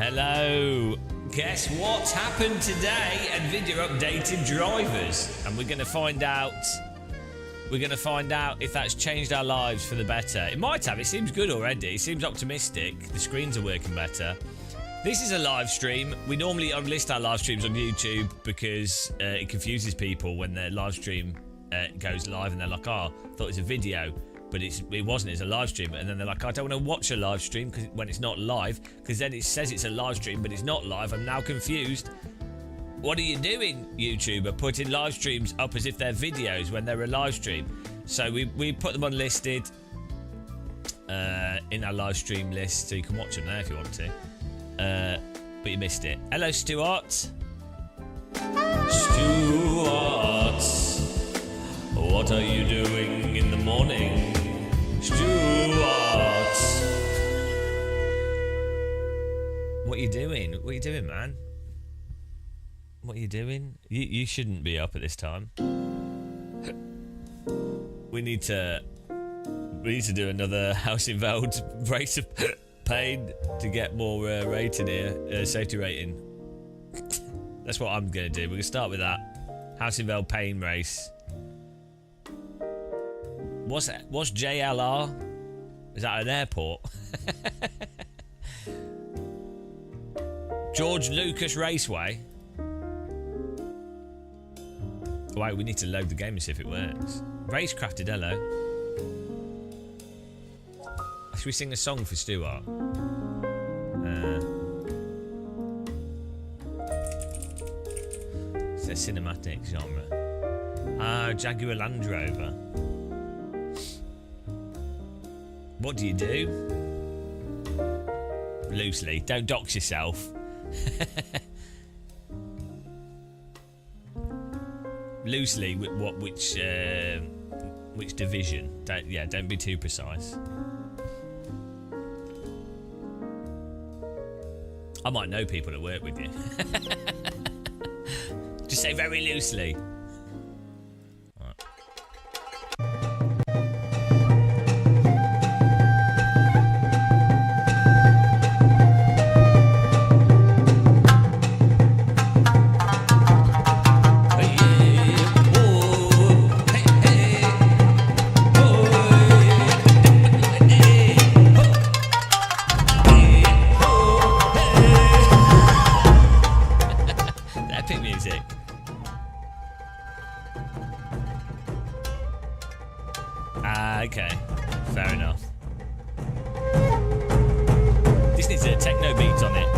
Hello. Guess what's happened today? NVIDIA updated drivers, and we're going to find out. We're going to find out if that's changed our lives for the better. It might have. It seems good already. It seems optimistic. The screens are working better. This is a live stream. We normally unlist our live streams on YouTube because it confuses people when their live stream goes live and they're like, oh, I thought it was a video. But it wasn't. It's a live stream. And then they're like, I don't want to watch a live stream when it's not live, because then it says it's a live stream, but it's not live. I'm now confused. What are you doing, YouTuber, putting live streams up as if they're videos when they're a live stream? So we put them unlisted in our live stream list, so you can watch them there if you want to. But you missed it. Hello, Stuart. Stuart, what are you doing in the morning? Stuart, what are you doing? What are you doing, man? What are you doing? You shouldn't be up at this time. We need to do another House in Veld race of pain to get more rating here, safety rating. That's what I'm gonna do. We're gonna start with that House in Veld pain race. What's JLR? Is that an airport? George Lucas Raceway. Wait, we need to load the game and see if it works. Racecrafted, hello. Should we sing a song for Stuart? It's a cinematic genre. Jaguar Land Rover. What do you do? Loosely. Don't dox yourself. Loosely, which division? Don't be too precise. I might know people that work with you. Just say very loosely. Right. Okay, fair enough. This needs a techno beat on it.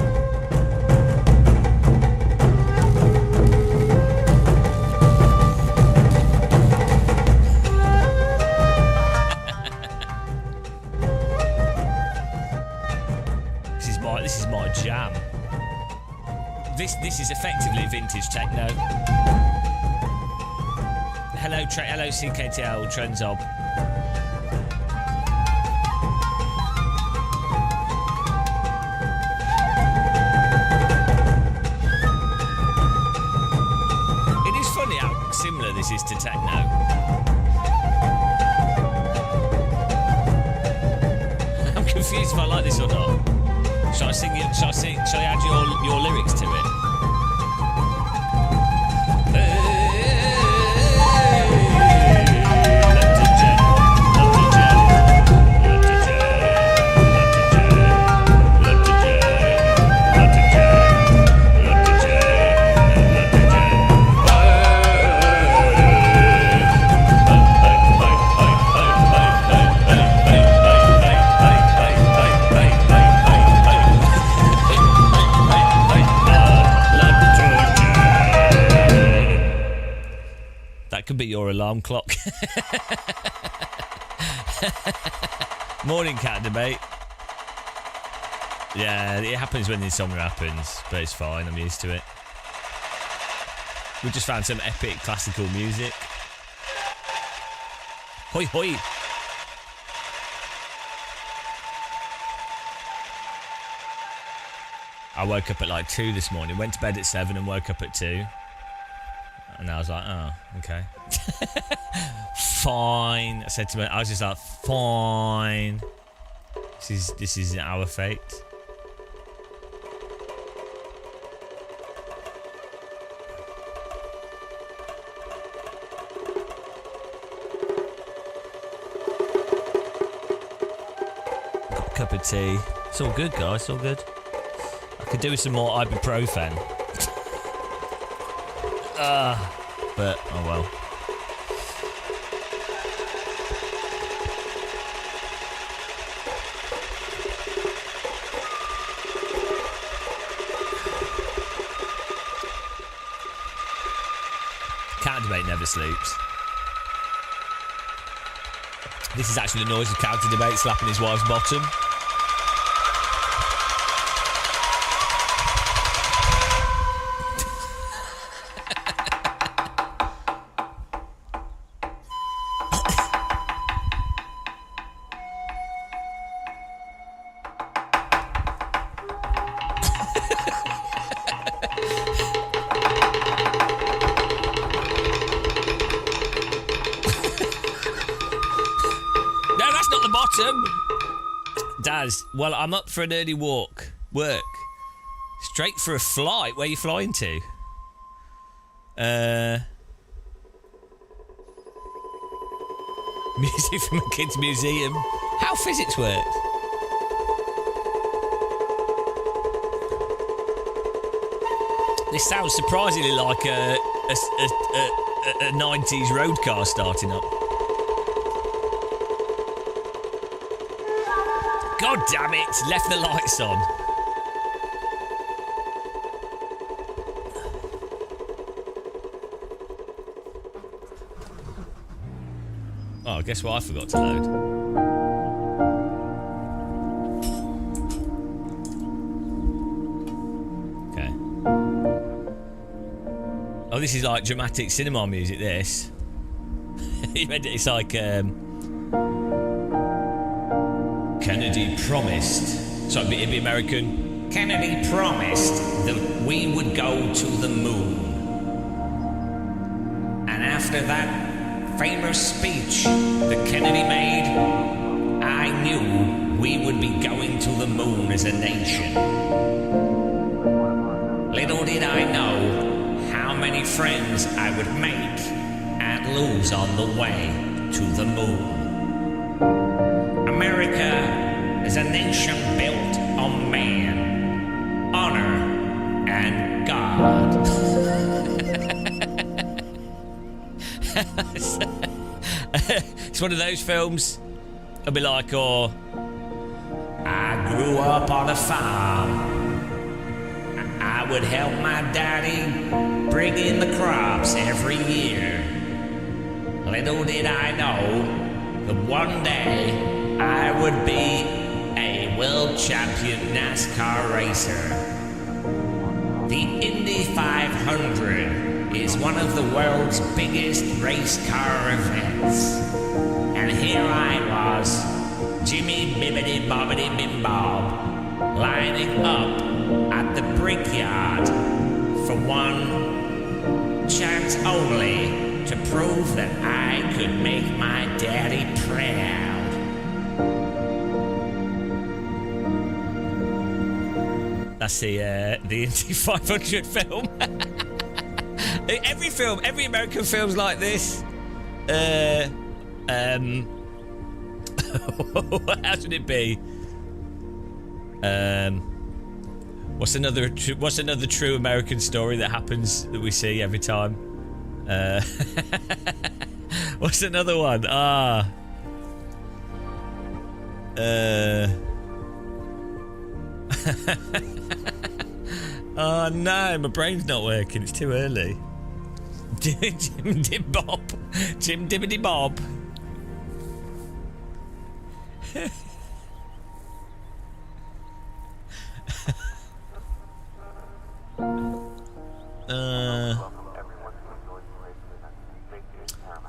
This is my jam. This is effectively vintage techno. Hello CKTL Trenzob. Similar this is to techno. I'm confused if I like this or not. Shall I add your lyrics to it? Could be your alarm clock. Morning cat debate. Yeah, it happens when the insomnia happens, but it's fine, I'm used to it. We just found some epic classical music. Hoi hoi. I woke up at like 2 this morning, went to bed at 7 and woke up at 2. And I was like, oh, okay. Fine. I said to me, I was just like, fine. This is our fate. of tea. It's all good, guys. It's all good. I could do with some more ibuprofen. But, oh well. Counter debate never sleeps. This is actually the noise of counter debate slapping his wife's bottom. Daz, well, I'm up for an early work. Straight for a flight. Where are you flying to? Music from a kid's museum. How physics works. This sounds surprisingly like a 90s road car starting up. God damn it! Left the lights on. Oh, guess what I forgot to load? Okay. Oh, this is like dramatic cinema music, this. It's like, Kennedy promised. So it'd be American. Kennedy promised that we would go to the moon. And after that famous speech that Kennedy made, I knew we would be going to the moon as a nation. Little did I know how many friends I would make and lose on the way to the moon. America is a nation built on man, honor, and God. It's one of those films. I'll be like, oh, I grew up on a farm. I would help my daddy bring in the crops every year. Little did I know that one day I would be a world champion NASCAR racer. The Indy 500 is one of the world's biggest race car events. And here I was, Jimmy Bibbidi Bobbidi Bim Bob, lining up at the brickyard for one chance only to prove that I could make my daddy proud. That's the Indy 500 film. Every American film's like this. What else would it be? What's another true American story that happens that we see every time? What's another one? Oh no, my brain's not working. It's too early. Jim Dibbity Bob.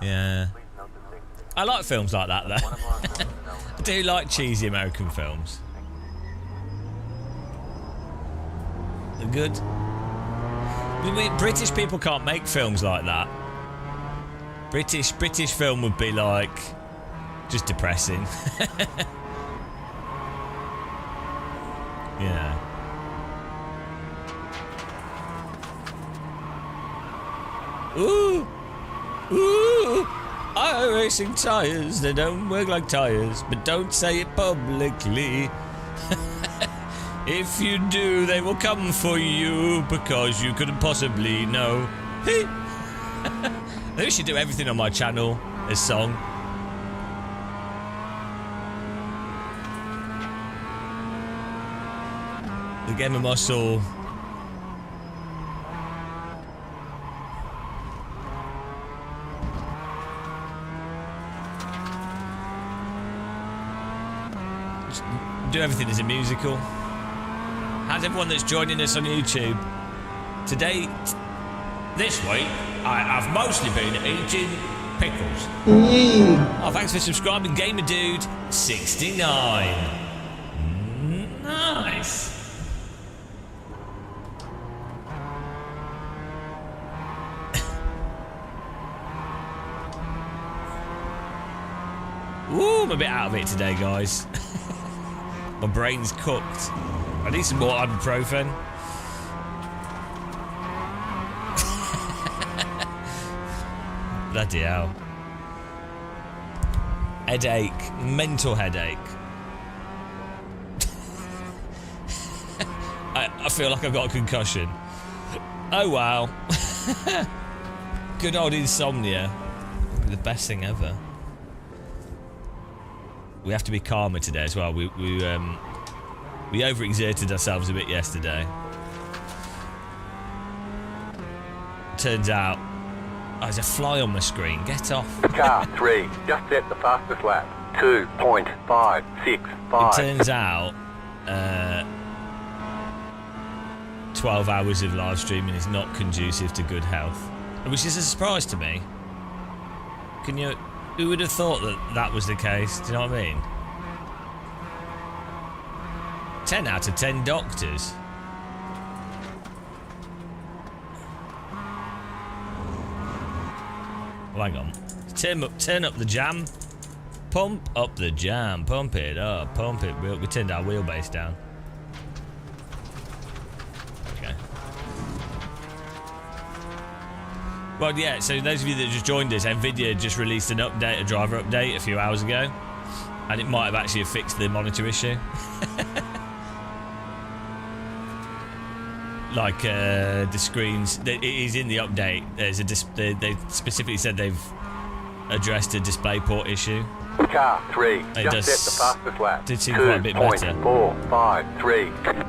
Yeah. I like films like that though. I do like cheesy American films. They're good. British people can't make films like that. British film would be like just depressing. Yeah. Ooh! Ooh! iRacing tires, they don't work like tires, but don't say it publicly. If you do, they will come for you because you couldn't possibly know. Maybe we should do everything on my channel as song. The game of muscle. Just do everything as a musical. How's everyone that's joining us on YouTube? Today, this week, I've mostly been eating pickles. Oh, thanks for subscribing, Gamer Dude 69. Nice. Ooh, I'm a bit out of it today, guys. My brain's cooked. I need some more ibuprofen. Bloody hell. Headache. Mental headache. I feel like I've got a concussion. Oh, wow. Good old insomnia. The best thing ever. We have to be calmer today as well. We overexerted ourselves a bit yesterday. Turns out, oh, there's a fly on my screen. Get off. Car 3, just set the fastest lap. 2.565. It turns out, 12 hours of live streaming is not conducive to good health, which is a surprise to me. Who would have thought that that was the case? Do you know what I mean? 10 out of 10 doctors. Well, hang on. Turn up the jam. Pump up the jam. Pump it up. Pump it. We turned our wheelbase down. Okay. Well, yeah, so those of you that just joined us, NVIDIA just released an update, a driver update a few hours ago. And it might have actually fixed the monitor issue. Like the screens, it is in the update. There's they specifically said they've addressed a display port issue. Car 3, it just set the fastest lap. Did seem quite a bit better. 2.453.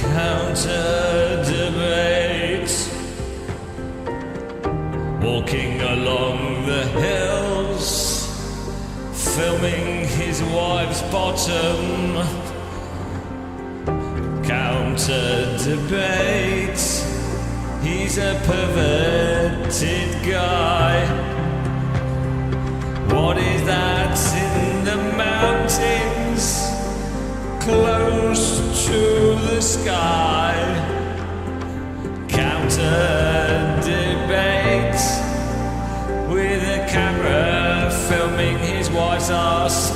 Counter debate. Walking along the hills, filming his wife's bottom. Counter debate. He's a perverted guy. What is that in the mountains? Close to the sky. Counter debate with a camera filming his wife's ass.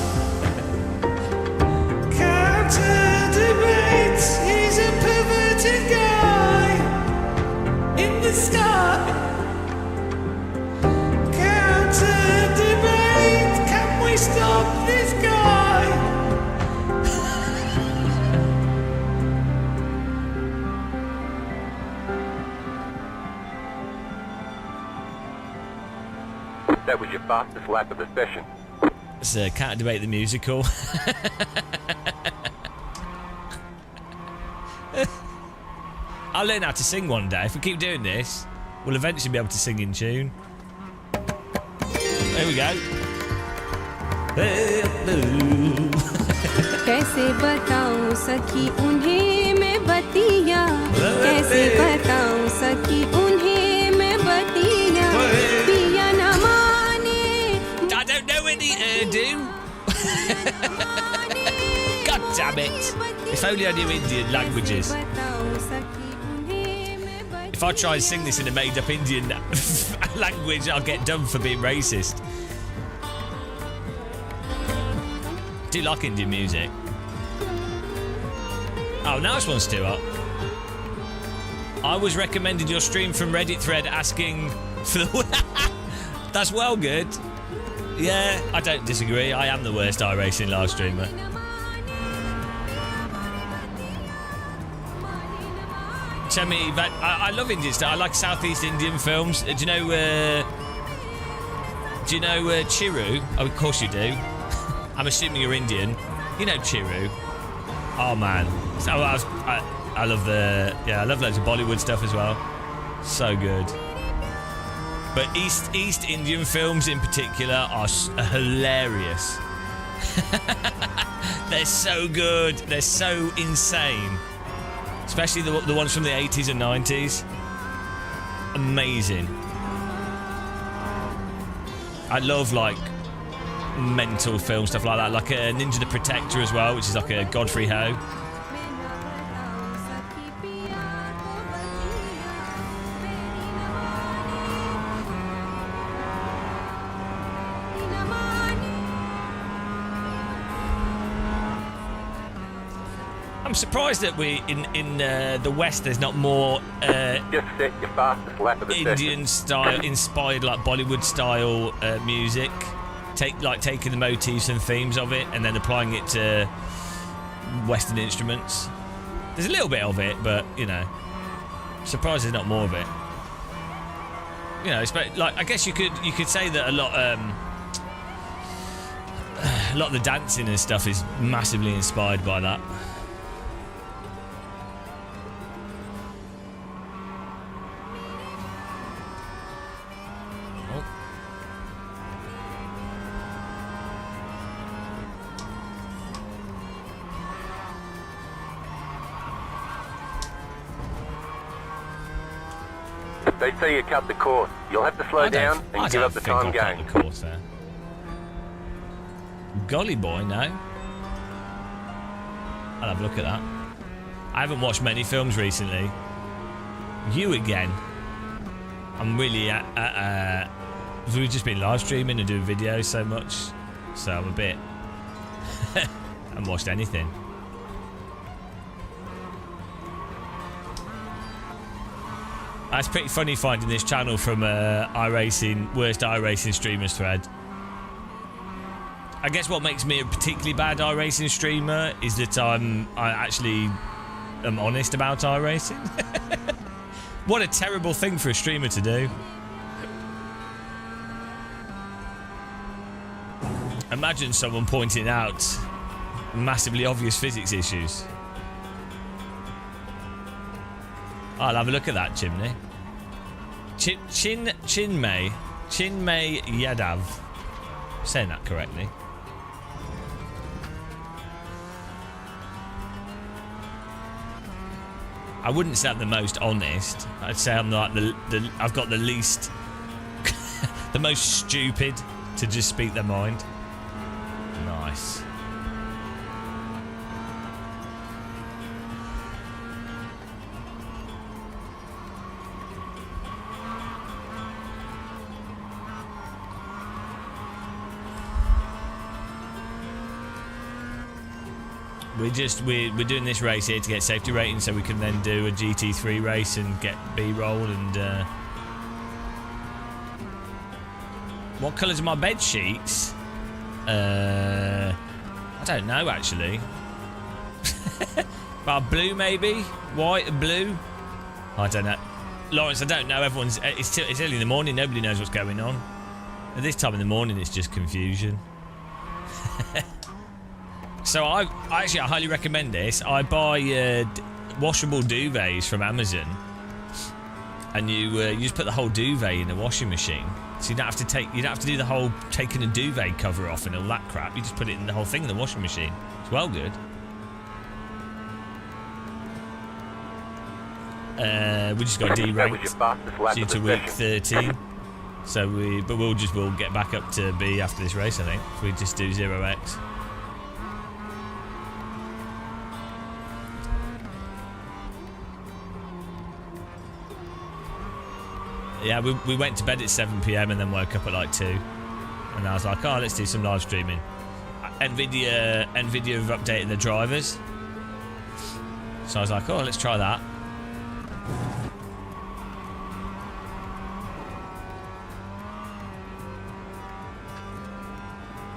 Counter debate, he's a perverted guy in the sky. Counter debate, can we stop this guy? That was your fastest lap of the session. It's Can't Debate the Musical. I'll learn how to sing one day. If we keep doing this, we'll eventually be able to sing in tune. There we go. कैसे बताऊं सखी उन्हें मैं बतिया कैसे बताऊं सखी उन्हें मैं बतिया पिया न माने I don't know any Urdu. God damn it. If only I knew Indian languages. If I try and sing this in a made-up Indian language, I'll get done for being racist. I do like Indian music. Oh, now this one's too up. I was recommended your stream from Reddit thread asking for the... That's well good. Yeah, I don't disagree. I am the worst iRacing live streamer. Tell me, but I love Indian stuff. I like Southeast Indian films. Do you know Chiru? Oh, of course you do. I'm assuming you're Indian. You know Chiru. Oh man. So I love I love loads of Bollywood stuff as well. So good. But East Indian films in particular are hilarious. They're so good. They're so insane. Especially the ones from the 80s and 90s. Amazing. I love like mental film stuff like that, like Ninja the Protector as well, which is like a Godfrey Ho. I'm surprised that we in the West there's not more Just set your fastest lap of the Indian style inspired like Bollywood style music, taking the motifs and themes of it and then applying it to Western instruments. There's a little bit of it, but you know, surprised there's not more of it. You know, like I guess you could say that a lot of the dancing and stuff is massively inspired by that. They say you cut the course. You'll have to slow down and give up the time gain. The course there. Golly boy, no. I'll have a look at that. I haven't watched many films recently. You again. I'm really we've just been live streaming and doing videos so much, so I'm a bit. I haven't watched anything. It's pretty funny finding this channel from iRacing, worst iRacing streamers thread. I guess what makes me a particularly bad iRacing streamer is that I actually am honest about iRacing. What a terrible thing for a streamer to do. Imagine someone pointing out massively obvious physics issues. I'll have a look at that chimney. Chinmay Yadav. Saying that correctly. I wouldn't say I'm the most honest. I'd say I'm like I've got the least, the most stupid to just speak their mind. Nice. We're doing this race here to get safety rating so we can then do a GT3 race and get B-roll and what colours are my bed sheets? I don't know actually. But blue maybe? White and blue? I don't know. Lawrence, I don't know. It's early in the morning, nobody knows what's going on. At this time in the morning it's just confusion. So I highly recommend this. I buy washable duvets from Amazon, and you just put the whole duvet in the washing machine. So you don't have to do the whole taking a duvet cover off and all that crap. You just put it in the whole thing in the washing machine. It's well good. We just got D-ranked due to week 13. So we'll get back up to B after this race. I think if we just do 0x. Yeah, we went to bed at 7 PM and then woke up at like 2. And I was like, oh, let's do some live streaming. NVIDIA have updated the drivers. So I was like, oh, let's try that.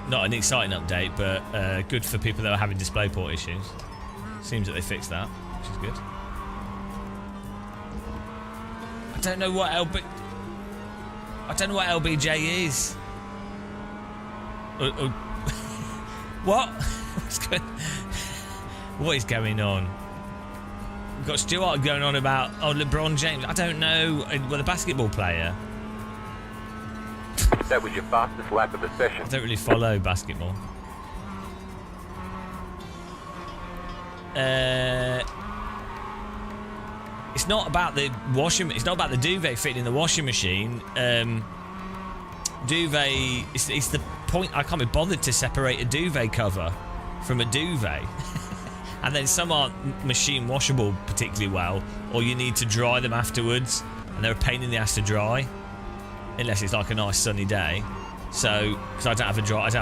Not an exciting update, but good for people that are having DisplayPort issues. Seems that they fixed that, which is good. I don't know what LBJ is. What? What is going on? We've got Stuart going on about LeBron James. I don't know. Well, the basketball player. That was your fastest lap of the session. I don't really follow basketball. It's not about the washing. It's not about the duvet fitting in the washing machine. Duvet. It's the point. I can't be bothered to separate a duvet cover from a duvet. And then some aren't machine washable particularly well, or you need to dry them afterwards, and they're a pain in the ass to dry, unless it's like a nice sunny day. So, because I don't have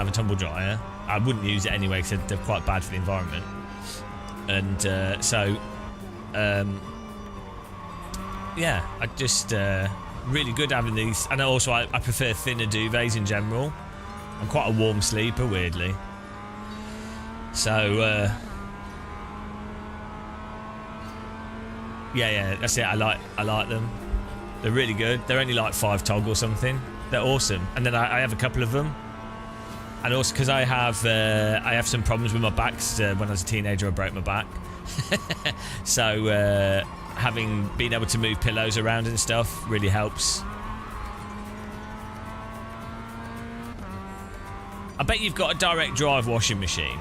a tumble dryer, I wouldn't use it anyway because they're quite bad for the environment. And yeah, I just really good having these. And also, I prefer thinner duvets in general. I'm quite a warm sleeper, weirdly. So. Yeah, that's it. I like them. They're really good. They're only like 5 tog or something. They're awesome. And then I have a couple of them. And also because I have some problems with my backs. When I was a teenager, I broke my back. So having been able to move pillows around and stuff really helps. I bet you've got a direct drive washing machine.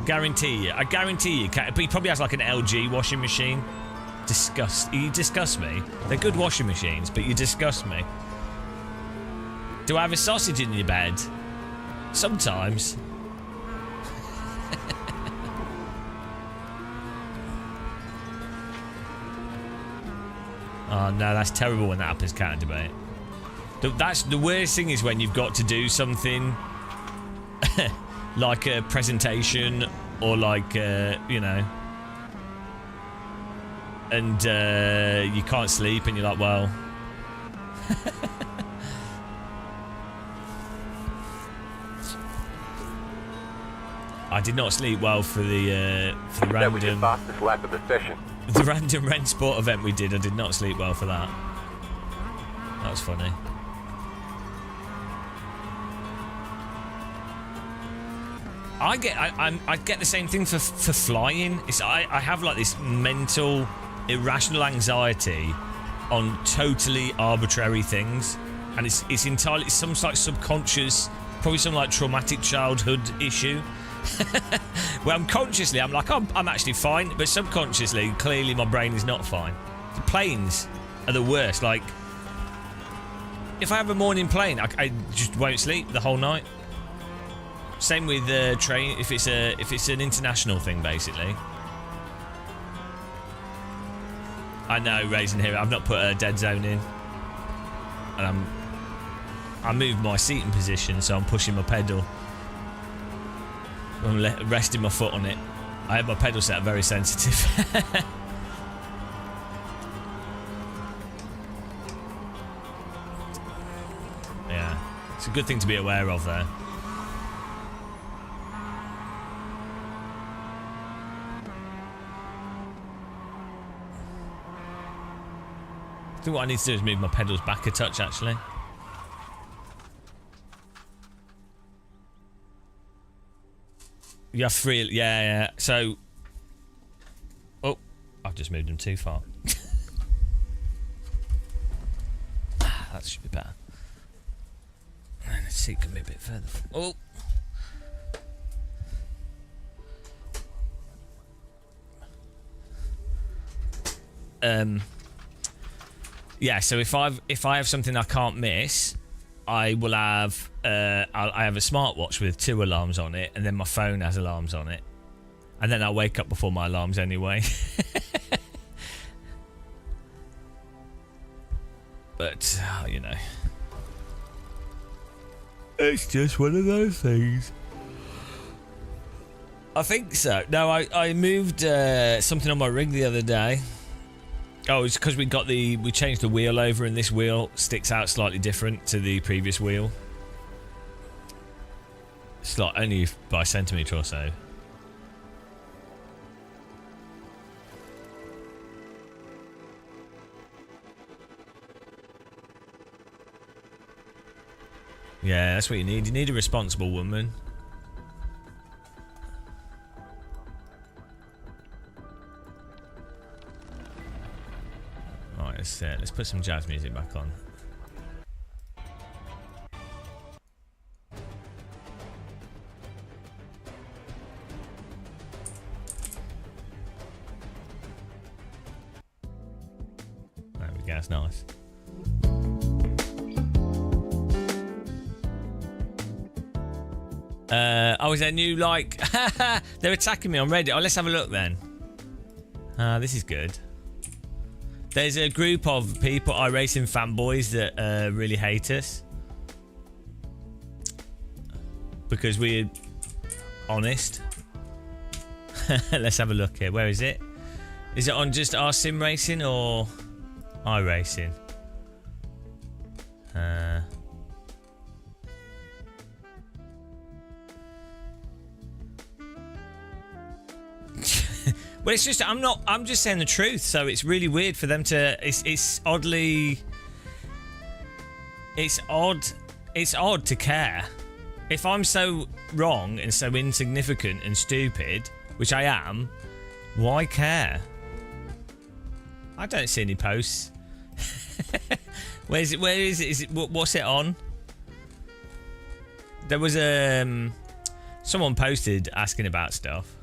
I guarantee you. But he probably has like an LG washing machine. You disgust me. They're good washing machines, but you disgust me. Do I have a sausage in your bed? Sometimes. Oh no, that's terrible when that happens, counter debate. That's the worst thing, is when you've got to do something like a presentation or like you know, and you can't sleep and you're like, well. I did not sleep well for the random. That was your fastest lap of the session. The random Ren Sport event we did. I did not sleep well for that. That was funny. I get the same thing for flying. I have like this mental, irrational anxiety on totally arbitrary things, and it's entirely some like subconscious, probably some like traumatic childhood issue. Where I'm like, I'm actually fine, but subconsciously, clearly my brain is not fine. The planes are the worst. Like, if I have a morning plane, I just won't sleep the whole night. Same with the train, if it's an international thing, basically. I know, Raisin here, I've not put a dead zone in. And I moved my seating position, so I'm pushing my pedal. I'm resting my foot on it. I had my pedal set very sensitive. Yeah, it's a good thing to be aware of there. I think what I need to do is move my pedals back a touch, actually. You have 3, yeah. So, oh, I've just moved them too far. That should be better. And the seat can be a bit further. Oh. Yeah. So if I have something I can't miss, I will have I have a smartwatch with 2 alarms on it, and then my phone has alarms on it, and then I'll wake up before my alarms anyway. But you know, it's just one of those things. I think so. No, I moved something on my rig the other day. Oh, it's because we changed the wheel over, and this wheel sticks out slightly different to the previous wheel. It's like only by a centimetre or so. Yeah, that's what you need. You need a responsible woman. Alright, let's put some jazz music back on. There we go, that's nice. Oh, is there new, like... They're attacking me on Reddit. Oh, let's have a look then. This is good. There's a group of people, iRacing fanboys, that really hate us. Because we're honest. Let's have a look here. Where is it? Is it on just our sim racing or iRacing? Well, it's just I'm just saying the truth, so it's really weird for them to it's odd to care. If I'm so wrong and so insignificant and stupid, which I am, why care? I don't see any posts. Where is it? What's it on? There was someone posted asking about stuff.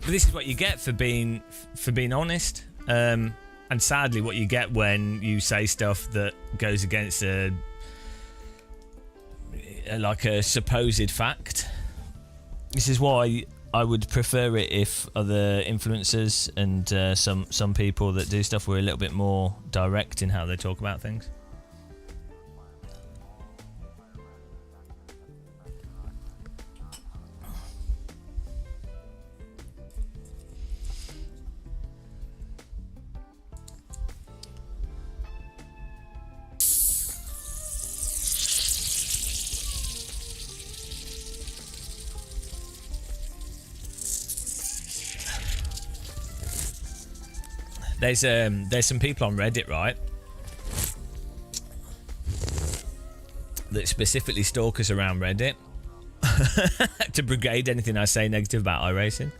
But this is what you get for being honest, and sadly, what you get when you say stuff that goes against a supposed fact. This is why I would prefer it if other influencers and some people that do stuff were a little bit more direct in how they talk about things. There's some people on Reddit, right, that specifically stalk us around Reddit to brigade anything I say negative about iRacing,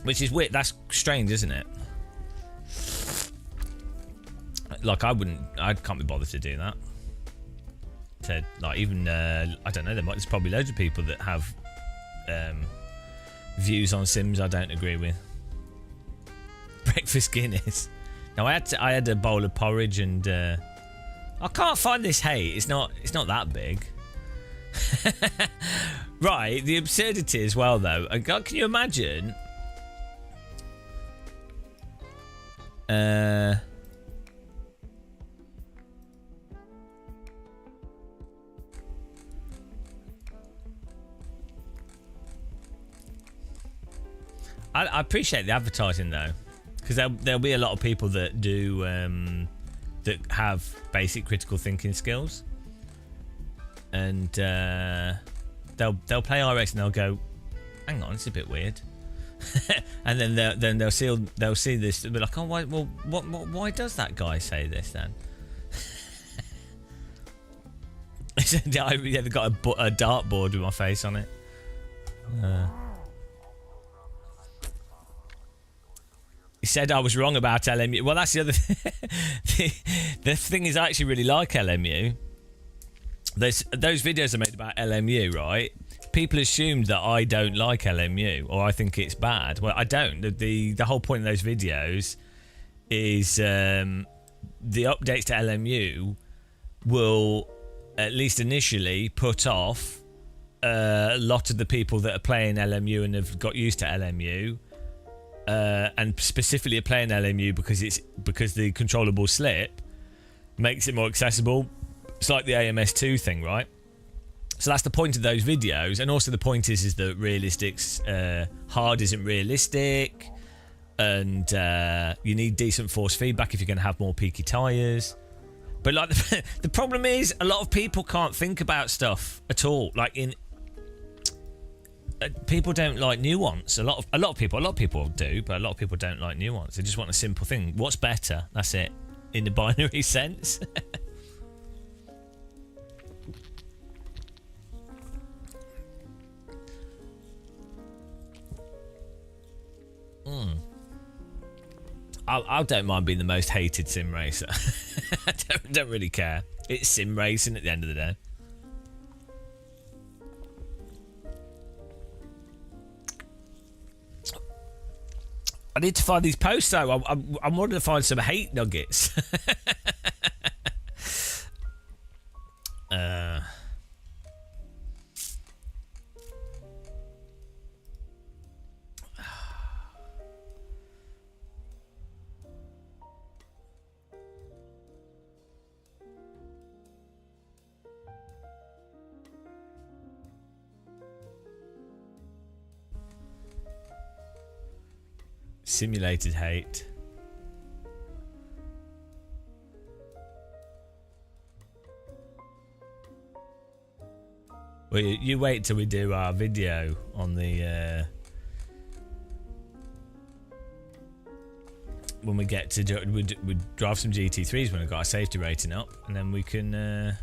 which is weird. That's strange, isn't it? Like I can't be bothered to do that. To like even I don't know. There's probably loads of people that have views on Sims I don't agree with. Breakfast Guinness. Now I had a bowl of porridge and I can't find this hate. It's not that big. Right, the absurdity as well though. God, can you imagine? I appreciate the advertising though. Because there'll be a lot of people that do that have basic critical thinking skills, and they'll play iRacing and they'll go, hang on, it's a bit weird, and then they'll see this and be like, oh, why does that guy say this then? Yeah, they've got a dartboard with my face on it. He said I was wrong about LMU. Well, that's the other thing. The thing is, I actually really like LMU. Those videos I made about LMU, right? People assumed that I don't like LMU or I think it's bad. Well, I don't. The whole point of those videos is the updates to LMU will, at least initially, put off a lot of the people that are playing LMU and have got used to LMU. And specifically are playing LMU because the controllable slip makes it more accessible. It's like the AMS2 thing, right? So that's the point of those videos, and also the point is that realistic's hard isn't realistic, and you need decent force feedback if you're going to have more peaky tyres. But like the problem is, a lot of people can't think about stuff at all. Like people don't like nuance. A lot of people do, but a lot of people don't like nuance. They just want a simple thing. What's better? That's it. In the binary sense. I don't mind being the most hated sim racer. I don't really care. It's sim racing at the end of the day. I need to find these posts though. I'm wanting to find some hate nuggets. Simulated hate. Well, you wait till we do our video on the when we get to we drive some GT3s when I've got our safety rating up, and then we can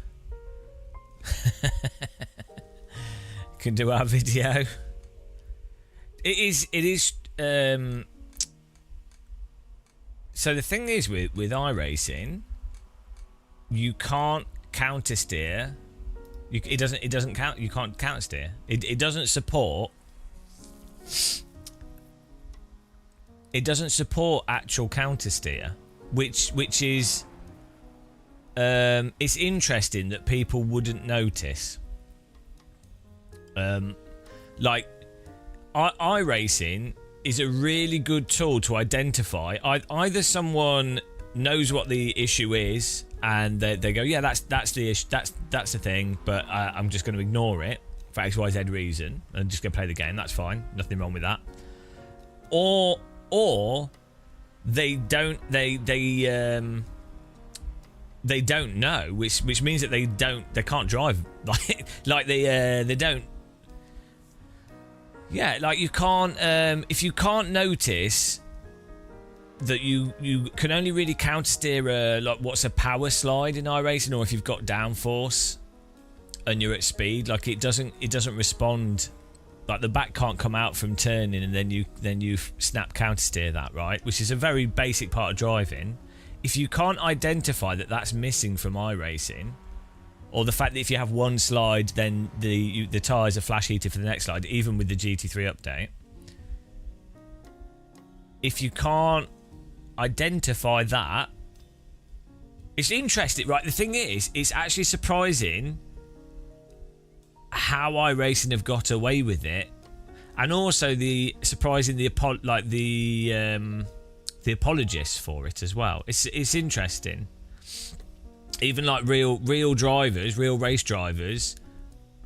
can do our video. It is. So the thing is with iRacing, you can't counter steer. It doesn't count. You can't counter steer. It doesn't support. It doesn't support actual counter steer, which is it's interesting that people wouldn't notice. Like iRacing is a really good tool to identify. Either someone knows what the issue is and they go, yeah, that's the issue, that's the thing, but I'm just going to ignore it for XYZ reason and just going to play the game. That's fine, nothing wrong with that. Or they don't know, which means that they can't drive. like they don't. Yeah, like you can't, if you can't notice that you can only really counter steer like what's a power slide in iRacing, or if you've got downforce and you're at speed, like it doesn't respond, like the back can't come out from turning and then you snap counter steer that, right? Which is a very basic part of driving. If you can't identify that that's missing from iRacing, or the fact that if you have one slide, then the tyres are flash heated for the next slide, even with the GT3 update. If you can't identify that, it's interesting, right? The thing is, it's actually surprising how iRacing have got away with it, and also surprising the apologists for it as well. It's interesting. Even like real drivers, real race drivers,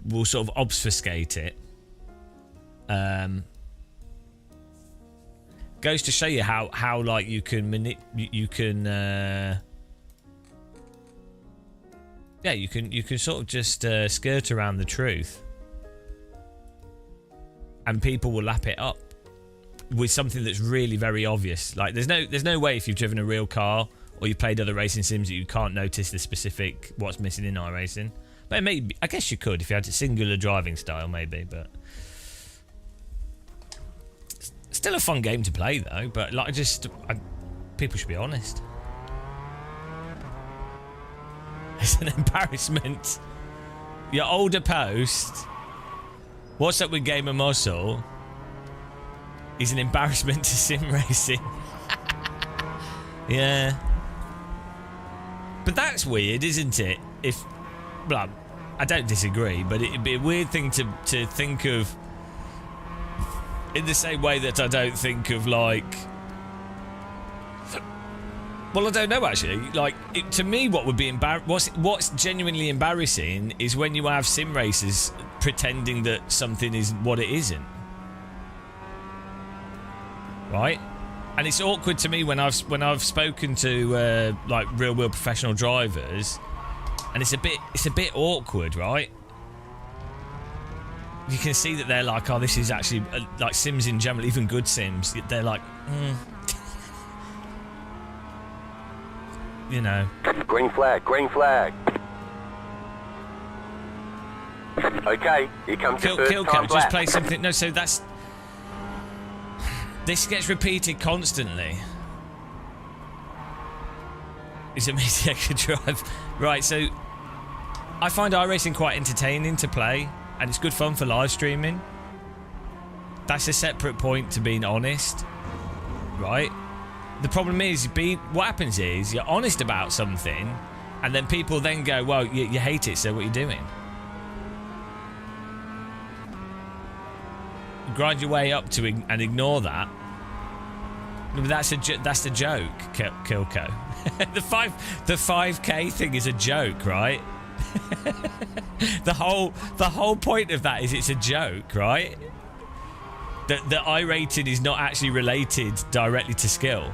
will sort of obfuscate it. Goes to show you how like you can sort of just skirt around the truth, and people will lap it up with something that's really very obvious. Like there's no way if you've driven a real car or you played other racing sims that you can't notice the specific what's missing in iRacing. But maybe, I guess you could if you had a singular driving style, maybe. But still a fun game to play though. But like, people should be honest. It's an embarrassment. Your older post, what's up with Gamer Muscle, is an embarrassment to sim racing. Yeah. But that's weird, isn't it? Well, I don't disagree, but it'd be a weird thing to think of, in the same way that I don't think of, like... Well, I don't know, actually. Like, to me, what would be what's genuinely embarrassing is when you have sim racers pretending that something is what it isn't. Right? And it's awkward to me when I've spoken to like real world professional drivers, and it's a bit awkward, right? You can see that they're like, oh, this is actually like sims in general, even good sims. They're like, you know. Green flag, green flag. Okay, here comes your first time just play something. No, so that's. This gets repeated constantly. It's a mediocre drive. Right, so I find iRacing quite entertaining to play, and it's good fun for live streaming. That's a separate point to being honest, right? The problem is, what happens is you're honest about something, and then people then go, well, you hate it, so what are you doing? Grind your way up to and ignore that. No, that's the joke, Kilko. the 5k thing is a joke, right? the whole point of that is it's a joke, right? That iRating is not actually related directly to skill.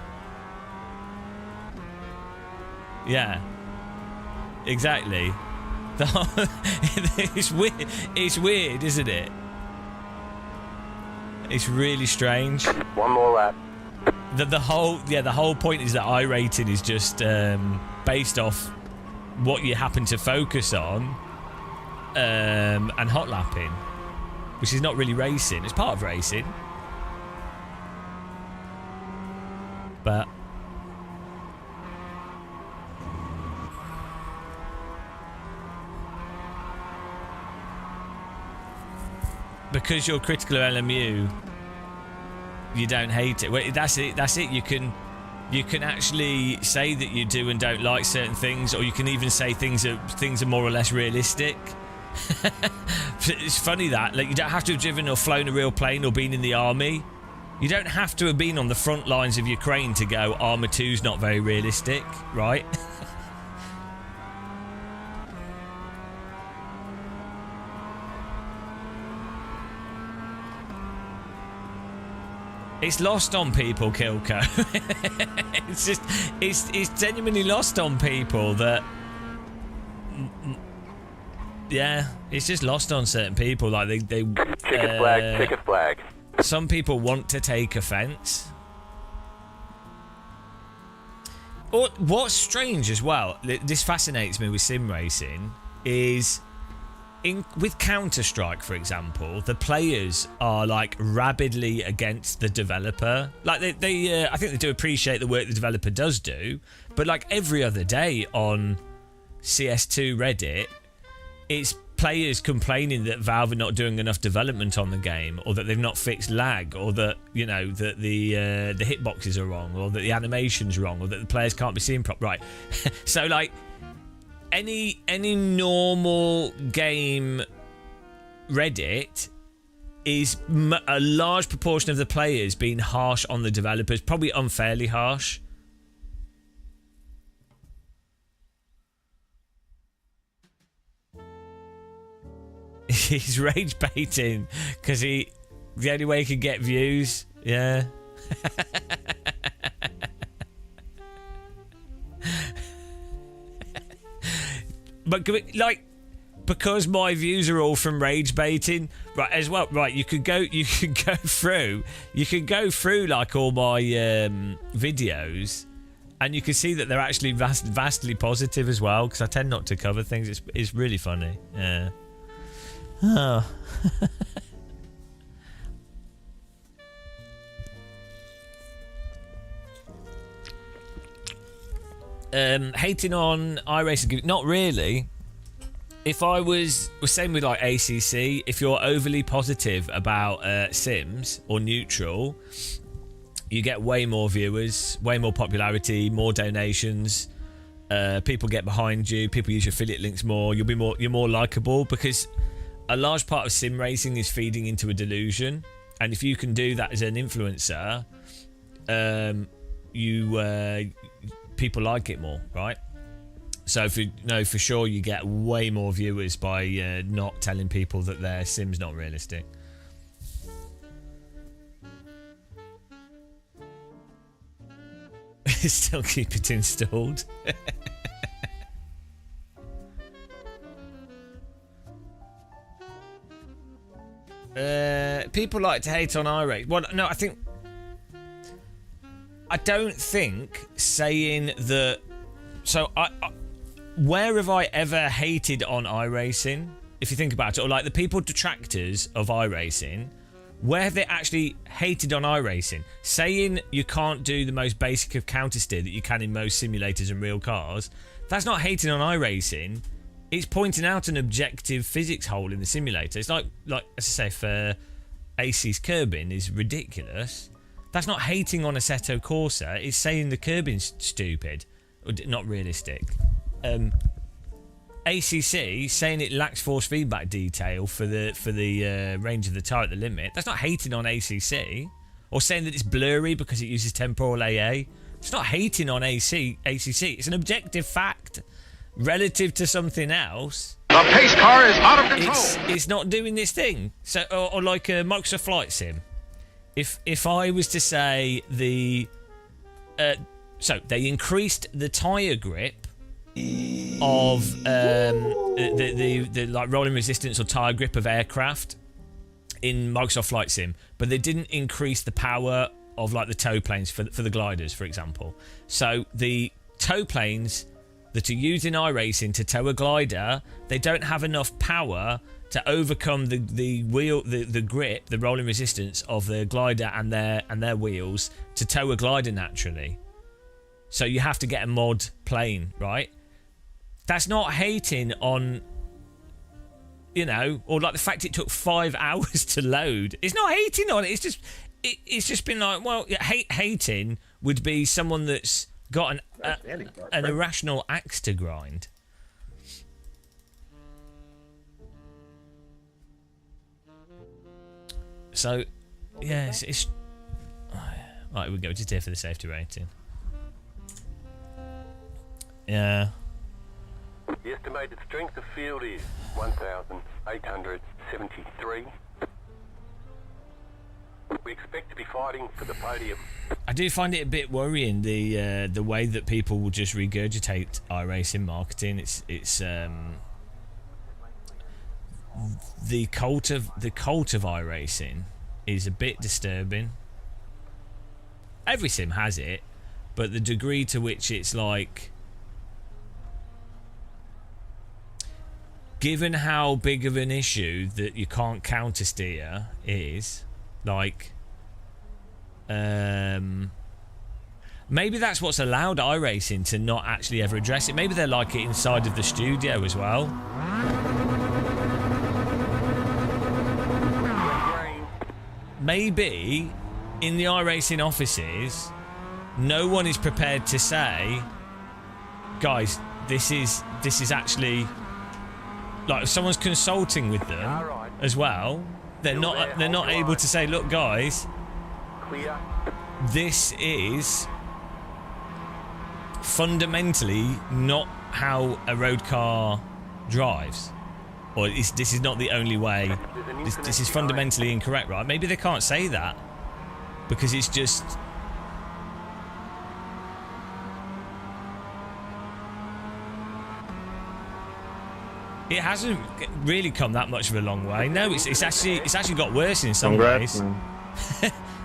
Yeah, exactly. It's weird, isn't it? It's really strange. One more lap. The whole point is that iRating is just based off what you happen to focus on, and hot lapping, which is not really racing. It's part of racing, but because you're critical of LMU, you don't hate it. Well, that's it. You can actually say that you do and don't like certain things, or you can even say things are more or less realistic. It's funny that, like, you don't have to have driven or flown a real plane or been in the army. You don't have to have been on the front lines of Ukraine to go, Arma 2's not very realistic, right? It's lost on people, Kilko. it's genuinely lost on people that, yeah, it's just lost on certain people. Like they Ticket flag. Some people want to take offence. Or what's strange as well, this fascinates me with sim racing, is with Counter-Strike, for example, the players are like rabidly against the developer. Like they I think they do appreciate the work the developer does do, but like every other day on CS2 Reddit, it's players complaining that Valve are not doing enough development on the game, or that they've not fixed lag, or that, you know, that the hitboxes are wrong, or that the animation's wrong, or that the players can't be seen properly. Right. So like any normal game Reddit is a large proportion of the players being harsh on the developers, probably unfairly harsh. He's rage baiting because the only way he can get views. Yeah. But like, because my views are all from rage baiting, right? As well, right? You can go through like all my videos, and you can see that they're actually vastly positive as well. Because I tend not to cover things. It's really funny. Yeah. Oh. Hating on iRacing, not really. If I was same with like ACC, if you're overly positive about Sims or neutral, you get way more viewers, way more popularity, more donations. People get behind you. People use your affiliate links more. You're more likable, because a large part of sim racing is feeding into a delusion, and if you can do that as an influencer, people like it more, right? So for sure you get way more viewers by not telling people that their sim's not realistic. Still keep it installed. People like to hate on iRacing. Well, no, I don't think saying that. So, where have I ever hated on iRacing? If you think about it, or like the people detractors of iRacing, where have they actually hated on iRacing? Saying you can't do the most basic of counter steer that you can in most simulators and real cars, that's not hating on iRacing. It's pointing out an objective physics hole in the simulator. It's like as I say, for AC's curbing is ridiculous. That's not hating on Assetto Corsa. It's saying the curbing's stupid, or not realistic. ACC saying it lacks force feedback detail for the range of the tyre at the limit. That's not hating on ACC, or saying that it's blurry because it uses temporal AA. It's not hating on ACC. It's an objective fact relative to something else. The pace car is out of control. It's not doing this thing. So, or like a Microsoft Flight Sim. If I was to say so they increased the tyre grip of the like rolling resistance or tyre grip of aircraft in Microsoft Flight Sim, but they didn't increase the power of like the tow planes for the gliders, for example. So the tow planes that are used in iRacing to tow a glider, they don't have enough power to overcome the wheel, the grip, the rolling resistance of the glider and their wheels to tow a glider naturally. So you have to get a mod plane, right? That's not hating on, you know, or like the fact it took 5 hours to load. It's not hating on it. It's just been like, well, hating would be someone that's got an irrational axe to grind. So, yeah, it's right. We go just here for the safety rating. Yeah. The estimated strength of field is 1,873. We expect to be fighting for the podium. I do find it a bit worrying the way that people will just regurgitate iRacing marketing. It's the cult of iRacing is a bit disturbing. Every sim has it, but the degree to which it's like, given how big of an issue that you can't counter steer is, like, maybe that's what's allowed iRacing to not actually ever address it. Maybe they're like it inside of the studio as well. Maybe in the iRacing offices, no one is prepared to say, guys, this is actually, like, if someone's consulting with them as well, they're not able to say, look, guys, this is fundamentally not how a road car drives, or this is not the only way. This is fundamentally incorrect, right? Maybe they can't say that because it's just, it hasn't really come that much of a long way. No, it's actually got worse in some ways.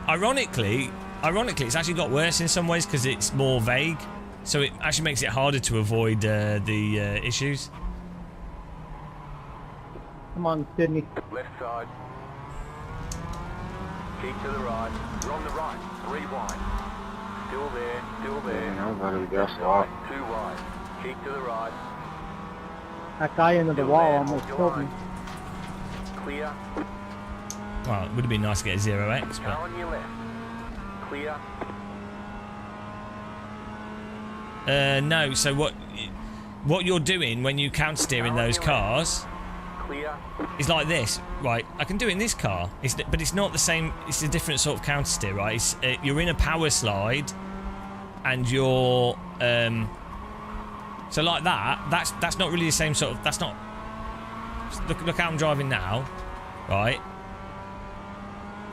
Ironically, it's actually got worse in some ways because it's more vague, so it actually makes it harder to avoid the issues. Come on, Sydney. Left side. Keep to the right. You're on the right. 3 wide. Still there. Still there. Right. 2 wide. Keep to the right. That guy into the wall almost killed me. Clear. Well, it would have been nice to get a 0x, Car but on your left. Clear. no. So what you're doing when you counter steer in those cars Clear. is like this, right? I can do it in this car, but it's not the same. It's a different sort of counter steer, right? You're in a power slide, and you're so like that. That's not really the same sort of. That's not. Look how I'm driving now, right?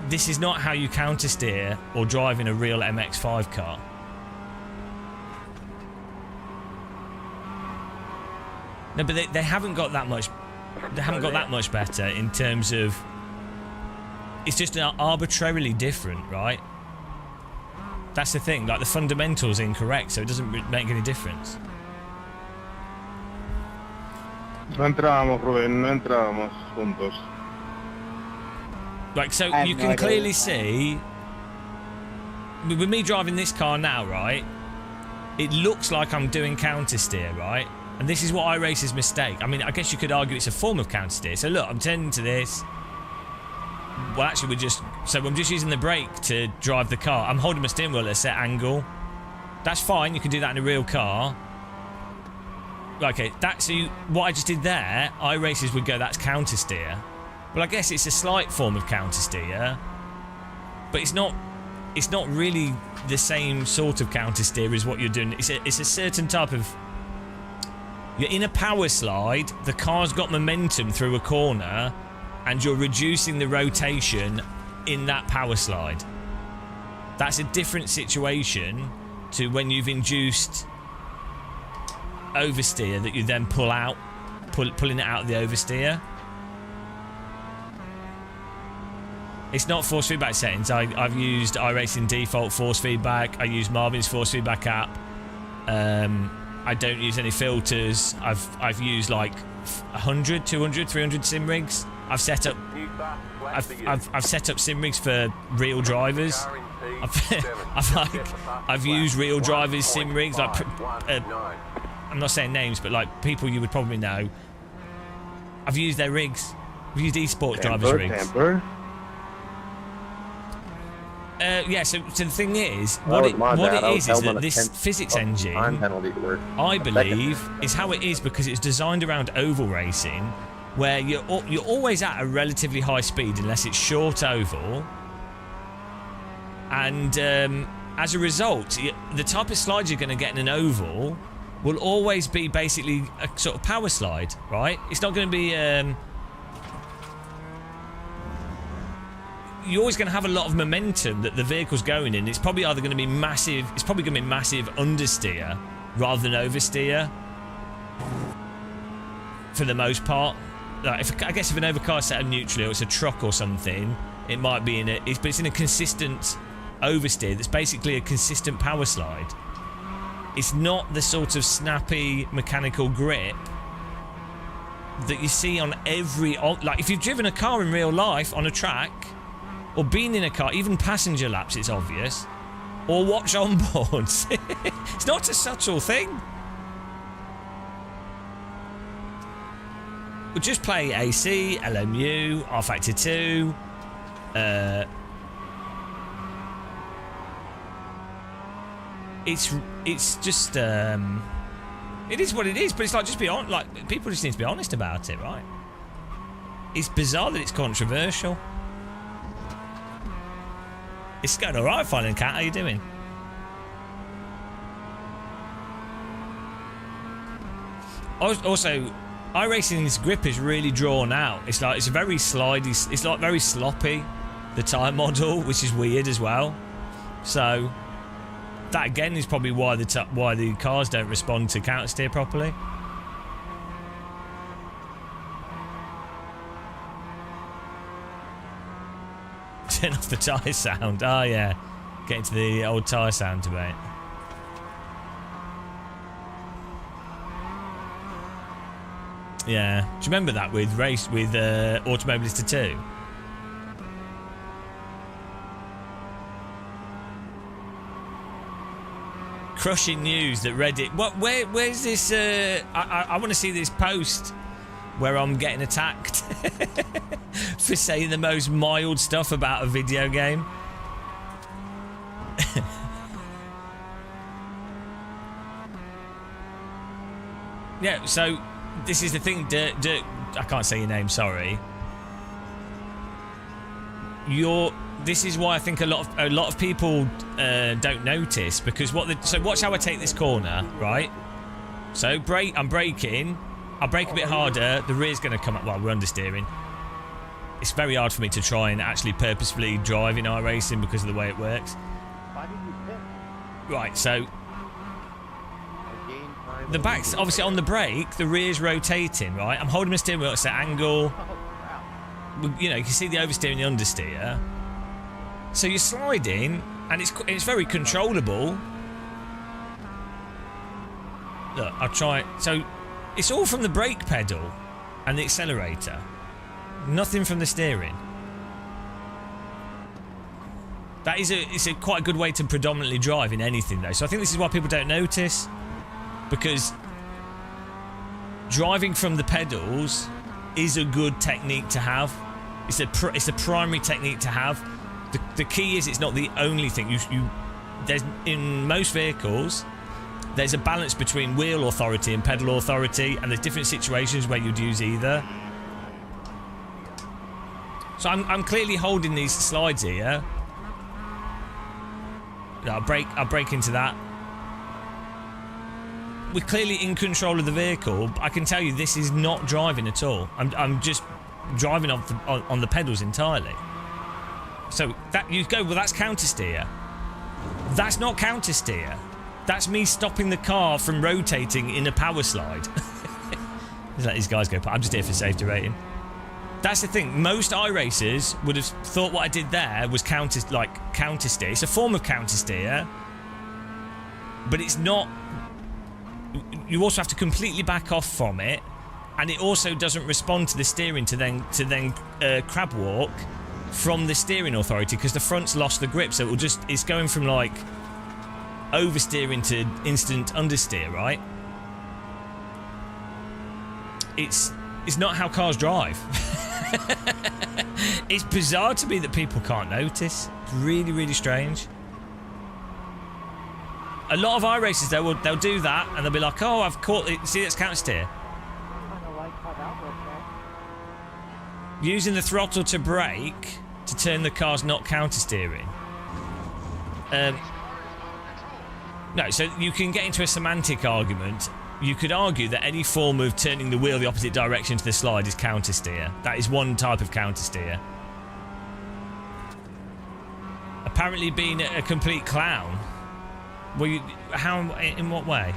This is not how you counter steer or drive in a real MX-5 car. No, but they haven't got that much. They haven't got that much better in terms of. It's just arbitrarily different, right? That's the thing. Like the fundamentals incorrect, so it doesn't make any difference. No entrábamos, Rubén, no entrábamos juntos. Like, so you can clearly see, with me driving this car now, right, it looks like I'm doing counter steer, right? And this is what iRacing's mistake. I mean, I guess you could argue it's a form of counter steer. So look, I'm turning to this. Well, actually, I'm just using the brake to drive the car. I'm holding my steering wheel at a set angle. That's fine, you can do that in a real car. Okay, what I just did there, iRacers would go, that's counter steer. Well, I guess it's a slight form of counter steer, but it's not really the same sort of counter steer as what you're doing. It's a certain type of. You're in a power slide. The car's got momentum through a corner, and you're reducing the rotation in that power slide. That's a different situation to when you've induced oversteer that you then pull out, pulling it out of the oversteer. It's not force feedback settings. I've used iRacing default force feedback. I use Marvin's force feedback app. I don't use any filters. I've used like 100, 200, 300 sim rigs. I've set up sim rigs for real drivers. I've used real drivers sim rigs. Like I'm not saying names, but like people you would probably know. I've used their rigs. I've used esports drivers rigs. Yeah, so the thing is, what it is that this physics engine, I believe, is how it is because it's designed around oval racing, where you're always at a relatively high speed unless it's short oval, and as a result, the type of slide you're going to get in an oval will always be basically a sort of power slide, right? It's not going to be. You're always going to have a lot of momentum that the vehicle's going in. It's probably either going to be massive. It's probably going to be massive understeer rather than oversteer. For the most part, like I guess if an overcar set of neutral, or it's a truck or something, it might be but it's in a consistent oversteer. That's basically a consistent power slide. It's not the sort of snappy mechanical grip that you see on every. Like if you've driven a car in real life on a track. Or been in a car, even passenger laps, it's obvious. Or watch onboards. It's not a subtle thing. We'll just play AC, LMU, R Factor 2. It's just it is what it is, but it's like just be on. Like people just need to be honest about it, right? It's bizarre that it's controversial. It's going all right, Finding Cat. How you doing? Also, iRacing's grip is really drawn out. It's very slidey. It's like very sloppy. The tyre model, which is weird as well. So that again is probably why the cars don't respond to counter steer properly. Turn off the tyre sound. Oh yeah, getting to the old tyre sound debate. Yeah, do you remember that with Automobilista 2? Crushing news that Reddit. Where's this? I want to see this post where I'm getting attacked for saying the most mild stuff about a video game. Yeah, so this is the thing, Dirt, I can't say your name, sorry. This is why I think a lot of people don't notice, because so watch how I take this corner, right? So I'm braking. I'll brake a bit harder, the rear's going to come up. Well, we're understeering. It's very hard for me to try and actually purposefully drive in iRacing because of the way it works. Why did you pick? Right, so the back's obviously on the brake, the rear's rotating, right? I'm holding my steering wheel at that angle. You know, you can see the oversteer and the understeer. So you're sliding, and it's very controllable. Look, I'll try it. So it's all from the brake pedal and the accelerator. Nothing from the steering. It's a quite a good way to predominantly drive in anything, though. So I think this is why people don't notice, because driving from the pedals is a good technique to have. It's a primary technique to have. The key is it's not the only thing. There's in most vehicles there's a balance between wheel authority and pedal authority, and there's different situations where you'd use either. So I'm clearly holding these slides here. I'll break into that. We're clearly in control of the vehicle. I can tell you this is not driving at all. I'm just driving on the pedals entirely. So that you go, well, that's counter steer. That's not counter steer. That's me stopping the car from rotating in a power slide. Just let these guys go. I'm just here for safety rating. That's the thing. Most iRacers would have thought what I did there was counter steer. It's a form of counter steer, but it's not. You also have to completely back off from it, and it also doesn't respond to the steering to then crab walk from the steering authority, because the front's lost the grip. So it's going from like oversteering to instant understeer, right? It's not how cars drive. It's bizarre to me that people can't notice. It's really, really strange. A lot of iRacers, they'll do that, and they'll be like, "Oh, I've caught it. See, that's counter steer." Using the throttle to brake to turn the car's not counter steering. No, so you can get into a semantic argument. You could argue that any form of turning the wheel the opposite direction to the slide is counter steer. That is one type of counter steer. Apparently being a complete clown. Well, how? In what way?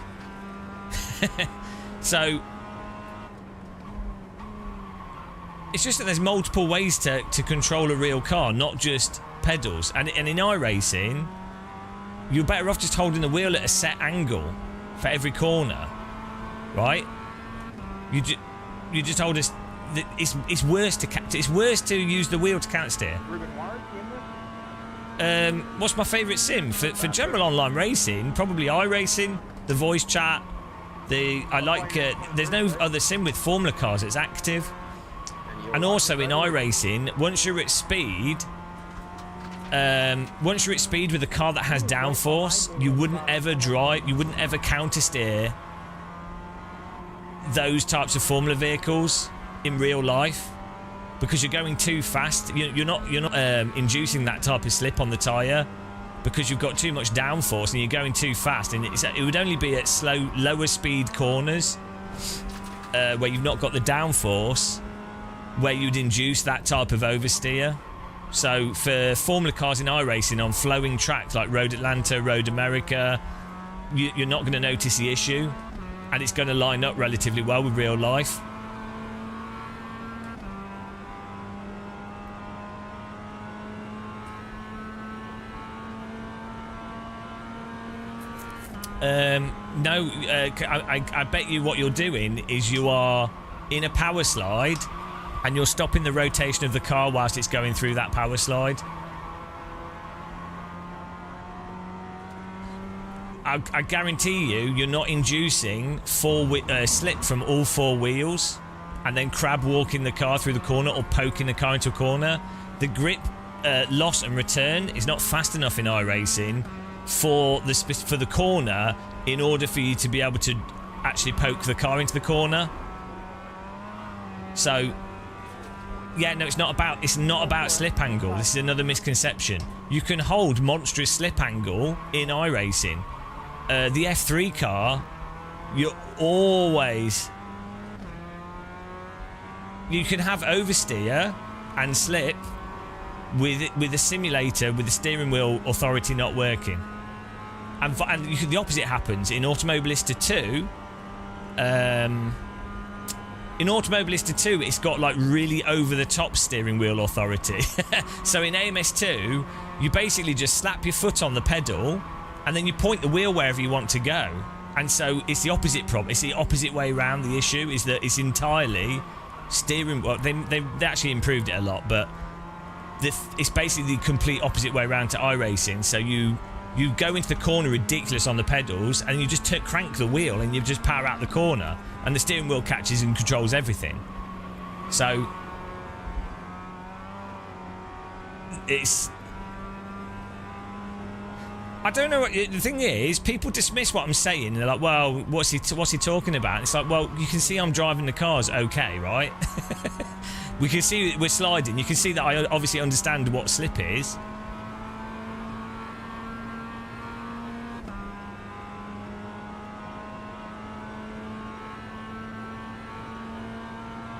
So it's just that there's multiple ways to control a real car, not just pedals. And in iRacing, you're better off just holding the wheel at a set angle for every corner, right? You just hold us. It's worse to use the wheel to counter steer. What's my favourite sim for general online racing? Probably iRacing, the voice chat. There's no other sim with Formula cars that's active. And also in iRacing, once you're at speed with a car that has downforce, you wouldn't ever counter steer those types of Formula vehicles in real life, because you're going too fast. You're not inducing that type of slip on the tyre, because you've got too much downforce and you're going too fast. And it would only be at lower speed corners where you've not got the downforce, where you'd induce that type of oversteer. So for Formula cars in iRacing on flowing tracks like Road Atlanta, Road America, you're not going to notice the issue, and it's going to line up relatively well with real life. No, I bet you what you're doing is you are in a power slide and you're stopping the rotation of the car whilst it's going through that power slide. I guarantee you're not inducing slip from all four wheels and then crab walking the car through the corner or poking the car into a corner. The grip loss and return is not fast enough in iRacing for the corner in order for you to be able to actually poke the car into the corner. So yeah, no, it's not about slip angle. This is another misconception. You can hold monstrous slip angle in iRacing. The F3 car, you can have oversteer and slip with a simulator with the steering wheel authority not working. And the opposite happens in Automobilista 2 in Automobilista 2, it's got like really over-the-top steering wheel authority. So in AMS2, you basically just slap your foot on the pedal and then you point the wheel wherever you want to go. And so it's the opposite problem. It's the opposite way around. The issue is that it's entirely steering. Well, they actually improved it a lot, but it's basically the complete opposite way around to iRacing. So you go into the corner ridiculous on the pedals and you just crank the wheel and you just power out the corner and the steering wheel catches and controls everything. So it's... I don't know. The thing is, people dismiss what I'm saying. They're like, well, what's he talking about? And it's like, well, you can see I'm driving the cars okay, right? We can see we're sliding. You can see that I obviously understand what slip is.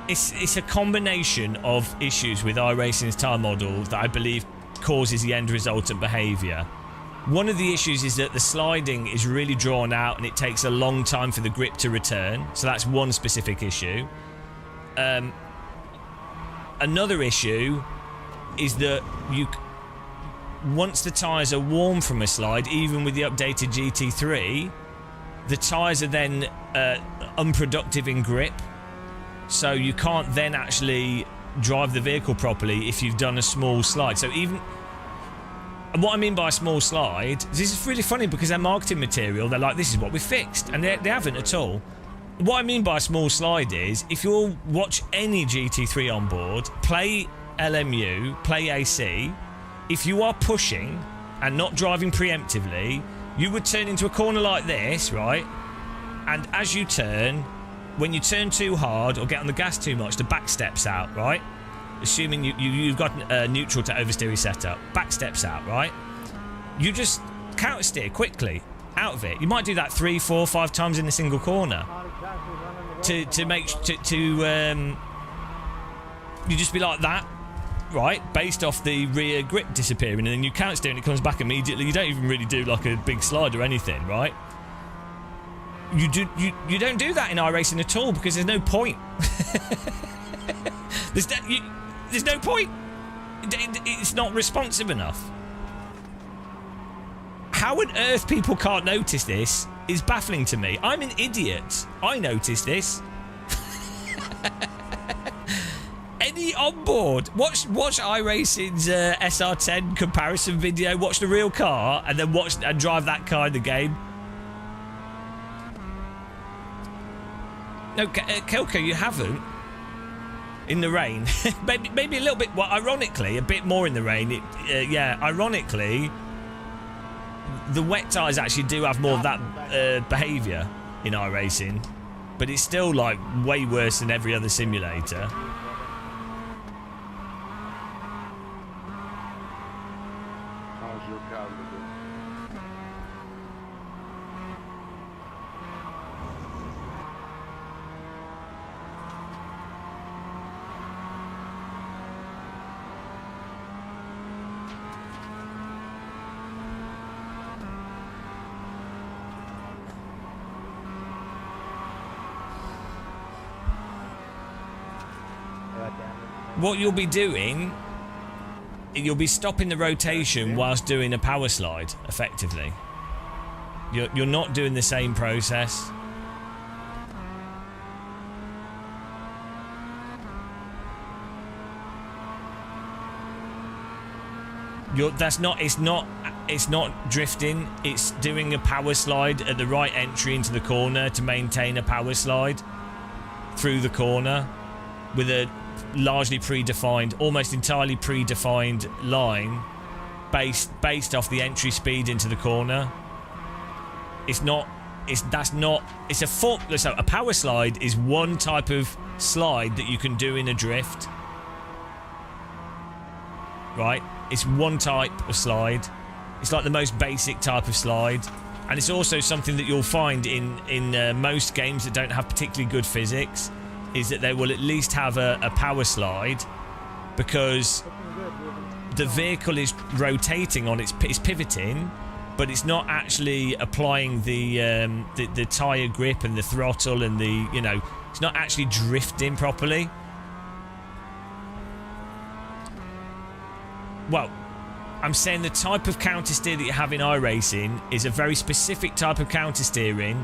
It's a combination of issues with iRacing's tyre model that I believe causes the end resultant behaviour. One of the issues is that the sliding is really drawn out and it takes a long time for the grip to return. So that's one specific issue. Another issue is that once the tyres are warm from a slide, even with the updated GT3, the tyres are then unproductive in grip. So you can't then actually drive the vehicle properly if you've done a small slide. So even... And what I mean by a small slide, this is really funny because their marketing material, they're like, this is what we fixed. And they haven't at all. What I mean by a small slide is, if you'll watch any GT3 on board, play LMU, play AC, if you are pushing and not driving preemptively, you would turn into a corner like this, right? And as you turn, when you turn too hard or get on the gas too much, the back steps out, right? Assuming you've got a neutral to oversteer setup, back steps out, right? You just counter steer quickly out of it. You might do that 3, 4, 5 times in a single corner to you just be like that, right? Based off the rear grip disappearing, and then you counter steer and it comes back immediately. You don't even really do like a big slide or anything, right? You don't do that in iRacing at all because there's no point. There's no point. It's not responsive enough. How on earth people can't notice this is baffling to me. I'm an idiot. I noticed this. Any onboard, watch iRacing's SR10 comparison video. Watch the real car and then watch and drive that car in the game. No, Kelko, you haven't. In the rain. maybe a little bit, well, ironically, a bit more in the rain. Yeah, ironically, the wet tyres actually do have more of that behaviour in iRacing, but it's still, like, way worse than every other simulator. How's your car doing? What you'll be doing, you'll be stopping the rotation whilst doing a power slide, effectively. You're not doing the same process. It's not drifting. It's doing a power slide at the right entry into the corner to maintain a power slide through the corner with a largely predefined, almost entirely predefined line based off the entry speed into the corner. So a power slide is one type of slide that you can do in a drift. Right? It's one type of slide. It's like the most basic type of slide. And it's also something that you'll find in most games that don't have particularly good physics, is that they will at least have a power slide because the vehicle is rotating on it's pivoting but it's not actually applying the tyre grip and the throttle and the, you know, it's not actually drifting properly. Well, I'm saying the type of counter steer that you have in iRacing is a very specific type of counter steering,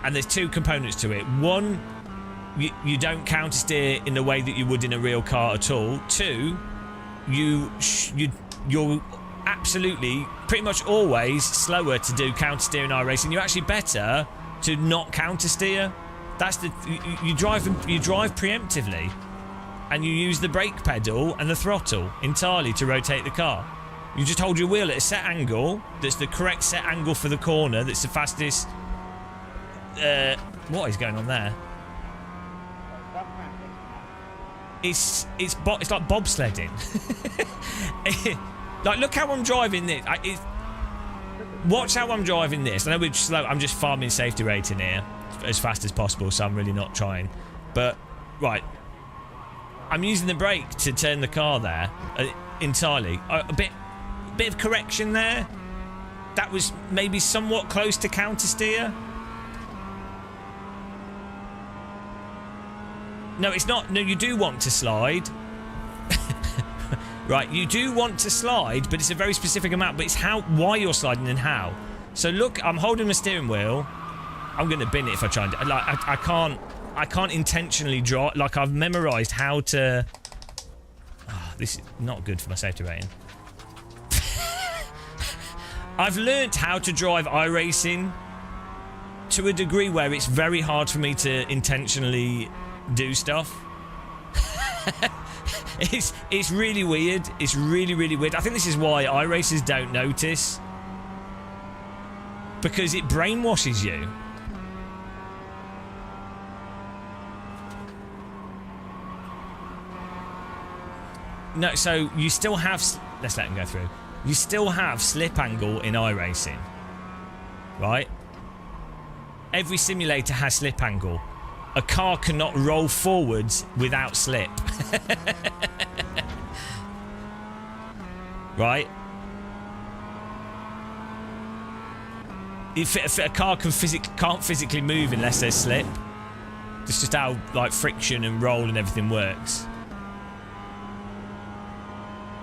and there's two components to it. One, you don't counter steer in the way that you would in a real car at all. Two, you're absolutely pretty much always slower to do counter steer in iRacing. You're actually better to not counter steer. That's the you drive preemptively, and you use the brake pedal and the throttle entirely to rotate the car. You just hold your wheel at a set angle that's the correct set angle for the corner, that's the fastest. What is going on there? It's like bobsledding. Like, look how I'm driving this. Watch how I'm driving this. I know we're slow. I'm just farming safety rating here as fast as possible, so I'm really not trying. But right, I'm using the brake to turn the car there entirely. A bit of correction there. That was maybe somewhat close to counter steer. No, it's not. No, you do want to slide. Right, you do want to slide, but it's a very specific amount. But it's why you're sliding and how. So look, I'm holding the steering wheel. I'm going to bin it if I try and... Like, I can't intentionally draw... Like, I've memorised how to... Oh, this is not good for my safety rating. I've learnt how to drive iRacing to a degree where it's very hard for me to intentionally do stuff. It's really weird. It's really, really weird. I think this is why iRacers don't notice. Because it brainwashes you. No, so you still have... Let's let him go through. You still have slip angle in iRacing. Right? Every simulator has slip angle. A car cannot roll forwards without slip. Right? If a car can't physically move unless there's slip. It's just how, like, friction and roll and everything works.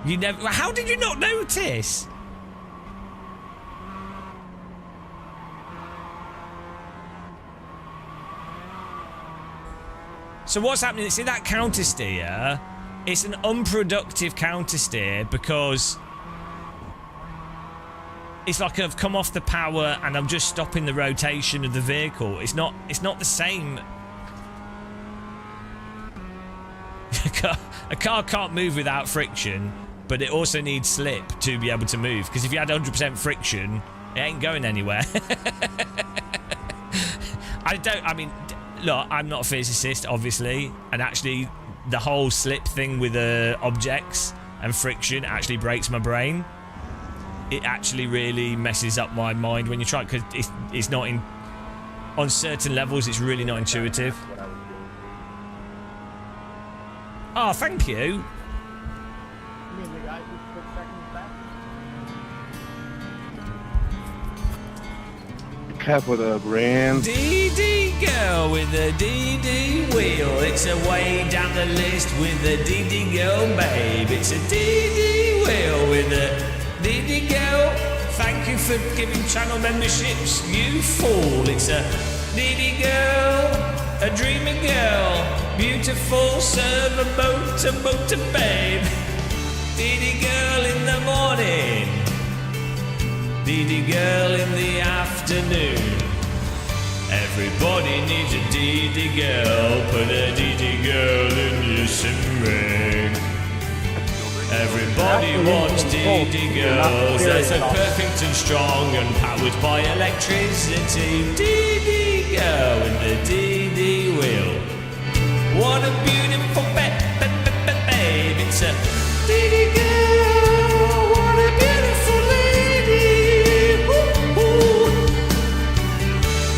You never... How did you not notice? So what's happening? See that counter steer? It's an unproductive counter steer because it's like I've come off the power and I'm just stopping the rotation of the vehicle. It's not the same. A car can't move without friction, but it also needs slip to be able to move. Because if you had 100% friction, it ain't going anywhere. I mean, look, I'm not a physicist, obviously, and actually the whole slip thing with objects and friction actually breaks my brain. It actually really messes up my mind when you try, because it's not in... On certain levels, it's really not intuitive. Oh, thank you. Careful the brand. DD girl with the DD wheel. It's a way down the list with the DD girl, babe. It's a DD wheel with the DD girl. Thank you for giving channel memberships, you fool. It's a DD girl, a dreamy girl, beautiful server motor babe. DD girl in the morning, DD girl in the afternoon. Everybody needs a DD girl. Put a DD girl in your sim ring. Everybody wants DD girls. They're so perfect and strong and powered by electricity. DD girl in the DD wheel. What a beautiful babe. It's a DD girl. What a beautiful lady.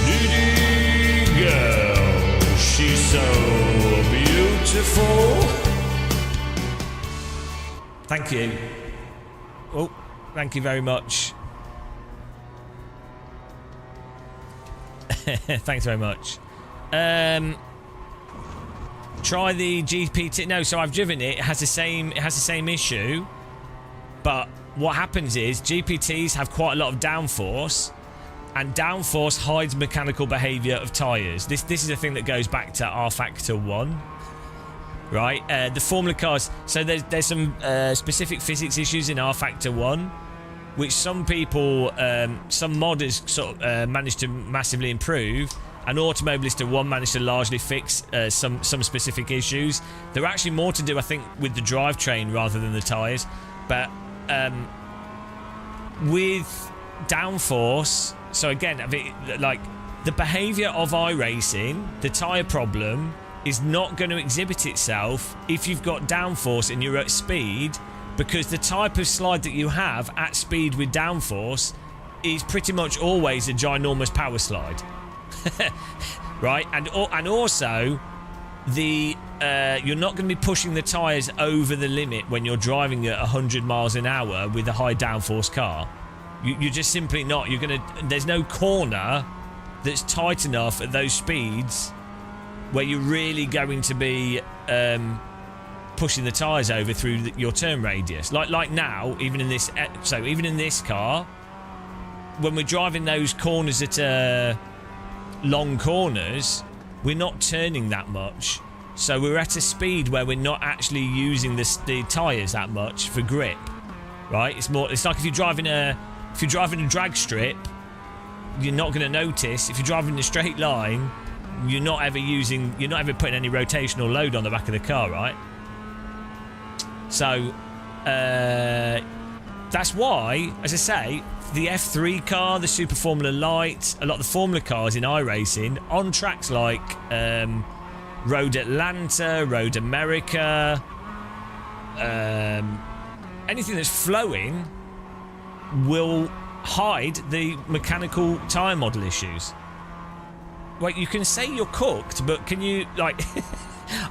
DD girl. She's so beautiful. Thank you. Oh, thank you very much. Thanks very much. Try the GPT. No, so I've driven it. It has the same issue. But what happens is GPTs have quite a lot of downforce, and downforce hides mechanical behaviour of tyres. This is a thing that goes back to R factor 1. Right? The Formula cars. So there's some specific physics issues in R factor 1, which some people, some modders sort of managed to massively improve, and Automobilista 1 managed to largely fix some specific issues. There are actually more to do, I think, with the drivetrain rather than the tyres. But with downforce, so again, like the behaviour of iRacing, the tyre problem is not going to exhibit itself if you've got downforce and you're at speed, because the type of slide that you have at speed with downforce is pretty much always a ginormous power slide. Right? And also, you're not going to be pushing the tyres over the limit when you're driving at 100 miles an hour with a high downforce car. You're just simply not. There's no corner that's tight enough at those speeds where you're really going to be pushing the tyres over through your turn radius. Like now, even in this car, when we're driving those corners at long corners, we're not turning that much, so we're at a speed where we're not actually using the tyres that much for grip. Right? It's like if you're driving a drag strip, you're not going to notice. If you're driving in a straight line, you're not ever putting any rotational load on the back of the car, right? So that's why, as I say, the F3 car, the Super Formula Light, a lot of the Formula cars in iRacing on tracks like Road Atlanta, Road America, anything that's flowing will hide the mechanical tyre model issues. Like, you can say you're cooked, but can you, like...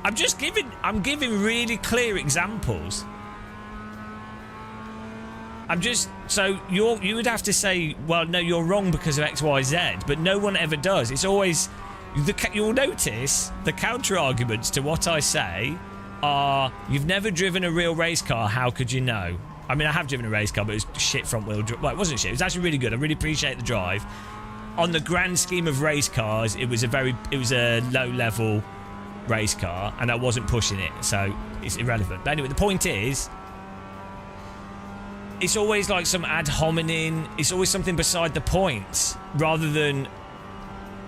I'm giving really clear examples. So you would have to say, well, no, you're wrong because of X, Y, Z, but no one ever does. It's always... You'll notice the counter-arguments to what I say are, you've never driven a real race car, how could you know? I mean, I have driven a race car, but it was shit front-wheel drive. Well, it wasn't shit. It was actually really good. I really appreciate the drive. On the grand scheme of race cars, it was a low-level race car, and I wasn't pushing it, so it's irrelevant. But anyway, the point is, it's always like some ad hominem. It's always something beside the point, rather than...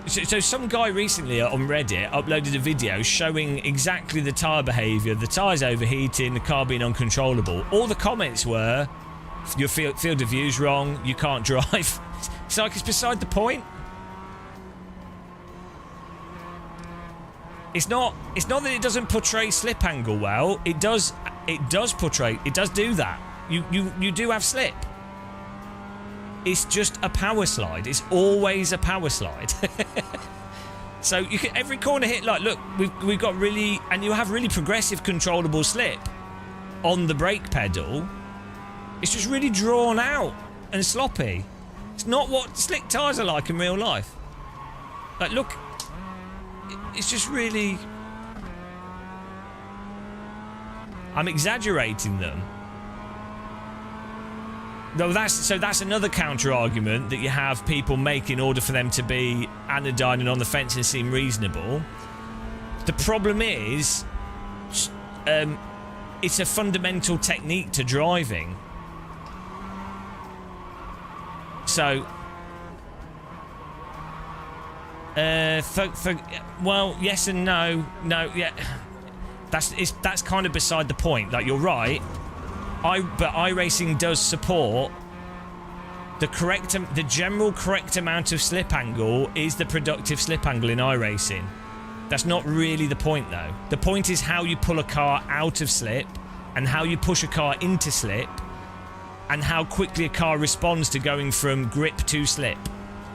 So some guy recently on Reddit uploaded a video showing exactly the tyre behaviour, the tyres overheating, the car being uncontrollable. All the comments were, your field of view's wrong, you can't drive. It's like, it's beside the point. It's not that it doesn't portray slip angle well. It does do that. You do have slip. It's just a power slide. It's always a power slide. So you can every corner hit, like, look, we've got really, and you have really progressive controllable slip on the brake pedal. It's just really drawn out and sloppy. It's not what slick tyres are like in real life. Like, look, it's just really... I'm exaggerating them. No, that's another counter-argument that you have people make in order for them to be anodyne and on the fence and seem reasonable. The problem is, it's a fundamental technique to driving. So, well, yes and no. No, yeah, that's kind of beside the point. Like, you're right. But iRacing does support the general correct amount of slip angle is the productive slip angle in iRacing. That's not really the point, though. The point is how you pull a car out of slip and how you push a car into slip and how quickly a car responds to going from grip to slip.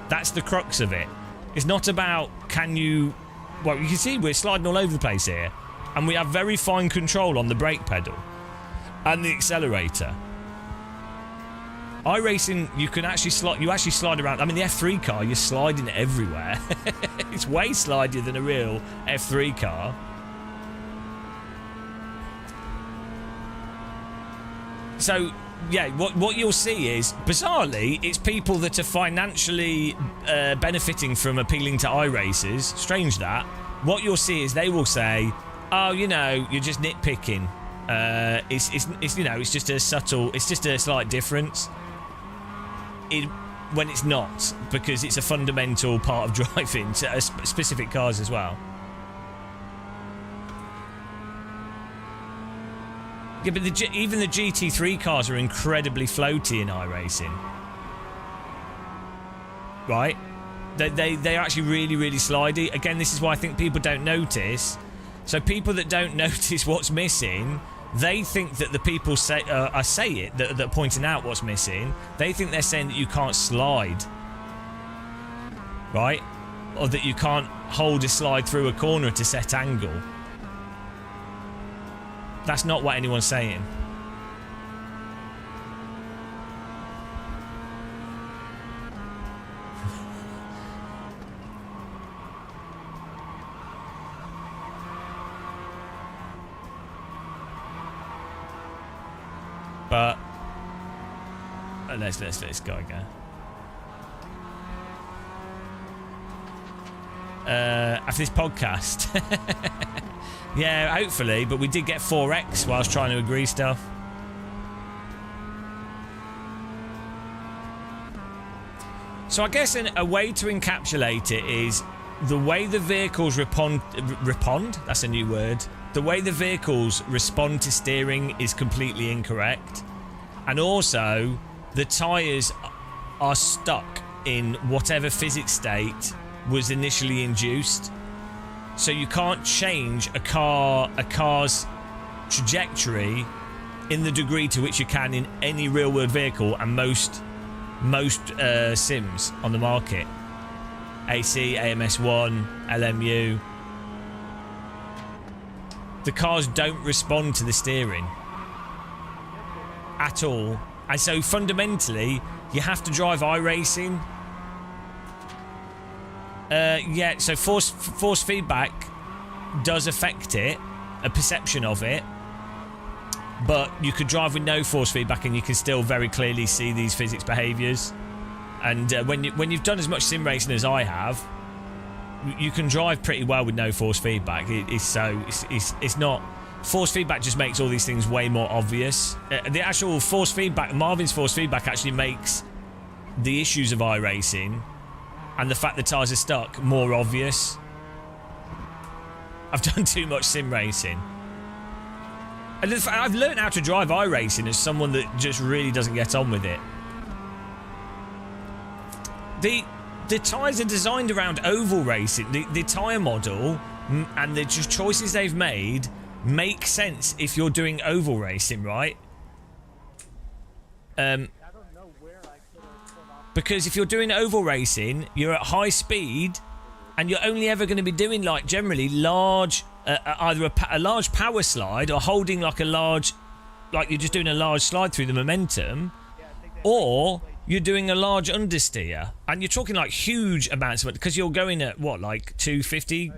That's the crux of it. It's not about well, you can see we're sliding all over the place here, and we have very fine control on the brake pedal and the accelerator. iRacing, you can actually slide. You actually slide around. I mean, the F3 car, you're sliding everywhere. It's way slidier than a real F3 car. So, yeah, what you'll see is, bizarrely, it's people that are financially benefiting from appealing to iRacers. Strange that. What you'll see is they will say, "Oh, you know, you're just nitpicking. It's you know, it's just a subtle, it's just a slight difference." When it's not, because it's a fundamental part of driving to specific cars as well. Yeah, but even the GT3 cars are incredibly floaty in iRacing. Right? They're actually really, really slidey. Again, this is why I think people don't notice. So people that don't notice what's missing, they think that the people that are pointing out what's missing, they think they're saying that you can't slide. Right? Or that you can't hold a slide through a corner at a set angle. That's not what anyone's saying. But let's go again. After this podcast. Yeah, hopefully, but we did get 4x whilst trying to agree stuff. So I guess a way to encapsulate it is the way the vehicles respond, that's a new word. The way the vehicles respond to steering is completely incorrect. And also, the tyres are stuck in whatever physics state was initially induced. So you can't change a car's trajectory in the degree to which you can in any real-world vehicle and most sims on the market. AC, AMS1, LMU. The cars don't respond to the steering at all. And so fundamentally, you have to drive iRacing. Yeah, so force feedback does affect it, a perception of it, but you could drive with no force feedback and you can still very clearly see these physics behaviours. And when you've done as much sim racing as I have, you can drive pretty well with no force feedback. It's not. Force feedback just makes all these things way more obvious. The actual force feedback, Marvin's force feedback, actually makes the issues of iRacing and the fact the tyres are stuck more obvious. I've done too much sim racing. And I've learned how to drive iRacing as someone that just really doesn't get on with it. The tyres are designed around oval racing. The tyre model and the choices they've made make sense if you're doing oval racing, right? Because if you're doing oval racing, you're at high speed, and you're only ever going to be doing, like, generally large, either a large power slide or holding like a large, like you're just doing a large slide through the momentum, or you're doing a large understeer, and you're talking like huge amounts of it because you're going at what, like 250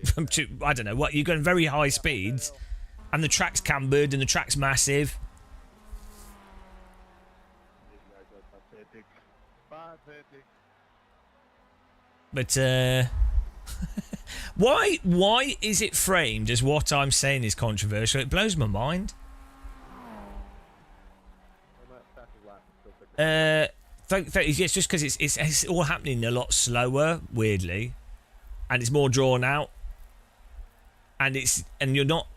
from I don't know what, you're going very high speeds, and the track's cambered and the track's massive. But why is it framed as what I'm saying is controversial? It blows my mind. It's just because it's all happening a lot slower, weirdly, and it's more drawn out, and you're not.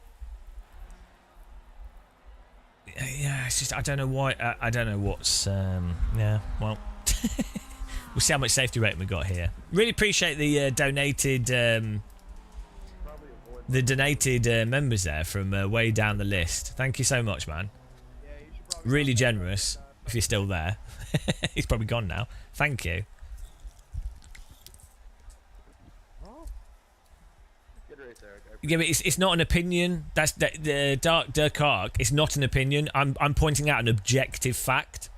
Yeah, it's just I don't know why. I don't know what's. Yeah, well. We'll see how much safety rating we got here. Really appreciate the donated members there from way down the list. Thank you so much, man. Really generous. If you're still there, he's probably gone now. Thank you. Yeah, but it's not an opinion. That's the Dark Arc. It's not an opinion. I'm pointing out an objective fact.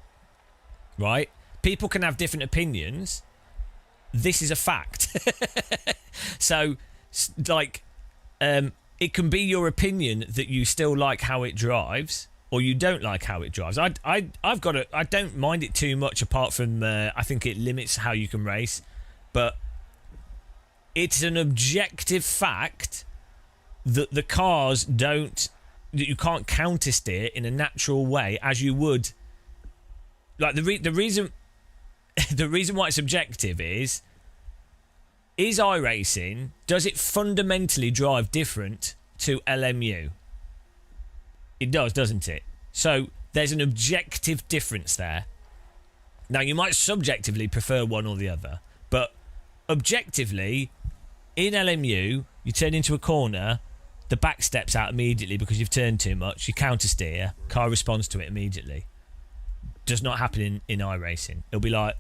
right? People can have different opinions. This is a fact. So, like, it can be your opinion that you still like how it drives, or you don't like how it drives. I don't mind it too much, apart from I think it limits how you can race, but it's an objective fact that the cars don't, that you can't counter steer in a natural way as you would. Like the reason why it's objective is iRacing, does it fundamentally drive different to LMU? It does, doesn't it? So there's an objective difference there. Now, you might subjectively prefer one or the other, but objectively, in LMU, you turn into a corner, the back steps out immediately because you've turned too much, you counter steer, car responds to it immediately. Does not happen in iRacing. It'll be like...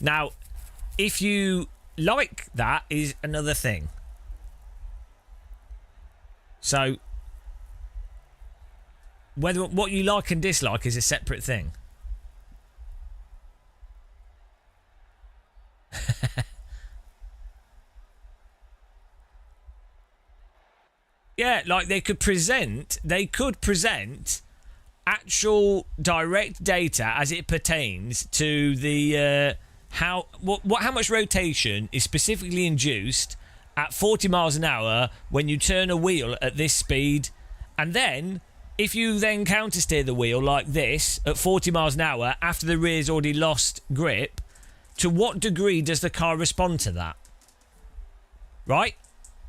Now, if you like that, is another thing. So, what you like and dislike is a separate thing. Yeah, like they could present actual direct data as it pertains to the how much rotation is specifically induced at 40 miles an hour when you turn a wheel at this speed, and then if you then counter steer the wheel like this at 40 miles an hour after the rear's already lost grip, to what degree does the car respond to that? Right?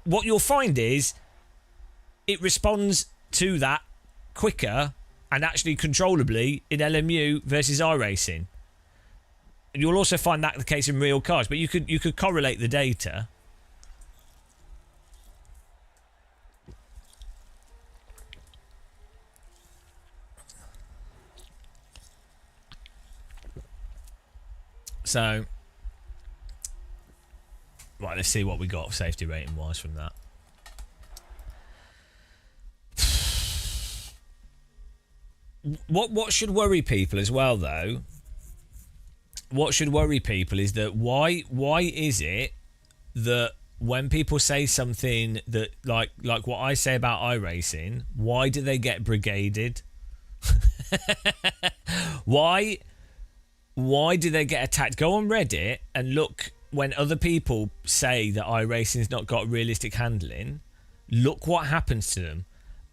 What you'll find is it responds to that quicker and actually controllably in LMU versus iRacing. And you'll also find that the case in real cars, but you could correlate the data. So, right, let's see what we got safety rating wise from that. What should worry people as well, though? What should worry people is that why is it that when people say something that like what I say about iRacing, why do they get brigaded? Why do they get attacked? Go on Reddit and look when other people say that iRacing's not got realistic handling. Look what happens to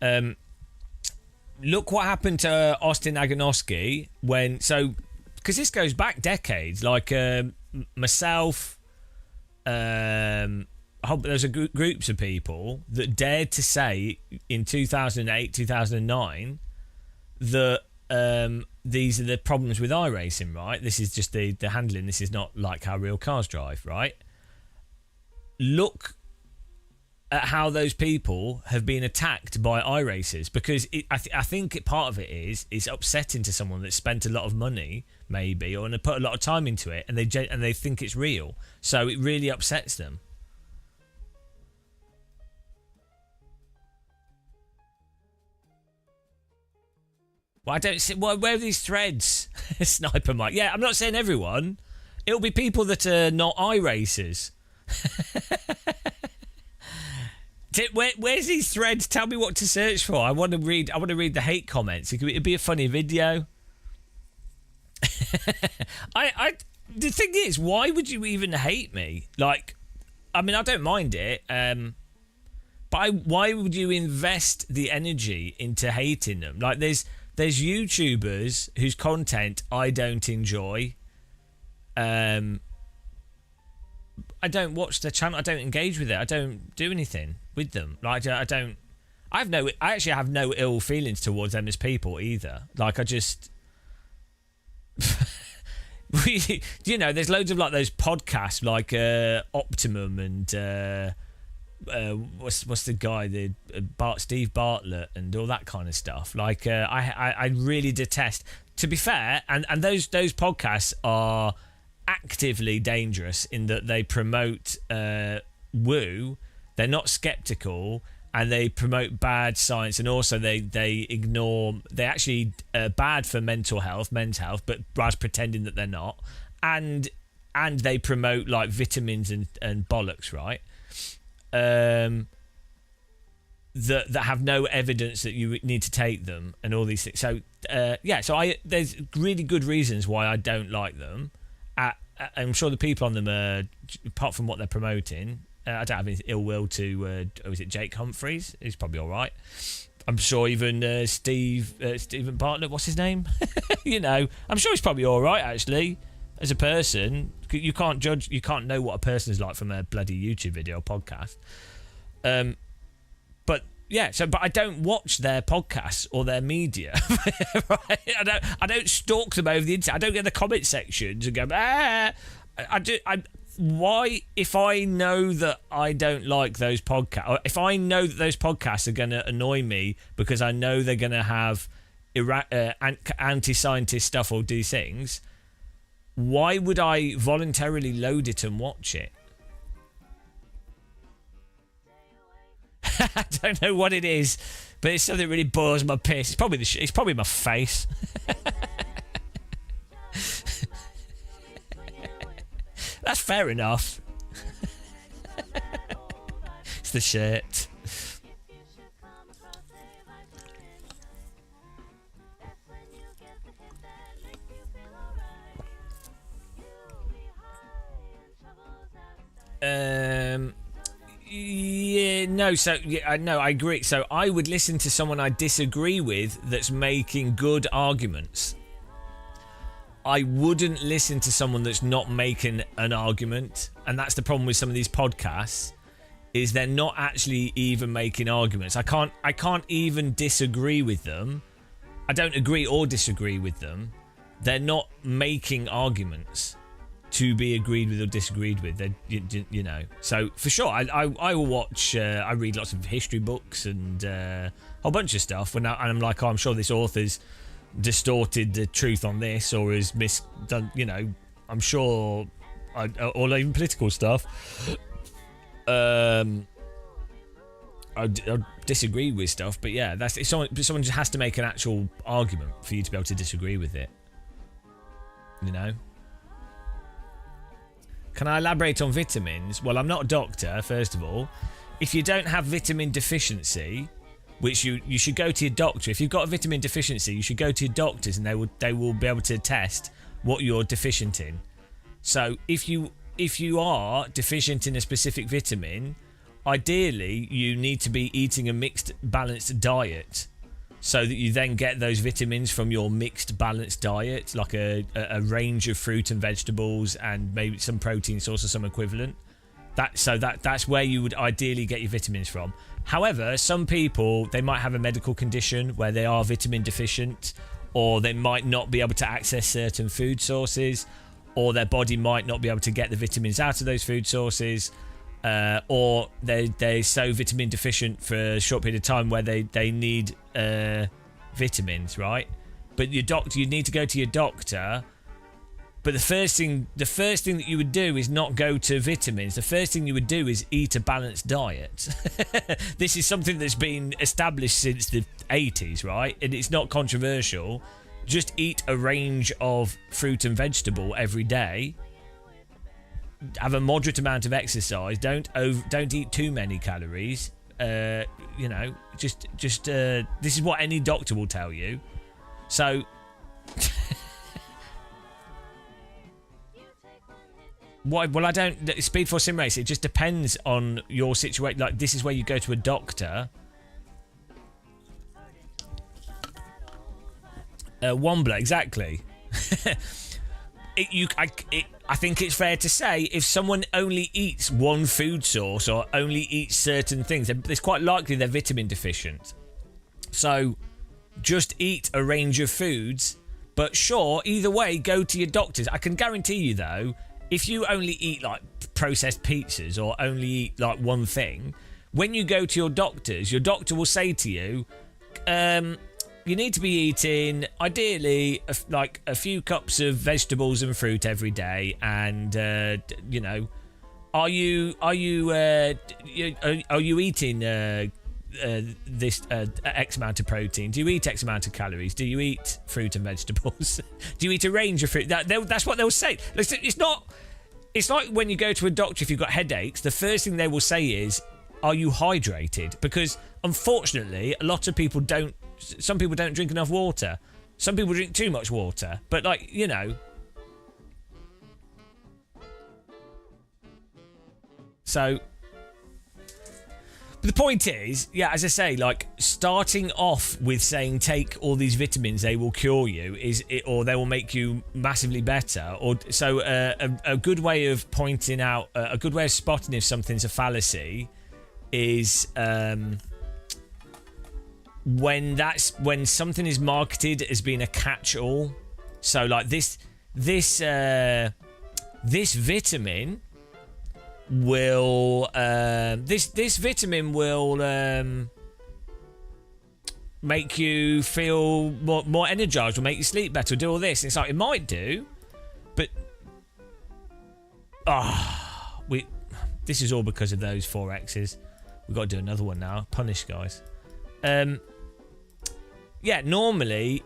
them. Look what happened to Austin Agonoski when... So, because this goes back decades. Like, myself... there's groups of people that dared to say in 2008, 2009 that these are the problems with iRacing, right? This is just the handling. This is not like how real cars drive, right? Look at how those people have been attacked by iRacers, because I think part of it is upsetting to someone that spent a lot of money, maybe, or put a lot of time into it, and they think it's real, so it really upsets them. Well, I don't see where are these threads, Sniper Mike. Yeah, I'm not saying everyone. It'll be people that are not iRacers. Where's these threads? Tell me what to search for. I want to read the hate comments. It'd be a funny video. The thing is, why would you even hate me? Like, I mean, I don't mind it. But why would you invest the energy into hating them? Like, there's YouTubers whose content I don't enjoy. I don't watch their channel. I don't engage with it. I don't do anything with them. Like, I actually have no ill feelings towards them as people either. Like, I just... you know, there's loads of like those podcasts like Optimum and what's the guy, Steve Bartlett and all that kind of stuff. Like, I really detest, to be fair, and those podcasts are actively dangerous in that they promote woo. They're not skeptical. and they promote bad science, and also they ignore, they actually bad for men's health, but whilst pretending that they're not, and they promote like vitamins and bollocks, right? That have no evidence that you need to take them, and all these things. So there's really good reasons why I don't like them. I'm sure the people on them are, apart from what they're promoting, I don't have any ill will to was it Jake Humphries? He's probably all right. I'm sure even Stephen Bartlett, what's his name? I'm sure he's probably all right actually as a person. You can't judge, you can't know what a person is like from a bloody YouTube video or podcast. But I don't watch their podcasts or their media. Right? I don't stalk them over the internet. I don't get in the comment sections and go, why, if I know that I don't like those podcasts, or if I know that those podcasts are going to annoy me because I know they're going to have anti-scientist stuff or do things, why would I voluntarily load it and watch it? I don't know what it is, but it's something that really bores my piss. It's probably my face. That's fair enough. It's the shirt. I agree. So I would listen to someone I disagree with that's making good arguments. I wouldn't listen to someone that's not making an argument, and that's the problem with some of these podcasts, is they're not actually even making arguments. I can't even disagree with them. I don't agree or disagree with them. They're not making arguments to be agreed with or disagreed with. So for sure, I will watch. I read lots of history books and a whole bunch of stuff. And I'm like, I'm sure this author's distorted the truth on this or is misdone. I'm sure, or even political stuff. I disagree with stuff, but yeah, someone just has to make an actual argument for you to be able to disagree with it. Can I elaborate on vitamins? Well, I'm not a doctor, first of all. If you don't have vitamin deficiency, which you should go to your doctor. If you've got a vitamin deficiency, you should go to your doctors, and they will be able to test what you're deficient in. So if you are deficient in a specific vitamin, ideally you need to be eating a mixed balanced diet, so that you then get those vitamins from your mixed balanced diet, like a range of fruit and vegetables and maybe some protein source or some equivalent. That's where you would ideally get your vitamins from. However, some people, they might have a medical condition where they are vitamin deficient, or they might not be able to access certain food sources, or their body might not be able to get the vitamins out of those food sources, or they're so vitamin deficient for a short period of time where they need vitamins, right? But you need to go to your doctor. But the first thing that you would do is not go to vitamins. The first thing you would do is eat a balanced diet. This is something that's been established since the 80s, right? And it's not controversial. Just eat a range of fruit and vegetable every day. Have a moderate amount of exercise. Don't eat too many calories. Just this is what any doctor will tell you. So why? Well, I don't. Speed Force Sim Race. It just depends on your situation. Like, this is where you go to a doctor. Wombler, exactly. I think it's fair to say if someone only eats one food source or only eats certain things, it's quite likely they're vitamin deficient. So just eat a range of foods. But sure, either way, go to your doctors. I can guarantee you, though, if you only eat like processed pizzas or only eat like one thing, when you go to your doctor will say to you, you need to be eating ideally like a few cups of vegetables and fruit every day, and are you eating this X amount of protein? Do you eat X amount of calories? Do you eat fruit and vegetables? Do you eat a range of fruit? That's what they'll say. It's not. It's like when you go to a doctor if you've got headaches. The first thing they will say is, "Are you hydrated?" Because unfortunately, a lot of people don't. Some people don't drink enough water. Some people drink too much water. But like, you know. So, but the point is, yeah, as I say, like starting off with saying take all these vitamins, they will cure you, or they will make you massively better. Or so a good way of pointing out, a good way of spotting if something's a fallacy, is when something is marketed as being a catch-all. So like this vitamin will this vitamin will make you feel more energized, will make you sleep better, do all this. And it's like, it might do, but this is all because of those 4 X's. We've got to do another one now. Punish, guys. Yeah, normally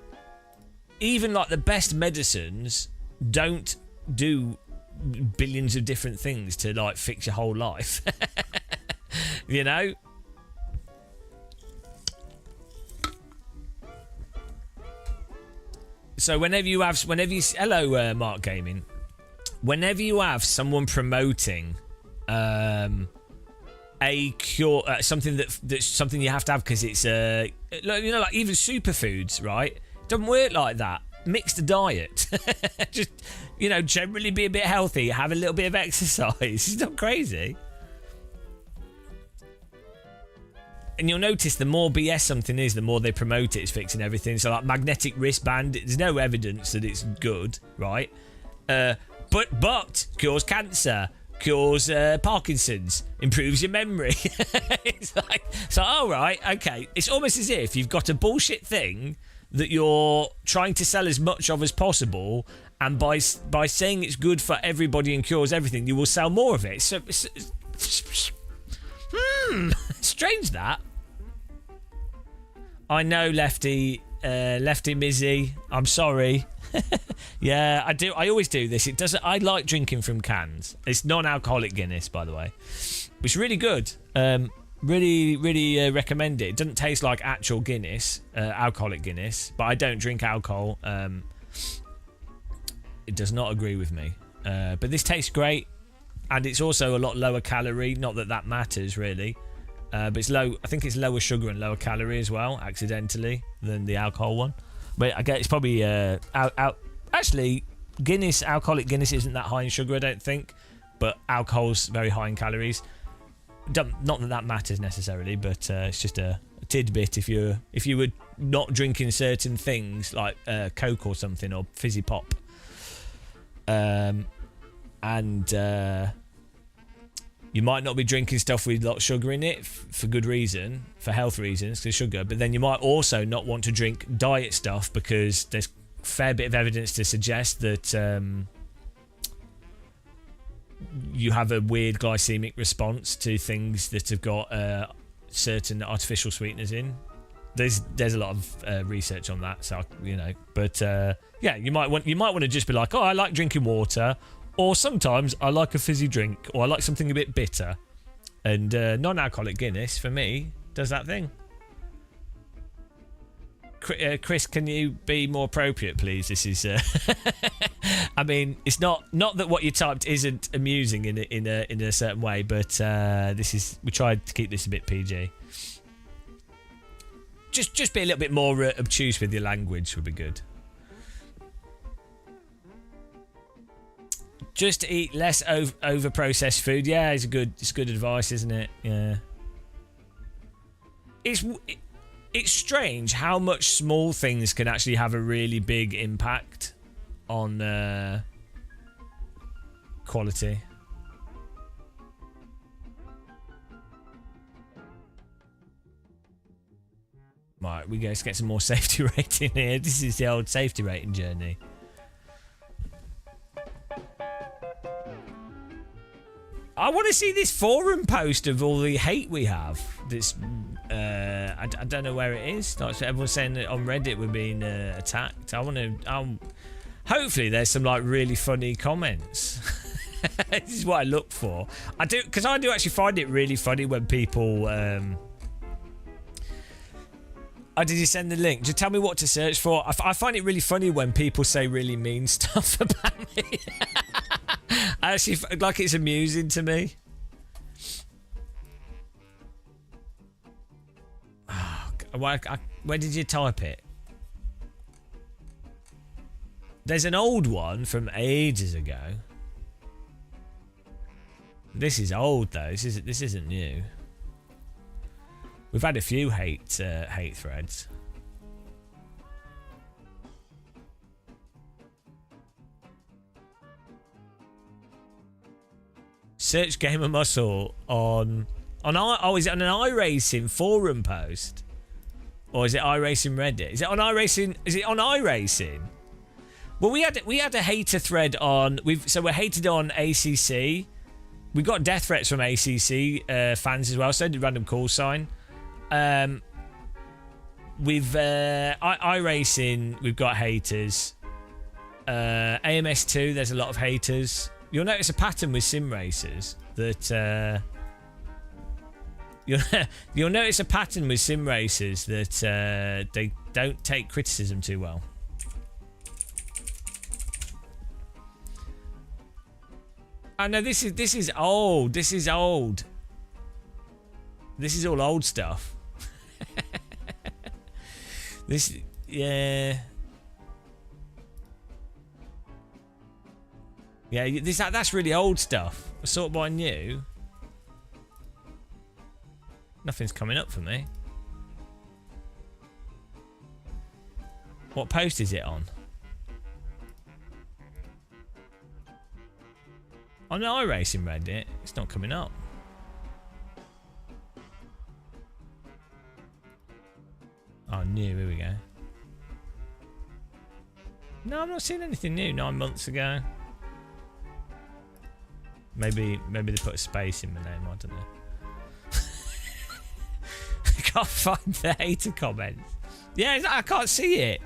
even like the best medicines don't do billions of different things to like fix your whole life. You know? So hello Mark Gaming, whenever you have someone promoting a cure, something that's something you have to have because it's you know, like even superfoods, right? It doesn't work like that. Mix the diet. Just, you know, generally be a bit healthy, have a little bit of exercise. It's not crazy. And you'll notice the more BS something is, the more they promote it as fixing everything. So like magnetic wristband, there's no evidence that it's good, right? But cures cancer, cures Parkinson's, improves your memory. It's like, so all right, okay. It's almost as if you've got a bullshit thing that you're trying to sell as much of as possible, and by saying it's good for everybody and cures everything, you will sell more of it. So strange that. I know, Lefty Mizzy, I'm sorry. Yeah, I do. I always do this. It doesn't. I like drinking from cans. It's non-alcoholic Guinness, by the way, which is really good. Really recommend it. It doesn't taste like actual Guinness, alcoholic Guinness, but I don't drink alcohol. It does not agree with me. But this tastes great, and it's also a lot lower calorie. Not that matters really, but it's low. I think it's lower sugar and lower calorie as well, accidentally, than the alcohol one. But I guess it's probably actually Guinness, alcoholic Guinness isn't that high in sugar, I don't think, but alcohol's very high in calories. Not that matters necessarily, but it's just a tidbit. If you were not drinking certain things like Coke or something, or fizzy pop, and you might not be drinking stuff with a lot of sugar in it for good reason, for health reasons, because sugar. But then you might also not want to drink diet stuff because there's a fair bit of evidence to suggest that you have a weird glycemic response to thwant that have got certain artificial sweeteners in. There's a lot of research on that, so you know. But yeah, you might want to just be like, oh, I like drinking water, or sometimes I like a fizzy drink, or I like something a bit bitter. And non-alcoholic Guinness for me does that thing. Chris, can you be more appropriate, please? This is, I mean, it's not that what you typed isn't amusing in a certain way, but this is, we tried to keep this a bit PG. Just be a little bit more obtuse with your language would be good. Just eat less over processed food. Yeah, it's good advice, isn't it? Yeah. It's strange how much small things can actually have a really big impact on quality. Right, we let's get some more safety rating here. This is the old safety rating journey. I want want to see this forum post of all the hate we have. This, I don't know where it is. Like everyone's saying that on Reddit we're being attacked. Hopefully there's some like really funny comments. This is what I look for. Because I do actually find it really funny when people. Did you send the link? Just tell me what to search for. I find it really funny when people say really mean stuff about me. I actually like it's amusing to me. Oh, where did you type it? There's an old one from ages ago. This is old though. This isn't new. We've had a few hate threads. Search Gamer Muscle on is it on an iRacing forum post? Or is it iRacing Reddit? Is it on iRacing? Is it on iRacing? Well, we had a hater thread on we're hated on ACC. We got death threats from ACC fans as well. So did Random Call Sign. With iRacing, we've got haters. AMS2, there's a lot of haters. You'll notice a pattern with sim racers that you'll notice a pattern with sim racers that they don't take criticism too well. I know this is old. This is old. This is all old stuff. Yeah, that's really old stuff. I saw it by new. Nothing's coming up for me. What post is it on? On the iRacing Reddit, it's not coming up. Oh, new, here we go. No, I'm not seeing anything new 9 months ago. Maybe they put a space in my name, I don't know. I can't find the hater comments. Yeah, I can't see it.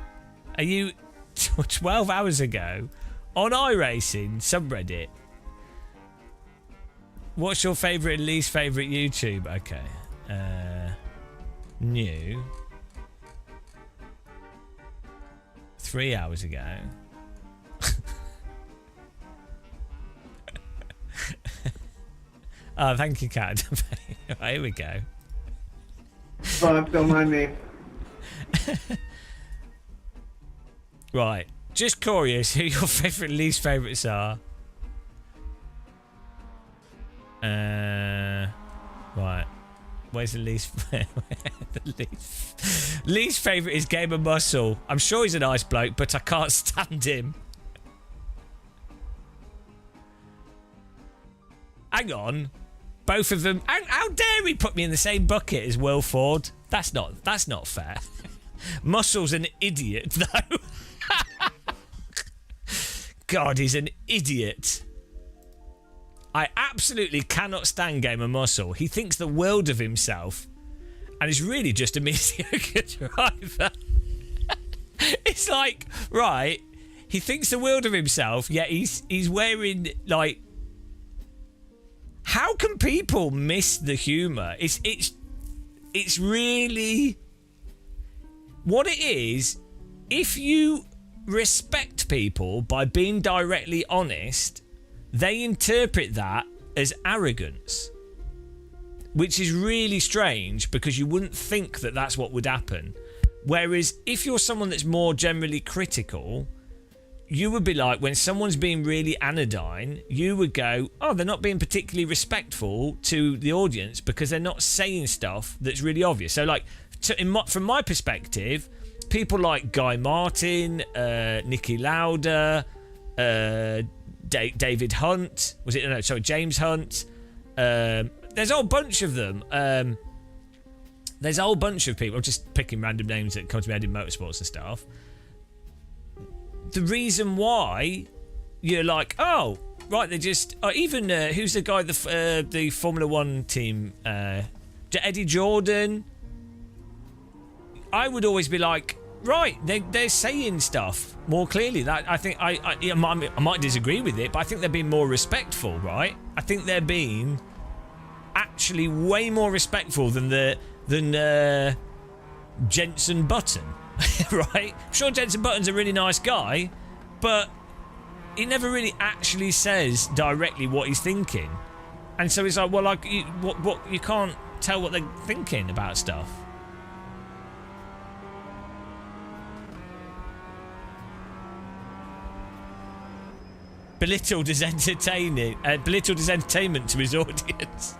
Are you 12 hours ago on iRacing subreddit? What's your favourite and least favourite YouTube? Okay. New. 3 hours ago. Oh, thank you, Cat. Here we go. Don't mind me. Right. Just curious who your favourite and least favourites are. Right. Where's the least? The least favourite is Gamer Muscle. I'm sure he's a nice bloke, but I can't stand him. Hang on. Both of them. How dare he put me in the same bucket as Will Ford? That's not fair. Muscle's an idiot, though. God, he's an idiot. I absolutely cannot stand Gamer Muscle. He thinks the world of himself and is really just a mediocre driver. It's like, right, he thinks the world of himself, yet he's wearing, like... How can people miss the humour? It's really... What it is, if you respect people by being directly honest... They interpret that as arrogance, which is really strange because you wouldn't think that that's what would happen. Whereas if you're someone that's more generally critical, you would be like, when someone's being really anodyne, you would go, oh, they're not being particularly respectful to the audience because they're not saying stuff that's really obvious. So, like, from my perspective, people like Guy Martin, Nicky Lauda, David Hunt, James Hunt. There's a whole bunch of them. There's a whole bunch of people. I'm just picking random names that come to my head in motorsports and stuff. The reason why you're like, oh, right. They just even who's the guy the Formula One team? Eddie Jordan. I would always be like, right, they're saying stuff more clearly. That I think I might disagree with it, but I think they're being more respectful, right? I think they're being actually way more respectful than Jensen Button, right? I'm sure Jensen Button's a really nice guy, but he never really actually says directly what he's thinking, and so it's like, well, like you can't tell what they're thinking about stuff. Belittled as entertainment to his audience.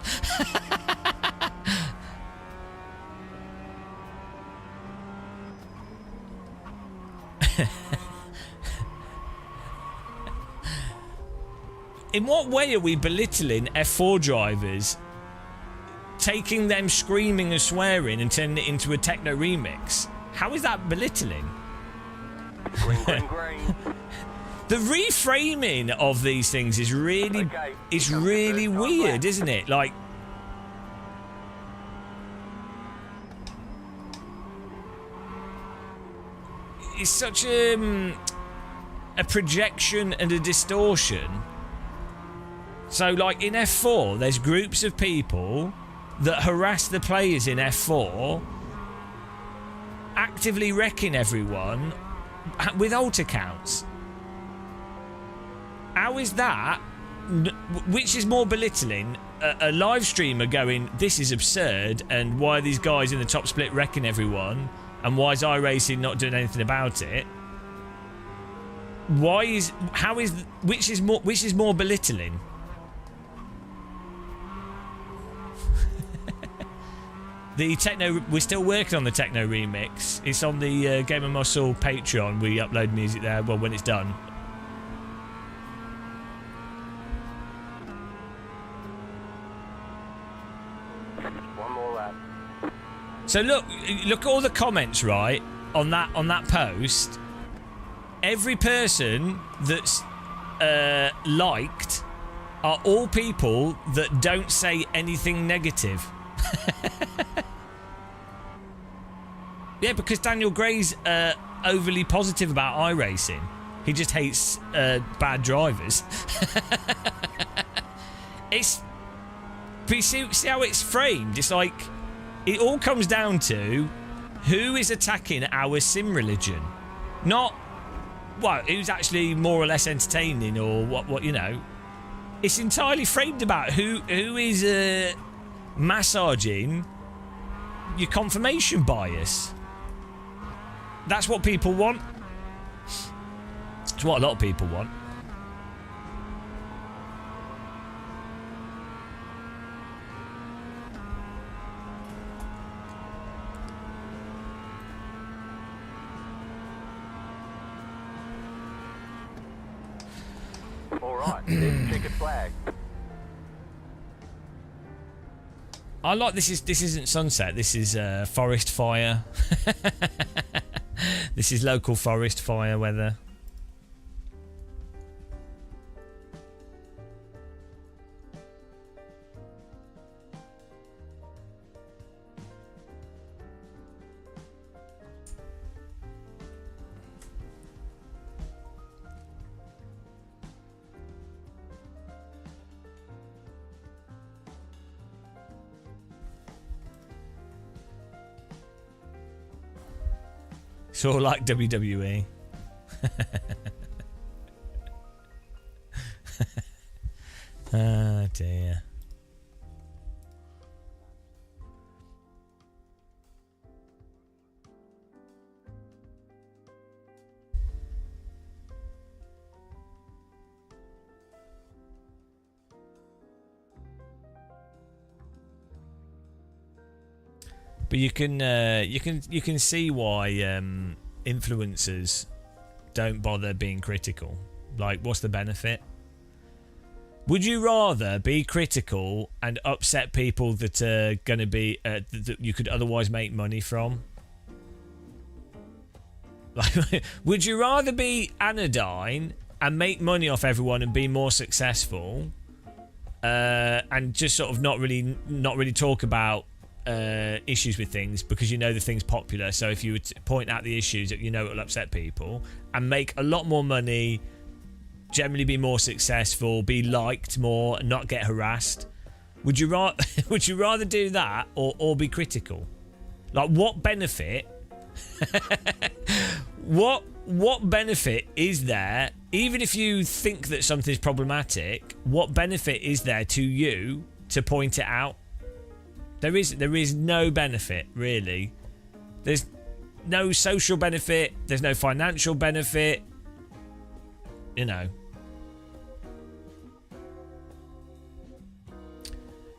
In what way are we belittling F4 drivers, taking them screaming and swearing and turning it into a techno remix? How is that belittling? Green, green, green. The reframing of these things is really, really weird, isn't it? Like, it's such a projection and a distortion. So, like in F4, there's groups of people that harass the players in F4, actively wrecking everyone with alt accounts. How is that? Which is more belittling? A live streamer going, this is absurd, and why are these guys in the top split wrecking everyone? And why is iRacing not doing anything about it? Which is more belittling? The techno, we're still working on the techno remix. It's on the Game of Muscle Patreon. We upload music there. Well, when it's done. One more lap. So look at all the comments, right, on that post. Every person that's liked are all people that don't say anything negative. Yeah, because Daniel Gray's overly positive about iRacing. He just hates bad drivers. But you see how it's framed? It's like, it all comes down to who is attacking our sim religion. Not, well, who's actually more or less entertaining or what you know. It's entirely framed about who is massaging your confirmation bias. That's what people want. It's what a lot of people want. All right, checkered flag. I like this isn't sunset. This is forest fire. This is local forest fire weather. It's all like WWE. Oh dear. But you can see why influencers don't bother being critical. Like, what's the benefit? Would you rather be critical and upset people that are going to be that you could otherwise make money from? Like, would you rather be anodyne and make money off everyone and be more successful, and just sort of not really talk about issues with things because you know the thing's popular. So if you would point out the issues that you know it will upset people, and make a lot more money, generally be more successful, be liked more, and not get harassed, would you rather do that or be critical? Like, what benefit? What benefit is there, even if you think that something's problematic? What benefit is there to you to point it out? There is no benefit, really. There's no social benefit. There's no financial benefit. You know.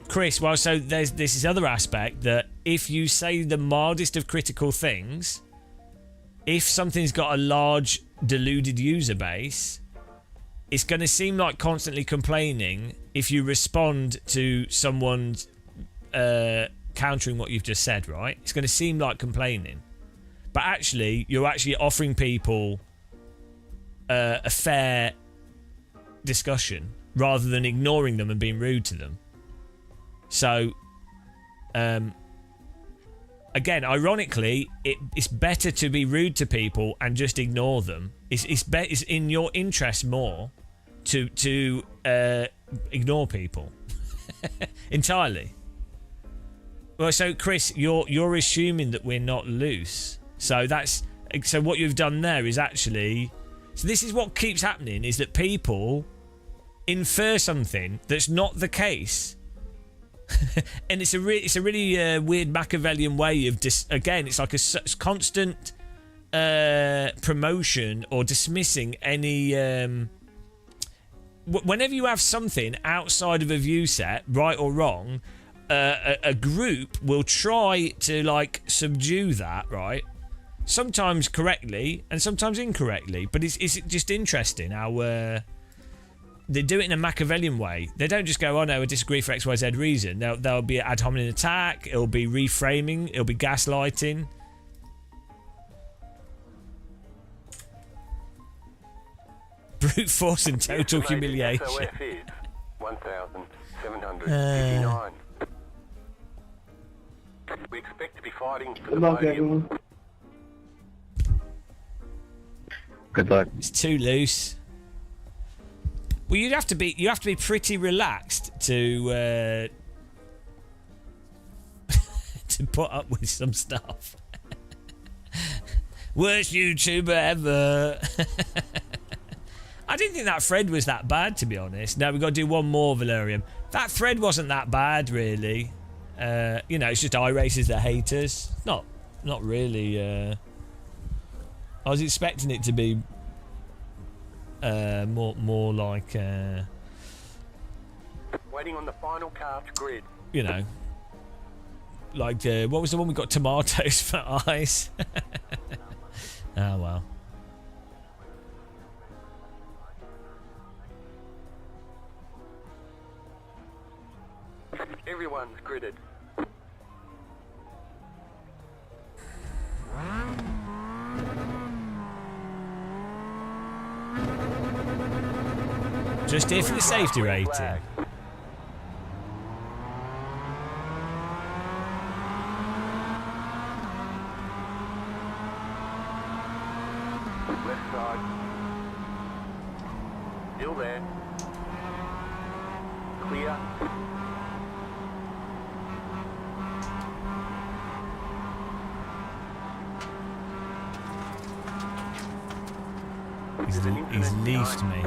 Chris, well, so there's this other aspect that if you say the mildest of critical things, if something's got a large deluded user base, it's going to seem like constantly complaining if you respond to someone's countering what you've just said, right? It's going to seem like complaining. But actually, you're actually offering people a fair discussion rather than ignoring them and being rude to them. So, again, ironically, it's better to be rude to people and just ignore them. It's in your interest more to ignore people entirely. Well, so Chris, you're assuming that we're not loose. So what you've done there is actually. So this is what keeps happening: is that people infer something that's not the case. And it's a really weird Machiavellian way of again, it's like a constant promotion or dismissing any whenever you have something outside of a view set, right or wrong, a group will try to like subdue that, right? Sometimes correctly and sometimes incorrectly, but it's just interesting how they do it in a Machiavellian way. They don't just go, oh no, I disagree for XYZ reason. There'll be an ad hominem attack, it'll be reframing, it'll be gaslighting. Brute force and total humiliation. SOS is 1,759. We expect to be fighting for the podium. Good luck. It's too loose. Well, you have to be pretty relaxed to to put up with some stuff. Worst YouTuber ever. I didn't think that thread was that bad, to be honest. Now we've got to do one more, Valerium. That thread wasn't that bad, really. You know, it's just iRacers that haters. Not really. I was expecting it to be more like waiting on the final car to grid. You know, like what was the one we got? Tomatoes for eyes. Oh well. Everyone's gridded. Just here for the safety rating. Flag. Left side. Still there. Clear. He's leafed me.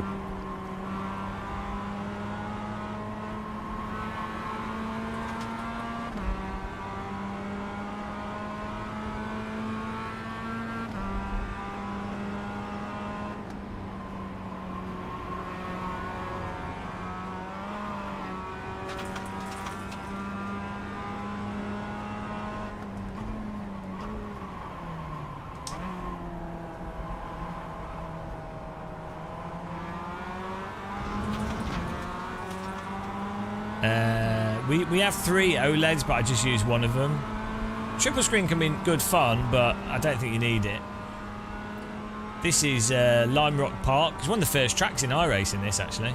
We have 3 OLEDs, but I just use one of them. Triple screen can be good fun, but I don't think you need it. This is Lime Rock Park. It's one of the first tracks in iRacing, this, actually.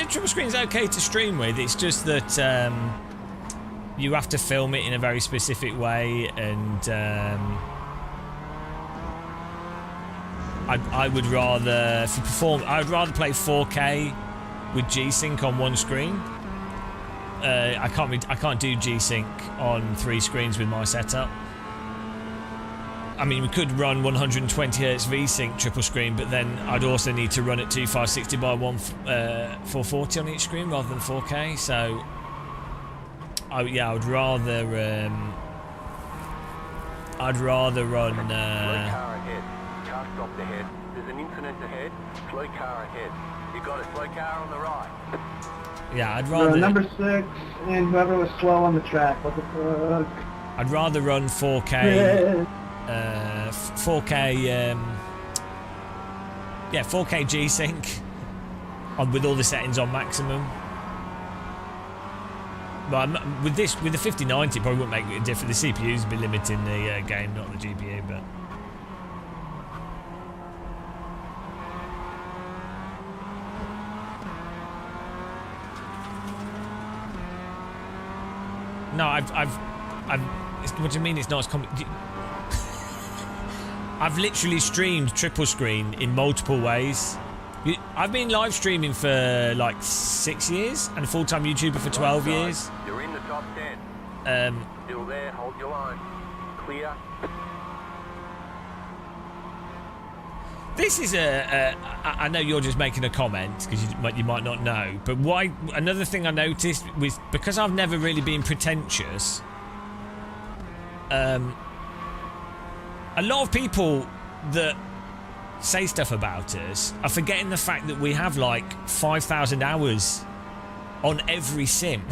Triple screen's okay to stream with. It's just that you have to film it in a very specific way, and I would rather I'd rather play 4K with G-Sync on one screen. I can't do G-Sync on 3 screens with my setup. I mean, we could run 120Hz V-Sync triple screen, but then I'd also need to run at 2560 by 440 on each screen rather than 4K. So, I would rather run. Slow car ahead. Car stopped ahead. There's an incident ahead. Slow car ahead. You got a slow car on the right. Yeah, I'd rather. Number 6 and whoever was slow on the track. What the fuck? I'd rather run 4K. 4K 4K G-Sync with all the settings on maximum. But with the 5090 it probably wouldn't make a difference. The CPUs would be limiting the game, not the GPU. But no, what do you mean it's not as complicated? I've literally streamed triple screen in multiple ways. I've been live streaming for like 6 years and a full-time YouTuber for 12 years. You're in the top 10. Still there, hold your line. Clear. This is I know you're just making a comment because you might not know, but another thing I noticed was because I've never really been pretentious. A lot of people that say stuff about us are forgetting the fact that we have like 5,000 hours on every sim.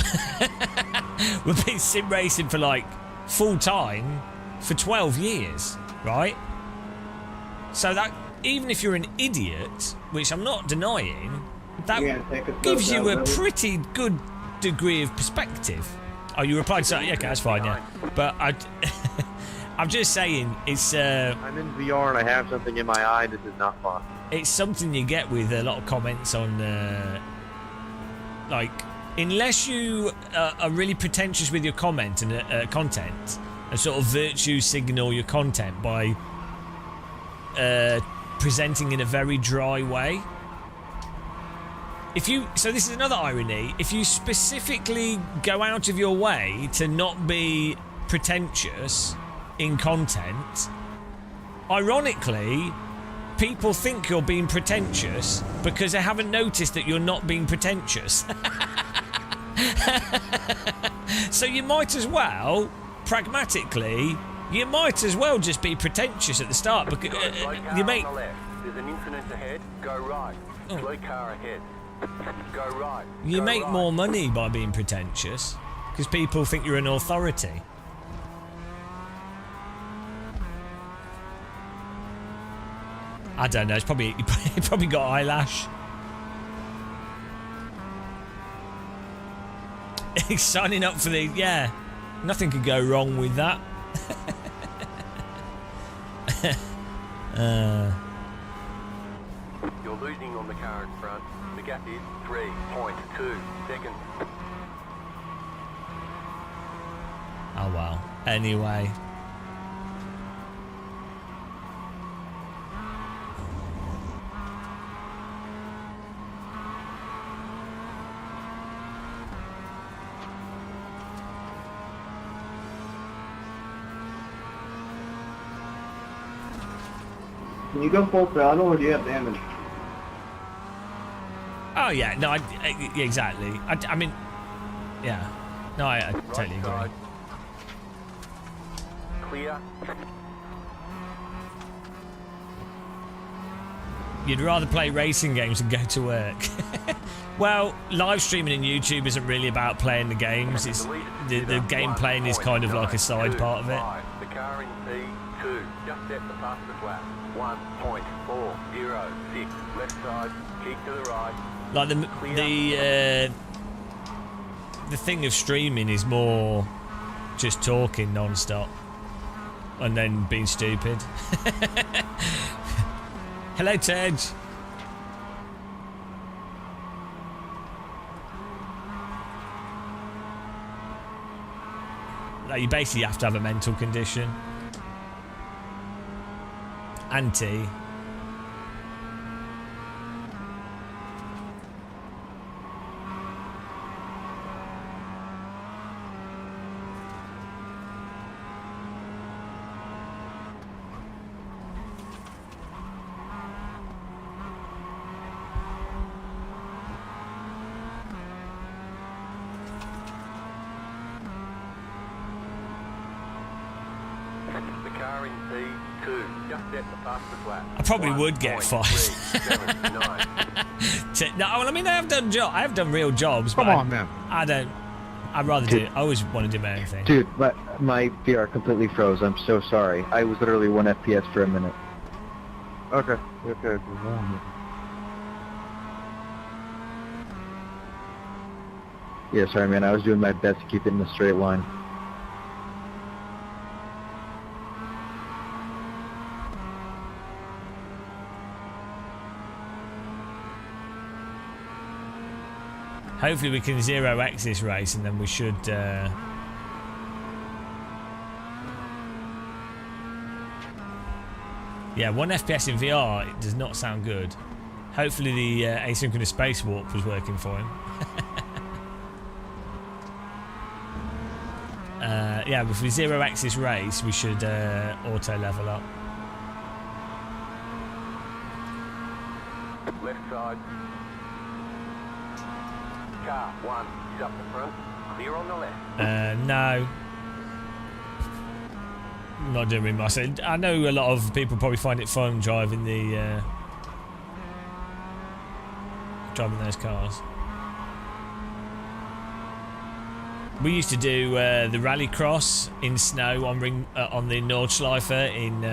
We've been sim racing for like full time for 12 years, right? So that even if you're an idiot, which I'm not denying, that gives you a pretty good degree of perspective. Oh, you replied to okay, that's fine, yeah. But I'm just saying, it's... I'm in VR and I have something in my eye. This is not fun. It's something you get with a lot of comments on... like, unless you are really pretentious with your comment and content, and sort of virtue signal your content by presenting in a very dry way. So this is another irony. If you specifically go out of your way to not be pretentious in content, ironically, people think you're being pretentious because they haven't noticed that you're not being pretentious. So you might as well, pragmatically, you might as well just be pretentious at the start because you make. There's an incident ahead. Go right. Slow car ahead. Go right. You make more money by being pretentious because people think you're an authority. I don't know. It's probably he probably got eyelash. He's signing up for the Nothing could go wrong with that. You're losing on the car in front. The gap is 3.2 seconds. Oh well. Anyway. Can you go full throttle or do you have damage? Oh yeah, no, exactly. I mean, yeah. No, I totally agree. Side. Clear. You'd rather play racing games than go to work. Well, live streaming on YouTube isn't really about playing the games. It's the game playing is kind of like a side part of it. The car in P2, just set the fastest lap. 1.406. Left side, keep to the right. Like the thing of streaming is more just talking non-stop and then being stupid. Hello, Tej. Like, you basically have to have a mental condition. Anti. I probably would get fired. No, well, I mean, I have done real jobs. Come but on, man. I don't. I'd rather do. I always want to do my own thing. Dude, my VR completely froze. I'm so sorry. I was literally 1 FPS for a minute. Okay. Yeah, sorry, man. I was doing my best to keep it in a straight line. Hopefully we can 0x this race and then we should yeah, 1 FPS in VR, it does not sound good. Hopefully the asynchronous space warp was working for him. Yeah, if we 0x this race we should auto level up. Left side. Car 1 is up the front. Clear on the left. No. I'm not doing my say. I know a lot of people probably find it fun driving the driving those cars. We used to do the rallycross in snow on the Nordschleife in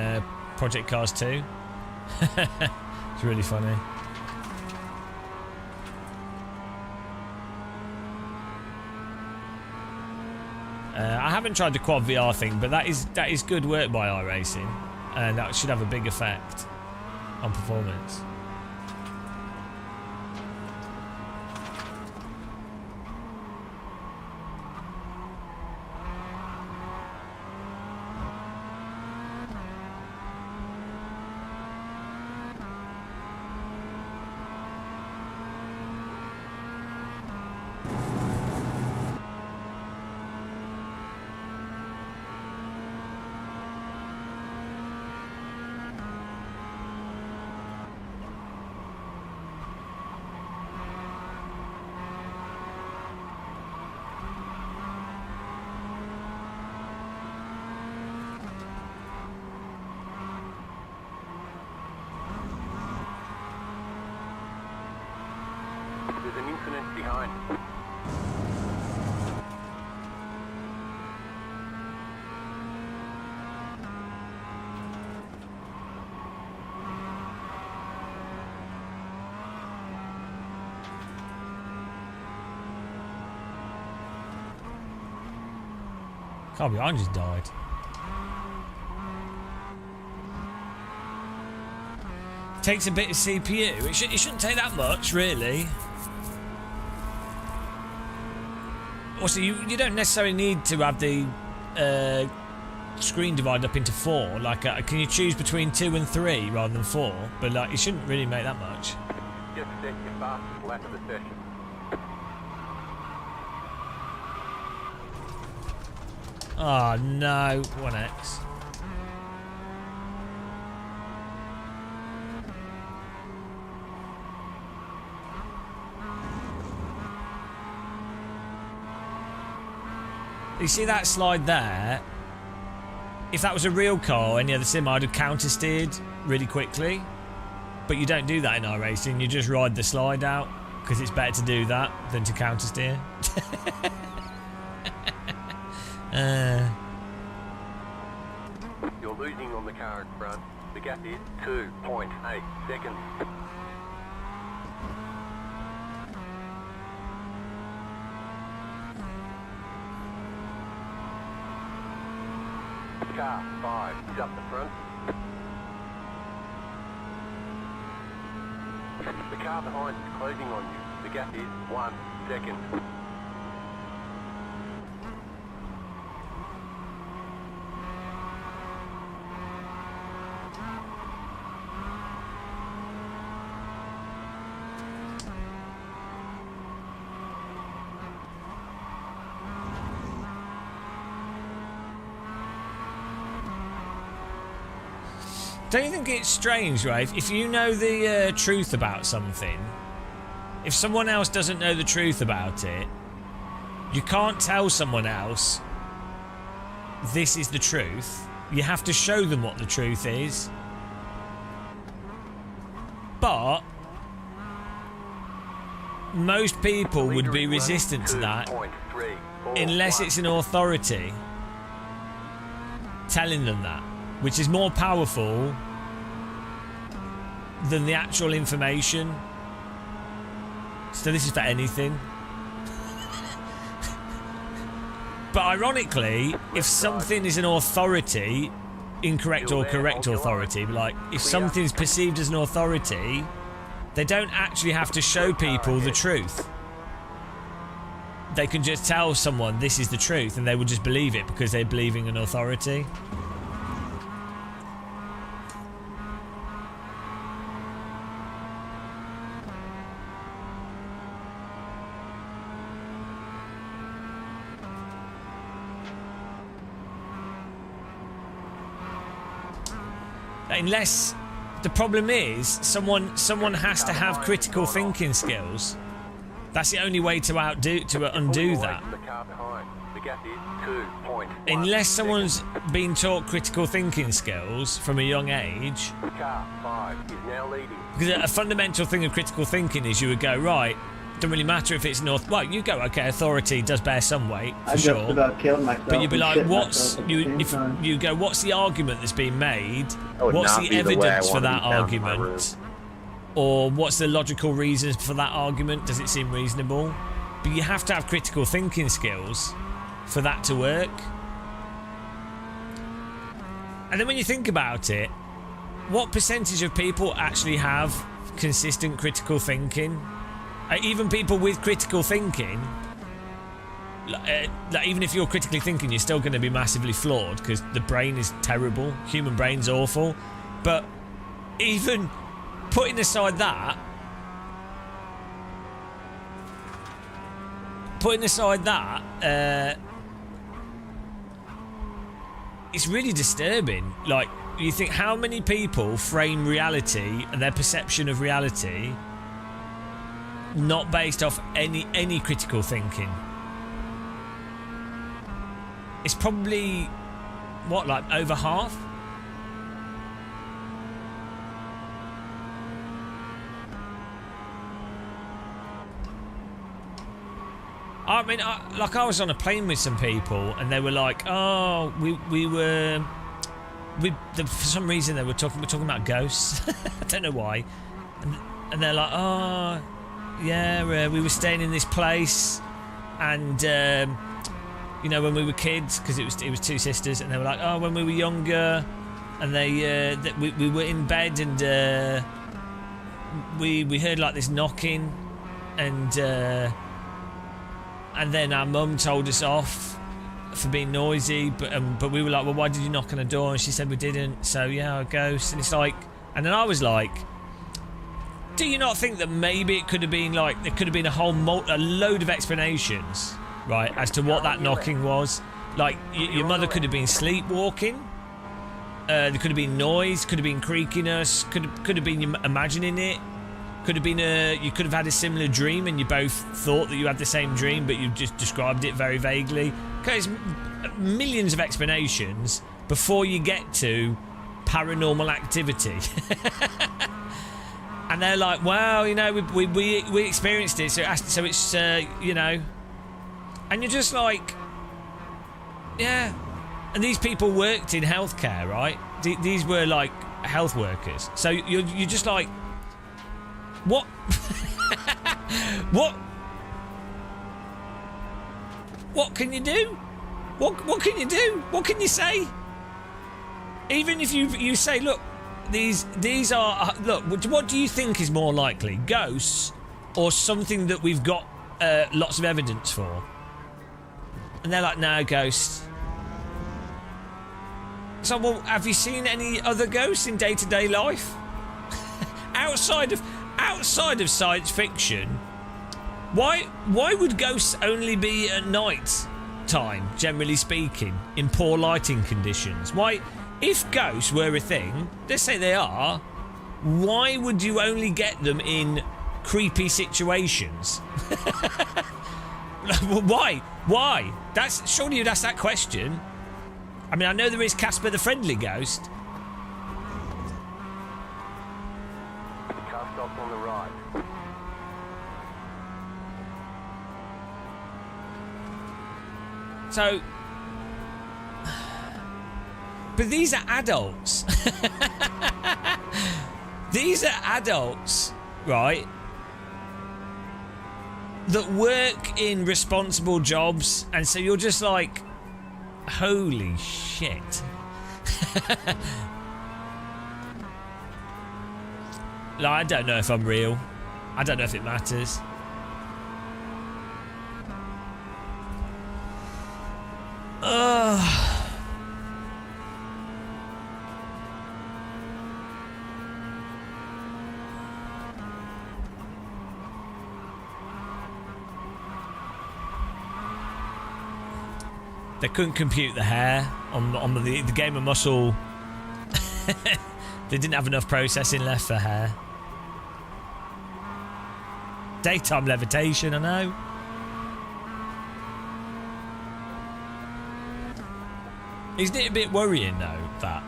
Project Cars 2. It's really funny. I haven't tried the quad VR thing, but that is good work by iRacing, and that should have a big effect on performance. There's an incident behind. Can't be, I just died. Takes a bit of CPU. It shouldn't take that much, really. Also, you don't necessarily need to have the screen divided up into 4. Like, can you choose between 2 and 3 rather than 4? But like, it shouldn't really make that much. Just set your fastest lap of the session. Oh no, 1x. You see that slide there? If that was a real car, any other sim, I'd have counter-steered really quickly. But you don't do that in iRacing. You just ride the slide out because it's better to do that than to counter-steer. You're losing on the car in front. The gap is 2.8 seconds. Car 5 is up the front. The car behind is closing on you. The gap is 1 second. Don't you think it's strange, right? If you know the truth about something, if someone else doesn't know the truth about it, you can't tell someone else this is the truth. You have to show them what the truth is. But most people would be resistant to that unless it's an authority telling them that, which is more powerful than the actual information. So this is for anything. But ironically, if something is an authority, incorrect or correct authority, like if something's perceived as an authority, they don't actually have to show people the truth. They can just tell someone this is the truth and they will just believe it because they're believing an authority. Unless the problem is someone has to have critical thinking skills. That's the only way to undo that. Unless someone's been taught critical thinking skills from a young age. Because a fundamental thing of critical thinking is you would go, right, don't really matter if it's well, you go, okay, authority does bear some weight, for sure. I just about killed myself. But you'd be like, what's the argument that's being made? What's the evidence for that argument? Or what's the logical reasons for that argument? Does it seem reasonable? But you have to have critical thinking skills for that to work. And then when you think about it, what percentage of people actually have consistent critical thinking? Even people with critical thinking, even if you're critically thinking, you're still going to be massively flawed because the brain is terrible. Human brain's awful. But even putting aside that, it's really disturbing. Like, you think how many people frame reality and their perception of reality not based off any critical thinking? It's probably what, like over half? I mean, I was on a plane with some people and they were like, oh, for some reason they were talking about ghosts. I don't know why. And they're like, oh, yeah, we were staying in this place, and you know, when we were kids, because it was two sisters, and they were like, oh, when we were younger, and we were in bed, and we heard like this knocking, and then our mum told us off for being noisy, but we were like, well, why did you knock on the door? And she said we didn't. So yeah, a ghost. And it's like, and then I was like, do you not think that maybe it could have been like, there could have been a load of explanations, right, as to what that knocking was? Like, your mother could have been sleepwalking. There could have been noise, could have been creakiness, could have been you imagining it. Could have been you could have had a similar dream and you both thought that you had the same dream, but you just described it very vaguely. Okay, there's millions of explanations before you get to paranormal activity. And they're like, well, you know, we experienced it, so it's you know, and you're just like, yeah. And these people worked in healthcare, right? These were like health workers. So you're just like, what? What can you do? What can you do? What can you say? Even if you say, look, these are look. What do you think is more likely, ghosts or something that we've got lots of evidence for? And they're like, no, ghosts. So, well, have you seen any other ghosts in day-to-day life? outside of science fiction, why would ghosts only be at night time, generally speaking, in poor lighting conditions? Why, if ghosts were a thing, let's say they are, why would you only get them in creepy situations? Why? Surely you'd ask that question. I mean, I know there is Casper the Friendly Ghost. Car stop on the right. So, but these are adults. These are adults, right? That work in responsible jobs, and so you're just like, holy shit. Like, I don't know if I'm real. I don't know if it matters. They couldn't compute the hair on the game of Muscle. They didn't have enough processing left for hair. Daytime levitation, I know. Isn't it a bit worrying though, that?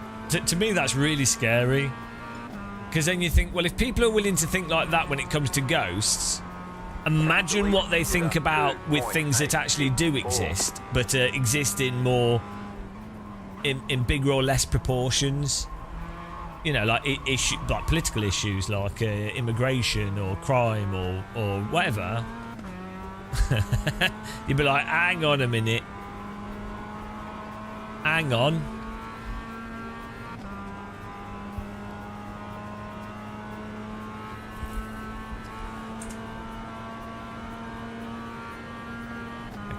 To me that's really scary. Because then you think, well, if people are willing to think like that when it comes to ghosts, imagine what they think about with things that actually do exist, but exist in more, in bigger or less proportions. You know, like like political issues, like immigration or crime or whatever. You'd be like, hang on a minute. Hang on.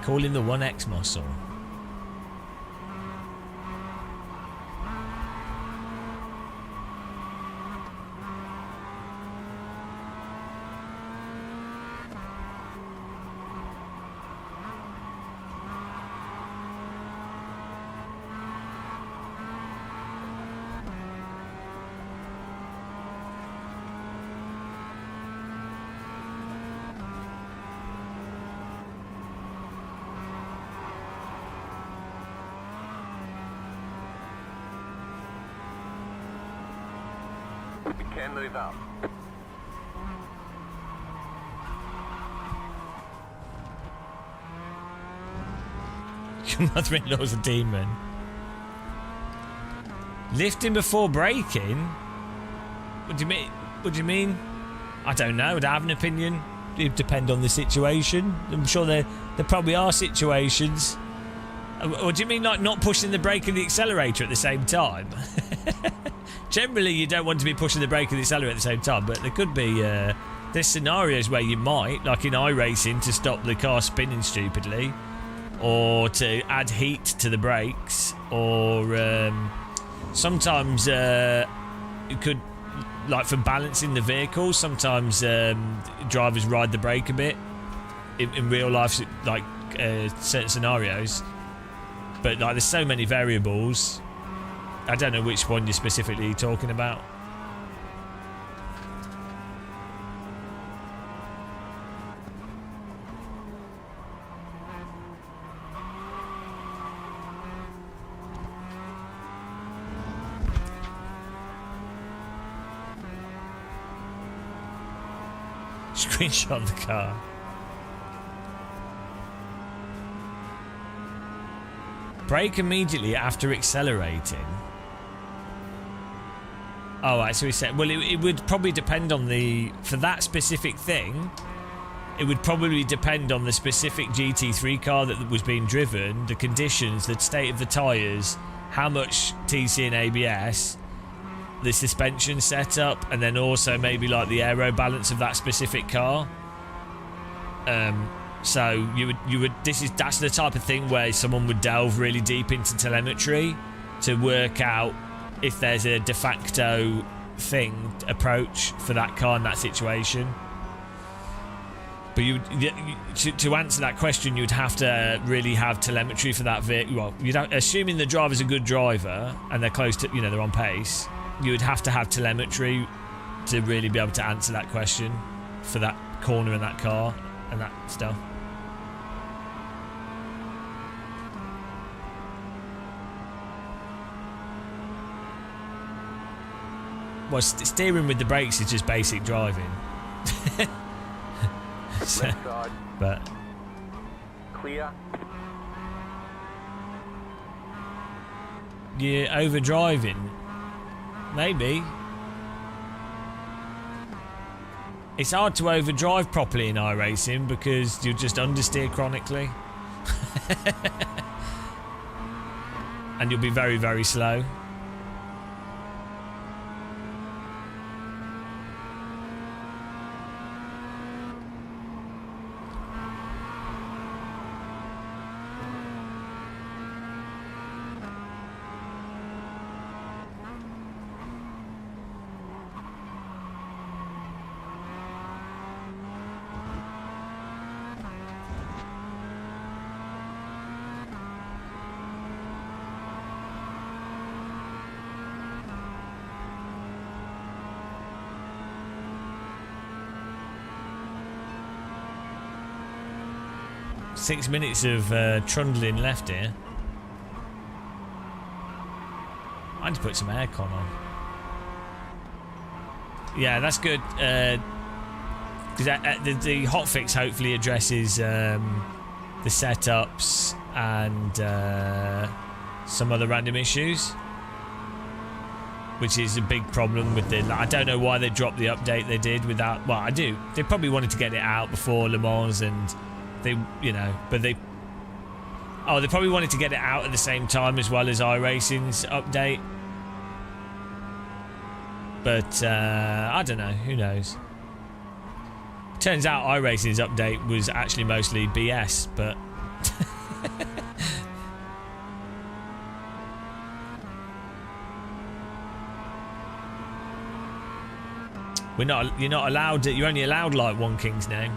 Call him the 1X muscle. We can move up. Your mother-in-law's a demon. Lifting before braking? What do you mean? What do you mean? I don't know. Would I have an opinion? It'd depend on the situation. I'm sure there probably are situations. What do you mean, like not pushing the brake and the accelerator at the same time? Generally, you don't want to be pushing the brake and the accelerator at the same time, but there could be there's scenarios where you might, like in iRacing, to stop the car spinning stupidly, or to add heat to the brakes, or sometimes you could, like for balancing the vehicle, sometimes drivers ride the brake a bit in real life, like certain scenarios. But like, there's so many variables. I don't know which one you're specifically talking about. Screenshot the car. Brake immediately after accelerating. Oh, right, so he said, well, it would probably depend on for that specific thing, it would probably depend on the specific GT3 car that was being driven, the conditions, the state of the tyres, how much TC and ABS, the suspension setup, and then also maybe like the aero balance of that specific car. So that's the type of thing where someone would delve really deep into telemetry to work out if there's a de facto approach for that car in that situation. But to answer that question, you'd have to really have telemetry for that vehicle. Well, assuming the driver's a good driver and they're close to, they're on pace, you would have to have telemetry to really be able to answer that question for that corner in that car and that stuff. Well, steering with the brakes is just basic driving. So, Left side. but Clear. you're over driving, maybe. It's hard to overdrive properly in iRacing because you just understeer chronically. And you'll be very, very slow. Six minutes of trundling left here. I need to put some aircon on. Yeah, that's good. Because the hotfix hopefully addresses the setups and some other random issues, which is a big problem with the. I don't know why they dropped the update they did without. Well, I do. They probably wanted to get it out before Le Mans and. They probably wanted to get it out at the same time as well as iRacing's update. But I don't know. Who knows? Turns out iRacing's update was actually mostly BS, but you're not allowed. You're only allowed like one king's name.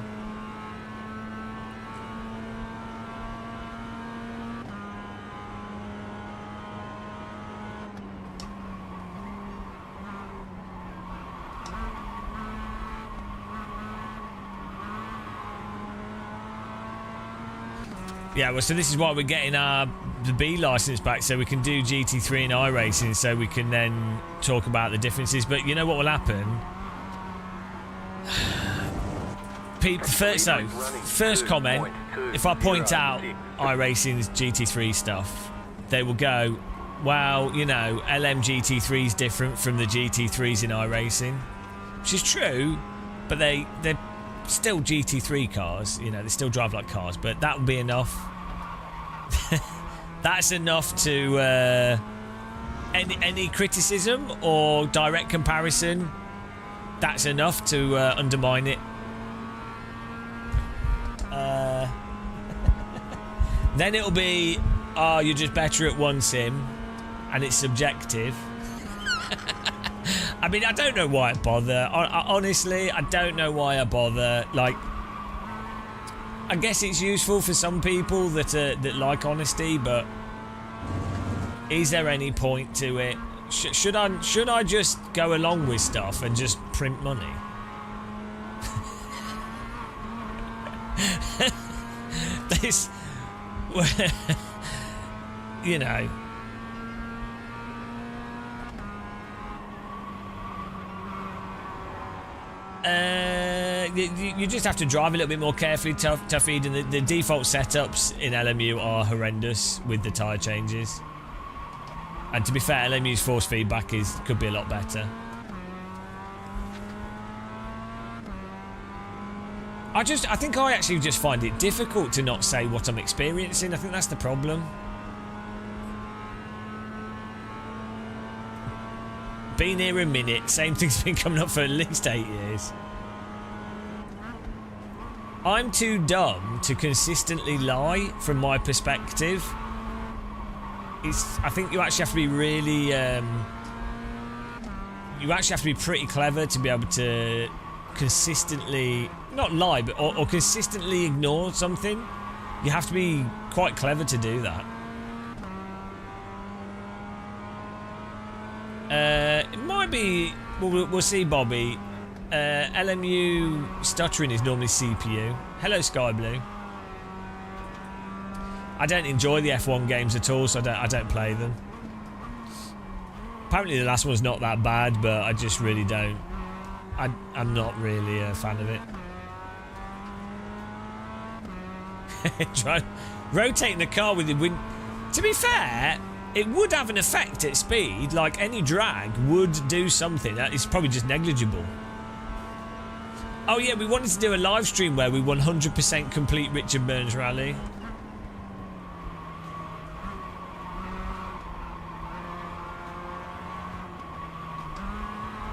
Yeah, well, so this is why we're getting the B license back, so we can do GT3 and iRacing, so we can then talk about the differences. But you know what will happen? First comment, if I point out iRacing's GT3 stuff, they will go, well, LM GT3 is different from the GT3s in iRacing, which is true, but they're still GT3 cars, they still drive like cars, but that would be enough. That's enough to any criticism or direct comparison. That's enough to undermine it. Then it'll be, you're just better at one sim, and it's subjective. I mean, I don't know why I bother. Honestly, I don't know why I bother. Like, I guess it's useful for some people that like honesty, but is there any point to it? Should I just go along with stuff and just print money? This, you just have to drive a little bit more carefully, tough feed, and the default setups in LMU are horrendous with the tyre changes. And to be fair, LMU's force feedback could be a lot better. I think I actually just find it difficult to not say what I'm experiencing. I think that's the problem. Been here a minute. Same thing's been coming up for at least 8 years. I'm too dumb to consistently lie from my perspective. I think you actually have to be really... you actually have to be pretty clever to be able to consistently... Not lie, but or consistently ignore something. You have to be quite clever to do that. It might be... We'll see, Bobby. LMU stuttering is normally CPU. Hello, Sky Blue. I don't enjoy the F1 games at all, so I don't play them. Apparently the last one's not that bad, but I just really don't. I'm not really a fan of it. Try rotating the car with the wind. To be fair, it would have an effect at speed. Like any drag would do something. That is probably just negligible. Oh yeah, we wanted to do a live stream where we 100% complete Richard Burns Rally.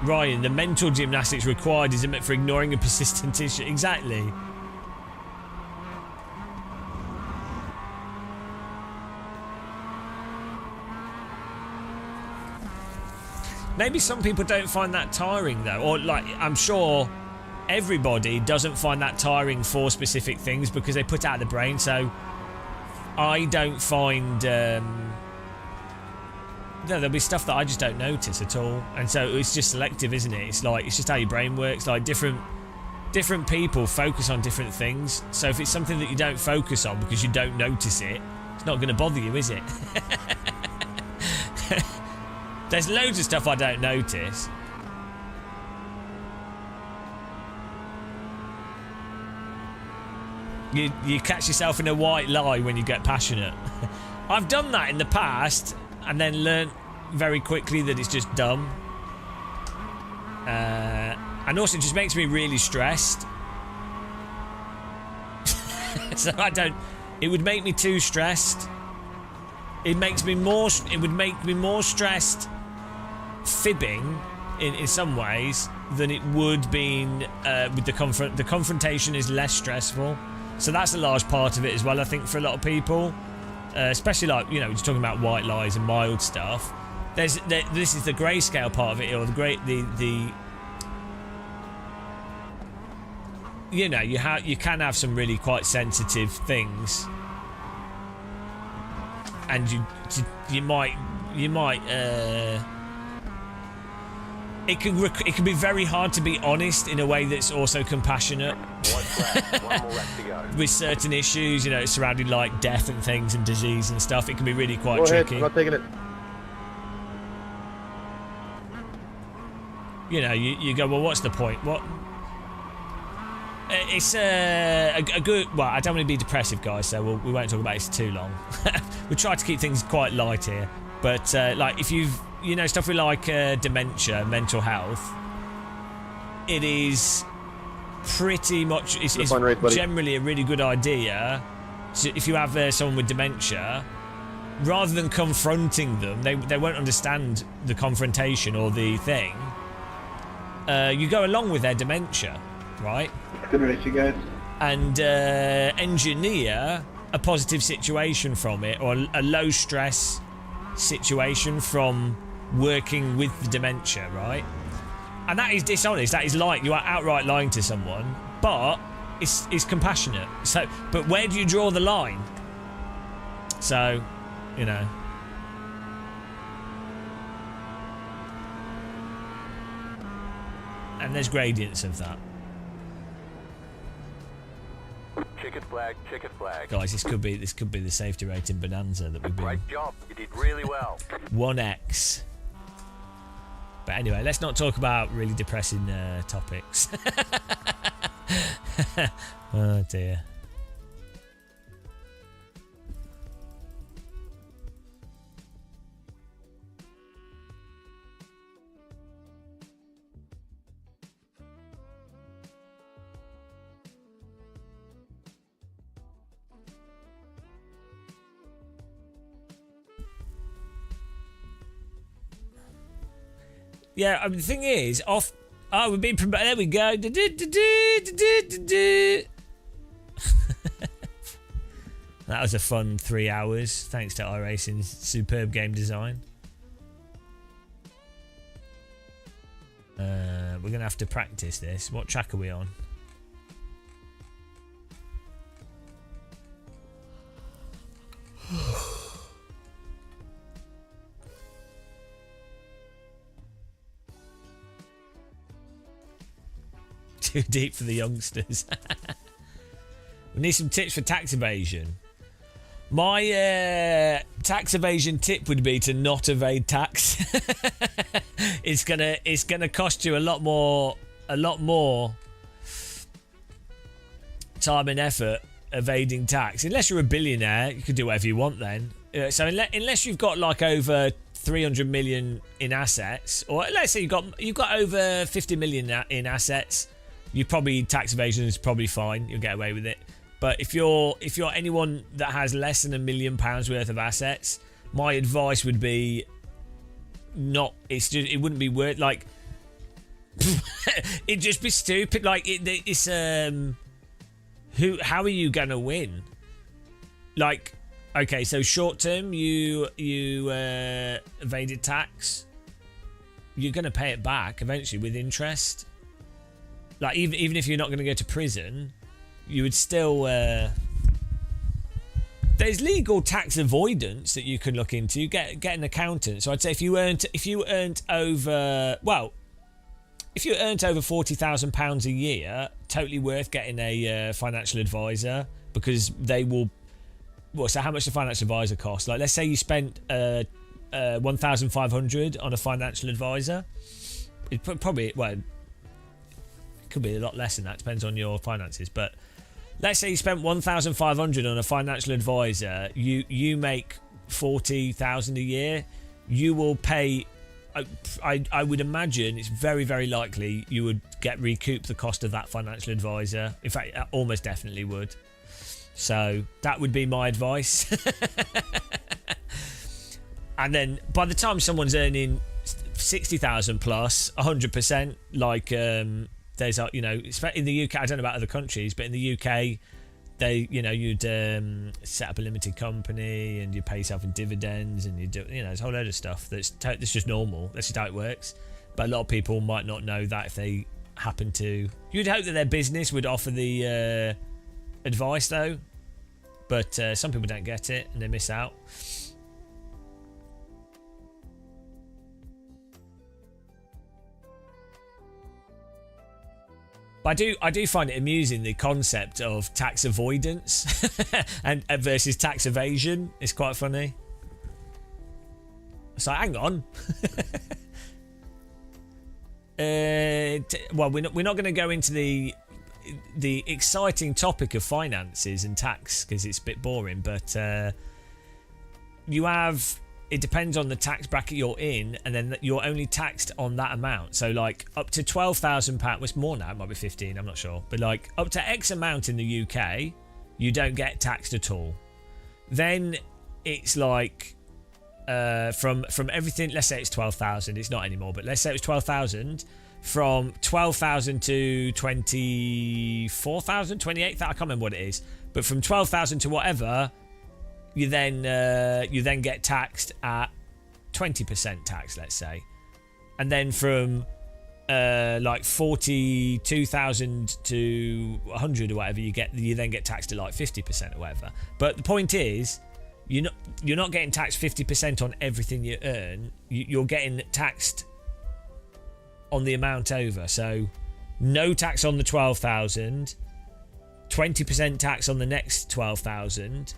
Ryan, the mental gymnastics required is for ignoring a persistent issue. Exactly. Maybe some people don't find that tiring though, or like I'm sure everybody doesn't find that tiring for specific things because they put it out of the brain. So I don't find there'll be stuff that I just don't notice at all, and so it's just selective, isn't it? It's just how your brain works. Like different people focus on different things. So if it's something that you don't focus on because you don't notice it, it's not going to bother you, is it? There's loads of stuff I don't notice. You catch yourself in a white lie when you get passionate. I've done that in the past and then learnt very quickly that it's just dumb. And also it just makes me really stressed. So it would make me too stressed. It would make me more stressed fibbing in some ways than it would being with the confrontation is less stressful. So that's a large part of it as well, I think, for a lot of people, especially like, you know, just talking about white lies and mild stuff. This is the grayscale part of it, or the you know, you can have some really quite sensitive things, and you might it can be very hard to be honest in a way that's also compassionate. One more lap to go. With certain issues, you know, surrounding like death and things and disease and stuff, it can be really quite Go ahead, tricky. I'm not taking it. You know, you go, well, what's the point? What? It's a good... Well, I don't want to be depressive, guys, so we won't talk about it too long. We'll try to keep things quite light here. But, like, if you've... You know, stuff with, like, dementia, mental health, it is pretty much... It's generally a really good idea. So if you have someone with dementia, rather than confronting them, they won't understand the confrontation or the thing. You go along with their dementia, right? Good race, you guys. And engineer a positive situation from it, or a low stress situation from working with the dementia, right? And that is dishonest. That is like you are outright lying to someone, but it's compassionate. So, but where do you draw the line? So, you know. And there's gradients of that. Checkered flag, checkered flag. Guys, this could be the safety rating bonanza that we've been. Great job. You did really well. 1x. But anyway, let's not talk about really depressing topics. here. Yeah, I mean, the thing is, we're being promoted. There we go. That was a fun 3 hours, thanks to iRacing's superb game design. We're going to have to practice this. What track are we on? Too deep for the youngsters. We need some tips for tax evasion. My tax evasion tip would be to not evade tax. It's gonna cost you a lot more time and effort evading tax. Unless you're a billionaire, you can do whatever you want then. So unless you've got like over 300 million in assets, or let's say you've got over 50 million in assets, you probably tax evasion is probably fine. You'll get away with it. But if you're anyone that has less than £1 million worth of assets, my advice would be not. It wouldn't be worth like. It'd just be stupid. Like it's how are you gonna win? Like, okay, so short term you evaded tax. You're gonna pay it back eventually with interest. Like even if you're not gonna go to prison, you would still. There's legal tax avoidance that you can look into. You get an accountant. So I'd say if you earned over £40,000 a year, totally worth getting a financial advisor, because they will. Well, so how much does a financial advisor cost? Like, let's say you spent $1,500 on a financial advisor. It probably it could be a lot less than that. Depends on your finances, but. Let's say you spent $1,500 on a financial advisor. You make $40,000 a year. You will pay. I would imagine it's very, very likely you would get recouped the cost of that financial advisor. In fact, I almost definitely would. So that would be my advice. And then by the time someone's earning 60,000 plus, 100%, like. There's in the UK, I don't know about other countries, but in the UK, you'd set up a limited company and you pay yourself in dividends and you do, there's a whole load of stuff that's just normal. That's just how it works. But a lot of people might not know that if they happen to. You'd hope that their business would offer the advice though, but some people don't get it and they miss out. But I do find it amusing, the concept of tax avoidance and versus tax evasion. It's quite funny. It's like, hang on. Well, we're not going to go into the exciting topic of finances and tax because it's a bit boring. But you have. It depends on the tax bracket you're in, and then you're only taxed on that amount. So, like, up to £12,000, well, it's more now, it might be 15, I'm not sure. But, like, up to X amount in the UK, you don't get taxed at all. Then it's like, from everything, let's say it's 12,000, it's not anymore, but let's say it was 12,000, from 12,000 to 24,000, 28,000, I can't remember what it is. But from 12,000 to whatever, you then get taxed at 20% tax, let's say, and then from like 42,000 to 100 or whatever, you then get taxed at like 50% or whatever. But the point is, you're not getting taxed 50% on everything you earn. You're getting taxed on the amount over. So no tax on the 12,000, 20% tax on the next 12,000.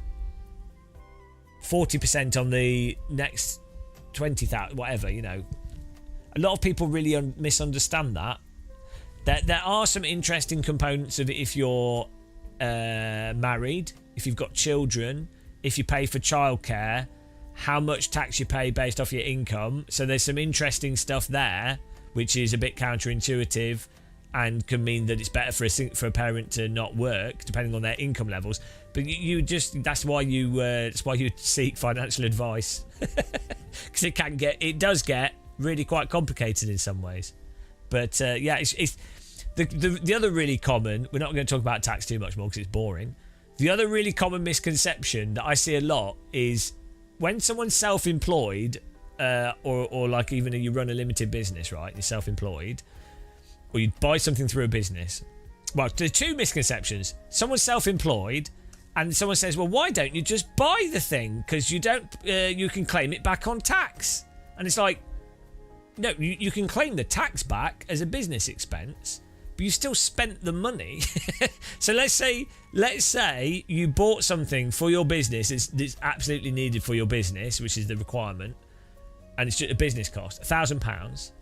40% on the next 20,000, whatever, A lot of people really misunderstand that. There are some interesting components of it if you're married, if you've got children, if you pay for childcare, how much tax you pay based off your income. So there's some interesting stuff there, which is a bit counterintuitive and can mean that it's better for a parent to not work depending on their income levels. But that's why you seek financial advice, because it does get really quite complicated in some ways. But yeah, it's the other really common. We're not going to talk about tax too much more because it's boring. The other really common misconception that I see a lot is when someone's self-employed, or like even if you run a limited business, right? You're self-employed, or you buy something through a business. Well, there's two misconceptions. Someone's self-employed, and someone says, "Well, why don't you just buy the thing? Because you can claim it back on tax." And it's like, no, you can claim the tax back as a business expense, but you still spent the money. So let's say you bought something for your business that's absolutely needed for your business, which is the requirement, and it's just a business cost, £1,000.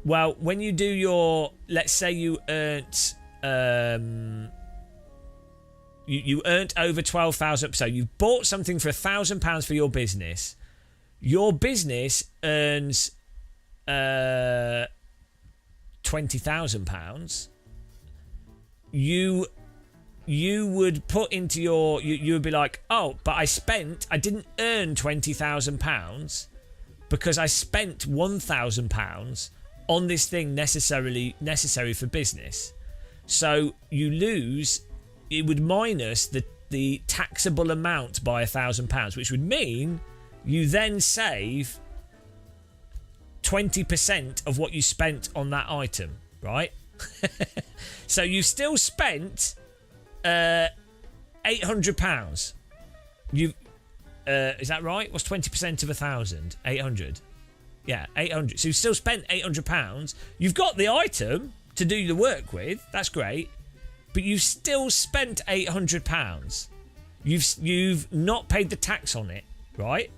Well, when you do let's say you earned you earned over 12,000. So you bought something for £1,000 for your business. Your business earns £20,000. You would put into you would be like, oh, but I didn't earn £20,000 because I spent £1,000 on this thing necessary for business. So you lose. It would minus the taxable amount by £1,000, which would mean you then save 20% of what you spent on that item, right? So you still spent £800. Is that right? What's 20% of 1,000? 800. Yeah, 800. So you still spent £800. You've got the item to do the work with. That's great, but you've still spent £800. You've not paid the tax on it, right?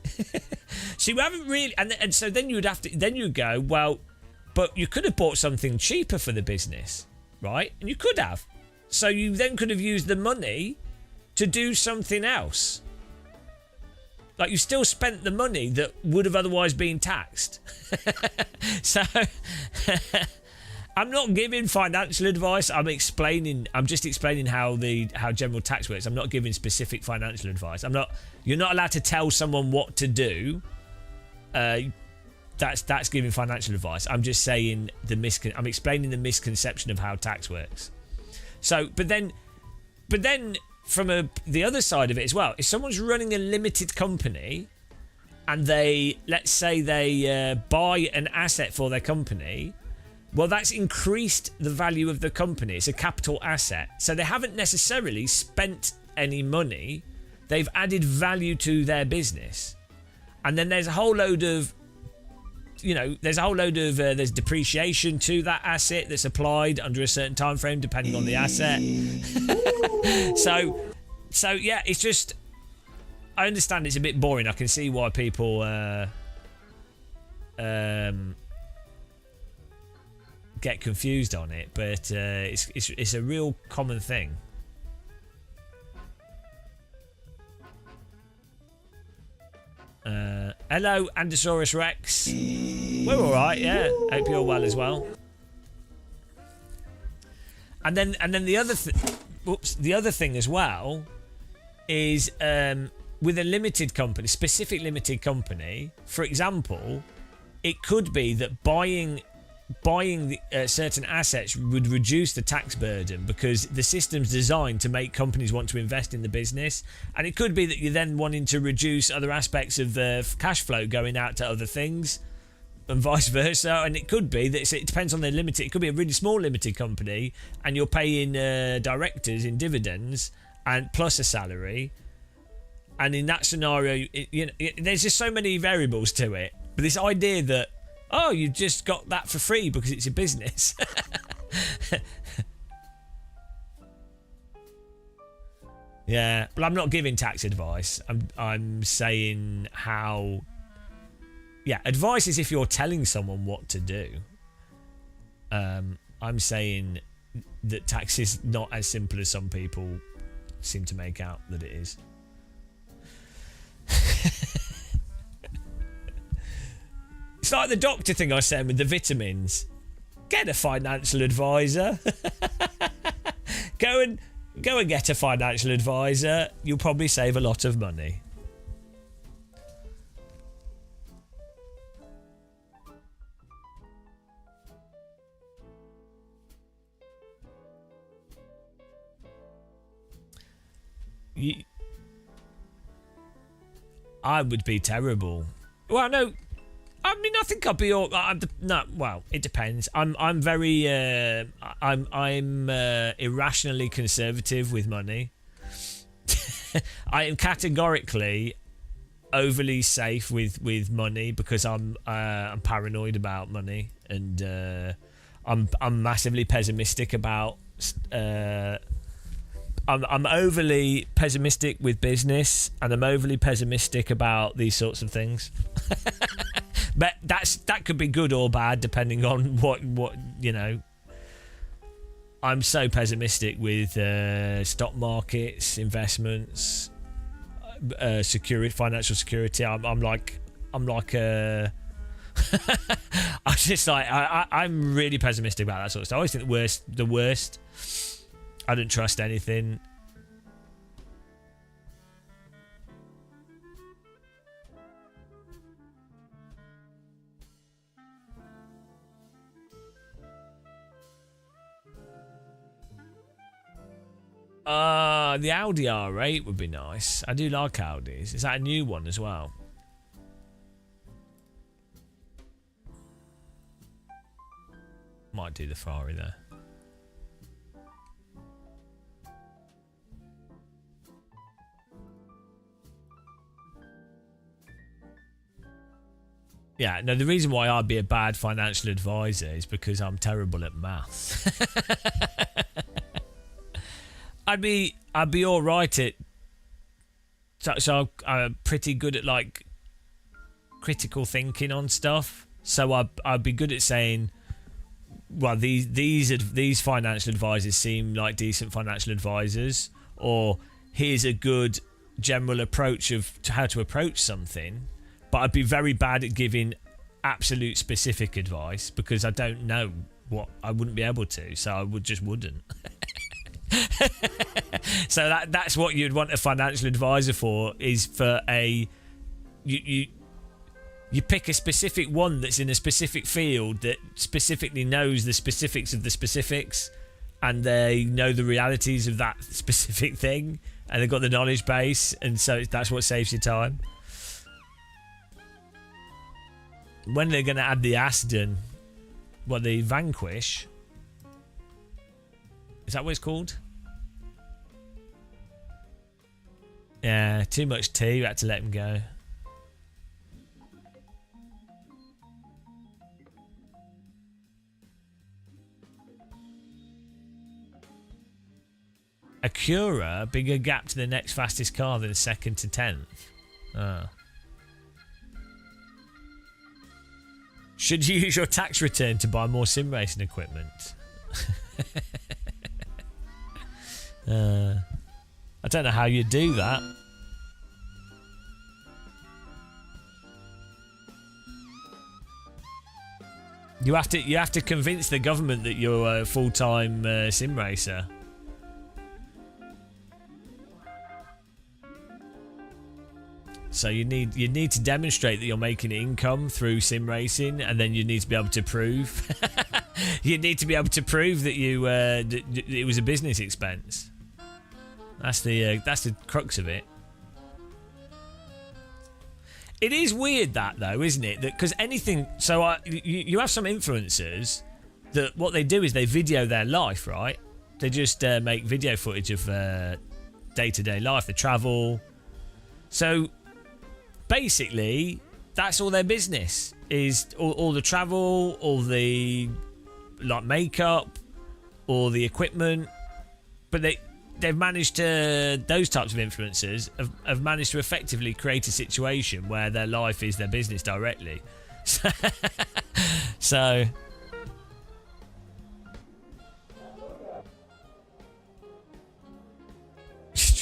So you haven't really, and so then you would go, well, but you could have bought something cheaper for the business, right? And you could have. So you then could have used the money to do something else. Like, you still spent the money that would have otherwise been taxed. So I'm not giving financial advice. I'm just explaining how general tax works. I'm not giving specific financial advice. You're not allowed to tell someone what to do. That's giving financial advice. I'm just saying I'm explaining the misconception of how tax works. So, but then from the other side of it as well, if someone's running a limited company and let's say they buy an asset for their company, well, that's increased the value of the company. It's a capital asset. So they haven't necessarily spent any money. They've added value to their business. And then there's a whole load of there's depreciation to that asset that's applied under a certain time frame depending on the asset. so yeah, it's just, I understand it's a bit boring. I can see why people get confused on it, but it's a real common thing. Hello, Andosaurus Rex. We're all right, yeah. Hope you're well as well. And then the other thing as well is with a limited company, specific limited company. For example, it could be that buying certain assets would reduce the tax burden because the system's designed to make companies want to invest in the business, and it could be that you're then wanting to reduce other aspects of the cash flow going out to other things, and vice versa. And it could be that it depends on the limited. It could be a really small limited company, and you're paying directors in dividends and plus a salary, and in that scenario, there's just so many variables to it. But this idea that, oh, you just got that for free because it's a business. Yeah, but I'm not giving tax advice. I'm saying how. Yeah, advice is if you're telling someone what to do. I'm saying that tax is not as simple as some people seem to make out that it is. It's like the doctor thing I said with the vitamins. Get a financial advisor. Go and get a financial advisor. You'll probably save a lot of money. I would be terrible. Well, no. I mean, I think I'll be all. No, well, it depends. I'm very. I'm irrationally conservative with money. I am categorically overly safe with money because I'm paranoid about money, and I'm massively pessimistic about. I'm overly pessimistic with business, and I'm overly pessimistic about these sorts of things. But that could be good or bad depending on what you know. I'm so pessimistic with stock markets, investments, security, financial security. I'm like I'm just like I'm really pessimistic about that sort of stuff. I always think the worst. I don't trust anything. The Audi R8 would be nice. I do like Audis. Is that a new one as well? Might do the Ferrari there. Yeah, no, the reason why I'd be a bad financial advisor is because I'm terrible at maths. I'd be all right at. So I'm pretty good at like critical thinking on stuff. So I'd be good at saying, well, these financial advisors seem like decent financial advisors, or here's a good general approach of how to approach something. But I'd be very bad at giving absolute specific advice because I don't know what I wouldn't be able to, so I wouldn't. So that's what you'd want a financial advisor for, is for a you pick a specific one that's in a specific field that specifically knows the specifics of the specifics, and they know the realities of that specific thing, and they've got the knowledge base, and so that's what saves you time. When they're going to add the Aston, the Vanquish, is that what it's called? Yeah, too much tea. We had to let him go. Acura, bigger gap to the next fastest car than second to 10th. Ah. Should you use your tax return to buy more sim racing equipment? I don't know how you do that. You have to convince the government that you're a full-time sim racer. So you need to demonstrate that you're making income through sim racing, and then you need to be able to prove you need to be able to prove that it was a business expense. That's the crux of it. It is weird that though, isn't it? That because anything. So you have some influencers that what they do is they video their life, right? They just make video footage of day-to-day life, the travel. So basically, that's all their business is. All the travel, all the like makeup, all the equipment. But they've managed to, those types of influencers have managed to effectively create a situation where their life is their business directly. So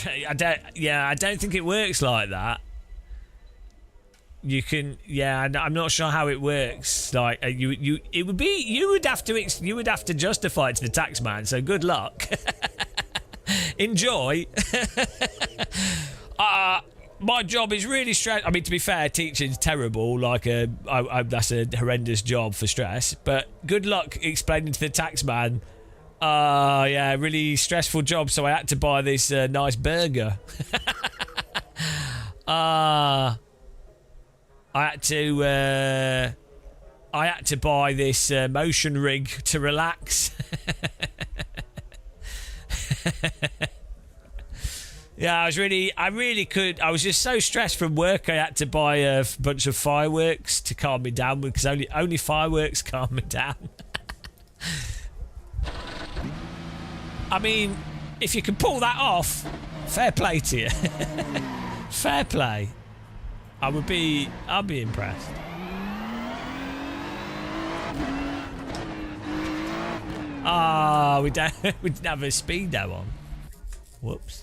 I don't think it works like that. You can, I'm not sure how it works. Like you would have to justify it to the tax man. So good luck. Enjoy. My job is really stressful. I mean, to be fair, teaching's terrible. Like, that's a horrendous job for stress. But good luck explaining to the tax man. Really stressful job. So I had to buy this nice burger. I had to buy this motion rig to relax. Yeah, I was just so stressed from work. I had to buy a bunch of fireworks to calm me down because only fireworks calm me down. I mean, if you can pull that off, fair play to you. Fair play. I'll be impressed. We didn't have a speedo on. Whoops.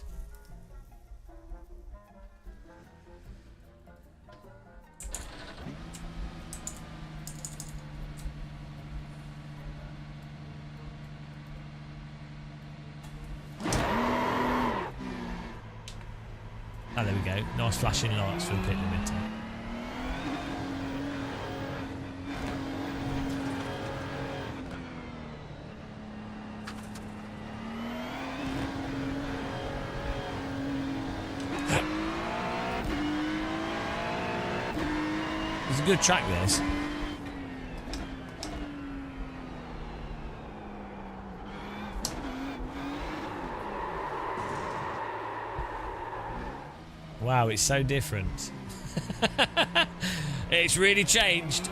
Oh, there we go. Nice flashing lights for the pit limiter. It's a good track, this. Wow, it's so different. It's really changed.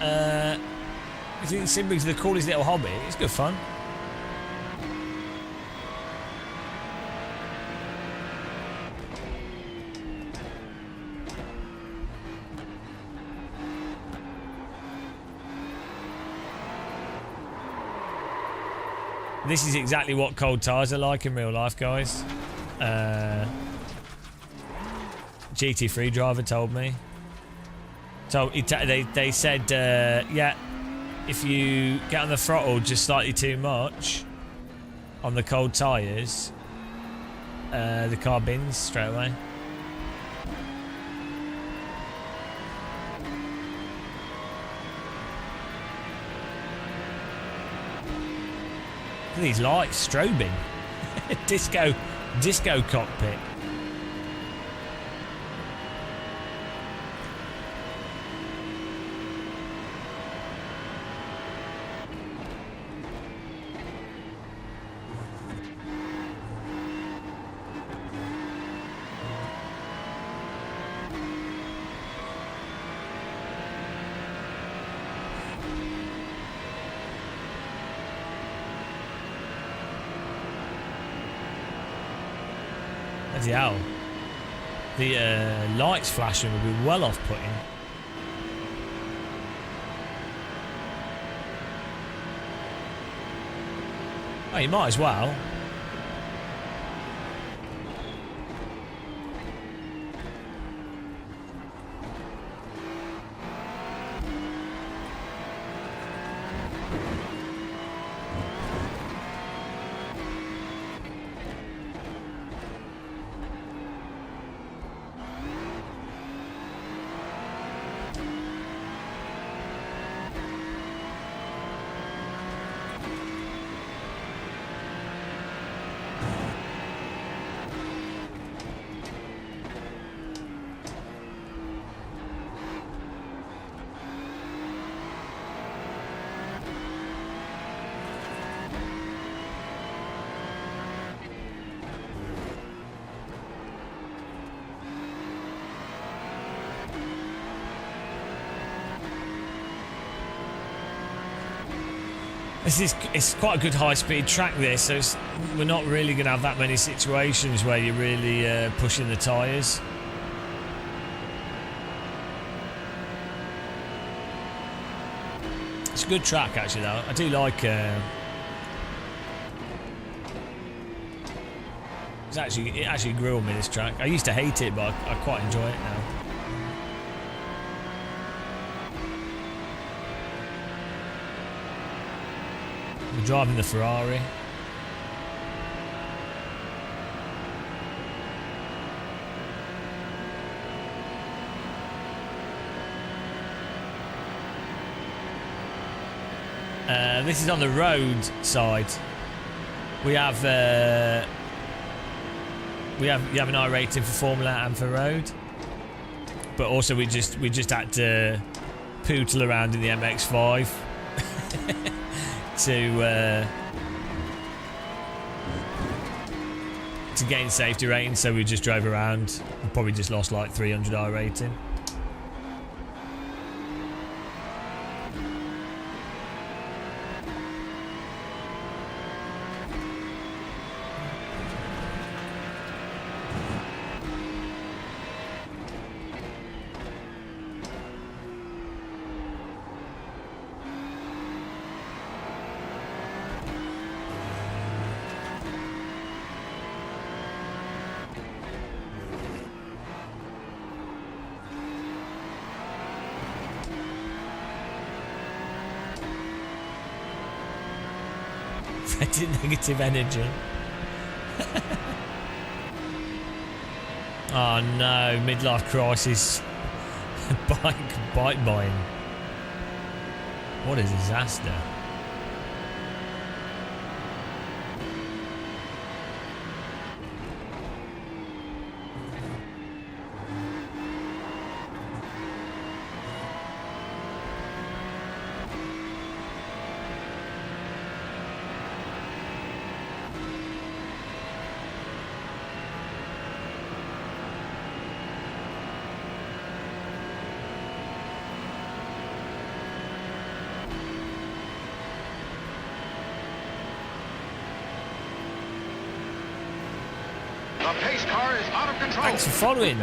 I think Simbrig's the coolest little hobby. It's good fun. This is exactly what cold tyres are like in real life, guys. GT3 driver told me. So they said, if you get on the throttle just slightly too much on the cold tyres, the car bins straight away. Look at these lights strobing. Disco cockpit. Bloody hell. The lights flashing would be well off-putting. Oh, you might as well. It's quite a good high-speed track, this, so we're not really going to have that many situations where you're really pushing the tyres. It's a good track, actually, though. I do like... It actually grew on me, this track. I used to hate it, but I quite enjoy it now. We're driving the Ferrari. This is on the road side. We have an iRacing for Formula and for road, but also we just had to pootle around in the MX-5 to gain safety rating. So we just drove around. We probably just lost like 300 iRating. Negative energy. Oh no, midlife crisis. Bike buying. What a disaster. The pace car is out of control. Thanks for following.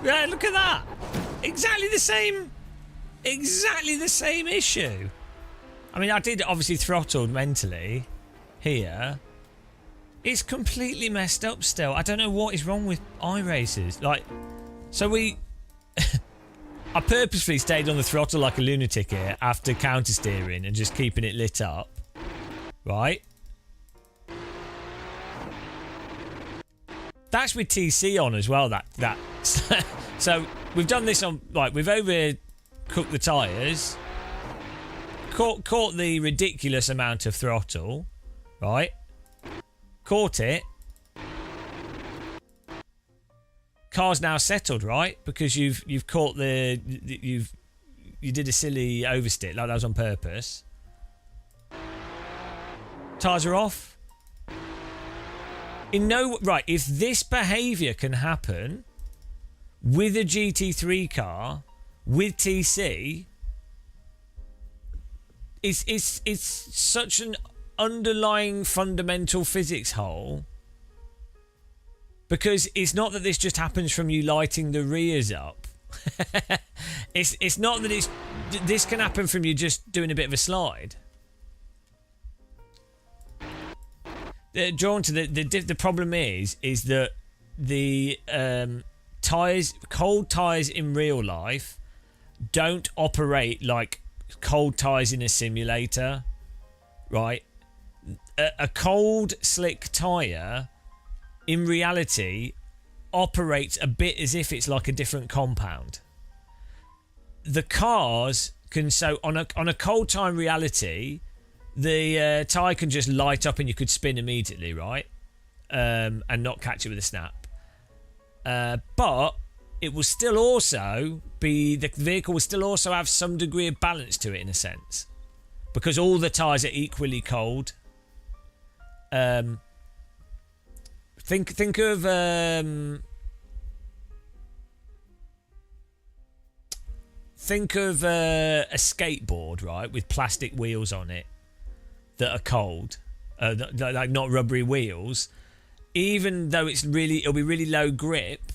Yeah, look at that. Exactly the same issue. I mean, I did obviously throttled mentally here. It's completely messed up still. I don't know what is wrong with iRacers. Like, so I purposefully stayed on the throttle like a lunatic here after counter steering and just keeping it lit up, right? That's with TC on as well. That so we've done this on, like, we've overcooked the tyres, caught the ridiculous amount of throttle, right? Caught it. Car's now settled, right? Because you've caught you did a silly overstick, like that was on purpose. Tyres are off. Right, if this behaviour can happen with a GT3 car with TC, it's such an underlying fundamental physics hole. Because it's not that this just happens from you lighting the rears up. It's not that this can happen from you just doing a bit of a slide. Drawn to the problem is that the cold tyres in real life don't operate like cold tyres in a simulator, right? A cold slick tyre in reality operates a bit as if it's like a different compound. The cars can, so on a cold time reality, the tyre can just light up and you could spin immediately, right? And not catch it with a snap. But it will still also be, the vehicle will still also have some degree of balance to it in a sense, because all the tyres are equally cold. Think of a skateboard, right, with plastic wheels on it that are cold, like not rubbery wheels. Even though it'll be really low grip,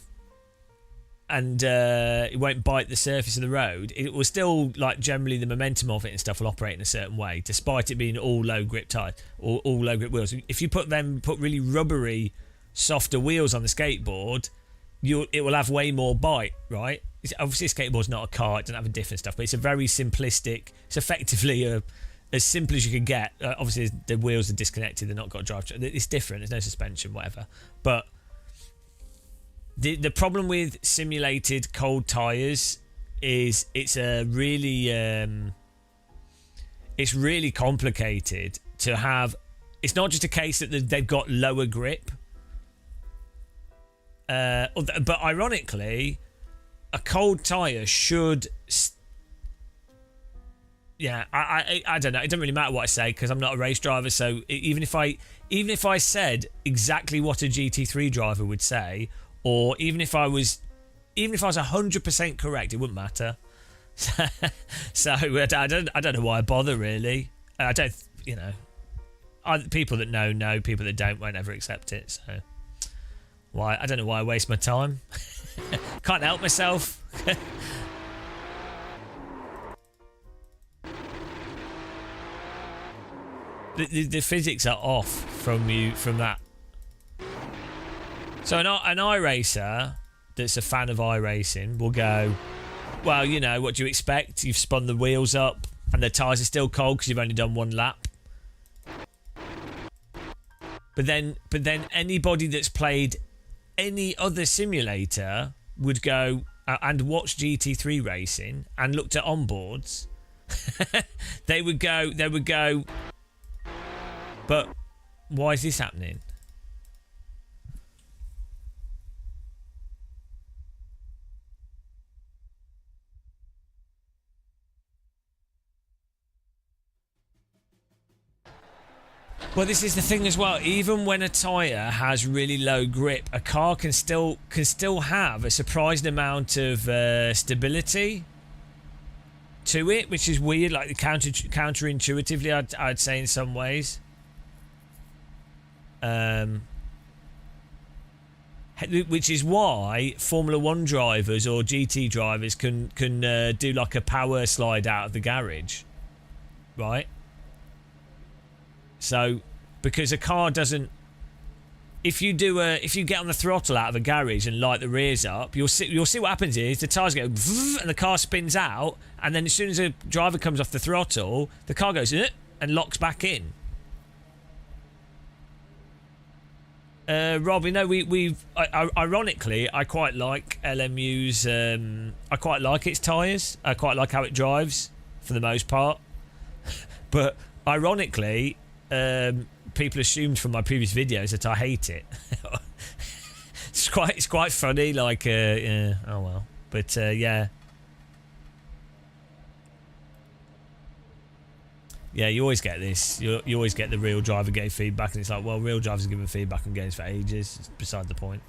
it won't bite the surface of the road, it will still, like, generally the momentum of it and stuff will operate in a certain way, despite it being all low grip tires or all low grip wheels. If you put really rubbery, softer wheels on the skateboard, it will have way more bite, right? Obviously, a skateboard's not a car; it doesn't have a different stuff, but it's a very simplistic. It's effectively as simple as you can get. Obviously, the wheels are disconnected; they're not got a drive. It's different. There's no suspension, whatever. But the problem with simulated cold tires is it's really complicated to have. It's not just a case that they've got lower grip, but ironically, a cold tire should. Yeah, I don't know. It doesn't really matter what I say because I'm not a race driver. So even if I said exactly what a GT3 driver would say, or even if I was 100% correct, it wouldn't matter. So I don't know why I bother really. I don't, people that know, people that don't won't ever accept it. So why? I don't know why I waste my time. Can't help myself. The physics are off from that. So an iRacer that's a fan of iRacing will go, well, what do you expect? You've spun the wheels up and the tyres are still cold because you've only done one lap. But then anybody that's played any other simulator would go and watch GT3 racing and looked at onboards. they would go, but why is this happening? Well, this is the thing as well. Even when a tyre has really low grip, a car can still have a surprising amount of stability to it, which is weird. Like counterintuitively, I'd say in some ways. Which is why Formula 1 drivers or GT drivers can do like a power slide out of the garage, right? So, because a car doesn't, if you get on the throttle out of a garage and light the rears up, you'll see what happens is the tyres go and the car spins out, and then as soon as a driver comes off the throttle, the car goes and locks back in. Rob, ironically, I quite like LMU's. I quite like its tyres. I quite like how it drives for the most part. But ironically, people assumed from my previous videos that I hate it. It's quite funny. Like, yeah, oh well. But yeah. Yeah, you always get this. You always get the real driver gave feedback, and it's like, well, real drivers are giving feedback on games for ages. It's beside the point.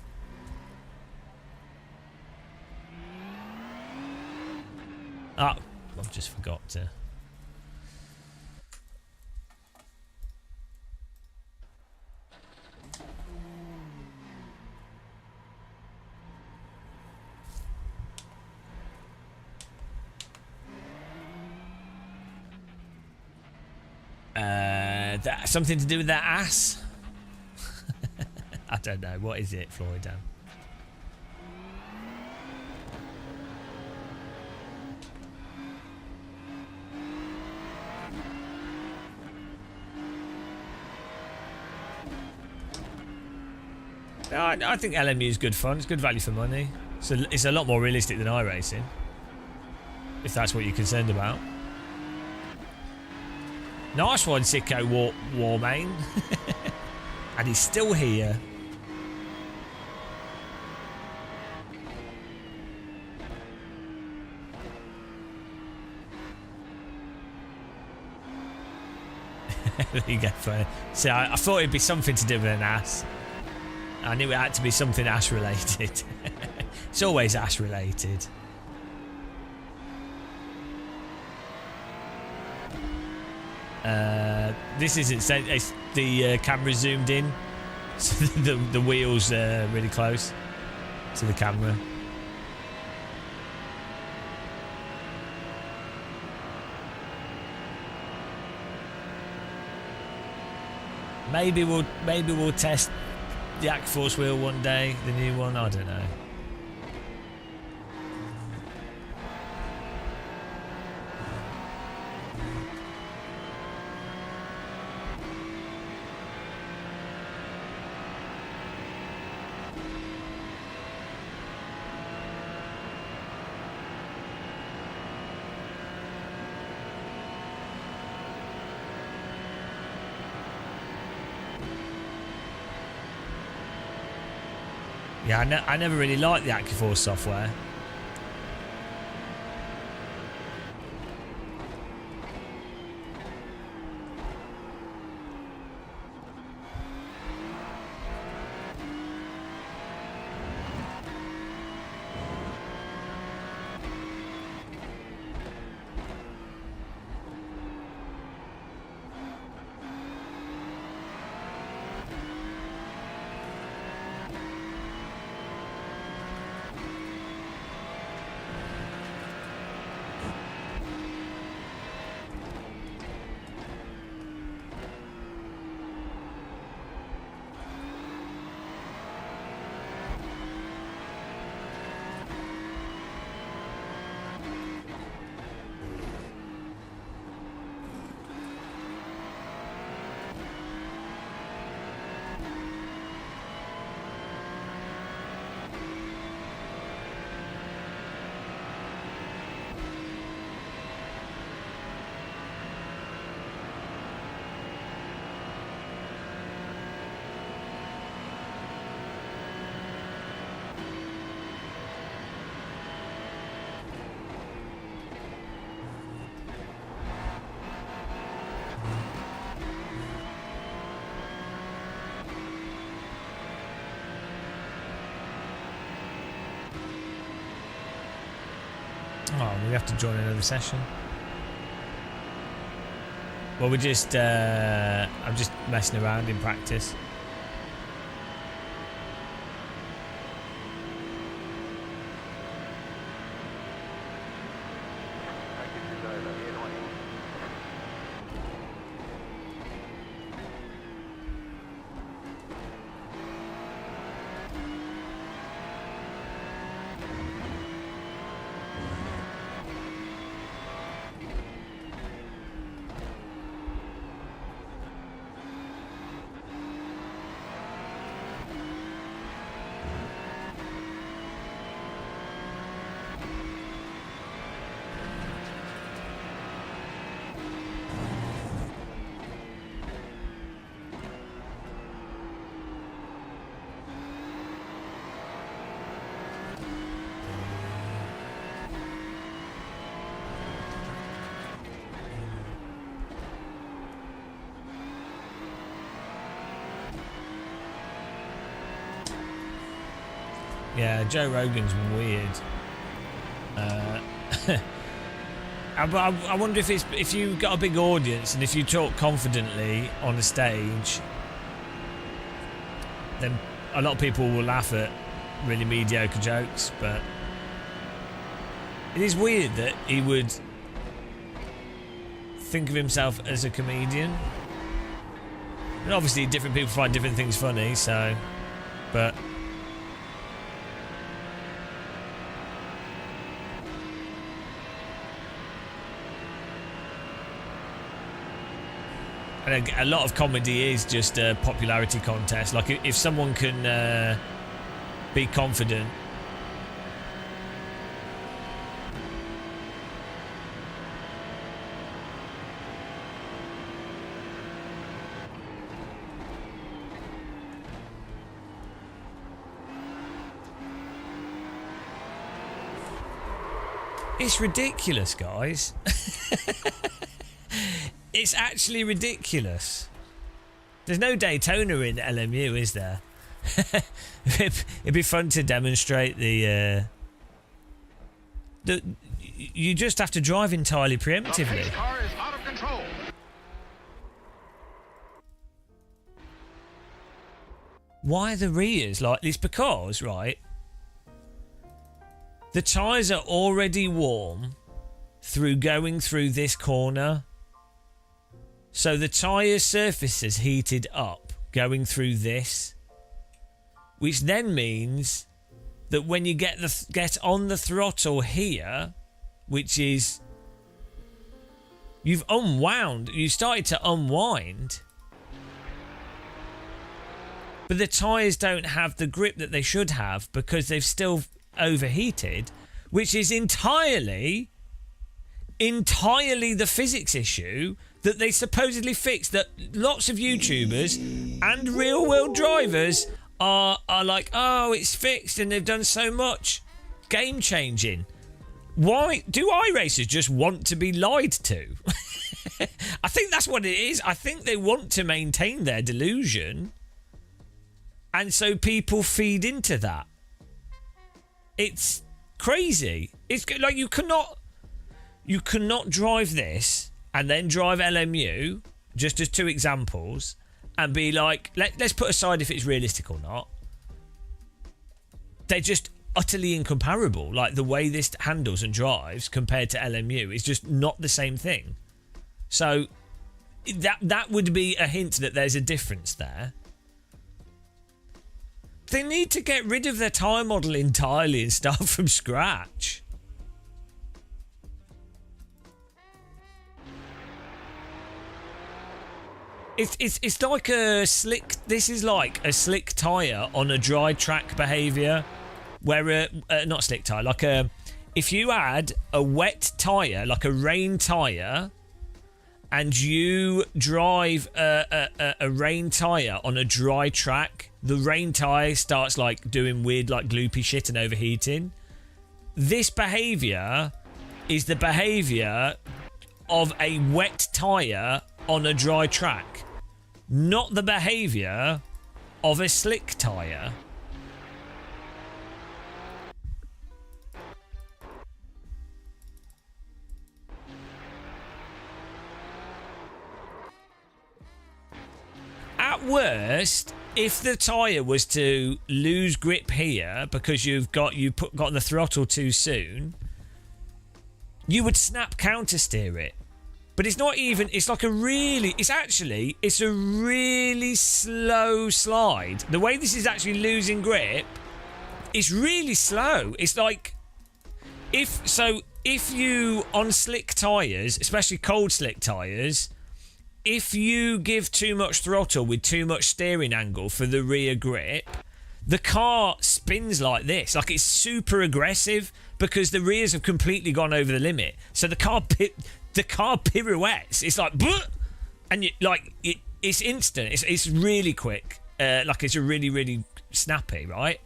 Ah, I've just forgot to. That something to do with that ass? I don't know. What is it, Floyd? I think LMU is good fun. It's good value for money. So it's a lot more realistic than iRacing, if that's what you're concerned about. Nice one, Sicko Warmain. And he's still here. There you go. So I thought it'd be something to do with an ass. I knew it had to be something ass related. It's always ass related. This isn't the camera zoomed in, so the wheels are really close to the camera. Maybe we'll test the Aquaforce wheel one day, the new one. I don't know. Yeah, I never really liked the Aquaforce software. Oh, we have to join another session. Well, I'm just messing around in practice. Yeah, Joe Rogan's weird. I wonder if you got a big audience and if you talk confidently on a stage, then a lot of people will laugh at really mediocre jokes. But it is weird that he would think of himself as a comedian. And obviously, different people find different things funny. So, but. And a lot of comedy is just a popularity contest. Like, if someone can be confident, it's ridiculous, guys. It's actually ridiculous. There's no Daytona in LMU, is there? It'd be fun to demonstrate the. You just have to drive entirely preemptively. The car is out of control. Why are the rears like this? Because, right, the tyres are already warm through going through this corner. So the tyre surface is heated up. going through this, which then means that when you get on the throttle here, which is you started to unwind, but the tyres don't have the grip that they should have because they've still overheated, which is entirely the physics issue that they supposedly fixed, that lots of YouTubers and real world drivers are like, oh, it's fixed and they've done so much. Game changing. Why do iRacers just want to be lied to? I think that's what it is. I think they want to maintain their delusion, and so people feed into that. It's crazy. It's like you cannot drive this and then drive LMU, just as two examples, and be like, let's put aside if it's realistic or not. They're just utterly incomparable. Like, the way this handles and drives compared to LMU is just not the same thing. So that would be a hint that there's a difference there. They need to get rid of their tyre model entirely and start from scratch. It's like a slick. This is like a slick tyre on a dry track behaviour, where not slick tyre, like if you add a wet tyre, like a rain tyre, and you drive a rain tyre on a dry track, the rain tyre starts like doing weird like gloopy shit and overheating. This behaviour is the behaviour of a wet tyre on a dry track, not the behaviour of a slick tyre. At worst, if the tyre was to lose grip here because you got the throttle too soon, you would snap counter steer it. But it's not even, it's a really slow slide. The way this is actually losing grip, it's really slow. It's like, if you, on slick tyres, especially cold slick tyres, if you give too much throttle with too much steering angle for the rear grip, the car spins like this. Like, it's super aggressive because the rears have completely gone over the limit. So the car pirouettes. It's like, bleh! And it's instant. It's really quick. Like, it's a really, really snappy, right?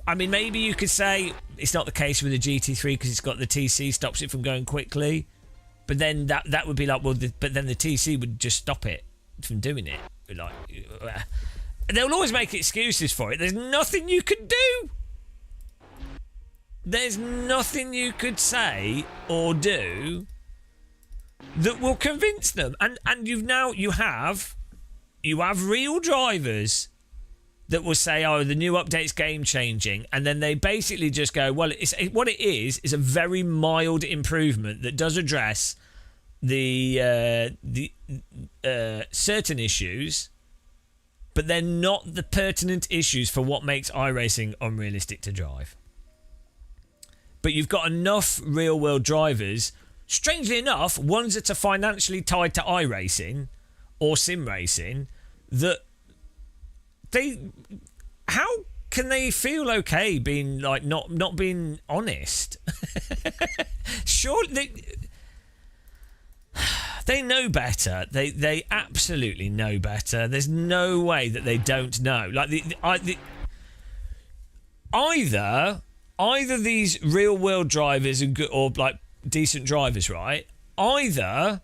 I mean, maybe you could say it's not the case with the GT3 because it's got the TC, stops it from going quickly. But then that would be like, well, but then the TC would just stop it from doing it. Like, they'll always make excuses for it. There's nothing you could do. There's nothing you could say or do that will convince them. And you have real drivers that will say, oh, the new update's game changing, and then they basically just go, well, what it is a very mild improvement that does address the certain issues, but they're not the pertinent issues for what makes iRacing unrealistic to drive. But you've got enough real world drivers, strangely enough, ones that are financially tied to iRacing or sim racing, that how can they feel okay being like not being honest? Surely they know better. They absolutely know better. There's no way that they don't know. Like either these real world drivers are good, or like decent drivers, right? Either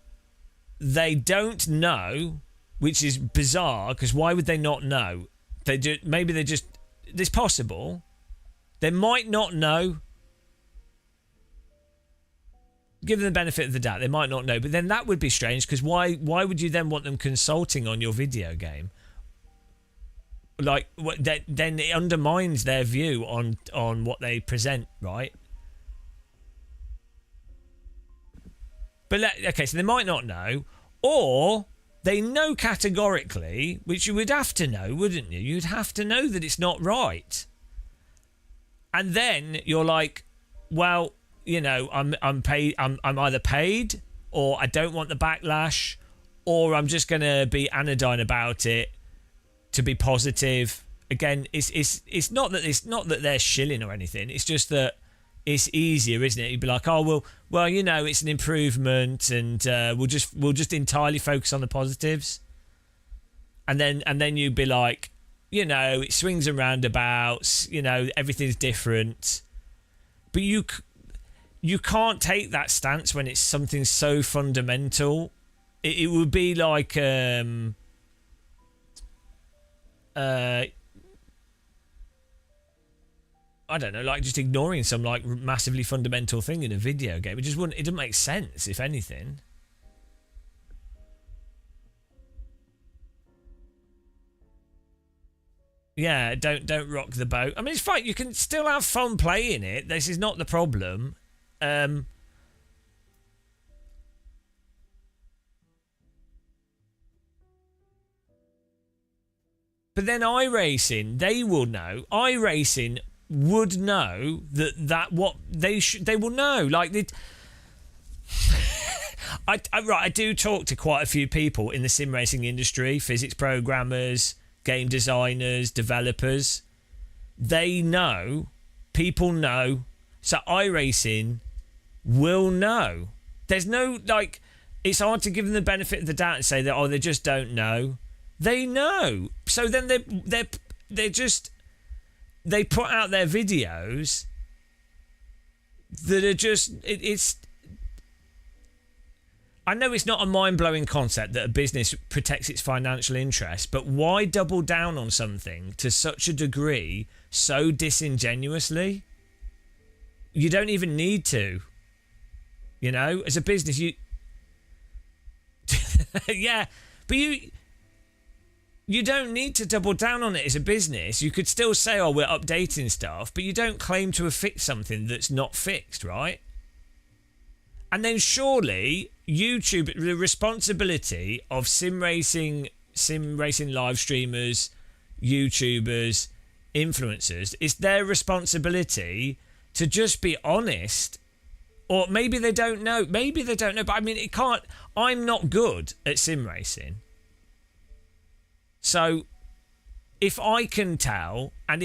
they don't know, which is bizarre because why would they not know? It's possible. They might not know. Give them the benefit of the doubt. They might not know, but then that would be strange because why would you then want them consulting on your video game? Like, then it undermines their view on what they present, right? But okay, so they might not know, or They know categorically, which you would have to know, wouldn't you? You'd have to know that it's not right. And then you're like, well, you know, I'm paid. I'm either paid, or I don't want the backlash, or I'm just going to be anodyne about it to be positive. Again, it's not that they're shilling or anything. It's just that it's easier, isn't it? You'd be like, oh well, you know, it's an improvement, and we'll just entirely focus on the positives, and then you'd be like, you know, it swings and roundabouts, you know, everything's different, but you can't take that stance when it's something so fundamental. It would be like I don't know, like just ignoring some like massively fundamental thing in a video game. It doesn't make sense, if anything. Yeah, don't rock the boat. I mean, it's fine. You can still have fun playing it. This is not the problem. But then iRacing, they will know. iRacing would know that what they will know. Like I do talk to quite a few people in the sim racing industry, physics programmers, game designers, developers. They know, people know, so iRacing will know. There's no, like, it's hard to give them the benefit of the doubt and say that, oh, they just don't know. They know. So then they're just, they put out their videos that are just, it's, I know it's not a mind-blowing concept that a business protects its financial interests, but why double down on something to such a degree so disingenuously? You don't even need to. You know, as a business, you... yeah, but you don't need to double down on it as a business. You could still say, oh, we're updating stuff, but you don't claim to have fixed something that's not fixed, right? And then surely YouTube, the responsibility of sim racing live streamers, YouTubers, influencers, it's their responsibility to just be honest. Or maybe they don't know. But I mean, it can't. I'm not good at sim racing. So if I can tell, and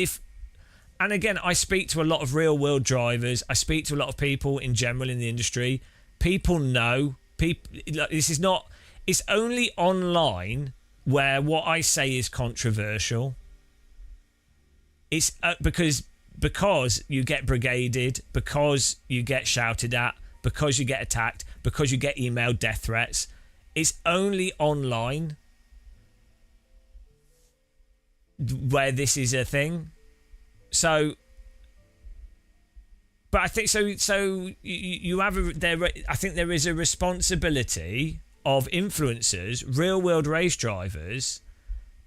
again, I speak to a lot of real world drivers. I speak to a lot of people in general in the industry. People know. This is not. It's only online where what I say is controversial. It's because you get brigaded, because you get shouted at, because you get attacked, because you get emailed death threats. It's only online where this is a thing. So, but I think so. So you have I think there is a responsibility of influencers, real world race drivers,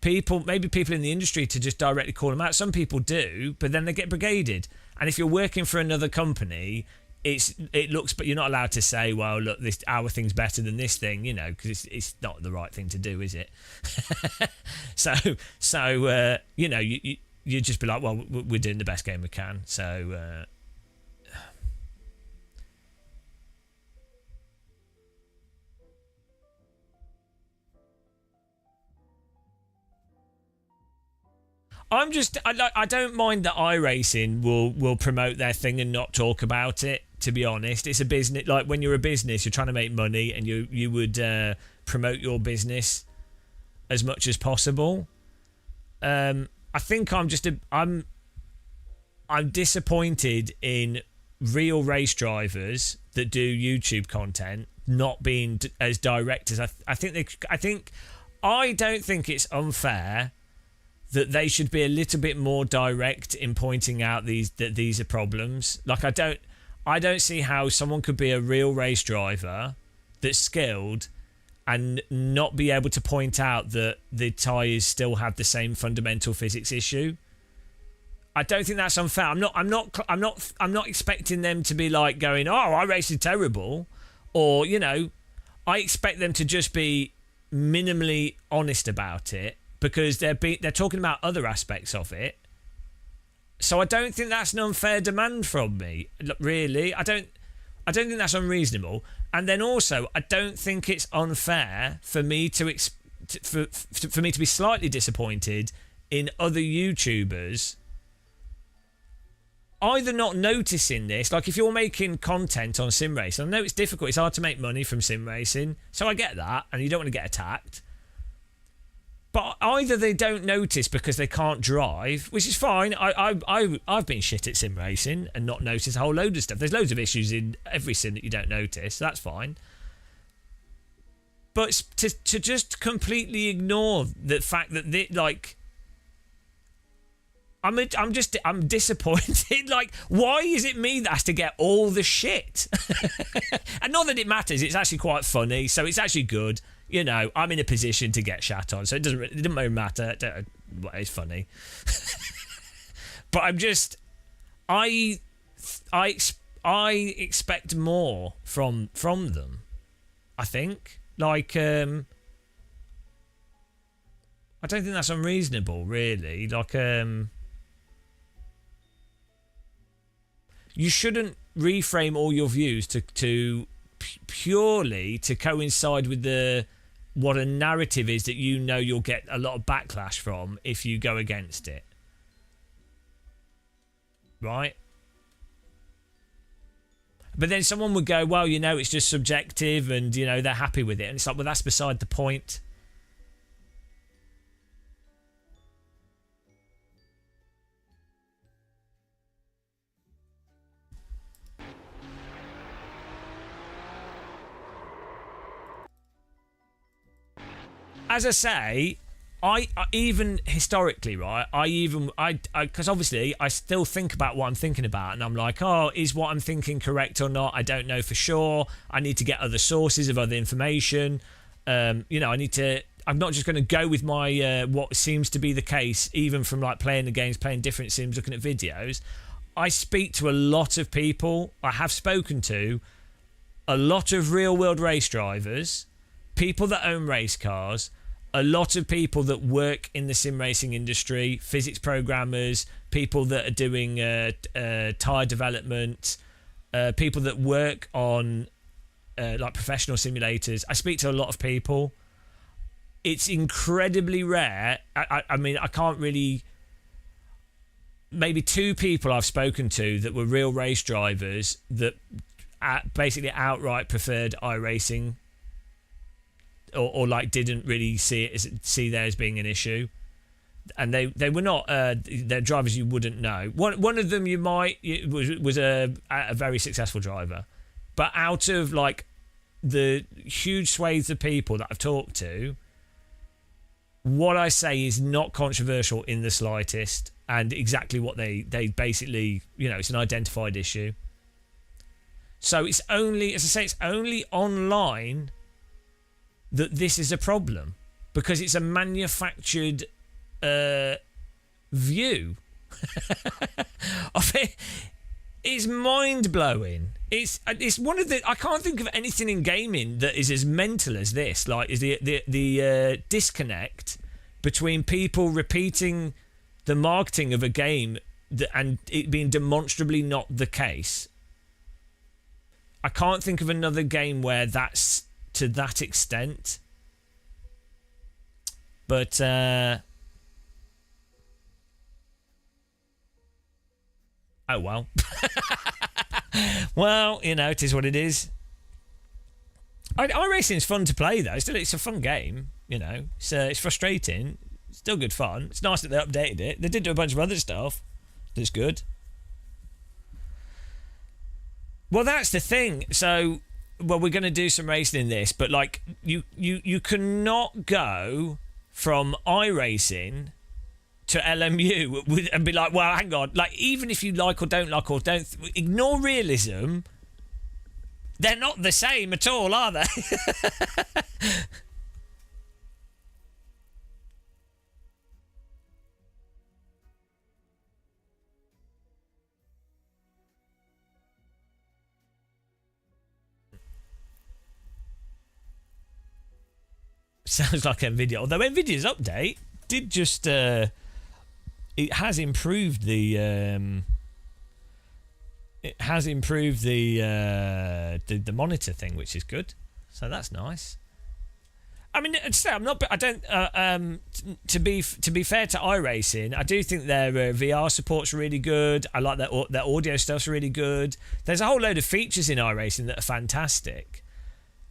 maybe people in the industry, to just directly call them out. Some people do, but then they get brigaded. And if you're working for another company, it looks, but you're not allowed to say, well, look, our thing's better than this thing, you know, because it's not the right thing to do, is it? so you know, you just be like, well, we're doing the best game we can. So I don't mind that iRacing will promote their thing and not talk about it. To be honest, it's a business. Like when you're a business, you're trying to make money, and you would promote your business as much as possible. I think I'm disappointed in real race drivers that do YouTube content not being as direct as I don't think it's unfair that they should be a little bit more direct in pointing out that these are problems. Like I don't see how someone could be a real race driver that's skilled and not be able to point out that the tyres still have the same fundamental physics issue. I don't think that's unfair. I'm not expecting them to be like going, oh, iRacing is terrible, or, you know, I expect them to just be minimally honest about it because they're talking about other aspects of it. So I don't think that's an unfair demand from me. Look, really, I don't think that's unreasonable. And then also, I don't think it's unfair for me to for me to be slightly disappointed in other YouTubers either not noticing this. Like if you're making content on sim racing, I know it's difficult. It's hard to make money from sim racing, so I get that, and you don't want to get attacked. But either they don't notice because they can't drive, which is fine. I've been shit at sim racing and not noticed a whole load of stuff. There's loads of issues in every sim that you don't notice. So that's fine. But to just completely ignore the fact that I'm disappointed. Like, why is it me that has to get all the shit? And not that it matters. It's actually quite funny, so it's actually good. You know, I'm in a position to get shat on, so it doesn't really matter. It's funny. But I expect more from them. I think, like, I don't think that's unreasonable, really. Like, you shouldn't reframe all your views to purely to coincide with what a narrative is that you know you'll get a lot of backlash from if you go against it. Right? But then someone would go, well, you know, it's just subjective and, you know, they're happy with it. And it's like, well, that's beside the point. As I say, I even historically, right? Because obviously I still think about what I'm thinking about, and I'm like, oh, is what I'm thinking correct or not? I don't know for sure. I need to get other sources of other information. You know, I'm not just going to go with my what seems to be the case, even from like playing the games, playing different sims, looking at videos. I speak to a lot of people. I have spoken to a lot of real world race drivers, people that own race cars, a lot of people that work in the sim racing industry, physics programmers, people that are doing tyre development, people that work on like professional simulators. I speak to a lot of people. It's incredibly rare. I mean, I can't really... Maybe 2 people I've spoken to that were real race drivers that basically outright preferred iRacing, or like didn't really see there as being an issue, and they were not they're drivers you wouldn't know. One of them was a very successful driver, but out of like the huge swathes of people that I've talked to, what I say is not controversial in the slightest, and exactly what they basically, you know, it's an identified issue. So it's only, as I say, it's only online that this is a problem, because it's a manufactured view of it. It's mind-blowing. It's one of the... I can't think of anything in gaming that is as mental as this. Like, is the disconnect between people repeating the marketing of a game and it being demonstrably not the case. I can't think of another game where that's to that extent. But oh well. Well, you know, it is what it is. iRacing's fun to play though. It's a fun game, you know. It's frustrating. It's still good fun. It's nice that they updated it. They did do a bunch of other stuff that's good. Well, that's the thing. So, well, we're going to do some racing in this, but like you cannot go from iRacing to LMU and be like, well, hang on, like even if you like or don't ignore realism. They're not the same at all, are they? Sounds like Nvidia. Although Nvidia's update did just it has improved the the monitor thing, which is good. So that's nice. I mean, I'm not. I don't. To be fair to iRacing, I do think their VR support's really good. I like their audio stuff's really good. There's a whole load of features in iRacing that are fantastic.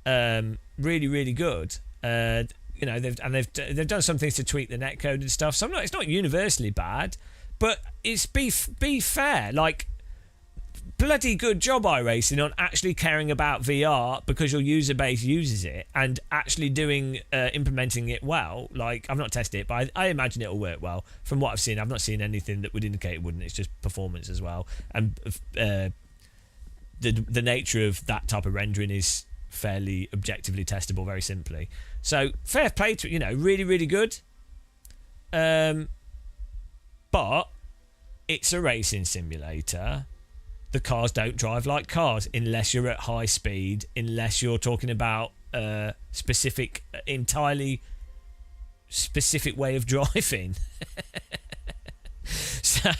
Really, really good. You know, they've done some things to tweak the netcode and stuff. So it's not universally bad, but it's be fair. Like, bloody good job iRacing on actually caring about VR because your user base uses it and actually implementing it well. Like, I've not tested it, but I imagine it'll work well. From what I've seen, I've not seen anything that would indicate it wouldn't. It's just performance as well, and the nature of that type of rendering is fairly objectively testable, very simply. So fair play to it, you know, really, really good. But it's a racing simulator. The cars don't drive like cars unless you're at high speed, unless you're talking about a entirely specific way of driving. So,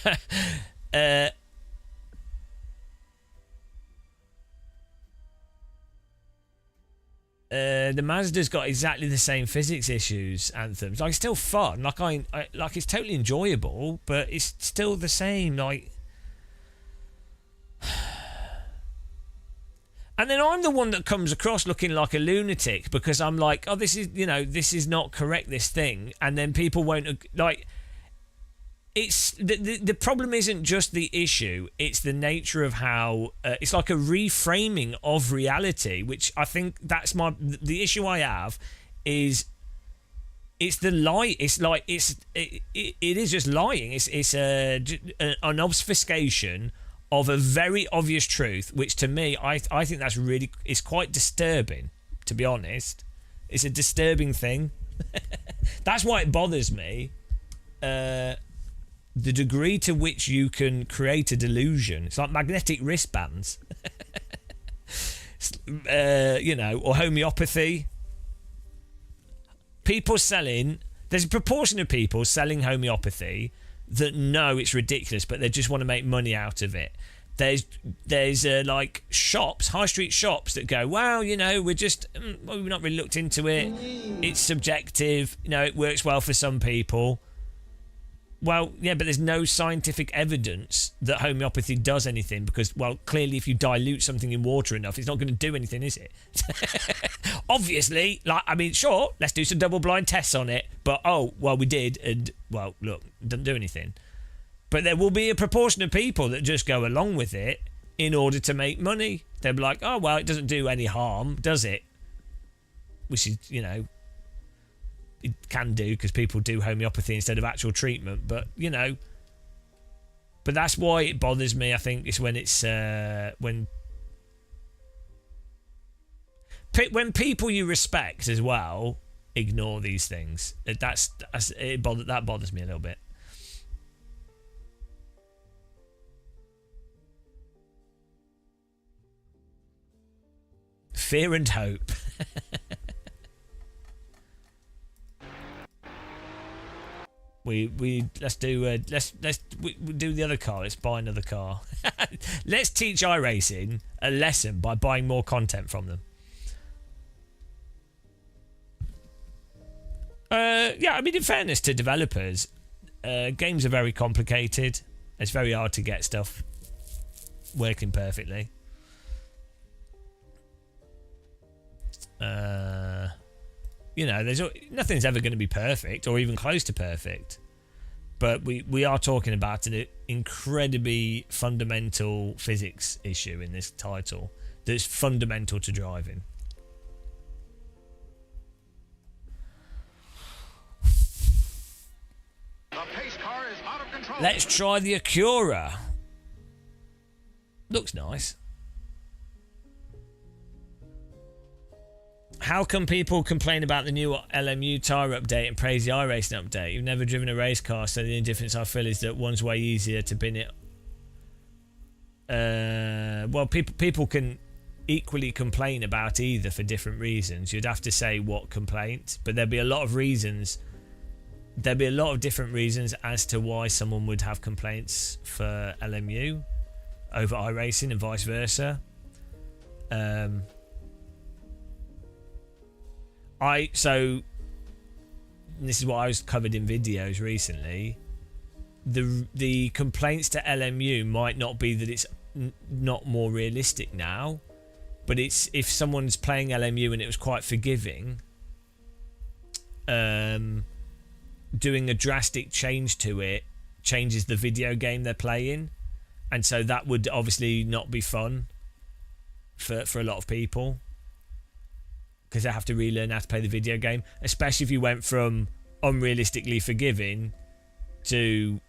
the Mazda's got exactly the same physics issues, Anthems. Like, it's still fun. Like, like, it's totally enjoyable, but it's still the same. Like, and then I'm the one that comes across looking like a lunatic because I'm like, oh, this is not correct, this thing. And then people won't, like, it's the problem isn't just the issue, it's the nature of how it's like a reframing of reality, which I think that's the issue I have is it's the lie. It's like it is just lying. It's an obfuscation of a very obvious truth, which to me, I think that's really, it's quite disturbing, to be honest. It's a disturbing thing. That's why it bothers me. The degree to which you can create a delusion. It's like magnetic wristbands. You know, or homeopathy. There's a proportion of people selling homeopathy that know it's ridiculous, but they just want to make money out of it. There's like shops, high street shops that go, well, you know, we've not really looked into it. It's subjective. You know, it works well for some people. Well, yeah, but there's no scientific evidence that homeopathy does anything because, well, clearly if you dilute something in water enough, it's not going to do anything, is it? Obviously, like, I mean, sure, let's do some double-blind tests on it, but, oh, well, we did, and, well, look, it doesn't do anything. But there will be a proportion of people that just go along with it in order to make money. They'll be like, oh, well, it doesn't do any harm, does it? Which is, you know, it can do because people do homeopathy instead of actual treatment, but you know, but that's why it bothers me. I think it's when it's when people you respect as well ignore these things. That bothers me a little bit. Fear and hope. We do the other car. Let's buy another car. Let's teach iRacing a lesson by buying more content from them. Yeah, I mean, in fairness to developers, games are very complicated. It's very hard to get stuff working perfectly. You know, nothing's ever going to be perfect or even close to perfect. But we are talking about an incredibly fundamental physics issue in this title that's fundamental to driving. The pace car is out of control. Let's try the Acura. Looks nice. How come people complain about the new LMU tyre update and praise the iRacing update? You've never driven a race car, so the only difference I feel is that one's way easier to bin it. Well, people can equally complain about either for different reasons. You'd have to say what complaint, but there'd be a lot of reasons. There'd be a lot of different reasons as to why someone would have complaints for LMU over iRacing and vice versa. So this is what I was covered in videos recently. The complaints to LMU might not be that it's not more realistic now, but it's if someone's playing LMU and it was quite forgiving, doing a drastic change to it changes the video game they're playing, and so that would obviously not be fun for a lot of people, because they have to relearn how to play the video game, especially if you went from unrealistically forgiving to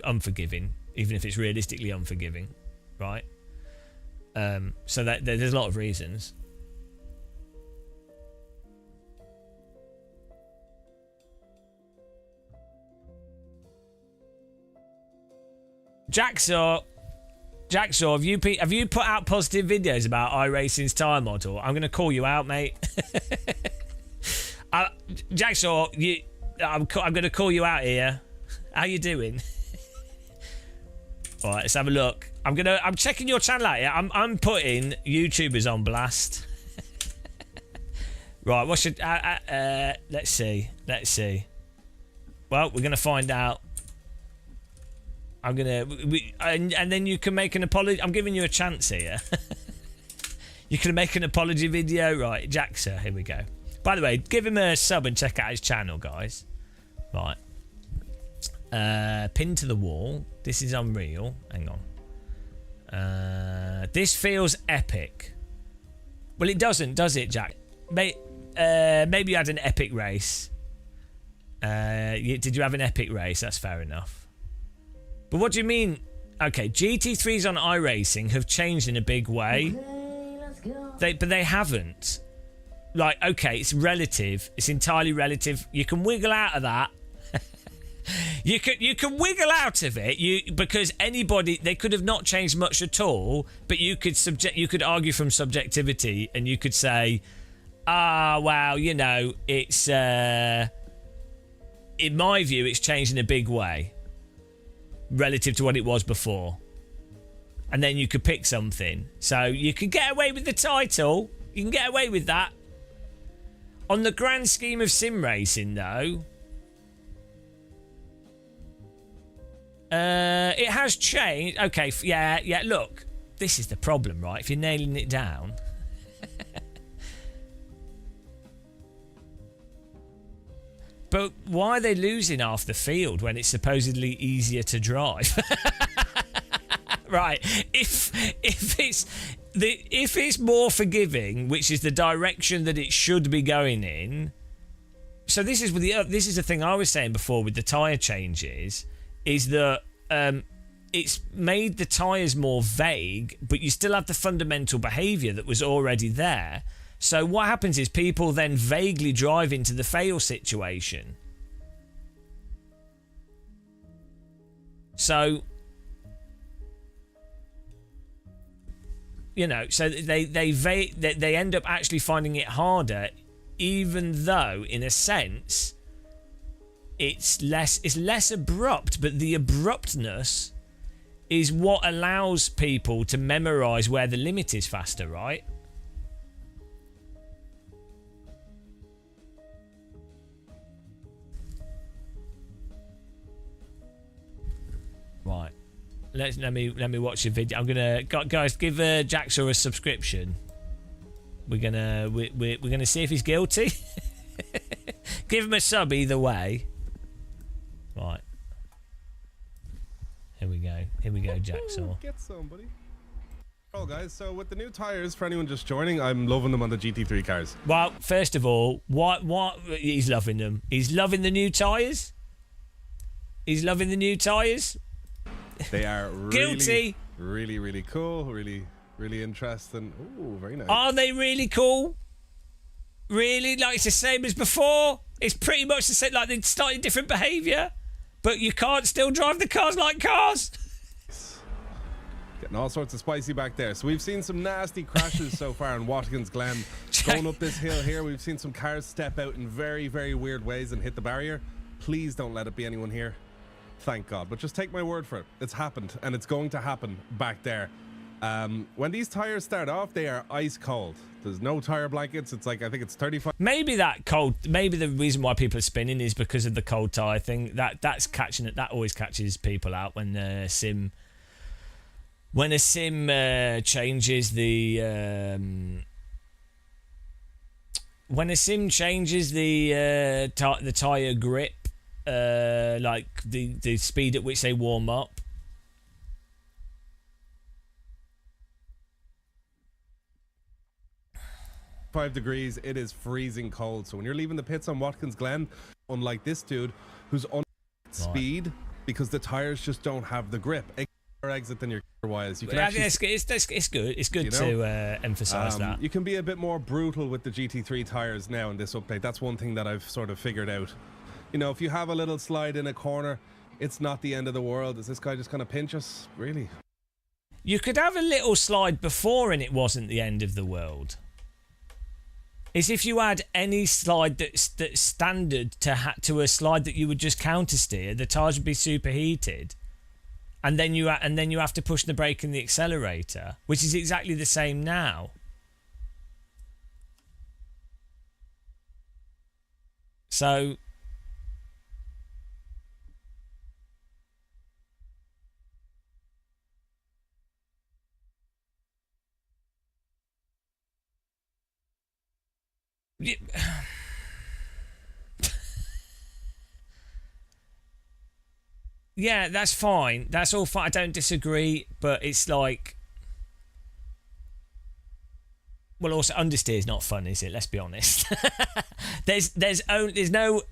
unforgiving, even if it's realistically unforgiving, right? So that there's a lot of reasons. Jacksaw, have you put out positive videos about iRacing's tyre model? I'm going to call you out, mate. Jacksaw, I'm going to call you out here. How you doing? All right, let's have a look. I'm checking your channel out here. I'm putting YouTubers on blast. Right, what should let's see. Well, we're gonna find out. And then you can make an apology. I'm giving you a chance here. You can make an apology video, right? Jaxa, here we go. By the way, give him a sub and check out his channel, guys. Right. Pinned to the wall. This is unreal. Hang on. This feels epic. Well, it doesn't, does it, Jack? Maybe you had an epic race. Did you have an epic race? That's fair enough. But what do you mean? Okay, GT3s on iRacing have changed in a big way. But they haven't. Like, okay, it's relative. It's entirely relative. You can wiggle out of that. You can wiggle out of it. Because anybody, they could have not changed much at all. But you could argue from subjectivity, and you could say, well, you know, it's in my view, it's changed in a big way relative to what it was before. And then you could pick something. So you can get away with the title. You can get away with that. On the grand scheme of sim racing, though, it has changed. Okay, yeah, look. This is the problem, right? If you're nailing it down. But why are they losing half the field when it's supposedly easier to drive? Right. If it's more forgiving, which is the direction that it should be going in. So this is the thing I was saying before with the tyre changes, is that it's made the tyres more vague, but you still have the fundamental behaviour that was already there. So what happens is people then vaguely drive into the fail situation. So, you know, so they end up actually finding it harder, even though in a sense it's less abrupt, but the abruptness is what allows people to memorize where the limit is faster, right? Right, let me watch your video. I'm gonna, guys, give Jacksaw a subscription. We're gonna see if he's guilty. Give him a sub either way. Right, here we go, Jacksaw. Get somebody. Oh, guys, so with the new tires, for anyone just joining, I'm loving them on the GT3 cars. Well, first of all, what he's loving them. He's loving the new tires. He's loving the new tires. They are guilty. Really, really cool. Really, really interesting. Oh, very nice. Are they really cool? Really? Like it's the same as before? It's pretty much the same, like they started different behaviour, but you can't still drive the cars like cars? Getting all sorts of spicy back there. So we've seen some nasty crashes so far in Watkins Glen. Going up this hill here, we've seen some cars step out in very, very weird ways and hit the barrier. Please don't let it be anyone here. Thank God. But just take my word for it. It's happened, and it's going to happen back there. When these tires start off, they are ice cold. There's no tire blankets. It's like, I think it's 35. Maybe that cold. Maybe the reason why people are spinning is because of the cold tire thing. That's catching it. That always catches people out when a sim changes the the tire grip, like the speed at which they warm up. 5 degrees, it is freezing cold. So when you're leaving the pits on Watkins Glen, unlike this dude who's on speed because the tires just don't have the grip. Exit than your wise. You can actually, it's good. It's good to emphasize that. You can be a bit more brutal with the GT3 tires now in this update. That's one thing that I've sort of figured out. You know, if you have a little slide in a corner, it's not the end of the world. Is this guy just going to pinch us? Really? You could have a little slide before and it wasn't the end of the world. Is if you had any slide that's standard to a slide that you would just counter steer, the tires would be superheated, and then you have to push the brake and the accelerator, which is exactly the same now. So yeah, that's fine. That's all fine. I don't disagree, but it's like, well, also understeer is not fun, is it? Let's be honest. there's no.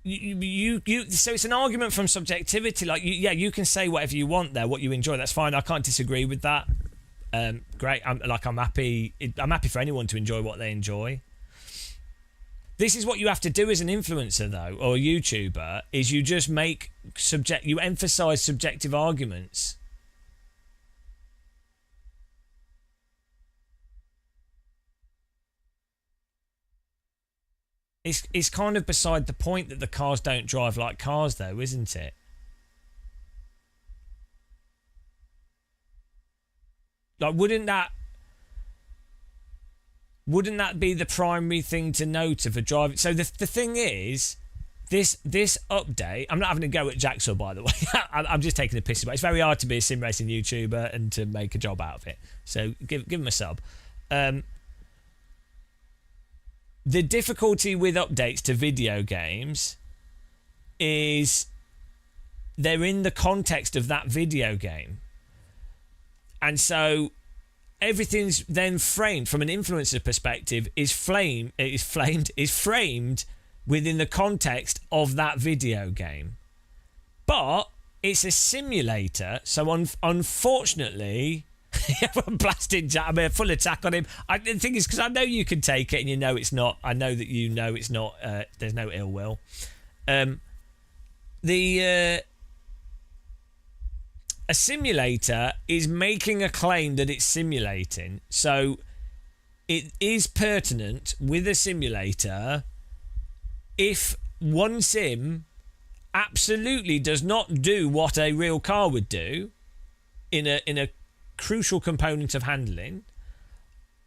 So it's an argument from subjectivity. Like, you can say whatever you want there, what you enjoy. That's fine. I can't disagree with that. Great. I'm happy. I'm happy for anyone to enjoy what they enjoy. This is what you have to do as an influencer, though, or a YouTuber, is you just you emphasize subjective arguments. It's kind of beside the point that the cars don't drive like cars, though, isn't it? Like, wouldn't that be the primary thing to note of a driver? So the thing is, this update, I'm not having a go at Jacksaw, by the way. I'm just taking a piss about it. It's very hard to be a sim racing YouTuber and to make a job out of it. So give him a sub. The difficulty with updates to video games is they're in the context of that video game. And so everything's then framed from an influencer perspective is framed within the context of that video game. But it's a simulator, so unfortunately, I'm blasting Jack. I'm a full attack on him. The thing is, because I know you can take it and you know it's not. I know that you know it's not. There's no ill will. A simulator is making a claim that it's simulating. So it is pertinent with a simulator if one sim absolutely does not do what a real car would do in a crucial component of handling,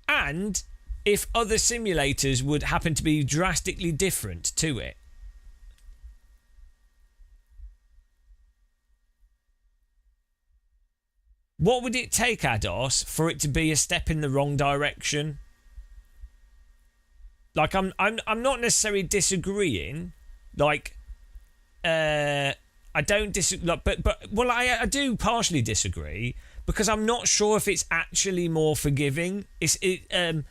and if other simulators would happen to be drastically different to it. What would it take, Ados, for it to be a step in the wrong direction? Like, I'm not necessarily disagreeing. Like, I don't disagree. Like, but well, I do partially disagree because I'm not sure if it's actually more forgiving. It's been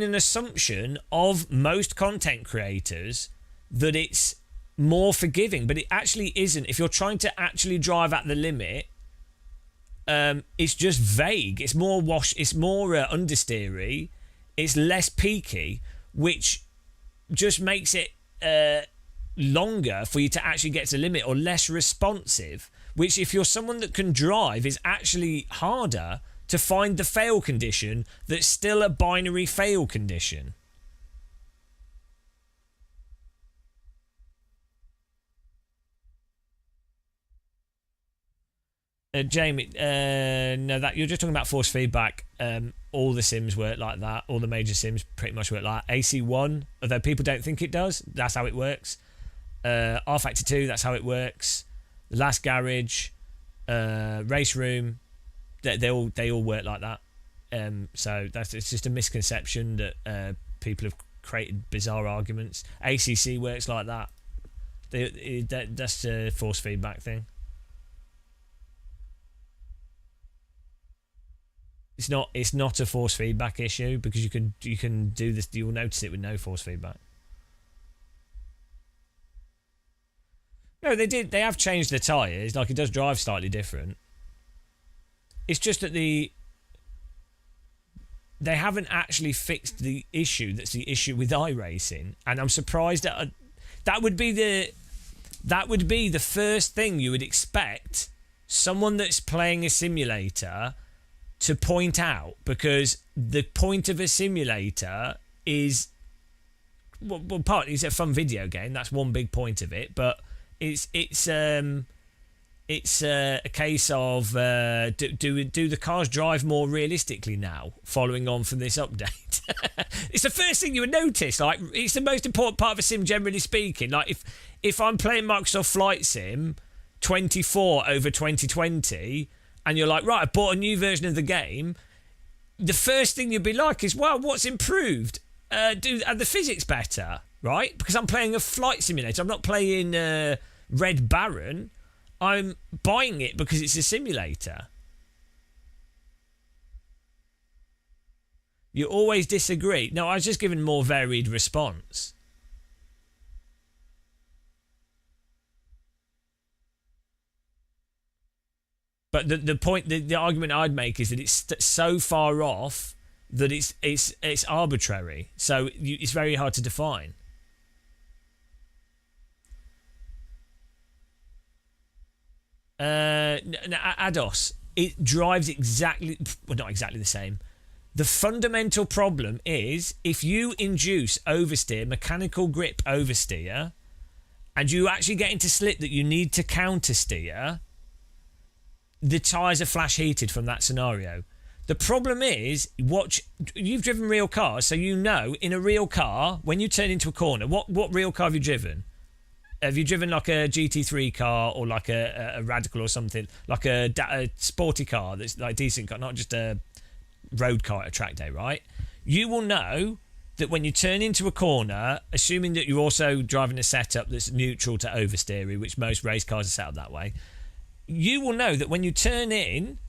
an assumption of most content creators that it's more forgiving, but it actually isn't. If you're trying to actually drive at the limit, it's just vague. It's more it's more understeery. It's less peaky, which just makes it longer for you to actually get to the limit, or less responsive, which if you're someone that can drive is actually harder to find the fail condition that's still a binary fail condition. Jamie, no, that you're just talking about force feedback. All the sims work like that. All the major sims pretty much work like that. AC1, although people don't think it does, that's how it works. R Factor 2, that's how it works. The Last Garage, Race Room, they all work like that. So it's just a misconception that people have created bizarre arguments. ACC works like that. That's a force feedback thing. It's not a force feedback issue because you can do this. You'll notice it with no force feedback. No, they have changed the tyres. Like, it does drive slightly different. It's just that they haven't actually fixed the issue that's the issue with iRacing, and I'm surprised that would be the first thing you would expect someone that's playing a simulator to point out, because the point of a simulator is well partly it's a fun video game. That's one big point of it, but it's a case of do the cars drive more realistically now, following on from this update. It's the first thing you would notice. Like, it's the most important part of a sim, generally speaking. Like, if I'm playing Microsoft Flight Sim 24 over 2020, and you're like, right, I bought a new version of the game, the first thing you'd be like is, well, what's improved? Are the physics better, right? Because I'm playing a flight simulator. I'm not playing Red Baron. I'm buying it because it's a simulator. You always disagree. No, I was just giving more varied response. But the point, the argument I'd make is that it's so far off that it's arbitrary. So it's very hard to define. Ados, it drives not exactly the same. The fundamental problem is if you induce oversteer, mechanical grip oversteer, and you actually get into slip that you need to counter steer, the tyres are flash heated from that scenario. The problem is, you've driven real cars, so you know in a real car, when you turn into a corner, what real car have you driven? Have you driven like a GT3 car or like a Radical or something, like a sporty car that's like decent car, not just a road car at a track day, right? You will know that when you turn into a corner, assuming that you're also driving a setup that's neutral to oversteery, which most race cars are set up that way, you will know that when you turn in,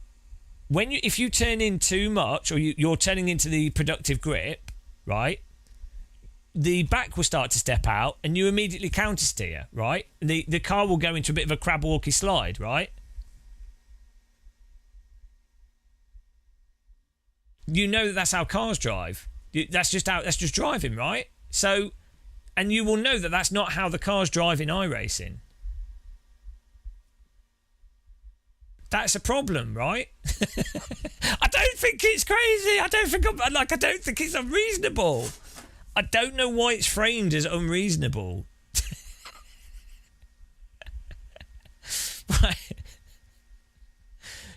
if you turn in too much, or you're turning into the productive grip, right, the back will start to step out and you immediately counter steer, right? And the car will go into a bit of a crab walky slide, right? You know that's how cars drive. That's just driving, right? So, and you will know that that's not how the cars drive in iRacing. That's a problem, right? I don't think it's crazy. I don't think it's unreasonable. I don't know why it's framed as unreasonable. Right.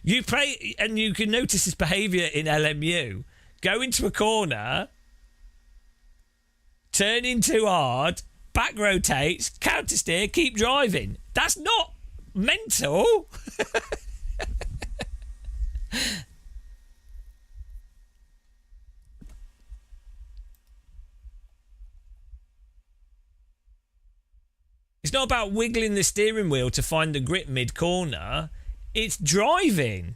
You play, and you can notice this behaviour in LMU. Go into a corner, turn in too hard, back rotates, counter steer, keep driving. That's not mental. It's not about wiggling the steering wheel to find the grip mid-corner. It's driving.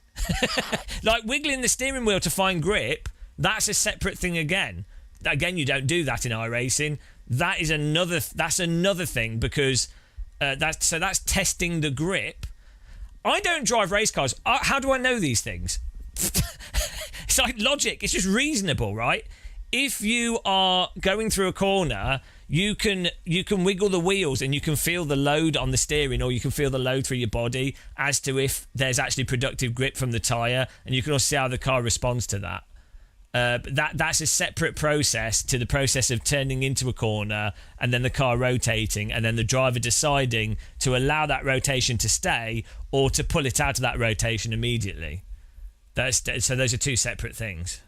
Like wiggling the steering wheel to find grip, that's a separate thing again. Again, you don't do that in iRacing. That's another thing, because that's testing the grip. I don't drive race cars. How do I know these things? It's like logic. It's just reasonable, right? If you are going through a corner, you can wiggle the wheels and you can feel the load on the steering, or you can feel the load through your body as to if there's actually productive grip from the tyre, and you can also see how the car responds to that. But that's a separate process to the process of turning into a corner and then the car rotating and then the driver deciding to allow that rotation to stay or to pull it out of that rotation immediately. So those are two separate things.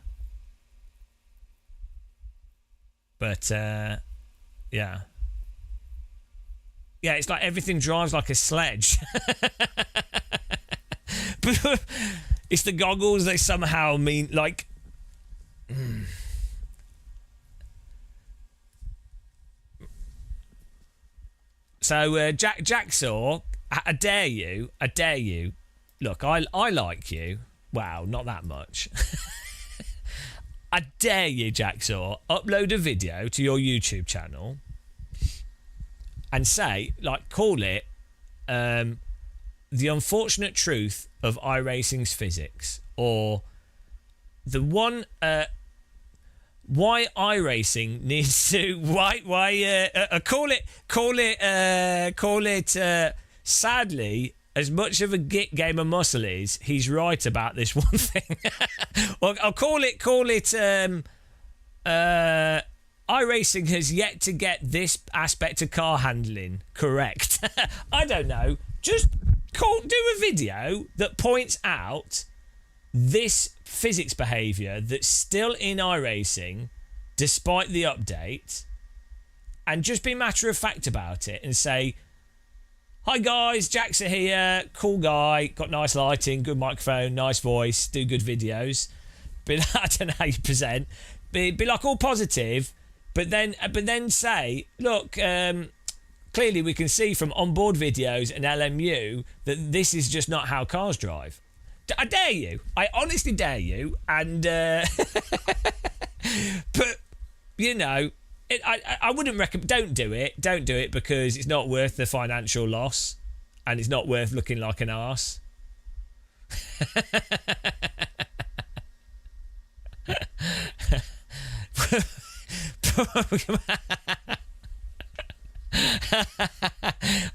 But yeah, it's like everything drives like a sledge. But it's the goggles, they somehow mean like. So Jacksaw, I dare you. Look, I like you. Wow, not that much. I dare you, Jacksaw, upload a video to your YouTube channel and say, like, call it The Unfortunate Truth of iRacing's Physics, or the one why iRacing needs to call it sadly, as much of a git game of muscle is, he's right about this one thing. Well, I'll call it iRacing has yet to get this aspect of car handling correct. I don't know. Just do a video that points out this physics behaviour that's still in iRacing despite the update, and just be matter of fact about it and say, hi guys, Jacksa here, cool guy, got nice lighting, good microphone, nice voice, do good videos. But I don't know how you present. Be like all positive, but then say, look, clearly we can see from onboard videos and LMU that this is just not how cars drive. I dare you. I honestly dare you. And but you know, I wouldn't recommend. Don't do it. Don't do it, because it's not worth the financial loss, and it's not worth looking like an arse.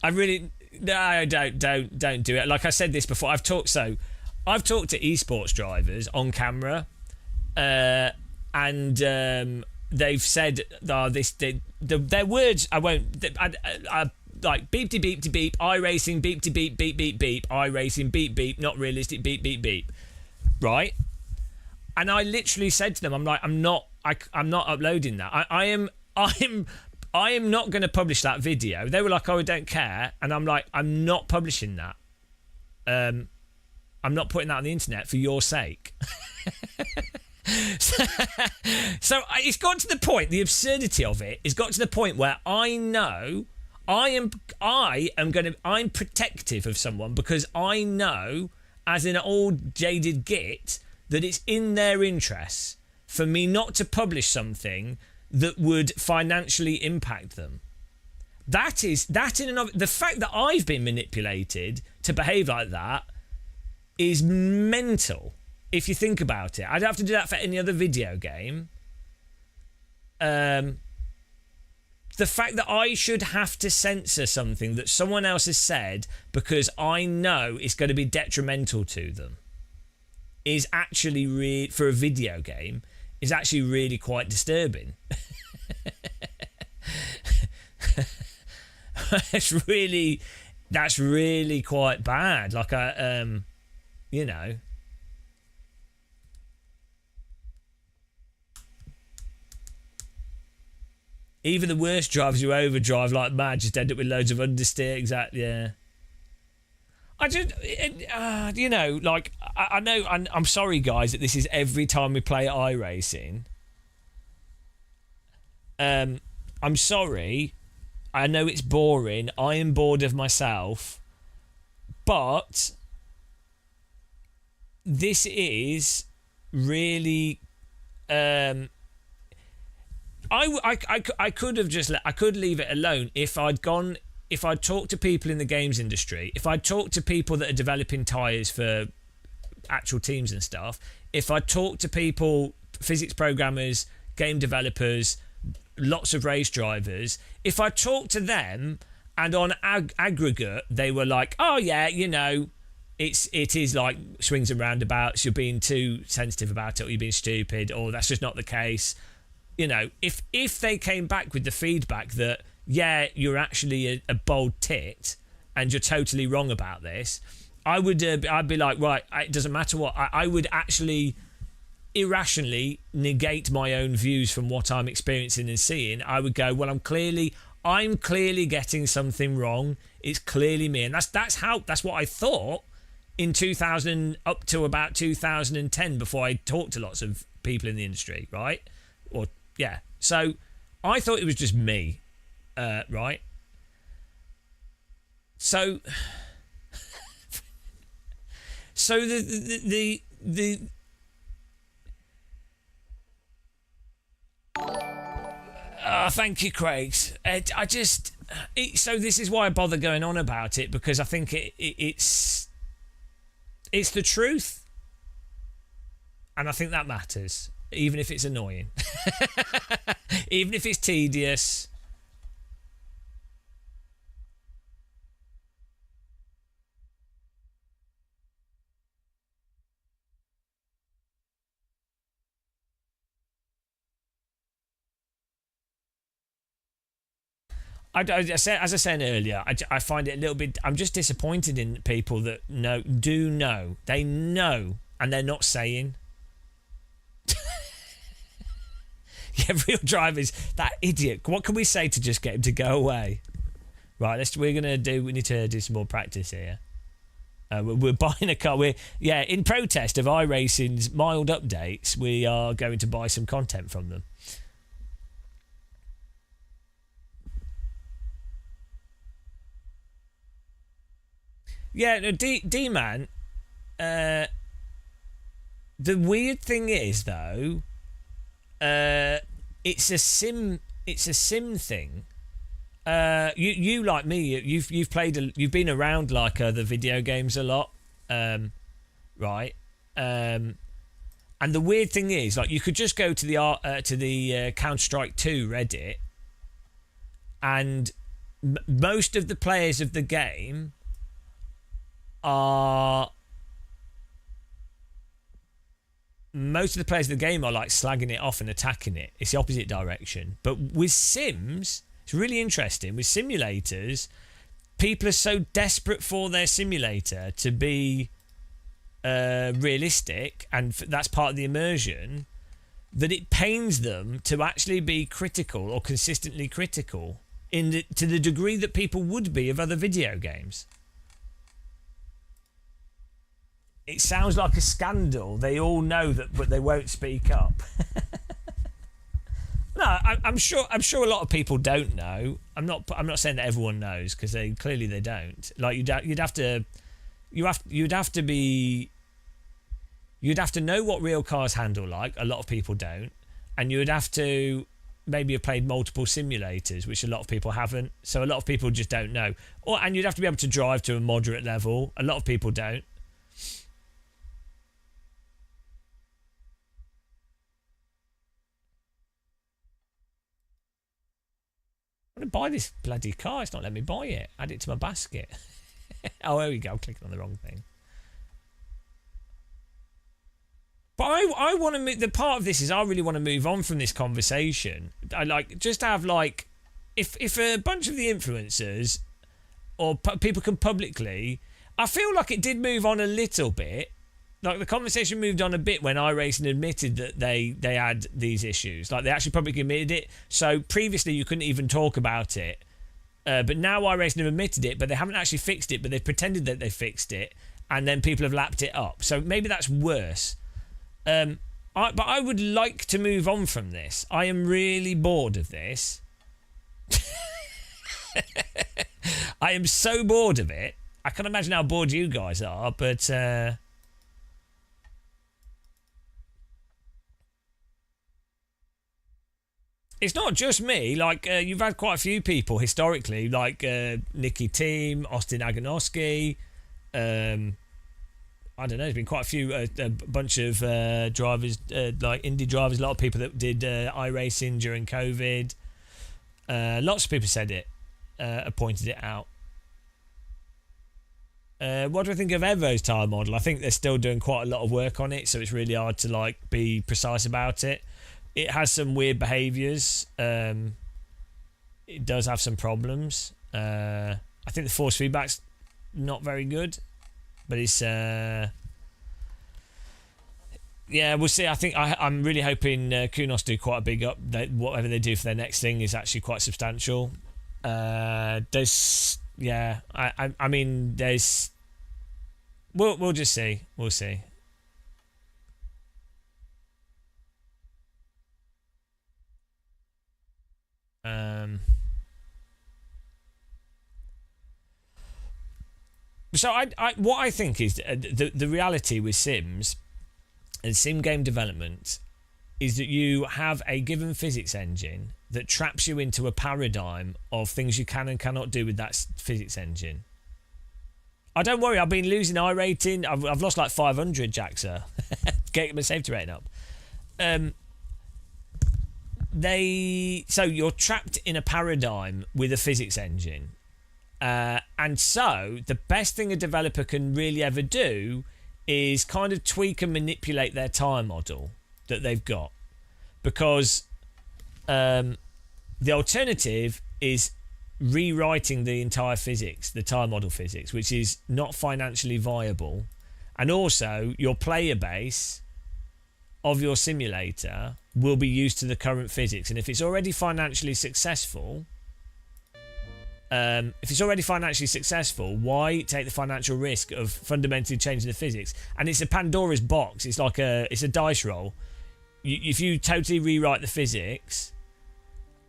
I really no. Don't do it. Like I said this before. I've talked to esports drivers on camera, and they've said their words. I won't. I like beep de beep de beep. iRacing beep de beep beep beep beep. iRacing beep beep. Not realistic beep beep beep. Right. And I literally said to them, I'm like, I'm not uploading that. I am not going to publish that video. They were like, oh, I don't care. And I'm like, I'm not publishing that. I'm not putting that on the internet for your sake. So it's got to the point, the absurdity of it has got to the point where I know I'm protective of someone, because I know, as an old jaded git, that it's in their interests for me not to publish something that would financially impact them. That in and of the fact that I've been manipulated to behave like that is mental. If you think about it, I'd have to do that for any other video game. The fact that I should have to censor something that someone else has said because I know it's going to be detrimental to them is actually for a video game is actually really quite disturbing. That's really quite bad. Like you know. Even the worst drivers who overdrive like mad just end up with loads of understeer. Exactly, yeah. I just, you know, like, I know, I'm sorry, guys, that this is every time we play iRacing. I'm sorry. I know it's boring. I am bored of myself. But this is really... I could have just I could leave it alone if I'd talked to people in the games industry, if I'd talked to people that are developing tyres for actual teams and stuff, if I'd talked to people, physics programmers, game developers, lots of race drivers, if I talk to them and on aggregate they were like, oh yeah, you know, it is like swings and roundabouts, you're being too sensitive about it, or you're being stupid, or that's just not the case. You know, if they came back with the feedback that, yeah, you're actually a bold tit and you're totally wrong about this, I'd be like, right, it doesn't matter what. I would actually irrationally negate my own views from what I'm experiencing and seeing. I would go, well, I'm clearly getting something wrong. It's clearly me, and that's what I thought in 2000 up to about 2010 before I talked to lots of people in the industry, right? Or yeah, so I thought it was just me, right? So the thank you, Craig. So this is why I bother going on about it, because I think it's the truth, and I think that matters, even if it's annoying, even if it's tedious. As I said earlier, I find it a little bit. I'm just disappointed in people that do know. They know, and they're not saying. Yeah, real drivers. That idiot. What can we say to just get him to go away? Right, we need to do some more practice here. We're buying a car. In protest of iRacing's mild updates, we are going to buy some content from them. Yeah, no, D-Man, the weird thing is, though, it's a sim thing. You like me, you've been around like the video games a lot, right? And the weird thing is, like, you could just go to the Counter-Strike 2 Reddit, and most of the players of the game are like slagging it off and attacking it. It's the opposite direction. But with sims, it's really interesting. With simulators, people are so desperate for their simulator to be realistic, and that's part of the immersion, that it pains them to actually be critical or consistently critical to the degree that people would be of other video games. It sounds like a scandal. They all know that, but they won't speak up. No, I'm sure a lot of people don't know. I'm not saying that everyone knows, because they don't. Like you'd have to know what real cars handle like. A lot of people don't, and you would have to maybe have played multiple simulators, which a lot of people haven't. So a lot of people just don't know. And you'd have to be able to drive to a moderate level. A lot of people don't. I'm going to buy this bloody car. It's not letting me buy it. Add it to my basket. Oh, there we go. I'm clicking on the wrong thing. But I want to move. The part of this is I really want to move on from this conversation. I like just have like, if a bunch of the influencers or people can publicly, I feel like it did move on a little bit. Like the conversation moved on a bit when iRacing admitted that they had these issues. Like they actually publicly admitted it. So previously you couldn't even talk about it. But now iRacing have admitted it, but they haven't actually fixed it, but they've pretended that they fixed it, and then people have lapped it up. So maybe that's worse. But I would like to move on from this. I am really bored of this. I am so bored of it. I can imagine how bored you guys are, but it's not just me. Like you've had quite a few people historically, like Nicky Team, Austin Agonoski. I I don't know. There's been quite a few, a bunch of drivers, like indie drivers. A lot of people that did iRacing during COVID. Lots of people said it, pointed it out. What do I think of Evo's tire model? I think they're still doing quite a lot of work on it, so it's really hard to like be precise about it. It has some weird behaviours. It does have some problems. I think the force feedback's not very good, but it's yeah, we'll see. I think I'm really hoping Kunos do quite a big up. Whatever they do for their next thing is actually quite substantial. There's yeah, I mean there's. We'll just see. We'll see. So what I think is the reality with Sims and sim game development is that you have a given physics engine that traps you into a paradigm of things you can and cannot do with that physics engine. Don't worry, I've been losing iRating. I've lost like 500, Jaxa. Get my safety rating up. So you're trapped in a paradigm with a physics engine. And so the best thing a developer can really ever do is kind of tweak and manipulate their tire model that they've got. Because the alternative is rewriting the entire physics, the tire model physics, which is not financially viable. And also your player base of your simulator will be used to the current physics. And if it's already financially successful, why take the financial risk of fundamentally changing the physics? And it's a Pandora's box. It's like it's a dice roll. If you totally rewrite the physics,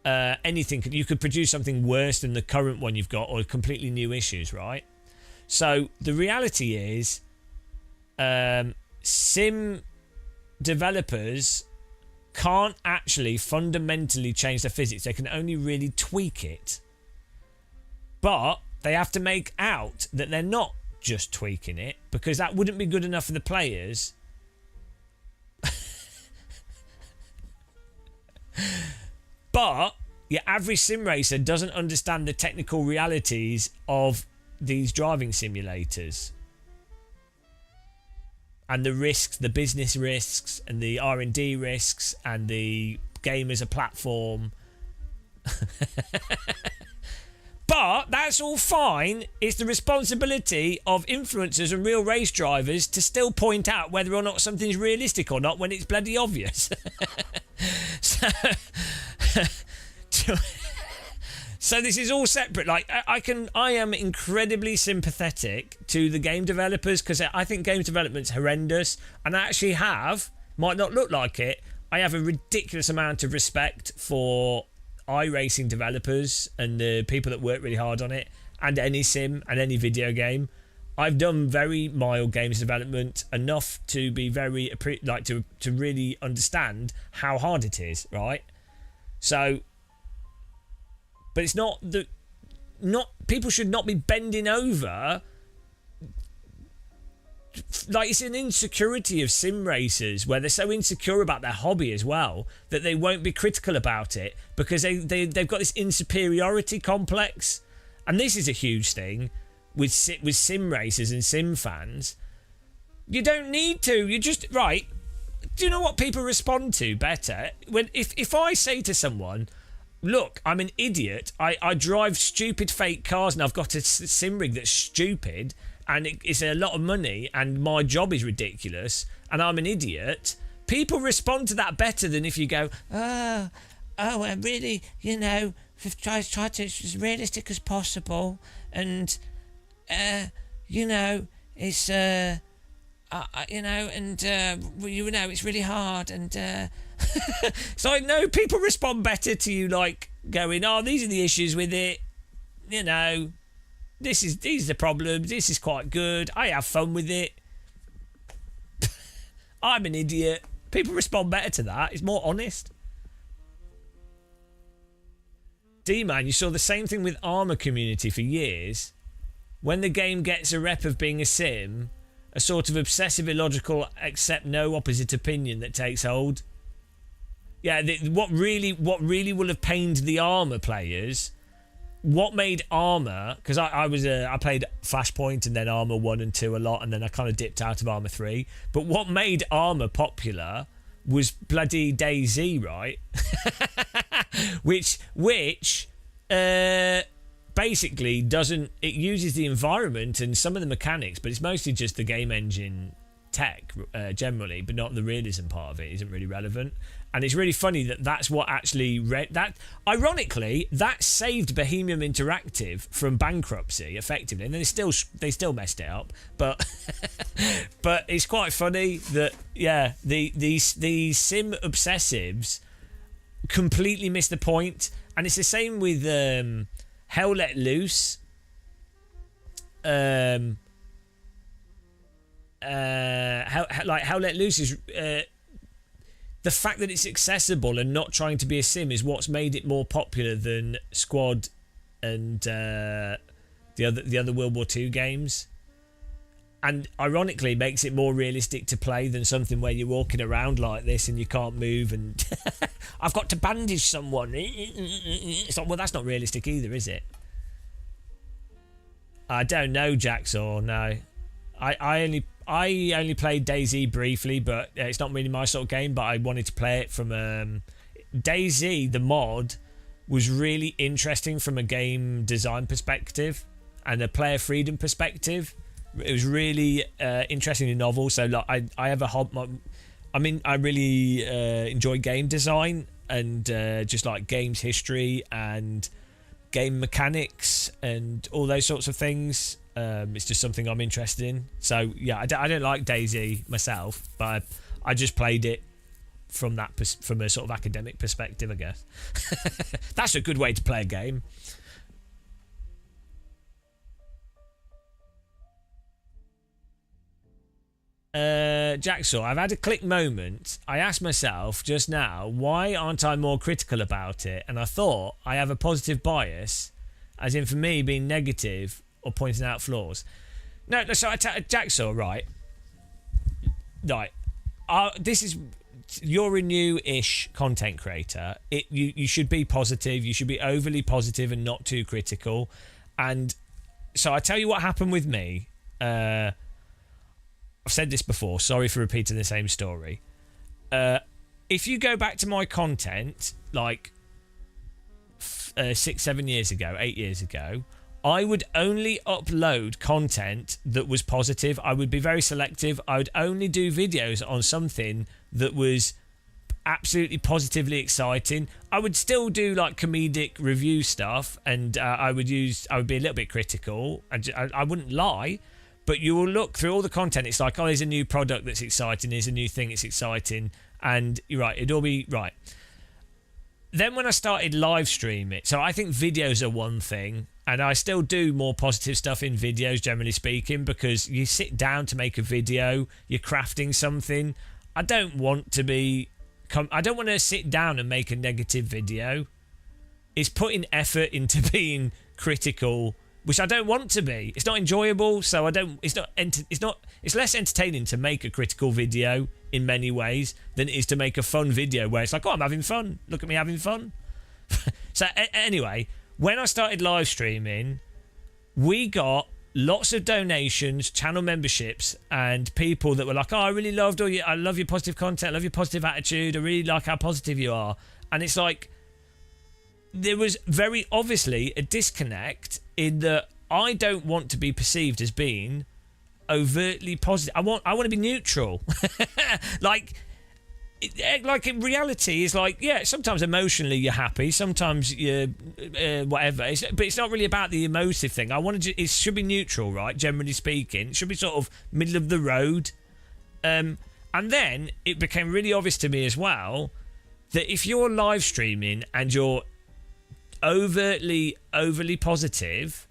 anything you could produce something worse than the current one you've got, or completely new issues, right? So the reality is, sim developers can't actually fundamentally change the physics. They can only really tweak it. But they have to make out that they're not just tweaking it, because that wouldn't be good enough for the players. But your average sim racer doesn't understand the technical realities of these driving simulators. And the risks, the business risks, and the R&D risks, and the game as a platform. But that's all fine. It's the responsibility of influencers and real race drivers to still point out whether or not something's realistic or not when it's bloody obvious. So this is all separate. Like I am incredibly sympathetic to the game developers, because I think game development's horrendous, and I actually might not look like it, I have a ridiculous amount of respect for iRacing developers and the people that work really hard on it, and any sim and any video game. I've done very mild games development, enough to be very to really understand how hard it is, right? So, but it's not people should not be bending over. Like, it's an insecurity of sim racers where they're so insecure about their hobby as well that they won't be critical about it, because they've got this insuperiority complex. And this is a huge thing with sim racers and sim fans. You don't need to. You just, right, do you know what people respond to better? If I say to someone, look, I'm an idiot, I drive stupid fake cars and I've got a sim rig that's stupid, and it's a lot of money, and my job is ridiculous, and I'm an idiot, people respond to that better than if you go, I really, try to be as realistic as possible, and, it's, it's really hard, and, so I know people respond better to you, like, going, these are the issues with it, these are the problems, this is quite good, I have fun with it. I'm an idiot. People respond better to that. It's more honest. D-Man, you saw the same thing with Armour Community for years. When the game gets a rep of being a sim, a sort of obsessive, illogical, accept no opposite opinion that takes hold. Yeah, what really will have pained the Armour players, what made Armour, because I played Flashpoint and then Armour 1 and 2 a lot, and then I kind of dipped out of Armour 3, but what made Armour popular was bloody DayZ, right? which basically it uses the environment and some of the mechanics, but it's mostly just the game engine tech generally, but not the realism part of it isn't really relevant. And it's really funny that's what actually ironically that saved Bohemian Interactive from bankruptcy effectively, and then they still messed it up, but but it's quite funny that these sim obsessives completely miss the point. And it's the same with Hell Let Loose. Hell Let Loose is the fact that it's accessible and not trying to be a sim is what's made it more popular than Squad and the other World War II games. And ironically makes it more realistic to play than something where you're walking around like this and you can't move and I've got to bandage someone. It's like, well, that's not realistic either, is it? I don't know, Jacksaw. No, I only played DayZ briefly, but it's not really my sort of game. But I wanted to play it from DayZ. The mod was really interesting from a game design perspective and a player freedom perspective. It was really interesting and novel. So like, I have I really enjoy game design and just like games history and game mechanics and all those sorts of things. It's just something I'm interested in. So yeah, I don't like DayZ myself, but I just played it from a sort of academic perspective, I guess. That's a good way to play a game. Jacksaw, I've had a click moment. I asked myself just now, why aren't I more critical about it? And I thought I have a positive bias, as in for me being negative or pointing out flaws. No, so Jacksaw, right? This is, you're a new-ish content creator. You should be positive. You should be overly positive and not too critical. And so I tell you what happened with me. I've said this before, sorry for repeating the same story. If you go back to my content, like 6, 7 years ago, 8 years ago, I would only upload content that was positive. I would be very selective. I would only do videos on something that was absolutely positively exciting. I would still do like comedic review stuff, and I would be a little bit critical. I wouldn't lie. But you will look through all the content. It's like, oh, there's a new product that's exciting. There's a new thing that's exciting. And you're right. It'd all be right. Then when I started live streaming, so I think videos are one thing. And I still do more positive stuff in videos, generally speaking, because you sit down to make a video. You're crafting something. I don't want to sit down and make a negative video. It's putting effort into being critical, which I don't want to be. It's not enjoyable, so I don't. It's less entertaining to make a critical video in many ways than it is to make a fun video where it's like, oh, I'm having fun. Look at me having fun. So anyway, when I started live streaming, we got lots of donations, channel memberships, and people that were like, oh, I really loved I love your positive content, I love your positive attitude, I really like how positive you are. And it's like, there was very obviously a disconnect in that I don't want to be perceived as being overtly positive. I want to be neutral. like in reality, it's like, yeah, sometimes emotionally you're happy, sometimes you're whatever. But it's not really about the emotive thing. It should be neutral, right? Generally speaking, it should be sort of middle of the road. And then it became really obvious to me as well that if you're live streaming and you're overly positive,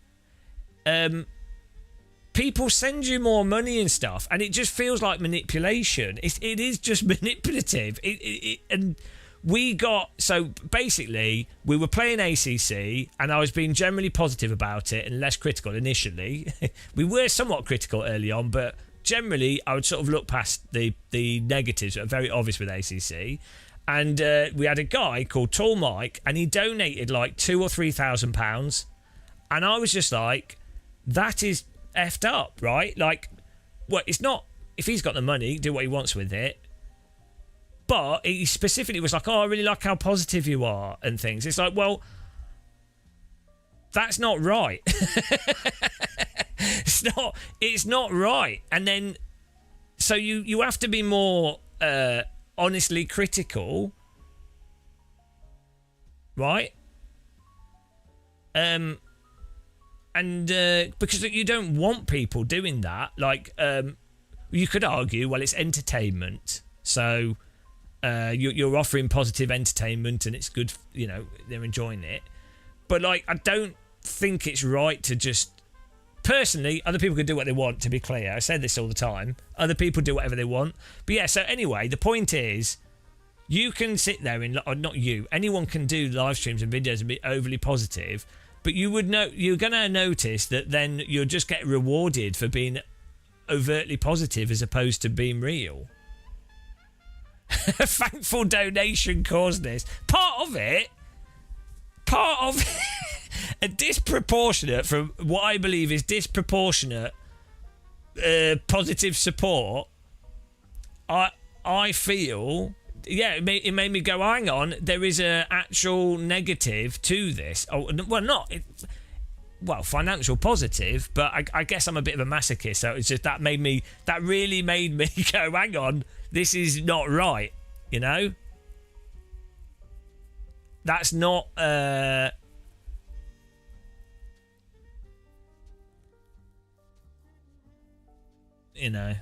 people send you more money and stuff, and it just feels like manipulation. It is just manipulative. And we got, so basically we were playing ACC and I was being generally positive about it and less critical initially. We were somewhat critical early on, but generally, I would sort of look past the negatives that are very obvious with ACC. And we had a guy called Tall Mike, and he donated like £2,000 or £3,000, and I was just like, that is effed up, right? Like, well, it's not, if he's got the money, do what he wants with it. But he specifically was like, oh, I really like how positive you are and things. It's like, well, that's not right. It's not right. And then, so you have to be more honestly critical, right? And because you don't want people doing that. Like, you could argue, well, it's entertainment, so you're offering positive entertainment, and it's good. You know, they're enjoying it. But like, I don't think it's right to just. Personally, other people can do what they want, to be clear. I say this all the time. Other people do whatever they want. But yeah, so anyway, the point is, you can sit there and, or not you, anyone can do live streams and videos and be overly positive, but you're going to notice that then you'll just get rewarded for being overtly positive as opposed to being real. Thankful donation caused this. Part of a disproportionate, from what I believe is disproportionate positive support, I feel, yeah, it made me go, hang on, there is an actual negative to this. Oh, well, financial positive, but I guess I'm a bit of a masochist, so it's just that really made me go, hang on, this is not right, you know? That's not you know,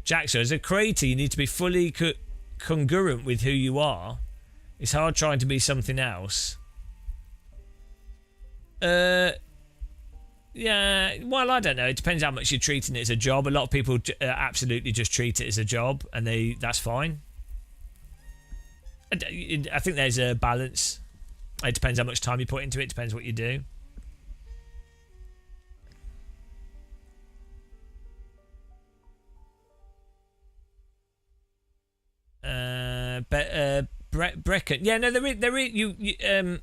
Jack, so as a creator, you need to be fully congruent with who you are. It's hard trying to be something else. Yeah, well, I don't know. It depends how much you're treating it as a job. A lot of people absolutely just treat it as a job, and that's fine. I think there's a balance. It depends how much time you put into it. It depends what you do. Brecken. Yeah, no, there is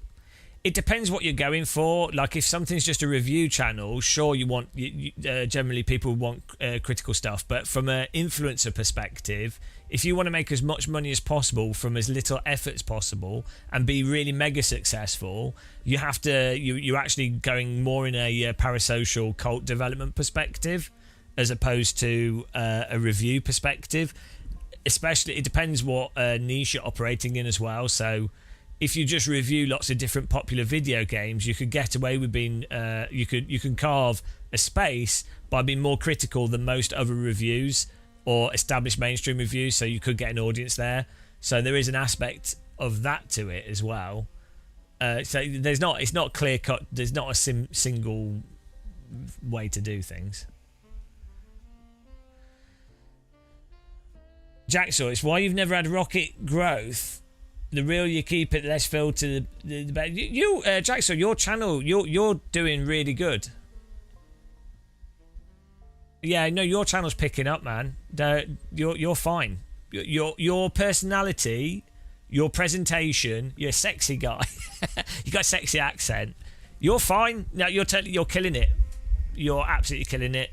it depends what you're going for. Like, if something's just a review channel, sure, you want generally people want critical stuff, but from an influencer perspective, if you want to make as much money as possible from as little effort as possible and be really mega successful, you have to you're actually going more in a parasocial cult development perspective as opposed to a review perspective. Especially, it depends what niche you're operating in as well. So if you just review lots of different popular video games, you could get away with being you can carve a space by being more critical than most other reviews or established mainstream reviews, so you could get an audience there. So there is an aspect of that to it as well. So it's not clear cut. There's not a single way to do things. Jacksaw, it's why you've never had rocket growth. The real you keep it, less filled to the better. Jacksaw, your channel, you're doing really good. Yeah, no, your channel's picking up, man. You're fine. Your personality, your presentation, you're a sexy guy. You got a sexy accent. You're fine. No, you're killing it. You're absolutely killing it.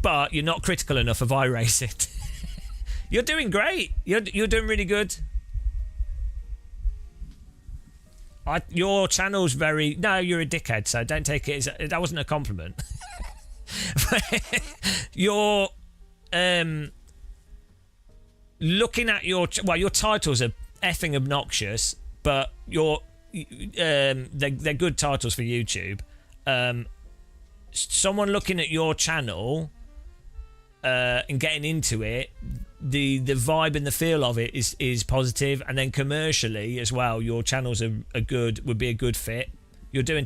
But you're not critical enough of iRacing. You're doing great. You're doing really good. Your channel's very... No, you're a dickhead, so don't take it as... That wasn't a compliment. You're... looking at your... Well, your titles are effing obnoxious, but they're good titles for YouTube. Someone looking at your channel and getting into it, the vibe and the feel of it is positive, and then commercially as well, your channels would be a good fit. You're doing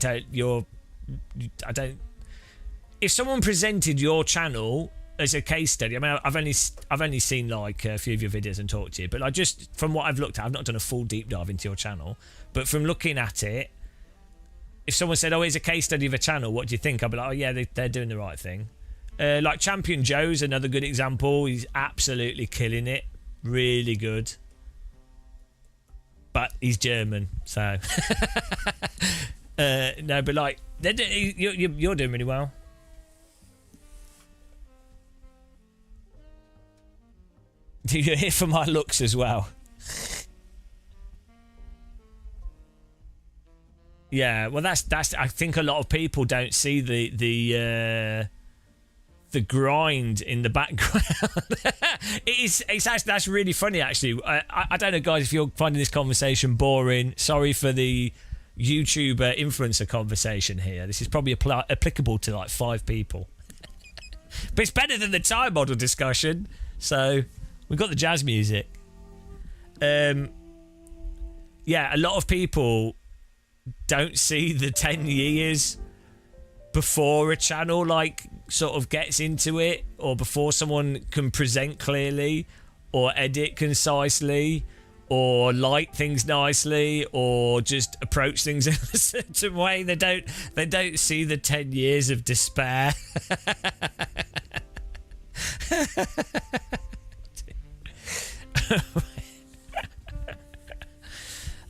if someone presented your channel as a case study, I mean, I've only seen like a few of your videos and talked to you, but I just, from what I've looked at, I've not done a full deep dive into your channel, but from looking at it, if someone said, oh, here's a case study of a channel, what do you think? I'd be like, oh yeah, they're doing the right thing. Like Champion Joe's another good example. He's absolutely killing it. Really good. But he's German, so... no, but like... You're doing really well. You're here for my looks as well. Yeah, well, that's. I think a lot of people don't see the grind in the background. It's actually, that's really funny. Actually, I don't know, guys, if you're finding this conversation boring. Sorry for the YouTuber influencer conversation here. This is probably applicable to like 5 people, but it's better than the time model discussion. So we've got the jazz music. Yeah, a lot of people don't see the 10 years before a channel like sort of gets into it, or before someone can present clearly or edit concisely or light things nicely or just approach things in a certain way. They don't see the 10 years of despair.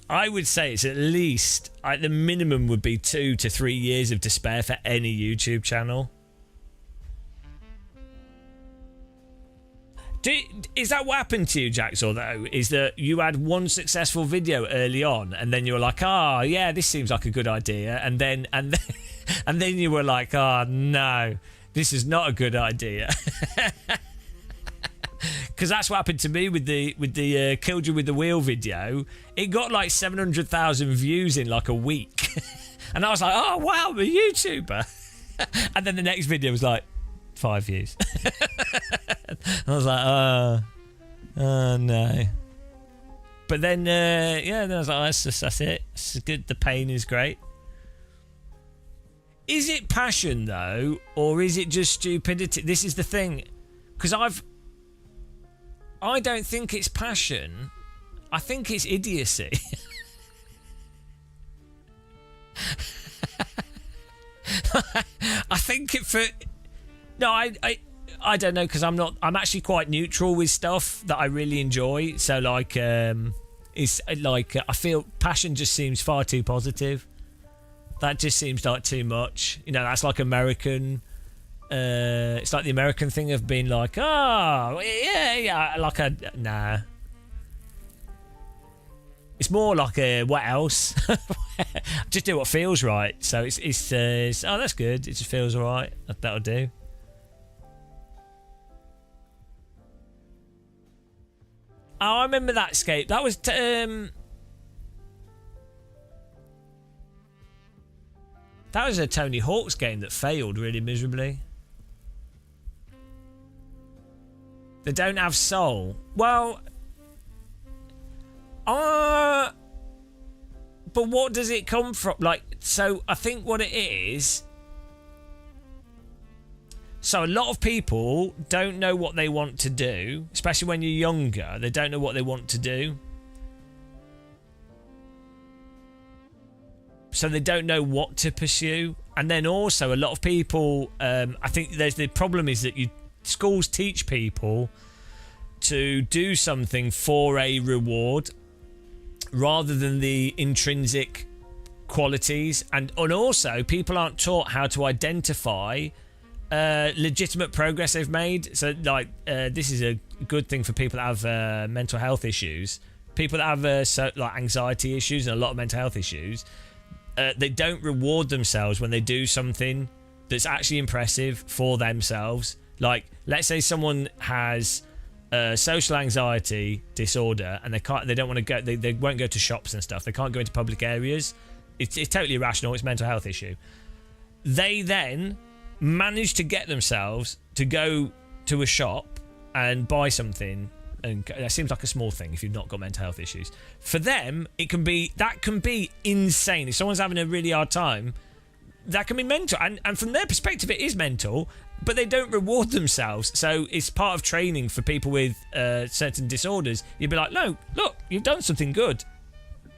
I would say it's at least, the minimum would be 2 to 3 years of despair for any YouTube channel. Is that what happened to you, Jaxor, though? Is that you had one successful video early on, and then you were like, "Oh, yeah, this seems like a good idea," and then you were like, "Oh no, this is not a good idea." Because that's what happened to me with the Killed You With The Wheel video. It got like 700,000 views in like a week. And I was like, oh, wow, I'm a YouTuber. And then the next video was like 5 views. I was like, oh no. But then, then I was like, that's it. It's good. The pain is great. Is it passion, though? Or is it just stupidity? This is the thing. Because I don't think it's passion. I think it's idiocy. I think it for... No, I don't know, because I'm actually quite neutral with stuff that I really enjoy. So like, it's like, I feel passion just seems far too positive. That just seems like too much. You know, that's like American... it's like the American thing of being like, oh, yeah, like nah. It's more like what else? Just do what feels right. So it's oh, that's good. It just feels all right. That'll do. Oh, I remember that escape. That was a Tony Hawk's game that failed really miserably. They don't have soul. Well, but what does it come from? Like, so I think what it is. So a lot of people don't know what they want to do, especially when you're younger. They don't know what they want to do. So they don't know what to pursue. And then also a lot of people, I think the problem is that schools teach people to do something for a reward rather than the intrinsic qualities, and also people aren't taught how to identify legitimate progress they've made. So like this is a good thing for people that have mental health issues, people that have like anxiety issues and a lot of mental health issues. They don't reward themselves when they do something that's actually impressive for themselves. Like, let's say someone has social anxiety disorder and they don't want to go, they won't go to shops and stuff. They can't go into public areas. It's totally irrational. It's a mental health issue. They then manage to get themselves to go to a shop and buy something, and that seems like a small thing if you've not got mental health issues. For them, that can be insane. If someone's having a really hard time, that can be mental, and from their perspective it is mental, but they don't reward themselves. So it's part of training for people with certain disorders. You'd be like, no, look, you've done something good,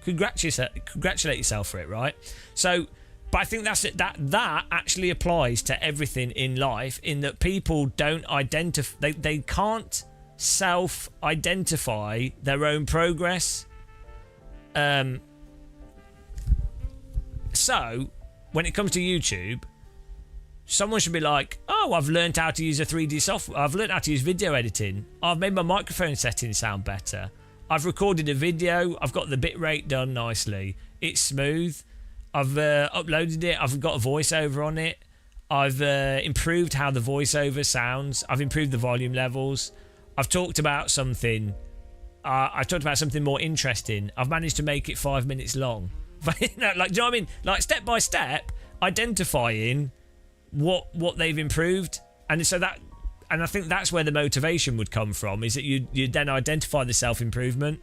congratulate yourself for it, right? So But I think that's it. That actually applies to everything in life, in that people don't identify. They can't self-identify their own progress. So when it comes to YouTube, someone should be like, oh, I've learned how to use a 3D software. I've learned how to use video editing. I've made my microphone settings sound better. I've recorded a video. I've got the bitrate done nicely. It's smooth. I've uploaded it. I've got a voiceover on it. I've improved how the voiceover sounds. I've improved the volume levels. I've talked about something. I've talked about something more interesting. I've managed to make it 5 minutes long. Like, do you know what I mean? Like, step by step, identifying what they've improved, and so that, and I think that's where the motivation would come from. Is that you then identify the self-improvement,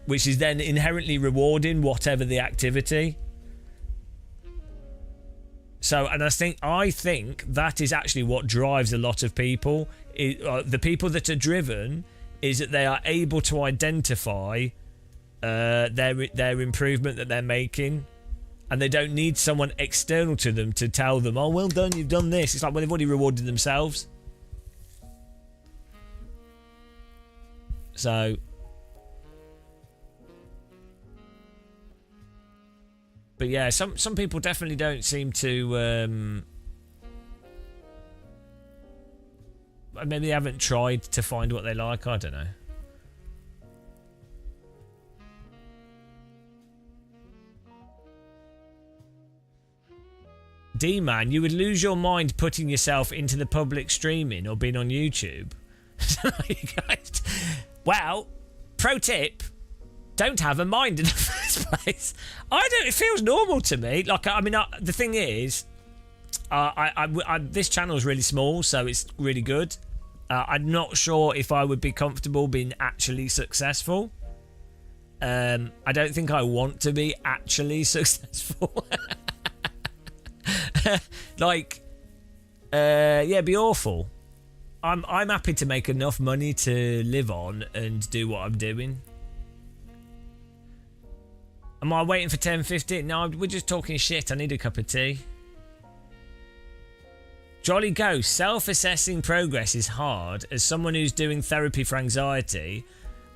which is then inherently rewarding whatever the activity. So, and I think that is actually what drives a lot of people. The people that are driven is that they are able to identify their improvement that they're making, and they don't need someone external to them to tell them, oh, well done, you've done this. It's like, well, they've already rewarded themselves. So, but yeah, some people definitely don't seem to maybe they haven't tried to find what they like. I don't know. D-Man, you would lose your mind putting yourself into the public streaming or being on YouTube. You guys, well, pro tip, don't have a mind in the first place. It feels normal to me. Like, I mean, the thing is, this channel is really small, so it's really good. I'm not sure if I would be comfortable being actually successful. I don't think I want to be actually successful. It'd be awful. I'm happy to make enough money to live on and do what I'm doing. Am I waiting for 10:50? No, we're just talking shit. I need a cup of tea. Jolly Ghost, self-assessing progress is hard. As someone who's doing therapy for anxiety,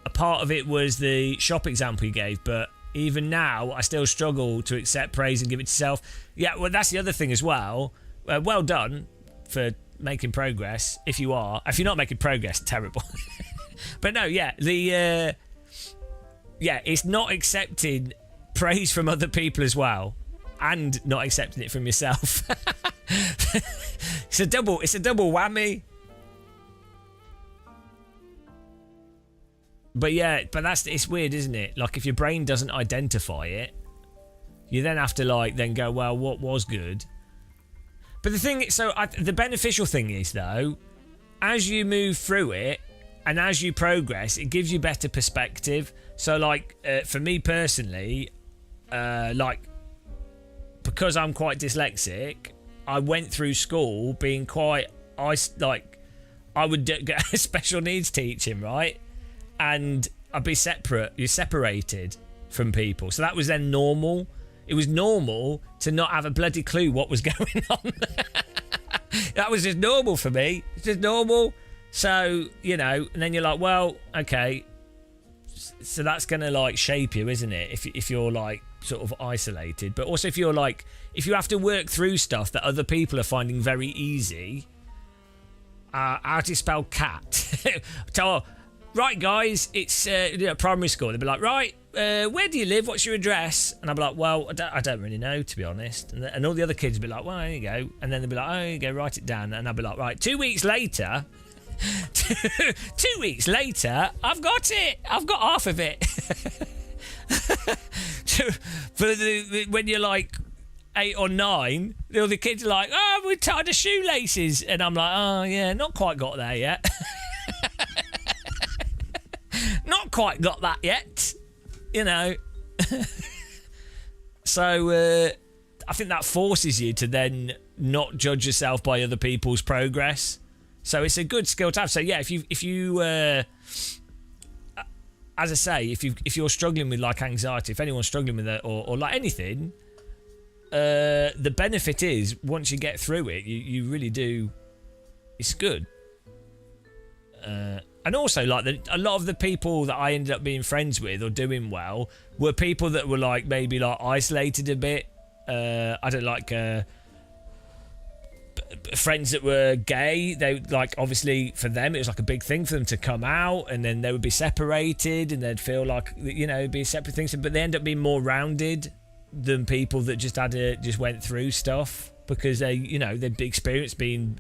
a part of it was the shop example you gave, but even now, I still struggle to accept praise and give it to self. Yeah, well, that's the other thing as well. Well done for making progress. If you're not making progress, terrible. But no, yeah, it's not accepting praise from other people as well, and not accepting it from yourself. It's a double whammy. But yeah, it's weird, isn't it? Like, if your brain doesn't identify it, you then have to then go, well, what was good? But the thing, the beneficial thing is, though, as you move through it and as you progress, it gives you better perspective. So, for me personally, because I'm quite dyslexic, I went through school being quite, I would get special needs teaching, right? And I'd be separate. You're separated from people. So that was then normal. It was normal to not have a bloody clue what was going on. That was just normal for me. It's just normal. So, and then you're like, well, okay. So that's going to shape you, isn't it? If you're sort of isolated. But also if you're if you have to work through stuff that other people are finding very easy. How do you spell cat? Right, guys, it's primary school. They'll be like, right, where do you live? What's your address? And I'll be like, well, I don't really know, to be honest. And all the other kids will be like, well, there you go. And then they'll be like, oh, there you go, write it down. And I'll be like, right, 2 weeks later, 2 weeks later, I've got it. I've got half of it. When you're 8 or 9, all the kids are like, oh, we tied the shoelaces. And I'm like, oh, yeah, not quite got there yet. Not quite got that yet, So I think that forces you to then not judge yourself by other people's progress. So it's a good skill to have. So yeah, if you as I say, if you're struggling with anxiety, if anyone's struggling with it or anything, the benefit is once you get through it, you really do. It's good. And also, like, a lot of the people that I ended up being friends with or doing well were people that were like maybe like isolated a bit. I don't like friends that were gay. They like, obviously for them it was like a big thing for them to come out, and then they would be separated and they'd feel like, you know, be separate things. But they end up being more rounded than people that just went through stuff because they, you know, they've experienced being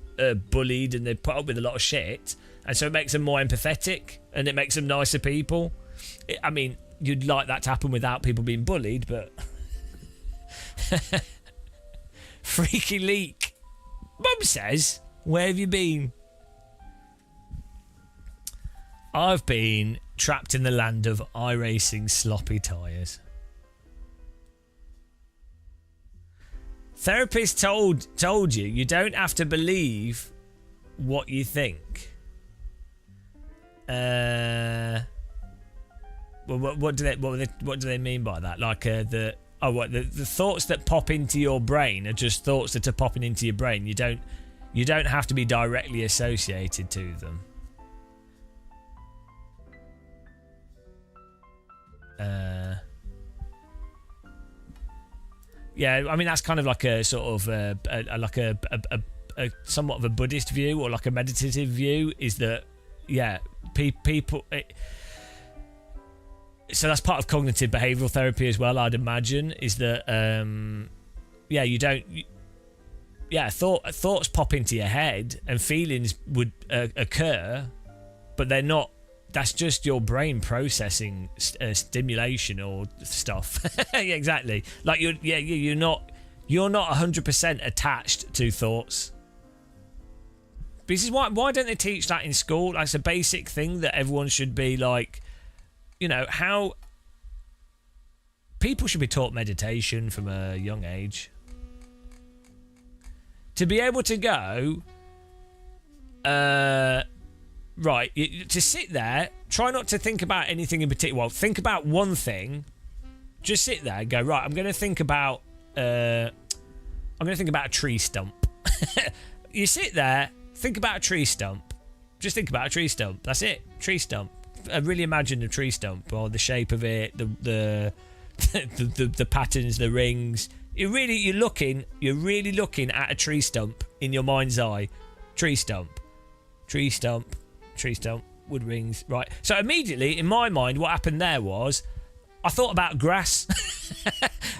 bullied and they put up with a lot of shit. And so it makes them more empathetic and it makes them nicer people. I mean, you'd like that to happen without people being bullied, but... Freaky leak. Mum says, where have you been? I've been trapped in the land of iRacing sloppy tyres. Therapist told you don't have to believe what you think. Well, what do they mean by that? Like the thoughts that pop into your brain are just thoughts that are popping into your brain. You don't have to be directly associated to them. Yeah, I mean that's kind of like a sort of a somewhat of a Buddhist view or like a meditative view. Is that people? So that's part of cognitive behavioural therapy as well. I'd imagine is that thoughts pop into your head and feelings would occur, but they're not. That's just your brain processing stimulation or stuff. Yeah, exactly. Like you're not 100% attached to thoughts. This is why don't they teach that in school? That's a basic thing that everyone should be like. You know how people should be taught meditation from a young age. To be able to go, right, to sit there, try not to think about anything in particular. Well, think about one thing. Just sit there and go, right, I'm going to think about a tree stump. You sit there, think about a tree stump. Just think about a tree stump. That's it, tree stump. I really imagine the tree stump or the shape of it, the patterns, the rings. You're really looking at a tree stump in your mind's eye. Tree stump, wood rings. Right. So immediately in my mind, what happened there was I thought about grass.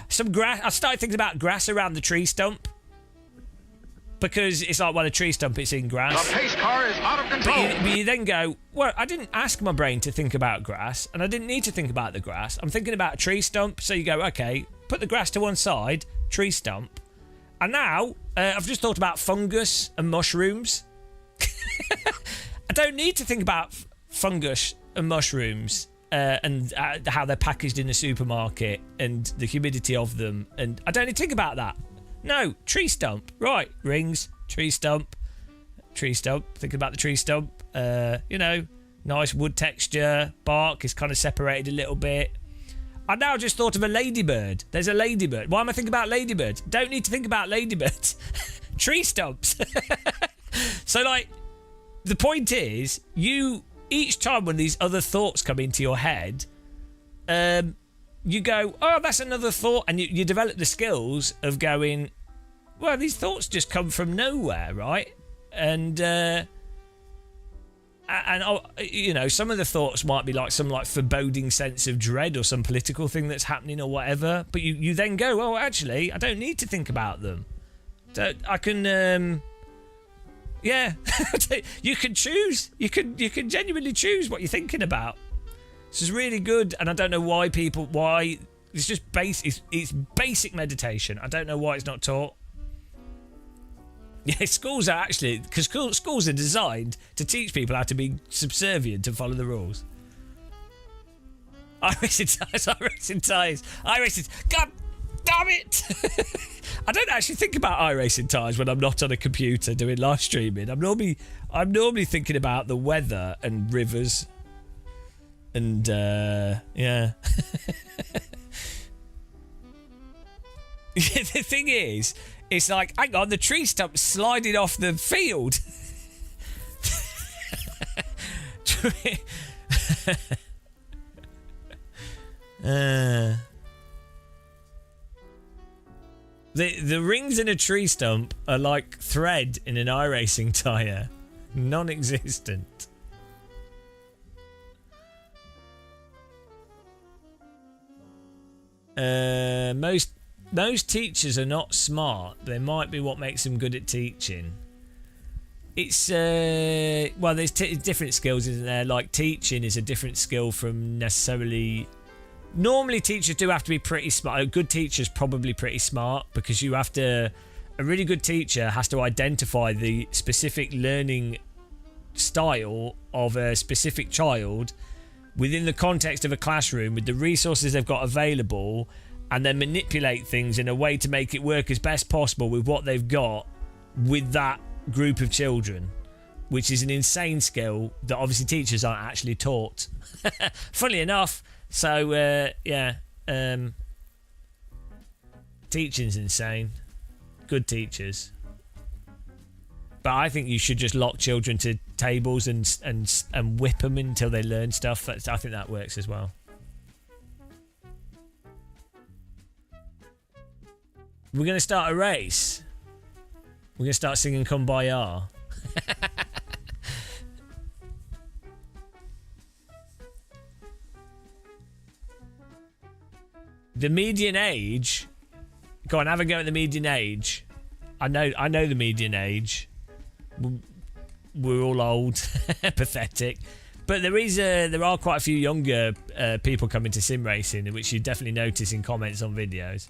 Some grass. I started thinking about grass around the tree stump. Because it's like, well, a tree stump, it's in grass. The pace car is out of control. But you then go, well, I didn't ask my brain to think about grass, and I didn't need to think about the grass. I'm thinking about a tree stump. So you go, okay, put the grass to one side, tree stump. And now, I've just thought about fungus and mushrooms. I don't need to think about fungus and mushrooms and how they're packaged in a supermarket and the humidity of them. And I don't need to think about that. No, tree stump. Right, rings, tree stump. Thinking about the tree stump. Nice wood texture. Bark is kind of separated a little bit. I now just thought of a ladybird. There's a ladybird. Why am I thinking about ladybirds? Don't need to think about ladybirds. Tree stumps. So, like, the point is, each time when these other thoughts come into your head, you go, oh, that's another thought, and you develop the skills of going, well, these thoughts just come from nowhere, right? And some of the thoughts might be like some like foreboding sense of dread or some political thing that's happening or whatever, but you then go, oh, actually, I don't need to think about them. I can, you can choose. You can genuinely choose what you're thinking about. This is really good, and I don't know why it's just it's basic meditation. I don't know why it's not taught. Yeah, schools are actually, because schools are designed to teach people how to be subservient and follow the rules. iRacing tyres. God damn it! I don't actually think about iRacing tyres when I'm not on a computer doing live streaming. I'm normally thinking about the weather and rivers. And yeah. The thing is, it's like, hang on, the tree stump sliding off the field. The rings in a tree stump are like thread in an iRacing tyre. Non-existent. Most teachers are not smart. They might be what makes them good at teaching. It's well, there's different skills, isn't there? Like teaching is a different skill from necessarily. Normally, teachers do have to be pretty smart. A good teacher's probably pretty smart because you have to. A really good teacher has to identify the specific learning style of a specific child within the context of a classroom with the resources they've got available, and then manipulate things in a way to make it work as best possible with what they've got with that group of children, which is an insane skill that obviously teachers aren't actually taught. Funnily enough, so teaching's insane. Good teachers. But I think you should just lock children to tables and whip them until they learn stuff. I think that works as well. We're going to start a race. We're going to start singing Kumbaya. The median age. Go on, have a go at the median age. I know the median age. We're all old, pathetic. But there are quite a few younger people coming to sim racing, which you definitely notice in comments on videos.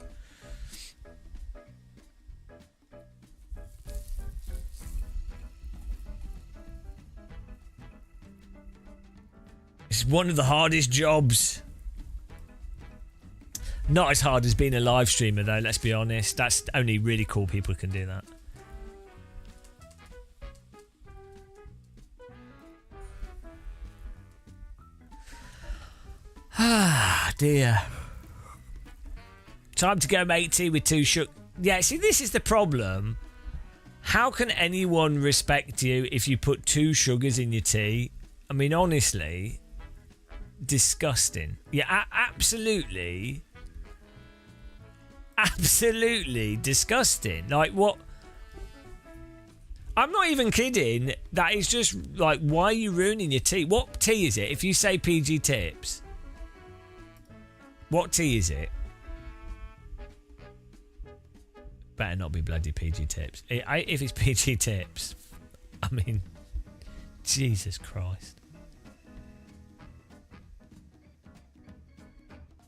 It's one of the hardest jobs. Not as hard as being a live streamer, though, let's be honest. That's only really cool people can do that. Ah, dear. Time to go, matey, with 2 sugar. Yeah, see, this is the problem. How can anyone respect you if you put 2 sugars in your tea? I mean, honestly, disgusting. Yeah, absolutely disgusting. Like, what? I'm not even kidding. That is just like, why are you ruining your tea? What tea is it? If you say PG Tips, what tea is it? Better not be bloody PG Tips. If it's PG Tips, I mean, Jesus Christ.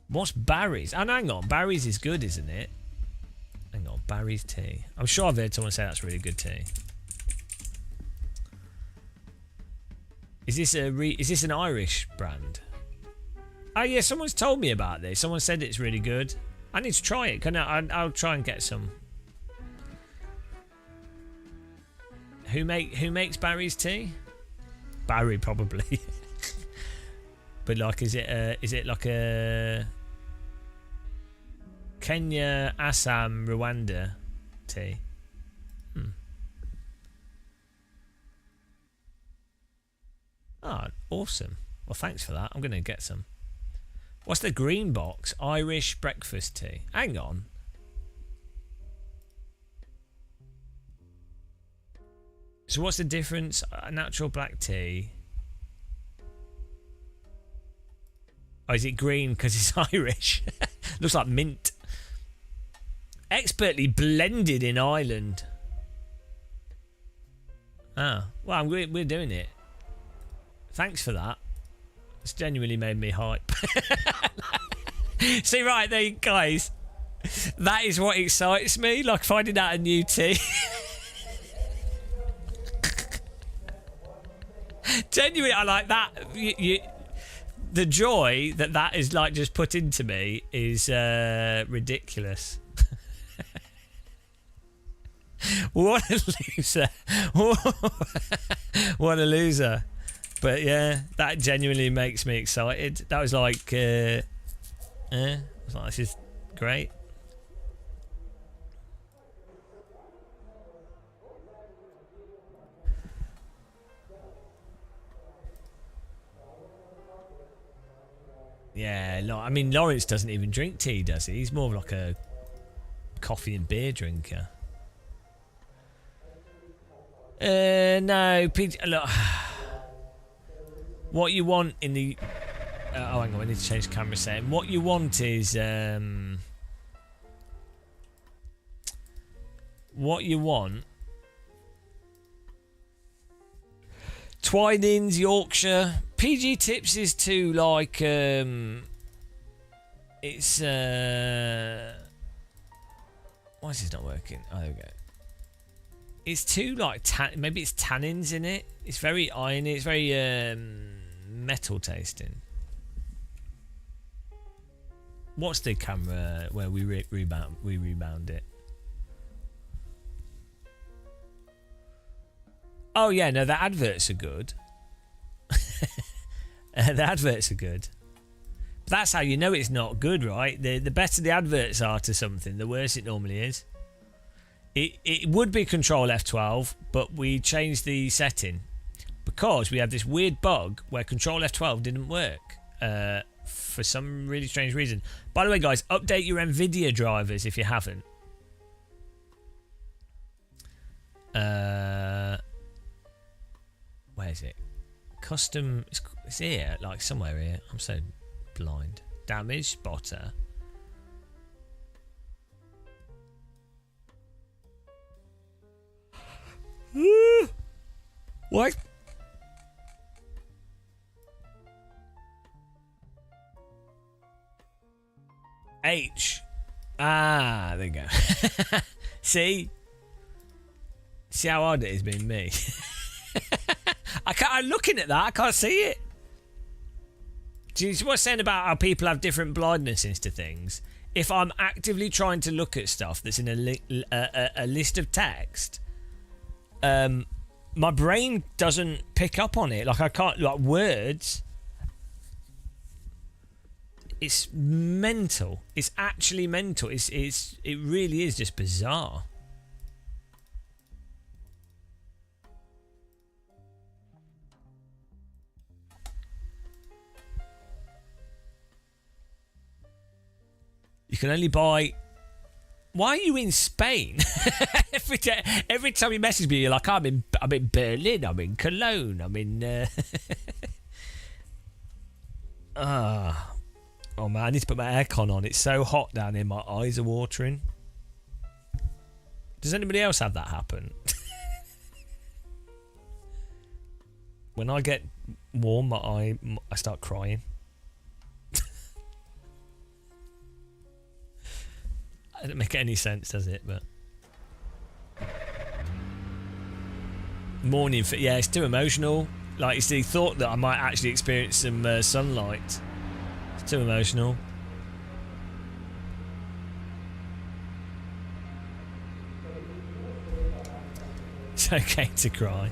What's Barry's? And hang on, Barry's is good, isn't it? Hang on, Barry's tea. I'm sure I've heard someone say that's really good tea. Is this an Irish brand? Oh yeah, someone's told me about this. Someone said it's really good. I need to try it. I'll try and get some. Who makes Barry's tea? Barry probably. But like, is it like a Kenya, Assam, Rwanda tea? Oh, awesome. Well, thanks for that. I'm going to get some. What's the green box? Irish breakfast tea. Hang on. So what's the difference? A natural black tea. Oh, is it green because it's Irish? Looks like mint. Expertly blended in Ireland. Ah, well, we're doing it. Thanks for that. It's genuinely made me hype. See, right there, guys. That is what excites me, like finding out a new tea. Genuinely, I like that. The joy that is like just put into me is ridiculous. What a loser. What a loser. But yeah, that genuinely makes me excited. That was like, I was like, this is great. Yeah, I mean, Lawrence doesn't even drink tea, does he? He's more of like a coffee and beer drinker. No, look. What you want in the... oh, hang on, I need to change the camera setting. What you want is... what you want... Twinings, Yorkshire. PG Tips is too, like... it's... why is this not working? Oh, there we go. It's too, like... maybe it's tannins in it. It's very irony. It's very metal tasting. What's the camera where we rebound it? Oh yeah, no, the adverts are good. The adverts are good. But that's how you know it's not good, right? The better the adverts are to something, the worse it normally is. It would be Control F12, but we changed the setting because we have this weird bug where Control F12 didn't work for some really strange reason. By the way, guys, update your NVIDIA drivers if you haven't. Where is it? Custom. It's here, like somewhere here. I'm so blind. Damage spotter. What? H. Ah, there you go. See how hard it is being me. I'm looking at that. I can't see it. Do you see what I'm saying about how people have different blindnesses to things? If I'm actively trying to look at stuff that's in a list of text, my brain doesn't pick up on it. Like I can't, like words. It's mental. It's actually mental. It really is just bizarre. You can only buy... Why are you in Spain? every time you message me, you're like, I'm in Berlin, I'm in Cologne, I'm in... Oh man, I need to put my aircon on. It's so hot down here, my eyes are watering. Does anybody else have that happen? When I get warm, I start crying. It doesn't make any sense, does it? But morning, yeah, it's too emotional. Like it's the thought that I might actually experience some sunlight. It's too emotional. It's okay to cry.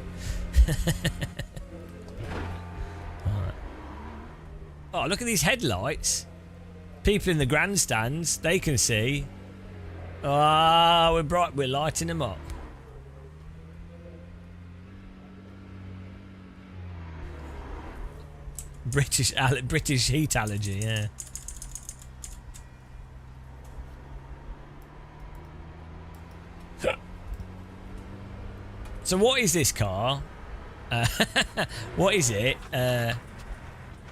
Right. Oh, look at these headlights. People in the grandstands, they can see. Ah, we're bright. We're lighting them up. British heat allergy, yeah. So what is this car? What is it? The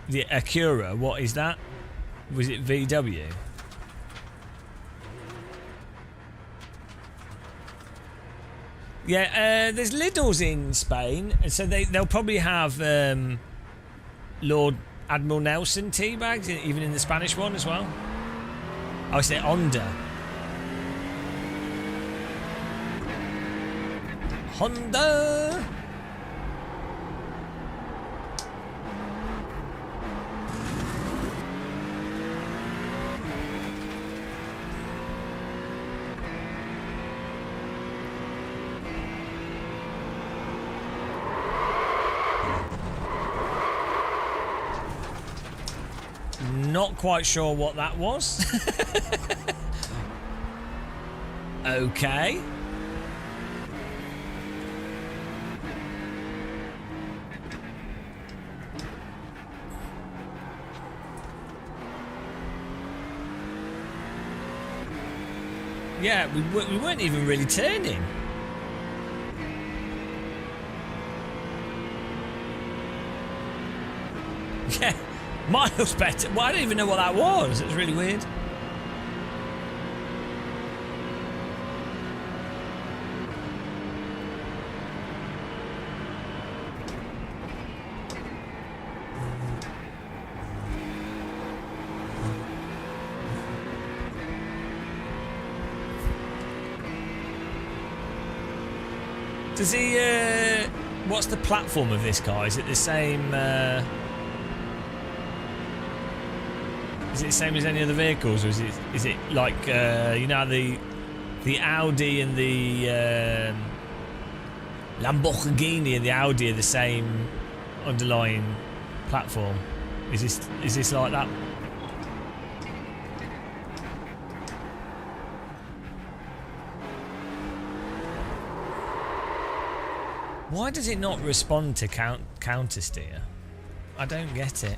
Acura. What is that? Was it VW? Yeah, there's Lidl's in Spain, and so they'll probably have Lord Admiral Nelson tea bags, even in the Spanish one as well. Oh, it's their Honda. Honda. Not quite sure what that was. Okay. Yeah, we weren't even really turning. Yeah, miles better. Well, I don't even know what that was. It was really weird. Does he, what's the platform of this car? Is it the same, is it the same as any other vehicles, or is it like, you know, the Audi and the Lamborghini and the Audi are the same underlying platform? Is this like that? Why does it not respond to counter steer? I don't get it.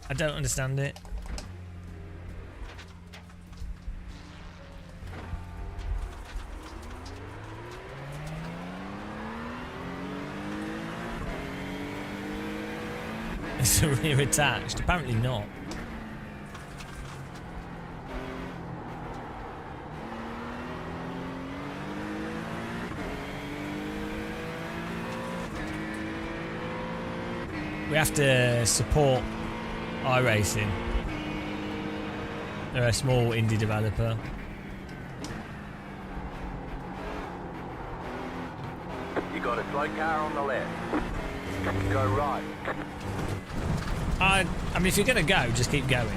I don't understand it. Is the rear attached? Apparently not. We have to support iRacing. They're a small indie developer. You got a slow car on the left. Go right. I mean, if you're gonna go, just keep going.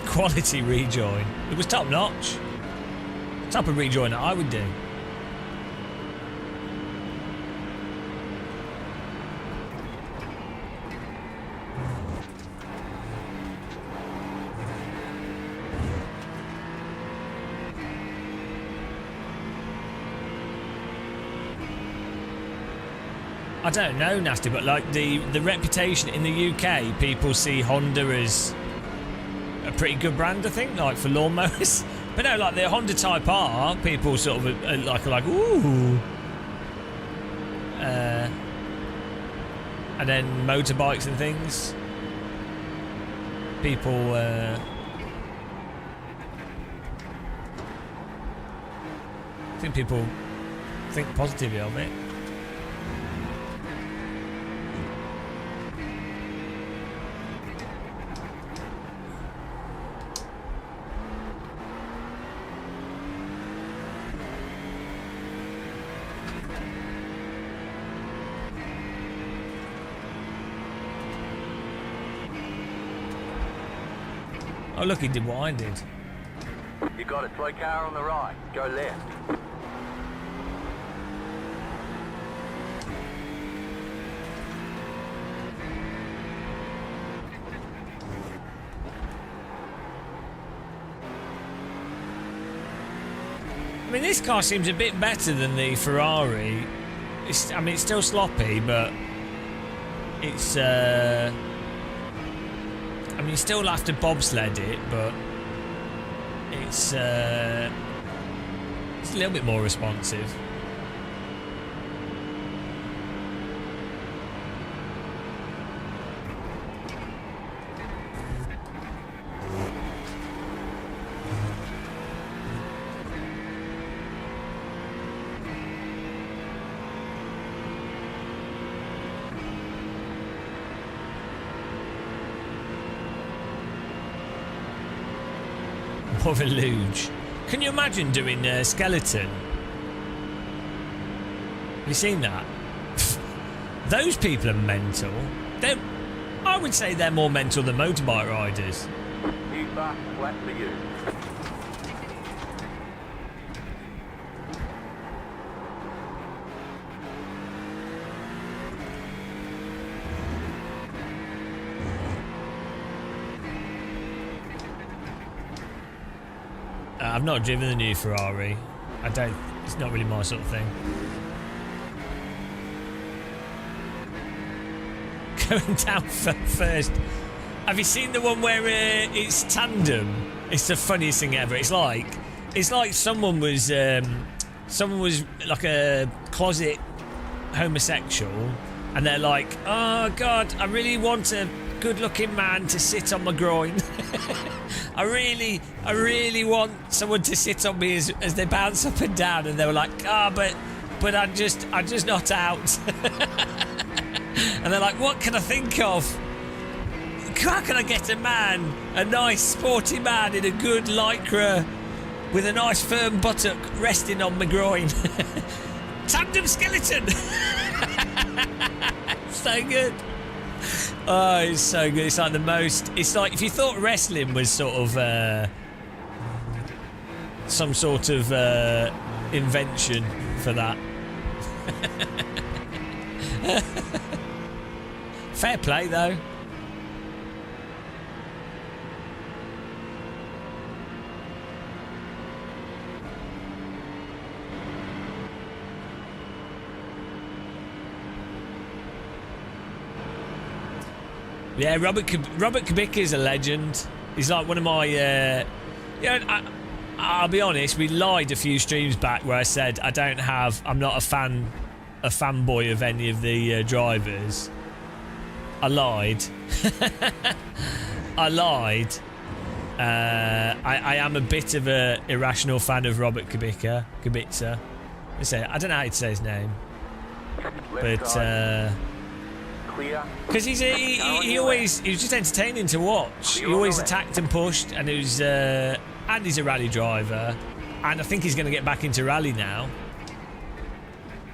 Quality rejoin. It was top notch. Type of rejoin that I would do. I don't know, Nasty, but like the reputation in the UK, people see Honda as a pretty good brand, I think, like for lawnmowers. But no, like the Honda Type R, people sort of are like ooh. And then motorbikes and things. People I think people think positively of it. Oh look, he did what I did. You got a slow car on the right. Go left. I mean, this car seems a bit better than the Ferrari. I mean, it's still sloppy, but it's I mean, you still have to bobsled it, but it's a little bit more responsive. Of a luge. Can you imagine doing a skeleton? Have you seen that? Those people are mental. I would say they're more mental than motorbike riders. New back, flat for you. I've not driven the new Ferrari. It's not really my sort of thing. Going down first. Have you seen the one where it's tandem? It's the funniest thing ever. It's like someone was like a closet homosexual, and they're like, oh God, I really want a good-looking man to sit on my groin. I really want someone to sit on me as they bounce up and down, and they were like, but I'm just not out. And they're like, what can I think of? How can I get a nice sporty man in a good lycra with a nice firm buttock resting on my groin? Tandem skeleton. So good. Oh, it's so good. It's like the most. It's like if you thought wrestling was sort of some sort of invention for that. Fair play, though. Yeah, Robert Kubica is a legend. He's like one of my. I'll be honest. We lied a few streams back where I said I'm not a fanboy of any of the drivers. I lied. I lied. I am a bit of a irrational fan of Robert Kubica. I don't know how to say his name, but. Because he was just entertaining to watch. He always attacked and pushed, and he's a rally driver, and I think he's going to get back into rally now.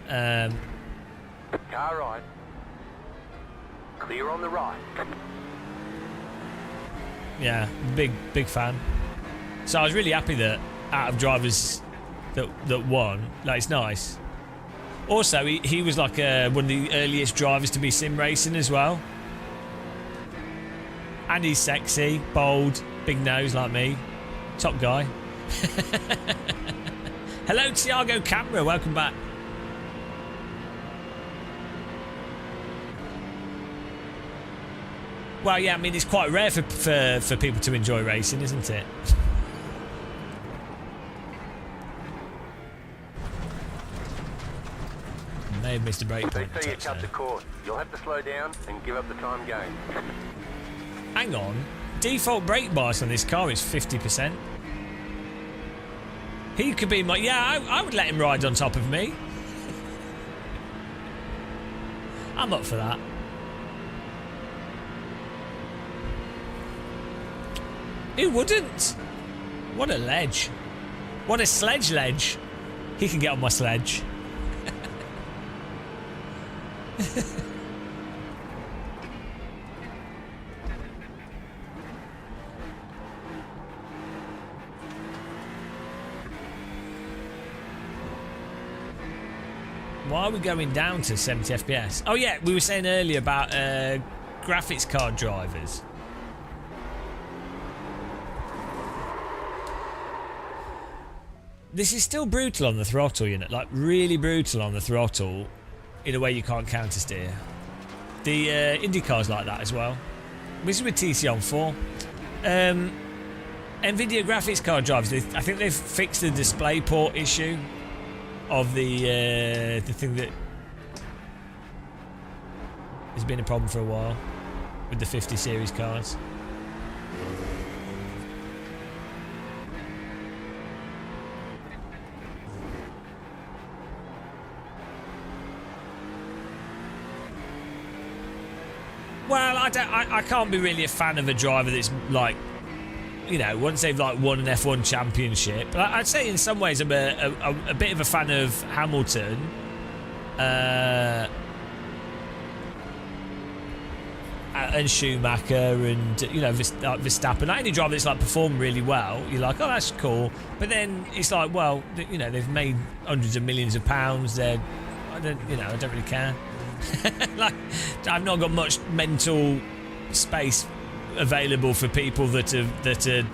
Car right. Clear on the right. Yeah, big fan. So I was really happy that out of drivers that won, like, it's nice. Also, he was like one of the earliest drivers to be sim racing as well. And he's sexy, bold, big nose like me. Top guy. Hello, Tiago Camera. Welcome back. Well, yeah, I mean, it's quite rare for people to enjoy racing, isn't it? May have missed a break point. They say you cut the cord. You'll have to slow down and give up the time gain. Hang on. Default brake bias on this car is 50%. He could be my... Yeah, I would let him ride on top of me. I'm up for that. Who wouldn't? What a ledge. What a sledge ledge. He can get on my sledge. Why are we going down to 70 FPS? Oh yeah, we were saying earlier about graphics card drivers. This is still brutal on the throttle, you know, like really brutal on the throttle in a way you can't counter steer. The Indy cars like that as well. This is with TC on 4. NVIDIA graphics card drivers, I think they've fixed the display port issue of the thing that has been a problem for a while with the 50 series cars. Well, I can't be really a fan of a driver that's like, you know, once they've like won an F1 championship. But I'd say in some ways I'm a bit of a fan of Hamilton. And Schumacher and, you know, Verstappen. Like any driver that's like performed really well, you're like, oh, that's cool. But then it's like, well, you know, they've made hundreds of millions of pounds. I don't really care. Like, I've not got much mental space available for people that are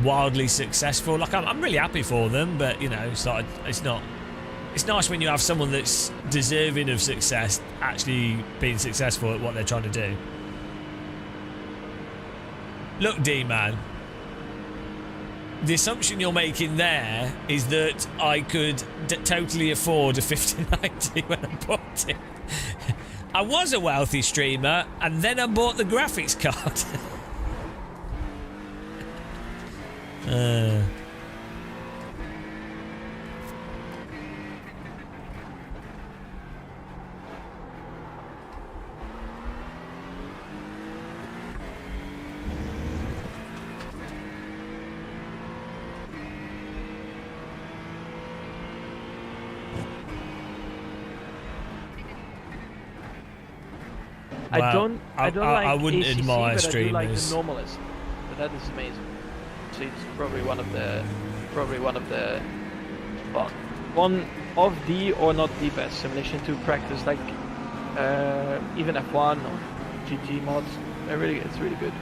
wildly successful. Like I'm really happy for them, but you know, it's not. It's nice when you have someone that's deserving of success actually being successful at what they're trying to do. Look, D-Man, the assumption you're making there is that I could totally afford a 5090 when I bought it. I was a wealthy streamer, and then I bought the graphics card. I wouldn't ACC, admire but streamers. I do like the Normalist. But that is amazing. So it's probably one of the well, one of the or not the best simulation to practice, like even F1 or GT mods. It's really good.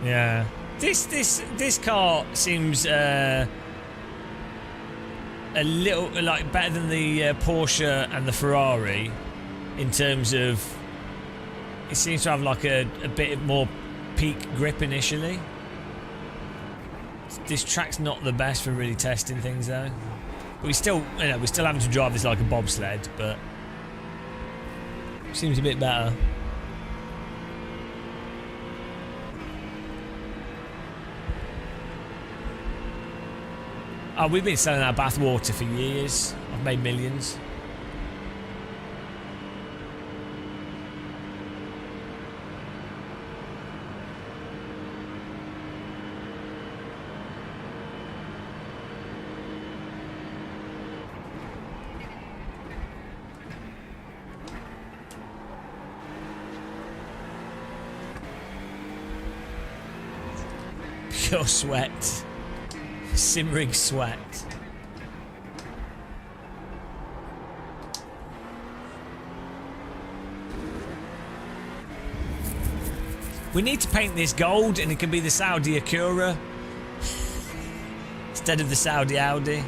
Yeah, this car seems a little like better than the Porsche and the Ferrari in terms of it seems to have like a bit more peak grip initially. This track's not the best for really testing things though. But we're still having to drive this like a bobsled, but seems a bit better. Oh, we've been selling our bath water for years. I've made millions. Pure sweat. Simmering sweat. We need to paint this gold and it can be the Saudi Acura instead of the Saudi Audi.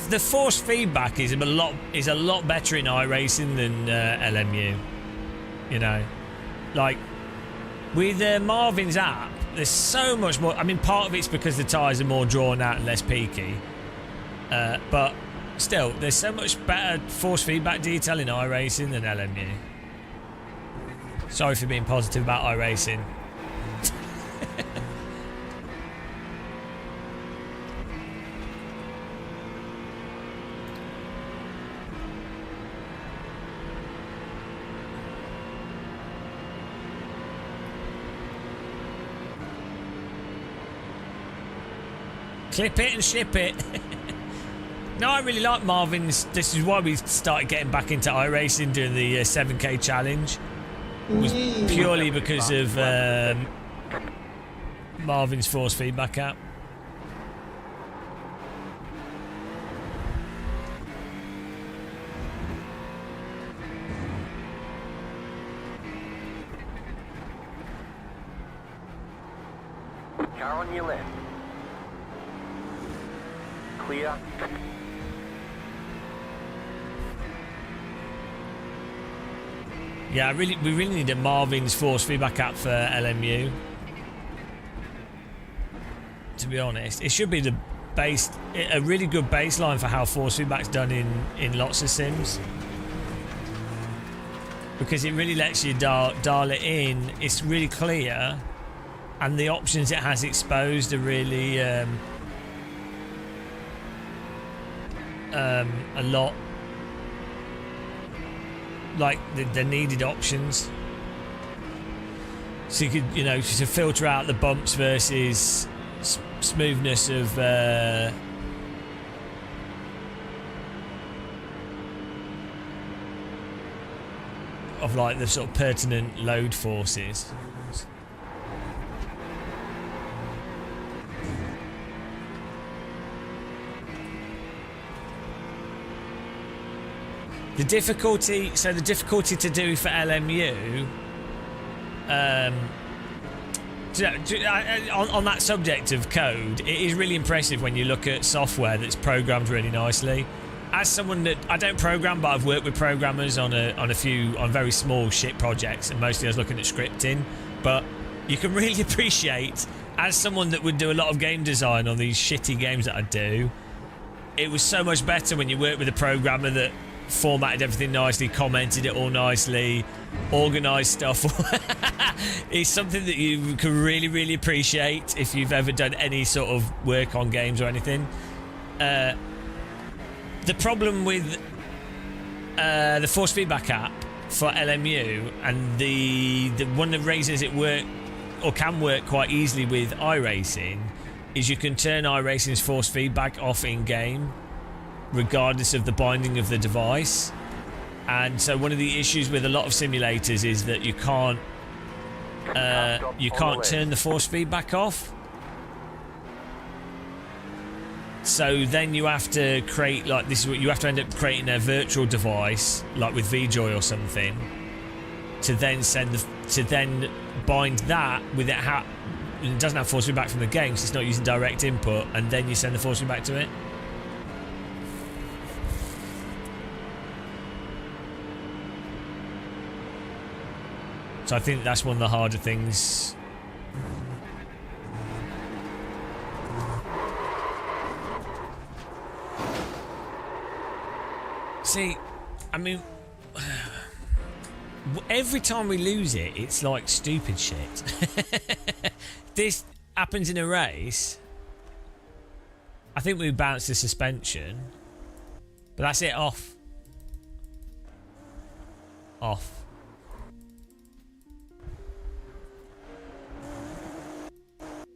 The force feedback is a lot better in iRacing than LMU. You know, like with Marvin's app, there's so much more. I mean, part of it's because the tyres are more drawn out and less peaky, but still, there's so much better force feedback detail in iRacing than LMU. Sorry for being positive about iRacing. Clip it and ship it. No, I really like Marvin's. This is why we started getting back into iRacing, doing the 7K challenge. It was purely because of Marvin's force feedback app. Car on your left. Clear. Yeah, we really need a Marvin's force feedback app for LMU. To be honest, it should be a really good baseline for how force feedback's done in lots of sims, because it really lets you dial it in. It's really clear, and the options it has exposed are really a lot like the needed options. So you could, you know, to filter out the bumps versus smoothness of of like the sort of pertinent load forces. The difficulty to do for LMU, on that subject of code, it is really impressive when you look at software that's programmed really nicely. As someone that, I don't program, but I've worked with programmers on very small shit projects, and mostly I was looking at scripting. But you can really appreciate, as someone that would do a lot of game design on these shitty games that I do, it was so much better when you work with a programmer that formatted everything nicely, commented it all nicely, organised stuff. It's something that you can really, really appreciate if you've ever done any sort of work on games or anything. The problem with the force feedback app for LMU, and the one of the reasons it can work quite easily with iRacing, is you can turn iRacing's force feedback off in game, regardless of the binding of the device. And so one of the issues with a lot of simulators is that you can't turn the force feedback off. So then you have to create, like, this is what you have to end up creating, a virtual device like with VJoy or something, to then bind that with it. It doesn't have force feedback from the game because it's not using direct input, and then you send the force feedback to it. So I think that's one of the harder things. See, I mean, every time we lose it, it's like stupid shit. This happens in a race. I think we bounced the suspension, but that's it. Off.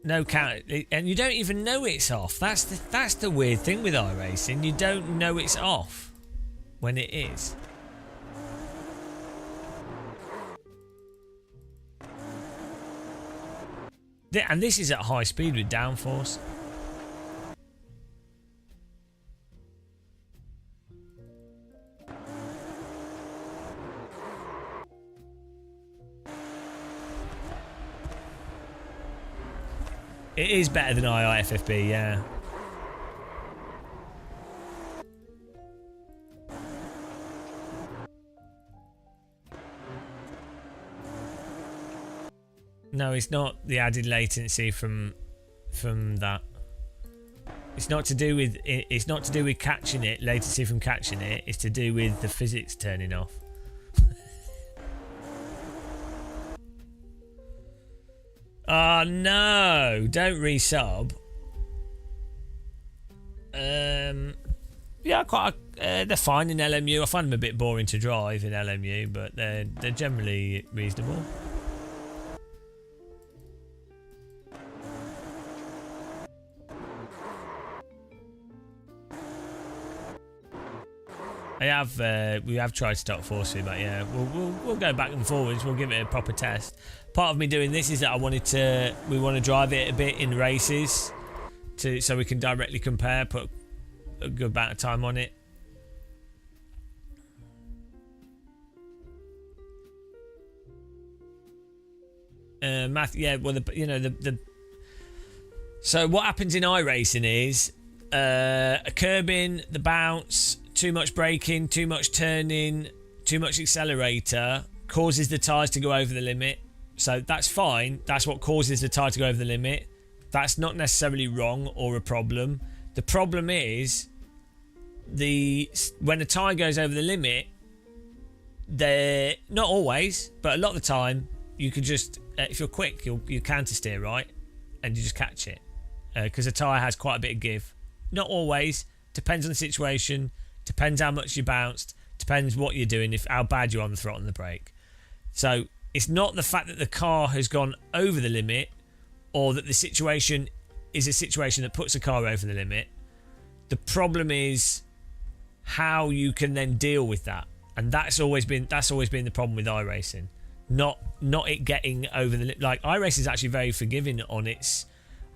No count, and you don't even know it's off. That's the weird thing with iRacing. You don't know it's off when it is. And this is at high speed with downforce. It is better than IIFFB, yeah. No, it's not the added latency from that. It's not to do with catching it, latency from catching it. It's to do with the physics turning off. Oh no! Don't resub. Yeah, they're fine in LMU. I find them a bit boring to drive in LMU, but they're generally reasonable. We have tried to stop force feedback. Yeah, we'll go back and forwards. We'll give it a proper test. Part of me doing this is that we want to drive it a bit in races, so we can directly compare. Put a good amount of time on it. Math, yeah. Well, so what happens in iRacing is a curbing, the bounce, too much braking, too much turning, too much accelerator causes the tyres to go over the limit. So that's fine. That's what causes the tyre to go over the limit. That's not necessarily wrong or a problem. The problem is when the tyre goes over the limit, they're not always, but a lot of the time, you can just, if you're quick, you counter steer right, and you just catch it because the tyre has quite a bit of give. Not always. Depends on the situation. Depends how much you bounced. Depends what you're doing. How bad you're on the throttle and the brake. So it's not the fact that the car has gone over the limit, or that the situation is a situation that puts the car over the limit. The problem is how you can then deal with that. and that's always been the problem with iRacing. Not it getting over the like iRacing is actually very forgiving on its.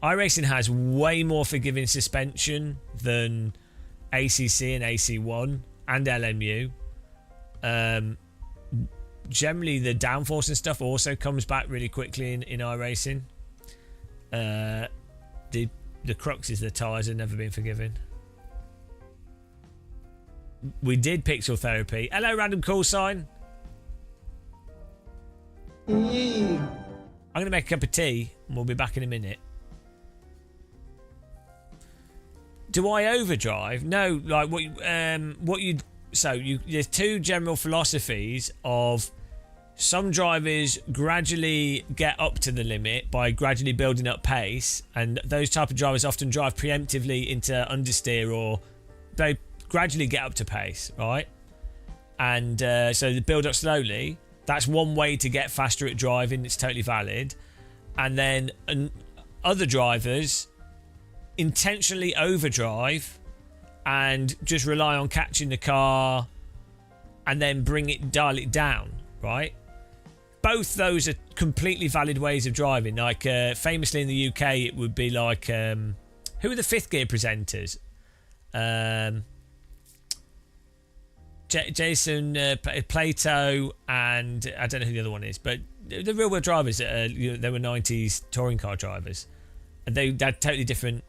iRacing has way more forgiving suspension than ACC and AC1 and LMU. Generally, the downforce and stuff also comes back really quickly in iRacing. The crux is the tyres have never been forgiven. We did pixel therapy. Hello, random call sign. I'm going to make a cup of tea and we'll be back in a minute. Do I overdrive? No, like there's two general philosophies of some drivers gradually get up to the limit by gradually building up pace, and those type of drivers often drive preemptively into understeer, or they gradually get up to pace, right? And so they build up slowly. That's one way to get faster at driving. It's totally valid. And then other drivers intentionally overdrive and just rely on catching the car and then dial it down, right? Both those are completely valid ways of driving. Like famously in the UK, it would be like who are the fifth gear presenters? Jason Plato, and I don't know who the other one is, but the real world drivers, they were 90s touring car drivers, and they had totally different.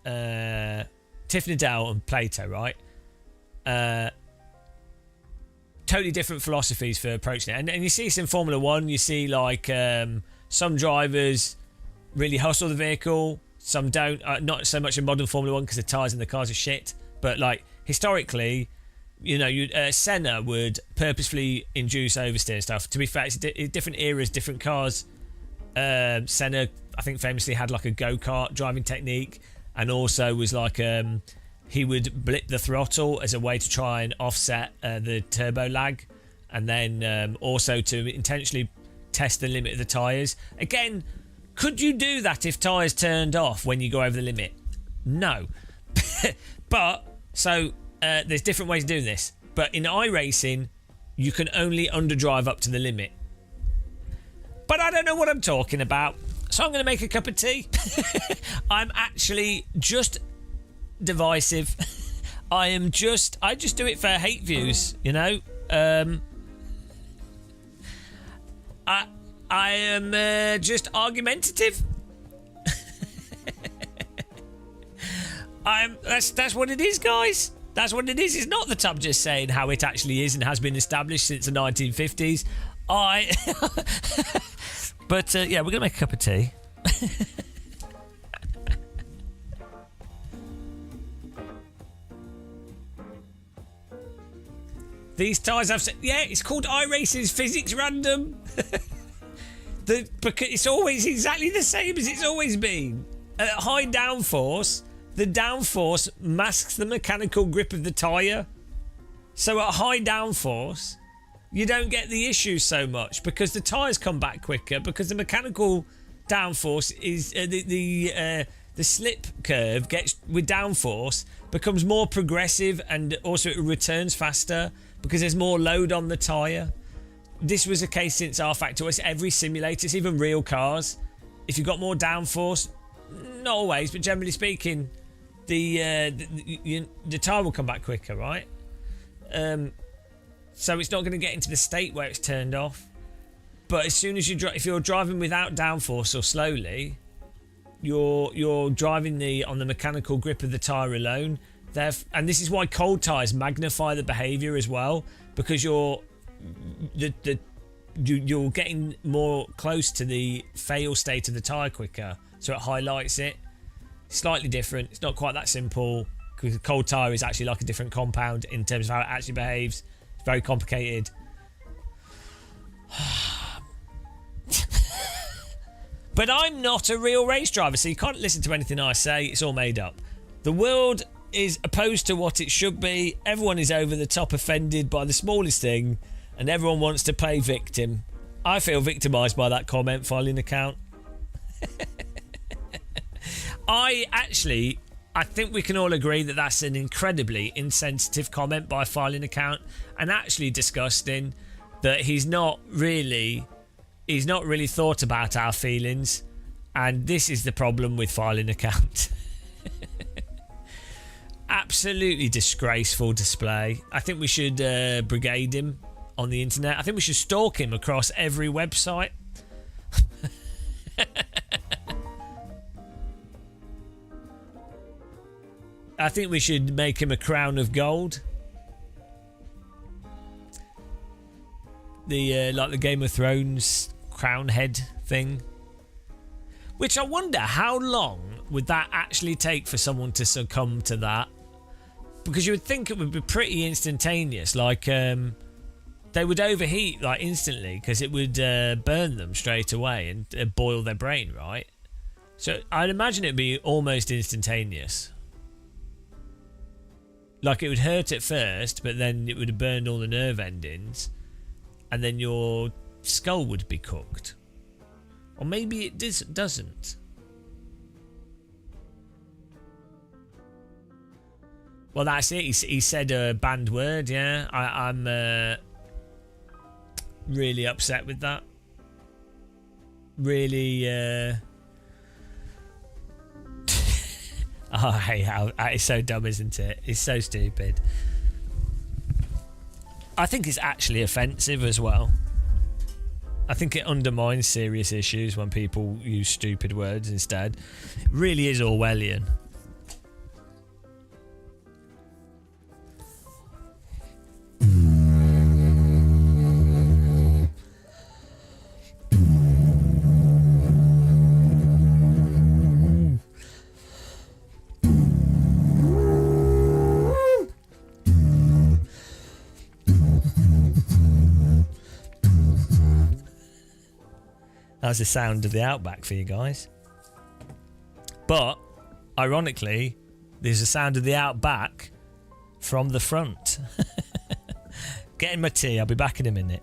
Tiff Nadal and Plato, right? Totally different philosophies for approaching it, and you see this in Formula 1. You see like some drivers really hustle the vehicle, some don't. Not so much in modern Formula 1 because the tyres and the cars are shit, but like historically, you know, Senna would purposefully induce oversteer and stuff. To be fair, it's different eras, different cars. Senna, I think, famously had like a go-kart driving technique, and also was like he would blip the throttle as a way to try and offset the turbo lag, and then also to intentionally test the limit of the tyres. Again, could you do that if tyres turned off when you go over the limit? No. But so there's different ways of doing this, but in iRacing you can only underdrive up to the limit. But I don't know what I'm talking about, so I'm going to make a cup of tea. I'm actually just divisive. I just do it for hate views, you know. I am just argumentative. That's what it is, guys. That's what it is. It's not that I'm just saying how it actually is and has been established since the 1950s. But yeah, we're gonna make a cup of tea. These tyres have said, yeah, it's called iRacing's physics random. Because it's always exactly the same as it's always been. At high downforce, the downforce masks the mechanical grip of the tyre. So at high downforce, you don't get the issue so much because the tyres come back quicker, because the mechanical downforce is the slip curve gets with downforce becomes more progressive, and also it returns faster because there's more load on the tyre. This was a case since R-Factor. It's every simulator, it's even real cars. If you've got more downforce, not always, but generally speaking, the tyre will come back quicker, right? So it's not going to get into the state where it's turned off. But as soon as if you're driving without downforce or slowly, you're driving on the mechanical grip of the tyre alone. And this is why cold tyres magnify the behaviour as well, because you're getting more close to the fail state of the tyre quicker, so it highlights it. Slightly different. It's not quite that simple, because the cold tyre is actually like a different compound in terms of how it actually behaves. It's very complicated. But I'm not a real race driver, so you can't listen to anything I say. It's all made up. The world is opposed to what it should be. Everyone is over the top offended by the smallest thing, and everyone wants to play victim. I feel victimised by that comment filing account. I actually I think we can all agree that that's an incredibly insensitive comment by Filing Account, and actually disgusting that he's not really thought about our feelings, and this is the problem with Filing Account. Absolutely disgraceful display. I think we should brigade him on the internet. I think we should stalk him across every website. I think we should make him a crown of gold. The like the Game of Thrones crown head thing. Which I wonder how long would that actually take for someone to succumb to that? Because you would think it would be pretty instantaneous. Like they would overheat like instantly because it would burn them straight away and boil their brain, right? So I'd imagine it'd be almost instantaneous. Like it would hurt at first, but then it would have burned all the nerve endings, and then your skull would be cooked. Or maybe it doesn't. Well, that's it. He said a banned word, yeah. I'm really upset with that. Really... Oh, hey, it's so dumb, isn't it? It's so stupid. I think it's actually offensive as well. I think it undermines serious issues when people use stupid words instead. It really is Orwellian. That's the sound of the Outback for you guys. But, ironically, there's a sound of the Outback from the front. Getting my tea, I'll be back in a minute.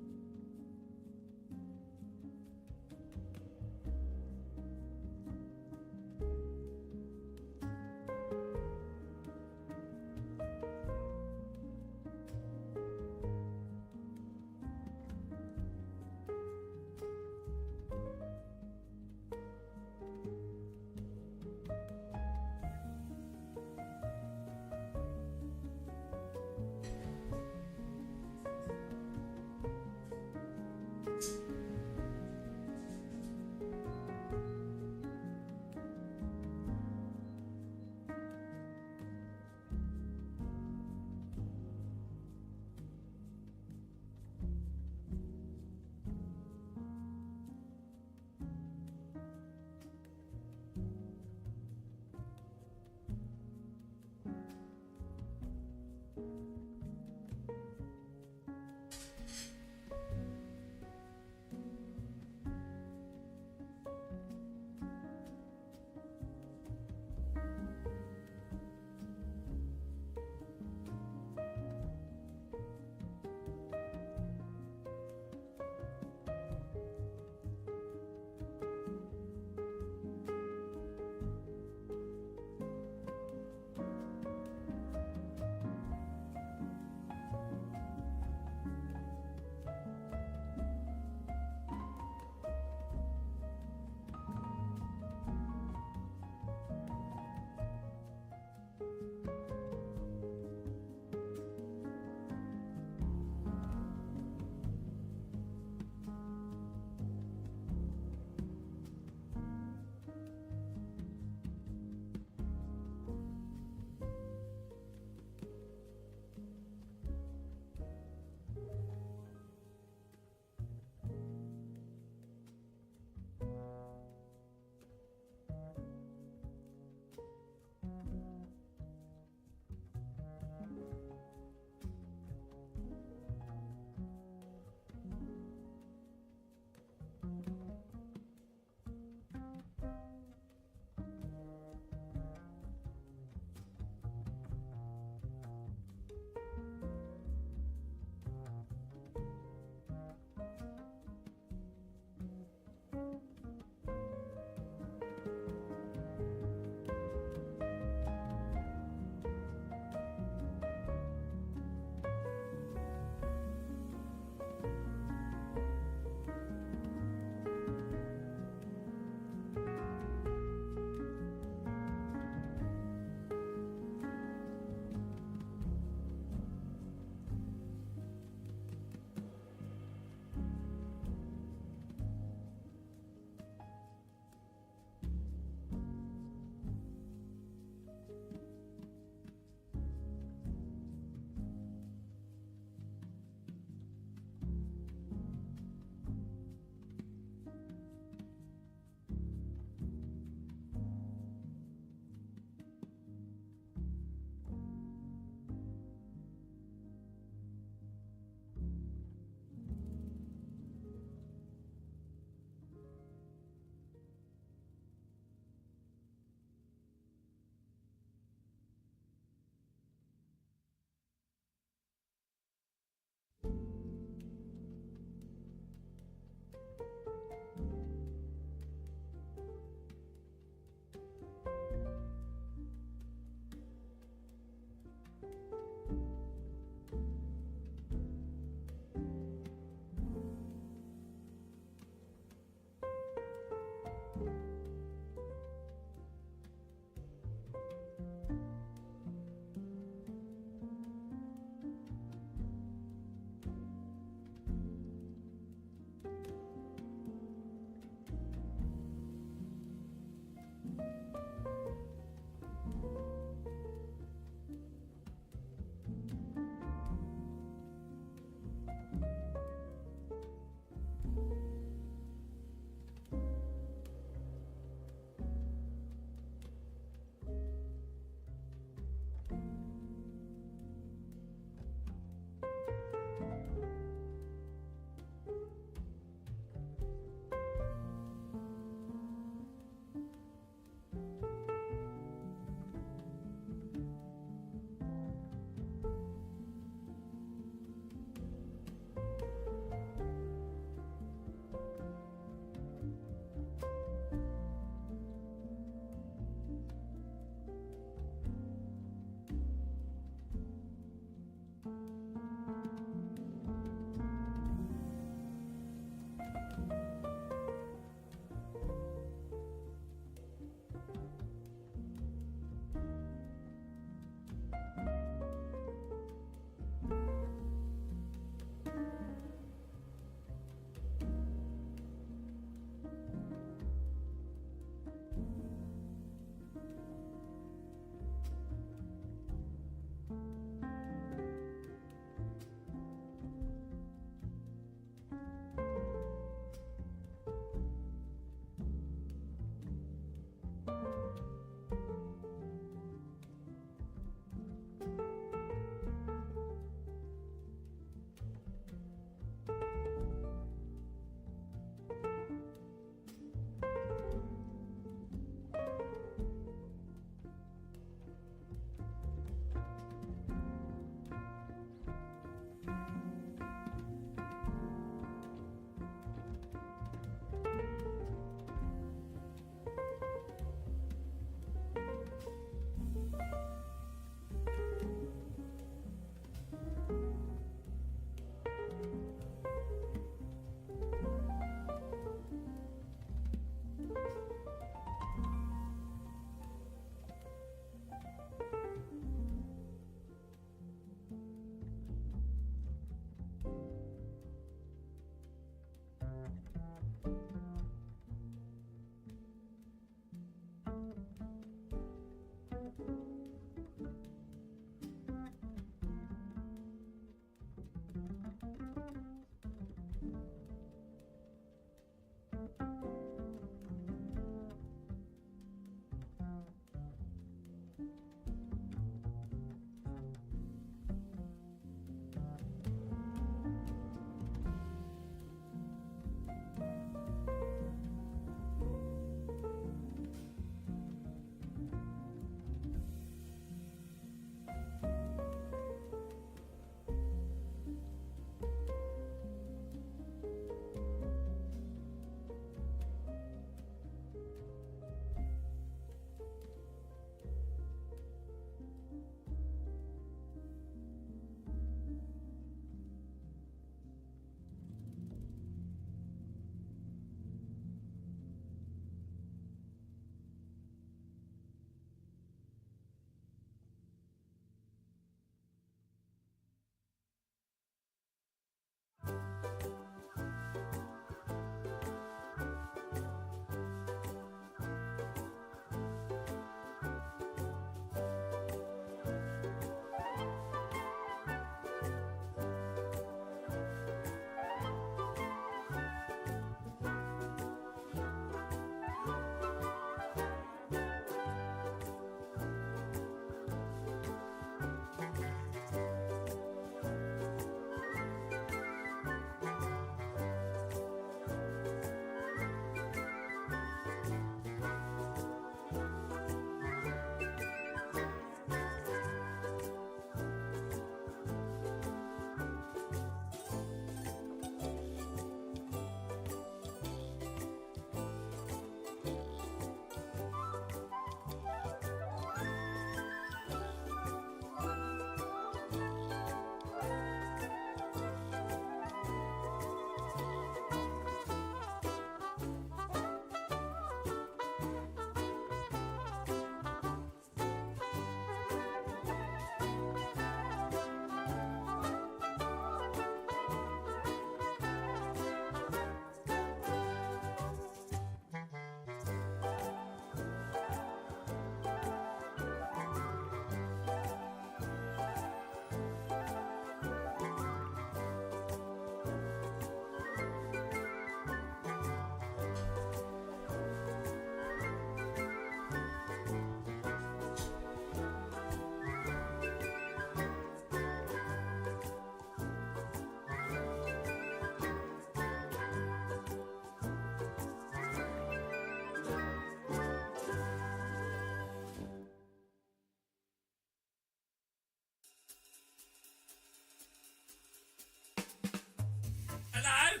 Hello?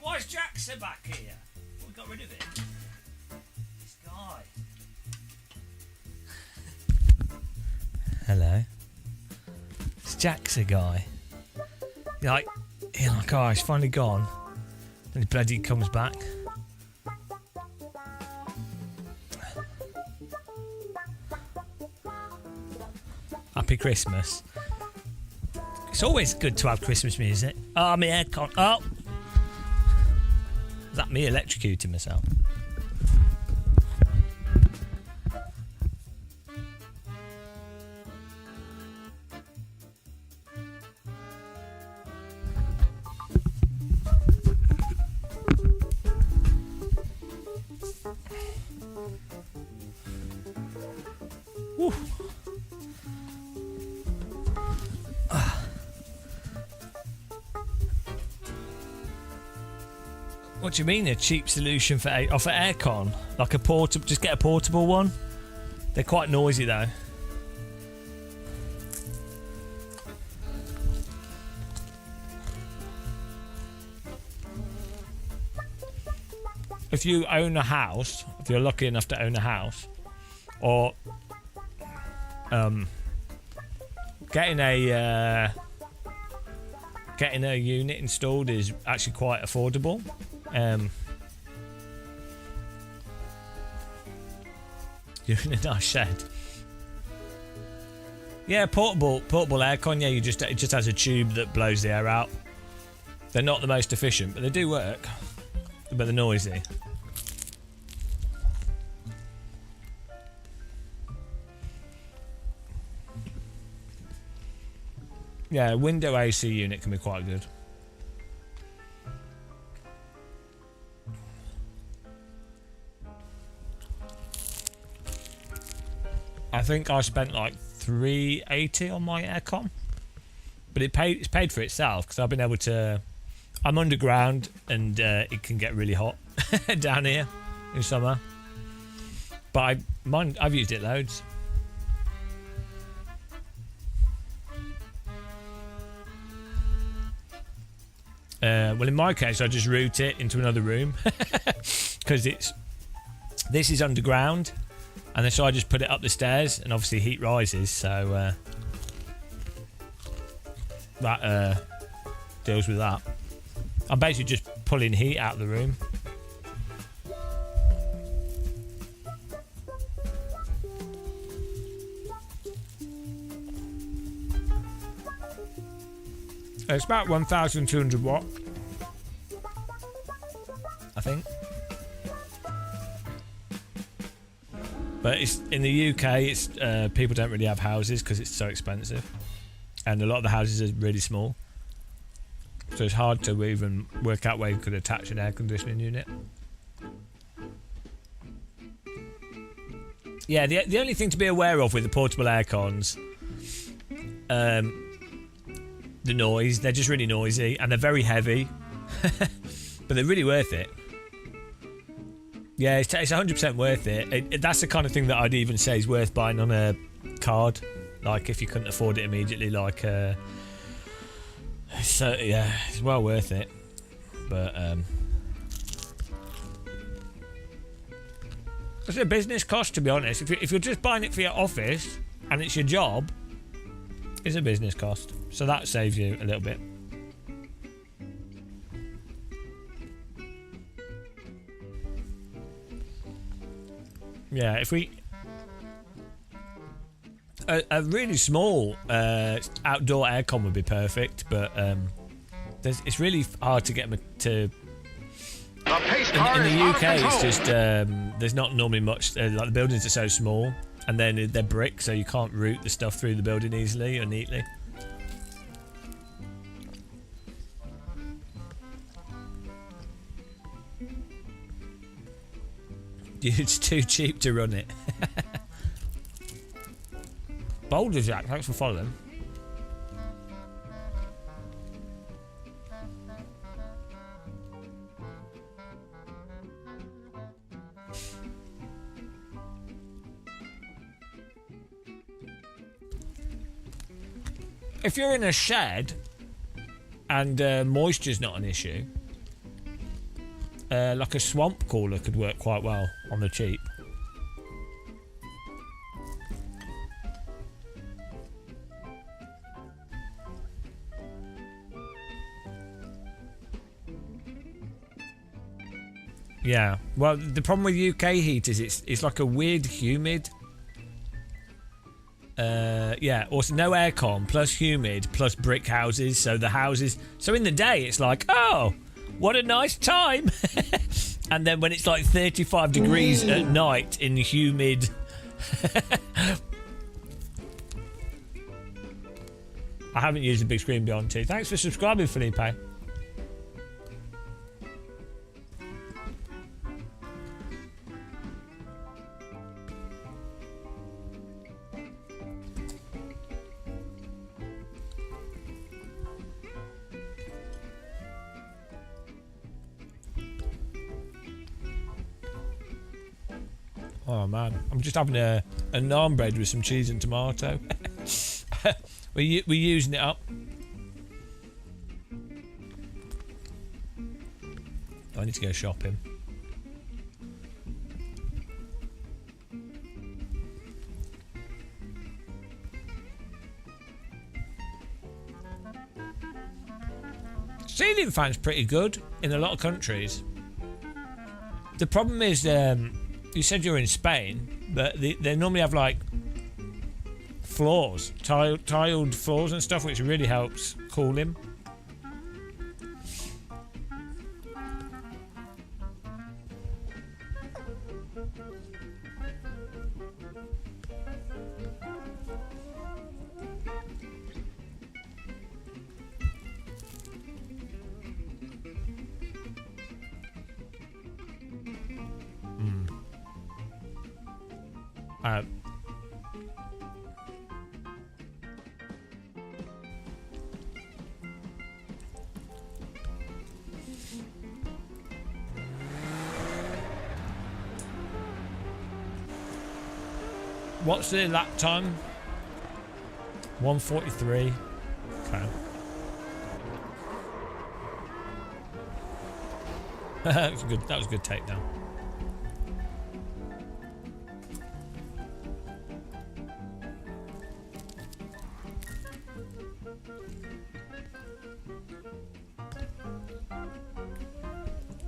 Why's Jackson back here? We got rid of him. This guy. Hello. It's Jack's a guy. You're like, oh, he's finally gone. And he bloody comes back. Happy Christmas. It's always good to have Christmas music. Oh, my aircon. Oh! Is that me electrocuting myself? Woo. What do you mean a cheap solution for aircon? Like a portable? Just get a portable one. They're quite noisy though. If you own a house, if you're lucky enough to own a house, or getting a unit installed is actually quite affordable. You're in a nice shed. Yeah, portable aircon. Yeah, it just has a tube that blows the air out. They're not the most efficient, but they do work. But they're noisy. Yeah, window AC unit can be quite good. I think I spent like $380 on my aircon, but it's paid for itself because I've been able to. I'm underground and it can get really hot down here in summer, but I've used it loads. Well, in my case, I just route it into another room because this is underground, and then so I just put it up the stairs, and obviously heat rises, so that deals with that. I'm basically just pulling heat out of the room. It's about 1,200 watt, I think. But it's in the UK. It's people don't really have houses because it's so expensive, and a lot of the houses are really small. So it's hard to even work out where you could attach an air conditioning unit. Yeah, the only thing to be aware of with the portable aircons, the noise. They're just really noisy and they're very heavy, but they're really worth it. Yeah, it's 100% worth it. That's the kind of thing that I'd even say is worth buying on a card, like if you couldn't afford it immediately, like so yeah, it's well worth it. But it's a business cost, to be honest. If you're just buying it for your office and it's your job, it's a business cost, so that saves you a little bit. Yeah, if we a really small outdoor aircon would be perfect, but it's really hard to get them to. In the UK, it's just there's not normally much. Like the buildings are so small, and then they're brick, so you can't route the stuff through the building easily or neatly. It's too cheap to run it. Boulder Jack, thanks for following. if you're in a shed and moisture's not an issue, like a swamp cooler could work quite well on the cheap. Yeah, well, the problem with UK heat is it's like a weird humid. Yeah, also no aircon, plus humid, plus brick houses. So the houses, so in the day it's like, oh, what a nice time. And then when it's like 35 degrees at night in humid. I haven't used a big screen beyond 2. Thanks for subscribing, Felipe. Oh man, I'm just having a naan bread with some cheese and tomato. We're using it up. I need to go shopping. Ceiling fan's pretty good in a lot of countries. The problem is, you said you're in Spain, but they normally have like floors, tiled floors and stuff, which really helps cool him. What's the lap time? 1:43. Okay. That was good. That was a good takedown.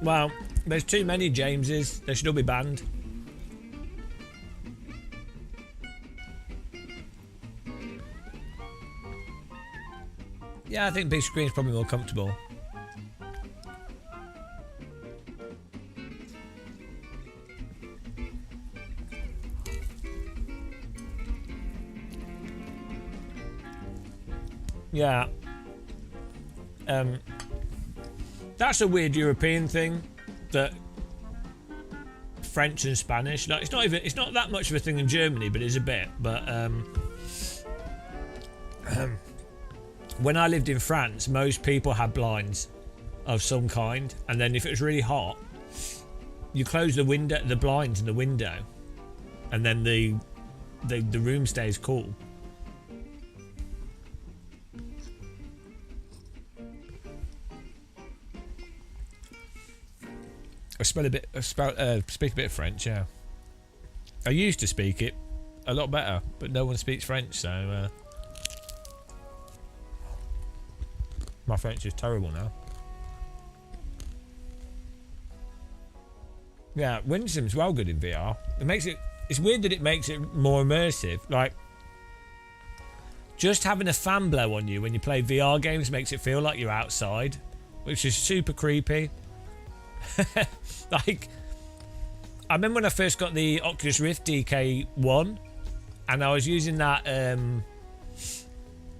Well, there's too many Jameses. They should all be banned. Yeah, I think big screen's probably more comfortable. Yeah. That's a weird European thing, that French and Spanish. Like, it's not that much of a thing in Germany, but it's a bit. But when I lived in France, most people had blinds of some kind, and then if it was really hot, you close the window, the blinds in the window, and then the room stays cool. I speak a bit of French, yeah. I used to speak it a lot better, but no one speaks French, so my French is terrible now. Yeah, Winsim's well good in VR. It's weird that it makes it more immersive. Like, just having a fan blow on you when you play VR games makes it feel like you're outside, which is super creepy. Like, I remember when I first got the Oculus Rift DK1, and I was using that,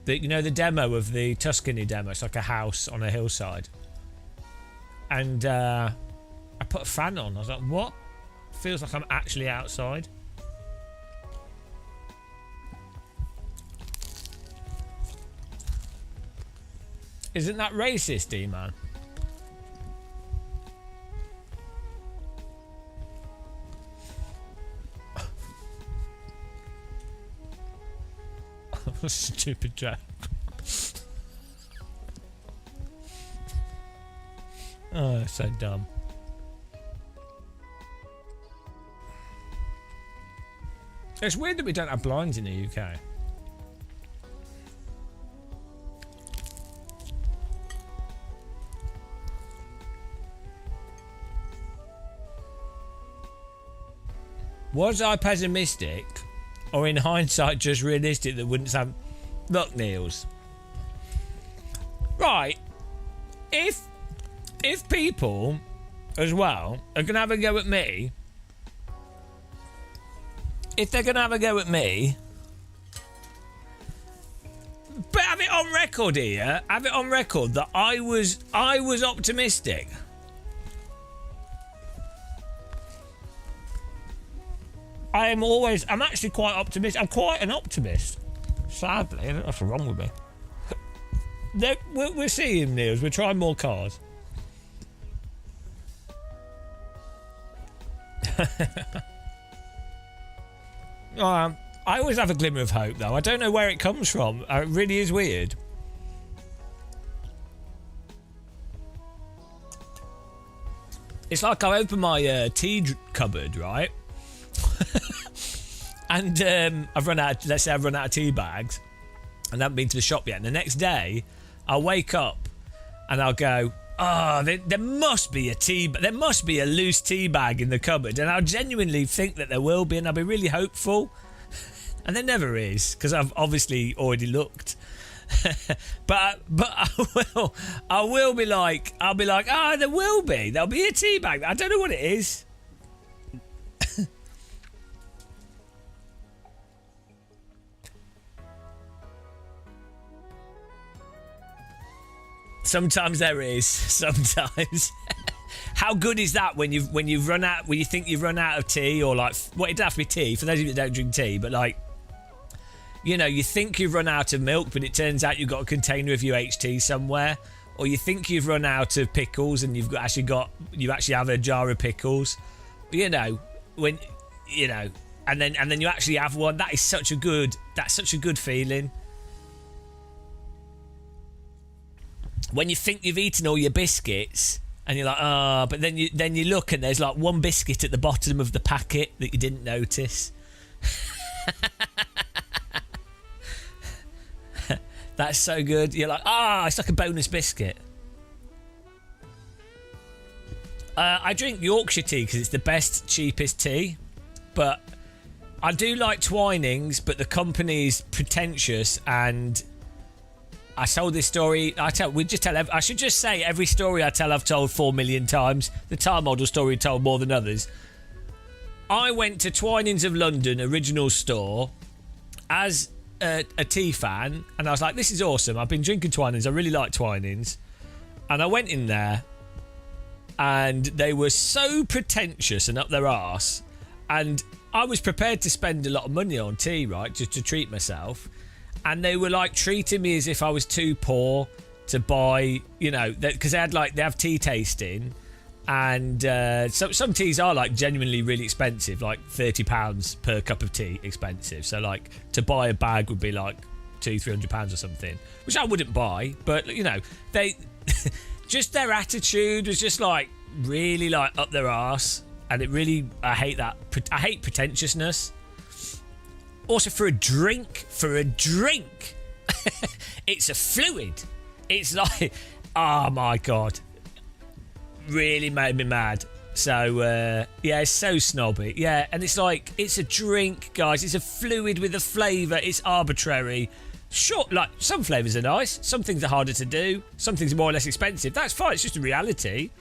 the demo of the Tuscany demo. It's like a house on a hillside, and I put a fan on. I was like, what? Feels like I'm actually outside. Isn't that racist, D-Man? Stupid joke. Oh, so dumb. It's weird that we don't have blinds in the UK. Was I pessimistic, or in hindsight just realistic that wouldn't have... Look, Niels. Right. If people, as well, are going to have a go at me... If they're going to have a go at me... But have it on record here. Have it on record that I was optimistic. I'm actually quite optimistic. I'm quite an optimist. Sadly, I don't know what's wrong with me. We're seeing Niels. We're trying more cars. I always have a glimmer of hope, though. I don't know where it comes from. It really is weird. It's like I open my tea cupboard, right? And I've run out. Let's say I've run out of tea bags, and I haven't been to the shop yet. And the next day, I'll wake up and I'll go, "Oh, there must be a tea. There must be a loose tea bag in the cupboard." And I'll genuinely think that there will be, and I'll be really hopeful. And there never is, because I've obviously already looked. but I will be like, there will be. There'll be a tea bag. I don't know what it is. Sometimes there is. Sometimes. How good is that when you've run out? When you think you've run out of tea, or like, well, it doesn't have to be tea for those of you that don't drink tea, but like, you know, you think you've run out of milk, but it turns out you've got a container of UHT somewhere, or you think you've run out of pickles and you actually have a jar of pickles. You know, when you know, and then you actually have one. That's such a good feeling. When you think you've eaten all your biscuits and you're like, oh, but then you look and there's like one biscuit at the bottom of the packet that you didn't notice. That's so good. You're like, it's like a bonus biscuit. I drink Yorkshire tea because it's the best, cheapest tea. But I do like Twinings, but the company's pretentious, and I told this story. I should just say every story I tell I've told 4 million times. The Tar Model story told more than others. I went to Twinings of London original store as a tea fan, and I was like, this is awesome. I've been drinking Twinings. I really like Twinings. And I went in there, and they were so pretentious and up their arse. And I was prepared to spend a lot of money on tea, right, just to treat myself. And they were like treating me as if I was too poor to buy, you know, because they have tea tasting, and some teas are like genuinely really expensive, like £30 per cup of tea, expensive. So like to buy a bag would be like £200-300 or something, which I wouldn't buy. But you know, they just their attitude was just like really like up their arse, and it really, I hate that. I hate pretentiousness. Also, for a drink, it's a fluid. It's like, oh my God, really made me mad. So, yeah, it's so snobby. Yeah, and it's like, it's a drink, guys. It's a fluid with a flavour. It's arbitrary. Sure, like, some flavours are nice. Some things are harder to do. Some things are more or less expensive. That's fine. It's just a reality.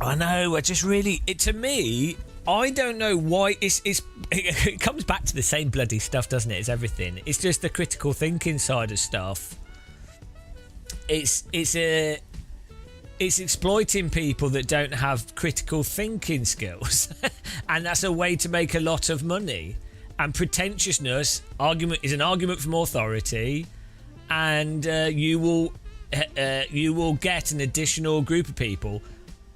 I know, to me, I don't know why it comes back to the same bloody stuff, doesn't it? It's everything. It's just the critical thinking side of stuff. It's exploiting people that don't have critical thinking skills. And that's a way to make a lot of money. And pretentiousness is an argument from authority, and you will get an additional group of people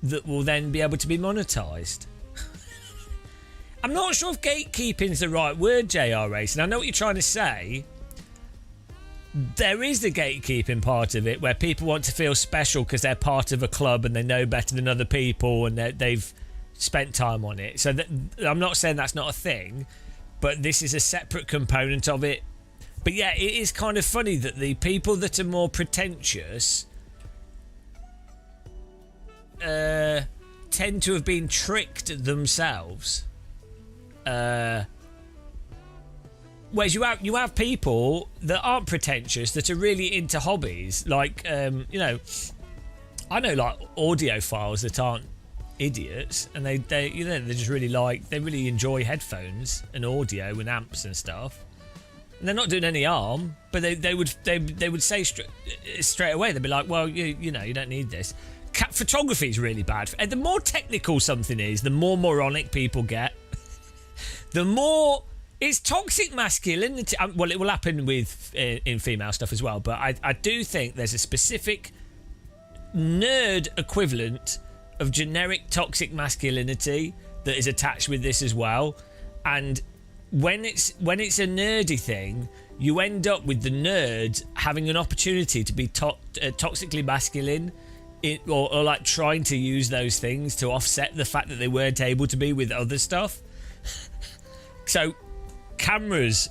that will then be able to be monetized. I'm not sure if gatekeeping is the right word, JR Racing. I know what you're trying to say, there is the gatekeeping part of it where people want to feel special because they're part of a club and they know better than other people and they've spent time on it. So I'm not saying that's not a thing, but this is a separate component of it. But yeah, it is kind of funny that the people that are more pretentious tend to have been tricked themselves. Whereas you have people that aren't pretentious that are really into hobbies, like you know, I know like audiophiles that aren't idiots, and they you know, they just really really enjoy headphones and audio and amps and stuff. And they're not doing any harm, but they would say straight away, they'd be like, well, you know, you don't need this. Photography is really bad, and the more technical something is, the more moronic people get. The more it's toxic masculinity. Well, it will happen with in female stuff as well, but I do think there's a specific nerd equivalent of generic toxic masculinity that is attached with this as well. And when it's a nerdy thing, you end up with the nerds having an opportunity to be toxically masculine, or like trying to use those things to offset the fact that they weren't able to be with other stuff. So cameras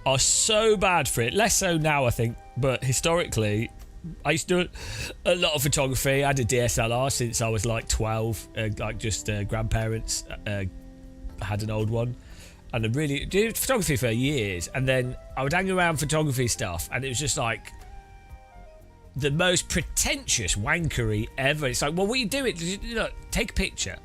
are so bad for it. Less so now, I think, but historically, I used to do a lot of photography. I had a DSLR since I was like 12. Like just grandparents had an old one, and I really did photography for years. And then I would hang around photography stuff, and it was just like the most pretentious wankery ever. It's like, well, what are you doing? Look, take a picture.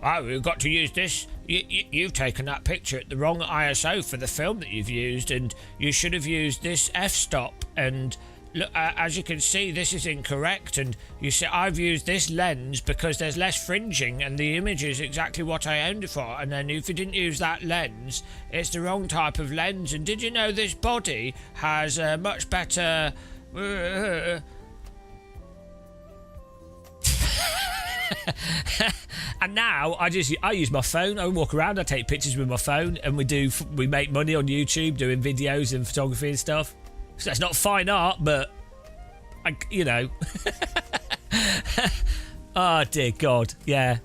Oh, we've got to use this. You've taken that picture at the wrong ISO for the film that you've used, and you should have used this f-stop. And look, as you can see, this is incorrect. And you say, I've used this lens because there's less fringing, and the image is exactly what I owned it for. And then if you didn't use that lens, it's the wrong type of lens. And did you know this body has a much better... And now I use my phone. I walk around, I take pictures with my phone, and we make money on YouTube doing videos and photography and stuff. So that's not fine art, but you know. Oh dear God, yeah.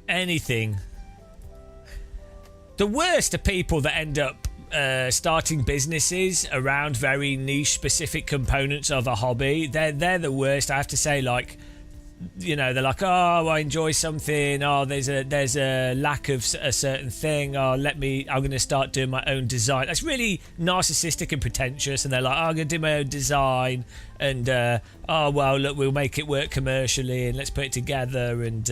Anything. The worst are people that end up starting businesses around very niche specific components of a hobby. They're the worst, I have to say. Like, you know, they're like, oh, I enjoy something, oh, there's a lack of a certain thing, oh, I'm going to start doing my own design. That's really narcissistic and pretentious, and they're like, oh, I'm going to do my own design, and oh, well, look, we'll make it work commercially, and let's put it together, and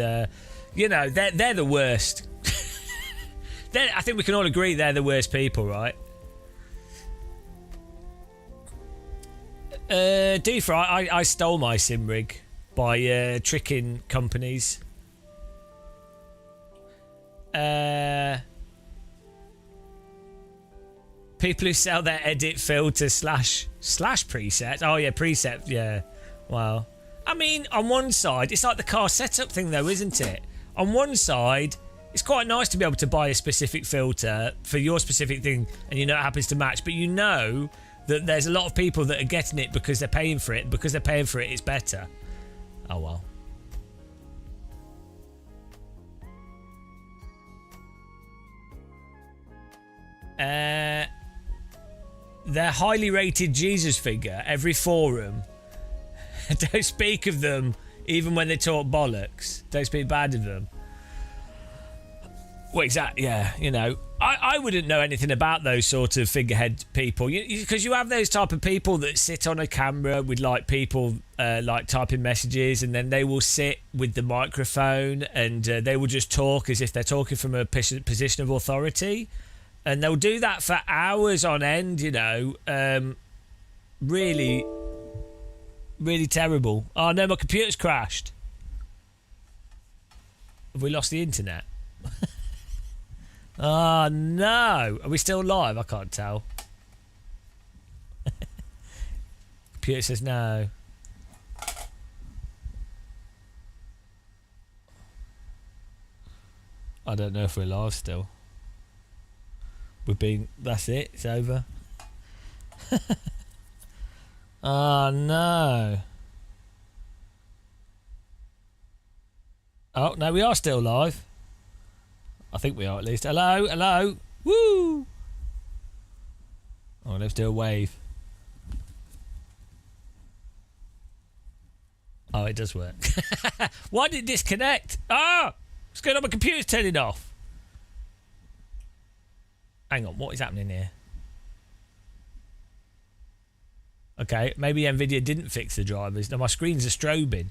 you know, they're the worst. I think we can all agree they're the worst people, right? Deefer, I stole my sim rig by tricking companies. People who sell their edit filters slash preset. Oh yeah, preset. Yeah. Wow. I mean, on one side, it's like the car setup thing, though, isn't it? On one side, it's quite nice to be able to buy a specific filter for your specific thing, and you know it happens to match, but you know that there's a lot of people that are getting it because they're paying for it. Because they're paying for it, it's better. Oh well. Their highly rated Jesus figure, every forum. Don't speak of them even when they talk bollocks. Don't speak bad of them. Well, exactly, yeah, you know. I wouldn't know anything about those sort of figurehead people, because you have those type of people that sit on a camera with like people like typing messages, and then they will sit with the microphone and they will just talk as if they're talking from a position of authority, and they'll do that for hours on end, you know. Really, really terrible. Oh no, my computer's crashed. Have we lost the internet? Oh no! Are we still live? I can't tell. Computer says no. I don't know if we're live still. That's it, it's over. Oh no. Oh no, we are still live. I think we are at least. Hello, hello. Woo! Oh, let's do a wave. Oh, it does work. Why did it disconnect? Ah! What's going on? My computer's turning off. Hang on, what is happening here? Okay, maybe NVIDIA didn't fix the drivers. Now my screens are strobing.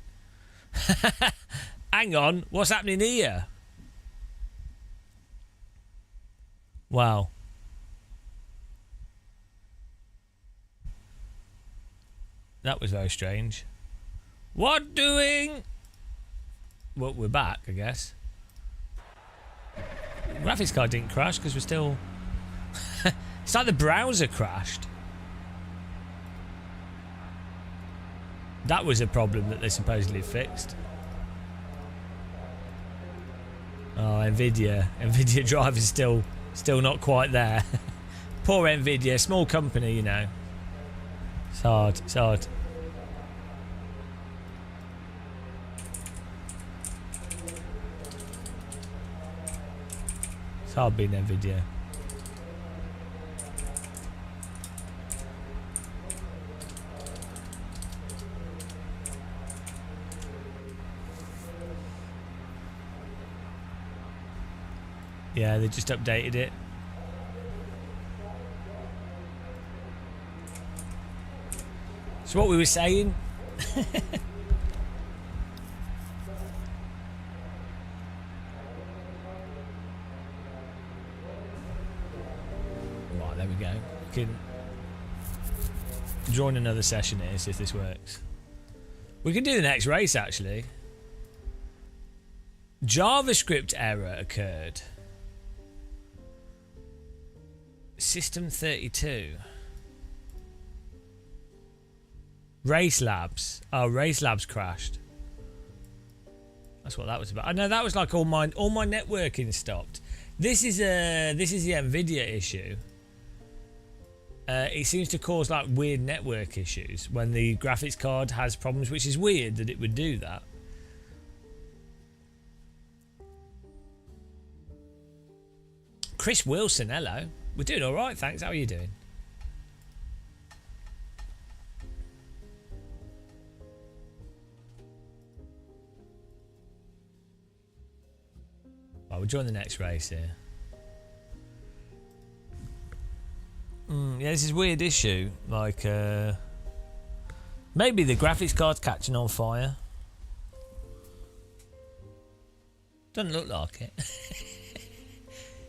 Hang on, what's happening here? Wow. That was very strange. What doing? Well, we're back, I guess. Graphics card didn't crash because we're still... It's like the browser crashed. That was a problem that they supposedly fixed. Oh, NVIDIA. NVIDIA Drive is still not quite there. Poor NVIDIA, small company, you know. It's hard, it's hard. It's hard being NVIDIA. Yeah, they just updated it. So what we were saying... Right, there we go. We can join another session here, see if this works. We can do the next race, actually. JavaScript error occurred. System 32. Race Labs. Oh, Race Labs crashed. That's what that was about. I know that was like all my networking stopped. This is the NVIDIA issue. It seems to cause like weird network issues when the graphics card has problems, which is weird that it would do that. Chris Wilson, hello. We're doing all right, thanks. How are you doing? Right, we'll join the next race here. Yeah, this is a weird issue. Like, maybe the graphics card's catching on fire. Doesn't look like it.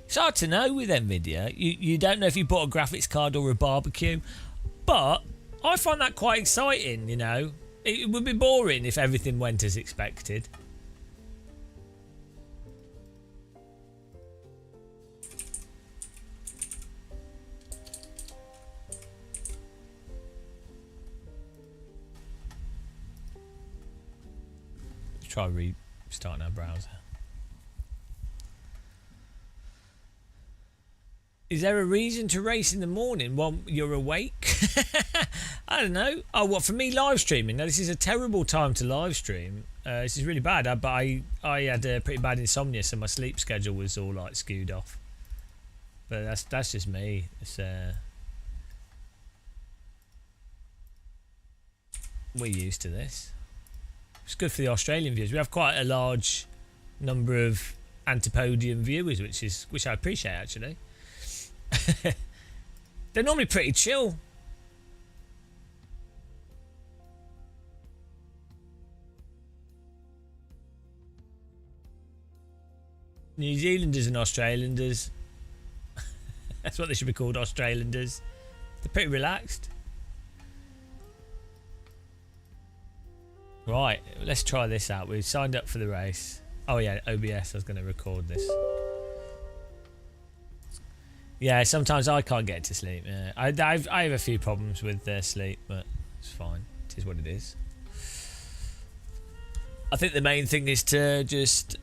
It's hard to know with NVIDIA. You don't know if you bought a graphics card or a barbecue. But I find that quite exciting, you know. It would be boring if everything went as expected. Let's try restarting our browser. Is there a reason to race in the morning while you're awake? I don't know. Oh, what, for me, live streaming? Now, this is a terrible time to live stream. This is really bad. But I had a pretty bad insomnia, so my sleep schedule was all like skewed off. But that's just me. It's we're used to this. It's good for the Australian viewers. We have quite a large number of Antipodium viewers, which I appreciate actually. They're normally pretty chill. New Zealanders and Australanders. That's what they should be called, Australanders. They're pretty relaxed. Right, let's try this out. We've signed up for the race. Oh yeah, OBS, I was going to record this. Yeah, sometimes I can't get to sleep. Yeah. I have a few problems with sleep, but it's fine. It is what it is. I think the main thing is to just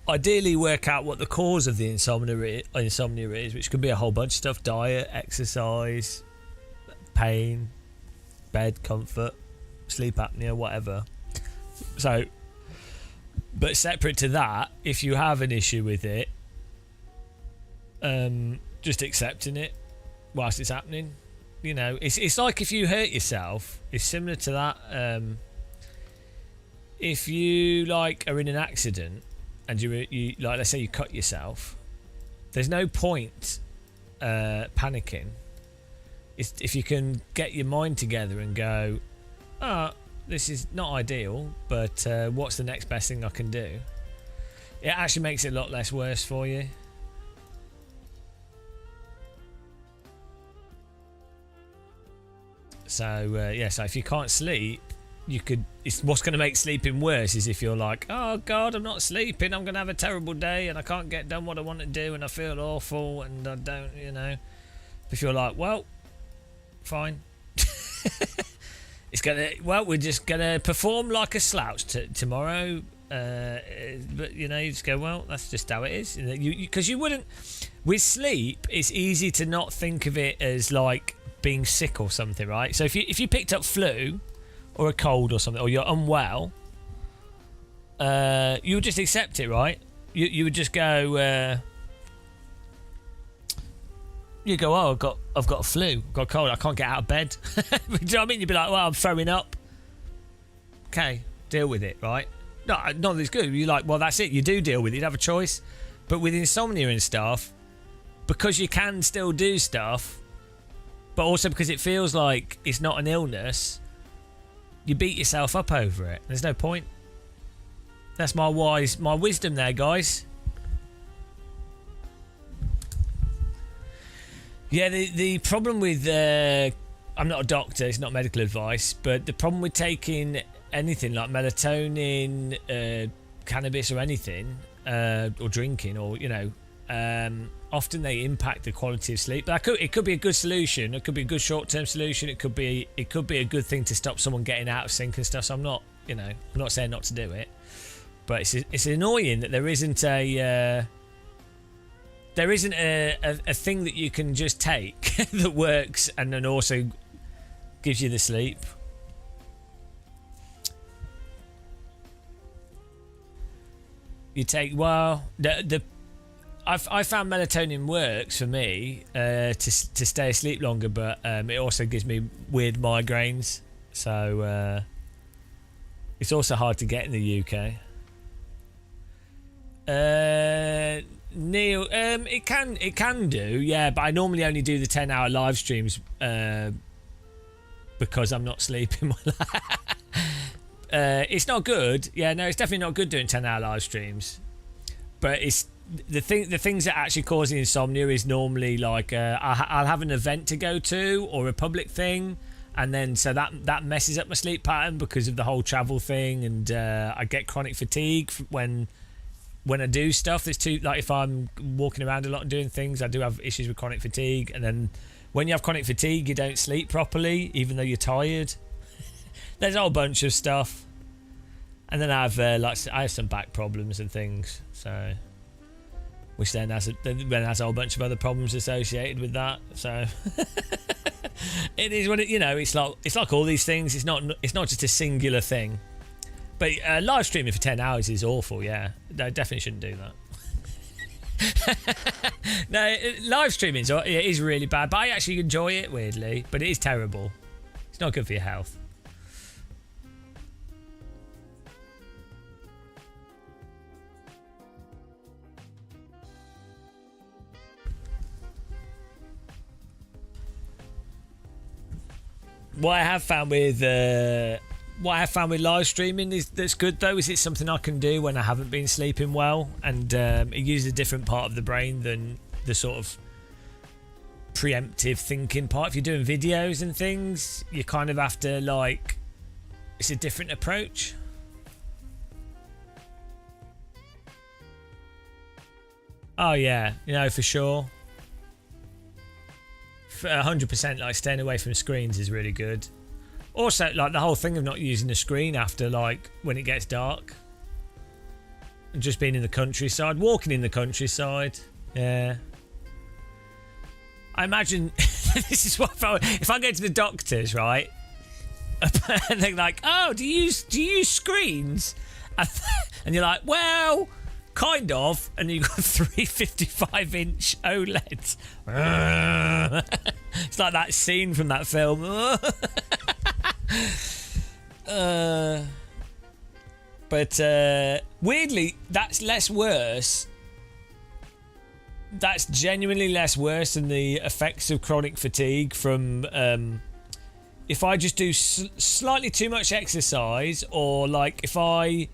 ideally work out what the cause of the insomnia is, which could be a whole bunch of stuff: diet, exercise, pain, bed comfort, sleep apnea, whatever. So, but separate to that, if you have an issue with it, just accepting it whilst it's happening. You know, it's like if you hurt yourself, it's similar to that. If you like are in an accident and you like, let's say you cut yourself, there's no point panicking. It's if you can get your mind together and go, oh, this is not ideal, but what's the next best thing I can do? It actually makes it a lot less worse for you. So yeah, so if you can't sleep, you could. It's what's going to make sleeping worse is if you're like, oh God, I'm not sleeping. I'm going to have a terrible day, and I can't get done what I want to do, and I feel awful, and I don't, you know. If you're like, well, fine. It's gonna. Well, we're just gonna perform like a slouch tomorrow. But you know, you just go, well, that's just how it is. Because you wouldn't. With sleep, it's easy to not think of it as like being sick or something, right? So if you picked up flu or a cold or something, or you're unwell, you would just accept it, right? You would just go. You go, oh, I've got a flu, I've got a cold, I can't get out of bed. Do you know what I mean? You'd be like, well, I'm throwing up. Okay, deal with it, right? No, not that it's good. You're like, well, that's it. You do deal with it. You have a choice. But with insomnia and stuff, because you can still do stuff, but also because it feels like it's not an illness, you beat yourself up over it. There's no point. That's my wisdom there, guys. Yeah, the problem with I'm not a doctor, it's not medical advice, but the problem with taking anything like melatonin, cannabis or anything, or drinking, or you know, often they impact the quality of sleep. But it could be a good solution. It could be a good short-term solution. It could be a good thing to stop someone getting out of sync and stuff. So I'm not saying not to do it, but it's annoying that there isn't a thing that you can just take that works and then also gives you the sleep. You take I found melatonin works for me to stay asleep longer, but it also gives me weird migraines. So it's also hard to get in the UK. Neil, it can do, yeah, but I normally only do the 10-hour live streams because I'm not sleeping well. It's not good. Yeah, no, it's definitely not good doing 10-hour live streams. But it's the things that actually cause the insomnia is normally like I'll have an event to go to or a public thing, and then so that messes up my sleep pattern because of the whole travel thing, and I get chronic fatigue when I do stuff. There's like if I'm walking around a lot and doing things, I do have issues with chronic fatigue, and then when you have chronic fatigue, you don't sleep properly even though you're tired. There's a whole bunch of stuff. And then I have some back problems and things, so which then has a whole bunch of other problems associated with that. So it is what it, you know. It's like all these things. It's not just a singular thing. But live streaming for 10 hours is awful. Yeah, no, definitely shouldn't do that. No, live streaming is really bad. But I actually enjoy it weirdly. But it is terrible. It's not good for your health. What I have found with live streaming that's good though is it's something I can do when I haven't been sleeping well, and it uses a different part of the brain than the sort of preemptive thinking part. If you're doing videos and things, you kind of have to it's a different approach. Oh yeah, for sure. 100%, like staying away from screens is really good. Also, like the whole thing of not using the screen after when it gets dark. Just being in the countryside, walking in the countryside. Yeah. I imagine this is what if I go to the doctors, right? And they're like, "Oh, do you use screens?" And you're like, "Well, kind of." And you've got 355-inch OLEDs. It's like that scene from that film. But weirdly, that's less worse. That's genuinely less worse than the effects of chronic fatigue from if I just do slightly too much exercise, or like if I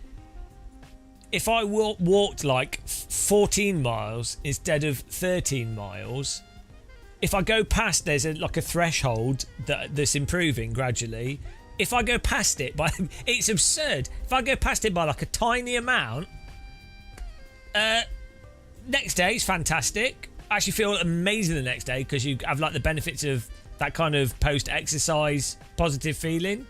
walked like 14 miles instead of 13 miles. If I go past, there's like a threshold that's improving gradually. If I go past it by, it's absurd. If I go past it by like a tiny amount, next day is fantastic. I actually feel amazing the next day because you have like the benefits of that kind of post-exercise positive feeling.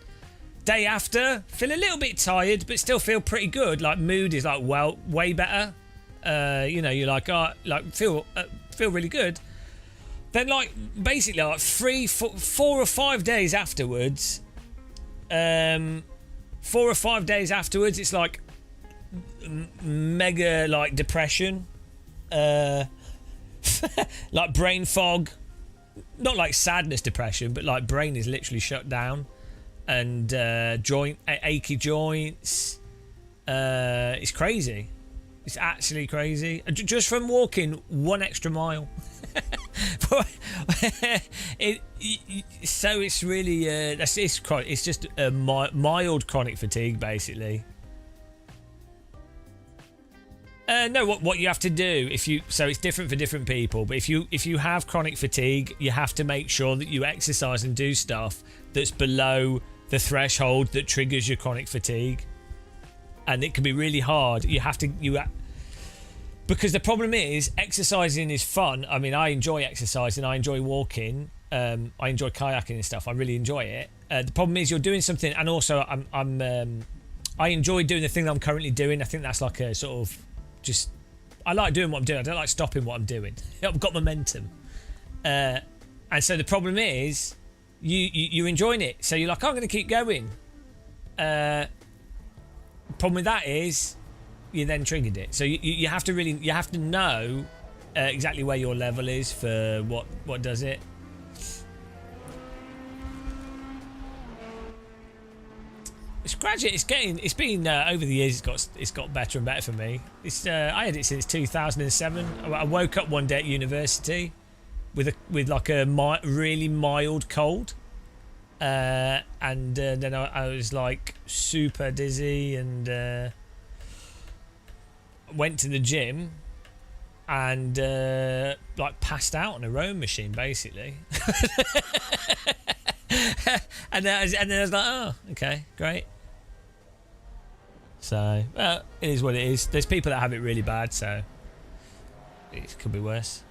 Day after, feel a little bit tired, but still feel pretty good. Like mood is like way better. You know, you're like, oh, like feel really good. Then like basically like 4 or 5 days afterwards, 4 or 5 days afterwards, it's like mega like depression, like brain fog, not like sadness depression, but like brain is literally shut down, and achy joints. It's crazy. It's actually crazy. Just from walking 1 extra mile. So it's really it's just a mild chronic fatigue basically. No, what you have to do so it's different for different people, but if you have chronic fatigue, you have to make sure that you exercise and do stuff that's below the threshold that triggers your chronic fatigue, and it can be really hard. Because the problem is, exercising is fun. I mean, I enjoy exercising. I enjoy walking. I enjoy kayaking and stuff. I really enjoy it. The problem is, you're doing something, and also I enjoy doing the thing that I'm currently doing. I think that's like a sort of just. I like doing what I'm doing. I don't like stopping what I'm doing. I've got momentum, and so the problem is, you're enjoying it. So you're like, oh, I'm going to keep going. Problem with that is, you then triggered it. So you have to know exactly where your level is for what does it. It's graduate. It's been over the years. It's got better and better for me. I had it since 2007. I woke up one day at university with like a really mild cold, and then I was like super dizzy and. Went to the gym and like passed out on a rowing machine basically. and then I was like, oh, okay, great. So it is what it is. There's people that have it really bad, so it could be worse.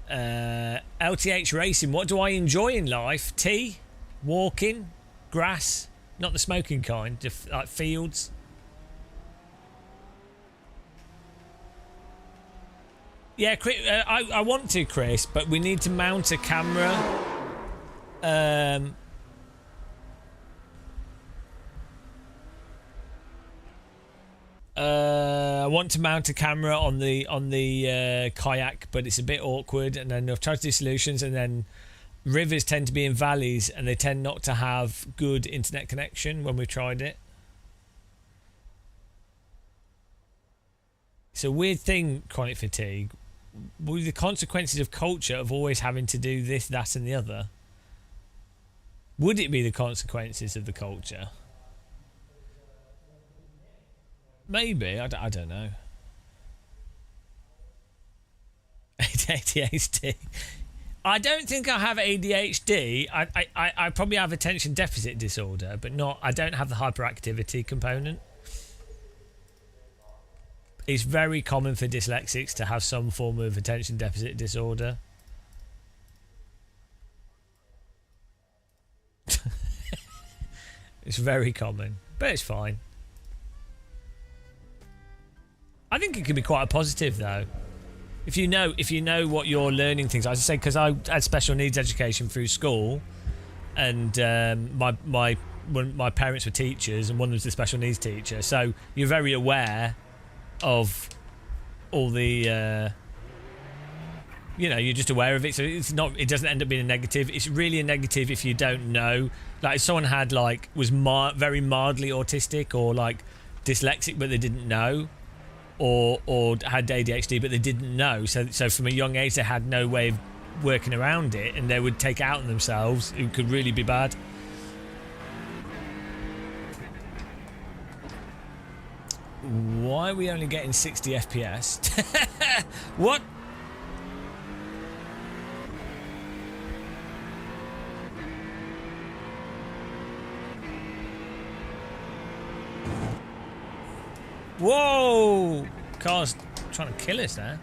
LTH racing. What do I enjoy in life? Tea, walking, grass. Not the smoking kind, just like fields. Yeah, I want to, Chris, but we need to mount a camera. I want to mount a camera on the kayak, but it's a bit awkward. And then I've tried to do solutions, and then rivers tend to be in valleys and they tend not to have good internet connection when we've tried it. It's a weird thing, chronic fatigue. With the consequences of culture of always having to do this, that and the other. Would it be the consequences of the culture? Maybe. I don't know. ADHD. I don't think I have ADHD. I probably have attention deficit disorder, but I don't have the hyperactivity component. It's very common for dyslexics to have some form of attention deficit disorder. It's very common, but it's fine. I think it could be quite a positive though. If you know what you're learning things. As I say, because I had special needs education through school, and my parents were teachers, and one was the special needs teacher. So you're very aware of all the. You're just aware of it, so it's not. It doesn't end up being a negative. It's really a negative if you don't know. Like if someone had was very mildly autistic or dyslexic, but they didn't know, or had ADHD, but they didn't know. So from a young age, they had no way of working around it, and they would take it out on themselves. It could really be bad. Why are we only getting 60 FPS? What? Whoa! Car's trying to kill us there.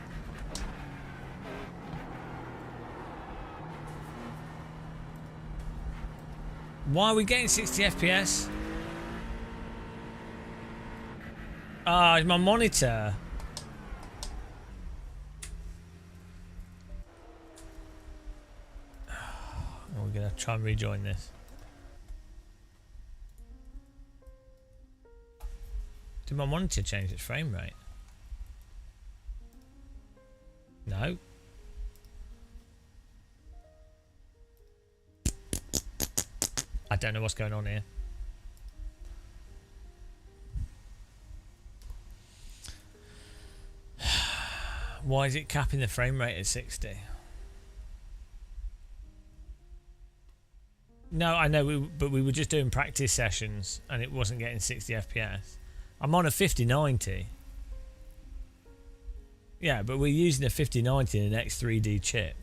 Why are we getting 60 FPS? Ah, it's my monitor. We're gonna try and rejoin this. Did my monitor change its frame rate? No. I don't know what's going on here. Why is it capping the frame rate at 60? No, I know, but we were just doing practice sessions and it wasn't getting 60 FPS. I'm on a 5090. Yeah, but we're using a 5090 and an X3D chip.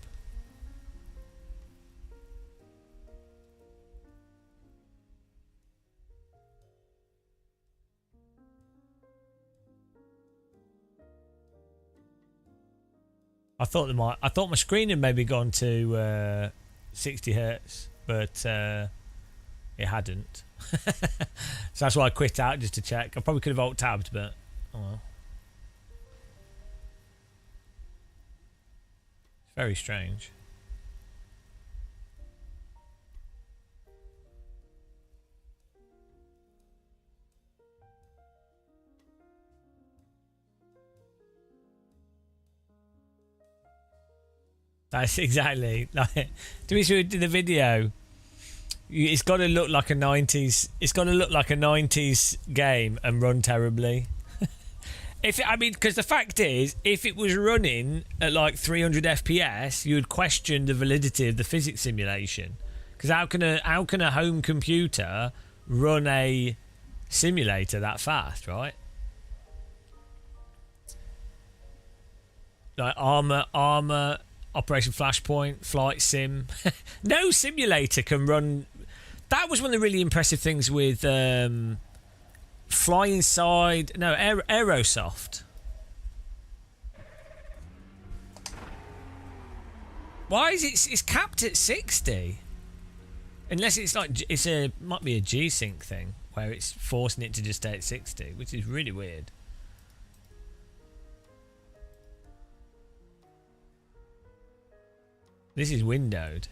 I thought my screen had maybe gone to 60 hertz, but it hadn't. So that's why I quit out just to check. I probably could have alt tabbed, but oh well. It's very strange. That's exactly like to be sure in the video. It's got to look like a 90s. It's got to look like a 90s game and run terribly. Because the fact is, if it was running at like 300 FPS, you would question the validity of the physics simulation. Because how can a home computer run a simulator that fast, right? Like Armour, Operation Flashpoint, Flight Sim. No simulator can run. That was one of the really impressive things with Flying Side. No, Aerosoft. Why is it's capped at 60? Unless it's might be a G-Sync thing where it's forcing it to just stay at 60, which is really weird. This is windowed.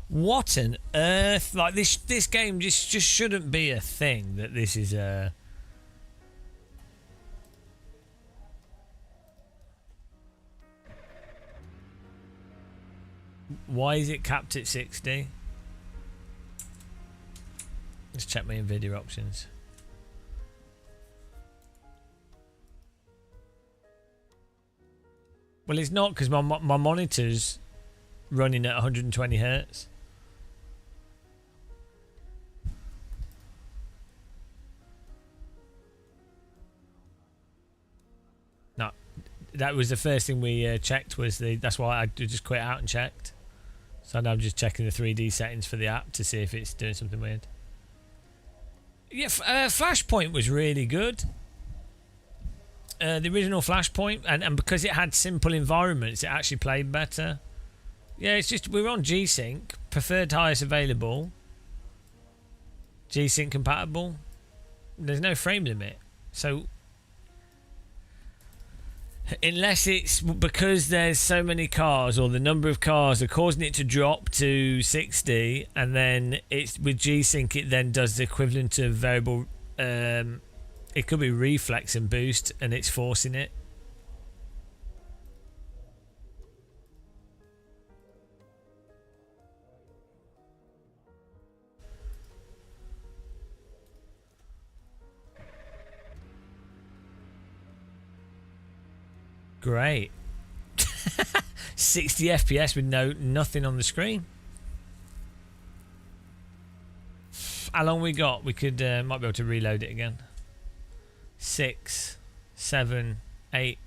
What on earth? Like this game just shouldn't be a thing. That this is a. Why is it capped at 60? Let's check my NVIDIA options. Well, it's not because my monitor's running at 120 hertz. No, that was the first thing we checked. That's why I just quit out and checked. So now I'm just checking the 3D settings for the app to see if it's doing something weird. Yeah, Flashpoint was really good. The original Flashpoint, and because it had simple environments, it actually played better. Yeah, it's just we're on G-Sync, preferred highest available, G-Sync compatible. There's no frame limit, so unless it's because there's so many cars or the number of cars are causing it to drop to 60, and then it's with G-Sync it then does the equivalent of variable. It could be reflex and boost, and it's forcing it. Great. 60 FPS with nothing on the screen. How long we got? We could might be able to reload it again. 6, 7, 8.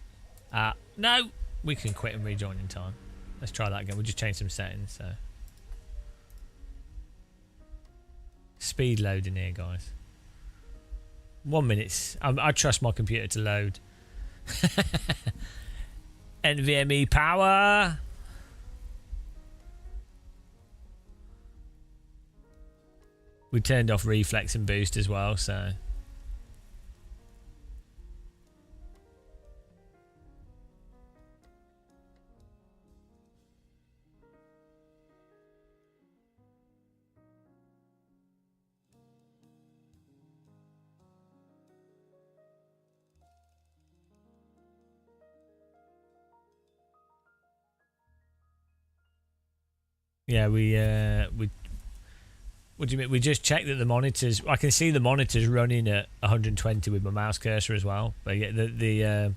No, we can quit and rejoin in time. Let's try that again. We'll just change some settings. So speed loading here, guys. 1 minute. I trust my computer to load. NVMe power. We turned off reflex and boost as well, so yeah, we what do you mean? We just checked that the monitors. I can see the monitors running at 120 with my mouse cursor as well. But yeah, the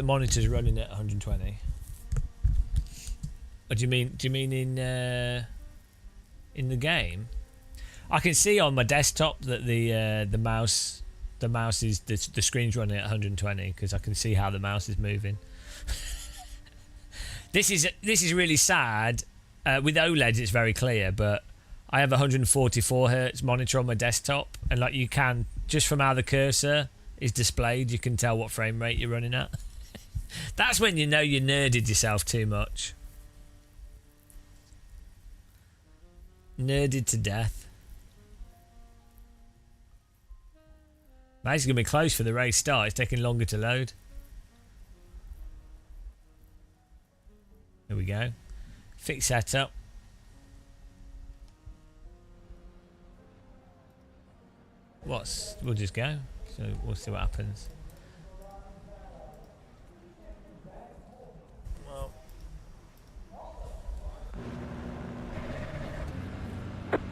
monitor's running at 120. What do you mean? Do you mean in the game? I can see on my desktop that the mouse is the screen's running at 120 because I can see how the mouse is moving. This is really sad. With OLEDs, it's very clear, but I have a 144 hertz monitor on my desktop, and like you can just from how the cursor is displayed, you can tell what frame rate you're running at. That's when you know you nerded yourself too much. Nerded to death. Mate, it's gonna be close for the race start. It's taking longer to load. There we go. Fix setup. We'll just go. So we'll see what happens. Well,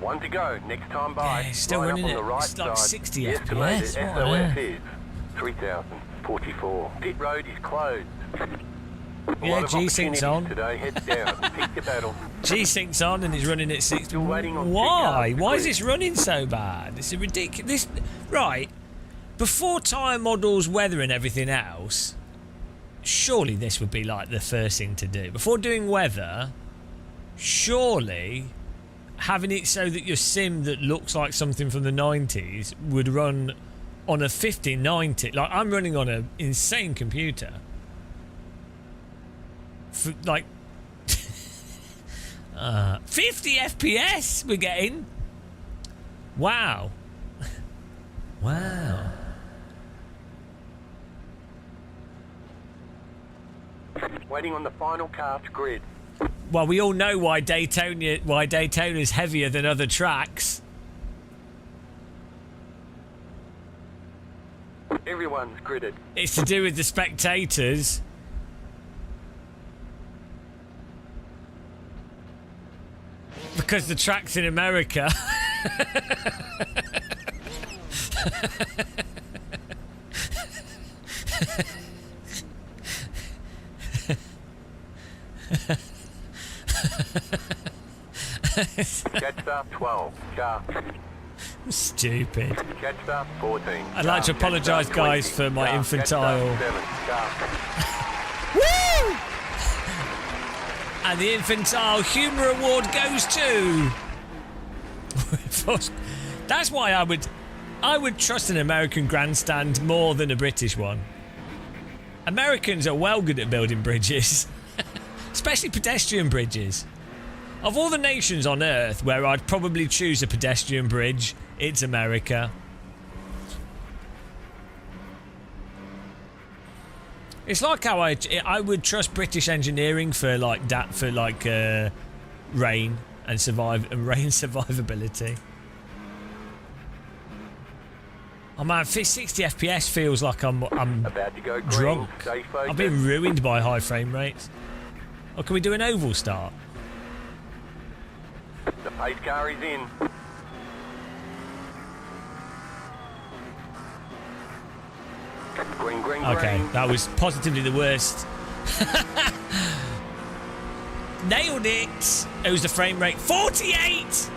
1 to go. Next time by. Yeah, it's still right running up on it. the right It's like side. 60 The estimated FPS. What SOS on is 3,044. Pit road is closed. A Yeah, lot of G-Sync's opportunities on. Today, heads down. Pick your battle. G-Sync's on and it's running at 60. Still waiting on Why? two cars to Why is clear. this running so bad? It's a ridiculous. Right. Before tyre models, weather and everything else, surely this would be like the first thing to do. Before doing weather, surely having it so that your sim that looks like something from the 90s would run on a 5090. Like, I'm running on an insane computer. Like 50 FPS we're getting. Wow. Wow. Waiting on the final car to grid. Well, we all know why Daytona's heavier than other tracks. Everyone's gridded. It's to do with the spectators. Because the track's in America. Jetstar 12. Car. Stupid. Jetstar 14. I'd like to Car. apologise, Jetstar guys, 20. for my Car. infantile. Jetstar 7. Car. Woo! And the infantile humour award goes to. That's why I I would trust an American grandstand more than a British one. Americans are well good at building bridges, especially pedestrian bridges. Of all the nations on Earth where I'd probably choose a pedestrian bridge, it's America. It's like how I would trust British engineering for like rain and survivability. Oh man, 60 FPS feels like I'm About to go green. drunk. Stay focused. I've been ruined by high frame rates. Or can we do an oval start? The pace car is in. Green, green, Okay, green. that was positively the worst. Nailed it! It was the frame rate. 48!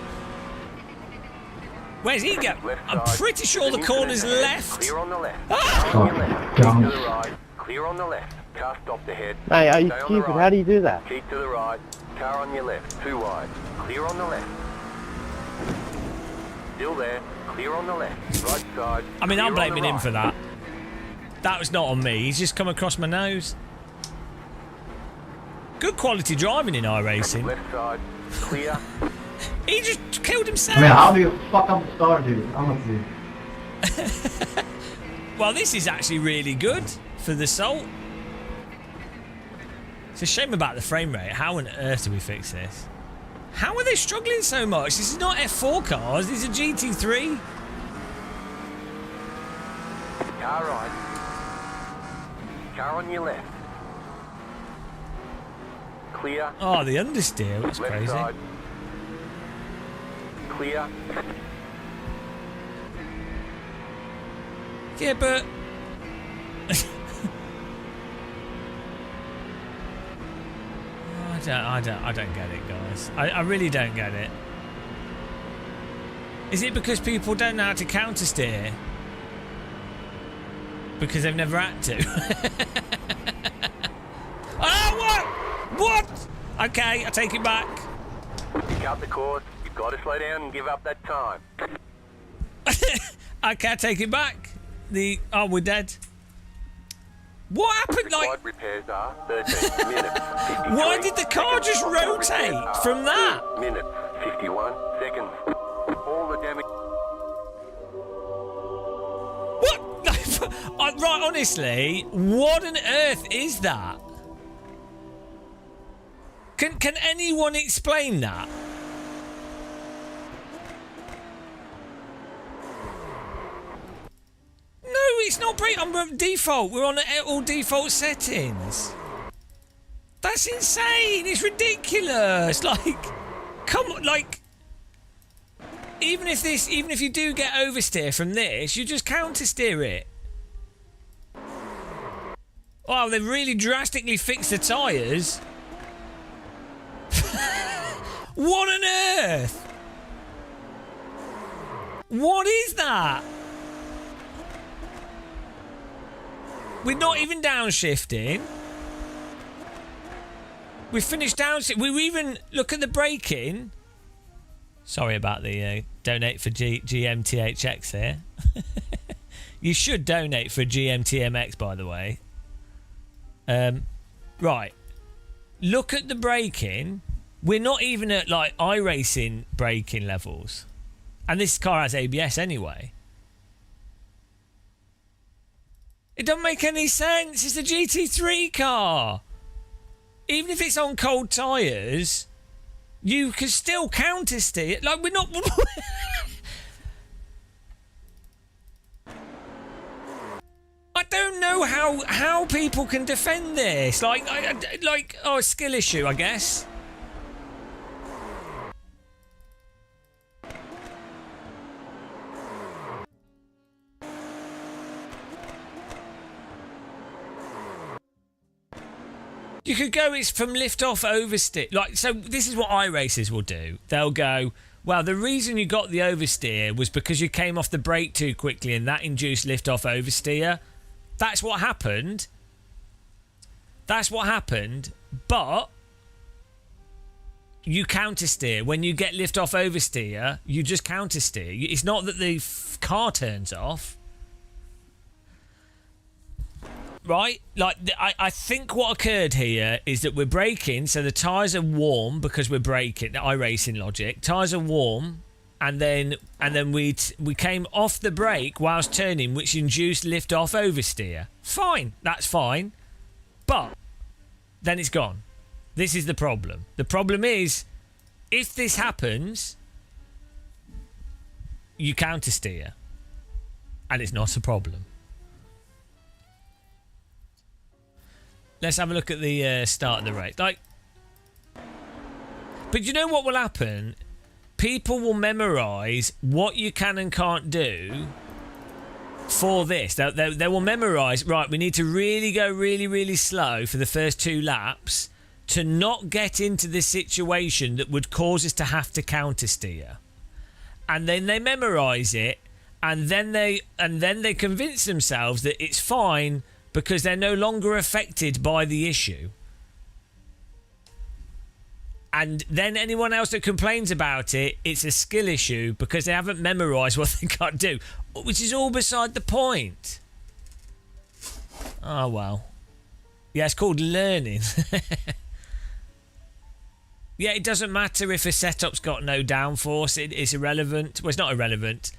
Where's he go? Left I'm side. pretty sure the corner's left. Clear on the left. Ah! Car on your left. Keep to the right. Clear on the left. Car stopped ahead. Mate, are you Stay on the stupid? right. How do you do that? Keep to the right. Car on your left. Too wide. Clear on the left. Still there. Clear on the left. Right side. I mean, I'm Clear on the blaming him right. for that. That was not on me. He's just come across my nose. Good quality driving in iRacing. Left side. Clear. He just killed himself. I mean, how do you fuck up the start, dude? Honestly. Well, this is actually really good for the Salt. It's a shame about the frame rate. How on earth do we fix this? How are they struggling so much? This is not F4 cars. These are GT3. Car right. Car on your left. Clear. Oh, the understeer. That's Left crazy. side. Clear. Yeah, but... I don't get it, guys. I really don't get it. Is it because people don't know how to counter steer? Because they've never had to. Oh, what? What? Okay, I take it back. You cut the course. You've got to slow down and give up that time. Okay, I take it back. We're dead. What happened? Like, Side repairs are 13 minutes. 53 why did the car just rotate from that? Minutes. 51 seconds. All the damage. What? Right, honestly, what on earth is that? Can anyone explain that? No, it's not break. I'm on default. We're on all default settings. That's insane. It's ridiculous. Like, come on, like. Even if you do get oversteer from this, you just counter steer it. Wow, they've really drastically fixed the tyres. What on earth? What is that? We're not even downshifting. We finished downshift. We even look at the braking. Sorry about the donate for GMTHX here. You should donate for GMTMX, by the way. Right. Look at the braking. We're not even at like iRacing braking levels. And this car has ABS anyway. It doesn't make any sense. It's a GT3 car. Even if it's on cold tyres, you can still counter steer. Like, we're not... I don't know how people can defend this. Like, a skill issue, I guess. You could go, it's from lift off oversteer. Like, so this is what iRacers will do. They'll go, well, the reason you got the oversteer was because you came off the brake too quickly and that induced lift off oversteer. That's what happened. That's what happened. But you counter steer. When you get lift off oversteer, you just counter steer. It's not that the car turns off. Right? Like, I think what occurred here is that we're braking, so the tyres are warm because we're braking. The iRacing logic. Tyres are warm, and then we came off the brake whilst turning, which induced lift off oversteer. Fine, that's fine. But then it's gone. This is the problem. The problem is, if this happens, you counter steer, and it's not a problem. Let's have a look at the start of the race. But you know what will happen? People will memorise what you can and can't do for this. They will memorise, right, we need to really go really, really slow for the first 2 laps to not get into this situation that would cause us to have to counter steer. And then they memorise it, and then they convince themselves that it's fine because they're no longer affected by the issue. And then anyone else that complains about it, it's a skill issue because they haven't memorised what they can't do, which is all beside the point. Oh, well. Yeah, it's called learning. Yeah, it doesn't matter if a setup's got no downforce. It's irrelevant. Well, it's not irrelevant.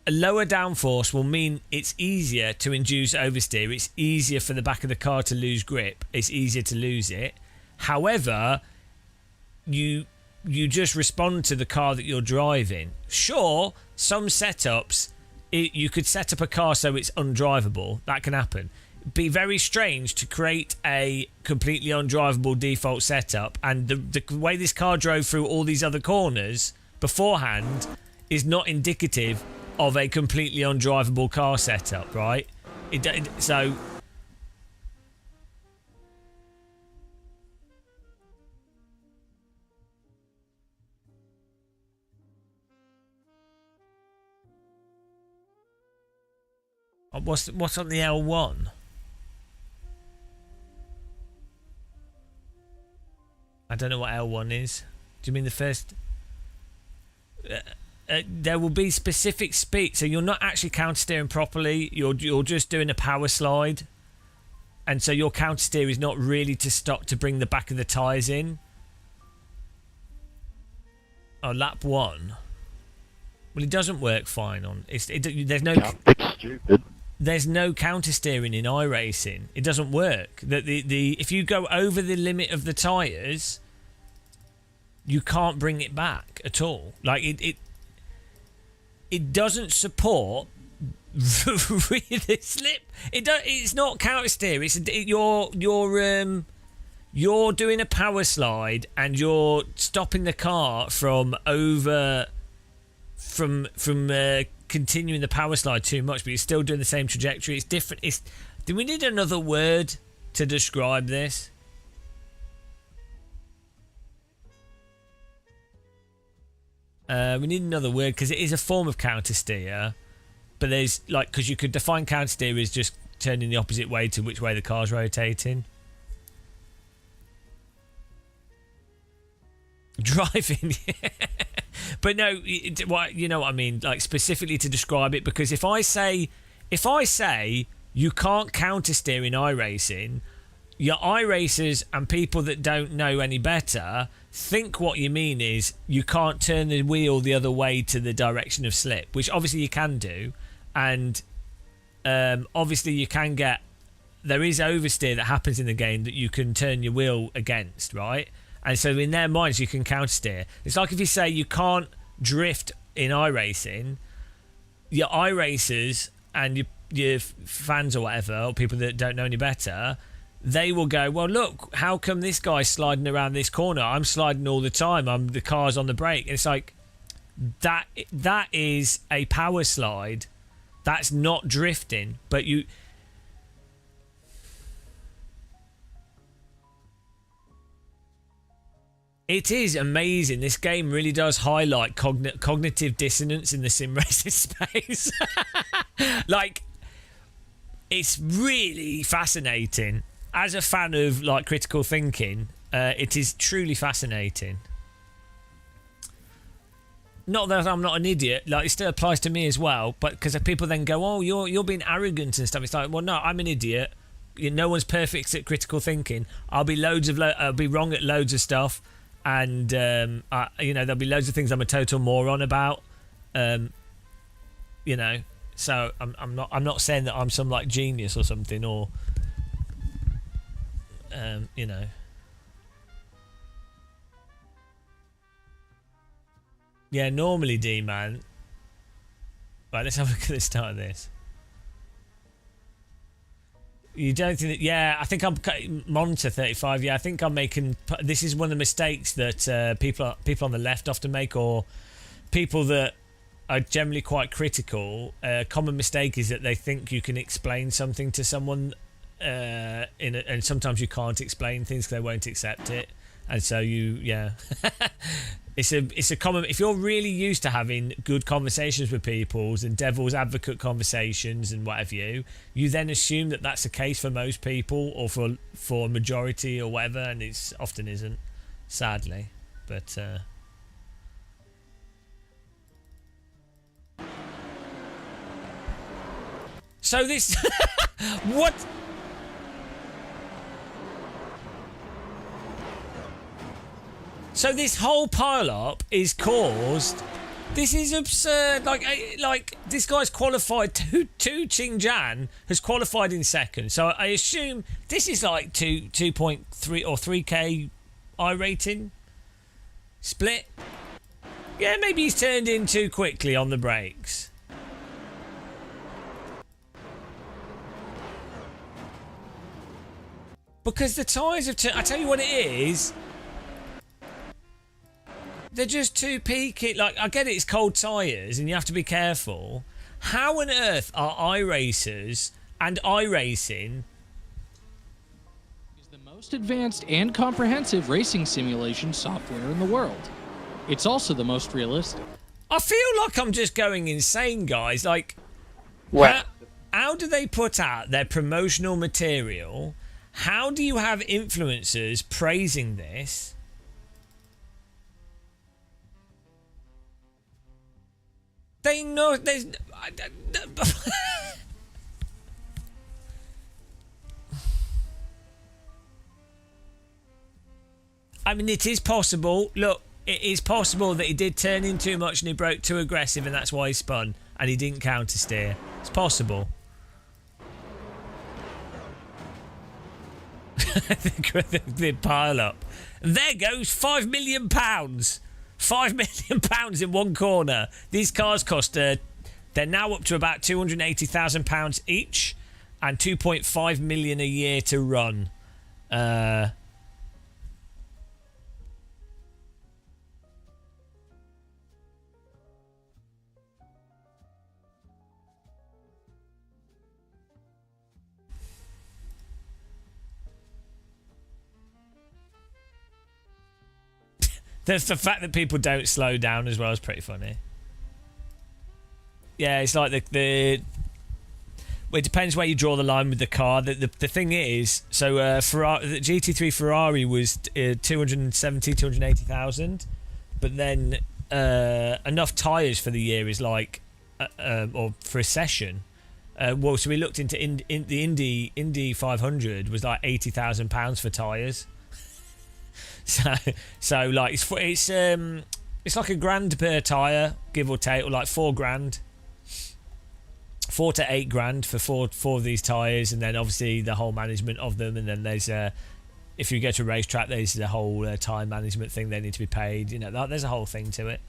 A lower downforce will mean it's easier to induce oversteer. It's easier for the back of the car to lose grip. It's easier to lose it. However, you just respond to the car that you're driving. Sure, some setups, you could set up a car so it's undrivable. That can happen. It'd be very strange to create a completely undrivable default setup, and the way this car drove through all these other corners beforehand is not indicative of a completely undrivable car setup, right? So what's on the L1? I don't know what L1 is. Do you mean the first? There will be specific speed, so you're not actually counter steering properly. You're just doing a power slide, and so your counter steer is not really to stop to bring the back of the tyres in. Oh, lap 1. Well, it doesn't work fine on. There's no. It's stupid. There's no counter steering in iRacing. It doesn't work. If you go over the limit of the tyres, you can't bring it back at all. Like it doesn't support really slip. It's not counter steer. You're doing a power slide and you're stopping the car from continuing the power slide too much, but you're still doing the same trajectory. It's different. Do we need another word to describe this? We need another word because it is a form of counter steer, but there's because you could define counter steer as just turning the opposite way to which way the car's rotating. Driving, but no, you know what I mean. Like specifically to describe it, because if I say you can't counter steer in iRacing, your iRacers and people that don't know any better think what you mean is you can't turn the wheel the other way to the direction of slip, which obviously you can do, and obviously you can get. There is oversteer that happens in the game that you can turn your wheel against, right? And so in their minds, you can counter steer. It's like if you say you can't drift in iRacing, your iRacers and your fans or whatever, or people that don't know any better, they will go, well, look, how come this guy's sliding around this corner? I'm sliding all the time. The car's on the brake. And it's like, that is a power slide. That's not drifting. But you... It is amazing. This game really does highlight cognitive dissonance in the sim racing space. Like, it's really fascinating. As a fan of like critical thinking, it is truly fascinating. not that I'm not an idiot, like it still applies to me as well, but because people then go, oh, you're being arrogant and stuff. It's like, well, no, I'm an idiot. No one's perfect at critical thinking. I'll be I'll be wrong at loads of stuff, and there'll be loads of things I'm a total moron about. So I'm not saying that I'm some like genius or something, or Yeah, normally D-man. Right, let's have a look at the start of this. You don't think that... Yeah, I think I'm... Monitor 35, yeah, I think I'm making... This is one of the mistakes that people on the left often make, or people that are generally quite critical. A common mistake is that they think you can explain something to someone, and sometimes you can't explain things because they won't accept it. And so it's a common... If you're really used to having good conversations with people and devil's advocate conversations and whatever you then assume that that's the case for most people, or for a majority or whatever, and it often isn't, sadly. But so this what? So this whole pile-up is caused... This is absurd. Like this guy's qualified. Tu Qingjian has qualified in second. So I assume this is like 2.3 or 3K iRacing split. Yeah, maybe he's turned in too quickly on the brakes. Because the tyres have turned... I tell you what it is... They're just too peaky. Like, I get it, it's cold tyres and you have to be careful. How on earth are iRacers and iRacing... is the most advanced and comprehensive racing simulation software in the world. It's also the most realistic. I feel like I'm just going insane, guys. Like, how do they put out their promotional material? How do you have influencers praising this? They know there's... I mean, it is possible. Look, it is possible that he did turn in too much and he broke too aggressive and that's why he spun and he didn't counter steer. It's possible. the pile up. There goes £5 million. £5 million in one corner. These cars cost... they're now up to about £280,000 each, and 2.5 million a year to run. The fact that people don't slow down as well is pretty funny. Yeah, it's like the well, it depends where you draw the line with the car. The thing is, so the GT3 Ferrari was 280,000, but then enough tyres for the year is like, or for a session. Well, so we looked into the Indy 500 was like £80,000 for tyres. So like it's like £1,000 per tyre, give or take, or like £4,000, £4,000 to £8,000 for four of these tyres, and then obviously the whole management of them, and then there's if you go to a racetrack, there's the whole tyre management thing they need to be paid. You know, there's a whole thing to it.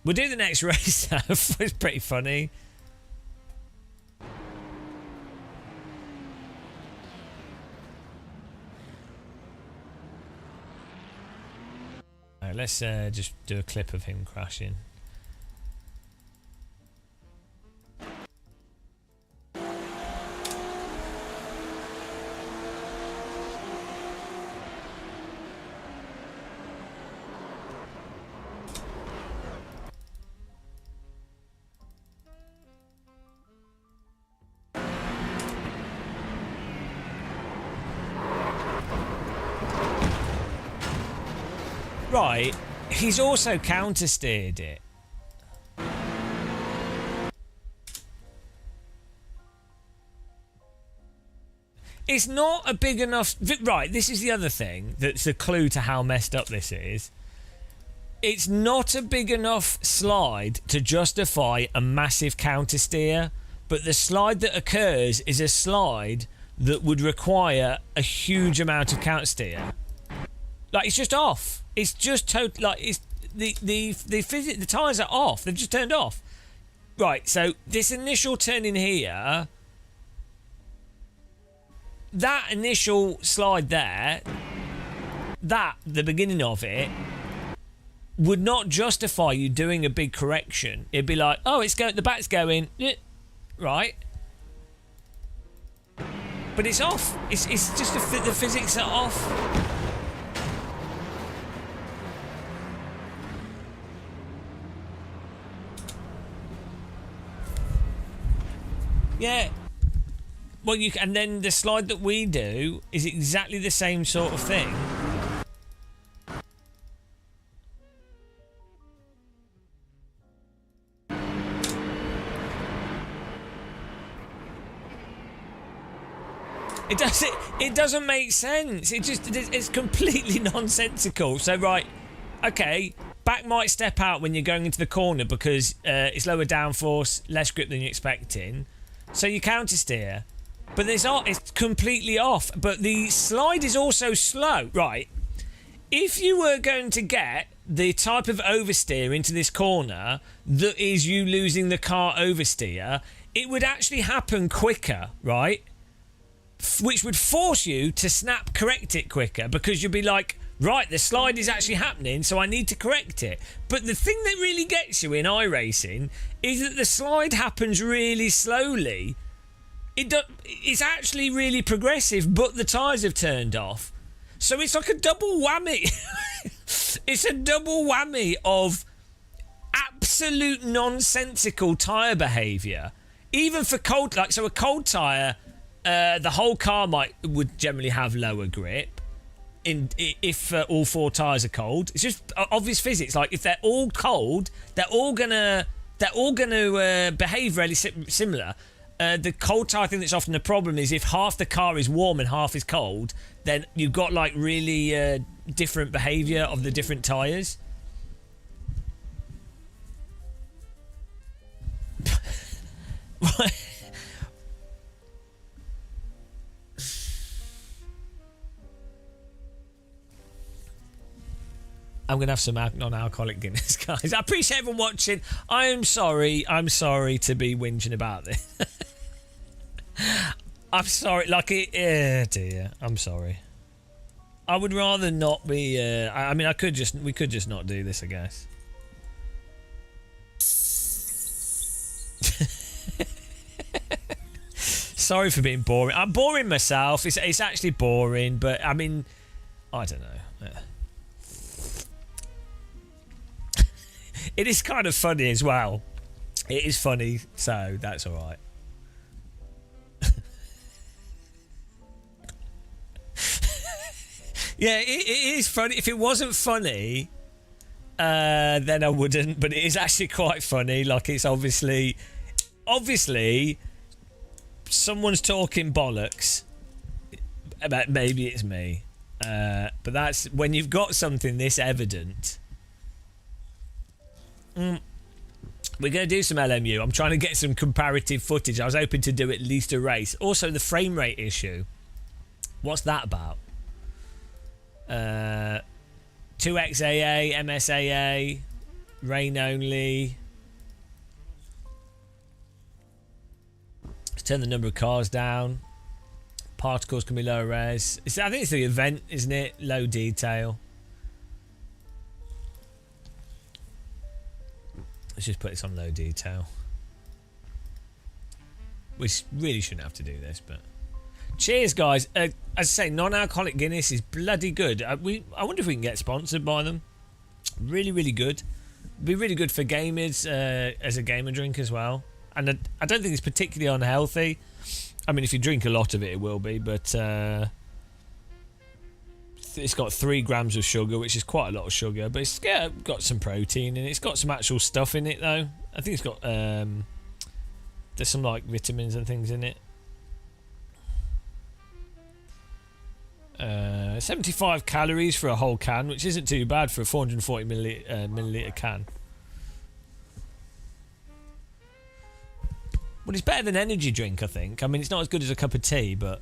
We'll do the next race. It's pretty funny. Alright, let's just do a clip of him crashing. Right, He's also counter-steered it. It's not a big enough... Right, this is the other thing that's a clue to how messed up this is. It's not a big enough slide to justify a massive counter-steer, but the slide that occurs is a slide that would require a huge amount of counter-steer. Like, it's just off. It's just total... Like, it's... The tyres are off. They've just turned off. Right, so this initial turn in here... That initial slide there, the beginning of it, would not justify you doing a big correction. It'd be like, oh, the back's going, right? But it's off. It's just the physics are off. Yeah. Well, and then the slide that we do is exactly the same sort of thing. It doesn't make sense. It's completely nonsensical. So right, okay, back might step out when you're going into the corner because it's lower downforce, less grip than you're expecting. So you counter steer. But it's completely off. But the slide is also slow. Right. If you were going to get the type of oversteer into this corner that is you losing the car oversteer, it would actually happen quicker, right? Which would force you to correct it quicker because you'd be like, right, the slide is actually happening, so I need to correct it. But the thing that really gets you in iRacing is that the slide happens really slowly. It's actually really progressive, but the tyres have turned off. So it's like a double whammy. It's a double whammy of absolute nonsensical tyre behaviour. Even for cold, so a cold tyre, the whole car would generally have lower grip. If all four tyres are cold, it's just obvious physics. Like if they're all cold, they're all gonna behave really similar. The cold tyre thing that's often a problem is if half the car is warm and half is cold, then you've got like really different behaviour of the different tyres. I'm going to have some non-alcoholic Guinness, guys. I appreciate everyone watching. I'm sorry to be whinging about this. I'm sorry. Dear. I'm sorry. I would rather not be... I mean, we could just not do this, I guess. Sorry for being boring. I'm boring myself. It's actually boring, but I mean, I don't know. It is kind of funny as well. It is funny, so that's all right. Yeah, it is funny. If it wasn't funny, then I wouldn't. But it is actually quite funny. Like it's obviously, someone's talking bollocks. About maybe it's me. But that's when you've got something this evident. We're going to do some LMU. I'm trying to get some comparative footage. I was hoping to do at least a race. Also, the frame rate issue. What's that about? 2XAA, MSAA, rain only. Let's turn the number of cars down. Particles can be low res. I think it's the event, isn't it? Low detail. Let's just put this on low detail. We really shouldn't have to do this, but... Cheers, guys. As I say, non-alcoholic Guinness is bloody good. I wonder if we can get sponsored by them. Really, really good. Be really good for gamers as a gamer drink as well. And I don't think it's particularly unhealthy. I mean, if you drink a lot of it, it will be, but... it's got 3 grams of sugar, which is quite a lot of sugar, but it's got some protein in it. It's got some actual stuff in it though. I think it's got there's some like vitamins and things in it. 75 calories for a whole can, which isn't too bad for a 440 milliliter can. Well, it's better than energy drink, I think. I mean, it's not as good as a cup of tea, but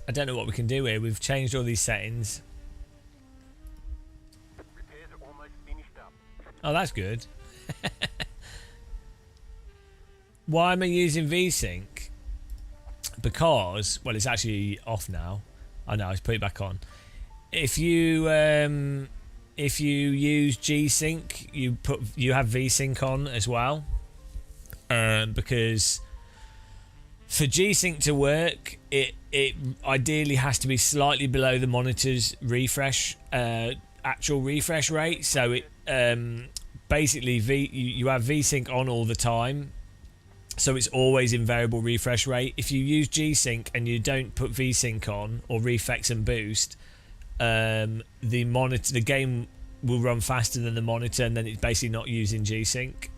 I don't know what we can do here. We've changed all these settings. Repairs are almost finished up. Oh, that's good. Why am I using VSync? Because, well, it's actually off now. I know, let's put it back on. If you use G-Sync, you have VSync on as well. Because for G-Sync to work, it ideally has to be slightly below the monitor's refresh actual refresh rate. So it basically you have VSync on all the time, so it's always in variable refresh rate. If you use G-Sync and you don't put VSync on or reflex and boost, the game will run faster than the monitor, and then it's basically not using G-Sync.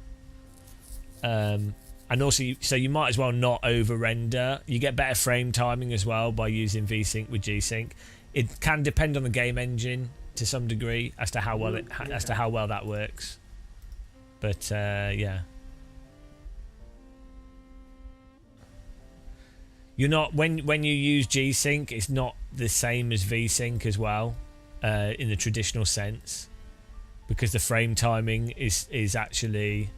And also, so you might as well not over render. You get better frame timing as well by using VSync with G-Sync. It can depend on the game engine to some degree as to how well that works. But yeah, you're not when you use G-Sync, it's not the same as VSync as well in the traditional sense, because the frame timing is actually,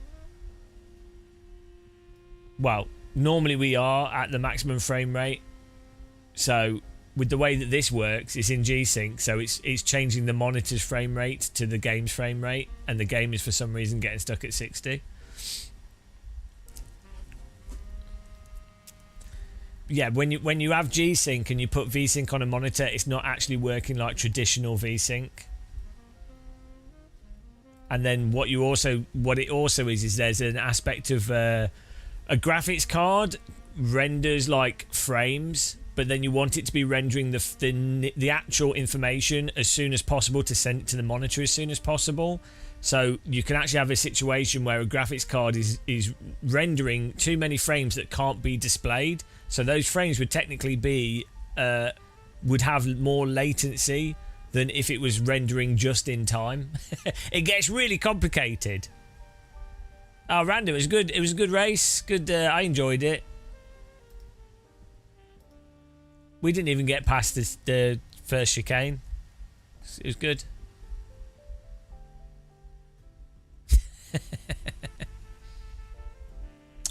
well, normally we are at the maximum frame rate. So with the way that this works, it's in G-Sync, so it's changing the monitor's frame rate to the game's frame rate, and the game is for some reason getting stuck at 60. Yeah, when you have G-Sync and you put VSync on a monitor, it's not actually working like traditional VSync. And then what it also is there's an aspect of a graphics card renders like frames, but then you want it to be rendering the actual information as soon as possible to send it to the monitor as soon as possible. So you can actually have a situation where a graphics card is rendering too many frames that can't be displayed. So those frames would technically be would have more latency than if it was rendering just in time. It gets really complicated. Oh, Random, it was good. It was a good race. Good. I enjoyed it. We didn't even get past the first chicane. It was good.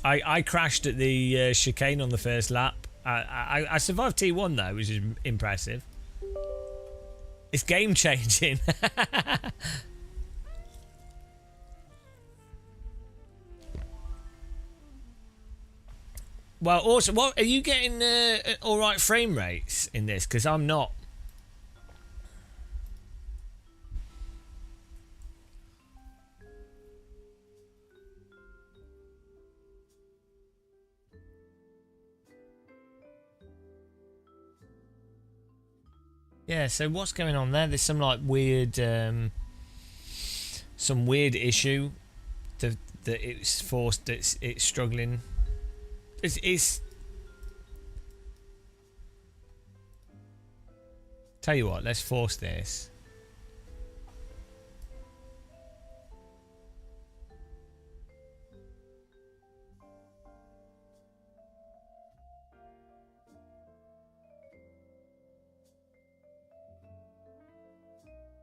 I crashed at the chicane on the first lap. I survived T1 though, which is impressive. It's game changing. Well, also, what are you getting? All right frame rates in this? Because I'm not. Yeah, so what's going on there? There's some like weird, some weird issue that it's forced. It's struggling. It's. Tell you what, let's force this.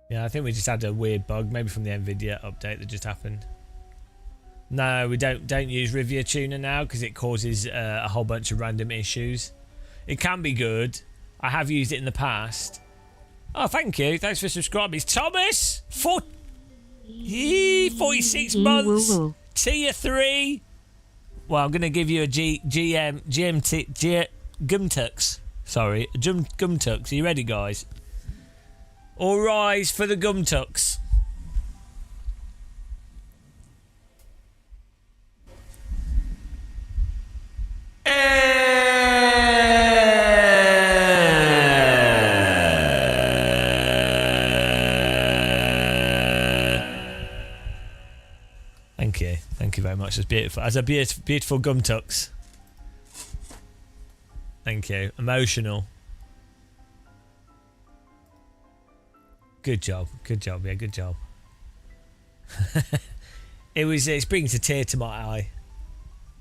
Yeah, I think we just had a weird bug, maybe from the NVIDIA update that just happened. No, we don't use Rivia Tuner now because it causes a whole bunch of random issues. It can be good. I have used it in the past. Oh, thank you. Thanks for subscribing. It's Thomas! 46 months. Tier 3. Well, I'm going to give you a Gumtux. Sorry, Gumtux. Are you ready, guys? All rise for the Gumtux. Thank you. Thank you very much. It's beautiful. As a beautiful gum tucks. Thank you. Emotional. Good job. Good job. Yeah, good job. It's bringing a tear to my eye.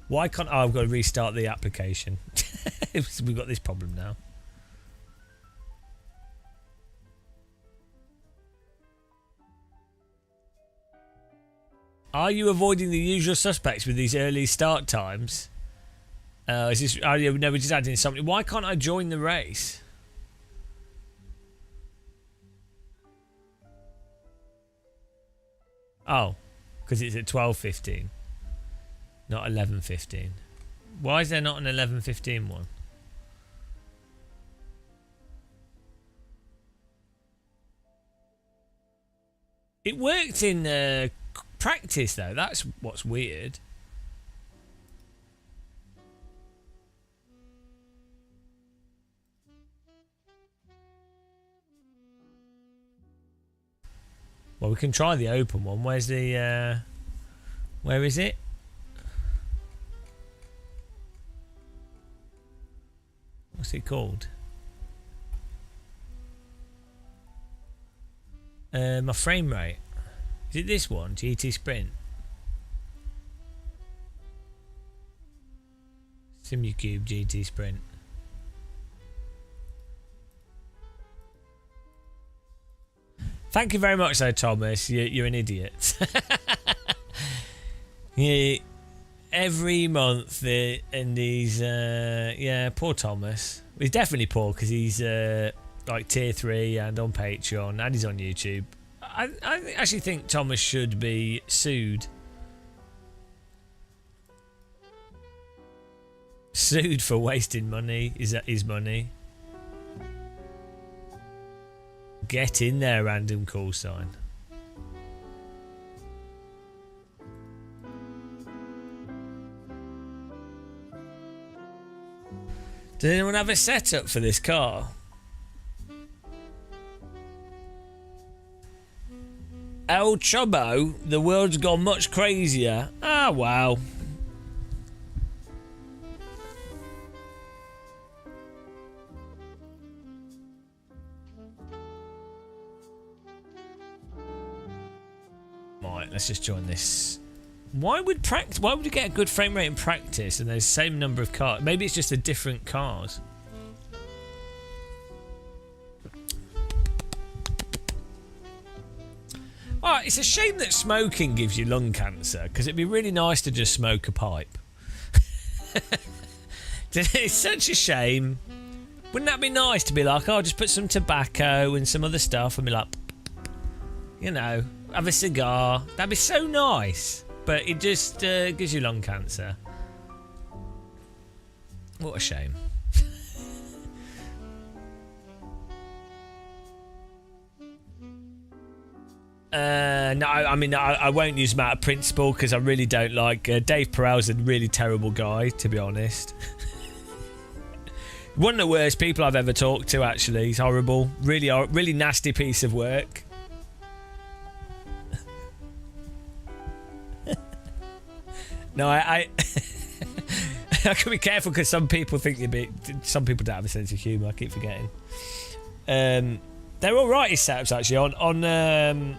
Why can't I've got to restart the application? We've got this problem now. Are you avoiding the usual suspects with these early start times? Is this? Oh, yeah, no, we're just adding something. Why can't I join the race? Oh, because it's at 12:15, not 11:15. Why is there not an 11:15 one? It worked in practice though. That's what's weird. Well, we can try the open one. Where's the where is it? What's it called? My frame rate. Is it this one? GT Sprint. SimuCube GT Sprint. Thank you very much, though, Thomas. You're an idiot. Yeah, every month, and he's yeah, poor Thomas. He's definitely poor because he's like tier 3 and on Patreon and he's on YouTube. I actually think Thomas should be sued. Sued for wasting money. Is that his money? Get in there, random call sign. Does anyone have a setup for this car? El Chubbo, the world's gone much crazier. Ah, wow. Right, let's just join this. Why would you get a good frame rate in practice and there's the same number of cars? Maybe it's just the different cars. Oh, it's a shame that smoking gives you lung cancer, because it'd be really nice to just smoke a pipe. It's such a shame. Wouldn't that be nice to be like, oh, just put some tobacco and some other stuff and be like, you know, have a cigar. That'd be so nice. But it just gives you lung cancer. What a shame. No, I mean, I won't use him out of principle because I really don't like... Dave Perel's a really terrible guy, to be honest. One of the worst people I've ever talked to, actually. He's horrible. Really nasty piece of work. No, I can be careful because some people think some people don't have a sense of humour. I keep forgetting. They're all right, his setups, actually. On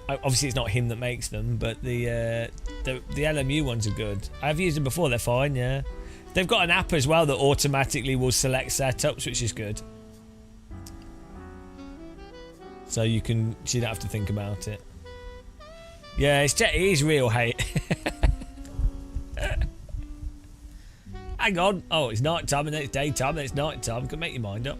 obviously it's not him that makes them, but the LMU ones are good. I've used them before. They're fine. Yeah, they've got an app as well that automatically will select setups, which is good. So you don't have to think about it. Yeah, it is real hate. Hang on. Oh, it's night time and then it's daytime and then it's night time. You can make your mind up.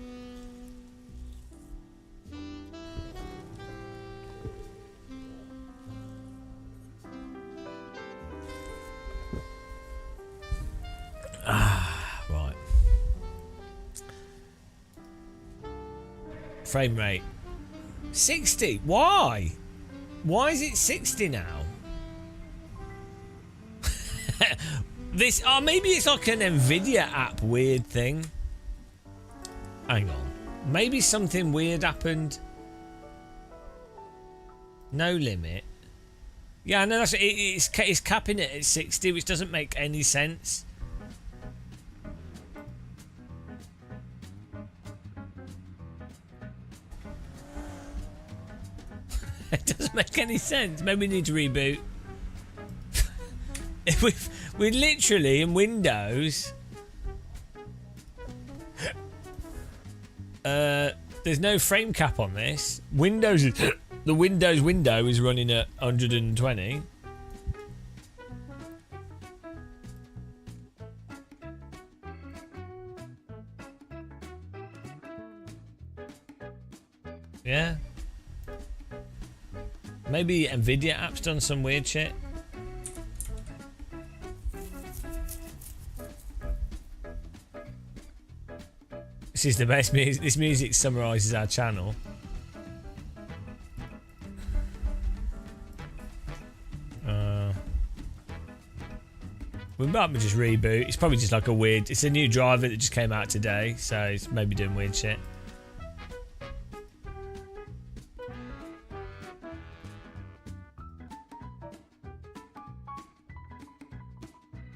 Right. Frame rate 60. Why? Why is it 60 now? Maybe it's like an Nvidia app weird thing. Hang on. Maybe something weird happened. No limit. Yeah, I know it's capping it at 60, which doesn't make any sense. It doesn't make any sense. Maybe we need to reboot. we literally in Windows. There's no frame cap on this. The Windows window is running at 120. Yeah. Maybe Nvidia app's done some weird shit. This is the best music. This music summarises our channel. We might just reboot. It's probably just like a weird. It's a new driver that just came out today, so it's maybe doing weird shit.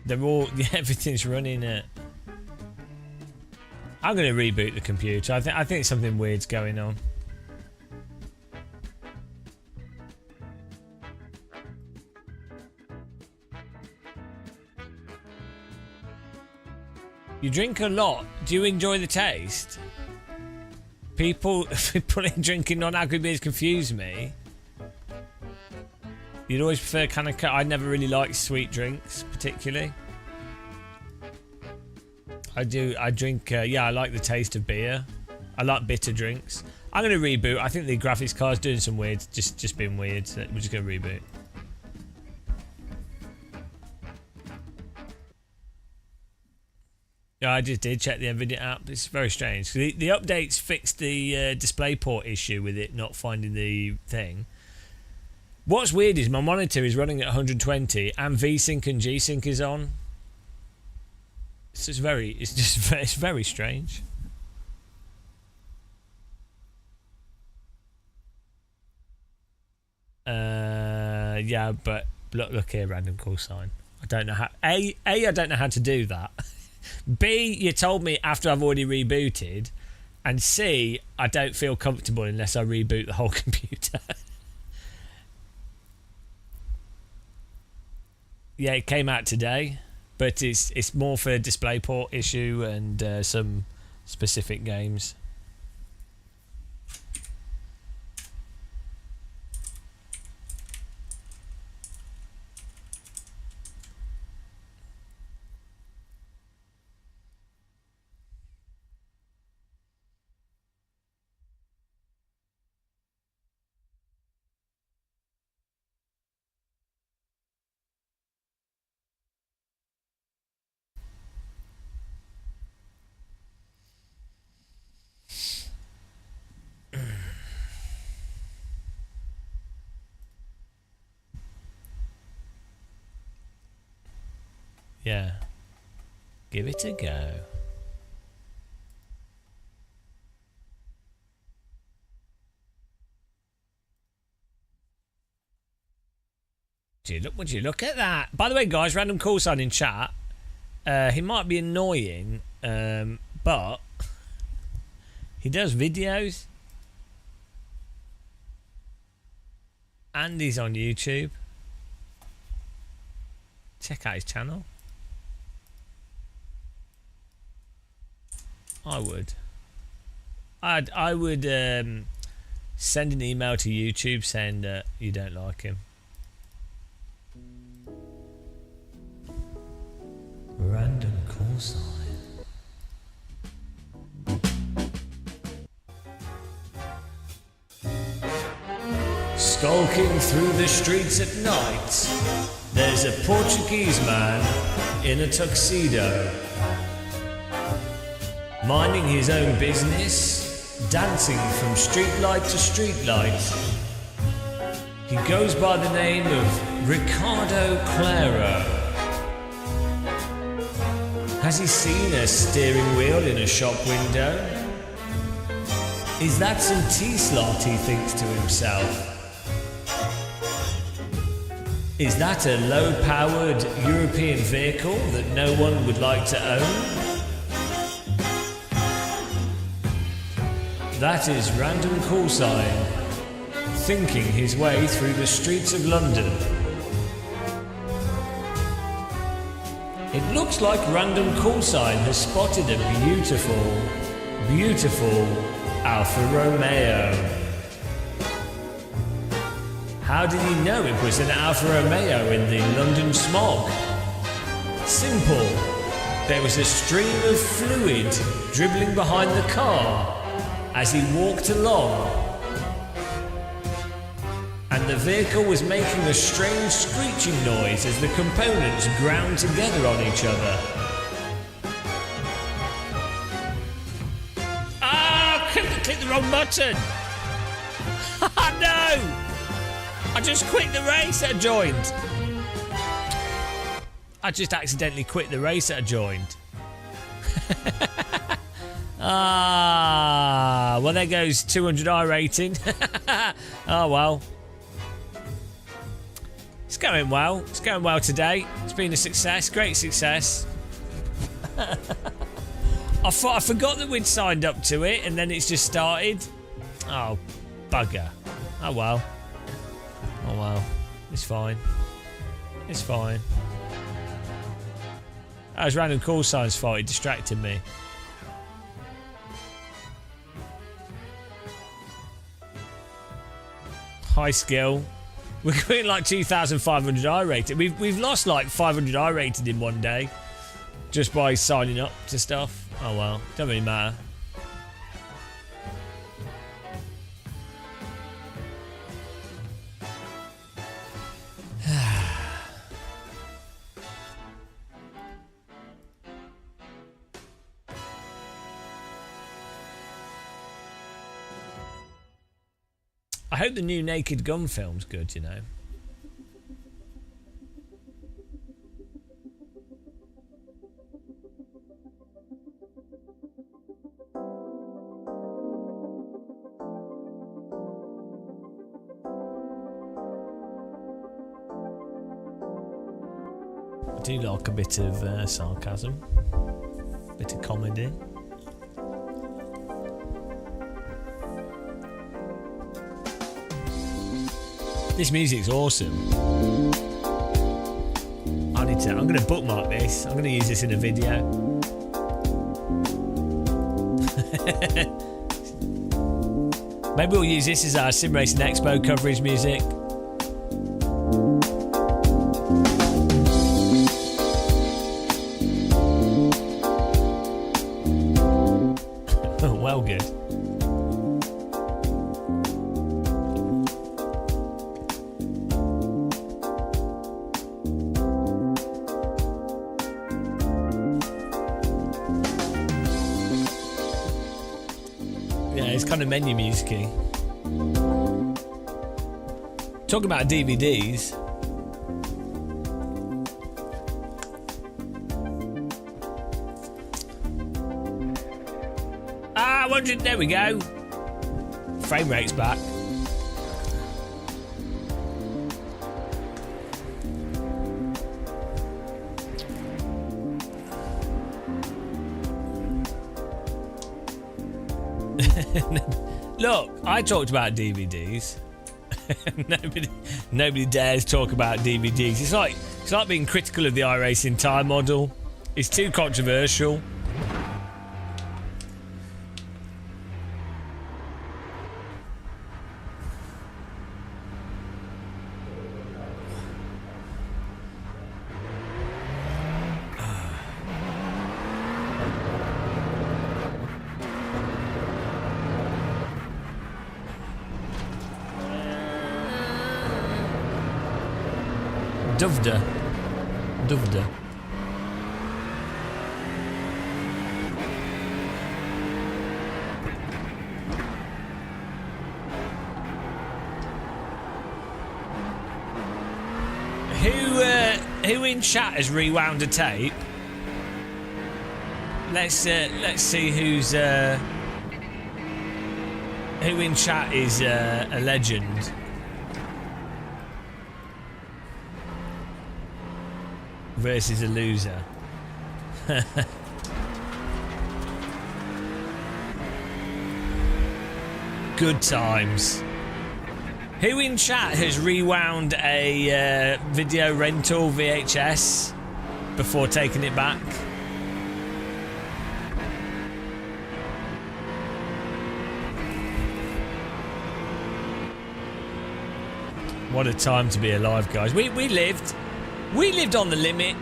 They're all. Yeah, everything's running at. I'm going to reboot the computer. I think something weird's going on. You drink a lot. Do you enjoy the taste? People drinking non-alcoholic beers confuse me. You'd always prefer kind of. I never really liked sweet drinks, particularly. I do. I drink. Yeah, I like the taste of beer. I like bitter drinks. I'm gonna reboot. I think the graphics card's doing some weird. Just being weird. So we're just gonna reboot. Yeah, I just did check the Nvidia app. It's very strange. The updates fixed the DisplayPort issue with it not finding the thing. What's weird is my monitor is running at 120 and VSync and G-Sync is on. It's very strange. Yeah, but look here, random call sign. I don't know how. I don't know how to do that. B, you told me after I've already rebooted, and C, I don't feel comfortable unless I reboot the whole computer. Yeah, it came out today, but it's more for a DisplayPort issue and some specific games. Yeah. Give it a go. Would you look at that? By the way, guys, random call sign in chat. He might be annoying, but he does videos. And he's on YouTube. Check out his channel. I would. I would send an email to YouTube saying that you don't like him. Random call sign. Skulking through the streets at night, there's a Portuguese man in a tuxedo, minding his own business, dancing from streetlight to streetlight. He goes by the name of Ricardo Claro. Has he seen a steering wheel in a shop window? Is that some T-slot, he thinks to himself. Is that a low-powered European vehicle that no one would like to own? That is Random Call Sign, thinking his way through the streets of London. It looks like Random Call Sign has spotted a beautiful, beautiful Alfa Romeo. How did he know it was an Alfa Romeo in the London smog? Simple. There was a stream of fluid dribbling behind the car as he walked along, and the vehicle was making a strange screeching noise as the components ground together on each other. Ah, click the wrong button! No! I just quit the race that I joined. I just accidentally quit the race that I joined. Ah, well, there goes 200i rating. Oh, well. It's going well. It's going well today. It's been a success. Great success. I forgot that we'd signed up to it and then it's just started. Oh, bugger. Oh, well. Oh, well. It's fine. It's fine. That was Random Call Sign's fault. It distracted me. High skill. We're going like 2,500 I rated. We've lost like 500 I rated in one day just by signing up to stuff. Oh well, don't really matter. I hope the new Naked Gun film's good, you know. I do like a bit of sarcasm, a bit of comedy. This music's awesome. I'm going to bookmark this. I'm going to use this in a video. Maybe we'll use this as our Sim Racing Expo coverage music. Well, good. It's kind of menu music-y. Talking about DVDs. Ah, 100, there we go. Frame rate's back. Look, I talked about DVDs. Nobody dares talk about DVDs. It's like being critical of the iRacing tyre model. It's too controversial. Duvda. Who in chat has rewound a tape? Let's see who in chat is a legend. versus a loser. Good times. Who in chat has rewound a video rental VHS before taking it back? What a time to be alive, guys. We lived on the limit.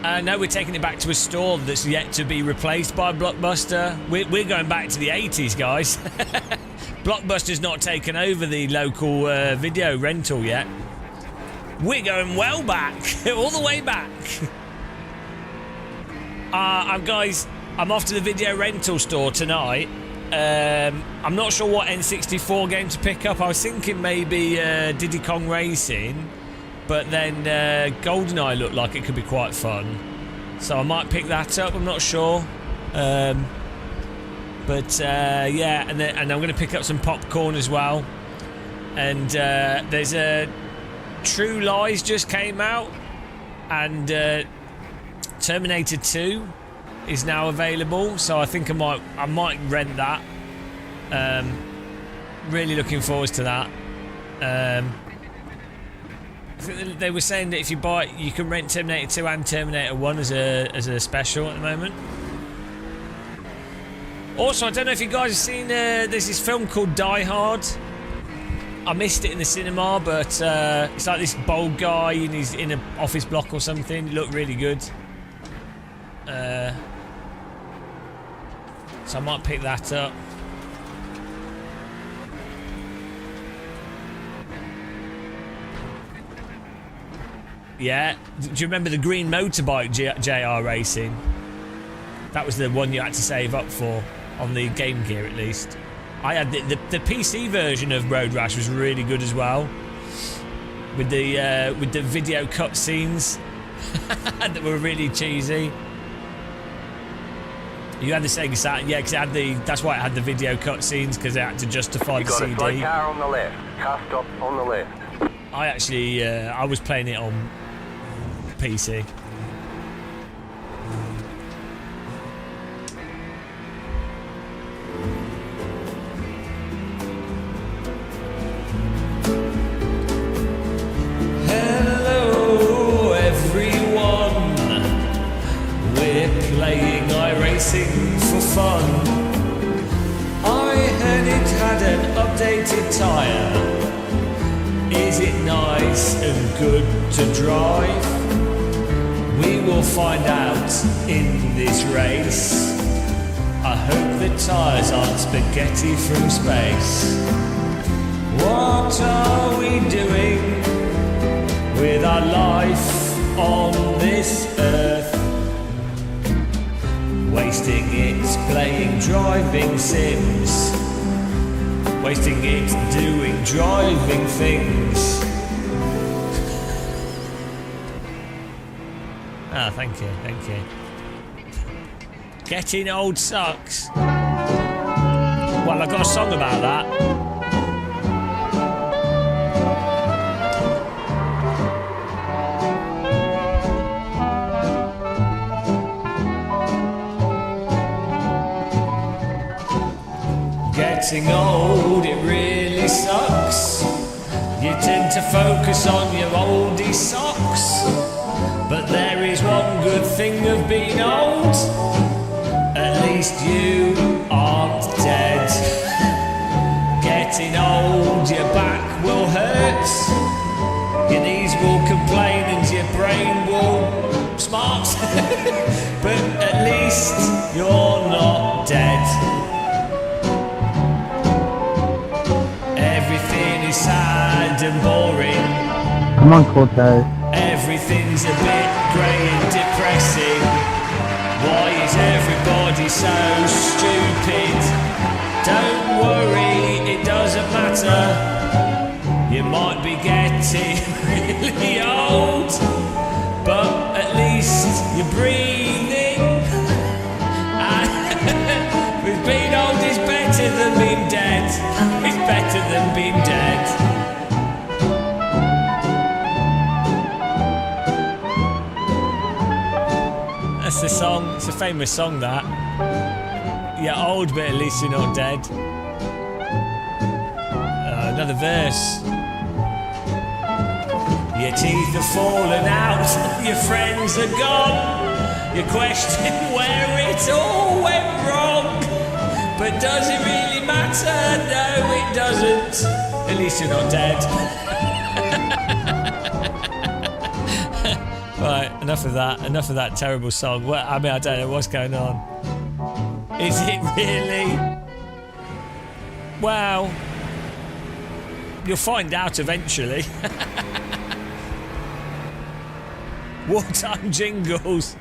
Now we're taking it back to a store that's yet to be replaced by Blockbuster. We're going back to the 80s, guys. Blockbuster's not taken over the local video rental yet. We're going well back, all the way back. Guys, I'm off to the video rental store tonight. I'm not sure what N64 game to pick up. I was thinking maybe Diddy Kong Racing, but then GoldenEye looked like it could be quite fun. So I might pick that up, I'm not sure. Yeah, and I'm going to pick up some popcorn as well. And there's a True Lies just came out, and Terminator 2 is now available, so I think I might rent that. Really looking forward to that. I think they were saying that if you buy it, you can rent Terminator 2 and Terminator 1 as a special at the moment. Also, I don't know if you guys have seen, there's this film called Die Hard. I missed it in the cinema, but it's like this bold guy and he's in an office block or something. It looked really good. So I might pick that up. Yeah. Do you remember the green motorbike JR Racing? That was the one you had to save up for, on the Game Gear at least. I had the PC version of Road Rash was really good as well. With the video cutscenes that were really cheesy. You had the Sega Saturn, yeah, because it had that's why it had the video cutscenes, because it had to justify the CD. You got a slow car on the left, car stop on the left. I actually, I was playing it on PC. Hello, everyone. We're playing iRacing for fun. I heard it had an updated tyre. Is it nice and good to drive? We will find out in this race. I hope the tyres aren't spaghetti from space. What are we doing with our life on this earth? Wasting it playing driving sims. Wasting it doing driving things. Ah, thank you, thank you. Getting old sucks. Well, I've got a song about that. Getting old, it really sucks. You tend to focus on your oldie socks. But there is one good thing of being old. At least you aren't dead. Getting old, your back will hurt. Your knees will complain and your brain will smart. But at least you're not dead. Sad and boring. Come on, Cortez. Everything's a bit grey and depressing. Why is everybody so stupid? Don't worry, it doesn't matter. You might be getting really old, but at least you're breathing. With being old is better than being dead. It's better than being dead. the song. It's a famous song, that. Yeah, old, but at least you're not dead. Another verse. Your teeth are falling out, your friends are gone. You question where it all went wrong. But does it really matter? No, it doesn't. At least you're not dead. Right, enough of that terrible song. Well, I mean, I don't know what's going on. Is it really? Well, you'll find out eventually. Wartime jingles.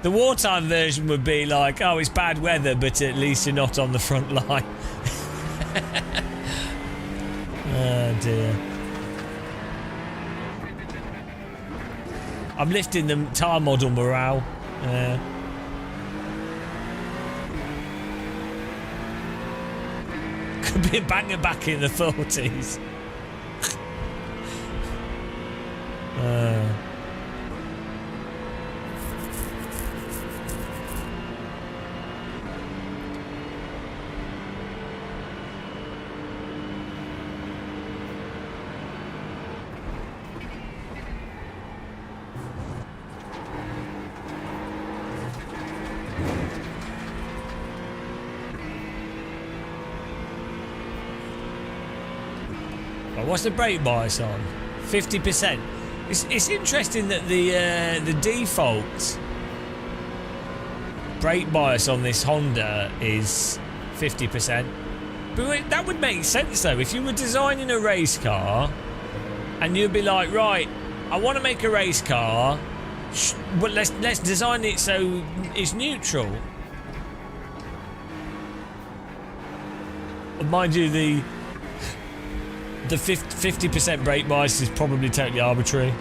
The wartime version would be like, oh, it's bad weather, but at least you're not on the front line. Oh dear. I'm lifting the tyre model morale. Could be a banger back in the 40s. What's the brake bias on? 50%. It's interesting that the default brake bias on this Honda is 50%. But that would make sense though. If you were designing a race car and you'd be like, right, I want to make a race car, but let's design it so it's neutral. Mind you, the 50% brake bias is probably totally arbitrary.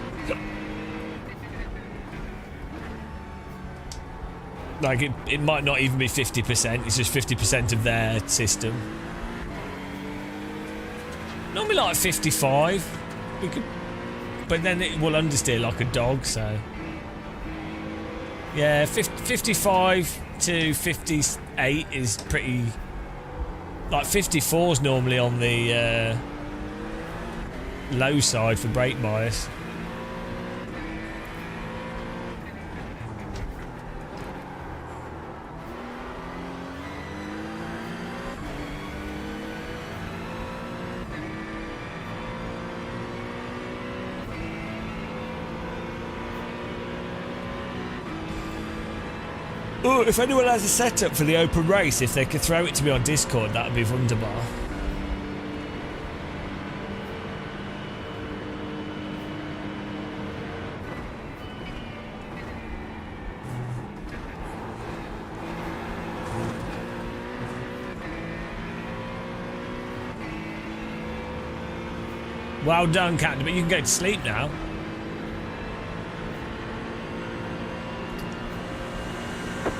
Like it might not even be 50%, it's just 50% of their system. Normally like 55. But then it will understeer like a dog, so. Yeah, 55 to 58 is pretty. Like 54 is normally on the low side for brake bias. Oh, if anyone has a setup for the open race, if they could throw it to me on Discord, that would be wunderbar. Well done, Captain, but you can go to sleep now.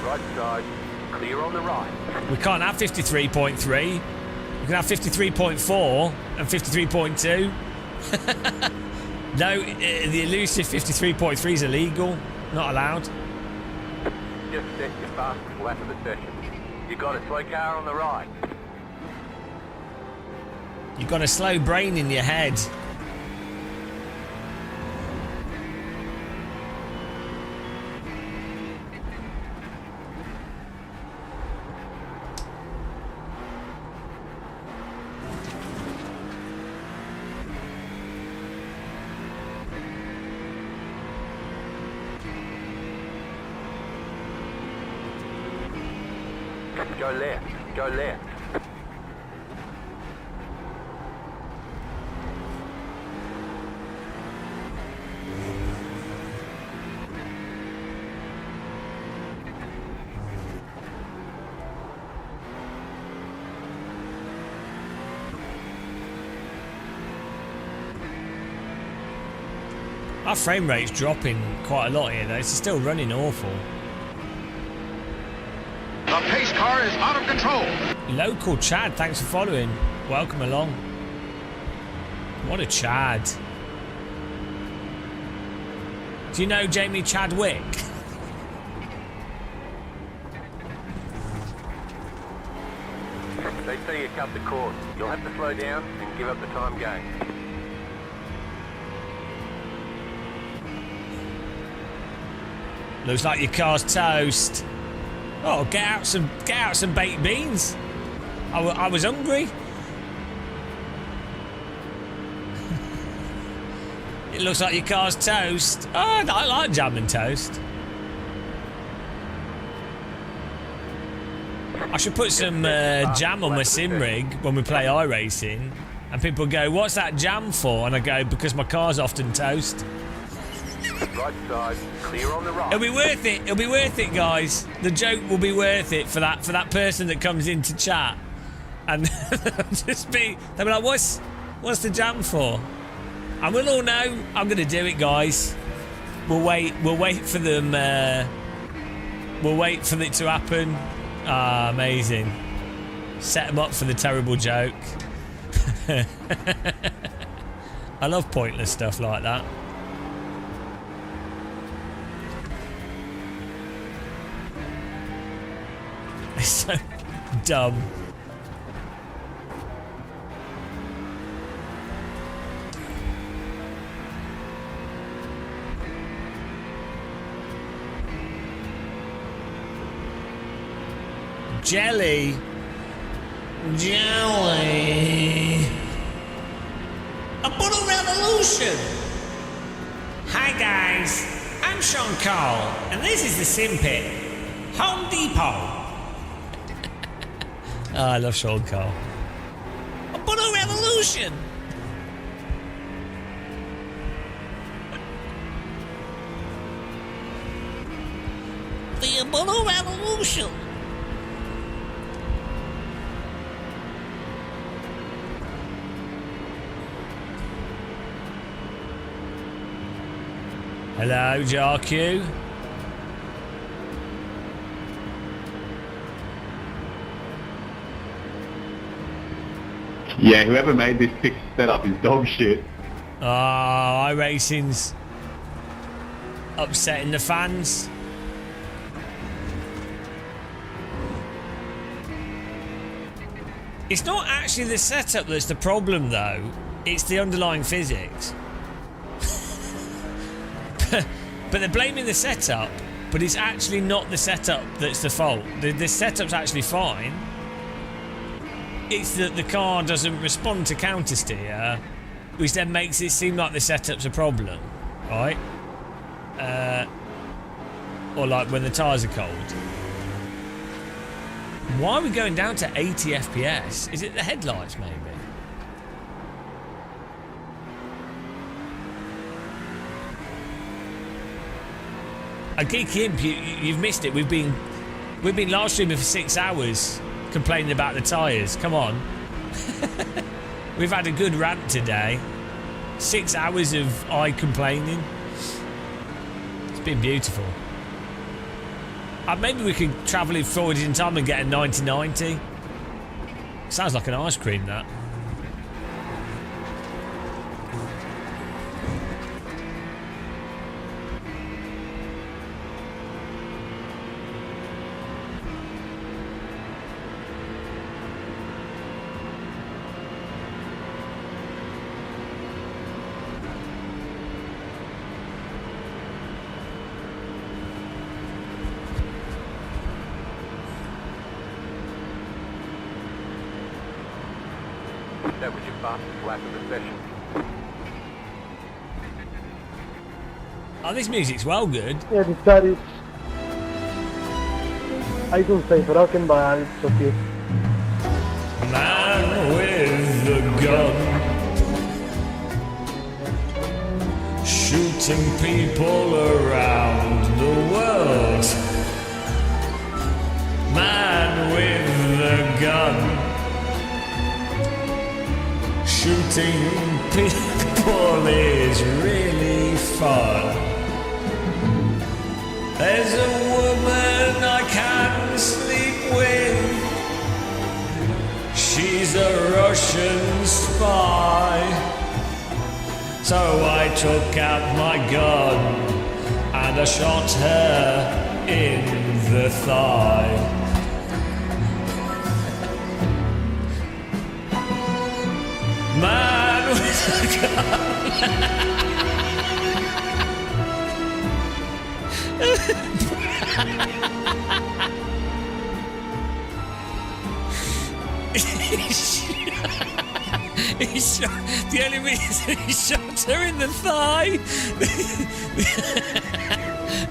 Right side, clear on the right. We can't have 53.3. We can have 53.4 and 53.2. No, the elusive 53.3 is illegal. Not allowed. Just set your fastest lap of the session. You got a slow car on the right. You've got a slow brain in your head. Go left, go left. Our frame rate's dropping quite a lot here though, it's still running awful. The pace car is out of control. Local Chad, thanks for following. Welcome along. What a Chad. Do you know Jamie Chadwick? They say you cut the course. You'll have to slow down and give up the time gain. Looks like your car's toast. Oh, get out some baked beans. I was hungry. It looks like your car's toast. Oh, I like jam and toast. I should put some jam on my sim rig when we play iRacing, and people go, "What's that jam for?" And I go, "Because my car's often toast." Right side, clear on the right. It'll be worth it. It'll be worth it, guys. The joke will be worth it for that person that comes in to chat, and they'll be like, "What's the jam for?" And we'll all know. I'm gonna do it, guys. We'll wait for them. We'll wait for it to happen. Ah, amazing. Set them up for the terrible joke. I love pointless stuff like that. It's so dumb. Jelly. A Buddha Revolution. Hi guys, I'm Sean Cole, and this is the Sim Pit, Home Depot. Oh, I love Sean Cole. A Buddha Revolution. The Buddha Revolution. Hello, JRQ. Yeah, whoever made this fixed setup is dog shit. Oh, iRacing's upsetting the fans. It's not actually the setup that's the problem, though. It's the underlying physics. But they're blaming the setup, but it's actually not the setup that's the fault. The setup's actually fine. It's that the car doesn't respond to counter steer, which then makes it seem like the setup's a problem, right? Or like when the tyres are cold. Why are we going down to 80 FPS? Is it the headlights, maybe? A Geek Imp, you've missed it. We've been live streaming for 6 hours, complaining about the tyres. Come on. We've had a good rant today. 6 hours of complaining. It's been beautiful. Maybe we could travel it forward in time and get a 90-90. Sounds like an ice cream, that. That was your fastest lap of the session. Oh, this music's well good. Yeah, this guy is... I don't say broken, but it's okay. Man with a gun, shooting people around the world. Man with a gun, shooting people is really fun. There's a woman I can't sleep with. She's a Russian spy. So I took out my gun and I shot her in the thigh. man with a he shot, the only reason he shot her in the thigh.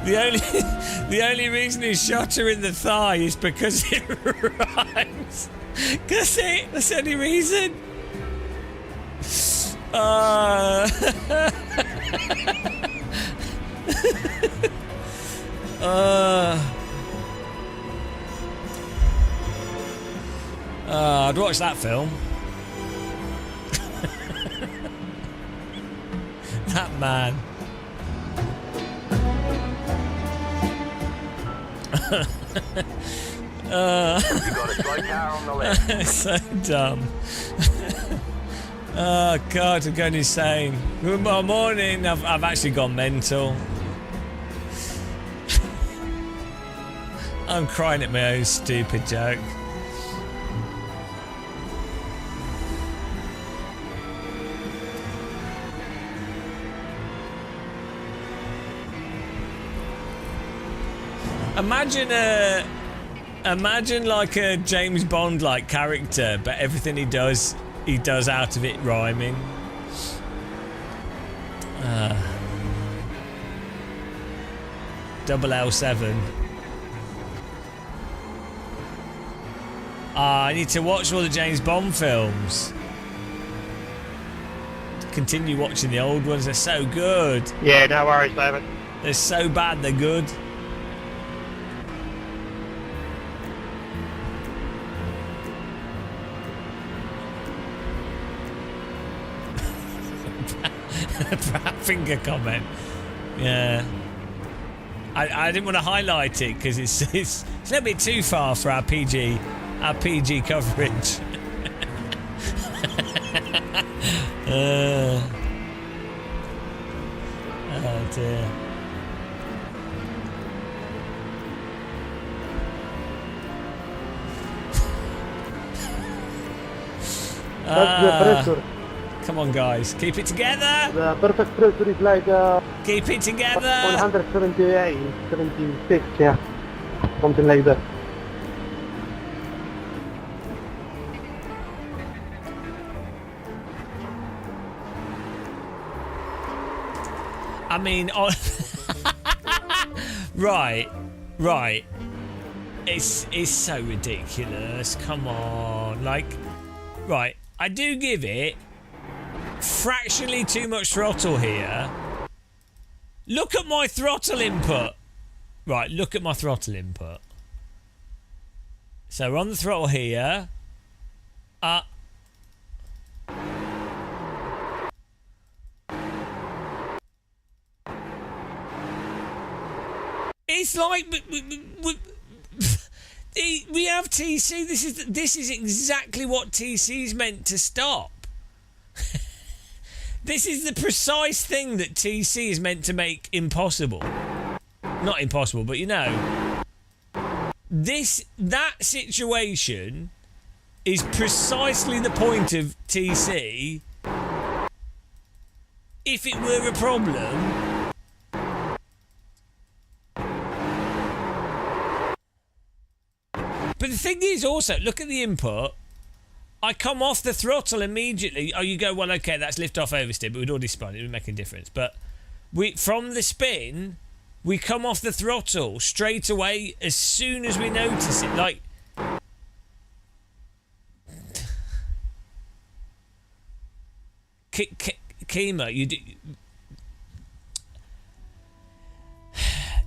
The only reason he shot her in the thigh is because it rhymes. That's it. That's the only reason. I'd watch that film. That man. You got a straight car on the left. So dumb. Oh God, I'm going insane. Good morning. I've actually gone mental. I'm crying at my own stupid joke. Imagine like a James Bond like character, but everything he does out of it rhyming. 007. I need to watch all the James Bond films. Continue watching the old ones, they're so good. Yeah, no worries, David. They're so bad, they're good. Finger comment. Yeah. I didn't want to highlight it because it's a little bit too far for our PG coverage. Oh dear. That's the pressure. Come on, guys, keep it together. The perfect pressure is like keep it together. 178, 76, yeah, something like that. I mean, right. It's so ridiculous. Come on, like, right. I do give it fractionally too much throttle here. Look at my throttle input. Right, look at my throttle input. So we're on the throttle here. It's like we have TC. This is exactly what TC is meant to stop. This is the precise thing that TC is meant to make impossible. Not impossible, but you know, that situation is precisely the point of TC. If it were a problem, but the thing is also, look at the input. I come off the throttle immediately. Oh, you go, well, okay, that's lift off oversteer, but we'd already spun. It would make a difference. But from the spin, we come off the throttle straight away as soon as we notice it. Like, Kima,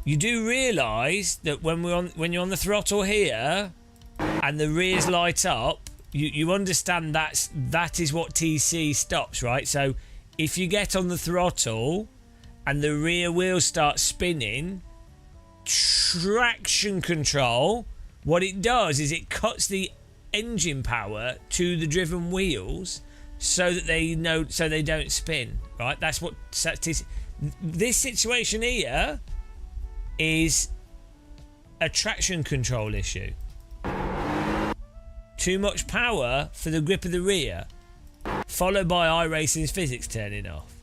you do realise that when you're on the throttle here and the rears light up, you understand that is what TC stops, right? So if you get on the throttle and the rear wheels start spinning, traction control, what it does is it cuts the engine power to the driven wheels so that they don't spin, right? That's what TC. This situation here is a traction control issue. Too much power for the grip of the rear. Followed by iRacing's physics turning off.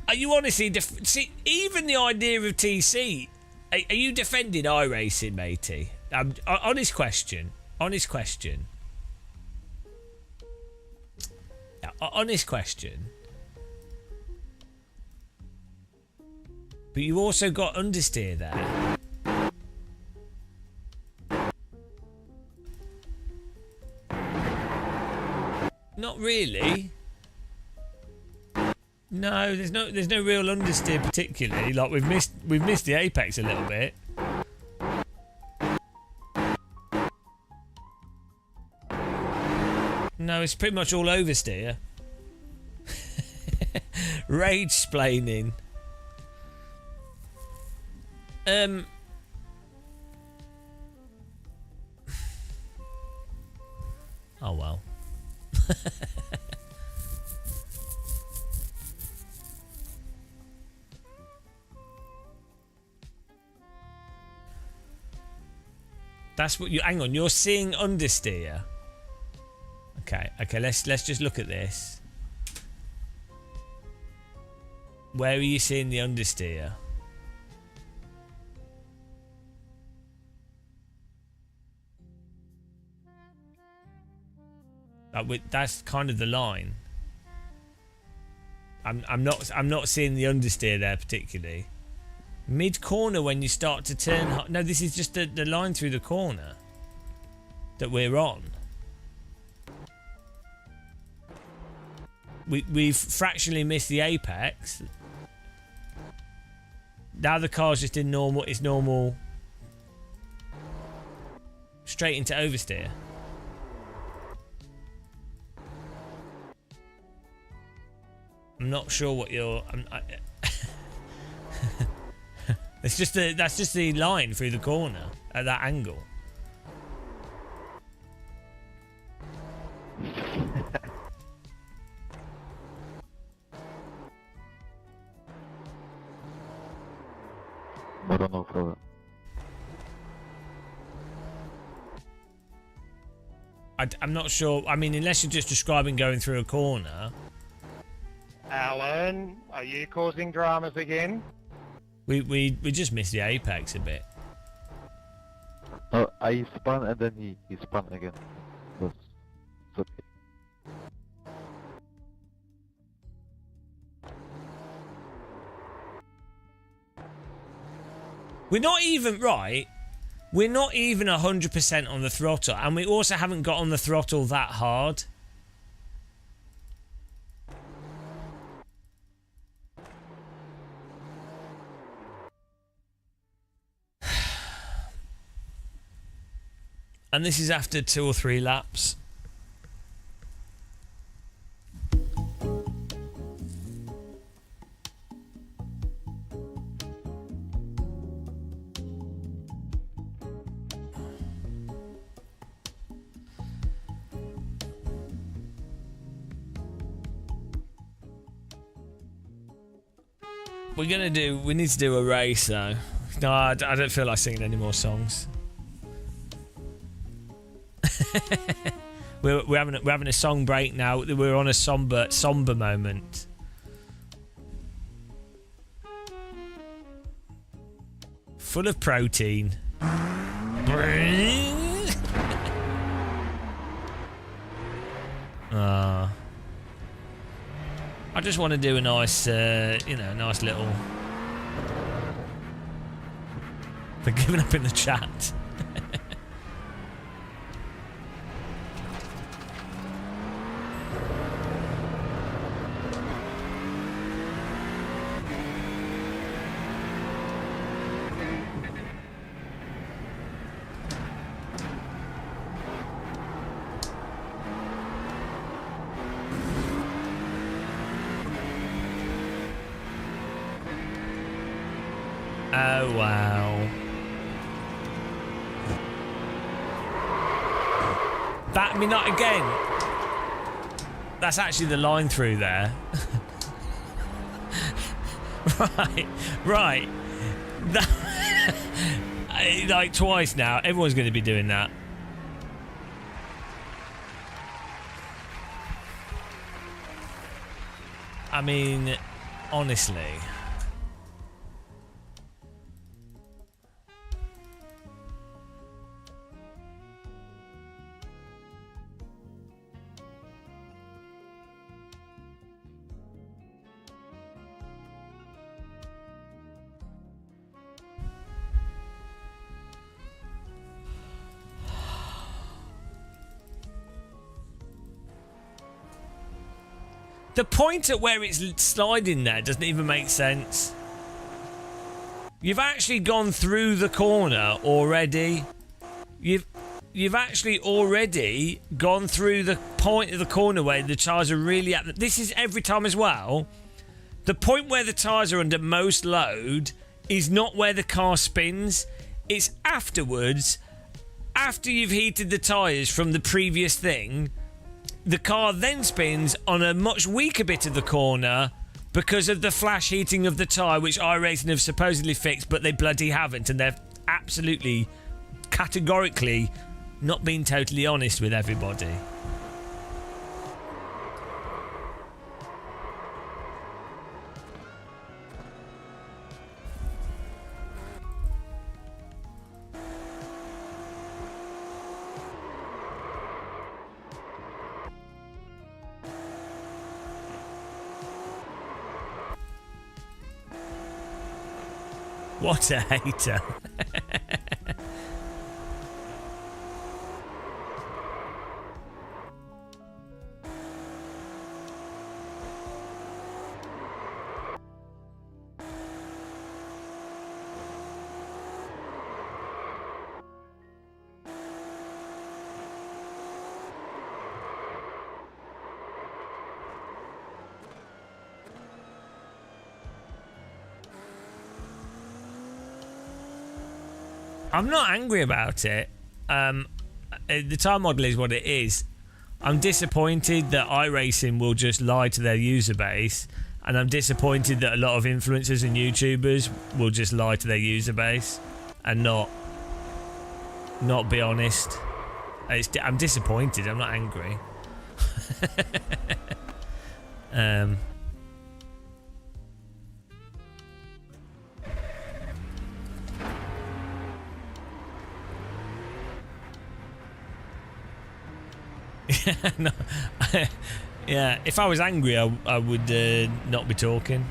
Are you honestly see? Even the idea of TC. Are you defending iRacing, matey? Honest question. Honest question. Honest question. But you also got understeer there. Not really. No, there's no real understeer particularly. Like we've missed the apex a little bit. No, it's pretty much all oversteer. Rage splaining. Oh well. That's what you. Hang on, you're seeing understeer. Okay. Let's just look at this. Where are you seeing the understeer? That's kind of the line. I'm not seeing the understeer there particularly. Mid corner when you start to turn. No, this is just the line through the corner that we're on. We've fractionally missed the apex. Now the car's just in normal. It's normal. Straight into oversteer. I'm not sure what you're. It's just that's just the line through the corner at that angle. I don't know, brother. I'm not sure. I mean, unless you're just describing going through a corner. Alan, are you causing dramas again? We just missed the apex a bit. Oh, I spun and then he spun again. It's okay. We're not even right. We're not even 100% on the throttle, and we also haven't got on the throttle that hard. And this is after 2 or 3 laps. We need to do a race though. No, I don't feel like singing any more songs. we're having a song break now. We're on a somber moment. Full of protein. I just want to do a nice, nice little. They're giving up in the chat. Oh, wow. That, I mean, not again. That's actually the line through there. Right. That, like twice now. Everyone's going to be doing that. I mean, honestly. The point at where it's sliding there doesn't even make sense. You've actually gone through the corner already. You've actually already gone through the point of the corner where the tyres are really at. This is every time as well. The point where the tyres are under most load is not where the car spins. It's afterwards, after you've heated the tyres from the previous thing. The car then spins on a much weaker bit of the corner because of the flash heating of the tyre, which iRacing have supposedly fixed, but they bloody haven't, and they're absolutely, categorically not being totally honest with everybody. What a hater. I'm not angry about it. The tyre model is what it is. I'm disappointed that iRacing will just lie to their user base, and I'm disappointed that a lot of influencers and YouTubers will just lie to their user base and not be honest. I'm disappointed. I'm not angry. No, yeah, if I was angry, I would not be talking.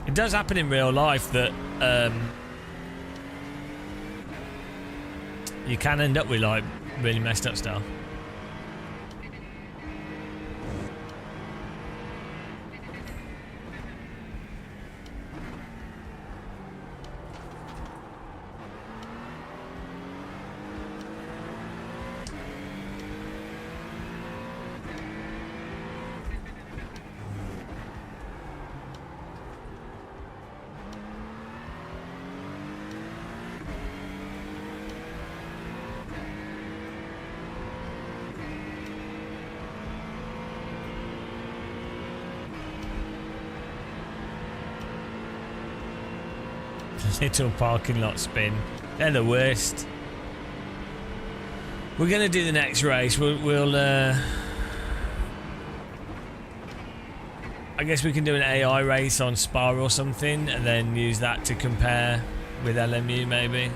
It does happen in real life that you can end up with like really messed up stuff. Little parking lot spin. They're the worst. We're gonna do the next race. We'll I guess we can do an AI race on Spa or something, and then use that to compare with LMU maybe.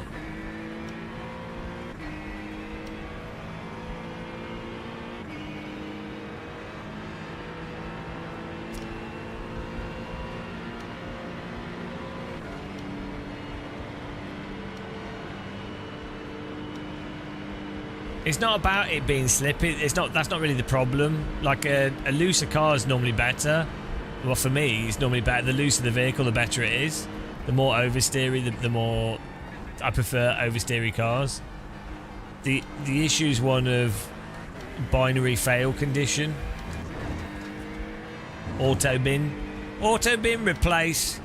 It's not about it being slippy. It's not. That's not really the problem. Like a looser car is normally better. Well, for me, it's normally better. The looser the vehicle, the better it is. The more oversteery, the more I prefer oversteery cars. The issue is one of binary fail condition. Auto bin replace.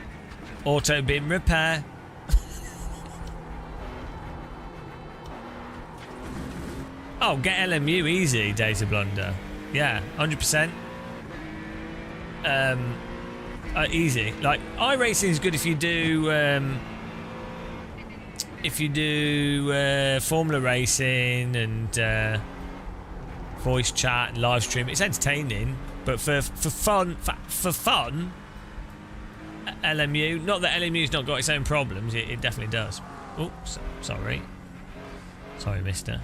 Auto bin repair. Oh, get LMU easy, Data Blunder. Yeah, 100%. Easy. Like, iRacing is good if you do Formula racing and voice chat and live stream. It's entertaining, but for fun, LMU. Not that LMU's not got its own problems. It definitely does. Oh, sorry, Mister.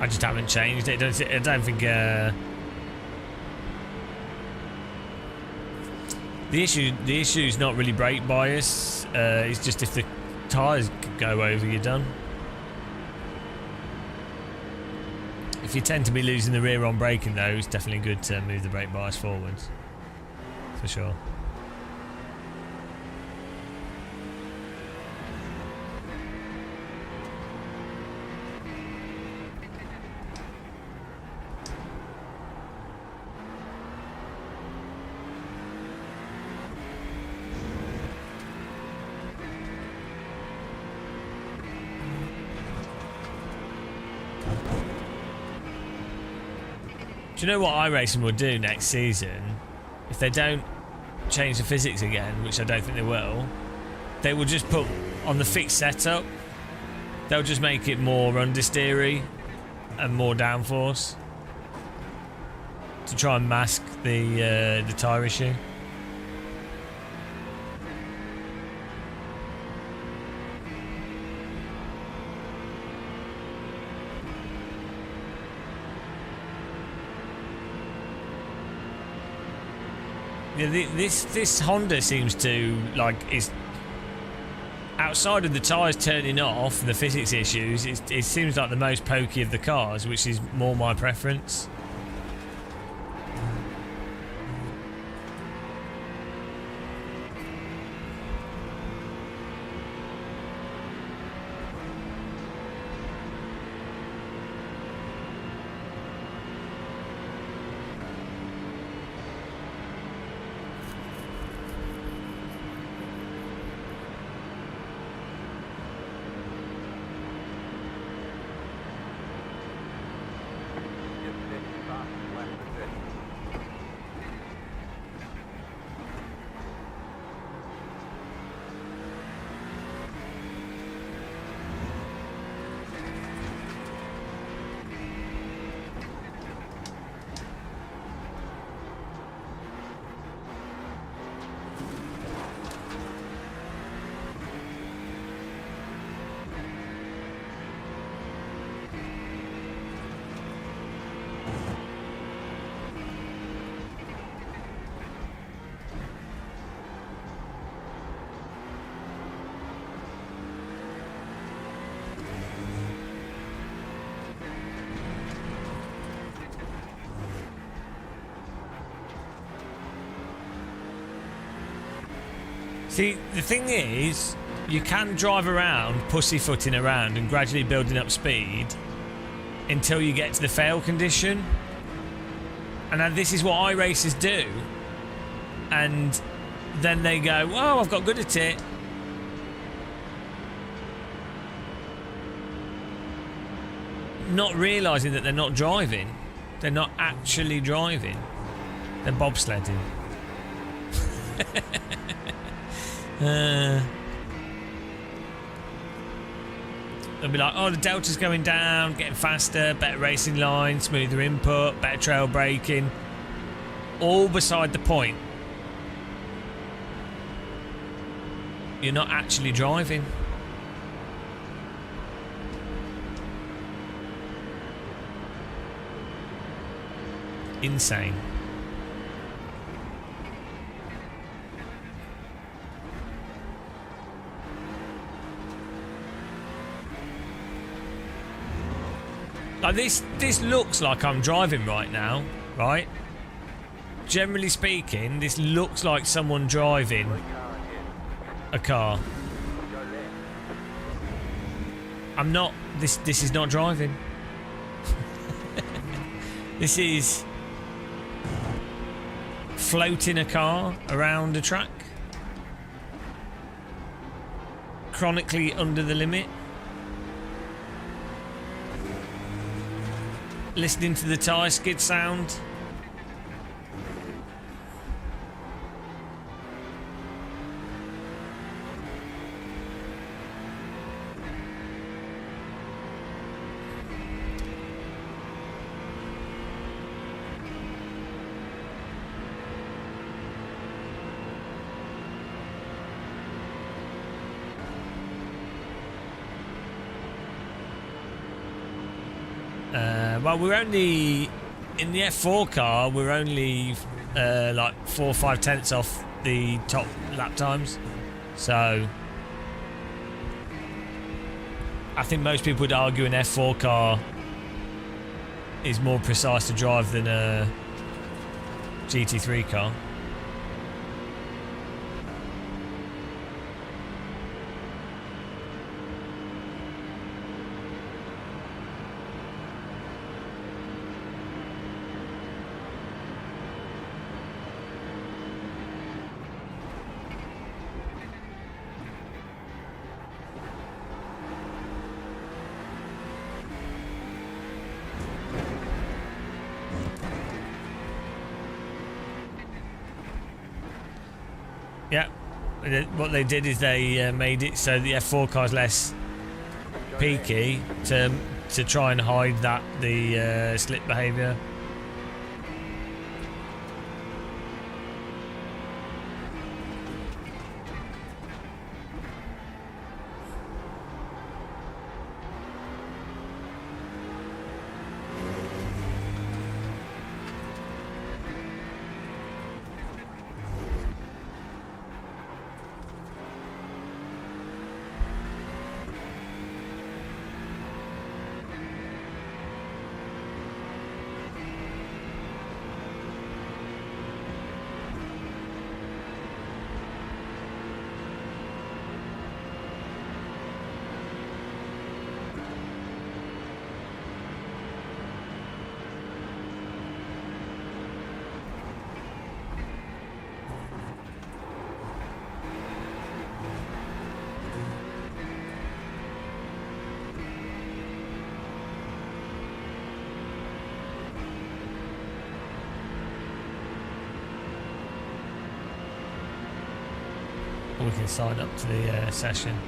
I just haven't changed it. I don't think the issue's not really brake bias. It's just if the tyres go over, you're done. If you tend to be losing the rear on braking, though, it's definitely good to move the brake bias forwards, for sure. Do you know what iRacing will do next season? If they don't change the physics again, which I don't think they will just put on the fixed setup. They'll just make it more understeery and more downforce to try and mask the tyre issue. Yeah, this Honda seems to, like, is outside of the tyres turning off and the physics issues, it seems like the most pokey of the cars, which is more my preference. See, the thing is, you can drive around pussyfooting around and gradually building up speed until you get to the fail condition. And this is what iRacers do. And then they go, oh, I've got good at it. Not realising that they're not driving. They're not actually driving. They're bobsledding. They'll be like, oh, the delta's going down, getting faster, better racing line, smoother input, better trail braking. All beside the point. You're not actually driving. Insane. Like this looks like I'm driving right now, right? Generally speaking, this looks like someone driving a car. I'm not. This is not driving. This is floating a car around a track, chronically under the limit, listening to the tyre skid sound. Well, we're only in the F4 car. We're only like 4 or 5 tenths off the top lap times, so I think most people would argue an F4 car is more precise to drive than a GT3 car. Yeah, what they did is they made it so the F4 car is less peaky to try and hide the slip behaviour. We can sign up to the session.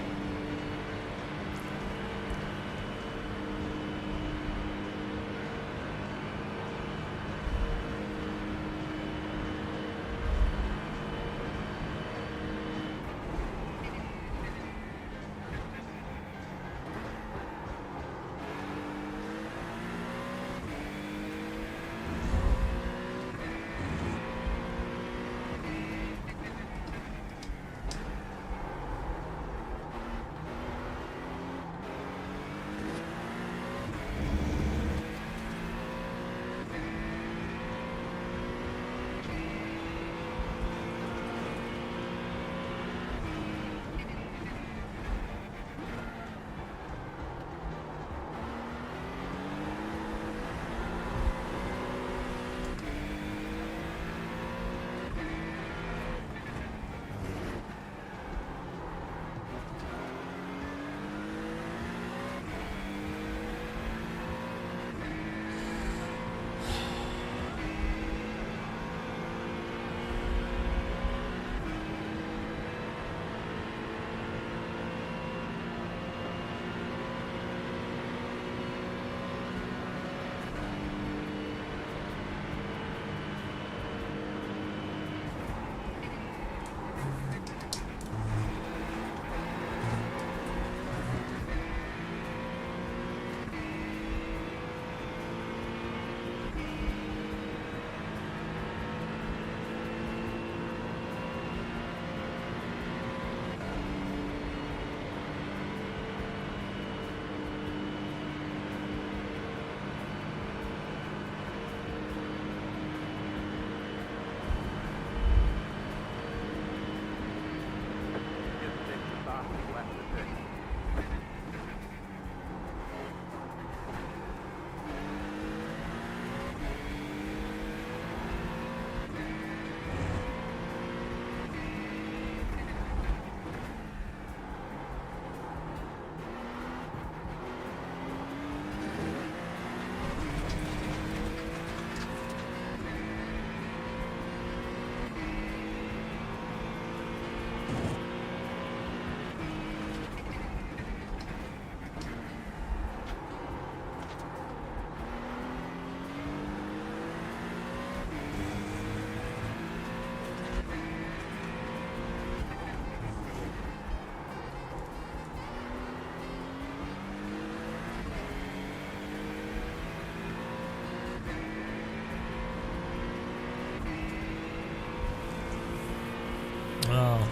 Oh,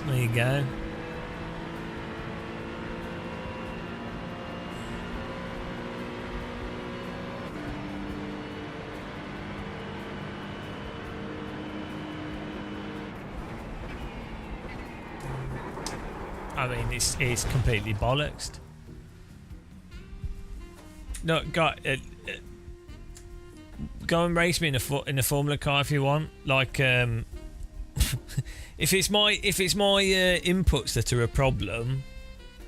there you go. I mean, it's completely bollocks. No, go and race me in a Formula car if you want. Like, if it's my inputs that are a problem,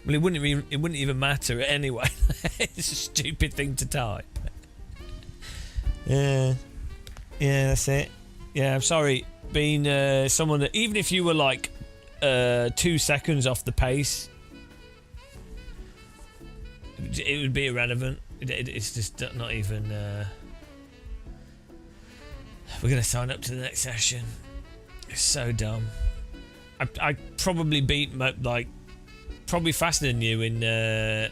well, it wouldn't even matter anyway. It's a stupid thing to type. Yeah, that's it. Yeah, I'm sorry, being someone that even if you were like 2 seconds off the pace, it would be irrelevant. It's just not even. We're gonna sign up to the next session. It's so dumb. I probably beat probably faster than you in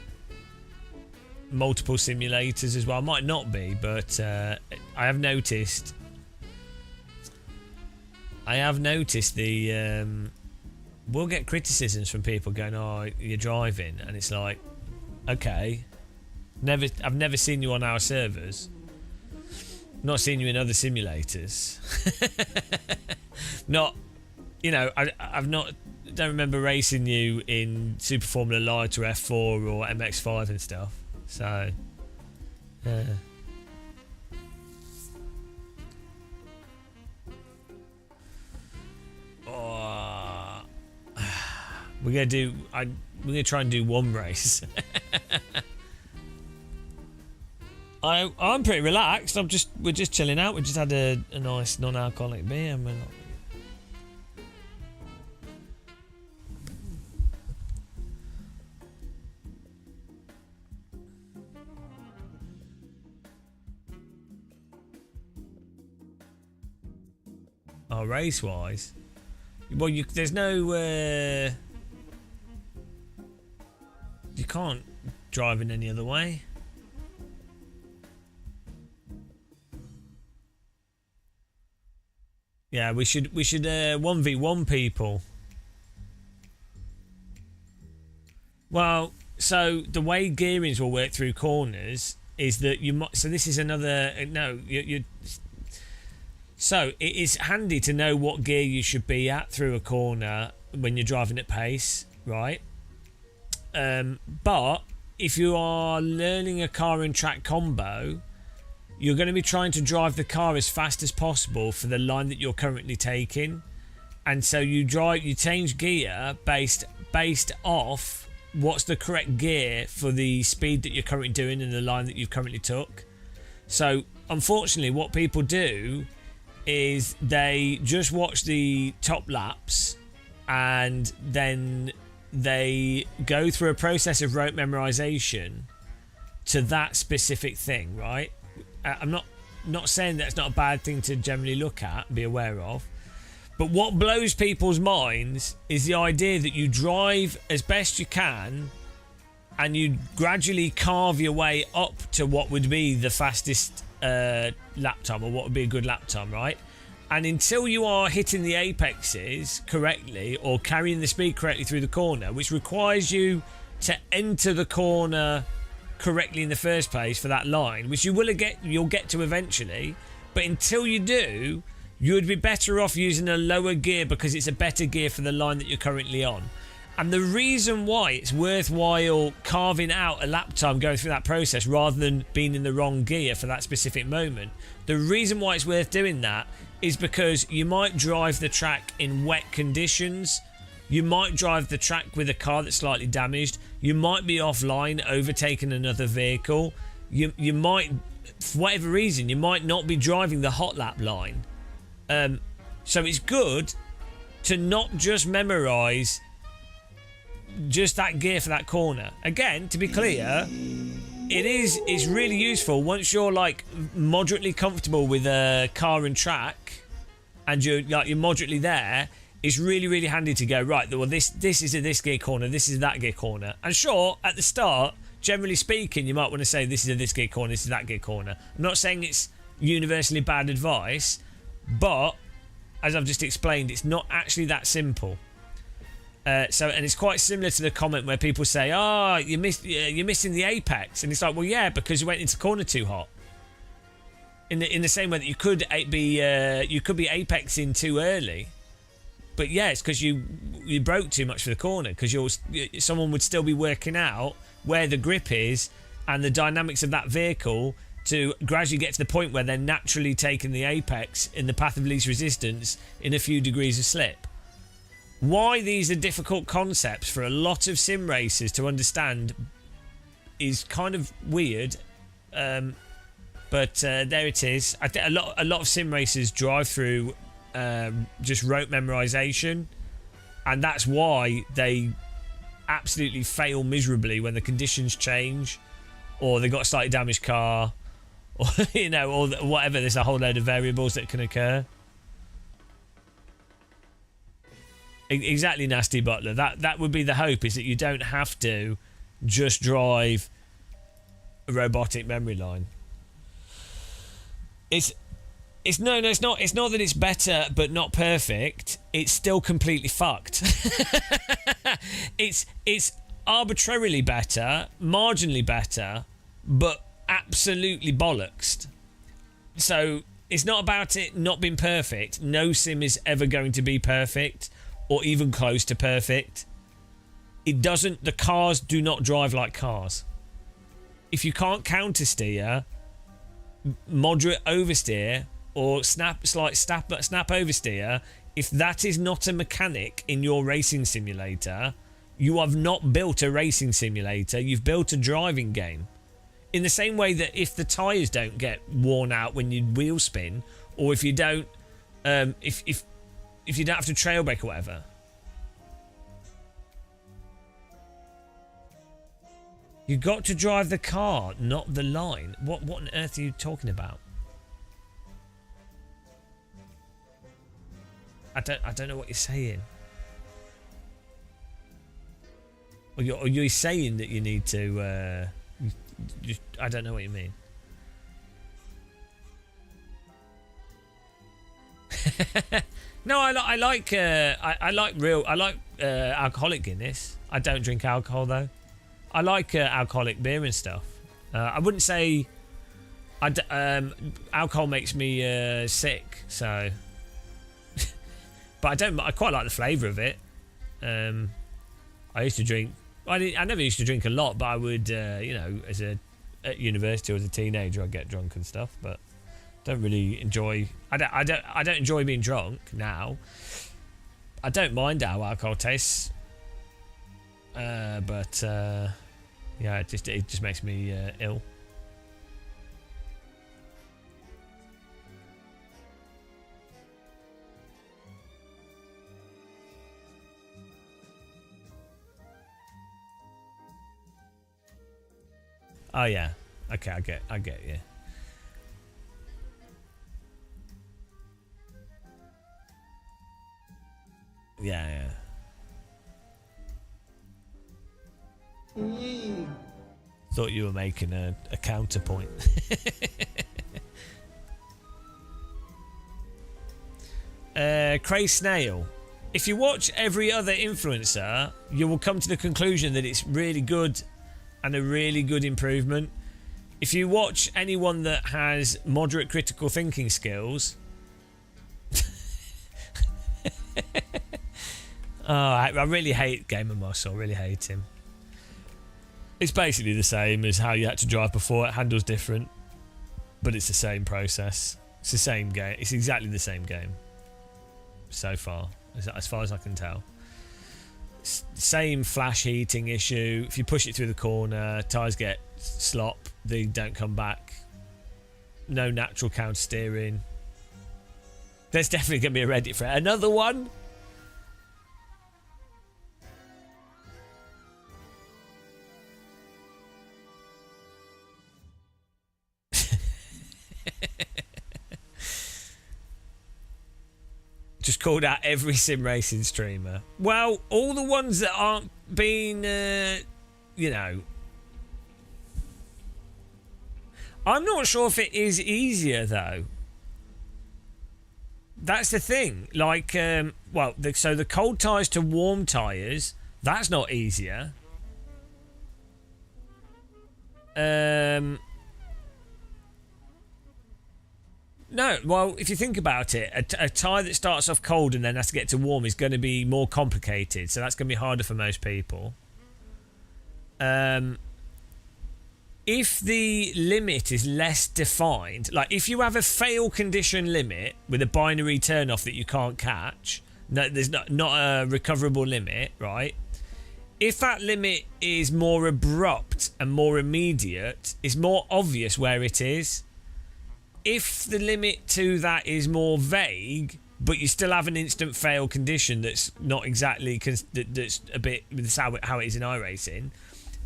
multiple simulators as well. I might not be, but I have noticed. The we'll get criticisms from people going, "Oh, you're driving," and it's like, okay, I've never seen you on our servers. Not seen you in other simulators. Not, don't remember racing you in Super Formula Light or F4 or MX5 and stuff. So, we're gonna try and do one race. I'm pretty relaxed. We're just chilling out. We just had a nice non-alcoholic beer. And we're not... Oh, race-wise, well, there's no. You can't drive in any other way. Yeah, we should 1v1 people. Well, so the way gearings will work through corners is that you might. So this is another. No, you. So it is handy to know what gear you should be at through a corner when you're driving at pace, right? But if you are learning a car and track combo, you're going to be trying to drive the car as fast as possible for the line that you're currently taking, and so you change gear based off what's the correct gear for the speed that you're currently doing in the line that you've currently took. So unfortunately, what people do is they just watch the top laps and then they go through a process of rote memorization to that specific thing, right? I'm not saying that's not a bad thing to generally look at, be aware of, but what blows people's minds is the idea that you drive as best you can and you gradually carve your way up to what would be the fastest lap time, or what would be a good lap time, right? And until you are hitting the apexes correctly or carrying the speed correctly through the corner, which requires you to enter the corner correctly in the first place for that line, which you'll get to eventually, but until you do, you would be better off using a lower gear because it's a better gear for the line that you're currently on. And the reason why it's worthwhile carving out a lap time going through that process rather than being in the wrong gear for that specific moment, the reason why it's worth doing that is because you might drive the track in wet conditions. You might drive the track with a car that's slightly damaged. You might be offline overtaking another vehicle. You might, for whatever reason, you might not be driving the hot lap line. So it's good to not just memorise just that gear for that corner. Again, to be clear, it's really useful once you're like moderately comfortable with a car and track and you're moderately there. It's really, really handy to go, right, well, this is a this gear corner, this is that gear corner. And sure, at the start, generally speaking, you might want to say this is a this gear corner, this is that gear corner. I'm not saying it's universally bad advice, but as I've just explained, it's not actually that simple. And it's quite similar to the comment where people say, "Oh, you're missing the apex," and it's like, well, yeah, because you went into corner too hot. In the same way that you could be apexing too early, but yeah, it's because you broke too much for the corner, because someone would still be working out where the grip is and the dynamics of that vehicle to gradually get to the point where they're naturally taking the apex in the path of least resistance in a few degrees of slip. Why these are difficult concepts for a lot of sim racers to understand is kind of weird, but there it is. I think a lot of sim racers drive through just rote memorization, and that's why they absolutely fail miserably when the conditions change, or they got a slightly damaged car, or or whatever. There's a whole load of variables that can occur. Exactly, Nasty Butler. That would be the hope, is that you don't have to just drive a robotic memory line. It's not that it's better but not perfect. It's still completely fucked. It's arbitrarily better, marginally better, but absolutely bollocksed. So it's not about it not being perfect. No sim is ever going to be perfect, or even close to perfect. The cars do not drive like cars. If you can't counter steer, moderate oversteer, or snap oversteer, if that is not a mechanic in your racing simulator, you have not built a racing simulator, you've built a driving game. In the same way that if the tyres don't get worn out when you wheel spin, or if you don't if you don't have to trail brake or whatever. You got to drive the car, not the line. What on earth are you talking about? I don't know what you're saying. Or you're saying that you need to I don't know what you mean. No, I like alcoholic Guinness. I don't drink alcohol though. I like alcoholic beer and stuff. I wouldn't say alcohol makes me sick, so. But I quite like the flavour of it. I used to drink. I never used to drink a lot, but I would, at university or as a teenager, I'd get drunk and stuff. But don't really enjoy. I don't enjoy being drunk now. I don't mind how alcohol tastes, but yeah, it just makes me ill. Oh yeah, okay, I get you. Yeah. Thought you were making a counterpoint. Cray Snail. If you watch every other influencer, you will come to the conclusion that it's really good and a really good improvement. If you watch anyone that has moderate critical thinking skills, I really hate Gamer Muscle. Really hate him. It's basically the same as how you had to drive before. It handles different, but it's the same process. It's the same game. It's exactly the same game so far, as far as I can tell. Same flash heating issue. If you push it through the corner, tyres get slop, they don't come back. No natural counter steering. There's definitely going to be a Reddit for it. Another one? Just called out every sim racing streamer. Well, all the ones that aren't being, I'm not sure if it is easier though. That's the thing. Like, so the cold tyres to warm tyres, that's not easier. No, well, if you think about it, a tyre that starts off cold and then has to get to warm is going to be more complicated, so that's going to be harder for most people. If the limit is less defined, like if you have a fail condition limit with a binary turn-off that you can't catch, no, there's not a recoverable limit, right? If that limit is more abrupt and more immediate, it's more obvious where it is. If the limit to that is more vague, but you still have an instant fail condition that's not exactly, that's a bit, that's how it is in iRacing,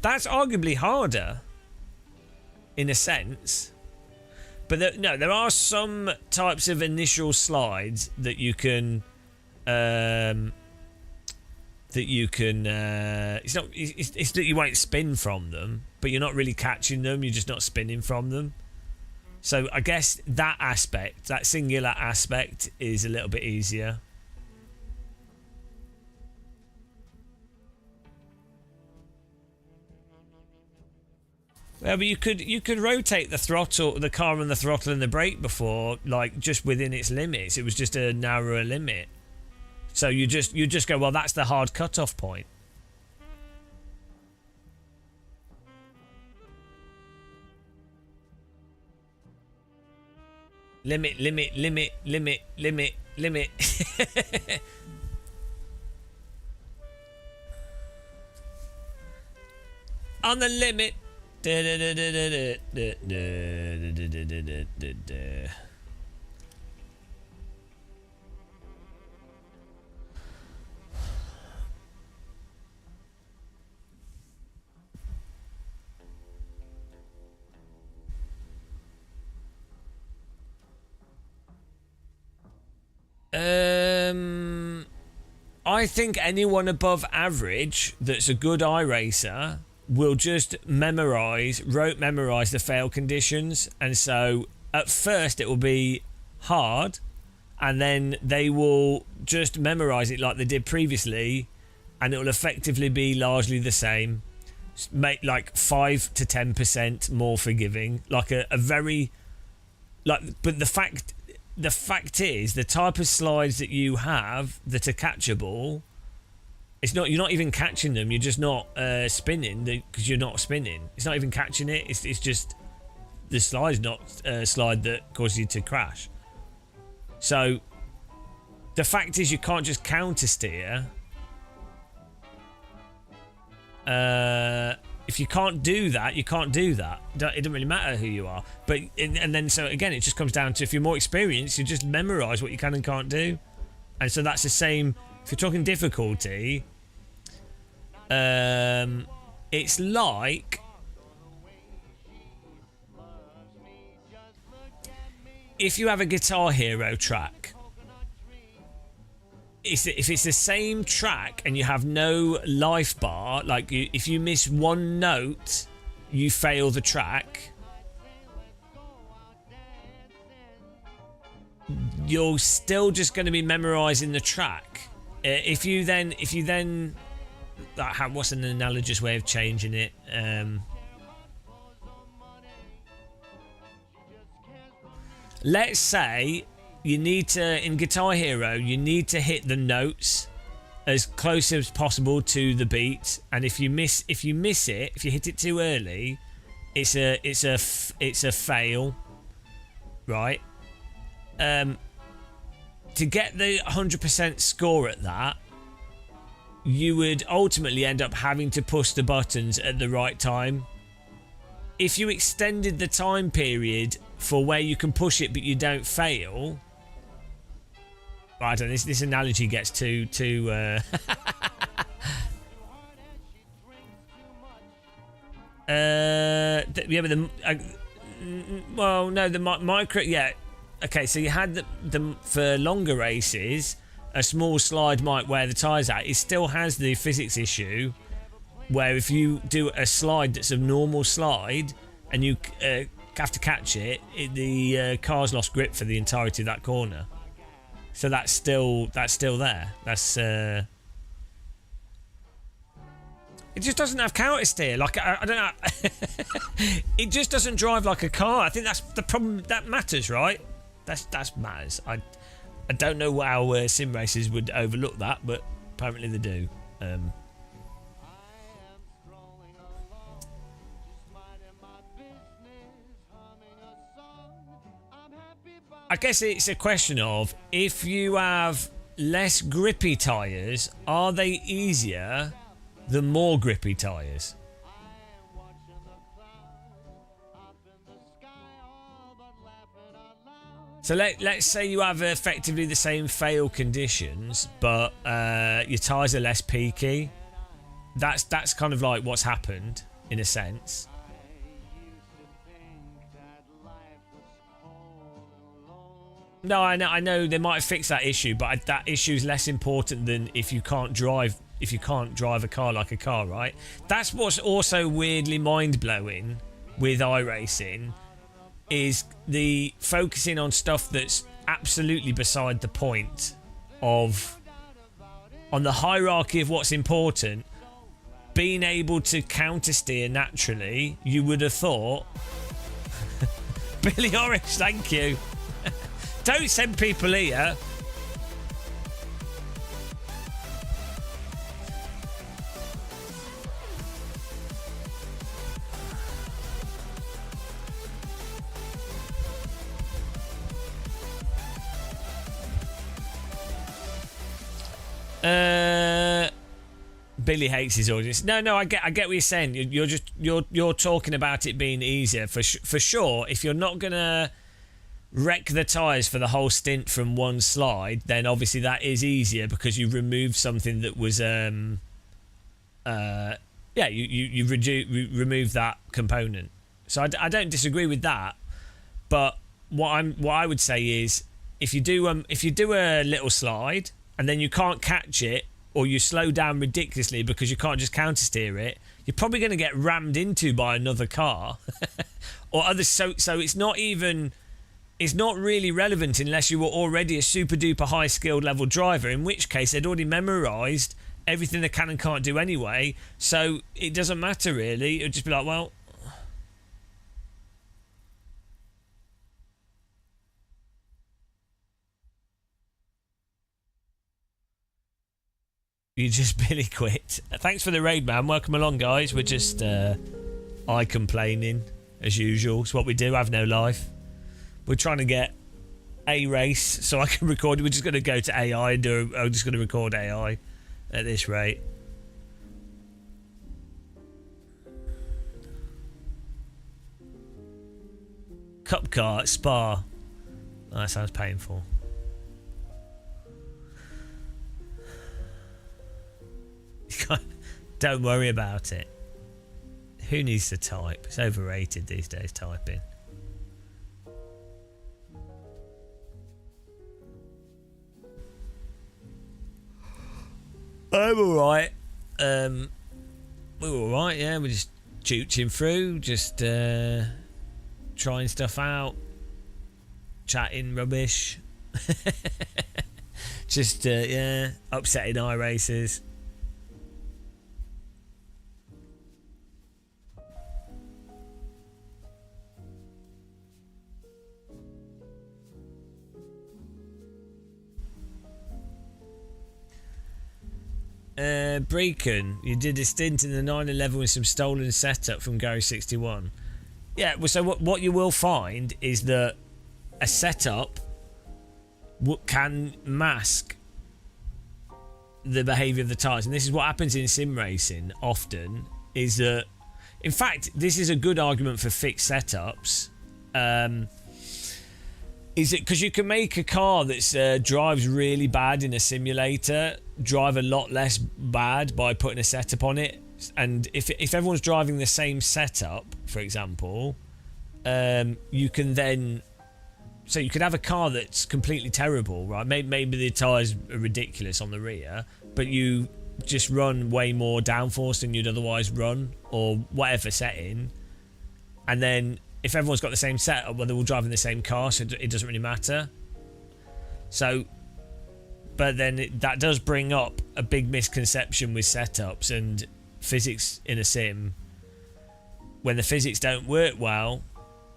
that's arguably harder, in a sense. But there are some types of initial slides that you can, it's that you won't spin from them, but you're not really catching them, you're just not spinning from them. So I guess that aspect, that singular aspect, is a little bit easier. Yeah, but you could rotate the throttle, the car on the throttle and the brake before, like just within its limits. It was just a narrower limit. So you just go, well, that's the hard cutoff point. Limit. On the limit. I think anyone above average that's a good iRacer will just rote memorize the fail conditions, and so at first it will be hard, and then they will just memorize it like they did previously, and it will effectively be largely the same, make like 5 to 10% more forgiving, like a very, like, but the fact is, the type of slides that you have that are catchable, you're not even catching them, you're just not spinning, because you're not spinning. It's not even catching it, it's just the slide's not a slide that causes you to crash. So the fact is, you can't just counter steer. If you can't do that, you can't do that. It doesn't really matter who you are. But and then, so again, it just comes down to, if you're more experienced, you just memorize what you can and can't do. And so that's the same if you're talking difficulty. It's like, if you have a Guitar Hero track, if it's the same track and you have no life bar, like if you miss one note, you fail the track. You're still just going to be memorizing the track. If you then, what's an analogous way of changing it? Let's say you need to, in Guitar Hero, you need to hit the notes as close as possible to the beat, and if you miss it, if you hit it too early, it's a fail, right? To get the 100% score at that, you would ultimately end up having to push the buttons at the right time. If you extended the time period for where you can push it but you don't fail, I don't know, this analogy gets too yeah, but the micro, yeah. Okay, so you had the for longer races, a small slide might wear the tyres out. It still has the physics issue where if you do a slide that's a normal slide and you have to catch it, the car's lost grip for the entirety of that corner. So that's still there. That's it just doesn't have counter steer. Like I don't know. It just doesn't drive like a car. I think that's the problem that matters, right? That's matters. I don't know how sim racers would overlook that, but apparently they do. I guess it's a question of if you have less grippy tyres, are they easier than more grippy tyres? So let's say you have effectively the same fail conditions, but your tyres are less peaky. That's kind of like what's happened in a sense. No, I know they might fix that issue, but that issue is less important than if you can't drive a car like a car, right? That's what's also weirdly mind-blowing with iRacing, is the focusing on stuff that's absolutely beside the point of, on the hierarchy of what's important, being able to counter steer naturally. You would have thought Billy Orange, thank you. Don't send people here. Billy hates his audience. No, I get what you're saying. You're talking about it being easier for sure. If you're not gonna wreck the tyres for the whole stint from one slide, then obviously that is easier because you removed something that was you removed that component. So I don't disagree with that, but what I would say is if you do a little slide and then you can't catch it, or you slow down ridiculously because you can't just counter steer it, you're probably going to get rammed into by another car or others. So it's not really relevant unless you were already a super duper high skilled level driver, in which case they'd already memorized everything they can and can't do anyway. So it doesn't matter really. It would just be like, well, you just Billy quit. Thanks for the raid, man. Welcome along, guys. We're just I complaining as usual. It's what we do. Have no life. We're trying to get a race so I can record it. We're just going to go to AI and I'm just going to record AI at this rate. Cup car at Spa. Oh, that sounds painful. Don't worry about it. Who needs to type? It's overrated these days, typing. I'm alright. We're alright, yeah. We're just chooching through, just trying stuff out, chatting rubbish. Just, upsetting iRacers. Brecon, you did a stint in the 911 with some stolen setup from Gary61. Yeah, well, so what you will find is that a setup can mask the behaviour of the tyres, and this is what happens in sim racing often, is that, in fact, this is a good argument for fixed setups. Is it because you can make a car that drives really bad in a simulator drive a lot less bad by putting a setup on it? And if everyone's driving the same setup, for example, you can then, so you could have a car that's completely terrible, right? Maybe the tyres are ridiculous on the rear, but you just run way more downforce than you'd otherwise run, or whatever setting, and then if everyone's got the same setup, well, they're all driving the same car, so it doesn't really matter. So But then that does bring up a big misconception with setups and physics in a sim. When the physics don't work well,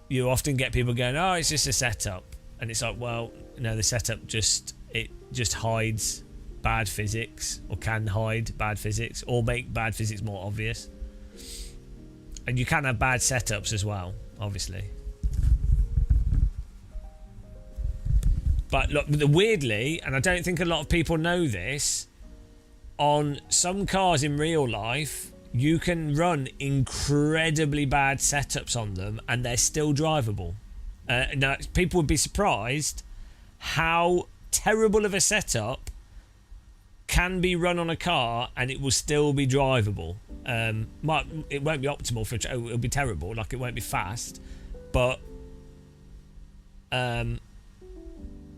you often get people going, "Oh, it's just a setup," and it's like, well, no, the setup just hides bad physics, or can hide bad physics, or make bad physics more obvious. And you can have bad setups as well, obviously. But look, weirdly, and I don't think a lot of people know this, on some cars in real life, you can run incredibly bad setups on them and they're still drivable. Now, people would be surprised how terrible of a setup can be run on a car and it will still be drivable. It won't be optimal it'll be terrible, like it won't be fast, but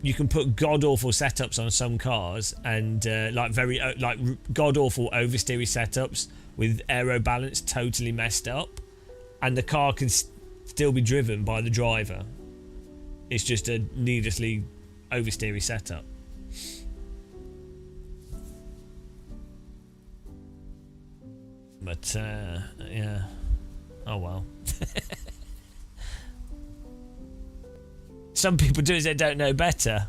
you can put god-awful setups on some cars and like god-awful oversteery setups with aero balance totally messed up, and the car can still be driven by the driver. It's just a needlessly oversteery setup. But yeah, oh well. Some people do as they don't know better.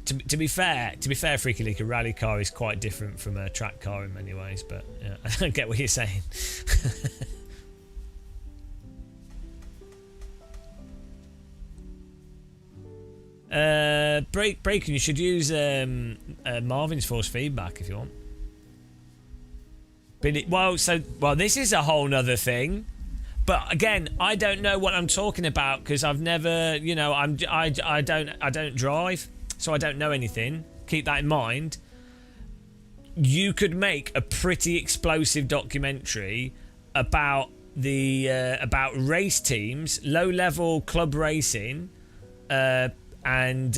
To be fair, Freaky Leak, a rally car is quite different from a track car in many ways, but yeah, I don't get what you're saying. Breaking, you should use Marvin's force feedback if you want. Well, this is a whole nother thing. But again, I don't know what I'm talking about because I've never, I don't drive, so I don't know anything. Keep that in mind. You could make a pretty explosive documentary about about race teams, low-level club racing, and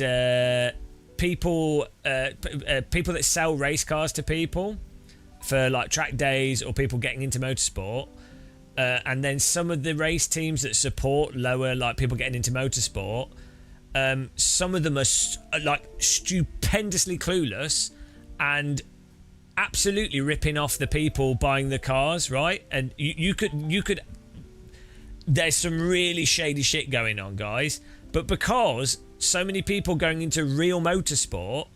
people that sell race cars to people for like track days or people getting into motorsport. And then some of the race teams that support lower, like people getting into motorsport, some of them are like stupendously clueless and absolutely ripping off the people buying the cars, right? And you could there's some really shady shit going on, guys. But because so many people going into real motorsport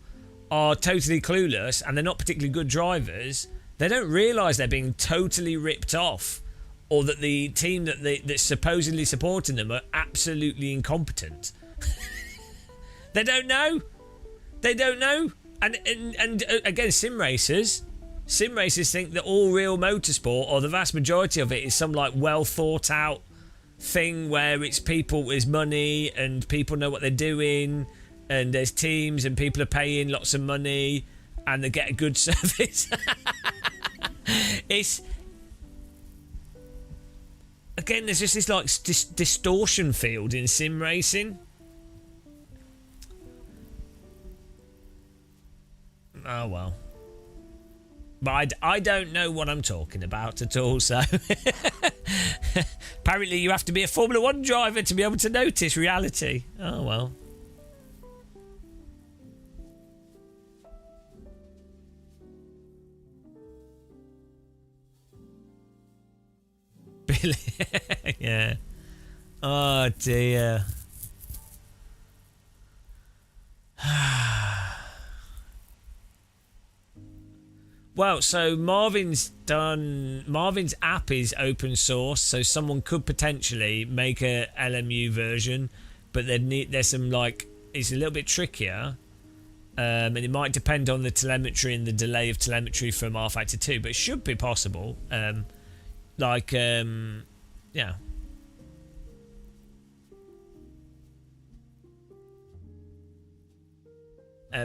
are totally clueless and they're not particularly good drivers, they don't realise they're being totally ripped off, or that the team that's supposedly supporting them are absolutely incompetent. They don't know. And again, sim racers think that all real motorsport, or the vast majority of it, is some like well thought out thing where it's people with money and people know what they're doing, and there's teams and people are paying lots of money and they get a good service. It's again, there's just this like distortion field in sim racing. Oh well. But I don't know what I'm talking about at all, so apparently you have to be a Formula 1 driver to be able to notice reality. Oh well. Billy. Yeah. Oh dear. Well, so Marvin's app is open source, so someone could potentially make a LMU version, but there's some like, it's a little bit trickier, and it might depend on the telemetry and the delay of telemetry from R Factor 2, but it should be possible. Yeah.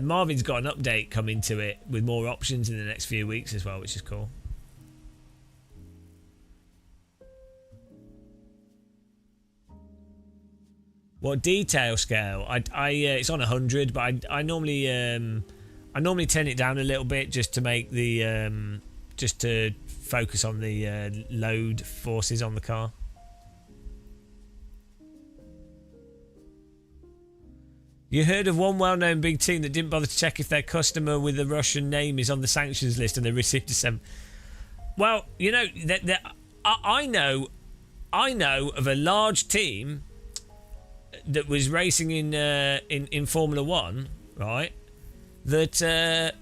Marvin's got an update coming to it with more options in the next few weeks as well, which is cool. What detail scale? It's on 100, but I normally turn it down a little bit just to make the just to focus on the load forces on the car. You heard of one well-known big team that didn't bother to check if their customer with a Russian name is on the sanctions list and they received a sem. Well, you know, I know of a large team that was racing in Formula One, right? That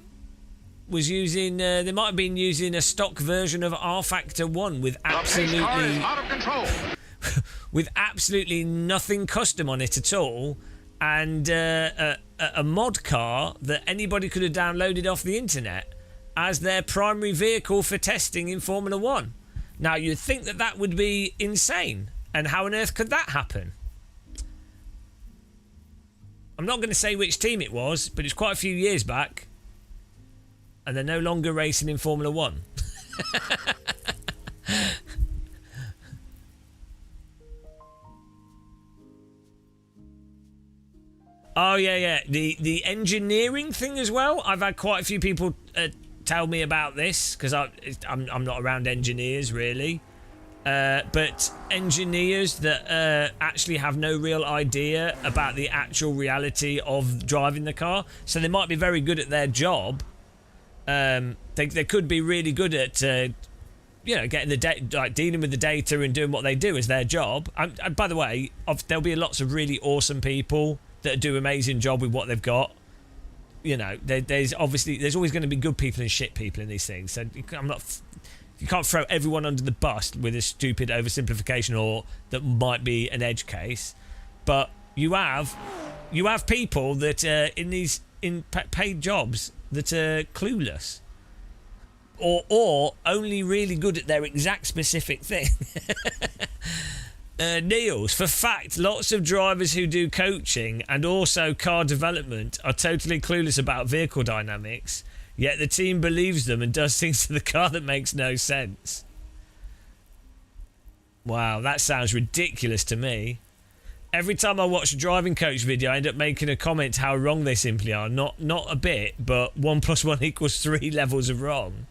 was using. They might have been using a stock version of R Factor 1 with absolutely The pace car is out of control. with absolutely nothing custom on it at all, and a mod car that anybody could have downloaded off the internet as their primary vehicle for testing in Formula One. Now, you'd think that would be insane, and how on earth could that happen? I'm not going to say which team it was, but it's quite a few years back, and they're no longer racing in Formula One. Oh yeah. The engineering thing as well. I've had quite a few people tell me about this because I'm not around engineers really, but engineers that actually have no real idea about the actual reality of driving the car. So they might be very good at their job. They could be really good at getting the data, like dealing with the data and doing what they do as their job. And by the way, there'll be lots of really awesome people that do an amazing job with what they've got. You know, there's always going to be good people and shit people in these things. So you can't throw everyone under the bus with a stupid oversimplification or that might be an edge case. But you have people that in paid jobs that are clueless or only really good at their exact specific thing. Niels, for fact, lots of drivers who do coaching and also car development are totally clueless about vehicle dynamics, yet the team believes them and does things to the car that makes no sense. Wow, that sounds ridiculous to me. Every time I watch a driving coach video, I end up making a comment how wrong they simply are. Not a bit, but 1 + 1 = 3 levels of wrong.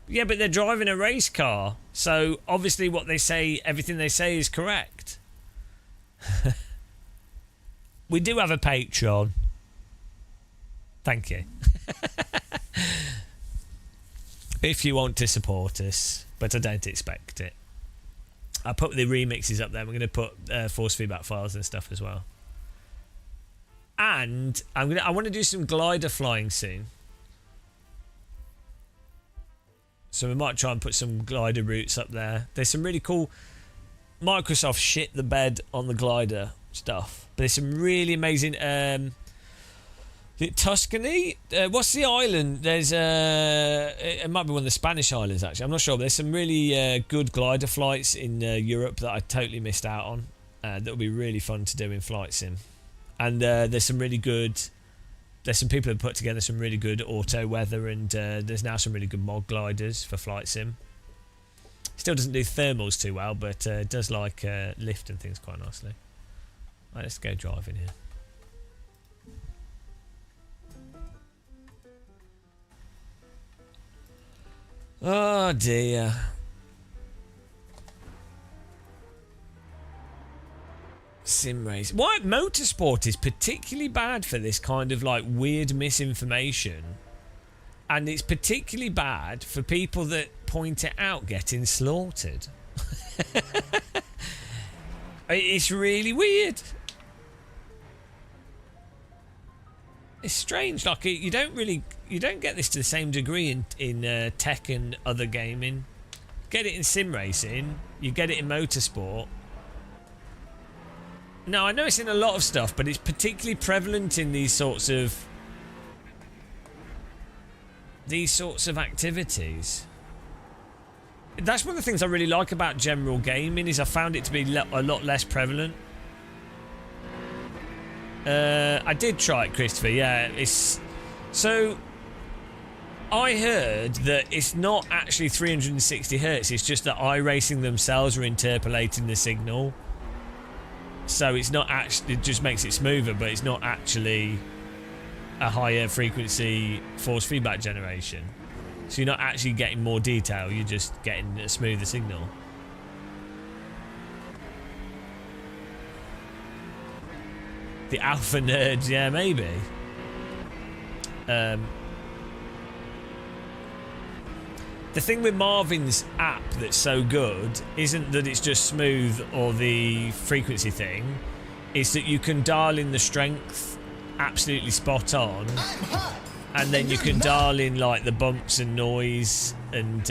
Yeah, but they're driving a race car, so obviously what they say, everything they say is correct. We do have a Patreon. Thank you. If you want to support us, but I don't expect it. I'll put the remixes up there. We're going to put force feedback files and stuff as well. And I want to do some glider flying soon. So we might try and put some glider routes up there. There's some really cool... Microsoft shit the bed on the glider stuff. But there's some really amazing... Is it Tuscany? What's the island? There's... it might be one of the Spanish islands, actually. I'm not sure. But there's some really good glider flights in Europe that I totally missed out on. That would be really fun to do in Flight Sim. And there's some really good... There's some people who have put together some really good auto weather, and there's now some really good mod gliders for Flight Sim. Still doesn't do thermals too well, but does like lift and things quite nicely. Right, let's go driving here. Oh dear. Sim race. Why motorsport is particularly bad for this kind of like weird misinformation, and it's particularly bad for people that point it out getting slaughtered. It's really weird. It's strange. Like you don't get this to the same degree in tech and other gaming. Get it in sim racing. You get it in motorsport. No, I know it's in a lot of stuff, but it's particularly prevalent in these sorts of activities. That's one of the things I really like about general gaming, is I found it to be a lot less prevalent. I did try it, Christopher. Yeah, so I heard that it's not actually 360 hertz. It's just that iRacing themselves are interpolating the signal. So it's not actually, it just makes it smoother, but it's not actually a higher frequency force feedback generation. So you're not actually getting more detail, you're just getting a smoother signal. The alpha nerds, yeah, maybe. The thing with Marvin's app that's so good isn't that it's just smooth or the frequency thing. It's that you can dial in the strength absolutely spot on, and then you can dial in like the bumps and noise, and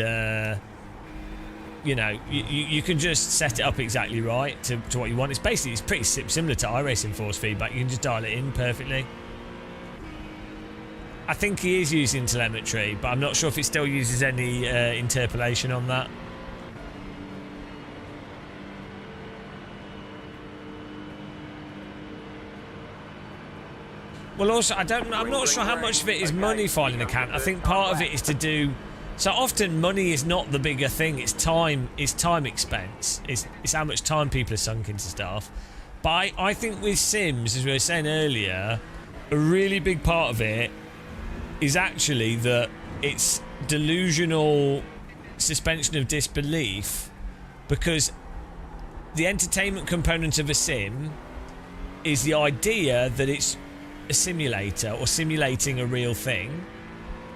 you know, you can just set it up exactly right to what you want. It's pretty similar to iRacing force feedback. You can just dial it in perfectly. I think he is using telemetry, but I'm not sure if it still uses any interpolation on that. Well, also, I'm not sure how much of it is money filing a account. I think part of it is to do. So often, money is not the bigger thing. It's time. It's time expense. It's how much time people are sunk into stuff. But I think with Sims, as we were saying earlier, a really big part of it is actually that it's delusional suspension of disbelief, because the entertainment component of a sim is the idea that it's a simulator or simulating a real thing,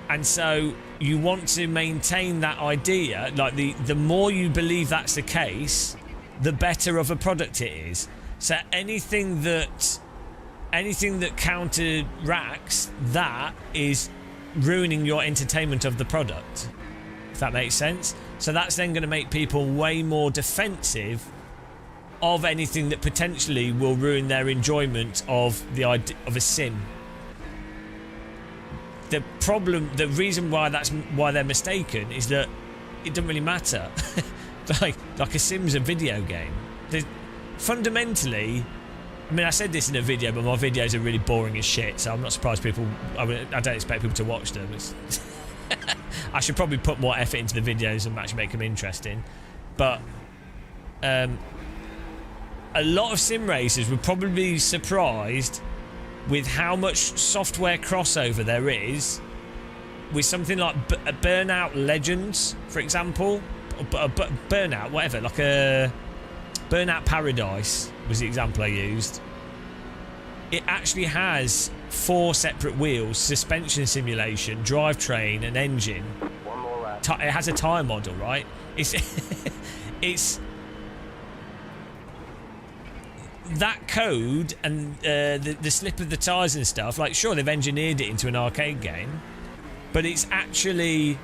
and so you want to maintain that idea. Like the more you believe that's the case, the better of a product it is. So anything that counteracts that is ruining your entertainment of the product, if that makes sense. So that's then going to make people way more defensive of anything that potentially will ruin their enjoyment of the idea of a sim. The reason why they're mistaken is that it doesn't really matter. like a sim's a video game. Fundamentally, I mean, I said this in a video, but my videos are really boring as shit, so I'm not surprised people. I don't expect people to watch them. I should probably put more effort into the videos and actually make them interesting. But a lot of sim racers would probably be surprised with how much software crossover there is with something like a Burnout Legends, for example, Burnout, whatever, like a Burnout Paradise was the example I used. It actually has 4 separate wheels, suspension simulation, drivetrain, and engine. One more lap. It has a tyre model, right? It's that code and the slip of the tyres and stuff. Like, sure, they've engineered it into an arcade game, but it's actually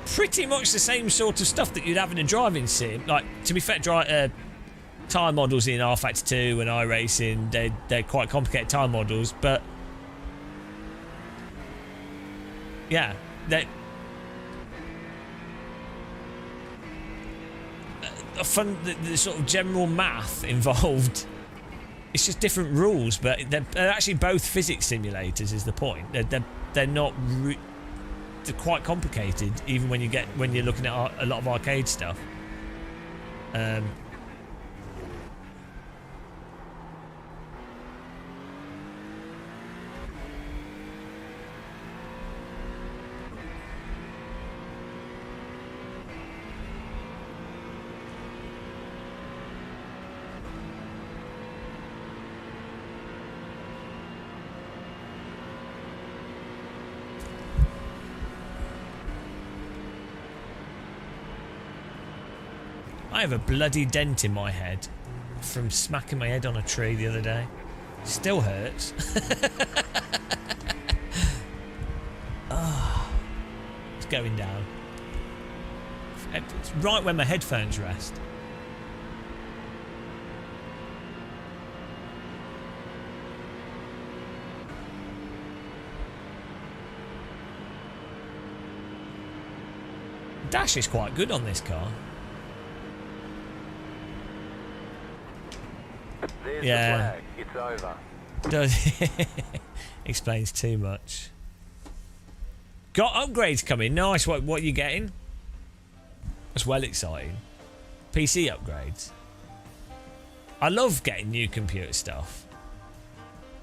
pretty much the same sort of stuff that you'd have in a driving sim. Like, to be fair, tyre models in R-Factor 2 and iRacing, they're quite complicated tyre models, but yeah, the sort of general math involved, it's just different rules, but they're actually both physics simulators is the point. They're not they're quite complicated, even when you're looking at a lot of arcade stuff. I have a bloody dent in my head from smacking my head on a tree the other day. Still hurts. Oh, it's going down. It's right where my headphones rest. Dash is quite good on this car. There's Yeah. the flag. It's over. Does explains too much. Got upgrades coming. Nice. What are you getting? That's well exciting. PC upgrades. I love getting new computer stuff.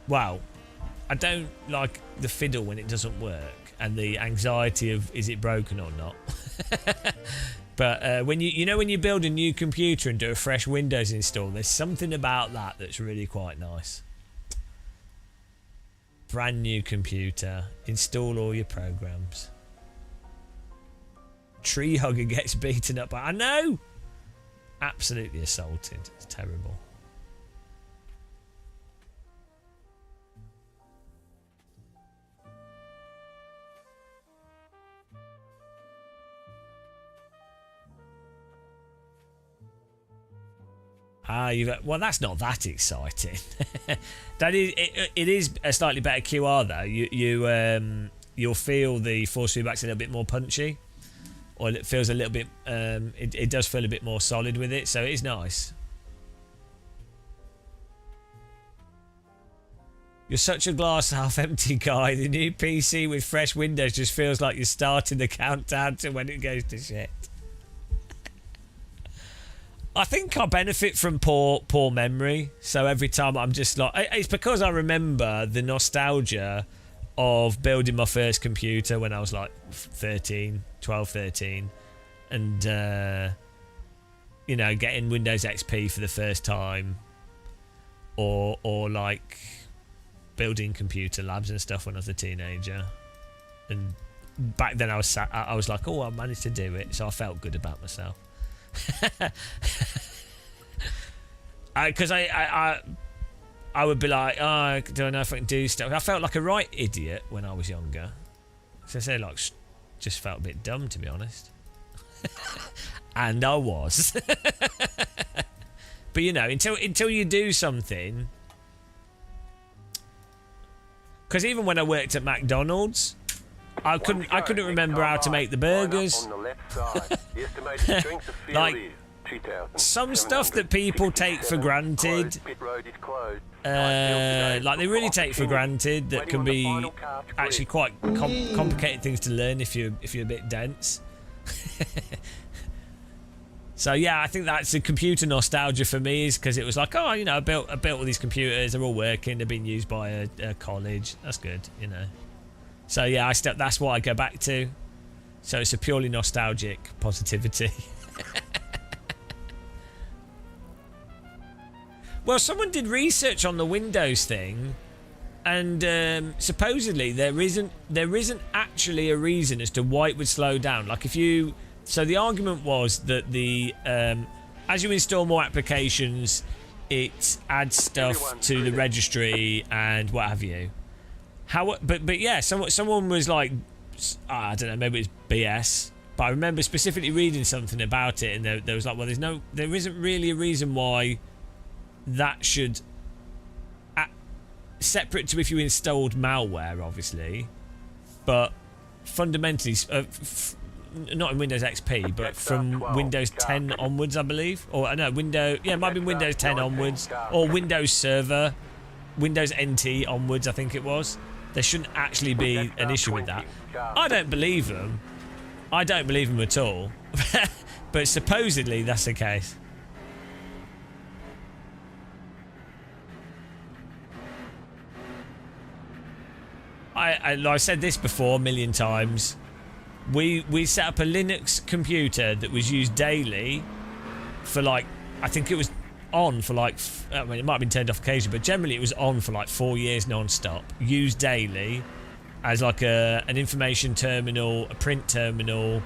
Wow. I don't like the fiddle when it doesn't work and the anxiety of is it broken or not. But when when you build a new computer and do a fresh Windows install, there's something about that that's really quite nice. Brand new computer. Install all your programs. Tree hugger gets beaten up by... I know! Absolutely assaulted. It's terrible. Well, that's not that exciting. That is, it is a slightly better QR though. You'll feel the force feedback's a little bit more punchy, or it feels a little bit. It does feel a bit more solid with it, so it is nice. You're such a glass half empty guy. The new PC with fresh windows just feels like you're starting the countdown to when it goes to shit. I think I benefit from poor memory, so every time I'm just like... It's because I remember the nostalgia of building my first computer when I was like 12, 13, and, you know, getting Windows XP for the first time, or like building computer labs and stuff when I was a teenager. And back then I was like, oh, I managed to do it, so I felt good about myself. Because I would be like, oh, I don't know if I can do stuff. I felt like a right idiot when I was younger. So I say, like, just felt a bit dumb, to be honest. And I was. But you know, until you do something. Because even when I worked at McDonald's, I couldn't remember how to make the burgers. Like, some stuff that people take for granted, like they really take for granted, that can be actually quite complicated things to learn if you're a bit dense. So yeah, I think that's the computer nostalgia for me, is because it was like, oh, you know, I built all these computers, they're all working, they're being used by a college. That's good, you know. So yeah, that's what I go back to. So it's a purely nostalgic positivity. Well, someone did research on the Windows thing, and supposedly there isn't actually a reason as to why it would slow down. Like if you, so the argument was that the as you install more applications, it adds stuff to the registry and what have you. But yeah, someone was like, I don't know, maybe it's BS, but I remember specifically reading something about it, and there was like, well, there isn't really a reason why that should, separate to if you installed malware, obviously, but fundamentally, not in Windows XP, but from Windows 10 onwards, I believe, or no, it might be Windows 10 onwards, or Windows Server, Windows NT onwards, I think it was. There shouldn't actually be an issue with that. I don't believe them. I don't believe them at all. But supposedly that's the case. I've said this before a million times. We set up a Linux computer that was used daily for like, I think it was on for like, I mean, it might have been turned off occasionally, but generally it was on for like 4 years non-stop, used daily as like an information terminal, a print terminal.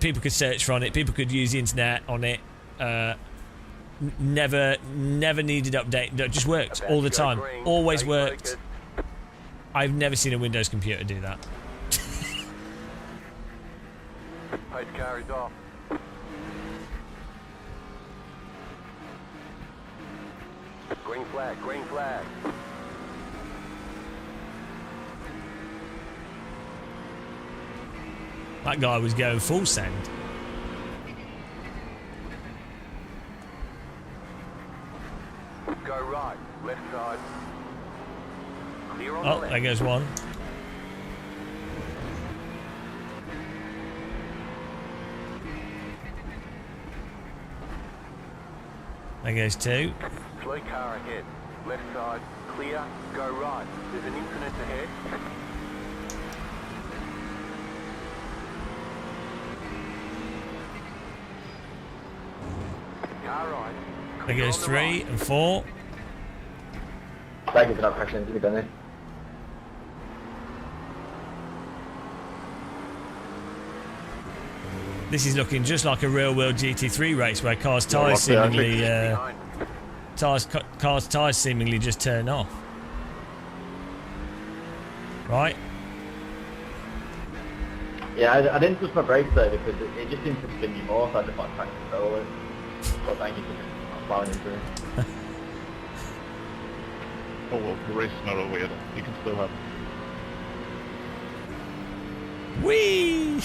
People could search for on it, people could use the internet on it. Never needed update. It just worked all the time, always worked. I've never seen a Windows computer do that. Pace car is off. Green flag, green flag. That guy was going full send. Go right, left side. Clear on Oh, the left. there goes one. There goes two. Slow car ahead. Left side, clear, go right. There's an incident ahead. Car right. There goes 3 and 4. Thank you for that question. You done it. This is looking just like a real-world GT3 race where cars' Yeah, tyres like seemingly cars' tyres seemingly just turn off. Right? Yeah, I didn't push my brakes there because it just seemed to spin you more, so I just like trying to control it. So thank you for just plowing into it. Oh well, the race is not over yet. You can still have. Whee!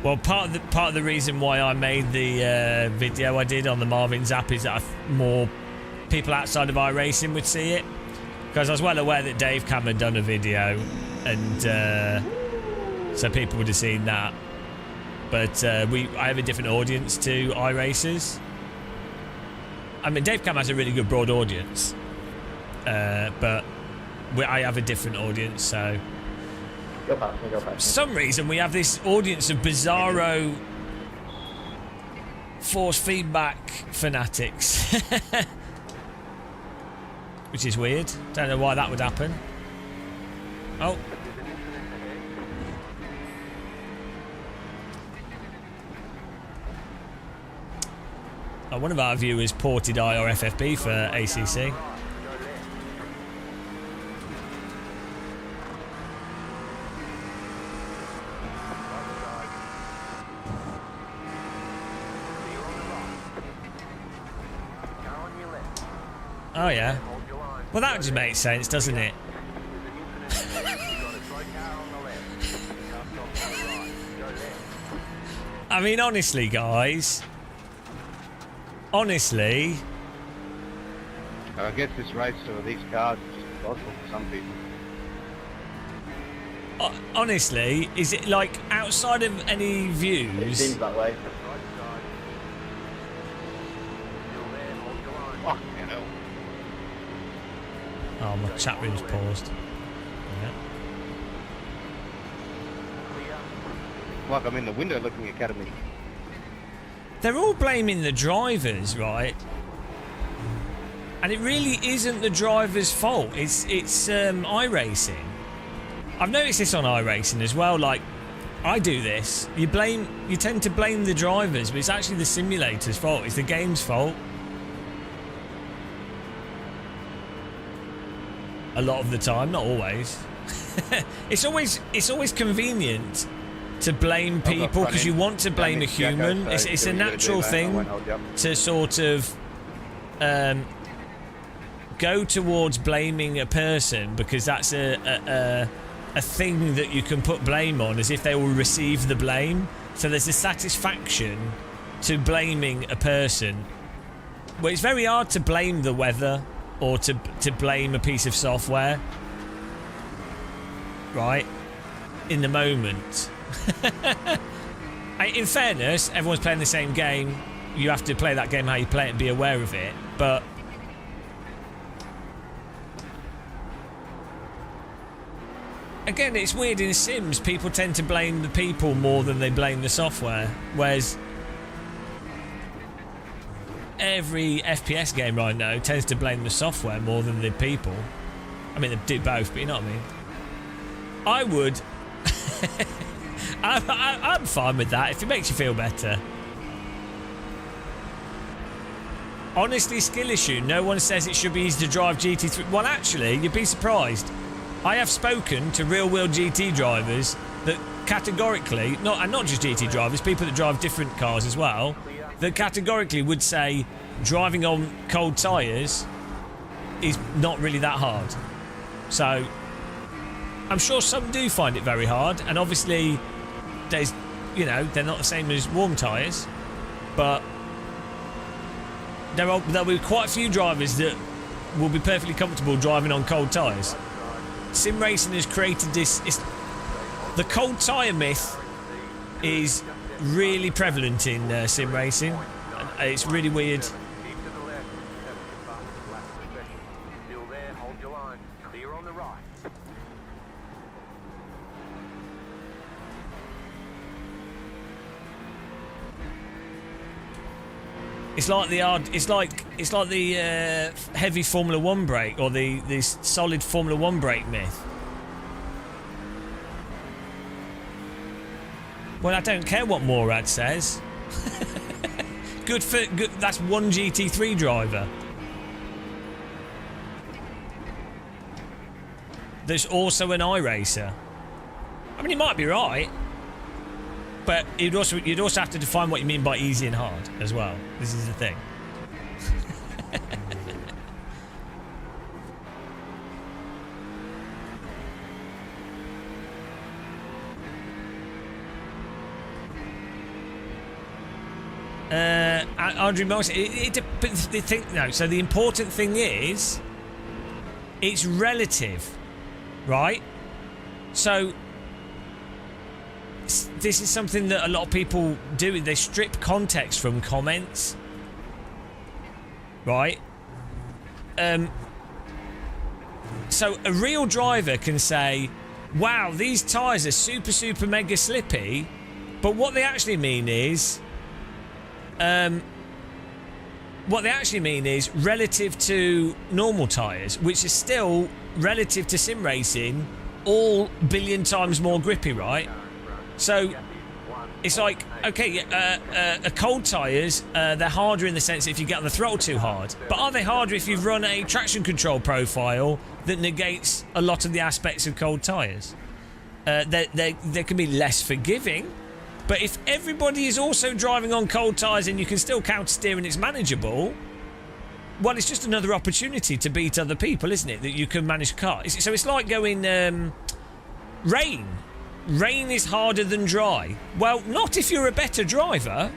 Well, part of the reason why I made the video I did on the Marvin's app is that more people outside of iRacing would see it, because I was well aware that Dave Cam had done a video, and so people would have seen that. But I have a different audience to iRacers. I mean, Dave Cam has a really good broad audience, but I have a different audience, so. Go past me, go past me. For some reason, we have this audience of bizarro force feedback fanatics. Which is weird. Don't know why that would happen. Oh. One of our viewers ported IRFFB for ACC. Oh yeah. Well, that just makes sense, doesn't it? I mean, honestly, guys. Honestly. I guess this race of these cars is just impossible for some people. Honestly, is it like outside of any views? It seems that way. Fuck, you know. Oh, my chat room's paused. Yeah. Like I'm in the window looking academy. They're all blaming the drivers, right? And it really isn't the driver's fault. It's iRacing. I've noticed this on iRacing as well. Like, I do this. You tend to blame the drivers, but it's actually the simulator's fault. It's the game's fault. A lot of the time, not always. It's always convenient to blame people because you want to blame a human. It's a natural thing to sort of go towards blaming a person because that's a thing that you can put blame on, as if they will receive the blame. So there's a satisfaction to blaming a person. Well, it's very hard to blame the weather or to blame a piece of software, right? In the moment. In fairness, everyone's playing the same game. You have to play that game how you play it and be aware of it. But again, it's weird in Sims. People tend to blame the people more than they blame the software. Whereas every FPS game right now tends to blame the software more than the people. I mean, they do both, but you know what I mean. I would. I'm fine with that if it makes you feel better. Honestly, skill issue. No one says it should be easy to drive GT3. Well, actually, you'd be surprised. I have spoken to real-world GT drivers that categorically, not just GT drivers, people that drive different cars as well, that categorically would say driving on cold tyres is not really that hard. So I'm sure some do find it very hard, and obviously there's, you know, they're not the same as warm tyres, but there'll be quite a few drivers that will be perfectly comfortable driving on cold tyres. Sim racing has created this. The cold tyre myth is really prevalent in sim racing. It's really weird. It's like the heavy Formula One brake or the solid Formula One brake myth. Well, I don't care what Morad says. Good. That's one GT3 driver. There's also an iRacer. I mean, he might be right, but you'd also have to define what you mean by easy and hard as well. This is the thing. Andrew Moss, so the important thing is it's relative, right? So this is something that a lot of people do. They strip context from comments, right? So a real driver can say, wow, these tyres are super mega slippy, but what they actually mean is relative to normal tyres, which is still relative to sim racing, all billion times more grippy, right? So it's like, okay, cold tyres, they're harder in the sense that if you get on the throttle too hard, but are they harder if you run a traction control profile that negates a lot of the aspects of cold tyres? They can be less forgiving. But if everybody is also driving on cold tyres and you can still counter-steer and it's manageable, well, it's just another opportunity to beat other people, isn't it? That you can manage a car. So it's like going rain. Rain is harder than dry. Well, not if you're a better driver.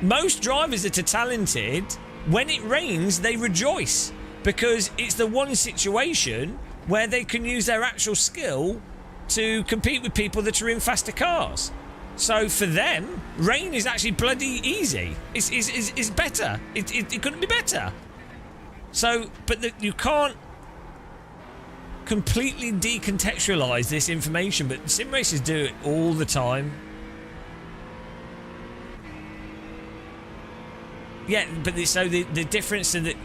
Most drivers that are talented, when it rains, they rejoice because it's the one situation where they can use their actual skill to compete with people that are in faster cars. So for them, rain is actually bloody easy. It's better. It couldn't be better. So, but you can't completely decontextualize this information, but sim racers do it all the time. Yeah, but the difference in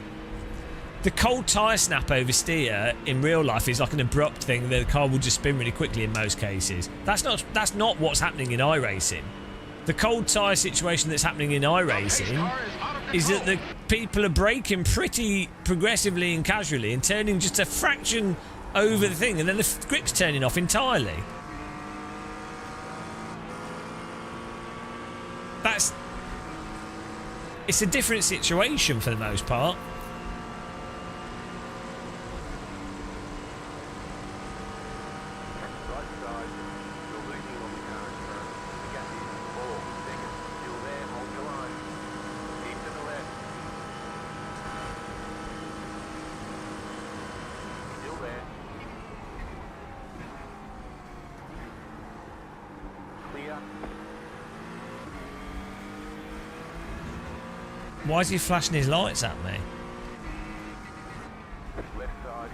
the cold tyre snap oversteer in real life is like an abrupt thing. The car will just spin really quickly in most cases. That's not what's happening in iRacing. The cold tyre situation that's happening in iRacing is that the people are braking pretty progressively and casually and turning just a fraction over the thing, and then the grip's turning off entirely. It's a different situation for the most part. Why is he flashing his lights at me? Left side.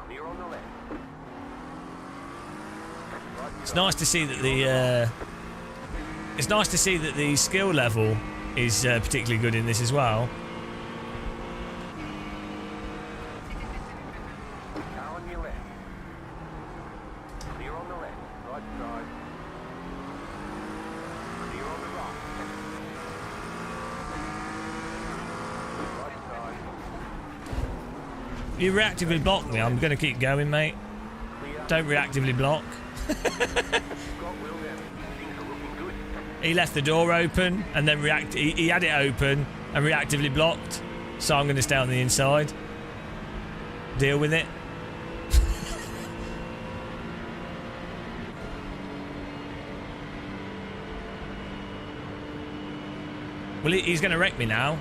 Clear on the left. It's nice to see that the skill level is particularly good in this as well. Car on your left. Clear on the left. Right side. Clear on the right. You reactively block me, I'm going to keep going, mate. Don't reactively block. He left the door open and then he had it open and reactively blocked. So I'm going to stay on the inside. Deal with it. Well, he's going to wreck me now.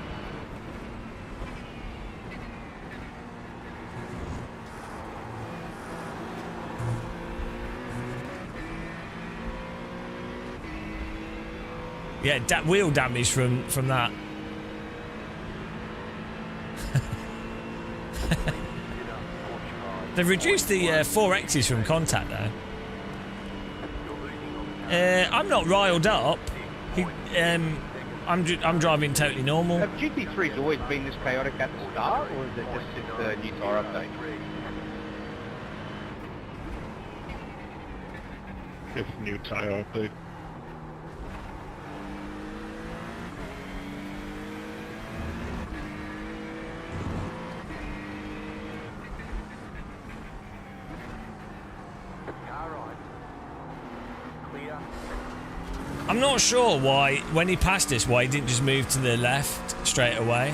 Yeah, wheel damage from that. They've reduced the 4Xs from contact though. I'm not riled up. I'm driving totally normal. Have GT3's always been this chaotic at the start, or is it just since the new tire update? If new tire update. I'm not sure why, when he passed us, why he didn't just move to the left straight away.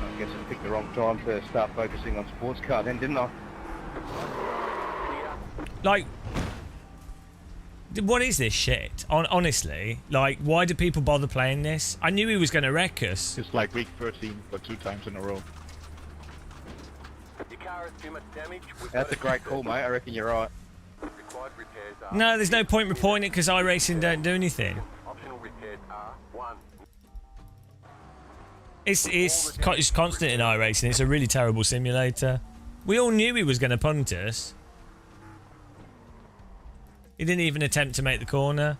I guess I picked the wrong time to start focusing on sports car then, didn't I? Like, what is this shit? Honestly, like, why do people bother playing this? I knew he was going to wreck us. It's like week 13, but 2 times in a row. That's a great call, mate. I reckon you're right. No, there's no point reporting it because iRacing don't do anything. It's constant in iRacing. It's a really terrible simulator. We all knew he was going to punt us. He didn't even attempt to make the corner.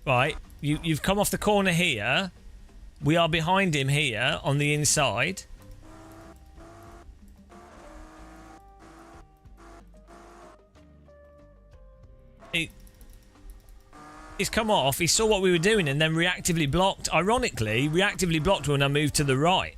Right, you've come off the corner here. We are behind him here on the inside. He's come off, he saw what we were doing and then reactively blocked. Ironically, reactively blocked when I moved to the right.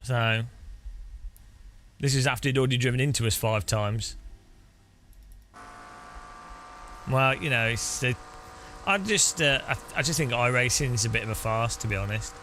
So, this is after he'd already driven into us 5 times. Well, you know, it's I just think iRacing is a bit of a farce, to be honest.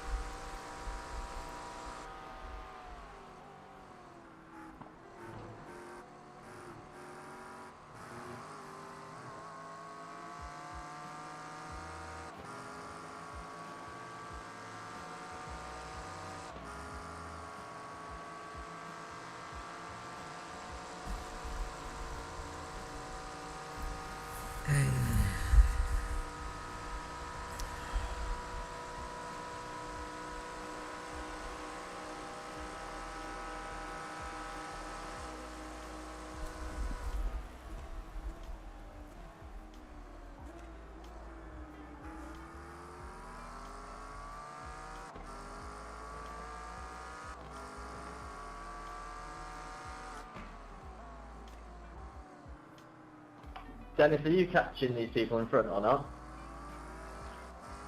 Dennis, are you catching these people in front or not?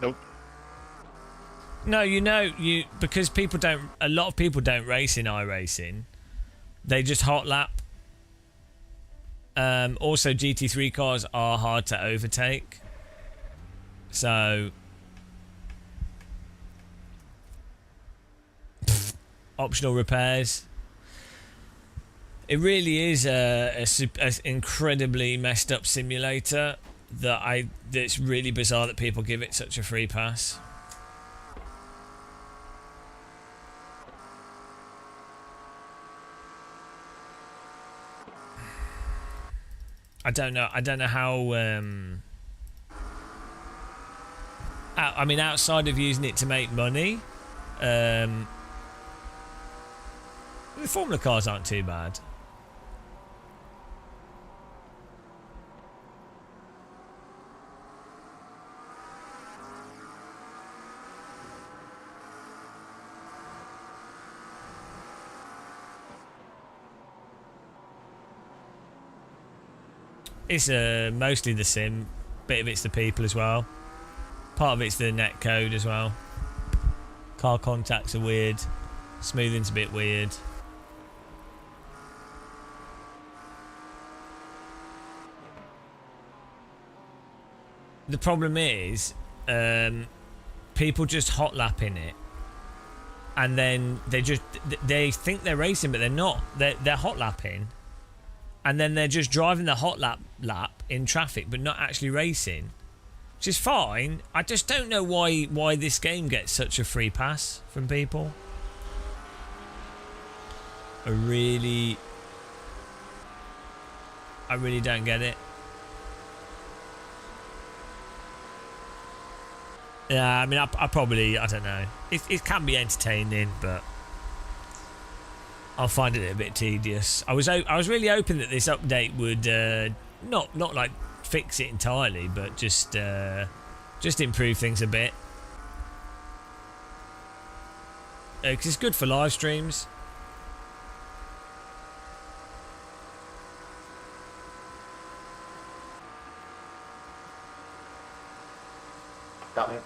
Nope. No, you know, because a lot of people don't race in iRacing. They just hot lap. Also, GT3 cars are hard to overtake. So, optional repairs. It really is a incredibly messed up simulator that's really bizarre that people give it such a free pass. I don't know how I mean, outside of using it to make money, the Formula cars aren't too bad. It's mostly the sim. Bit of it's the people as well. Part of it's the net code as well. Car contacts are weird. Smoothing's a bit weird. The problem is, people just hot lapping it, and then they think they're racing, but they're not. They're hot lapping, and then they're just driving the hot lap lap in traffic, but not actually racing, which is fine. I just don't know why this game gets such a free pass from people. I really don't get it. Yeah, I mean, I probably, I don't know. It can be entertaining, but I'll find it a bit tedious. I was really hoping that this update would not like fix it entirely, but just improve things a bit. Because it's good for live streams. Got me.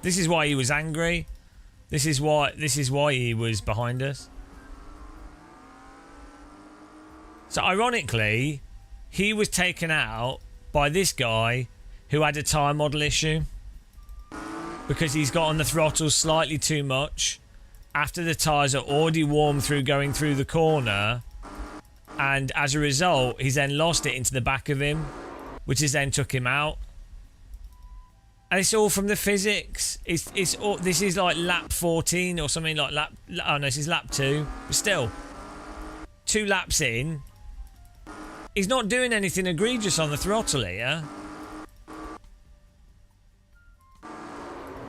This is why he was angry. This is why he was behind us. So ironically, he was taken out by this guy who had a tyre model issue because he's got on the throttle slightly too much after the tyres are already warm through going through the corner, and as a result he's then lost it into the back of him, which has then took him out. And it's all from the physics. It's all, this is like lap 14 or something like lap. Oh no, this is lap 2. But still, 2 laps in, he's not doing anything egregious on the throttle here.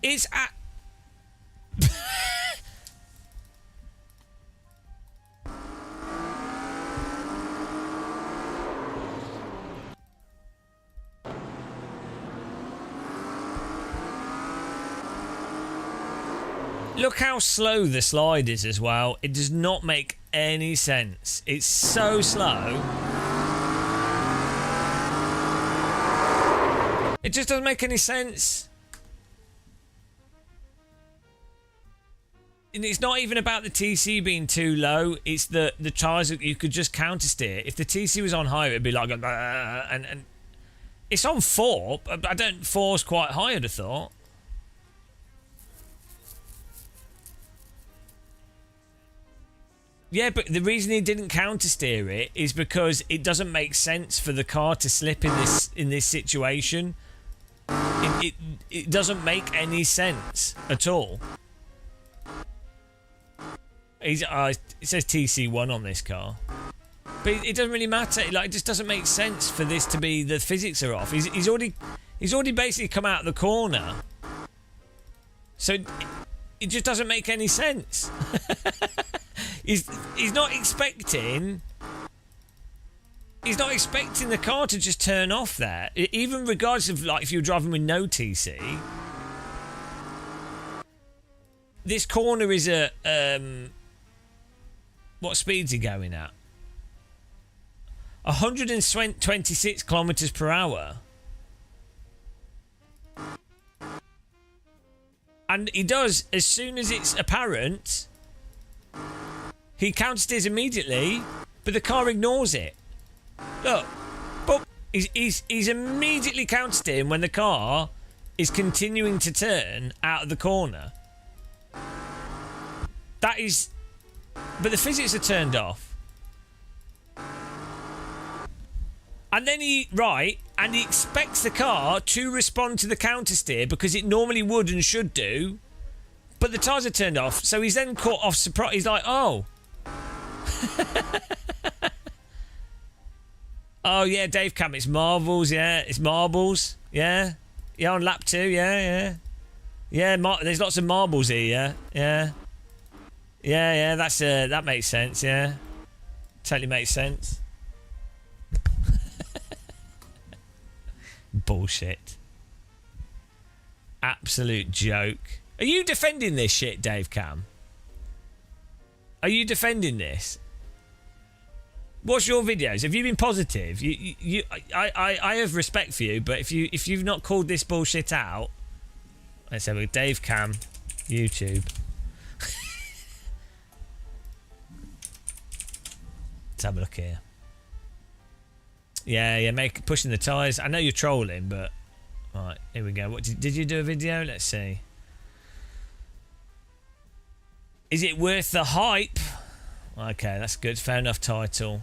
It's at. Look how slow the slide is as well. It does not make any sense. It's so slow. It just doesn't make any sense. And it's not even about the TC being too low. It's the tyres that you could just counter steer. If the TC was on high, it'd be like and it's on 4. But I don't. 4's quite high, I'd have thought. Yeah, but the reason he didn't counter steer it is because it doesn't make sense for the car to slip in this situation. It doesn't make any sense at all. It says TC1 on this car, but it doesn't really matter. Like, it just doesn't make sense for this to be the physics are off. He's already basically come out of the corner, so it just doesn't make any sense. He's not expecting the car to just turn off there, even regardless of like if you're driving with no TC. This corner is a what speed's he going at? 126 kilometers per hour. And he does, as soon as it's apparent, he countersteers immediately, but the car ignores it. Look, but he's immediately countersteering when the car is continuing to turn out of the corner. That is, but the physics are turned off. And then he expects the car to respond to the countersteer because it normally would and should do, but the tyres are turned off, so he's then caught off surprise. He's like, oh. Oh yeah, Dave Cam, it's marbles, yeah, it's marbles, yeah, on lap 2, yeah, there's lots of marbles here, yeah, Yeah, that's that makes sense. Yeah, totally makes sense. Bullshit. Absolute joke. Are you defending this shit, Dave Cam? Are you defending this? What's your videos? Have you been positive? I have respect for you, but if you've not called this bullshit out, let's have a Dave Cam, YouTube. Let's have a look here. Yeah, pushing the tyres. I know you're trolling, but right, here we go. What did you do a video? Let's see. Is it worth the hype? Okay, that's good. Fair enough title.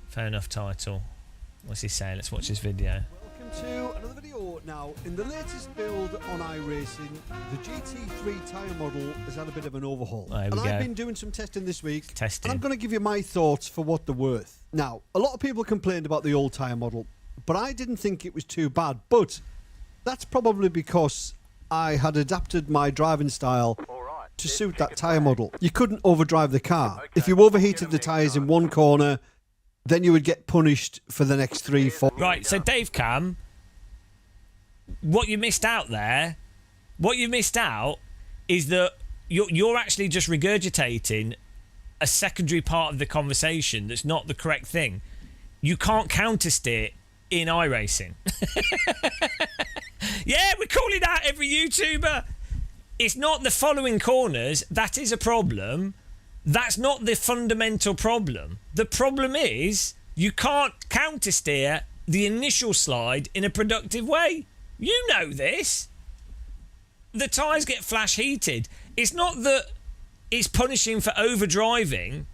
Fair enough title. What's he saying? Let's watch this video. Welcome to another video. Now, in the latest build on iRacing, the GT3 tyre model has had a bit of an overhaul. There we go. I've been doing some testing this week. Testing. And I'm going to give you my thoughts for what they're worth. Now, a lot of people complained about the old tyre model, but I didn't think it was too bad. But that's probably because I had adapted my driving style to suit that tyre model. You couldn't overdrive the car. If you overheated the tyres in one corner, then you would get punished for the next 3, 4. Right, so Dave Cam, what you missed out there, is that you're actually just regurgitating a secondary part of the conversation that's not the correct thing. You can't countersteer in iRacing. Yeah, we call it out every YouTuber. It's not the following corners. That is a problem. That's not the fundamental problem. The problem is you can't countersteer the initial slide in a productive way. You know this. The tyres get flash heated. It's not that it's punishing for overdriving.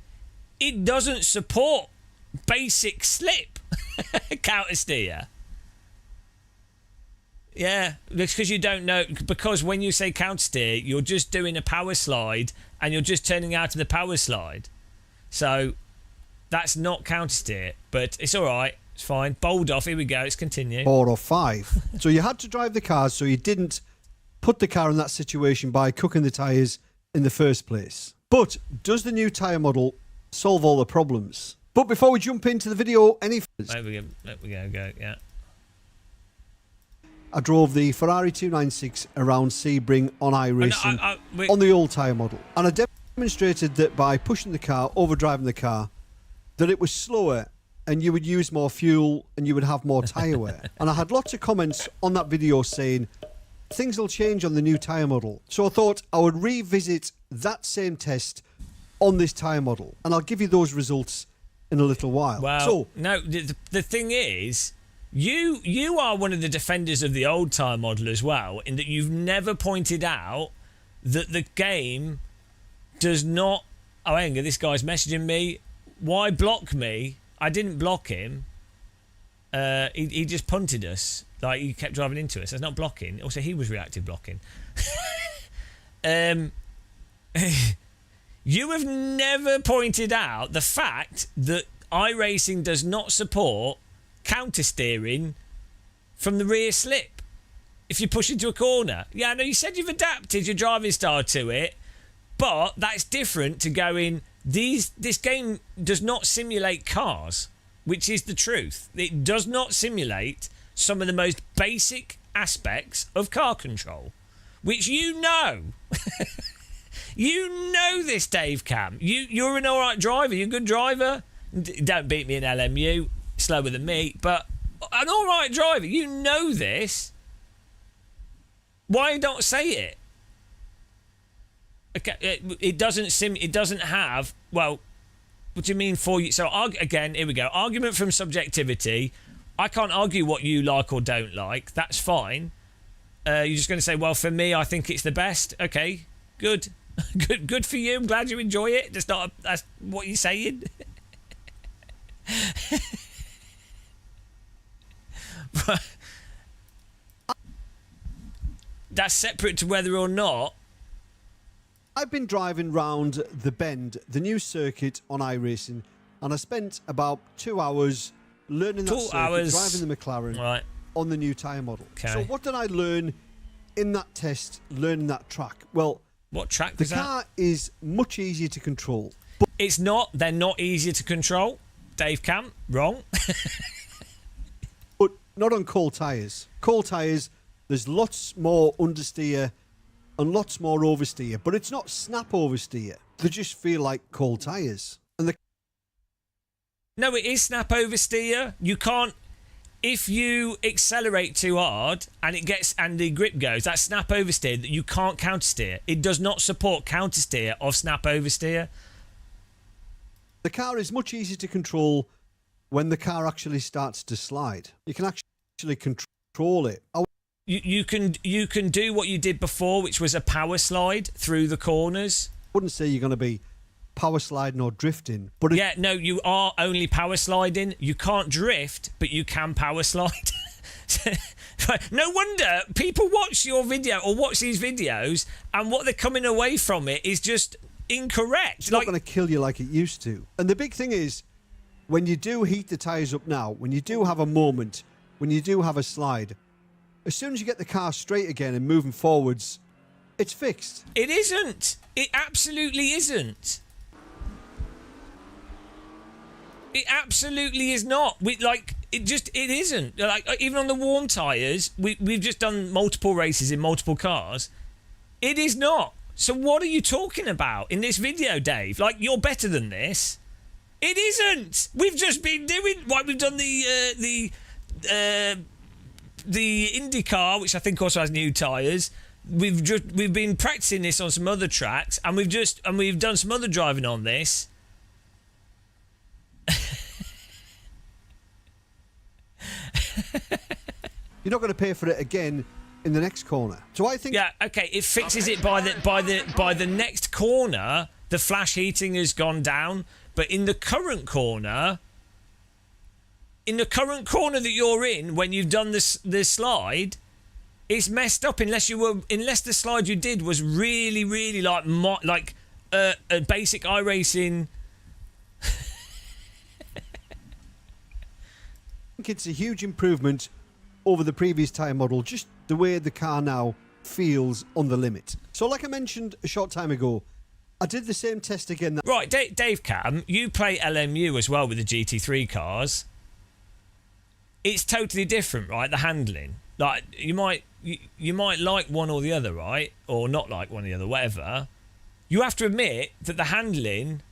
It doesn't support basic slip countersteer. Yeah, because you don't know. Because when you say countersteer, you're just doing a power slide and you're just turning out of the power slide. So that's not countersteer, but it's all right. It's fine. Bowled off. Here we go. Let's continue. 4 or 5. So you had to drive the car, so you didn't put the car in that situation by cooking the tyres in the first place. But does the new tyre model solve all the problems? But before we jump into the video, There we go. Yeah. I drove the Ferrari 296 around Sebring on iRacing on the old tyre model. And I demonstrated that by pushing the car, overdriving the car, that it was slower and you would use more fuel and you would have more tyre wear. And I had lots of comments on that video saying things will change on the new tyre model. So I thought I would revisit that same test on this tyre model. And I'll give you those results in a little while. Well, no, the thing is, you are one of the defenders of the old tyre model as well, in that you've never pointed out that the game does not... Oh, hang on, this guy's messaging me. Why block me? I didn't block him. He just punted us. Like, he kept driving into us. That's not blocking. Also, he was reactive blocking. You have never pointed out the fact that iRacing does not support counter-steering from the rear slip if you push into a corner. Yeah, I know you said you've adapted your driving style to it, but that's different to going, this game does not simulate cars, which is the truth. It does not simulate some of the most basic aspects of car control, which you know. You know this, Dave Cam. You're an alright driver. You're a good driver. Don't beat me in LMU. Slower than me, but an alright driver. You know this. Why don't say it? Okay, it doesn't have. Well, what do you mean for you? So again, here we go. Argument from subjectivity. I can't argue what you like or don't like. That's fine. You're just going to say, well, for me, I think it's the best. Okay, good, good for you. I'm glad you enjoy it. That's what you're saying. That's separate to whether or not. I've been driving round the Bend, the new circuit on iRacing, and I spent about 2 hours learning that circuit, driving the McLaren on the new tyre model. Okay. So what did I learn in that test, learning that track? Well, What track The was that? car is much easier to control. It's not. They're not easier to control. Dave Camp, wrong. But not on cold tyres. Cold tyres, there's lots more understeer and lots more oversteer, but it's not snap oversteer. They just feel like cold tyres. And No, it is snap oversteer. You can't. If you accelerate too hard and the grip goes, that's snap oversteer. That you can't countersteer. It does not support countersteer of snap oversteer. the car is much easier to control when the car actually starts to slide. You can actually control it. You can do what you did before, which was a power slide through the corners. I wouldn't say you're going to be power sliding or drifting, but no, you are only power sliding. You can't drift, but you can power slide. No wonder people watch your video or watch these videos, and what they're coming away from it is just incorrect. It's not going to kill you like it used to. And the big thing is, when you do heat the tyres up now, when you do have a moment, when you do have a slide, as soon as you get the car straight again and moving forwards, it's fixed. It isn't. It absolutely isn't. It absolutely is not. It isn't. Like, even on the warm tyres, we've just done multiple races in multiple cars. It is not. So what are you talking about in this video, Dave? Like, you're better than this. It isn't. We've just been doing we've done the IndyCar, which I think also has new tyres. We've been practicing this on some other tracks, and we've done some other driving on this. You're not going to pay for it again in the next corner. So I think it fixes it by the next corner. The flash heating has gone down, but in the current corner that you're in, when you've done this slide, it's messed up unless the slide you did was really, really like a basic iRacing. I think it's a huge improvement over the previous tyre model, just the way the car now feels on the limit. So like I mentioned a short time ago, I did the same test again. Right, Dave Cam, you play LMU as well with the GT3 cars. It's totally different, right? The handling. Like, you might like one or the other, right? Or not like one or the other, whatever. You have to admit that the handling...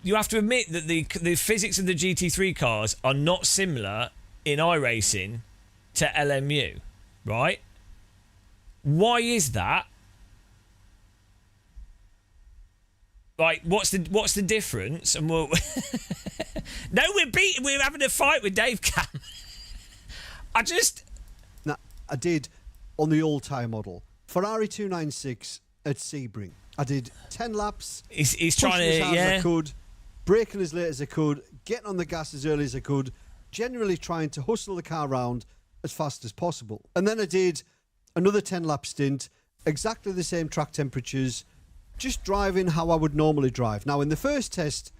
You have to admit that the physics of the GT3 cars are not similar in iRacing to LMU, right? Why is that? Like, what's the difference? And we're no, we're having a fight with Dave Cam. I did on the old tyre model Ferrari 296 at Sebring. I did 10 laps. He's trying to, as hard as I could, braking as late as I could, getting on the gas as early as I could, generally trying to hustle the car around as fast as possible. And then I did another 10 lap stint, exactly the same track temperatures, just driving how I would normally drive. Now, in the first test,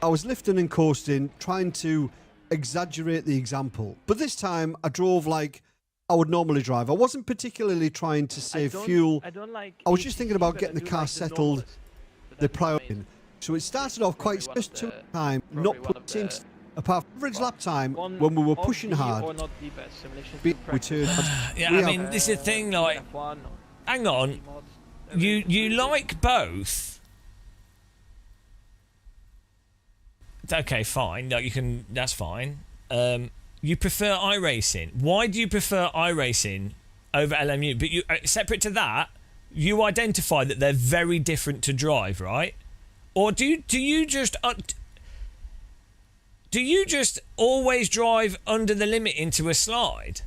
I was lifting and coasting, trying to exaggerate the example. But this time, I drove like I would normally drive. I wasn't particularly trying to save fuel. I was just thinking about getting the car settled, the priority. So it started off quite just to time, not putting apart from average lap time when we were pushing hard. We turned. This is the thing. Like, hang on, you like both? Okay, fine. Like, you can. That's fine. You prefer iRacing. Why do you prefer iRacing over LMU? But you, separate to that, you identify that they're very different to drive, right? Or do you just always drive under the limit into a slide?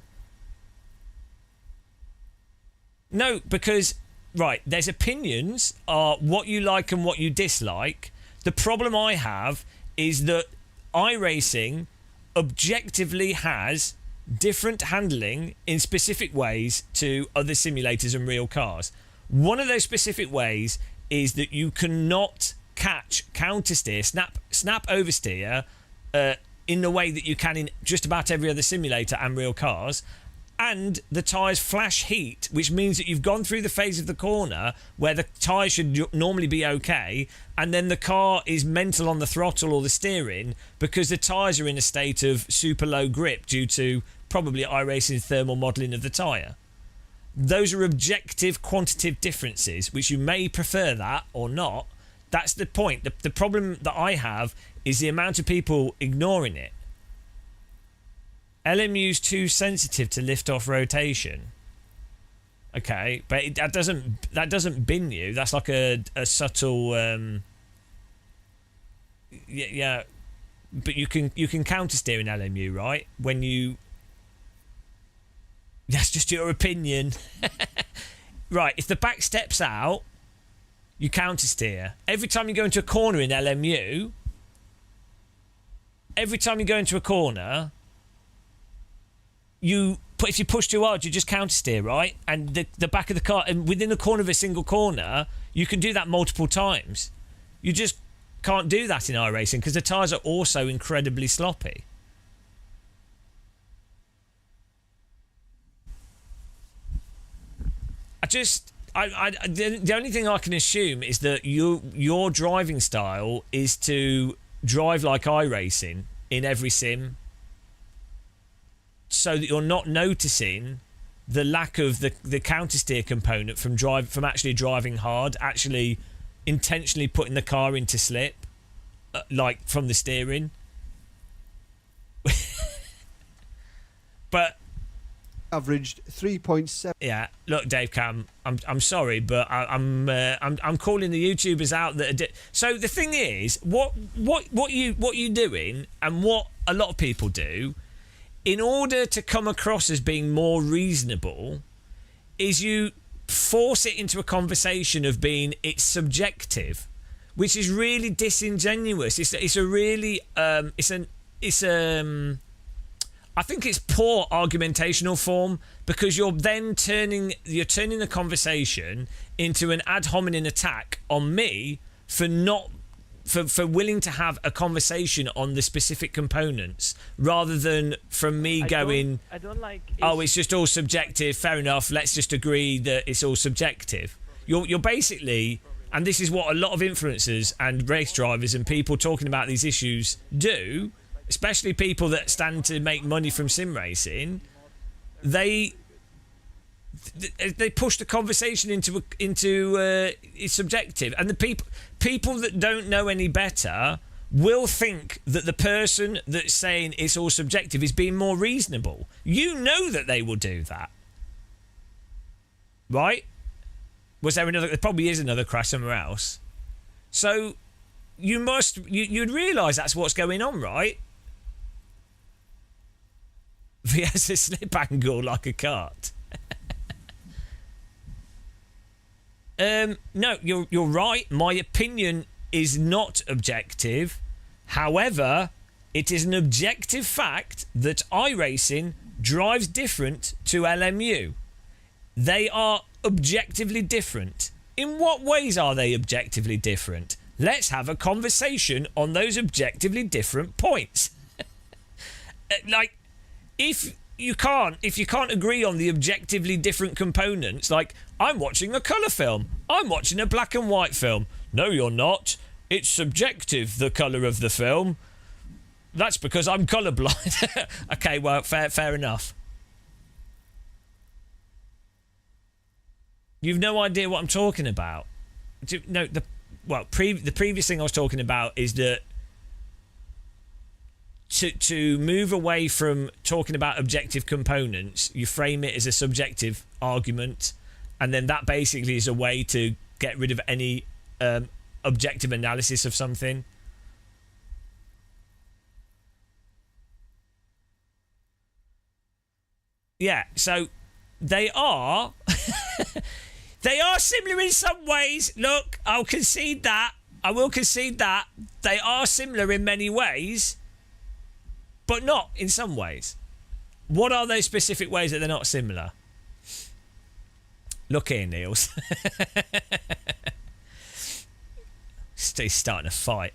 No, because right, there's opinions are what you like and what you dislike. The problem I have is that iRacing objectively has different handling in specific ways to other simulators and real cars. One of those specific ways is that you cannot catch countersteer, snap oversteer in the way that you can in just about every other simulator and real cars. and the tyres flash heat, which means that you've gone through the phase of the corner where the tyres should normally be okay, and then the car is mental on the throttle or the steering because the tyres are in a state of super low grip due to probably iRacing's thermal modelling of the tyre. Those are objective quantitative differences, which you may prefer that or not. That's the point. The problem that I have is the amount of people ignoring it. LMU's too sensitive to lift-off rotation. Okay, but that doesn't bin you. That's like a subtle. Yeah, but you can counter steer in LMU, right? When you. That's just your opinion. Right, if the back steps out, you counter steer. Every time you go into a corner in LMU, if you push too hard, you just counter steer, right? And the back of the car, and within the corner of a single corner, you can do that multiple times. You just can't do that in iRacing because the tyres are also incredibly sloppy. The only thing I can assume is that your driving style is to drive like iRacing in every sim, so that you're not noticing the lack of the counter steer component from actually driving hard, actually intentionally putting the car into slip, like from the steering. But averaged 3.7. Yeah, look, Dave Cam, I'm sorry, but I'm calling the YouTubers out that. So the thing is, what you doing, and what a lot of people do, in order to come across as being more reasonable, is you force it into a conversation of being it's subjective, which is really disingenuous. I think it's poor argumentational form, because you're then turning the conversation into an ad hominem attack on me for willing to have a conversation on the specific components, rather than from me going, I don't like. Oh, it's just all subjective. Fair enough. Let's just agree that it's all subjective. You're basically, and this is what a lot of influencers and race drivers and people talking about these issues do, especially people that stand to make money from sim racing. They push the conversation into it's subjective, and the people that don't know any better will think that the person that's saying it's all subjective is being more reasonable. You know that they will do that, right? There probably is another crash somewhere else. So you'd realise that's what's going on, right? He has a slip angle like a cart. No, you're right. My opinion is not objective. However, it is an objective fact that iRacing drives different to LMU. They are objectively different. In what ways are they objectively different? Let's have a conversation on those objectively different points. If you can't agree on the objectively different components, like, I'm watching a colour film, I'm watching a black and white film. No, you're not. It's subjective, the colour of the film. That's because I'm colourblind. Okay, well, fair enough. You've no idea what I'm talking about. No, the previous thing I was talking about is that to move away from talking about objective components, you frame it as a subjective argument, and then that basically is a way to get rid of any objective analysis of something. Yeah, so they are they are similar in some ways. Look, I'll concede that. I will concede that they are similar in many ways, but not in some ways. What are those specific ways that they're not similar? Look here, Niels. He's starting a fight.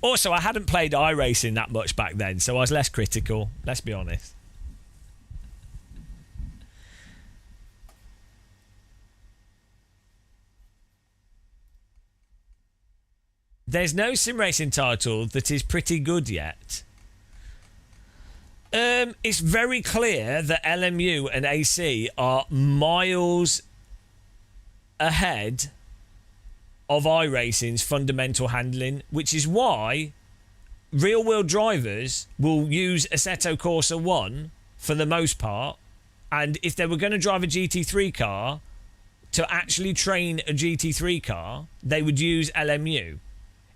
Also, I hadn't played iRacing that much back then, so I was less critical. Let's be honest. There's no sim racing title that is pretty good yet. It's very clear that LMU and AC are miles ahead of iRacing's fundamental handling, which is why real-world drivers will use Assetto Corsa 1 for the most part, and if they were going to drive a GT3 car, to actually train a GT3 car, they would use LMU.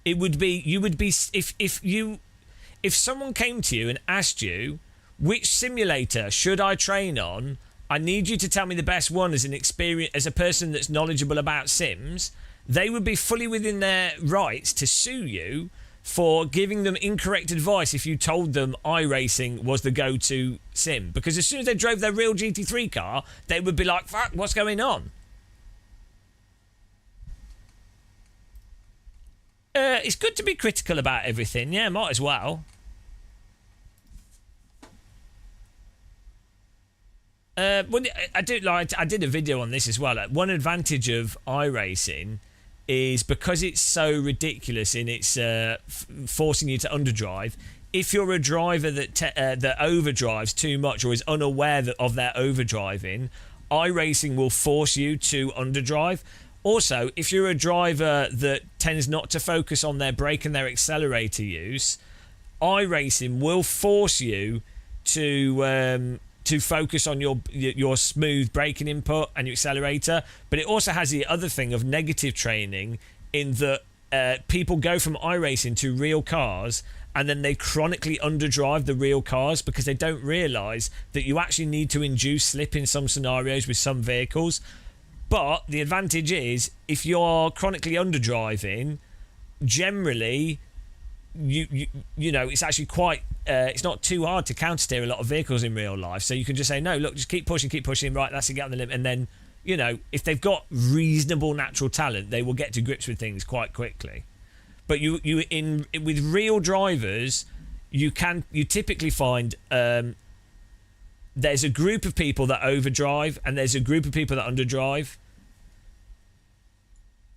It would be, you would be, if someone came to you and asked you, which simulator should I train on? I need you to tell me the best one as a person that's knowledgeable about sims. They would be fully within their rights to sue you for giving them incorrect advice if you told them iRacing was the go-to sim. Because as soon as they drove their real GT3 car, they would be like, fuck, what's going on? It's good to be critical about everything. Yeah, might as well. Well, I did a video on this as well. Like, one advantage of iRacing is because it's so ridiculous in its forcing you to underdrive. If you're a driver that overdrives too much or is unaware of their overdriving, iRacing will force you to underdrive. Also, if you're a driver that tends not to focus on their brake and their accelerator use, iRacing will force you to focus on your smooth braking input and your accelerator. But it also has the other thing of negative training in that people go from iRacing to real cars and then they chronically underdrive the real cars because they don't realise that you actually need to induce slip in some scenarios with some vehicles. But the advantage is, if you're chronically underdriving, generally, you know, it's actually quite, it's not too hard to countersteer a lot of vehicles in real life. So you can just say, no, look, just keep pushing, right, that's it, get on the limit. And then, you know, if they've got reasonable natural talent, they will get to grips with things quite quickly. But with real drivers, you typically find there's a group of people that overdrive and there's a group of people that underdrive.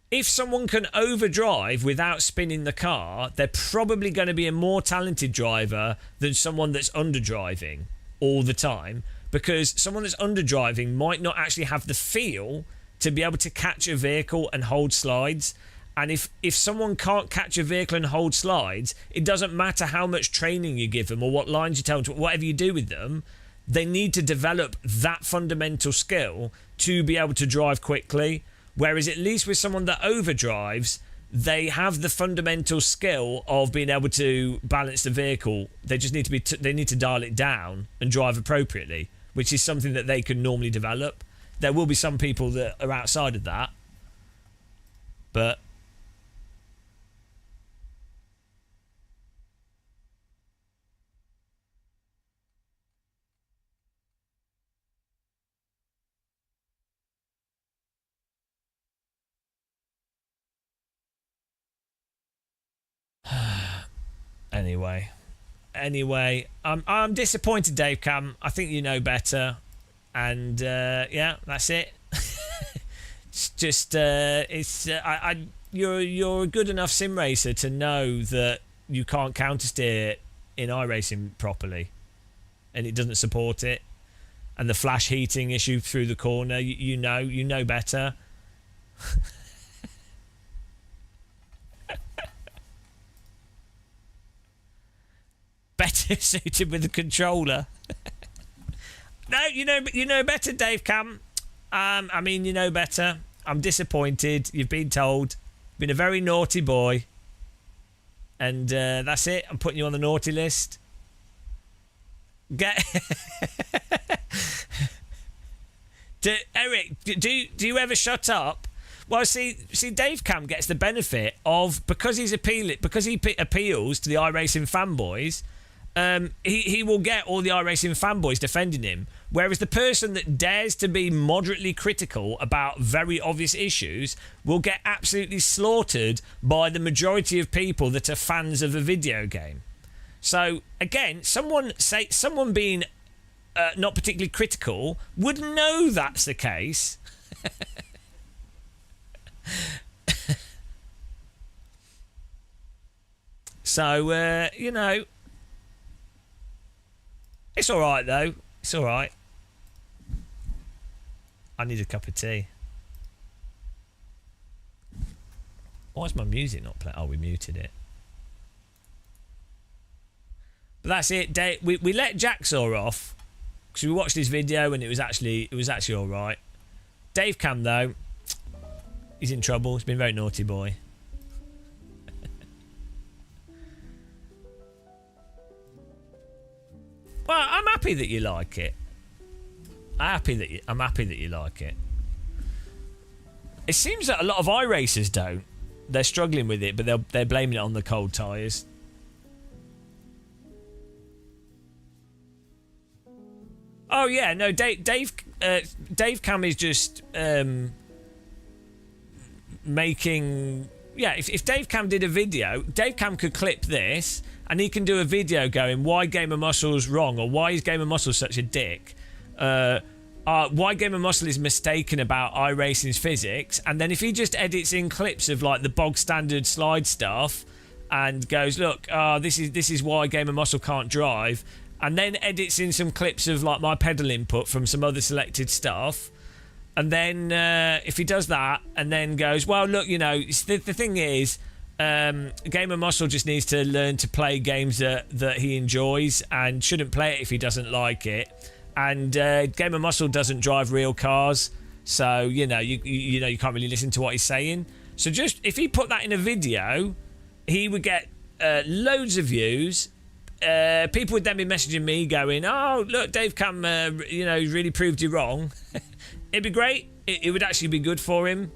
If someone can overdrive without spinning the car, they're probably going to be a more talented driver than someone that's underdriving all the time, because someone that's underdriving might not actually have the feel to be able to catch a vehicle and hold slides. And if someone can't catch a vehicle and hold slides, it doesn't matter how much training you give them or what lines you tell them, whatever you do with them, they need to develop that fundamental skill to be able to drive quickly. Whereas at least with someone that overdrives, they have the fundamental skill of being able to balance the vehicle. They just need to they need to dial it down and drive appropriately, which is something that they can normally develop. There will be some people that are outside of that, but Anyway, I'm disappointed, Dave Cam. I think you know better, and yeah, that's it. It's just you're a good enough sim racer to know that you can't countersteer in iRacing properly, and it doesn't support it, and the flash heating issue through the corner. You know better. Better suited with the controller. No, you know better, Dave Cam. I mean, you know better. I'm disappointed. You've been told. Been a very naughty boy, and that's it. I'm putting you on the naughty list. Eric, do you ever shut up? Well, see, Dave Cam gets the benefit of, because he appeals to the iRacing fanboys. he will get all the iRacing fanboys defending him. Whereas the person that dares to be moderately critical about very obvious issues will get absolutely slaughtered by the majority of people that are fans of a video game. So again, someone being not particularly critical would know that's the case. So you know, it's all right though. It's all right. I need a cup of tea. Why is my music not playing? Oh, we muted it. But that's it. We let Jacksaw off because we watched his video and it was actually all right. Dave Cam though, he's in trouble. He's been a very naughty boy. Well, I'm happy that you like it. I'm happy that you like it. It seems that a lot of iRacers don't. They're struggling with it, but they're blaming it on the cold tyres. Oh yeah, no, Dave Cam is just making. Yeah, if Dave Cam did a video, Dave Cam could clip this and he can do a video going why Game of Muscle's wrong or why is Game of Muscle such a dick. Why Game of Muscle is mistaken about iRacing's physics, and then if he just edits in clips of like the bog standard slide stuff and goes, look, this is why Game of Muscle can't drive, and then edits in some clips of like my pedal input from some other selected stuff, and then if he does that and then goes, well, look, you know, the thing is, Game of Muscle just needs to learn to play games that he enjoys and shouldn't play it if he doesn't like it. And Game of Muscle doesn't drive real cars, so you know you can't really listen to what he's saying. So just if he put that in a video, he would get loads of views. People would then be messaging me going, "Oh, look, Dave Cam, really proved you wrong." It'd be great. It would actually be good for him.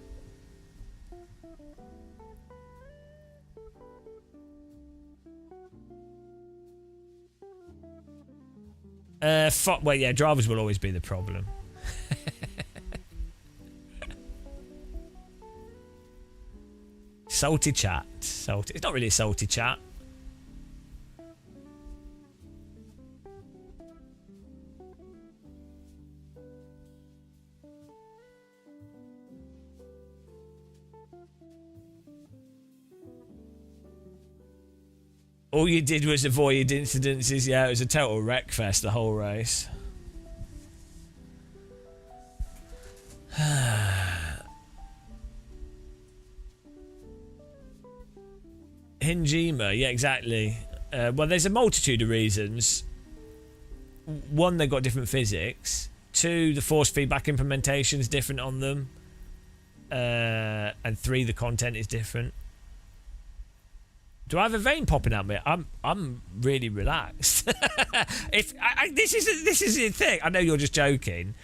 Well, yeah, drivers will always be the problem. Salty chat. Salty. It's not really a salty chat. All you did was avoid incidences. Yeah, it was a total wreck fest, the whole race. Hinjima, yeah, exactly. Well, there's a multitude of reasons. One, they've got different physics. Two, the force feedback implementation is different on them. And three, the content is different. Do I have a vein popping at me? I'm really relaxed. This is the thing. I know you're just joking.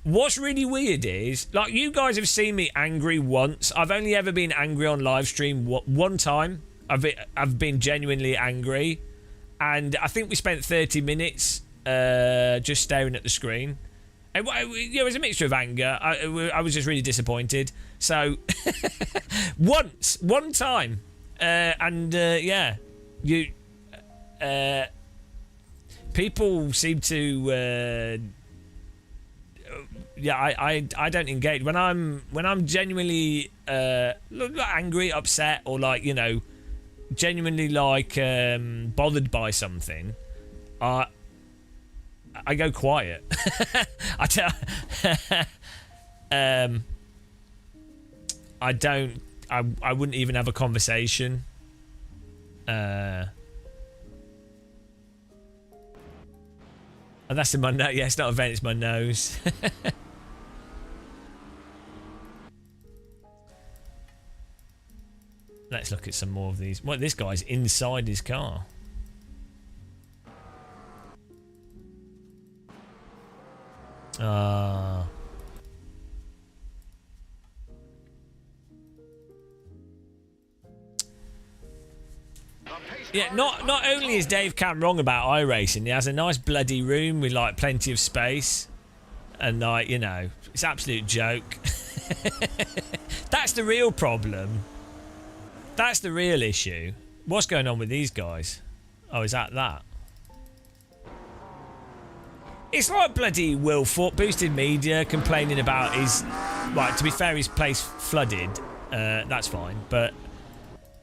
What's really weird is, like, you guys have seen me angry once. I've only ever been angry on live stream one time. I've been genuinely angry, and I think we spent 30 minutes just staring at the screen. It was a mixture of anger. I was just really disappointed. So one time. Yeah, people seem to, I don't engage when I'm genuinely angry, upset, or like, you know, genuinely like bothered by something. I go quiet. I wouldn't even have a conversation. And that's in my nose. Yeah, it's not a vent, it's my nose. Let's look at some more of these. Well, this guy's inside his car. The pace Yeah, not only is Dave Cam wrong about iRacing, he has a nice bloody room with like plenty of space, and like, you know, it's an absolute joke. That's the real problem. That's the real issue. What's going on with these guys? Oh, is that? It's like bloody Will Fort Boosted Media complaining about his... Right, to be fair, his place flooded. That's fine. But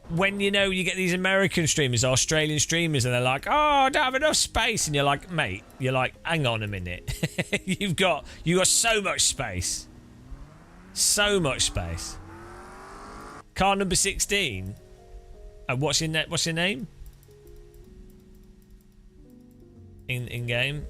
when, you know, you get these American streamers, Australian streamers, and they're like, oh, I don't have enough space. And you're like, mate, you're like, hang on a minute. you got so much space. So much space. Car number 16. What's your name? In game.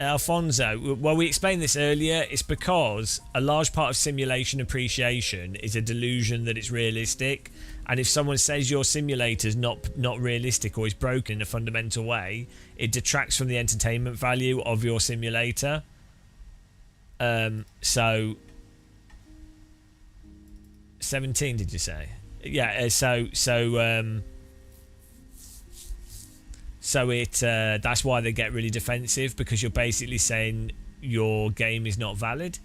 Alfonso, well, we explained this earlier. It's because a large part of simulation appreciation is a delusion that it's realistic. And if someone says your simulator's not realistic or is broken in a fundamental way, it detracts from the entertainment value of your simulator. So 17, did you say? Yeah. So that's why they get really defensive, because you're basically saying your game is not valid.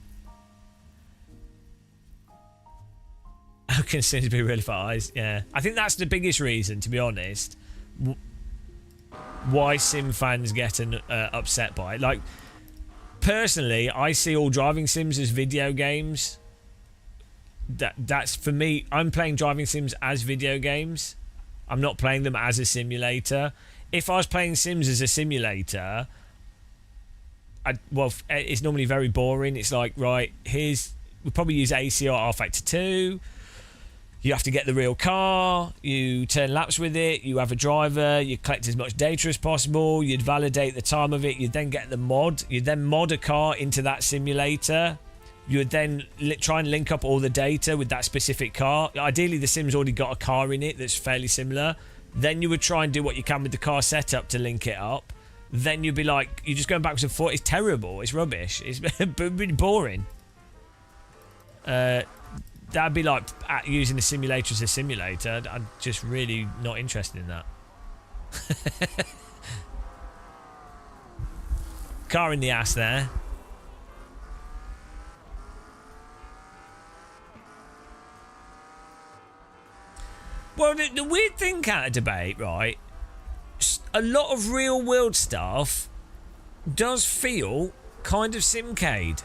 How can Sims be really for eyes? Yeah, I think that's the biggest reason, to be honest, why sim fans get upset by it. Like, personally, I see all driving sims as video games. That's for me. I'm playing driving sims as video games. I'm not playing them as a simulator. If I was playing Sims as a simulator, it's normally very boring. It's like, right, we probably use AC or R Factor 2. You have to get the real car. You turn laps with it. You have a driver. You collect as much data as possible. You'd validate the time of it. You'd then get the mod. You'd then mod a car into that simulator. You would then try and link up all the data with that specific car. Ideally, the sim's already got a car in it that's fairly similar. Then you would try and do what you can with the car setup to link it up. Then you'd be like, you're just going backwards and forth. It's terrible. It's rubbish. It's really boring. That'd be like using a simulator as a simulator. I'm just really not interested in that. Car in the ass there. Well, the weird thing, Counter Debate, right? A lot of real world stuff does feel kind of simcade.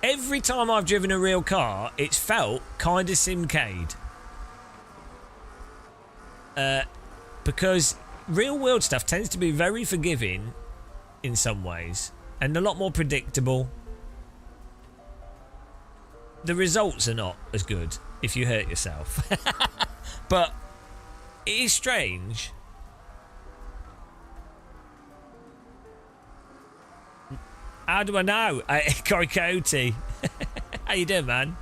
Every time I've driven a real car, it's felt kind of simcade. Because real world stuff tends to be very forgiving in some ways and a lot more predictable. The results are not as good if you hurt yourself. But it is strange. How do I know? Corey Coyote. How you doing, man?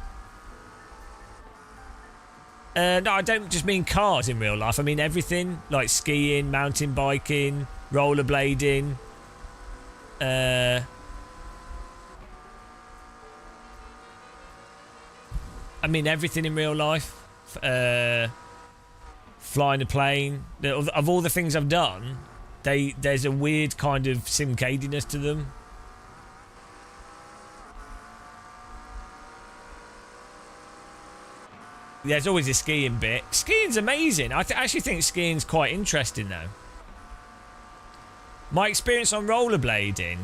No, I don't just mean cars in real life. I mean everything, like skiing, mountain biking, rollerblading. I mean everything in real life. Flying a plane. Of all the things I've done, there's a weird kind of simcadiness to them. There's always a skiing bit. Skiing's amazing. I actually think skiing's quite interesting though. My experience on rollerblading,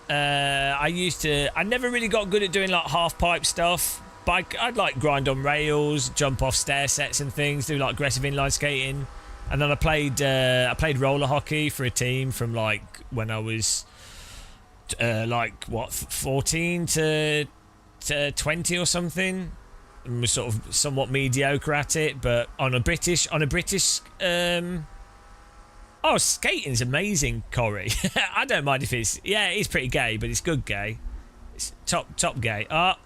I never really got good at doing like half pipe stuff. But I'd like grind on rails, jump off stair sets and things, do like aggressive inline skating. And then I played roller hockey for a team from like when I was 14 to 20 or something. And was sort of somewhat mediocre at it, but on a British oh, skating's amazing, Corey. I don't mind if it's pretty gay, but it's good gay. It's top gay. But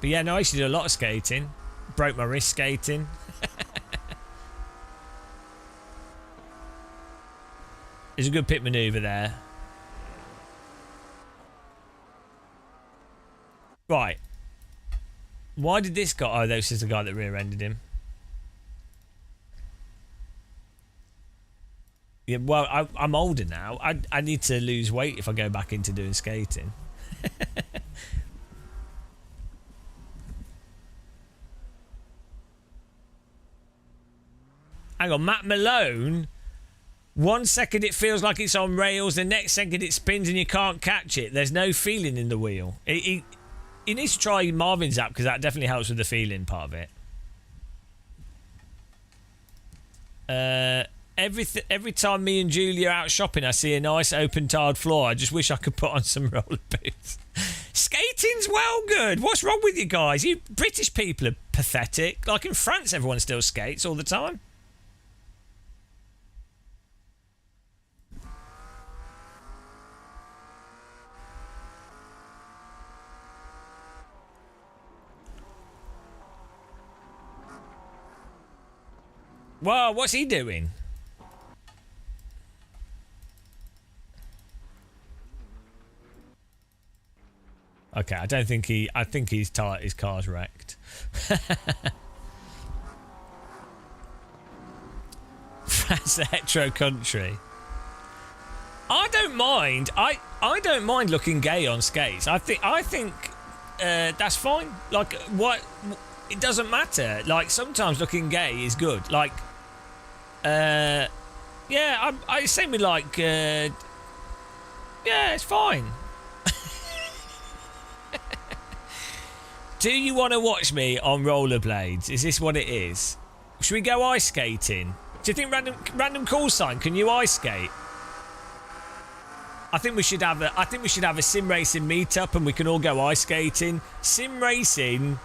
yeah, no, I used to do a lot of skating. broke my wrist skating. It's a good pit maneuver there. Right. Why did this guy... Oh, this is the guy that rear-ended him. Yeah, well, I'm older now. I need to lose weight if I go back into doing skating. Hang on, Matt Malone. 1 second it feels like it's on rails, the next second it spins and you can't catch it. There's no feeling in the wheel. He needs to try Marvin's app because that definitely helps with the feeling part of it. Every time me and Julia are out shopping, I see a nice open tiled floor. I just wish I could put on some roller boots. Skating's well good. What's wrong with you guys? You British people are pathetic. Like in France, everyone still skates all the time. Whoa, what's he doing? Okay, I don't think he... I think his car's wrecked. France hetero country. I don't mind. I don't mind looking gay on skates. I think that's fine. Like what? It doesn't matter. Like sometimes looking gay is good. Like, yeah. I same with like. Yeah, it's fine. Do you want to watch me on rollerblades? Is this what it is? Should we go ice skating? Do you think random call sign? Can you ice skate? I think we should have a sim racing meetup and we can all go ice skating. Sim racer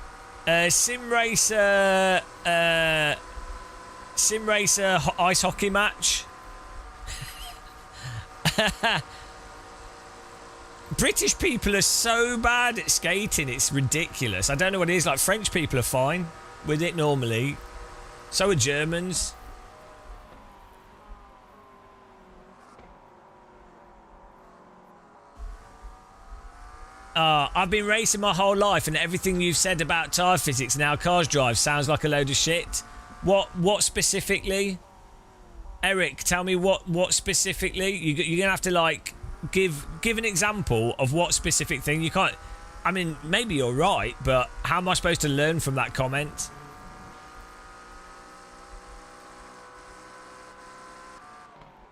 ice hockey match. British people are so bad at skating, it's ridiculous. I don't know what it is. Like French people are fine with it normally. So are Germans. I've been racing my whole life and everything you've said about tyre physics and how cars drive sounds like a load of shit. What specifically? Eric, tell me what specifically? You're going to have to like give an example of what specific thing. You can't... I mean, maybe you're right, but how am I supposed to learn from that comment?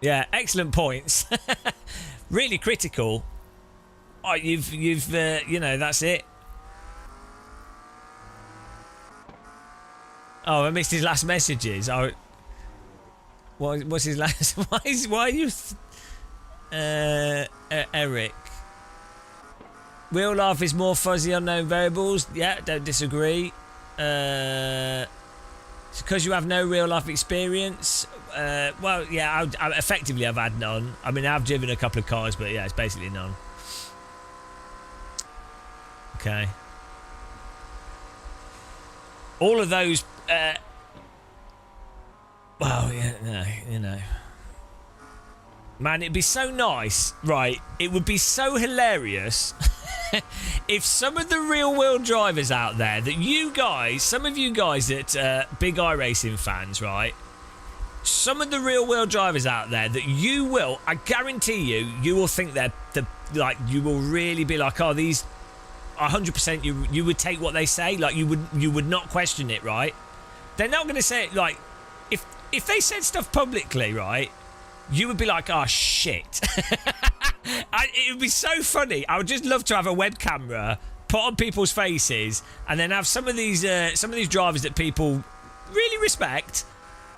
Yeah, excellent points. Really critical. Oh, you've you know, that's it. Oh, I missed his last messages. Oh, what's his last? Why are you? Eric. Real life is more fuzzy unknown variables. Yeah, don't disagree. It's because you have no real life experience. Well, yeah, effectively I've had none. I mean, I've driven a couple of cars, but yeah, it's basically none. Okay. All of those... well, yeah, no, you know. Man, it'd be so nice, right? It would be so hilarious if some of the real-world drivers out there that you guys, some of you guys that big iRacing fans, right? Some of the real-world drivers out there that you will, I guarantee you will think they're like, you will really be like, oh, these... 100% you would take what they say, like you would not question it, right? They're not going to say it, like if they said stuff publicly, right, you would be like, oh shit. It would be so funny. I would just love to have a web camera put on people's faces and then have some of these drivers that people really respect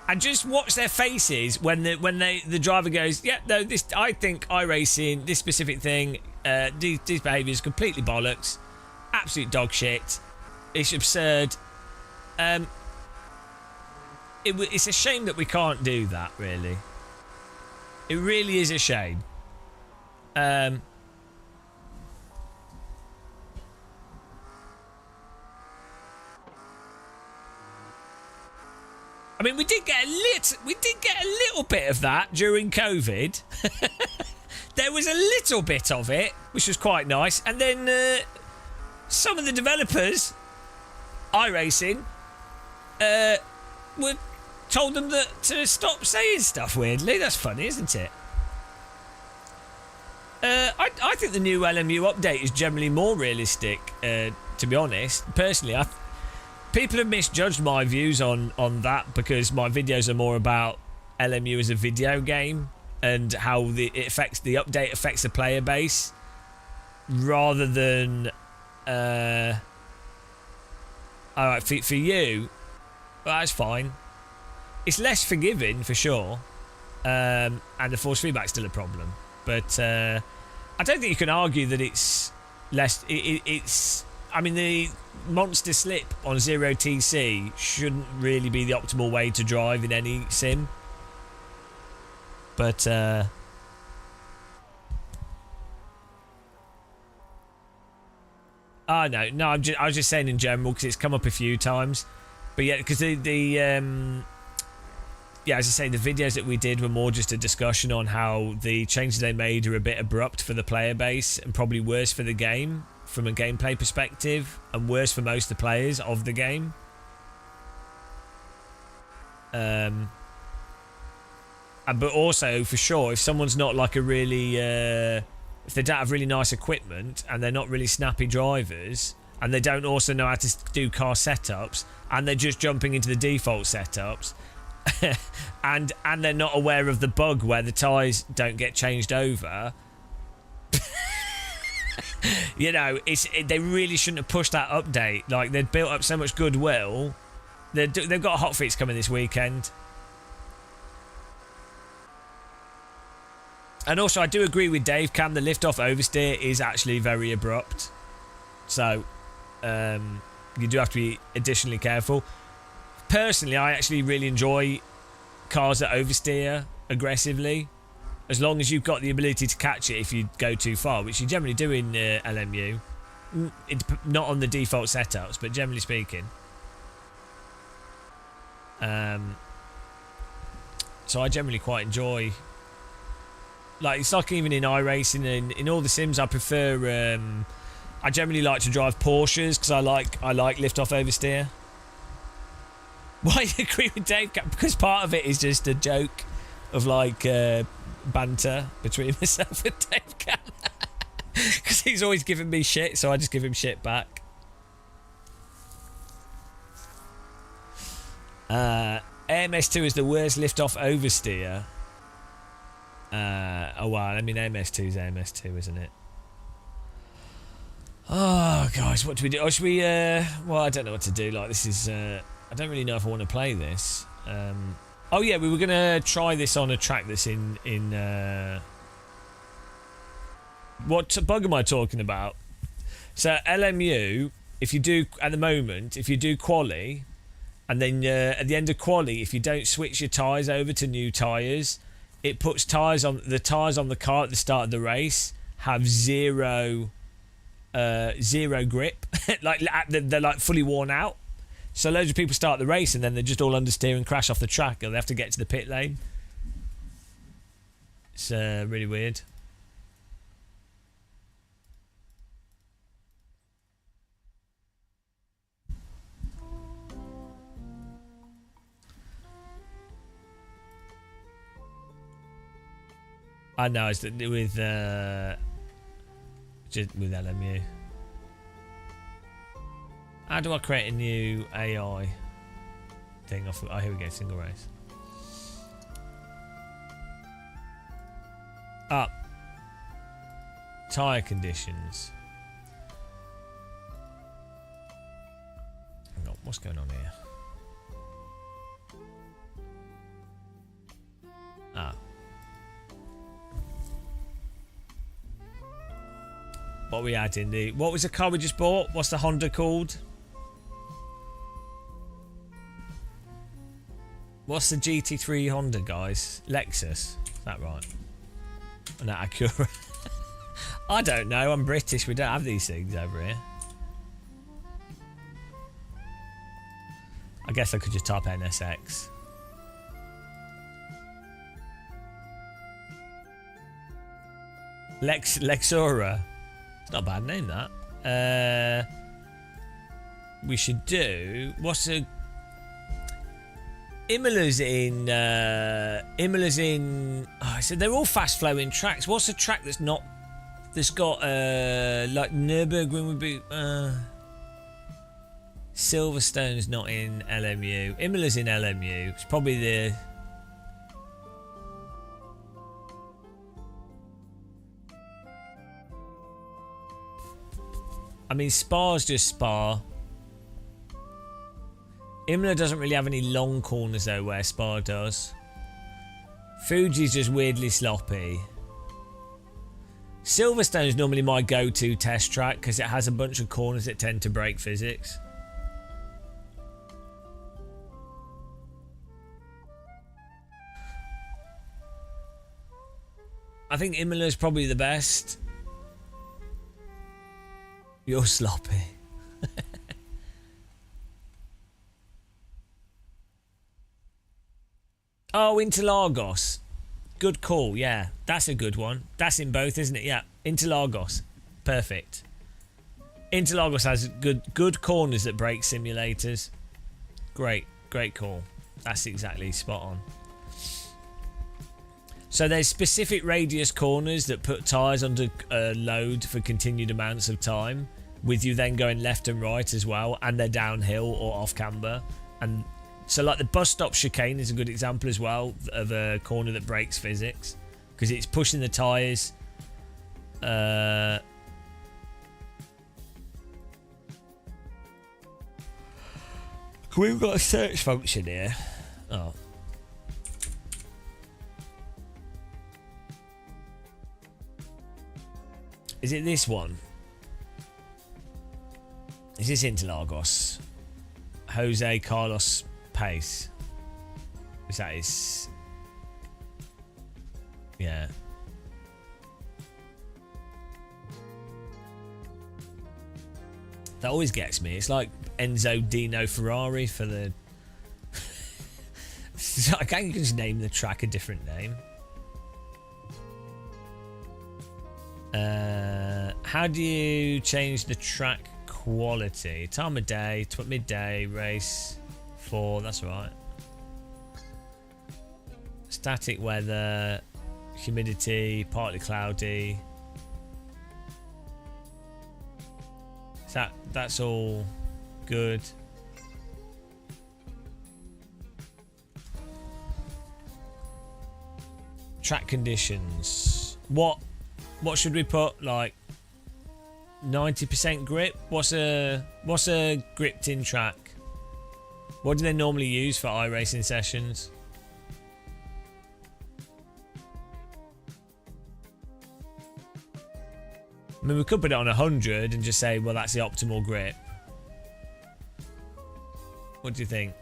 and just watch their faces when the driver goes, yeah, no, this, I think iRacing, this specific thing, these behaviours completely bollocks. Absolute dog shit. It's absurd. It's a shame that we can't do that, really. It really is a shame. I mean, we did get a little bit of that during COVID. There was a little bit of it, which was quite nice. And then some of the developers, iRacing, told them to stop saying stuff weirdly. That's funny, isn't it? I think the new LMU update is generally more realistic, to be honest. Personally, people have misjudged my views on that because my videos are more about LMU as a video game and how the update affects the player base rather than alright, for you, well, that's fine. It's less forgiving for sure, and the force feedback's still a problem, but I don't think you can argue that it's less. It's I mean, the monster slip on 0TC shouldn't really be the optimal way to drive in any sim. But no, I was just saying in general because it's come up a few times. But yeah, because yeah, as I say, the videos that we did were more just a discussion on how the changes they made are a bit abrupt for the player base and probably worse for the game from a gameplay perspective and worse for most of the players of the game. But also, for sure, if someone's not like a really... if they don't have really nice equipment and they're not really snappy drivers and they don't also know how to do car setups and they're just jumping into the default setups and they're not aware of the bug where the tyres don't get changed over... You know, they really shouldn't have pushed that update. Like, they'd built up so much goodwill. They've got hotfix coming this weekend. And also, I do agree with Dave Cam. The lift-off oversteer is actually very abrupt. So, you do have to be additionally careful. Personally, I actually really enjoy cars that oversteer aggressively. As long as you've got the ability to catch it if you go too far, which you generally do in LMU. Not on the default setups, but generally speaking. So I generally quite enjoy... Like, it's like even in iRacing and in all the sims, I prefer... I generally like to drive Porsches because I like lift-off oversteer. Why do you agree with Dave? Because part of it is just a joke of like... banter between myself and Dave Cam because he's always giving me shit, so I just give him shit back. AMS2 is the worst lift-off oversteer. Oh wow, I mean AMS2 is AMS2, isn't it? Oh guys, what do we do? Oh, should we well, I don't know what to do. Like, this is I don't really know if I want to play this. Oh yeah, we were gonna try this on a track that's in what bug am I talking about? So LMU, if you do at the moment, if you do quali, and then at the end of quali, if you don't switch your tyres over to new tyres, it puts tyres on the car at the start of the race have zero grip, like they're like fully worn out. So loads of people start the race and then they're just all understeer and crash off the track and they have to get to the pit lane. It's really weird. I know, it's with LMU. How do I create a new AI thing? Oh, here we go, single race. Up. Tyre conditions. Hang on, what's going on here? Ah. What are we adding? What was the car we just bought? What's the Honda called? What's the GT3 Honda, guys? Lexus. Is that right? Oh, no, Acura. I don't know. I'm British. We don't have these things over here. I guess I could just type NSX. Lexora. It's not a bad name, that. We should do... What's a... Imola's in... Oh, I said they're all fast-flowing tracks. What's a track that's not... That's got, like Nürburgring would be... Silverstone's not in LMU. Imola's in LMU. It's probably the... I mean, Spa's just Spa. Imola doesn't really have any long corners though, where Spa does. Fuji's just weirdly sloppy. Silverstone is normally my go-to test track because it has a bunch of corners that tend to break physics. I think Imola is probably the best. You're sloppy. Oh, Interlagos. Good call, yeah. That's a good one. That's in both, isn't it? Yeah, Interlagos. Perfect. Interlagos has good corners that break simulators. Great call. That's exactly spot on. So there's specific radius corners that put tyres under load for continued amounts of time, with you then going left and right as well, and they're downhill or off camber. And so like the bus stop chicane is a good example as well of a corner that breaks physics, because it's pushing the tyres. We've got a search function here. Oh. Is it this one? Is this Interlagos? Jose Carlos Pace. Is that his? Yeah. That always gets me. It's like Enzo Dino Ferrari for the... I can't just name the track a different name. How do you change the track quality? Time of day, midday, race 4, that's right. Static weather, humidity, partly cloudy. That's all good. Track conditions. What should we put? Like 90% grip? What's a gripped in track? What do they normally use for iRacing sessions? I mean, we could put it on 100 and just say, well, that's the optimal grip. What do you think?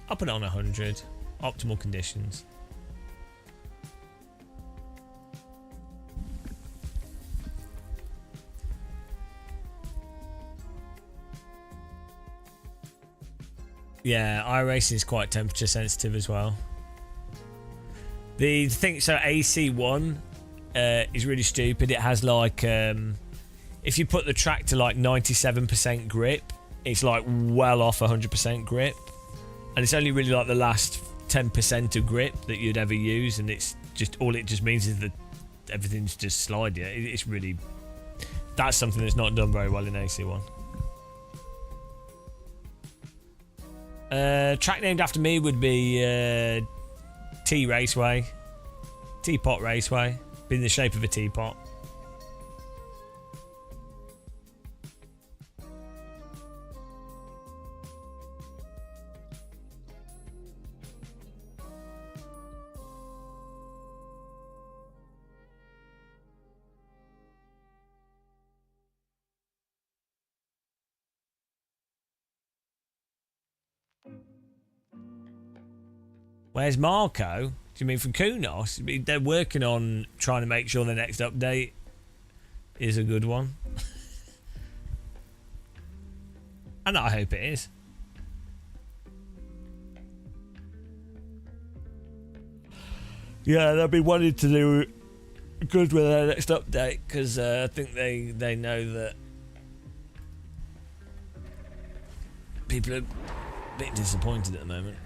I'll put it on 100. Optimal conditions. Yeah, iRacing is quite temperature sensitive as well. The thing, so AC1 is really stupid. It has like, if you put the track to like 97% grip, it's like well off 100% grip. And it's only really like the last 10% of grip that you'd ever use, and it's just all it just means is that everything's just slide. Yeah, it's really, that's something that's not done very well in AC1. Track named after me would be T Raceway, Teapot Raceway, be in the shape of a teapot. Where's Marco? Do you mean from Kunos? They're working on trying to make sure the next update is a good one. And I hope it is. Yeah, they'll be wanting to do good with their next update because I think they know that people are a bit disappointed at the moment.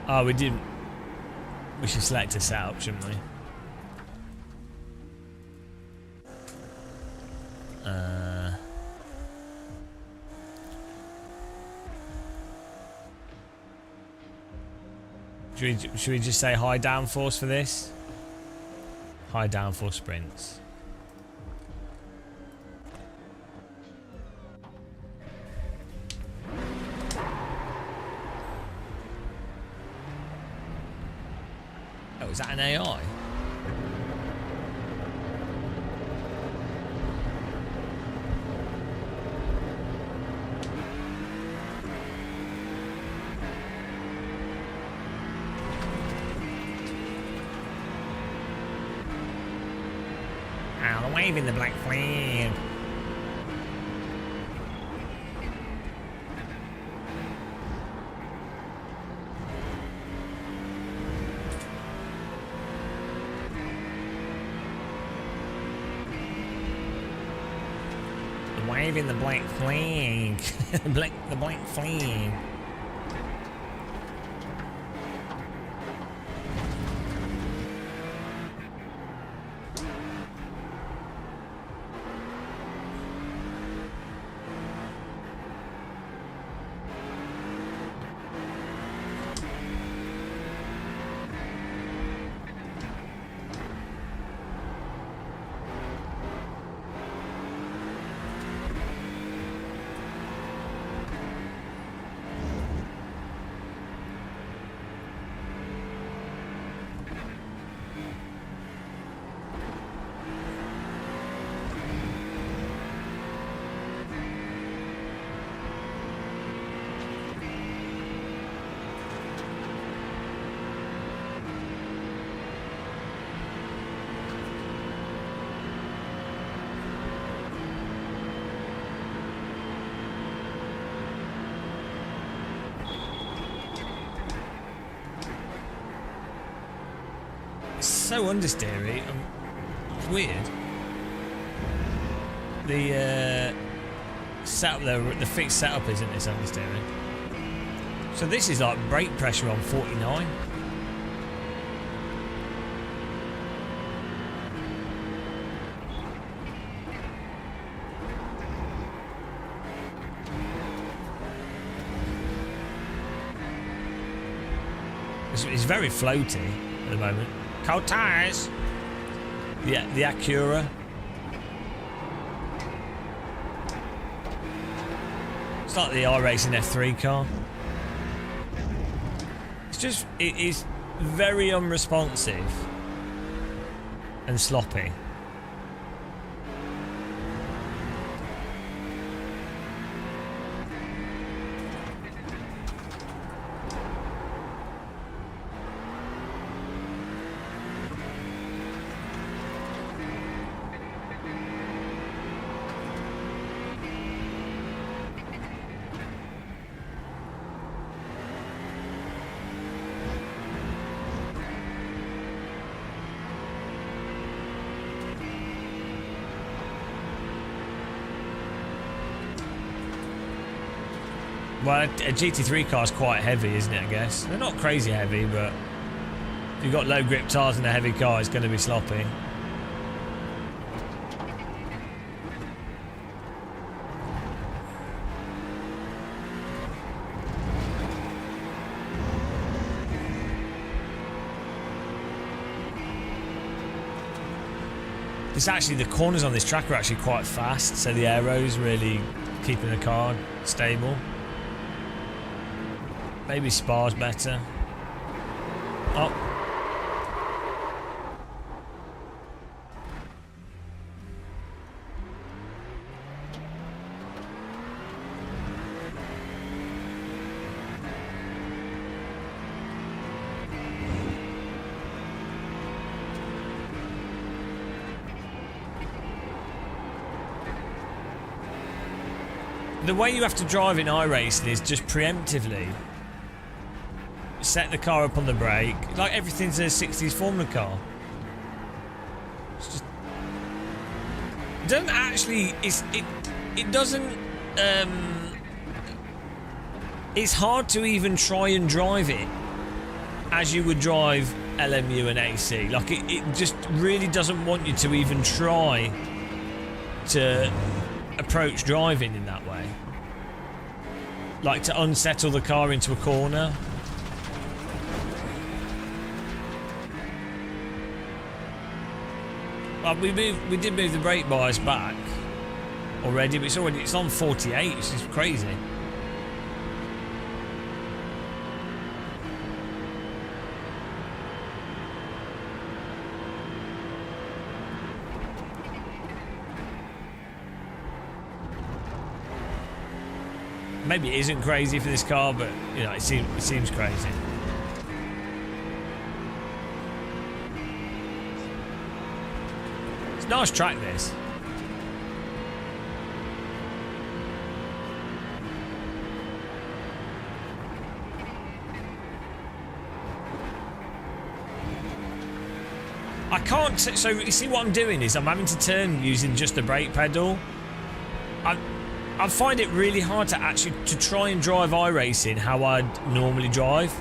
Oh, we didn't. We should select a setup, shouldn't we? Should we just say high downforce for this? High downforce sprints. Oh, is that an AI? Oh, waving the black flag. Waving the black flag. the black flag. So understeery. It's weird. The setup, the fixed setup isn't this understeery. So this is like brake pressure on 49. It's very floaty at the moment. Cold tires. Yeah, the Acura. It's like the iRacing F3 car. It's just, it is very unresponsive and sloppy. Well, a GT3 car is quite heavy, isn't it, I guess? They're not crazy heavy, but if you've got low grip tyres and a heavy car, it's going to be sloppy. It's actually, the corners on this track are actually quite fast, so the aero's really keeping the car stable. Maybe Spa's better. Oh. The way you have to drive in iRacing is just preemptively set the car up on the brake, like everything's a 60s Formula car. It's just, it doesn't actually. It doesn't. It's hard to even try and drive it as you would drive LMU and AC. Like it just really doesn't want you to even try to approach driving in that way, like to unsettle the car into a corner. Well, we did move the brake bias back already, but it's on 48, which is crazy. Maybe it isn't crazy for this car, but you know, it seems crazy. It's a nice track, this. I can't. So you see, what I'm doing is I'm having to turn using just the brake pedal. I find it really hard to actually try and drive iRacing how I'd normally drive.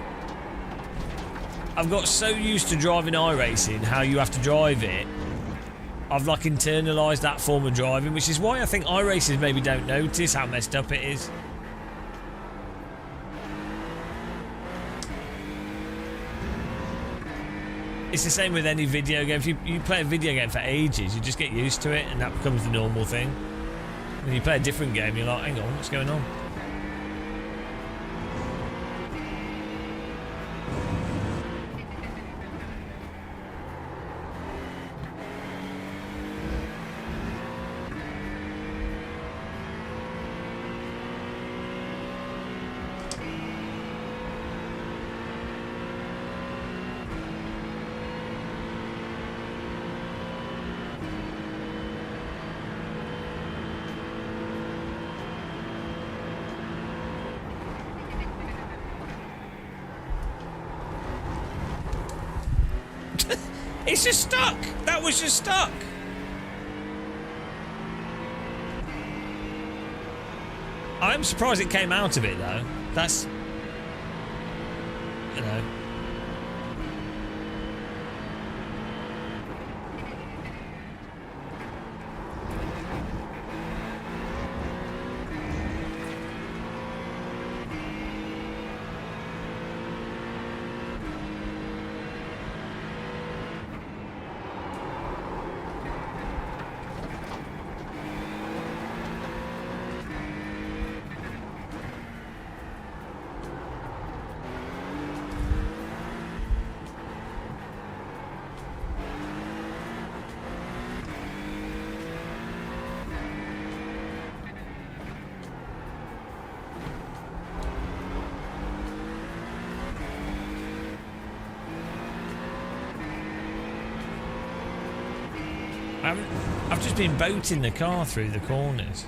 I've got so used to driving iRacing how you have to drive it. I've like internalised that form of driving, which is why I think iRacers maybe don't notice how messed up it is. It's the same with any video game. If you play a video game for ages, you just get used to it and that becomes the normal thing. When you play a different game, you're like, hang on, what's going on? It's just stuck. That was just stuck. I'm surprised it came out of it though. That's, you know. I've just been boating the car through the corners.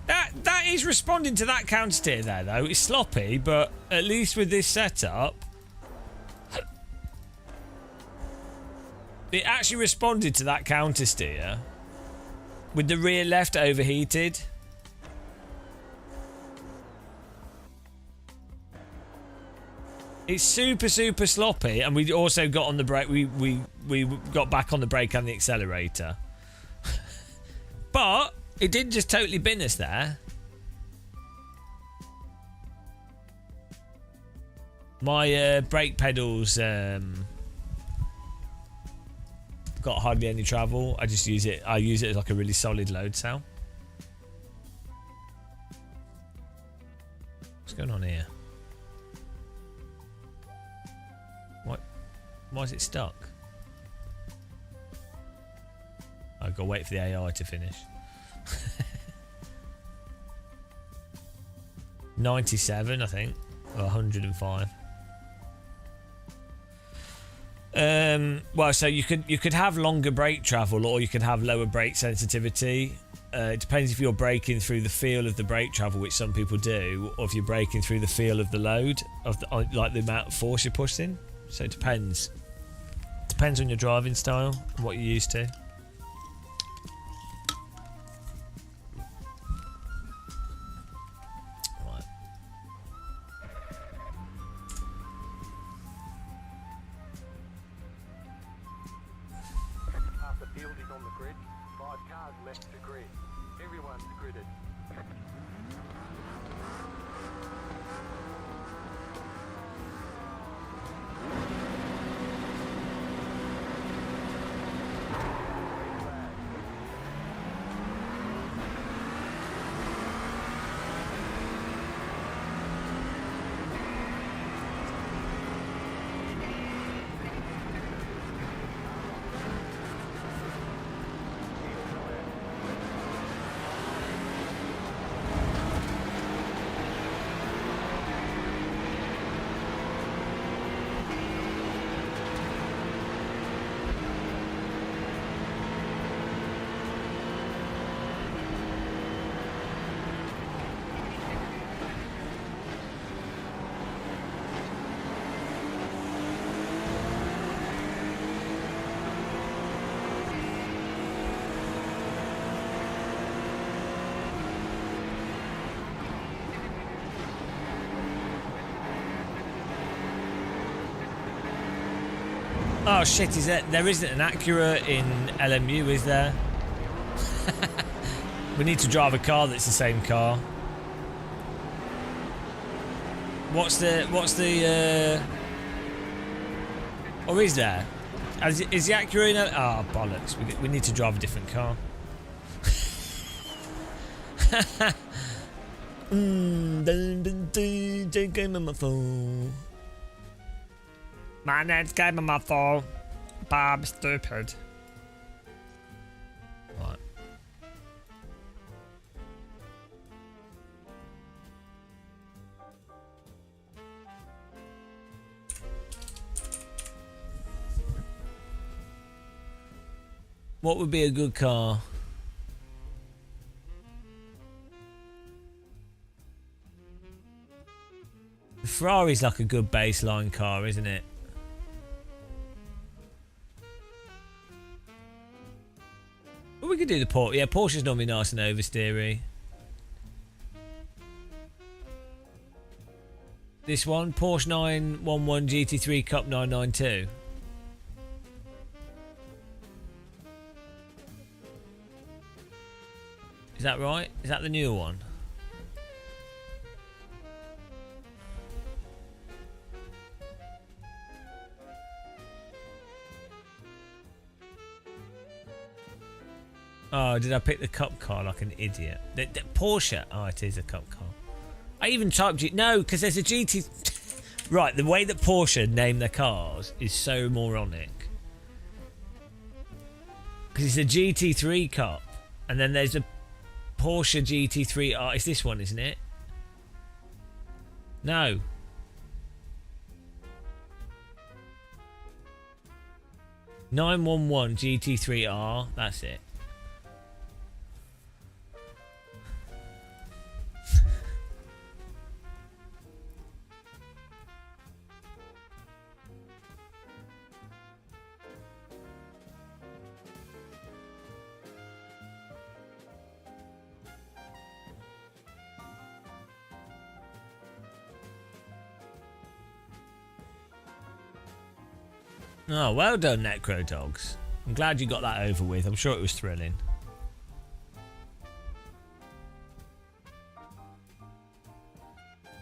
That is responding to that counter steer there, though. It's sloppy, but at least with this setup, it actually responded to that counter steer with the rear left overheated. It's super sloppy, and we also got on the brake. We got back on the brake and the accelerator, but it didn't just totally bin us there. My brake pedals got hardly any travel. I just use it. I use it as like a really solid load cell. What's going on here? What? Why is it stuck? I've got to wait for the AI to finish. 97, I think, or 105. Well, so you could have longer brake travel, or you could have lower brake sensitivity. It depends if you're braking through the feel of the brake travel, which some people do, or if you're braking through the feel of the load, like the amount of force you're pushing. So it depends. Depends on your driving style and what you're used to. Half the field is on the grid. 5 cars left the grid. Everyone's gridded. Oh shit, there isn't an Acura in LMU, is there? We need to drive a car that's the same car. What's the or is there? Is the Acura in oh bollocks, we need to drive a different car. Don't go on my phone. My name's Game on my phone. Bob stupid. Right. What would be a good car? The Ferrari's like a good baseline car, isn't it? Well, we could do the Porsche. Yeah, Porsche's normally nice and oversteery. This one, Porsche 911 GT3 Cup 992. Is that right? Is that the newer one? Oh, did I pick the cup car like an idiot? The Porsche. Oh, it is a cup car. I even typed no, because there's a GT. Right, the way that Porsche name their cars is so moronic. Because it's a GT3 Cup, and then there's a Porsche GT3 R. It's this one, isn't it? No. (911) GT3R. That's it. Oh, well done, Necro Dogs. I'm glad you got that over with. I'm sure it was thrilling.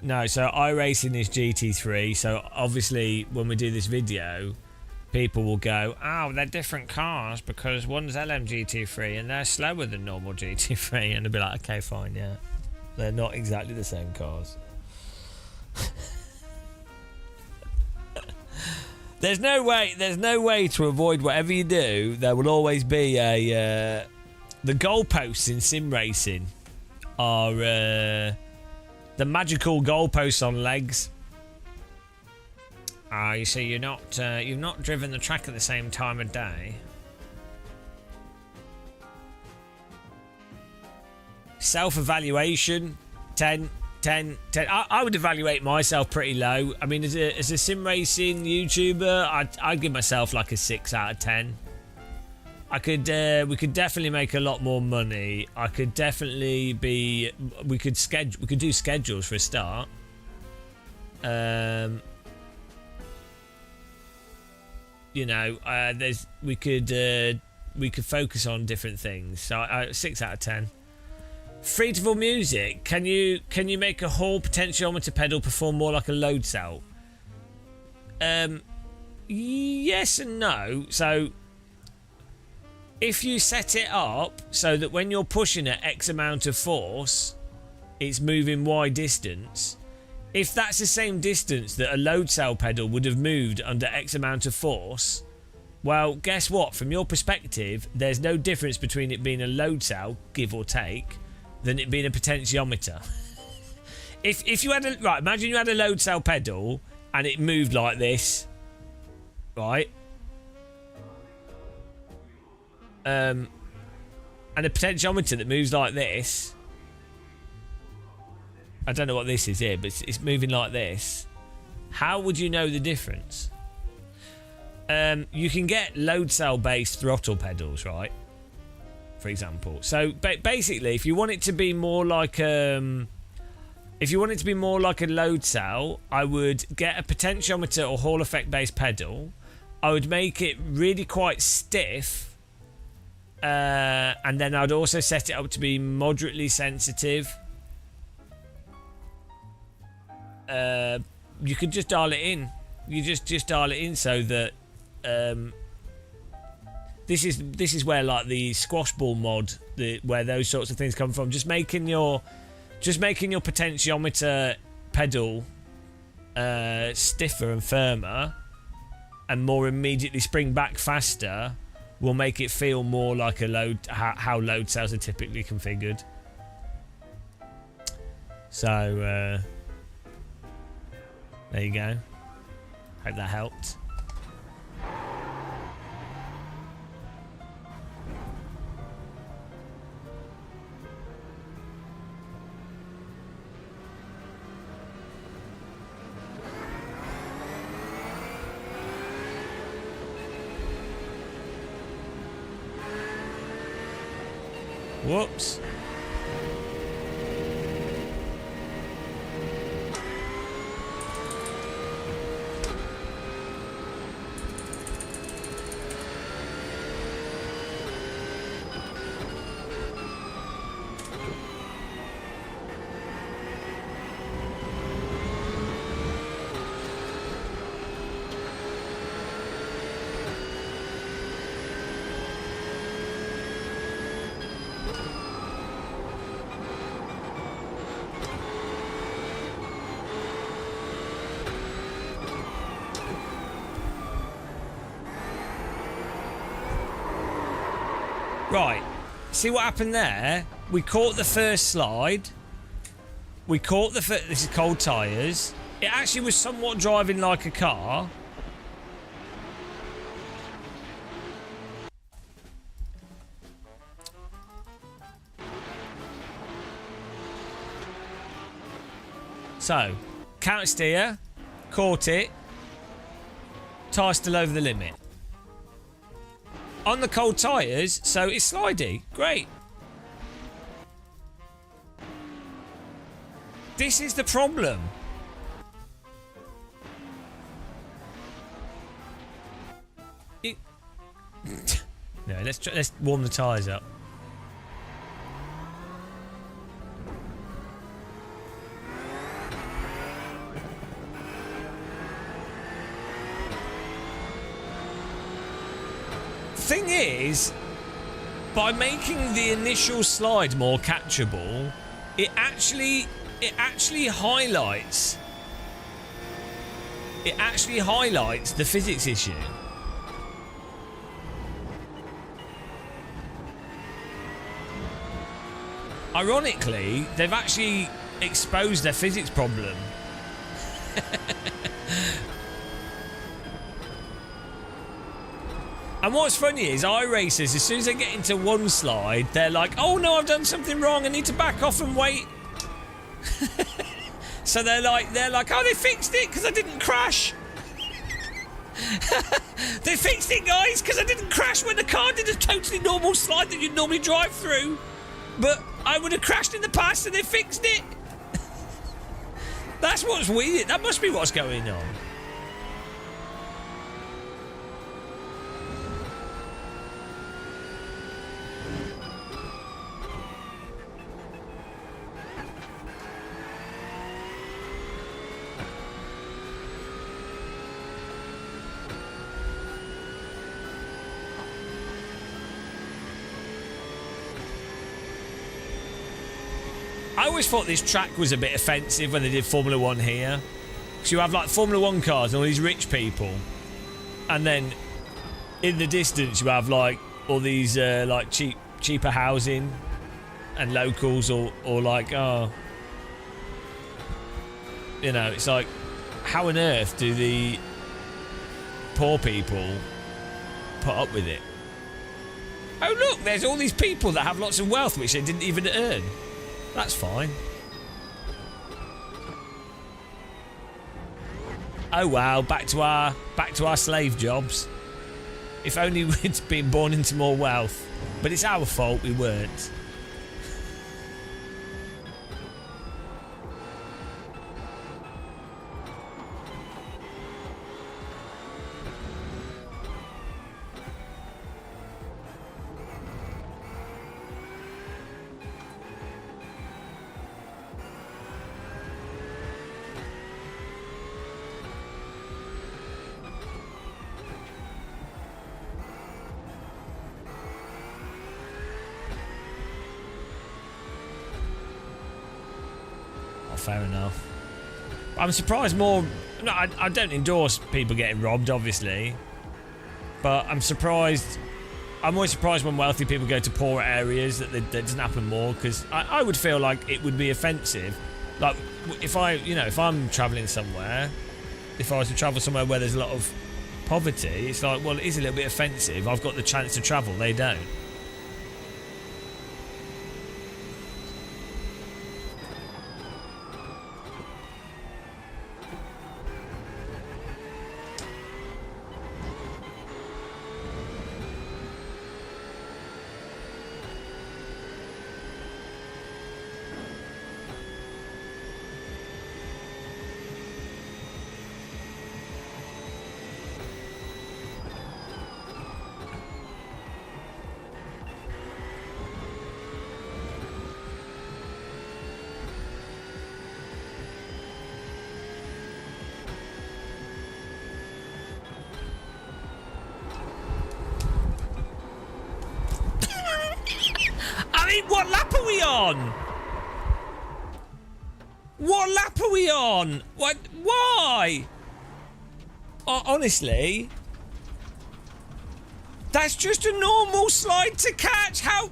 No, so iRacing is GT3. So obviously, when we do this video, people will go, oh, they're different cars because one's LMGT3 and they're slower than normal GT3, and they'll be like, okay, fine, yeah, they're not exactly the same cars. There's no way to avoid whatever you do. There will always be a the goalposts in sim racing are the magical goalposts on legs. You see, you've not driven the track at the same time of day. Self-evaluation, 10. I would evaluate myself pretty low. I mean, as a sim racing YouTuber, I'd give myself like a 6 out of 10. We could definitely make a lot more money. We could do schedules for a start. You know, we could focus on different things. So 6 out of 10. Free-to-fall music. Can you make a Hall potentiometer pedal perform more like a load cell? Yes and no. So if you set it up so that when you're pushing at X amount of force, it's moving Y distance. If that's the same distance that a load cell pedal would have moved under X amount of force, well, guess what? From your perspective, there's no difference between it being a load cell, give or take, than it being a potentiometer. If you had imagine you had a load cell pedal and it moved like this, right? And a potentiometer that moves like this. I don't know what this is here, but it's moving like this. How would you know the difference? You can get load cell based throttle pedals, right? For example. So basically, if you want it to be more like a load cell, I would get a potentiometer or Hall effect based pedal. I would make it really quite stiff, and then I'd also set it up to be moderately sensitive. You could just dial it in. You just dial it in so that this is where like the squash ball mod, where those sorts of things come from. Just making your potentiometer pedal stiffer and firmer, and more immediately spring back faster, will make it feel more like a load. How load cells are typically configured. So there you go. Hope that helped. Whoops. Right, see what happened there? We caught the first slide. This is cold tyres. It actually was somewhat driving like a car. So, counter steer, caught it, tyre still over the limit. On the cold tyres, so it's slidey. Great. This is the problem. No, let's warm the tyres up. thing is, by making the initial slide more catchable, it actually highlights the physics issue. Ironically, they've actually exposed their physics problem. And what's funny is iRacers, as soon as they get into one slide, they're like, oh no, I've done something wrong, I need to back off and wait. So they're like, oh, they fixed it because I didn't crash. They fixed it, guys, because I didn't crash when the car did a totally normal slide that you'd normally drive through. But I would have crashed in the past and they fixed it. That's what's weird. That must be what's going on. I always thought this track was a bit offensive when they did Formula 1 here. Because you have like Formula 1 cars and all these rich people. And then in the distance you have like all these like cheaper housing and locals or like, oh. You know, it's like, how on earth do the poor people put up with it? Oh look, there's all these people that have lots of wealth which they didn't even earn. That's fine. Oh wow, back to our slave jobs. If only we'd been born into more wealth. But it's our fault we weren't. Fair enough. I'm surprised more... No, I don't endorse people getting robbed, obviously. But I'm surprised... I'm always surprised when wealthy people go to poorer areas that doesn't happen more, because I would feel like it would be offensive. Like, if I'm travelling somewhere, if I was to travel somewhere where there's a lot of poverty, it's like, well, it is a little bit offensive. I've got the chance to travel, they don't. What lap are we on? What lap are we on? What? Why? Honestly, that's just a normal slide to catch. How?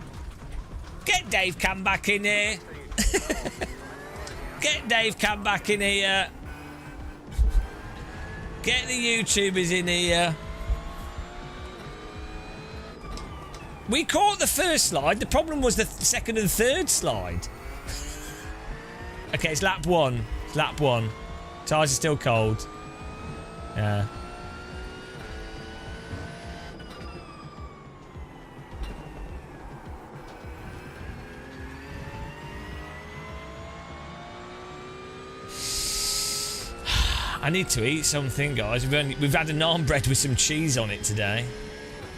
Get Dave Cam back in here. Get Dave Cam back in here. Get the YouTubers in here. We caught the first slide. The problem was the second and third slide. Okay, it's lap one. It's lap one. Tires are still cold. Yeah. I need to eat something, guys. We've had a naan bread with some cheese on it today.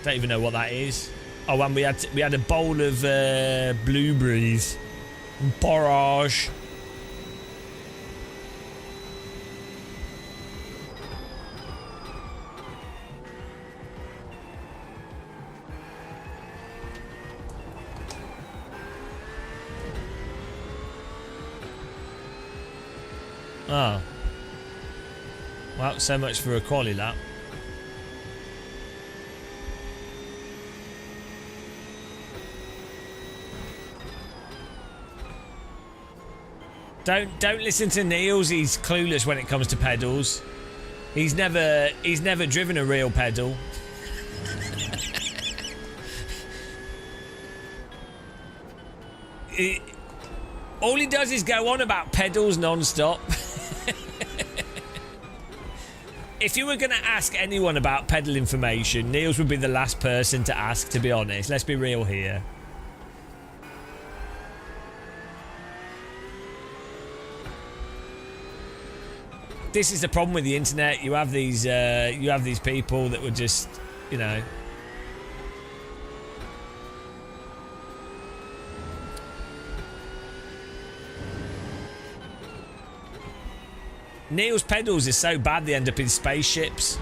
Don't even know what that is. Oh, and we had a bowl of blueberries, porridge. Oh. Well, so much for a quali lap. Don't listen to Niels. He's clueless when it comes to pedals. He's never driven a real pedal. All he does is go on about pedals non-stop. If you were going to ask anyone about pedal information, Niels would be the last person to ask, to be honest. Let's be real here. This is the problem with the internet. You have these people that would just, you know. Neil's pedals are so bad they end up in spaceships.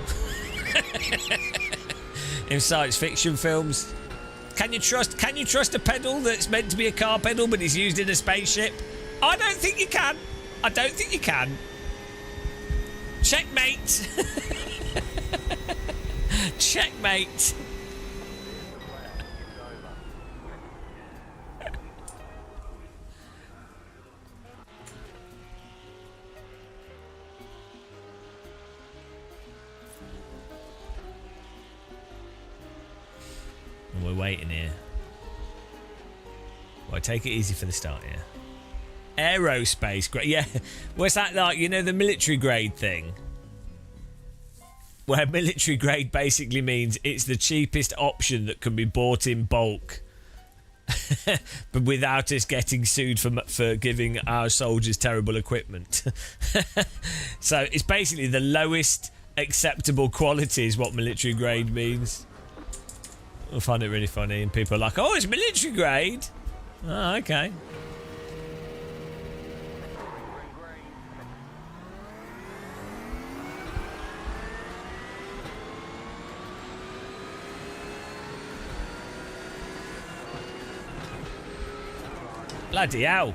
In science fiction films. Can you trust a pedal that's meant to be a car pedal but is used in a spaceship? I don't think you can. I don't think you can. Checkmate. Checkmate. And we're waiting here. Well, take it easy for the start here. Aerospace grade. Yeah. What's that like? You know, the military grade thing? Where military grade basically means it's the cheapest option that can be bought in bulk. But without us getting sued for giving our soldiers terrible equipment. So it's basically the lowest acceptable quality is what military grade means. I find it really funny, and people are like, oh, it's military grade. Oh, okay. Bloody hell.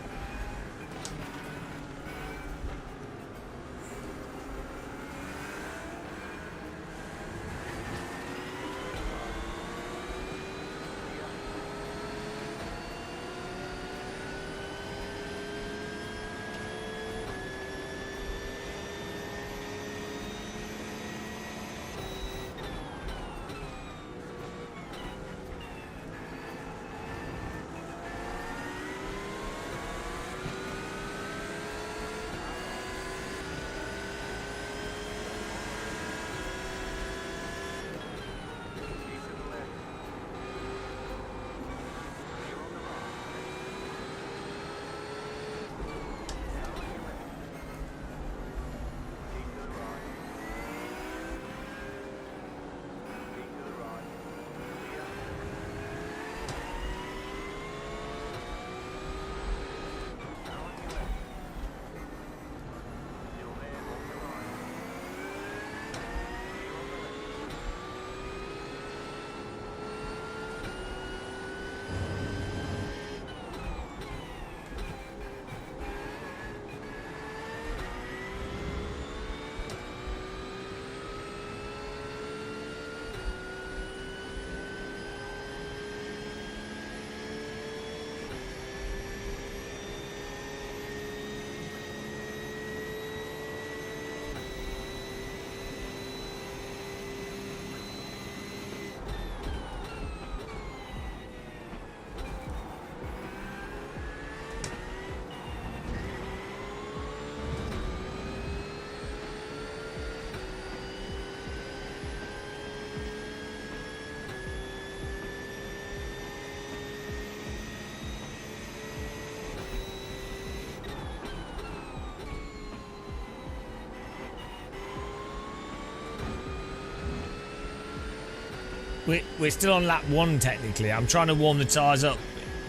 We're still on lap 1 technically. I'm trying to warm the tyres up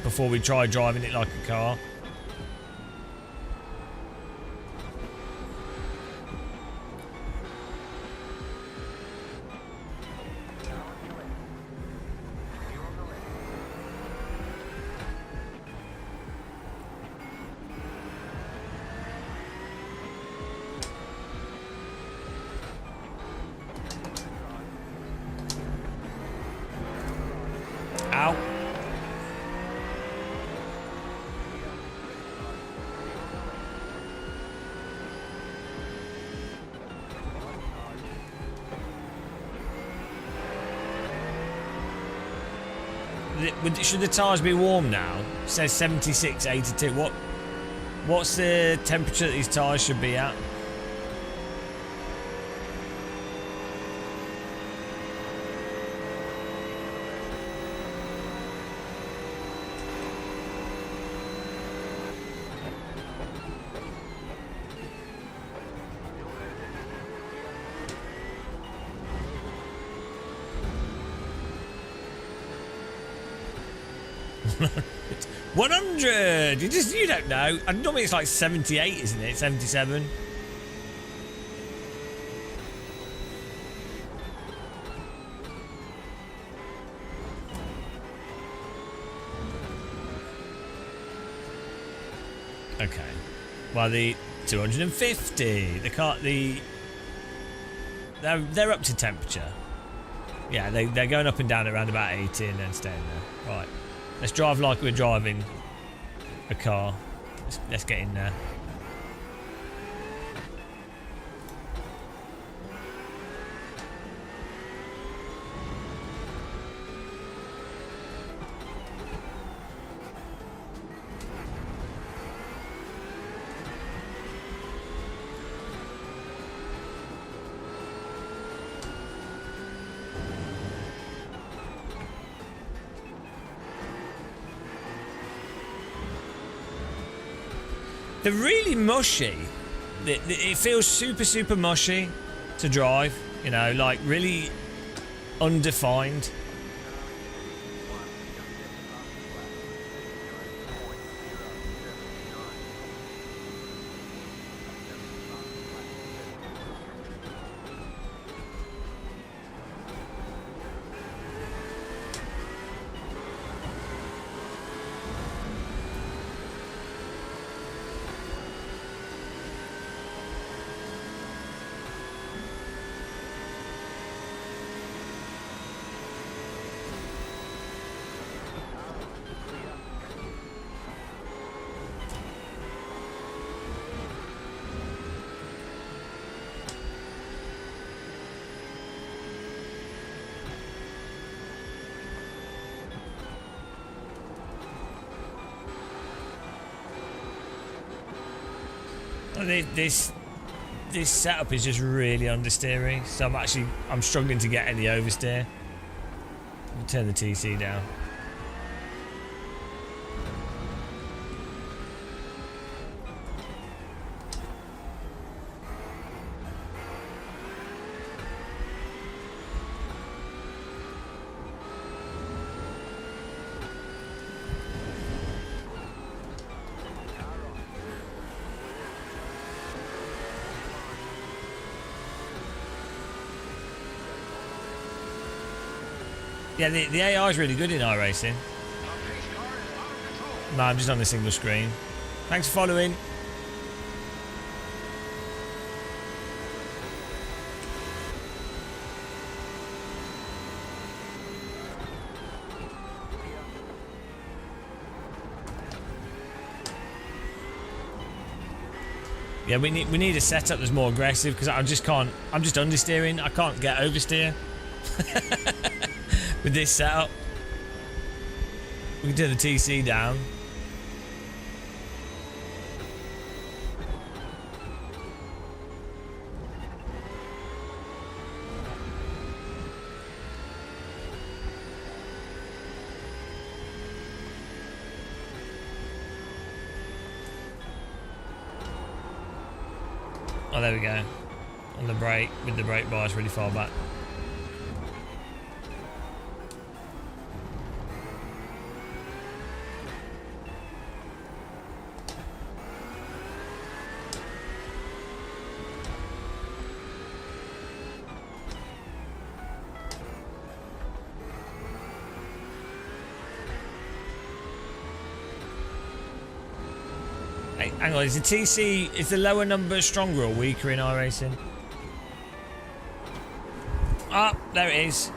before we try driving it like a car. Should the tyres be warm now? It says 76, 82. What's the temperature that these tyres should be at? It's 100. You don't know. I normally it's like 78, isn't it? 77. Okay. Well, the 250. They're up to temperature. Yeah, they're going up and down around about 80 and then staying there. Right. Let's drive like we're driving a car. Let's get in there. They're really mushy. It feels super mushy to drive, you know, like really undefined. This setup is just really understeering, so I'm struggling to get any oversteer. I'll turn the TC down. Yeah, the AI is really good in iRacing. No, I'm just on a single screen. Thanks for following. Yeah, we need a setup that's more aggressive because I'm just understeering. I can't get oversteer. With this setup, we can turn the TC down. Oh, there we go. On the brake, with the brake bars really far back. Hang on, is the TC, is the lower number stronger or weaker in iRacing? Ah, there it is.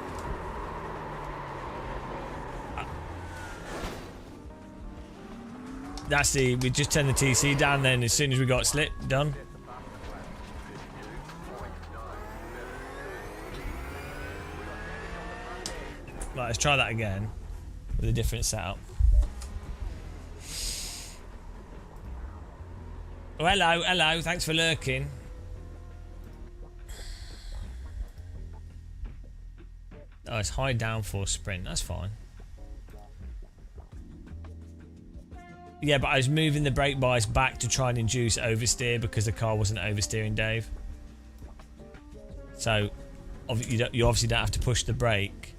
That's we just turned the TC down then as soon as we got slip, done. Right, let's try that again. with a different setup. Oh, hello, hello. Thanks for lurking. Oh, it's high downforce sprint. That's fine. Yeah, but I was moving the brake bias back to try and induce oversteer because the car wasn't oversteering, Dave. So, you obviously don't have to push the brake.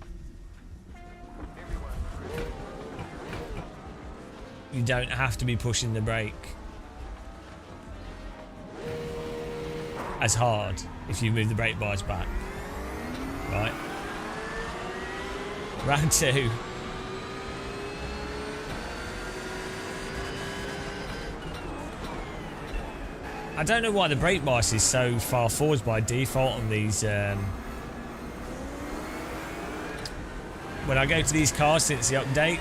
You don't have to be pushing the brake as hard if you move the brake bias back. Right? Round 2. I don't know why the brake bias is so far forwards by default on these. When I go to these cars since the update,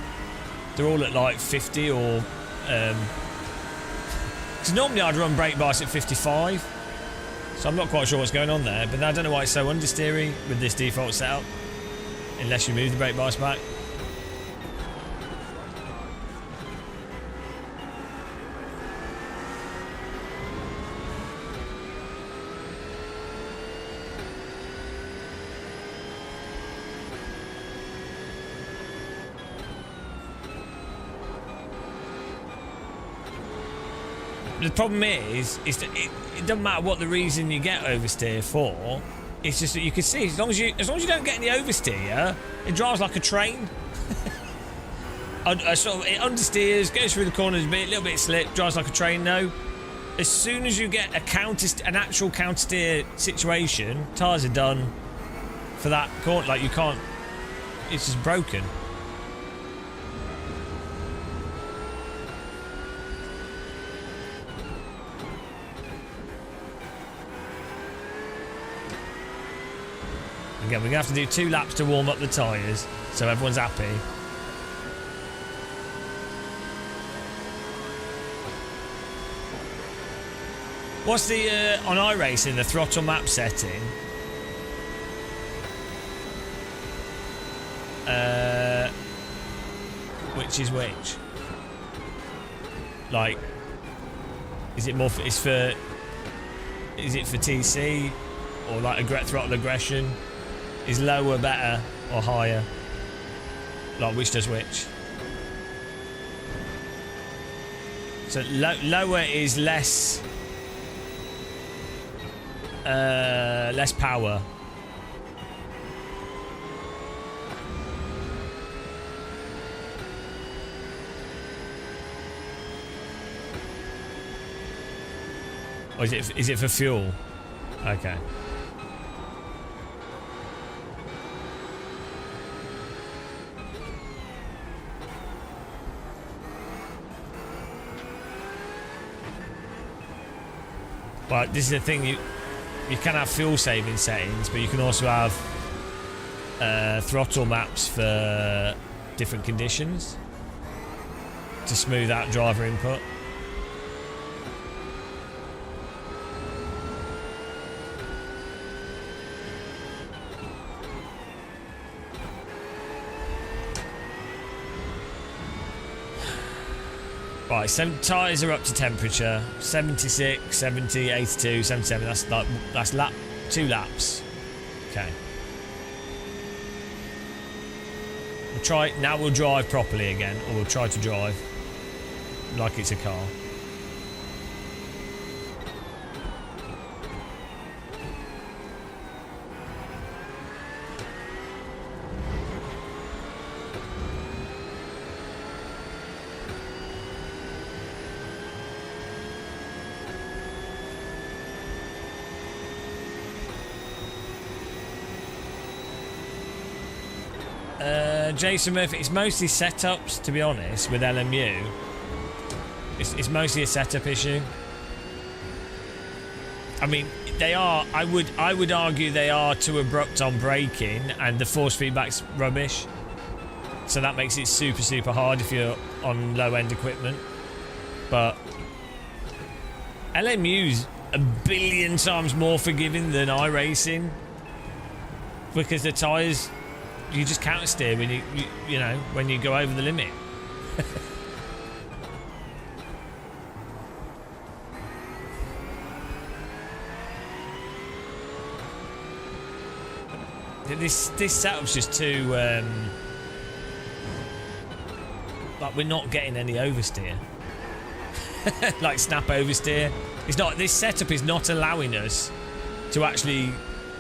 they're all at like 50 or. Because normally I'd run brake bias at 55, so I'm not quite sure what's going on there. But I don't know why it's so understeery with this default setup, unless you move the brake bias back. The problem is that it doesn't matter what the reason you get oversteer for. It's just that you can see as long as you don't get any oversteer, it drives like a train. Sort of, it understeers, goes through the corners a bit, little bit slip, drives like a train. No, as soon as you get an actual countersteer situation, tyres are done for that corner. Like you can't. It's just broken. Again, we're going to have to do 2 laps to warm up the tyres, so everyone's happy. What's the, on iRacing, the throttle map setting? Which is which? Like, is it more, is it for TC? Or like throttle aggression? Is lower better or higher? Like which does which? So lower is less power. Or is it for fuel? Okay. But this is the thing, you can have fuel saving settings, but you can also have throttle maps for different conditions to smooth out driver input. Right, so tyres are up to temperature. 76, 70, 82, 77. That's 2 laps. Okay. We'll drive properly again, or we'll try to drive like it's a car. Jason Murphy, it's mostly setups, to be honest, with LMU. It's mostly a setup issue. I mean, they are, I would argue they are too abrupt on braking, and the force feedback's rubbish. So that makes it super, super hard if you're on low-end equipment. But LMU's a billion times more forgiving than iRacing, because the tyres just counter steer when you know, when you go over the limit. This setup's just too like we're not getting any oversteer. Like snap oversteer. It's not. This setup is not allowing us to actually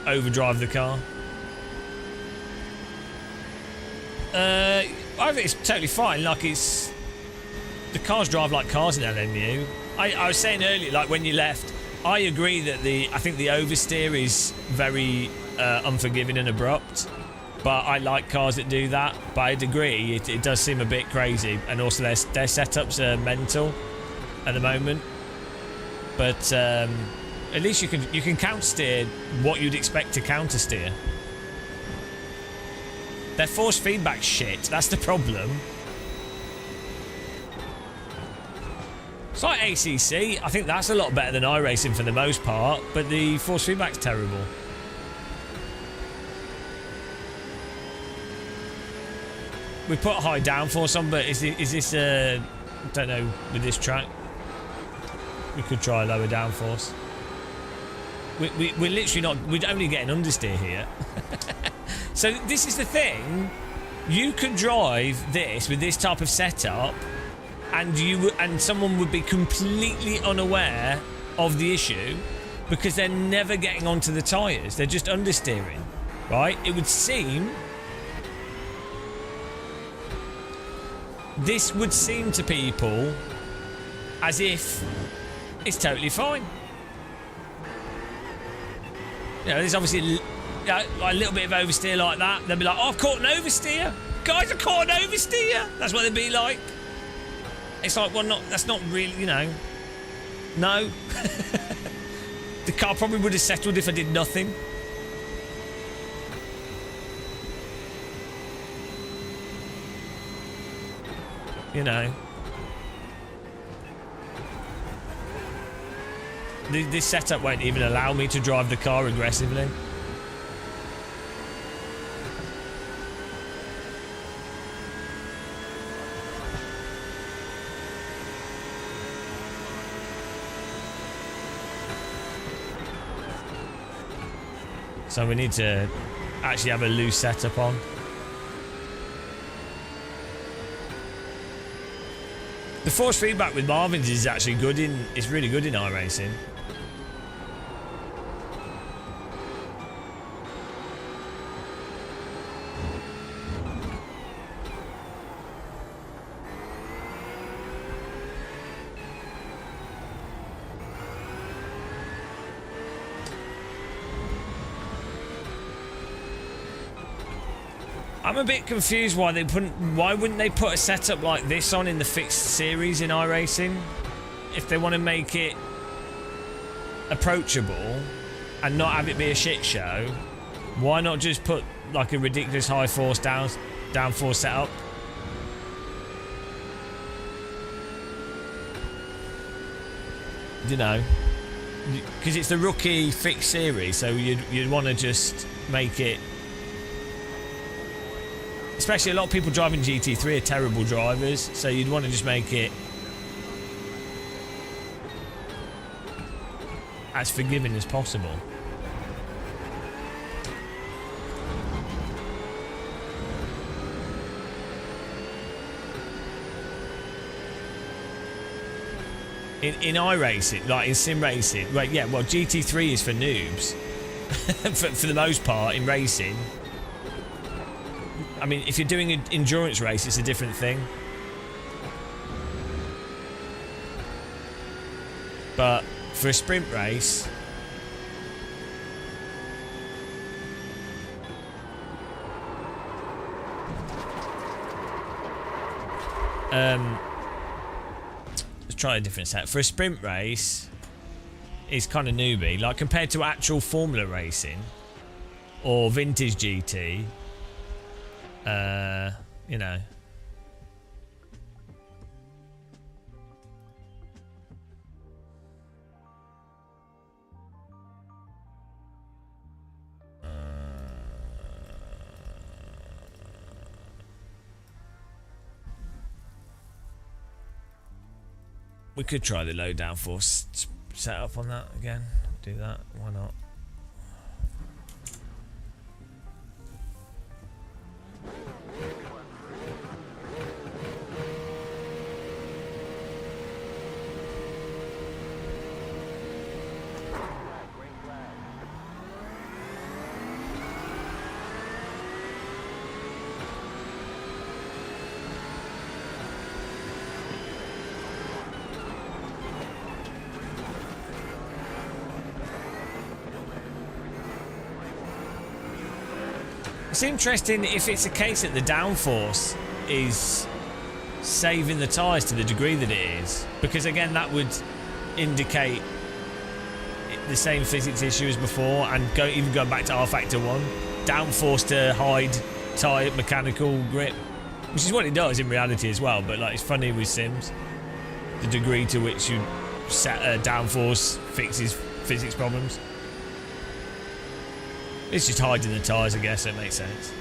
overdrive the car. I think it's totally fine. Like the cars drive like cars in LMU. I was saying earlier, like when you left, I agree that I think the oversteer is very unforgiving and abrupt. But I like cars that do that. But I'd agree, it does seem a bit crazy, and also their setups are mental at the moment. But at least you can counter steer what you'd expect to counter steer. Their force feedback shit. That's the problem. It's like ACC. I think that's a lot better than iRacing for the most part, but the force feedback's terrible. We put high downforce on, but is this I don't know, with this track we could try lower downforce. We're literally not, we're only getting understeer here. So this is the thing, you could drive this with this type of setup and someone would be completely unaware of the issue because they're never getting onto the tyres, they're just understeering, right? It would seem this would seem to people as if it's totally fine. You know, there's obviously a little bit of oversteer like that. They'll be like, oh, I've caught an oversteer. Guys, I've caught an oversteer. That's what they'd be like. It's like, well, that's not really, you know. No. The car probably would have settled if I did nothing. You know, this setup won't even allow me to drive the car aggressively. So we need to actually have a loose setup on. The force feedback with Marvin's is actually good it's really good in iRacing. I'm a bit confused why wouldn't they put a setup like this on in the fixed series in iRacing? If they want to make it approachable and not have it be a shit show, why not just put like a ridiculous high force downforce setup? You know, because it's the rookie fixed series, so you'd want to just make it. Especially a lot of people driving GT3 are terrible drivers, so you'd want to just make it as forgiving as possible. In iRacing, like in sim racing, right? Yeah, well, GT3 is for noobs for the most part in racing. I mean, if you're doing an endurance race, it's a different thing. But for a sprint race, let's try a different set. For a sprint race, it's kind of newbie. Like compared to actual Formula racing or vintage GT. You know. We could try the low downforce setup on that again. Do that. Why not? It's interesting if it's a case that the downforce is saving the tyres to the degree that it is, because again that would indicate the same physics issue as before, and even going back to R factor 1, downforce to hide tyre mechanical grip, which is what it does in reality as well. But like, it's funny with sims, the degree to which you set a downforce fixes physics problems. It's just hiding the tyres, I guess, so it makes sense.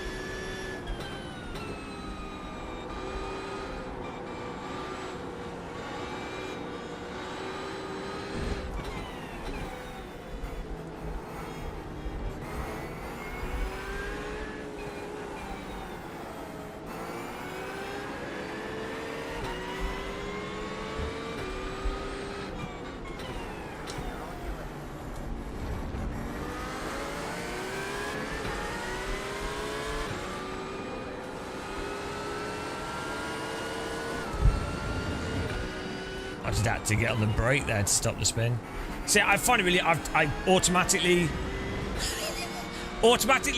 I just had to get on the brake there to stop the spin. See, I find it really... I automatically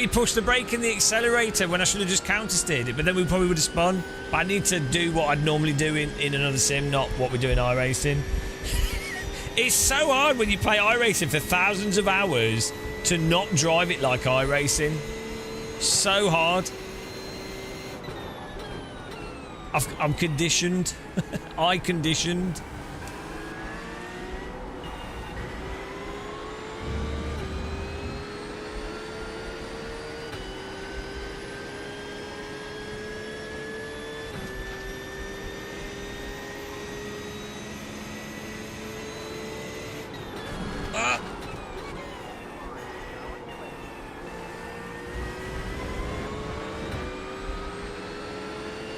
pushed the brake and the accelerator when I should have just counter-steered it, but then we probably would have spun. But I need to do what I'd normally do in another sim, not what we do in iRacing. It's so hard when you play iRacing for thousands of hours to not drive it like iRacing. So hard. I'm conditioned. I conditioned.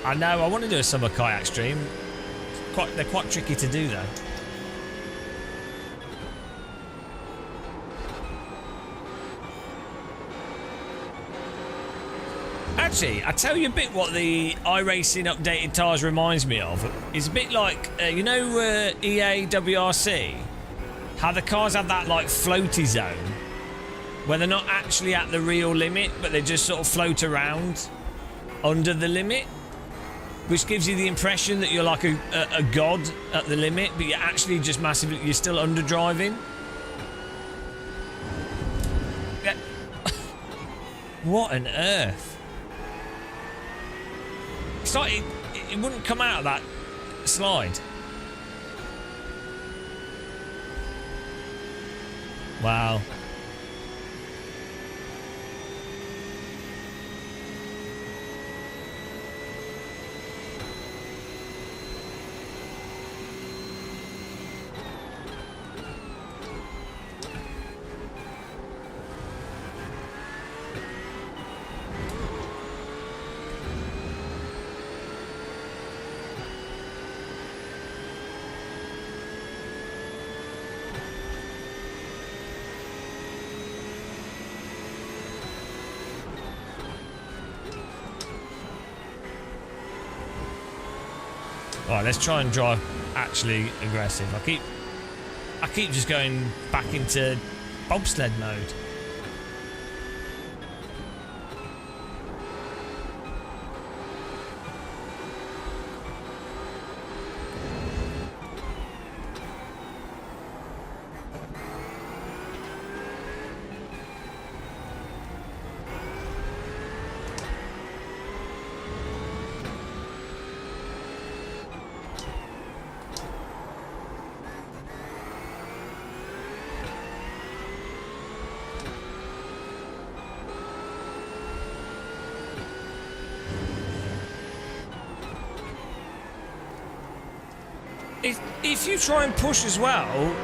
I know, I want to do a summer kayak stream. They're quite tricky to do though. Actually, I tell you a bit what the iRacing updated tyres reminds me of. It's a bit like, you know, EA WRC? How the cars have that like floaty zone where they're not actually at the real limit, but they just sort of float around under the limit, which gives you the impression that you're like a god at the limit, but you're actually just massively, you're still under driving. Yeah. What on earth? It's like it wouldn't come out of that slide. Wow. Alright, let's try and drive actually aggressive. I keep just going back into bobsled mode. if you try and push as well,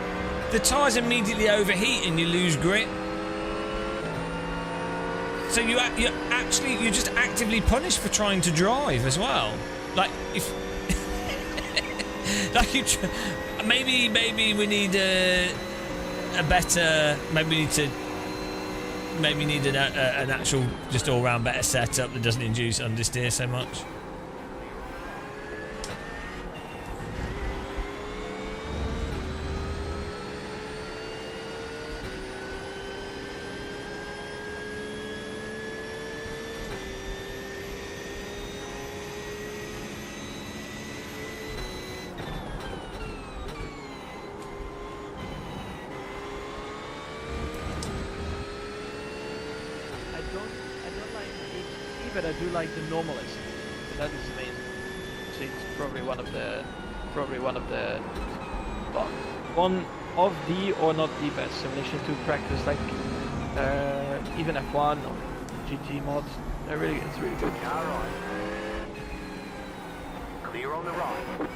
the tyres immediately overheat and you lose grip. So you're just actively punished for trying to drive as well. Like if like maybe we need a better. Maybe we need an actual just all round better setup that doesn't induce understeer so much. But I do like the normalist. That is amazing. So it's probably one of the well, one of the or not the best simulation to practice, like even F1 or GT mods. It's really good. Car right. Clear on the right.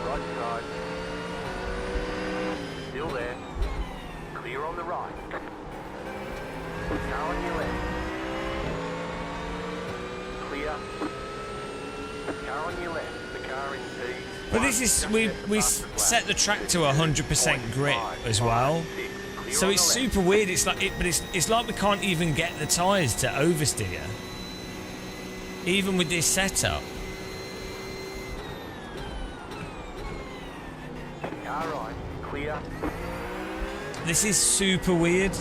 Right side. Still there. Clear on the right. Car on your left. Clear. Car on your left. The car in T. But this is we set the track to 100% grip as well, so it's super weird. It's like it's like we can't even get the tyres to oversteer, even with this setup. Car right. Clear. This is super weird.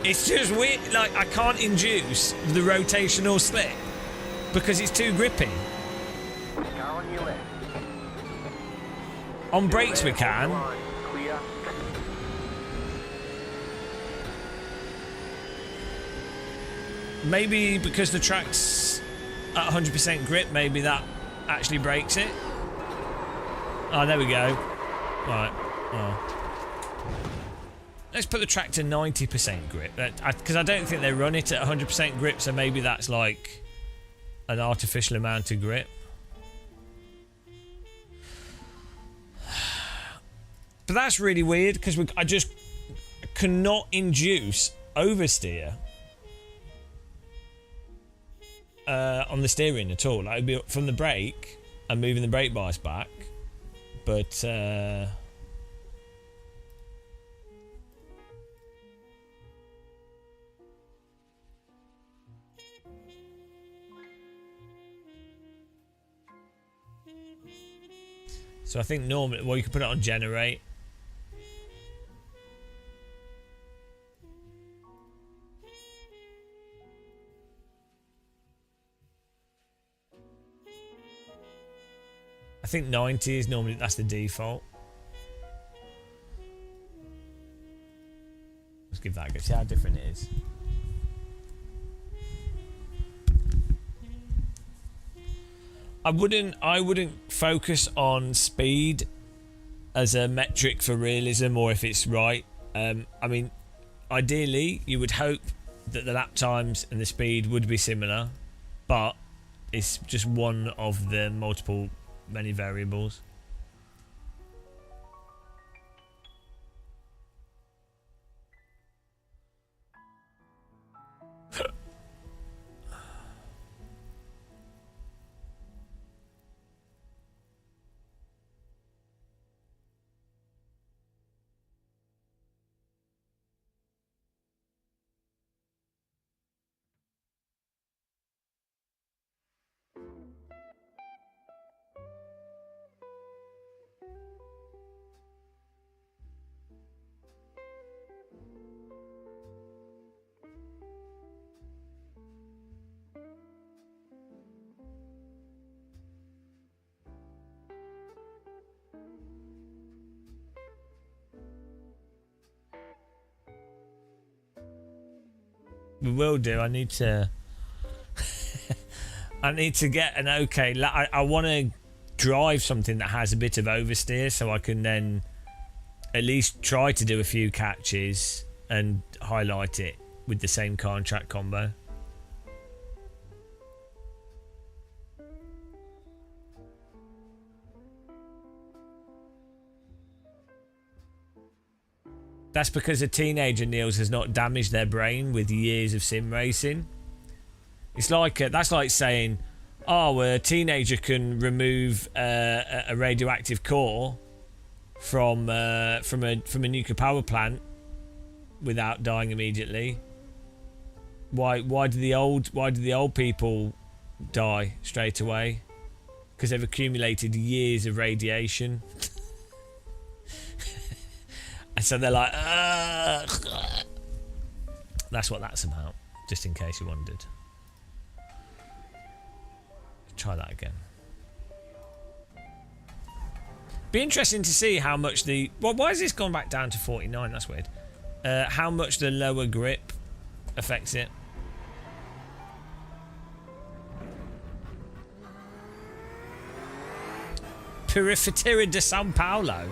It's just weird. Like I can't induce the rotational slip because it's too grippy. Car on your left. On brakes we can. Clear. Maybe because the track's at 100% grip, maybe that actually breaks it. Oh, there we go. Right. Oh. Let's put the track to 90% grip, because I don't think they run it at 100% grip, so maybe that's like an artificial amount of grip. But that's really weird, because I just cannot induce oversteer on the steering at all. Like it'd be from the brake and moving the brake bias back, but so I think normally, well, you can put it on generate. I think 90 is normally, that's the default. Let's give that a go. See how different it is. I wouldn't focus on speed as a metric for realism or if it's right. I mean, ideally, you would hope that the lap times and the speed would be similar, but it's just one of the many variables. We will do. I need to. I need to get an okay. I want to drive something that has a bit of oversteer, so I can then at least try to do a few catches and highlight it with the same car and track combo. That's because a teenager, Niels, has not damaged their brain with years of sim racing. It's like that's like saying, oh, a teenager can remove a radioactive core from a nuclear power plant without dying immediately. Why do the old people die straight away? Because they've accumulated years of radiation. And so they're like, ugh. That's what that's about, just in case you wondered. Try that again. Be interesting to see how much the... Well, why has this gone back down to 49? That's weird. How much the lower grip affects it. Periferia de Sao Paulo.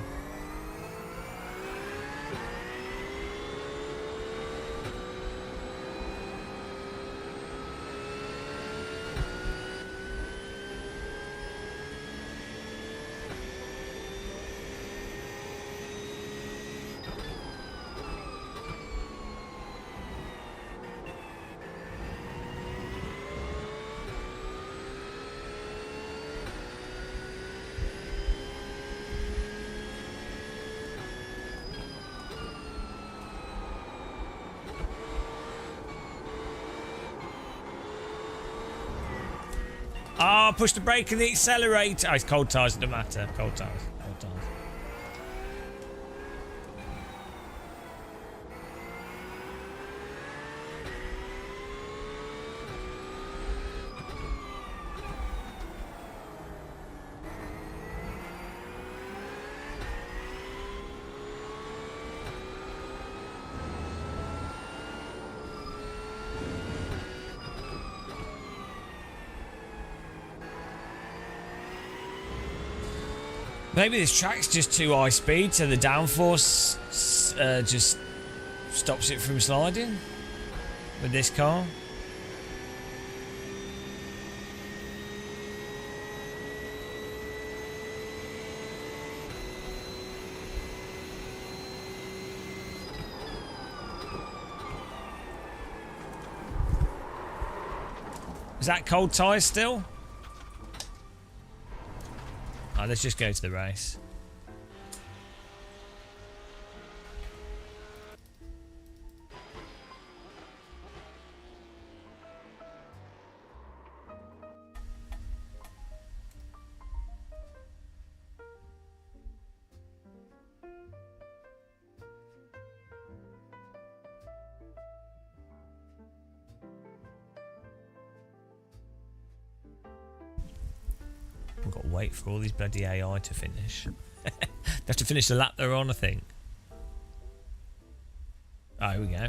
Oh, push the brake and the accelerator. Oh, it's cold tyres, it doesn't matter. Cold tyres. Cold tyres. Maybe this track's just too high speed, so the downforce just stops it from sliding with this car. Is that cold tyres still? Oh, let's just go to the race. I've got to wait for all these bloody AI to finish. They have to finish the lap they're on, I think. Oh, here we go.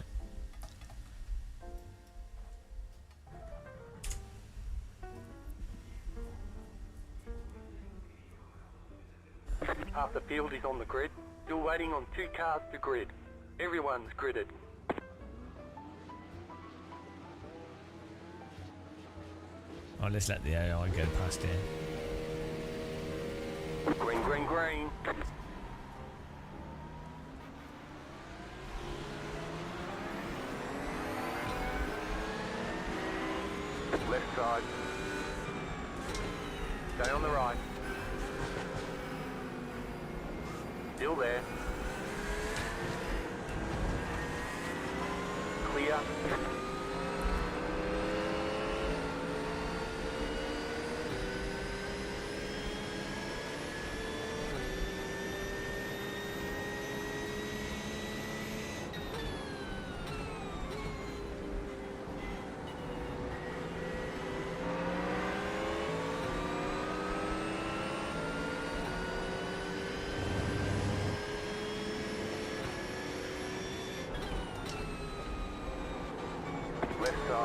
Half the field is on the grid. Still waiting on 2 cars to grid. Everyone's gridded. Oh, let's let the AI go past here. Green, green, green. Left side. Stay on the right. Still there. Clear.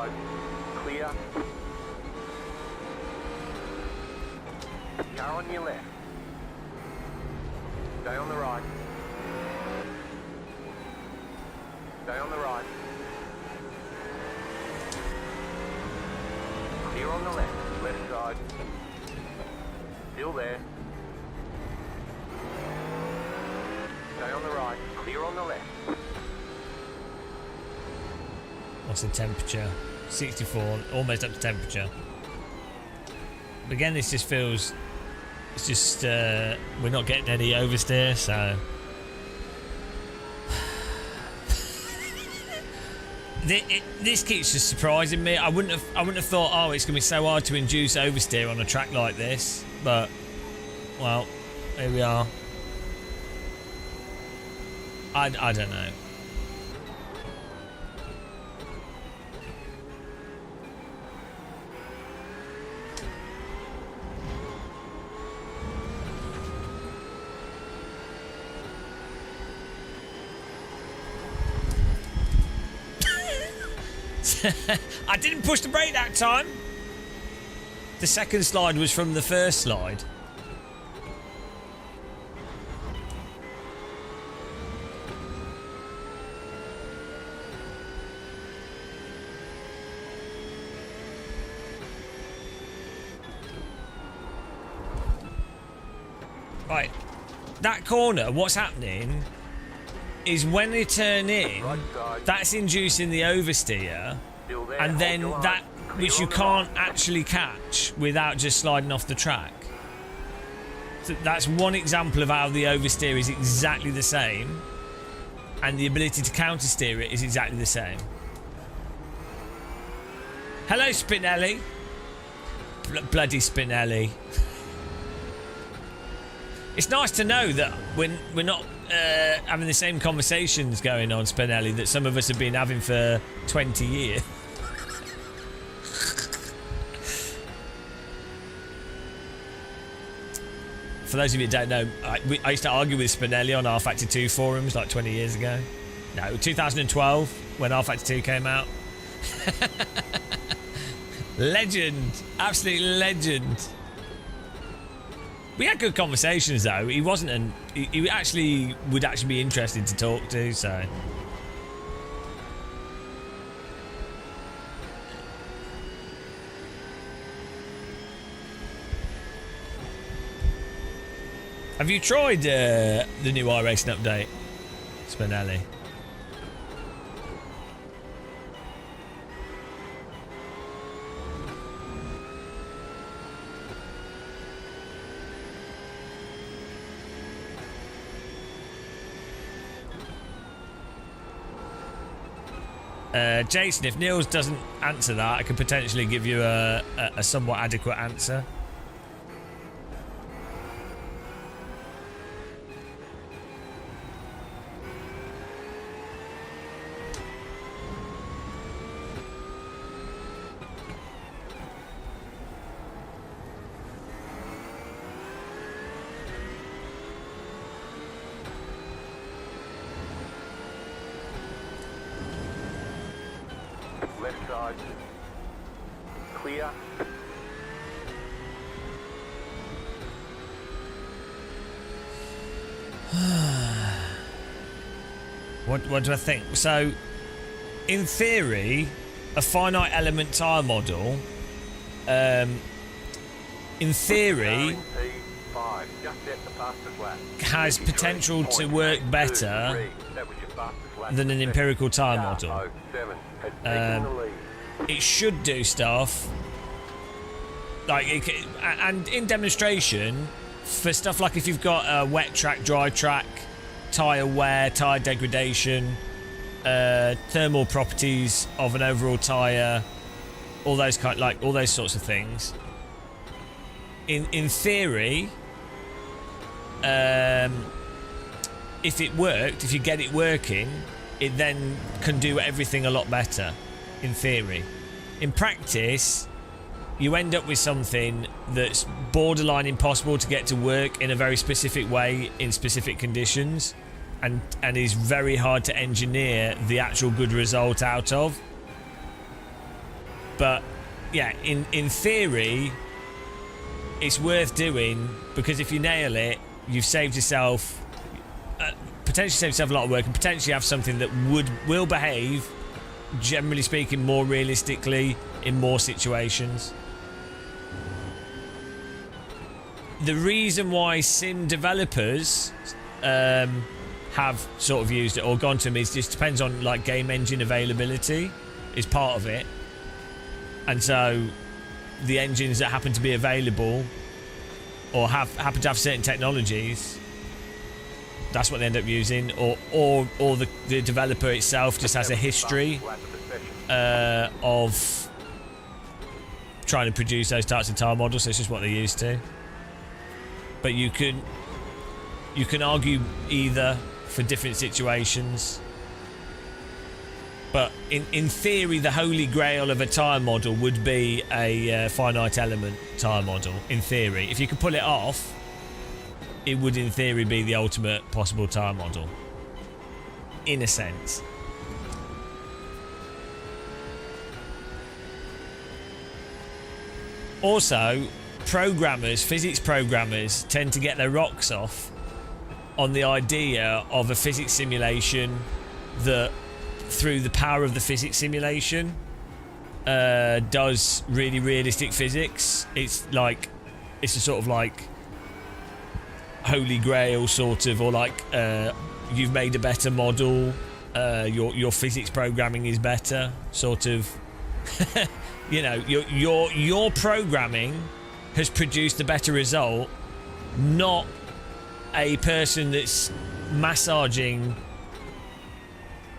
side. Clear. Car on your left. Stay on the right. Stay on the right. Clear on the left. Left side. Still there. Stay on the right. Clear on the left. What's the temperature? 64, almost up to temperature. But again, this just feels... It's just... we're not getting any oversteer, so... This keeps just surprising me. I wouldn't have thought, oh, it's going to be so hard to induce oversteer on a track like this. But, well, here we are. I don't know. I didn't push the brake that time. The second slide was from the first slide. Right, that corner, what's happening is when they turn in, that's inducing the oversteer, and then that, which you can't actually catch without just sliding off the track. So that's one example of how the oversteer is exactly the same, and the ability to counter steer it is exactly the same. Hello, Spinelli. Bloody Spinelli. It's nice to know that we're not having the same conversations going on, Spinelli, that some of us have been having for 20 years. For those of you who don't know, I used to argue with Spinelli on R-Factor 2 forums like 20 years ago. No, 2012, when R-Factor 2 came out. Legend. Absolute legend. We had good conversations though. He wasn't he actually would actually be interested to talk to, so. Have you tried the new iRacing update, Spinelli? Jason, if Niels doesn't answer that, I could potentially give you a somewhat adequate answer. Left side. Clear. What do I think? So, in theory, a finite element tyre model, in theory, has potential to work better than an empirical tyre model. It should do stuff like and in demonstration for stuff like if you've got a wet track, dry track, tyre wear, tyre degradation, thermal properties of an overall tyre, all those all those sorts of things. In theory, if it worked, if you get it working, it then can do everything a lot better. In theory, in practice, you end up with something that's borderline impossible to get to work in a very specific way in specific conditions, and is very hard to engineer the actual good result out of. But yeah, in theory, it's worth doing, because if you nail it, you've saved yourself, potentially saved yourself a lot of work, and potentially have something that will behave, generally speaking, more realistically in more situations. The reason why sim developers have sort of used it or gone to them is just depends on like game engine availability is part of it, and so the engines that happen to be available or happen to have certain technologies, that's what they end up using, or the developer itself just has a history of trying to produce those types of tire models, so it's just what they're used to. But you can argue either for different situations. But in theory, the holy grail of a tyre model would be a finite element tyre model, in theory. If you could pull it off, it would in theory be the ultimate possible tyre model, in a sense. Also, physics programmers tend to get their rocks off on the idea of a physics simulation that, through the power of the physics simulation, does really realistic physics. It's a sort of like holy grail sort of, or like you've made a better model, your physics programming is better sort of. You know, your programming has produced a better result, not a person that's massaging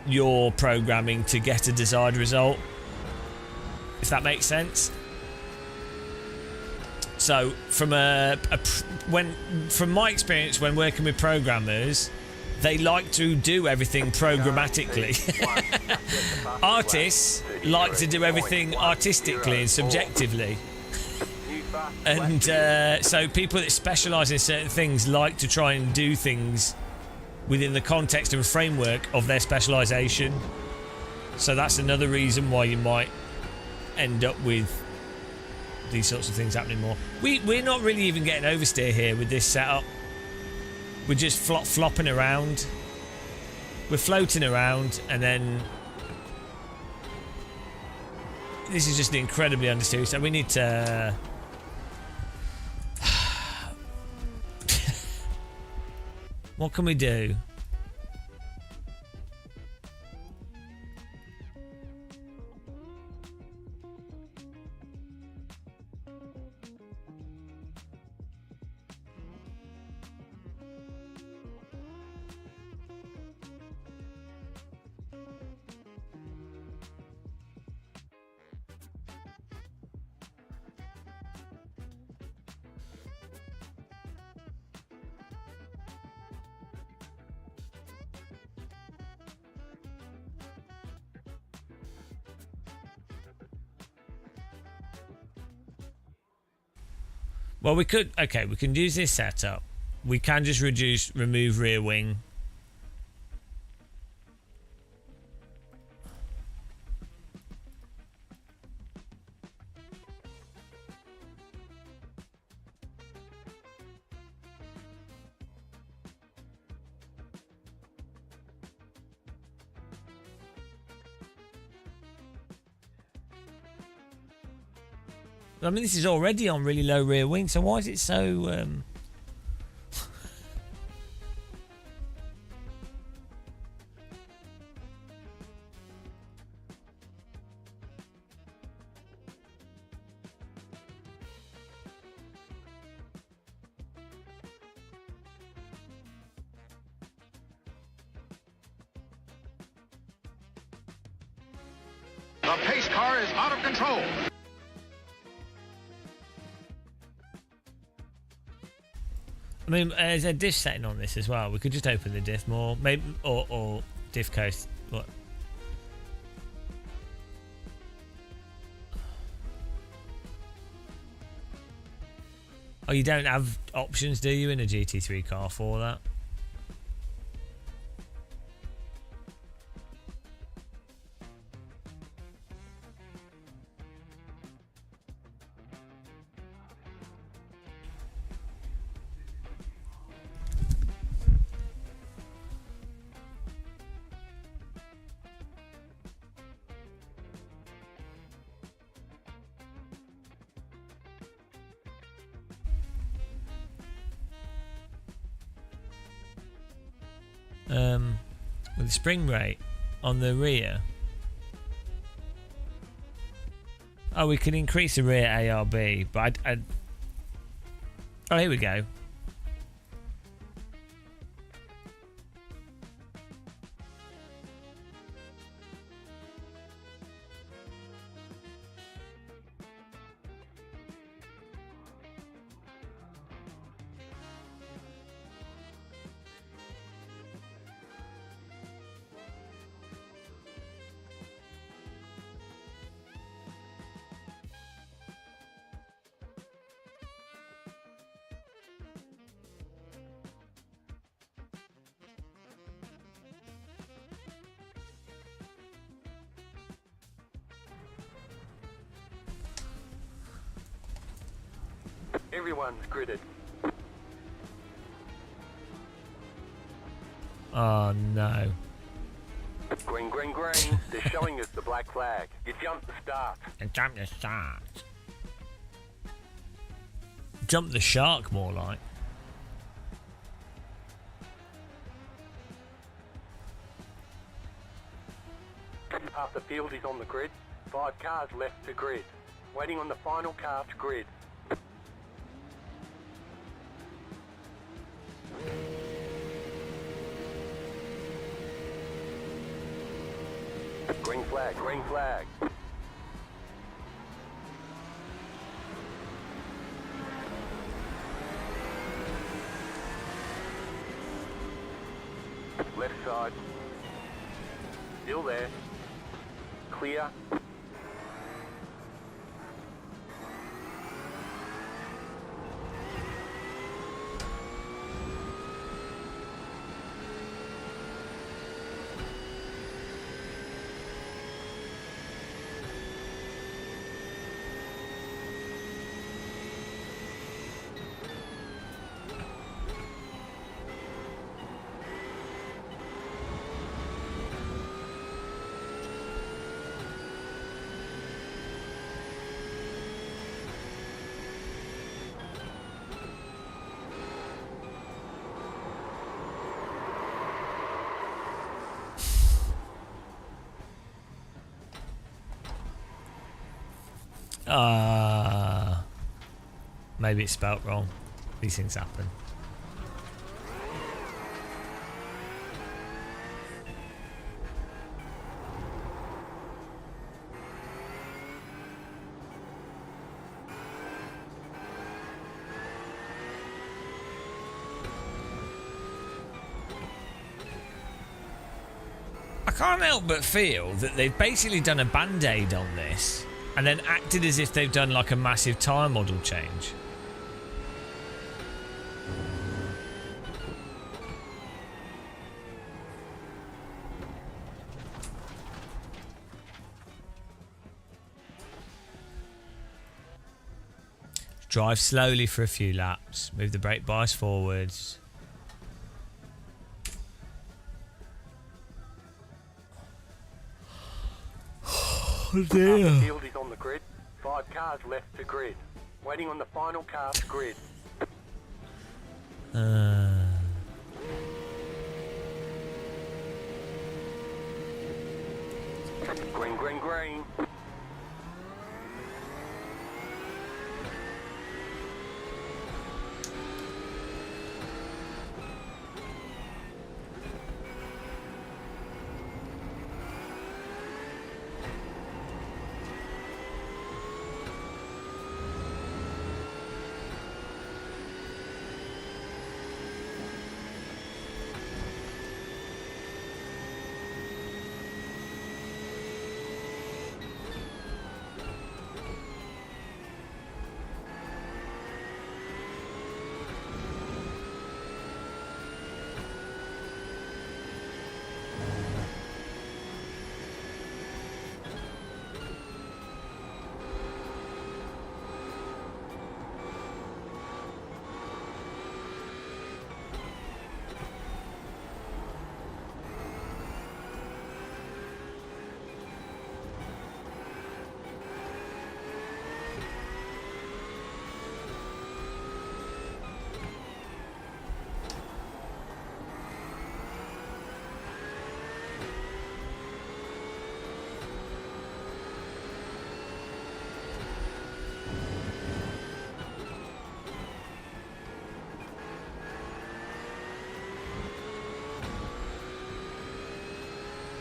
your programming to get a desired result, if that makes sense. So from my experience when working with programmers, they like to do everything programmatically. Artists like to do everything artistically and subjectively. And so people that specialise in certain things like to try and do things within the context and framework of their specialisation. So that's another reason why you might end up with these sorts of things happening more. We're not really even getting oversteer here with this setup. We're just flopping around. We're floating around, and then this is just incredibly understeer. So we need to. What can we do? Well, we can use this setup. We can just remove rear wing. I mean, this is already on really low rear wing, so why is it so... The pace car is out of control. I mean, there's a diff setting on this as well. We could just open the diff more, maybe, or diff coast. What? Oh, you don't have options, do you, in a GT3 car for that? with the spring rate on the rear. Oh, we can increase the rear ARB, but oh, here we go. Everyone's gridded. Oh no. Green, green, green. They're showing us the black flag. You jump the start. And jump the start. Jump the shark, more like. Half the field is on the grid. 5 cars left to grid. Waiting on the final car to grid. Green flag, green flag. Left side. Still there. Clear. Maybe it's spelt wrong. These things happen. I can't help but feel that they've basically done a band-aid on this and then acted as if they've done like a massive tyre model change. Drive slowly for a few laps. Move the brake bias forwards. Oh dear. Half the field is on the grid. 5 cars left to grid. Waiting on the final car to grid. Green, green, green.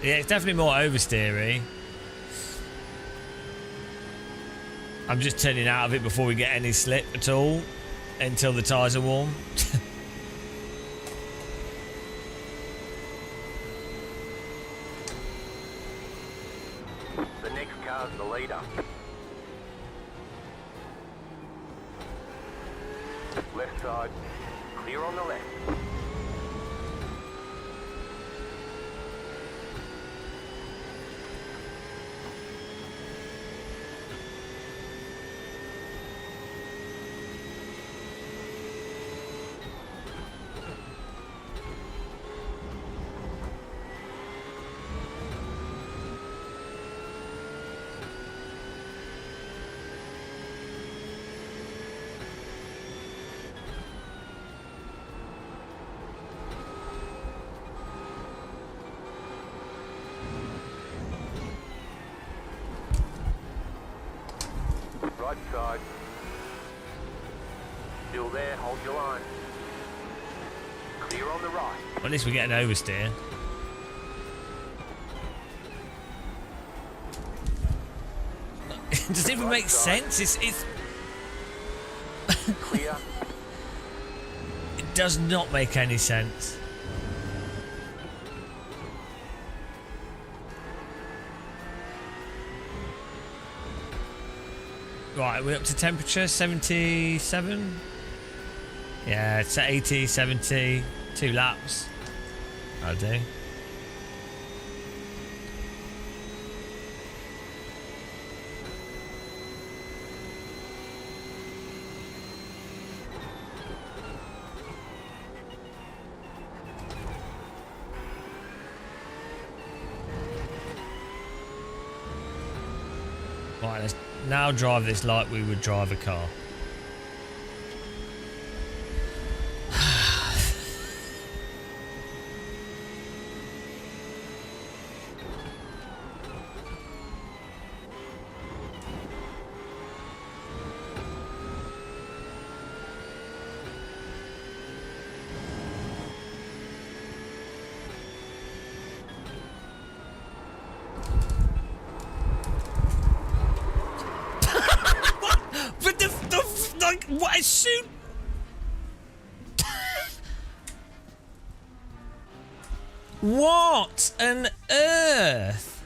Yeah, it's definitely more oversteery. I'm just turning out of it before we get any slip at all until the tyres are warm. The next car's the leader. Left side. Clear on the left. Right side. Still there, hold your line. Clear on the right. Well, at least we're getting oversteer. Does it even make sense? It's Clear. It does not make any sense. Right, we're up to temperature 77. Yeah, it's at 80, 70, 2 laps. I'll do. Right, let's now drive this like we would drive a car. What as soon what on earth?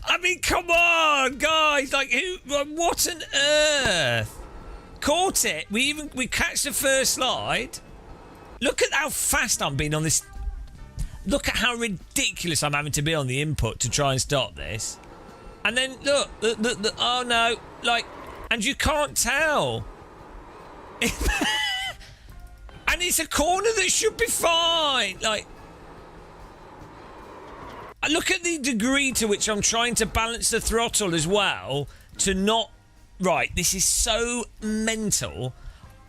I mean, come on, guys! Like, who? What on earth? Caught it. We catch the first slide. Look at how fast I'm being on this. Look at how ridiculous I'm having to be on the input to try and stop this. And then, look, oh no, like, and you can't tell. And it's a corner that should be fine. Like, look at the degree to which I'm trying to balance the throttle as well to not... Right, this is so mental.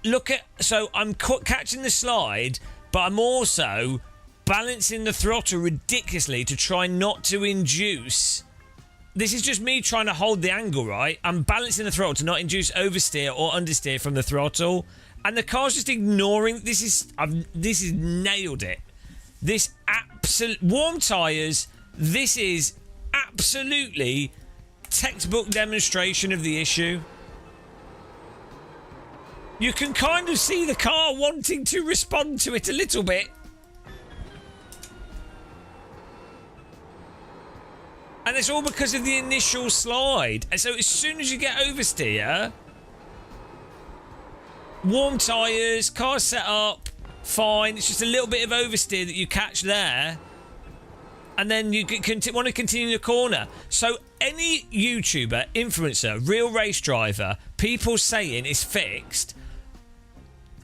Look at... So I'm catching the slide, but I'm also... balancing the throttle ridiculously to try not to induce... This is just me trying to hold the angle, right? I'm balancing the throttle to not induce oversteer or understeer from the throttle. And the car's just ignoring... This is nailed it. This absolute... Warm tyres, this is absolutely textbook demonstration of the issue. You can kind of see the car wanting to respond to it a little bit. And it's all because of the initial slide. And so as soon as you get oversteer, warm tyres, car set up, fine. It's just a little bit of oversteer that you catch there. And then you want to continue the corner. So any YouTuber, influencer, real race driver, people saying it's fixed.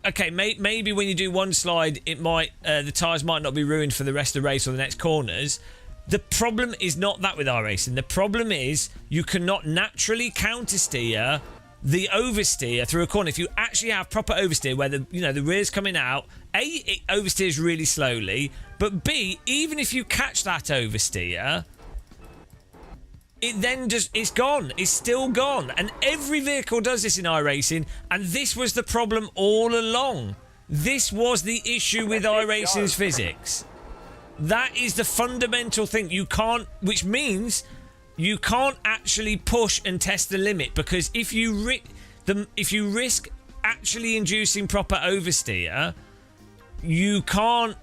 Okay, maybe when you do one slide, it might the tyres might not be ruined for the rest of the race or the next corners. The problem is not that with iRacing. The problem is you cannot naturally countersteer the oversteer through a corner. If you actually have proper oversteer where the rear's coming out, A, it oversteers really slowly, but B, even if you catch that oversteer, it then it's gone. It's still gone. And every vehicle does this in iRacing, and this was the problem all along. This was the issue with iRacing's physics. That is the fundamental thing. You can't, which means you can't actually push and test the limit, because if you risk actually inducing proper oversteer, you can't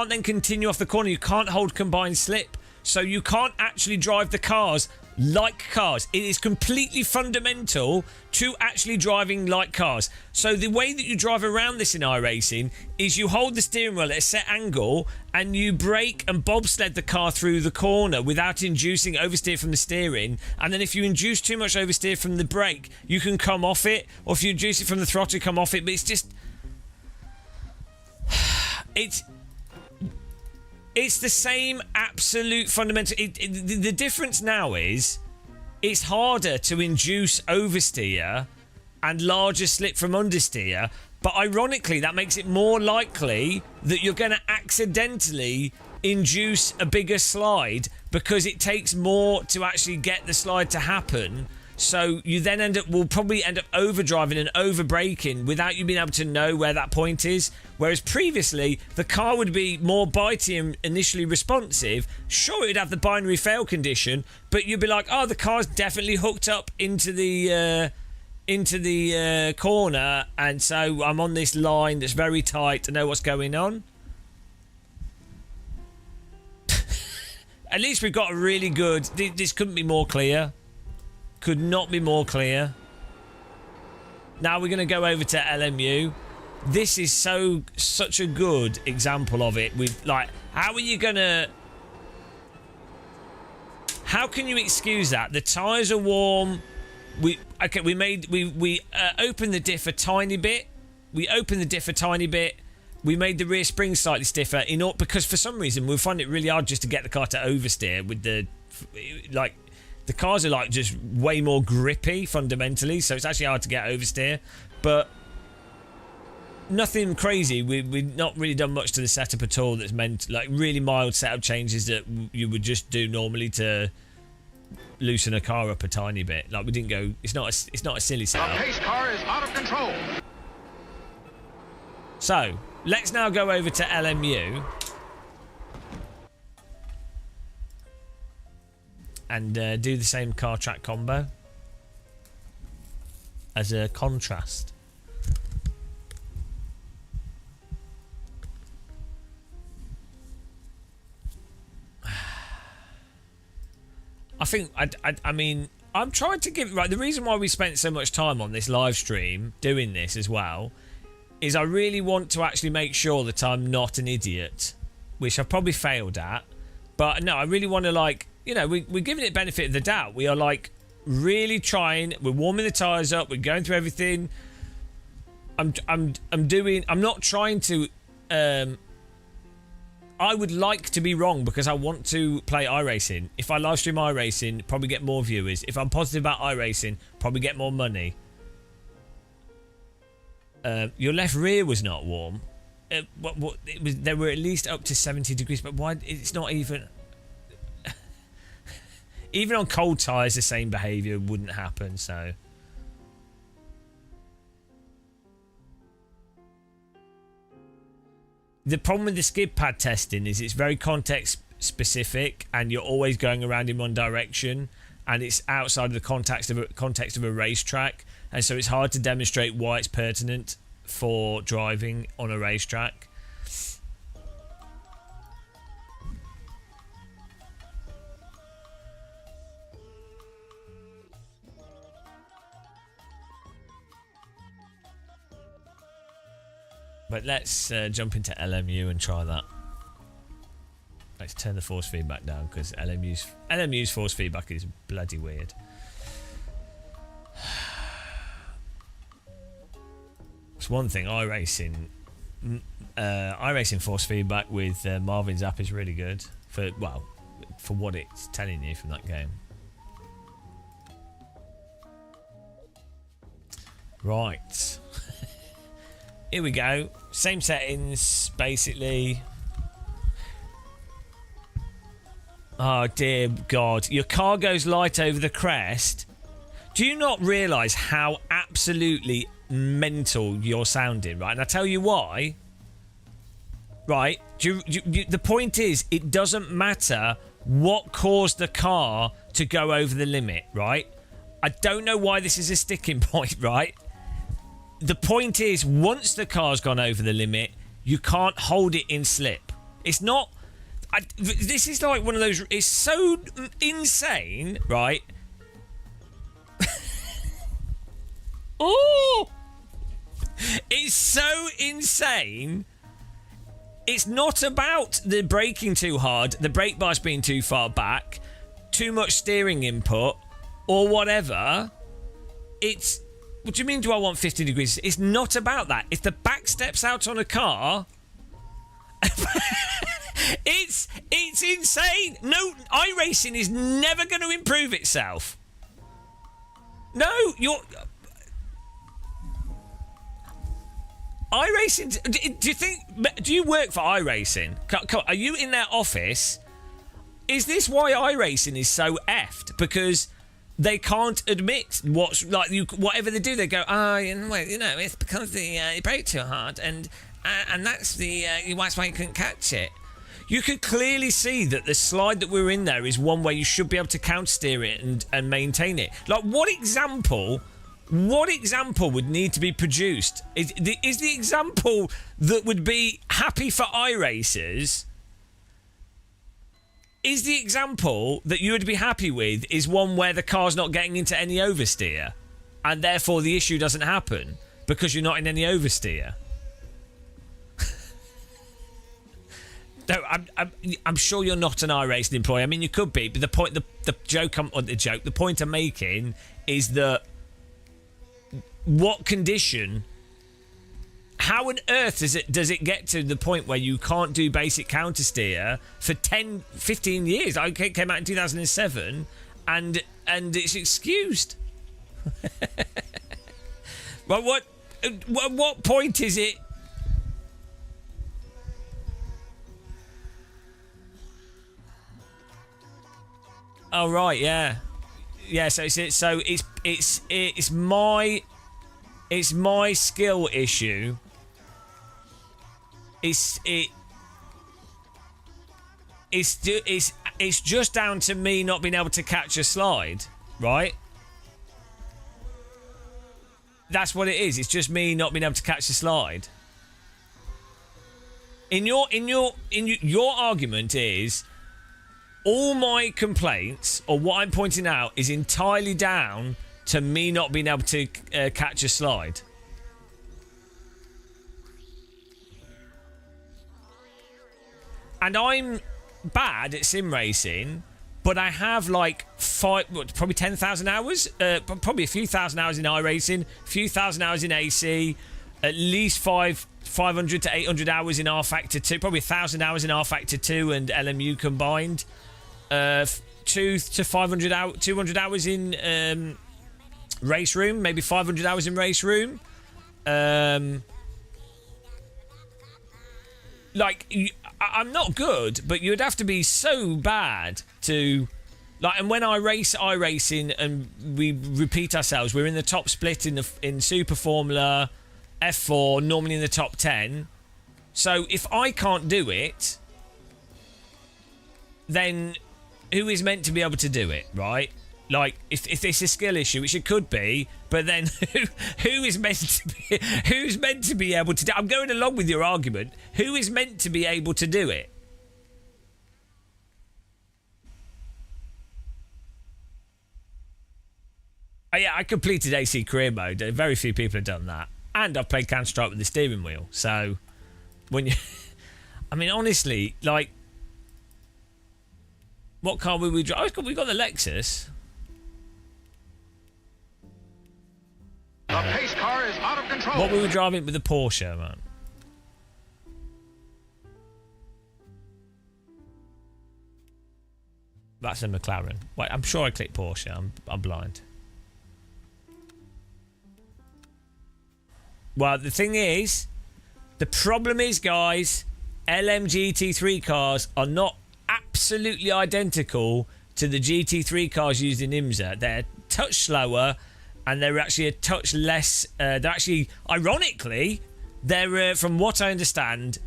then continue off the corner. You can't hold combined slip, so you can't actually drive the cars like cars. It is completely fundamental to actually driving like cars. So the way that you drive around this in iRacing is you hold the steering wheel at a set angle and you brake and bobsled the car through the corner without inducing oversteer from the steering. And then if you induce too much oversteer from the brake, you can come off it, or if you induce it from the throttle, you come off it. But it's just... It's the same absolute fundamental... The difference now is it's harder to induce oversteer and larger slip from understeer, but ironically that makes it more likely that you're going to accidentally induce a bigger slide, because it takes more to actually get the slide to happen. So you then will probably end up overdriving and overbraking without you being able to know where that point is. Whereas previously, the car would be more bitey and initially responsive. Sure, it'd have the binary fail condition, but you'd be like, oh, the car's definitely hooked up into the corner, and so I'm on this line that's very tight to know what's going on. At least we've got a really good... This couldn't be more clear. Could not be more clear. Now we're going to go over to LMU. This is such a good example of it. With like, how are you going to... How can you excuse that? The tyres are warm. We opened the diff a tiny bit. We made the rear spring slightly stiffer because for some reason we find it really hard just to get the car to oversteer with the the cars are like just way more grippy fundamentally, so it's actually hard to get oversteer, but nothing crazy. We've not really done much to the setup at all that's meant like really mild setup changes that you would just do normally to loosen a car up a tiny bit. Like we didn't go, it's not a silly setup. The pace car is out of control. So let's now go over to LMU and do the same car track combo as a contrast. I mean, I'm trying to give... Right, the reason why we spent so much time on this live stream doing this as well is I really want to actually make sure that I'm not an idiot, which I've probably failed at. But no, I really want to, like... You know, we're giving it benefit of the doubt. We are, like, really trying. We're warming the tyres up. We're going through everything. I'm not trying to... I would like to be wrong because I want to play iRacing. If I live stream iRacing, probably get more viewers. If I'm positive about iRacing, probably get more money. Your left rear was not warm. They were at least up to 70 degrees, but why? It's not even... Even on cold tyres, the same behaviour wouldn't happen, so... The problem with the skid pad testing is it's very context specific and you're always going around in one direction and it's outside of the context of a racetrack, and so it's hard to demonstrate why it's pertinent for driving on a racetrack. But let's jump into LMU and try that. Let's turn the force feedback down because LMU's force feedback is bloody weird. It's one thing, iRacing force feedback with Marvin's app is really good for what it's telling you from that game. Right. Here we go. Same settings, basically. Oh, dear God. Your car goes light over the crest. Do you not realise how absolutely mental you're sounding, right? And I tell you why. Right? The point is, it doesn't matter what caused the car to go over the limit, right? I don't know why this is a sticking point, right? The point is, once the car's gone over the limit, you can't hold it in slip. It's not... this is like one of those... It's so insane, right? Oh! It's so insane. It's not about the braking too hard, the brake bar's being too far back, too much steering input, or whatever. It's... What do you mean, do I want 50 degrees? It's not about that. If the back steps out on a car... it's insane. No, iRacing is never going to improve itself. No, you're... iRacing... Do you think... Do you work for iRacing? Are you in their office? Is this why iRacing is so effed? Because they can't admit what's... Like, whatever they do, they go, it's because you brake too hard, and that's that's why you couldn't catch it. You could clearly see that the slide that we're in there is one where you should be able to counter steer it and maintain it. Like, what example would need to be produced? Is the example that would be happy for iRacers? Is the example that you would be happy with is one where the car's not getting into any oversteer, and therefore the issue doesn't happen because you're not in any oversteer? No, I'm sure you're not an iRacing employee. I mean, you could be, but the point I'm making is that what condition? How on earth does it get to the point where you can't do basic counter steer for 10, 15 years? I came out in 2007, and it's excused. Well, what point is it? Oh right, yeah. So it's my skill issue. It's just down to me not being able to catch a slide, right? That's what it is. It's just me not being able to catch a slide. Your argument is all my complaints, or what I'm pointing out, is entirely down to me not being able to catch a slide. And I'm bad at sim racing, but I have like probably 10,000 hours, probably a few thousand hours in iRacing, a few thousand hours in AC, at least 500 to 800 hours in R Factor 2, probably 1,000 hours in R Factor 2 and LMU combined. 200 to 500 hours, 200 hours in race room, maybe 500 hours in race room. I'm not good, but you'd have to be so bad to and when I race iRacing and we repeat ourselves, we're in the top split in Super Formula, F4, normally in the top 10. So if I can't do it, then who is meant to be able to do it, right? Like, if it's a skill issue, which it could be, but then who's meant to be able to do? I'm going along with your argument. Who is meant to be able to do it? Oh, yeah, I completed AC career mode. Very few people have done that, and I've played Counter Strike with the steering wheel. So, when you, I mean, honestly, like, what car will we drive? We got the Lexus. The pace car is out of control. What were we driving with the Porsche, man? That's a McLaren. Wait, I'm sure I clicked Porsche. I'm blind. Well, the thing is, the problem is, guys, LMGT3 cars are not absolutely identical to the GT3 cars used in IMSA. They're a touch slower, and they're actually a touch less. They're actually, ironically, they're from what I understand,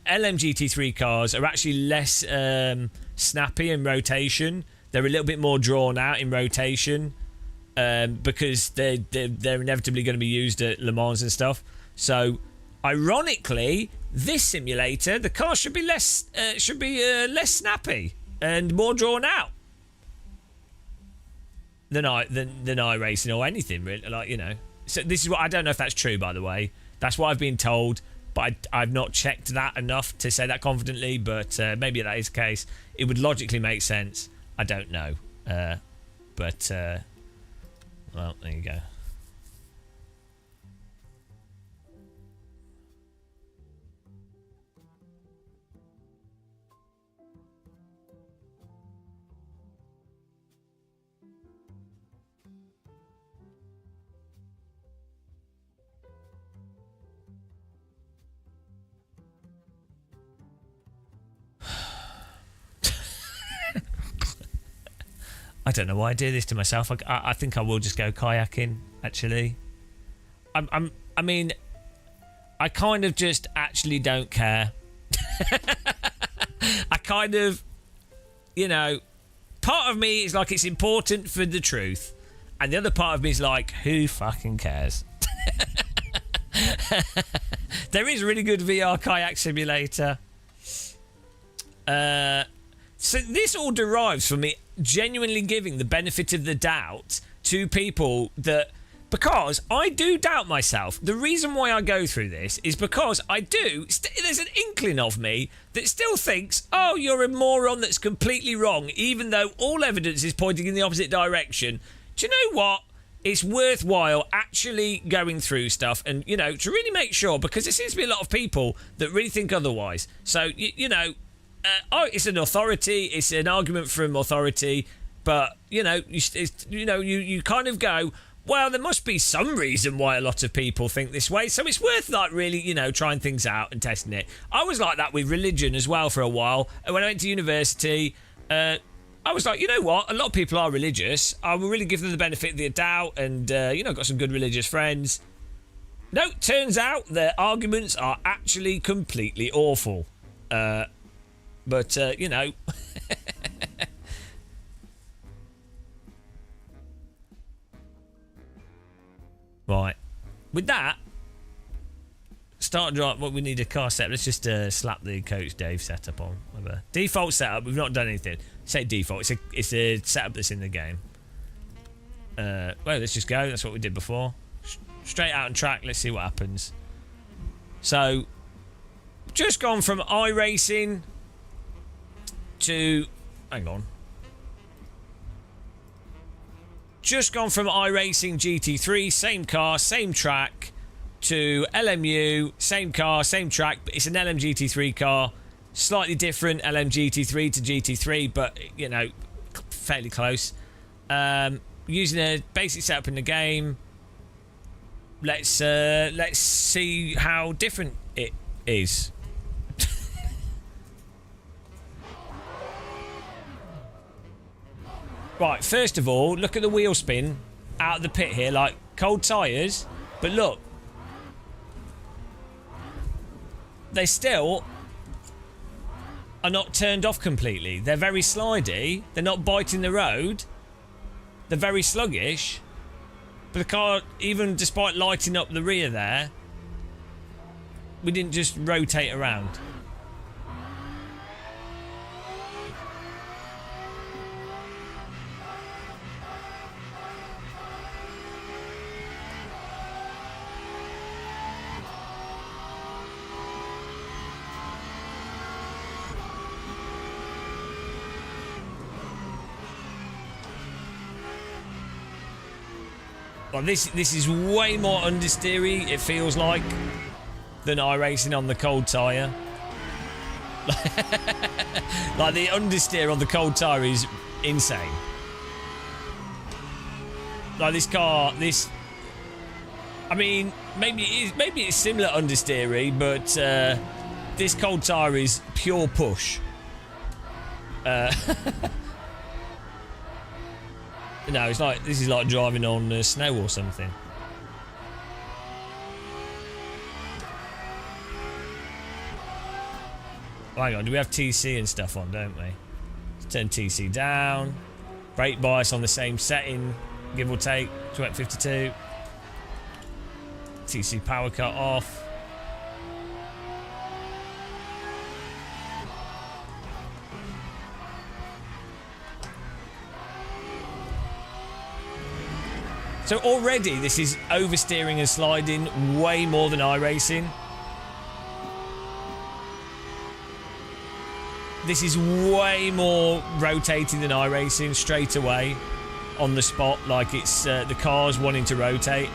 LMGT3 cars are actually less snappy in rotation. They're a little bit more drawn out in rotation because they're inevitably going to be used at Le Mans and stuff. So, ironically, this simulator, the car should be less snappy and more drawn out than iRacing or anything really. Like, you know. So this is what I don't know if that's true, by the way. That's what I've been told, but I've not checked that enough to say that confidently. But maybe that is the case. It would logically make sense. I don't know, but well, there you go. I don't know why I do this to myself. I think I will just go kayaking. Actually, I mean, I kind of just actually don't care. I kind of, you know, part of me is like it's important for the truth, and the other part of me is like, who fucking cares? There is a really good VR kayak simulator. So this all derives from me genuinely giving the benefit of the doubt to people that, because I do doubt myself. The reason why I go through this is because I do, there's an inkling of me that still thinks, oh, you're a moron that's completely wrong, even though all evidence is pointing in the opposite direction. Do you know what? It's worthwhile actually going through stuff and, you know, to really make sure, because there seems to be a lot of people that really think otherwise. So, you know, it's an authority, it's an argument from authority, but, you know, you kind of go, well, there must be some reason why a lot of people think this way, so it's worth, like, really, you know, trying things out and testing it. I was like that with religion as well for a while. When I went to university, I was like, you know what, a lot of people are religious. I will really give them the benefit of the doubt, and, you know, got some good religious friends. No, turns out their arguments are actually completely awful. But, you know. Right. With that, start drive. Well, we need a car setup. Let's just slap the Coach Dave setup on. Default setup. We've not done anything. Say default. It's a setup that's in the game. Well, let's just go. That's what we did before. Straight out on track. Let's see what happens. So, just gone from iRacing to, hang on, just gone from iRacing GT3, same car, same track, to LMU, same car, same track, but it's an LMGT3 car, slightly different LMGT3 to GT3, but, you know, fairly close. Using a basic setup in the game. Let's see how different it is. Right, first of all, look at the wheel spin out of the pit here, like cold tyres. But look, they still are not turned off completely. They're very slidey. They're not biting the road. They're very sluggish. But the car, even despite lighting up the rear there, we didn't just rotate around. Well, this is way more understeery, it feels like, than iRacing on the cold tyre. Like, the understeer on the cold tyre is insane. Like, this car, I mean, maybe it's similar understeery, but this cold tyre is pure push. No, it's like this is like driving on snow or something. Oh, hang on, do we have TC and stuff on, don't we? Let's turn TC down. Brake bias on the same setting, give or take, 52. TC power cut off. So already this is oversteering and sliding way more than iRacing. This is way more rotating than iRacing straight away on the spot, like it's the car's wanting to rotate.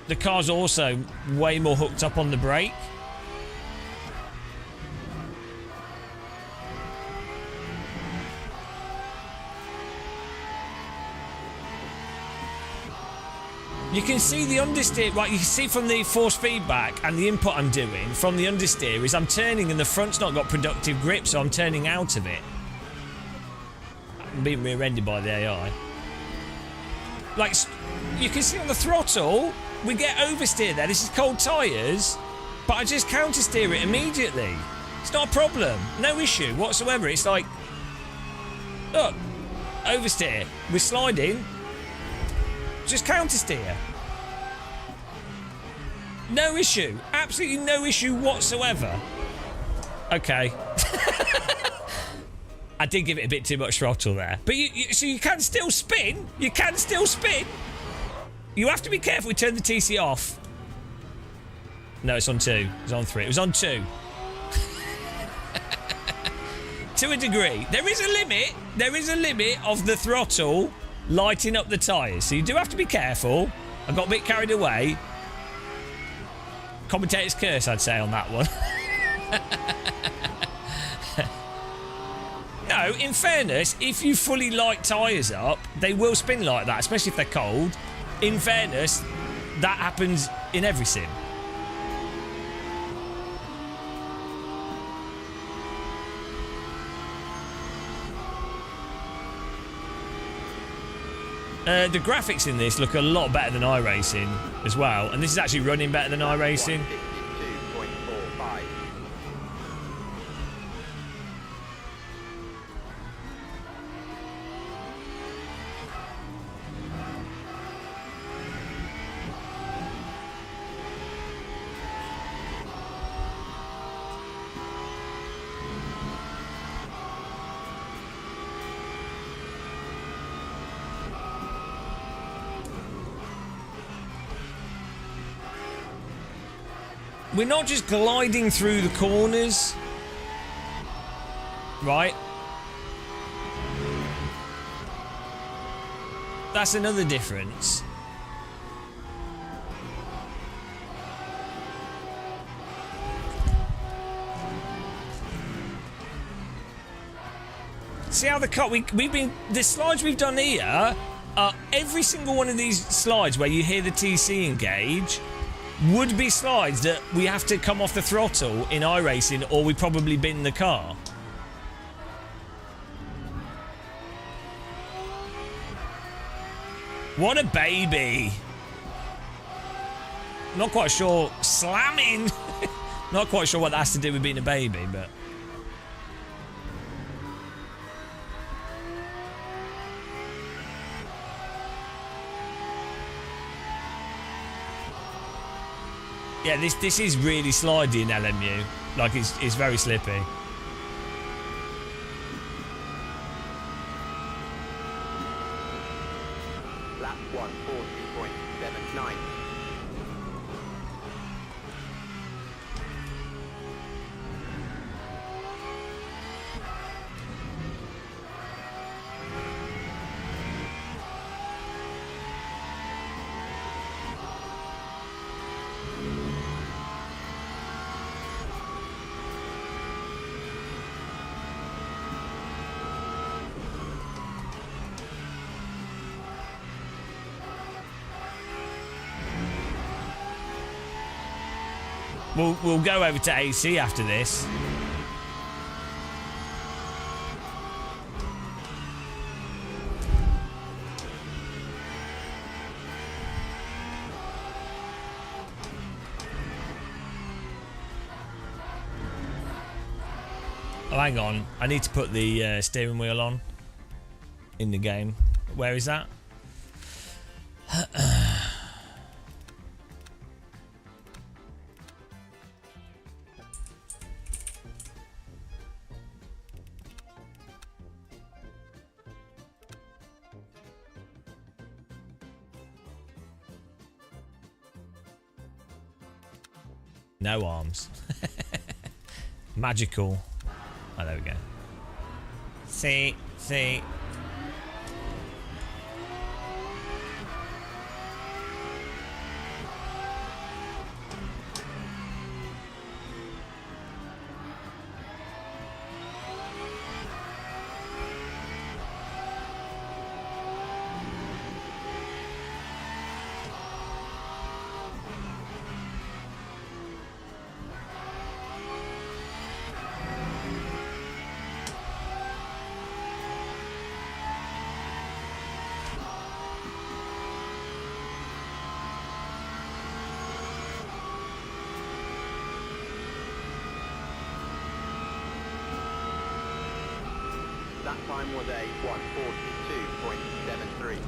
The car's also way more hooked up on the brake. You can see the understeer, right? You can see from the force feedback and the input I'm doing from the understeer is I'm turning and the front's not got productive grip, so I'm turning out of it. I'm being rear-ended by the AI. Like, you can see on the throttle, we get oversteer there. This is cold tyres, but I just countersteer it immediately. It's not a problem. No issue whatsoever. It's like, look, oversteer. We're sliding. Just countersteer. No issue. Absolutely no issue whatsoever. Okay. I did give it a bit too much throttle there. But so you can still spin. You can still spin. You have to be careful. We turn the TC off. No, it's on 2. It's on 3. It was on 2. To a degree. There is a limit. There is a limit of the throttle lighting up the tyres, so you do have to be careful. I got a bit carried away. Commentator's curse, I'd say, on that one. No, in fairness, if you fully light tyres up, they will spin like that, especially if they're cold. In fairness, that happens in every sim. The graphics in this look a lot better than iRacing as well, and this is actually running better than iRacing. We're not just gliding through the corners, right? That's another difference. See how the cut the slides we've done here, every single one of these slides where you hear the TC engage would be slides that we have to come off the throttle in iRacing, or we probably bin the car. What a baby. Not quite sure. Slamming. Not quite sure what that has to do with being a baby, but... Yeah, this is really slidey in LMU. Like, it's very slippy. Lap 140.79. We'll go over to AC after this. Oh, hang on. I need to put the steering wheel on in the game. Where is that? No arms. Magical. Oh, there we go. See. That time was a 1:42.73.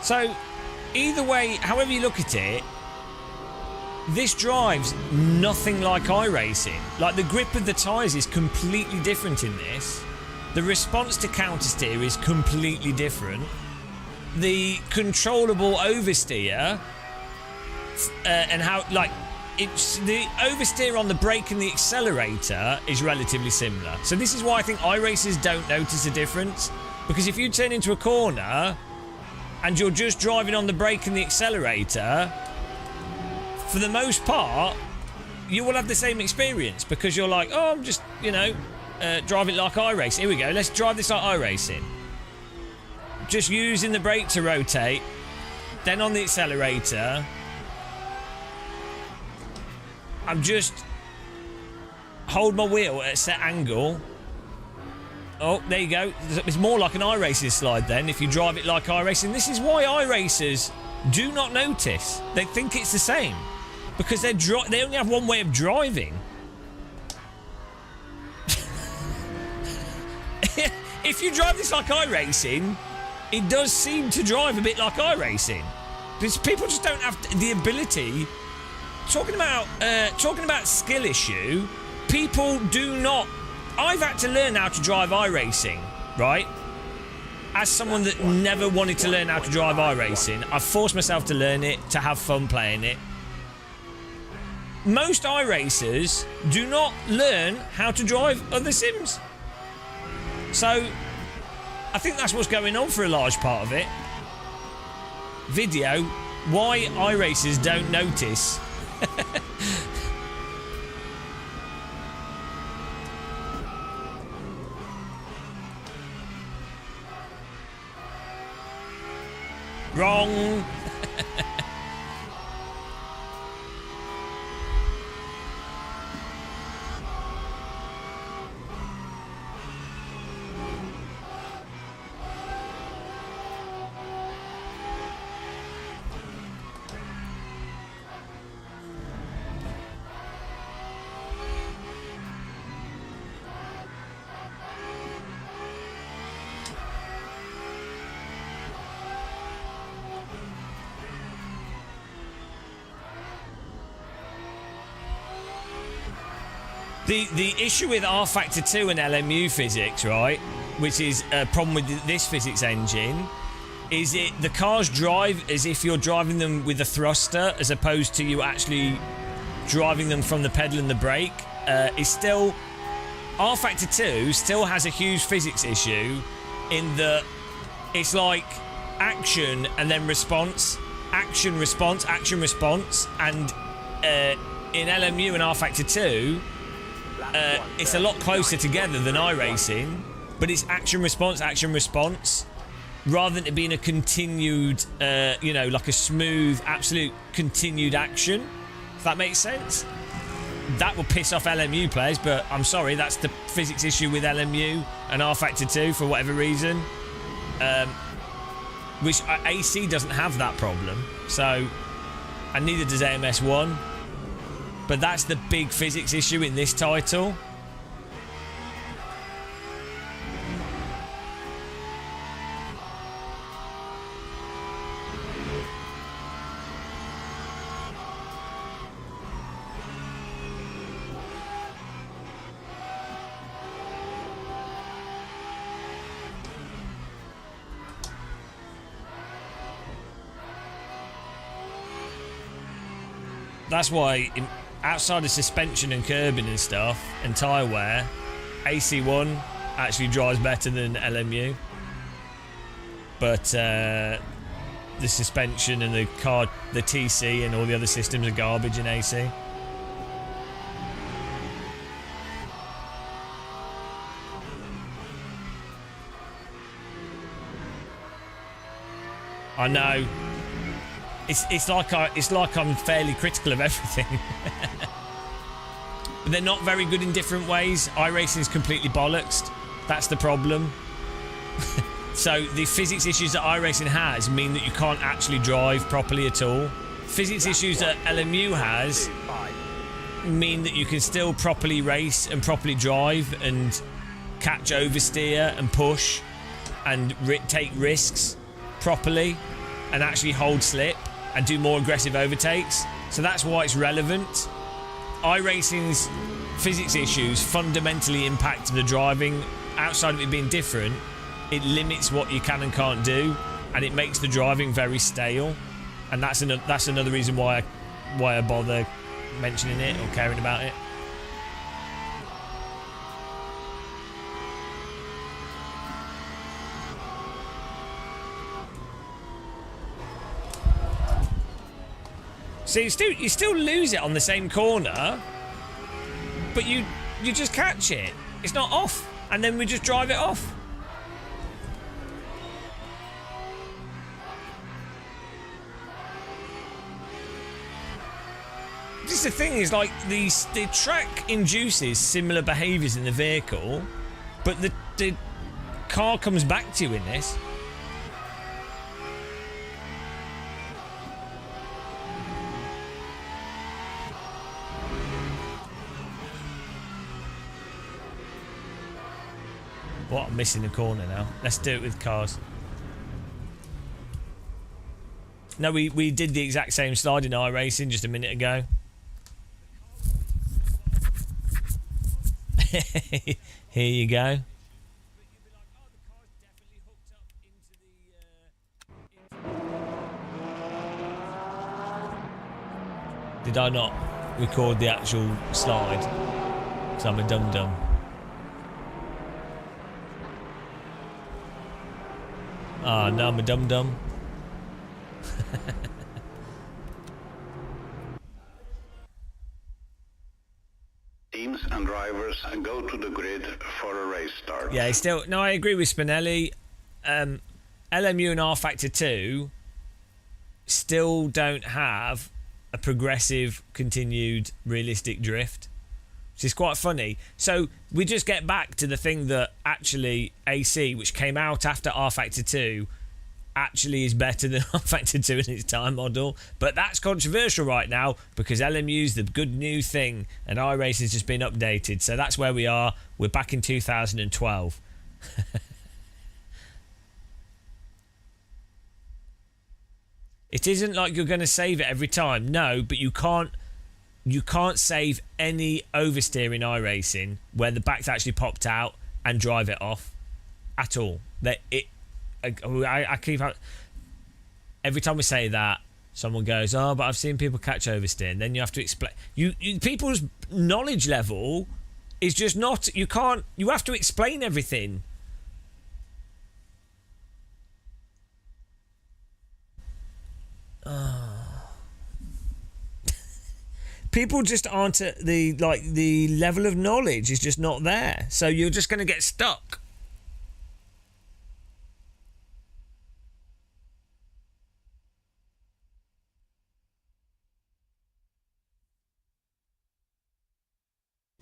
So, either way, however you look at it, this drives nothing like iRacing. Like, the grip of the tyres is completely different in this. The response to counter steer is completely different. The controllable oversteer and how, like, it's the oversteer on the brake and the accelerator is relatively similar. So this is why I think iRacers don't notice a difference, because if you turn into a corner and you're just driving on the brake and the accelerator, for the most part you will have the same experience, because you're like, oh, I'm just, you know, driving like iRacing. Here we go, let's drive this like iRacing. Just using the brake to rotate, then on the accelerator, I'm just hold my wheel at a set angle. Oh, there you go. It's more like an iRacing slide then, if you drive it like iRacing. This is why iRacers do not notice. They think it's the same, because they only have one way of driving. If you drive this like iRacing, it does seem to drive a bit like iRacing. Because people just don't have the ability. Talking about skill issue, people do not. I've had to learn how to drive iRacing, right? As someone that never wanted to learn how to drive iRacing, I've forced myself to learn it, to have fun playing it. Most iRacers do not learn how to drive other sims. So, I think that's what's going on for a large part of it. Video, why iRacers don't notice. Wrong. The issue with R Factor 2 and LMU physics, right, which is a problem with this physics engine, is the cars drive as if you're driving them with a thruster, as opposed to you actually driving them from the pedal and the brake. Is still, R Factor 2 still has a huge physics issue in that it's like action and then response, action, response, action, response, and in LMU and R Factor 2, it's a lot closer together than iRacing. but it's action response, rather than it being a continued, like a smooth, absolute continued action. If that makes sense. That will piss off LMU players, but I'm sorry, that's the physics issue with LMU and rFactor 2 for whatever reason. Which AC doesn't have that problem, so, and neither does AMS 1. But that's the big physics issue in this title. That's why, outside of suspension and curbing and stuff, and tyre wear, AC1 actually drives better than LMU. But the suspension and the TC and all the other systems are garbage in AC. I know. It's like I'm fairly critical of everything. But they're not very good in different ways. iRacing's completely bollocksed. That's the problem. So the physics issues that iRacing has mean that you can't actually drive properly at all. Physics issues that LMU has mean that you can still properly race and properly drive and catch oversteer and push and take risks properly and actually hold slip and do more aggressive overtakes. So that's why it's relevant. iRacing's physics issues fundamentally impact the driving. Outside of it being different, it limits what you can and can't do, and it makes the driving very stale. And that's another reason why I bother mentioning it or caring about it. So you still lose it on the same corner, but you just catch it. It's not off, and then we just drive it off. Just the thing is, like, the track induces similar behaviours in the vehicle, but the car comes back to you in this. What? I'm missing the corner now. Let's do it with cars. No, we did the exact same slide in iRacing just a minute ago. Here you go. Did I not record the actual slide? Because I'm a dum-dum. Ah, no, I'm a dum-dum. Teams and drivers go to the grid for a race start. Yeah, still... No, I agree with Spinelli. LMU and rFactor 2 still don't have a progressive, continued, realistic drift. Which is quite funny. So we just get back to the thing that actually AC, which came out after rFactor 2, actually is better than rFactor 2 in its time model. But that's controversial right now because LMU's the good new thing and iRacing's just been updated. So that's where we are. We're back in 2012. It isn't like you're going to save it every time. No, but you can't save any oversteer in iRacing where the back's actually popped out and drive it off at all. I keep... Every time we say that, someone goes, oh, but I've seen people catch oversteer. And then you have to explain... People's knowledge level is just not... You have to explain everything. People just aren't at the level of knowledge is just not there. So you're just going to get stuck.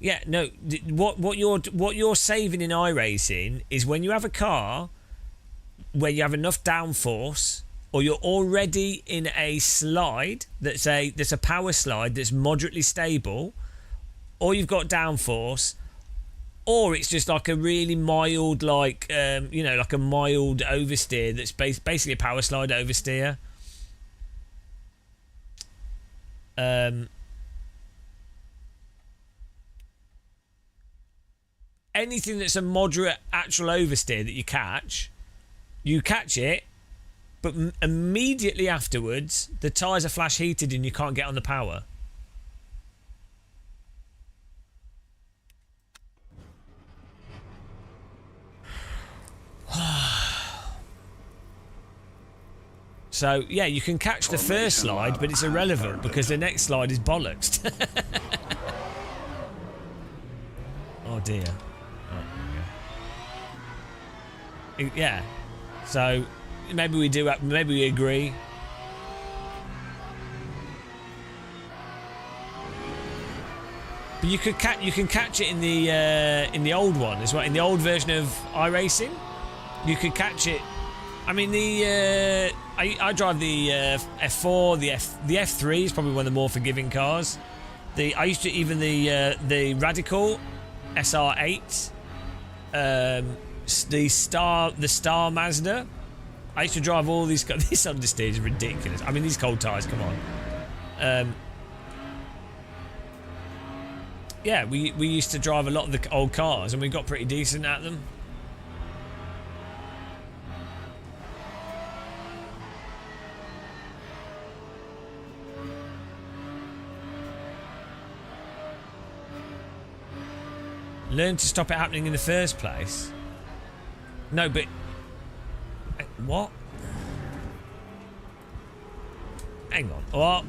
Yeah, no. What you're saving in iRacing is when you have a car where you have enough downforce, or you're already in a slide that's a power slide that's moderately stable, or you've got downforce, or it's just like a really mild, like like a mild oversteer that's basically a power slide oversteer. Anything that's a moderate actual oversteer that you catch it, but immediately afterwards the tyres are flash heated and you can't get on the power. So yeah, you can catch the first slide, but it's irrelevant because the next slide is bollocks. Oh dear. Yeah, so maybe we agree. But you can catch it in the old one as well. In the old version of iRacing, you could catch it. I mean, I drive the F4, the F3 is probably one of the more forgiving cars. I used to even the Radical SR8. The Star Mazda. I used to drive all these. This understeer is ridiculous. I mean, these cold tyres. Come on. Yeah, we used to drive a lot of the old cars, and we got pretty decent at them. Learn to stop it happening in the first place. No, but... What? Hang on. What?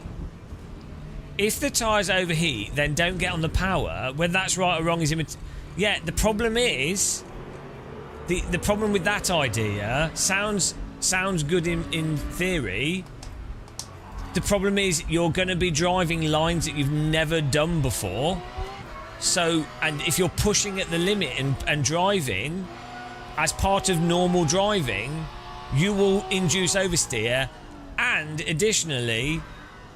If the tyres overheat, then don't get on the power. Whether that's right or wrong is... Yeah, the problem is... The problem with that idea sounds good in theory. The problem is you're going to be driving lines that you've never done before. So, and if you're pushing at the limit and driving... As part of normal driving, you will induce oversteer, and additionally,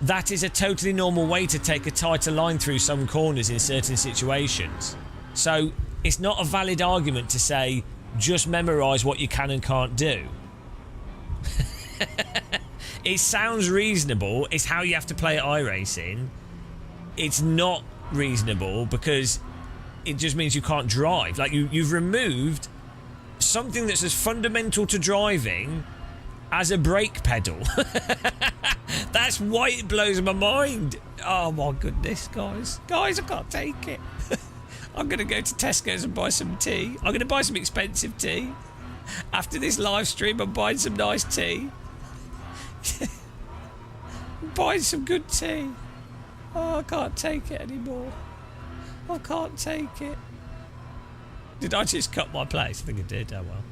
that is a totally normal way to take a tighter line through some corners in certain situations. So it's not a valid argument to say just memorise what you can and can't do. It sounds reasonable. It's how you have to play at iRacing. It's not reasonable because it just means you can't drive. Like you've removed something that's as fundamental to driving as a brake pedal. That's why it blows my mind. Oh my goodness, guys, I can't take it. I'm gonna go to Tesco's and buy some tea. I'm gonna buy some expensive tea. After this live stream, I'm buying some nice tea. I'm buying some good tea. Oh, I can't take it anymore. I can't take it. Did I just cut my place? I think I did. Oh well.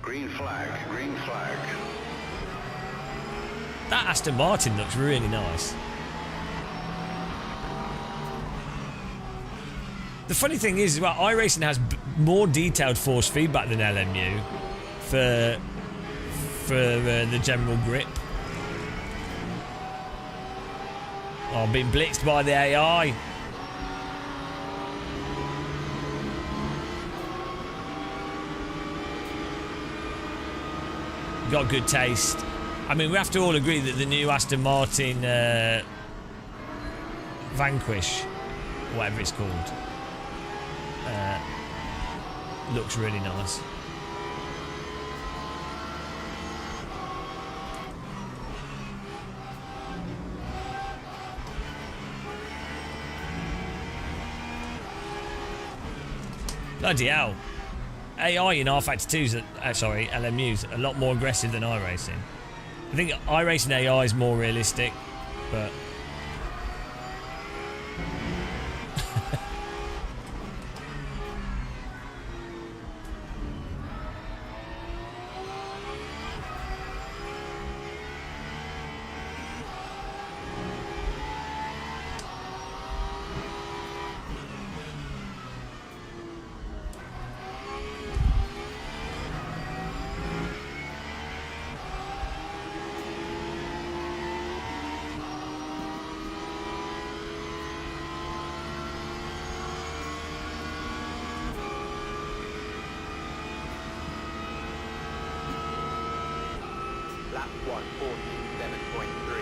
Green flag, green flag. That Aston Martin looks really nice. The funny thing is, well, iRacing has more detailed force feedback than LMU for the general grip. Oh, I'm being blitzed by the AI. Got good taste. I mean, we have to all agree that the new Aston Martin Vanquish, whatever it's called, looks really nice. Bloody hell. AI in R-Factor 2's, LMU's a lot more aggressive than iRacing. I think iRacing AI is more realistic, but... Lap 1:47.30.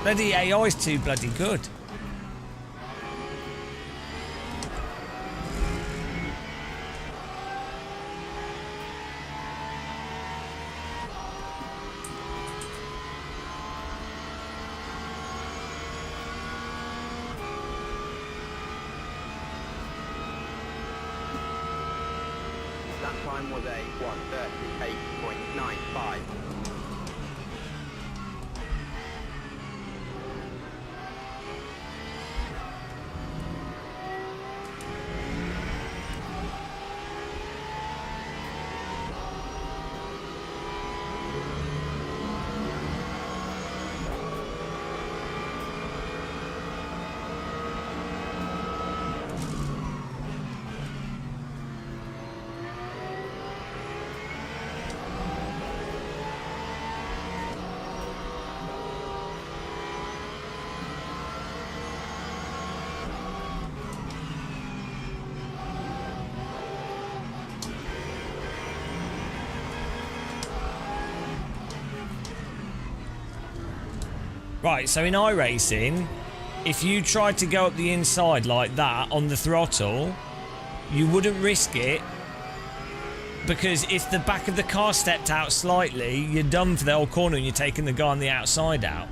Bloody AI is too bloody good. That time was a 1:38.95. Right, so in iRacing, if you tried to go up the inside like that on the throttle, you wouldn't risk it, because if the back of the car stepped out slightly, you're done for the whole corner and you're taking the guy on the outside out.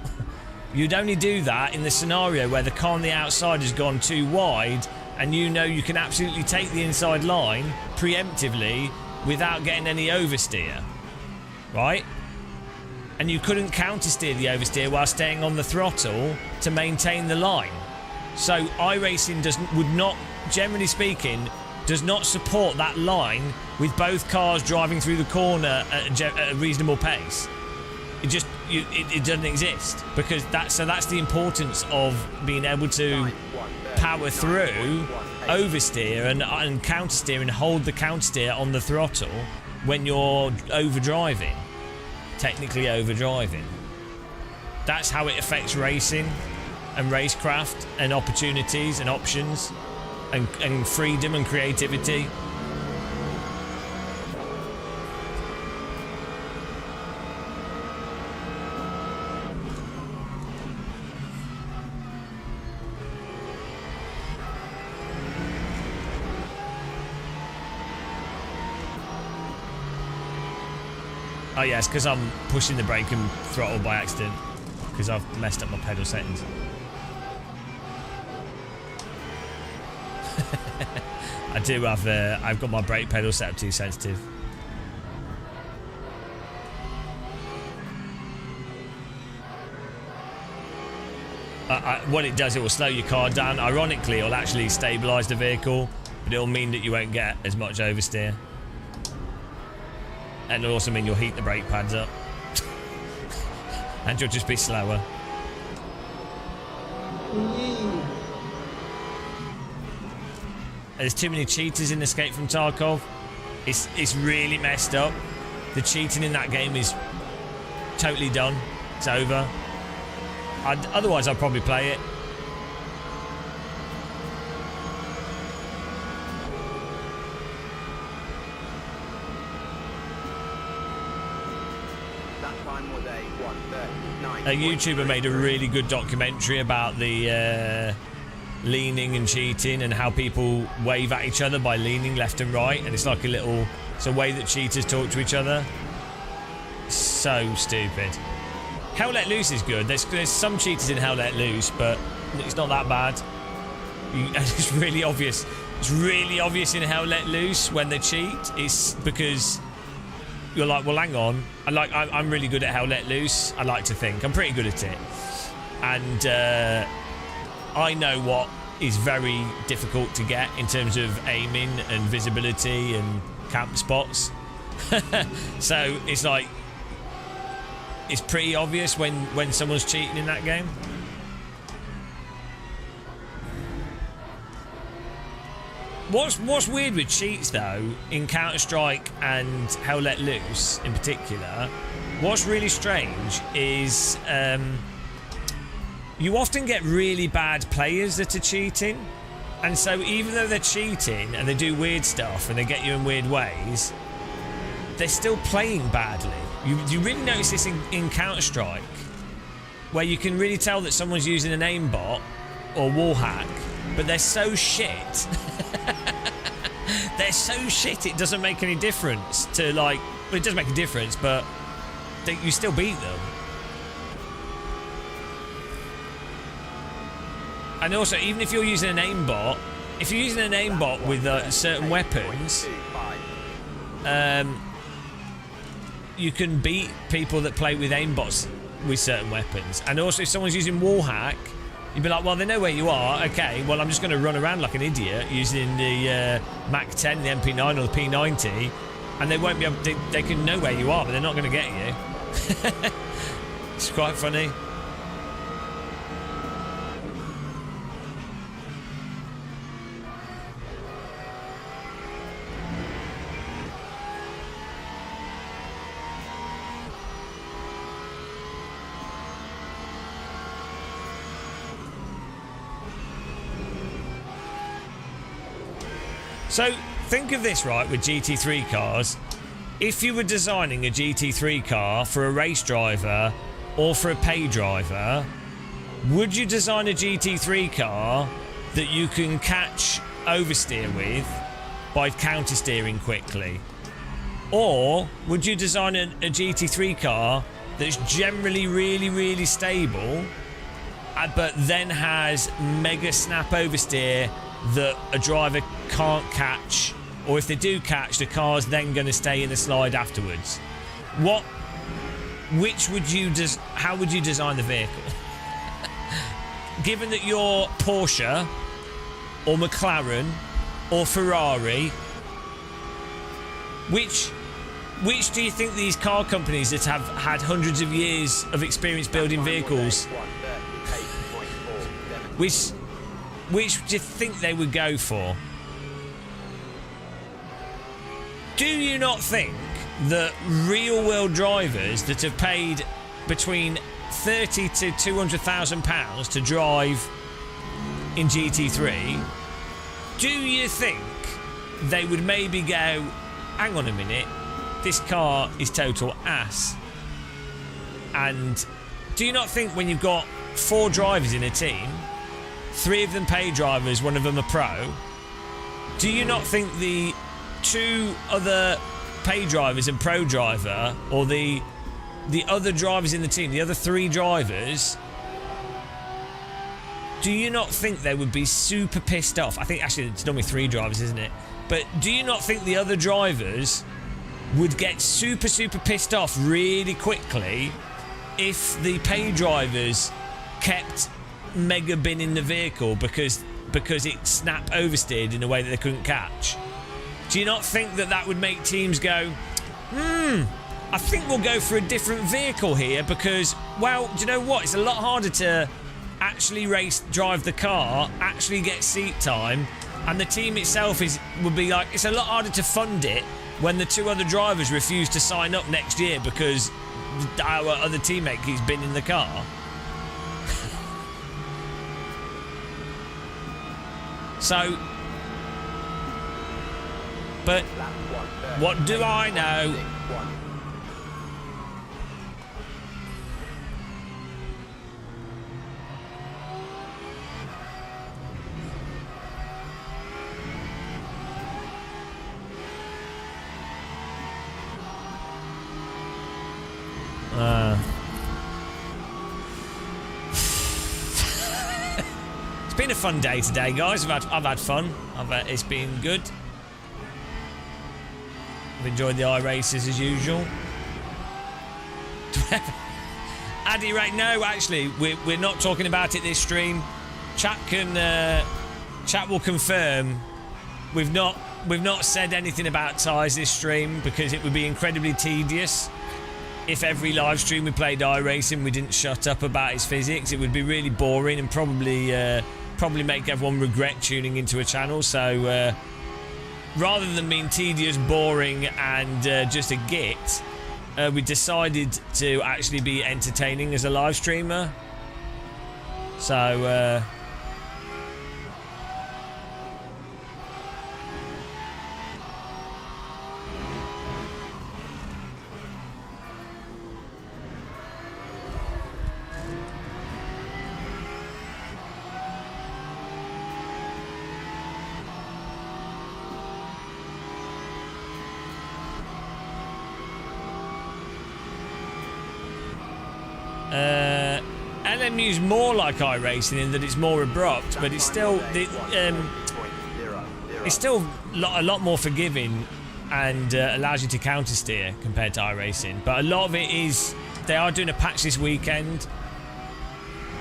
You'd only do that in the scenario where the car on the outside has gone too wide and you know you can absolutely take the inside line preemptively without getting any oversteer, right? And you couldn't countersteer the oversteer while staying on the throttle to maintain the line. So iRacing would not, generally speaking, does not support that line with both cars driving through the corner at a reasonable pace. It doesn't exist, because that's the importance of being able to power through, oversteer and countersteer and hold the countersteer on the throttle when you're overdriving. Technically overdriving. That's how it affects racing and racecraft and opportunities and options and freedom and creativity. Oh yes, because I'm pushing the brake and throttle by accident, because I've messed up my pedal settings. I do have, I've got my brake pedal set up too sensitive. What it does, it will slow your car down. Ironically, it'll actually stabilise the vehicle, but it'll mean that you won't get as much oversteer. And it'll also mean you'll heat the brake pads up. And you'll just be slower. There's too many cheaters in Escape from Tarkov. It's really messed up. The cheating in that game is totally done. It's over. Otherwise, I'd probably play it. That A YouTuber made a really good documentary about the leaning and cheating and how people wave at each other by leaning left and right, and it's like it's a way that cheaters talk to each other. So stupid. Hell Let Loose is good. There's some cheaters in Hell Let Loose, but it's not that bad. It's really obvious. It's really obvious in Hell Let Loose when they cheat. It's because you're like, well, hang on. I'm really good at Hell Let Loose. I like to think I'm pretty good at it, and I know what is very difficult to get in terms of aiming and visibility and camp spots. So it's like it's pretty obvious when someone's cheating in that game. What's weird with cheats though in Counter-Strike and Hell Let Loose in particular, what's really strange is you often get really bad players that are cheating, and so even though they're cheating and they do weird stuff and they get you in weird ways, they're still playing badly. You really notice this in Counter-Strike, where you can really tell that someone's using an aimbot or wall hack, but they're so shit. They're so shit it doesn't make any difference to, like, well, it does make a difference, but you still beat them. And also, even if you're using an aimbot, if you're using an aimbot with certain weapons, you can beat people that play with aimbots with certain weapons. And also, if someone's using wall hack, you'd be like, well, they know where you are. Okay, well, I'm just going to run around like an idiot using the Mac 10, the MP9 or the P90, and they won't be able to, they can know where you are, but they're not going to get you. It's quite funny. So, think of this, right, with GT3 cars. If you were designing a GT3 car for a race driver or for a pay driver, would you design a GT3 car that you can catch oversteer with by counter-steering quickly? Or would you design a GT3 car that's generally really, really stable, but then has mega snap oversteer that a driver can't catch, or if they do catch, the car's then going to stay in the slide afterwards? Which would you how would you design the vehicle? Given that you're Porsche or McLaren or Ferrari, which do you think these car companies that have had hundreds of years of experience building vehicles, which do you think they would go for? Do you not think that real-world drivers that have paid between £30,000 to £200,000 to drive in GT3, do you think they would maybe go, hang on a minute, this car is total ass? And do you not think when you've got 4 drivers in a team, 3 of them pay drivers, 1 of them a pro, do you not think the 2 other pay drivers and pro driver, or the other drivers in the team, the other 3 drivers, do you not think they would be super pissed off? I think actually it's normally 3 drivers, isn't it? But do you not think the other drivers would get super pissed off really quickly if the pay drivers kept mega binning the vehicle because it snap oversteered in a way that they couldn't catch? Do you not think that would make teams go, I think we'll go for a different vehicle here because, well, do you know what? It's a lot harder to actually drive the car, actually get seat time, and the team itself would be like, it's a lot harder to fund it when the 2 other drivers refuse to sign up next year because our other teammate keeps binning the car. So, but what do I know? It's been a fun day today, guys. I've had fun. It's been good. I've enjoyed the iRaces as usual. Addy, right? No, actually, we're not talking about it this stream. Chat will confirm. We've not said anything about tyres this stream because it would be incredibly tedious if every live stream we played iRacing we didn't shut up about its physics. It would be really boring and probably make everyone regret tuning into a channel. So rather than being tedious, boring, and just a git, we decided to actually be entertaining as a live streamer. So LMU's more like iRacing in that it's more abrupt, but it's still a lot more forgiving and allows you to counter steer compared to iRacing. But a lot of it is they are doing a patch this weekend,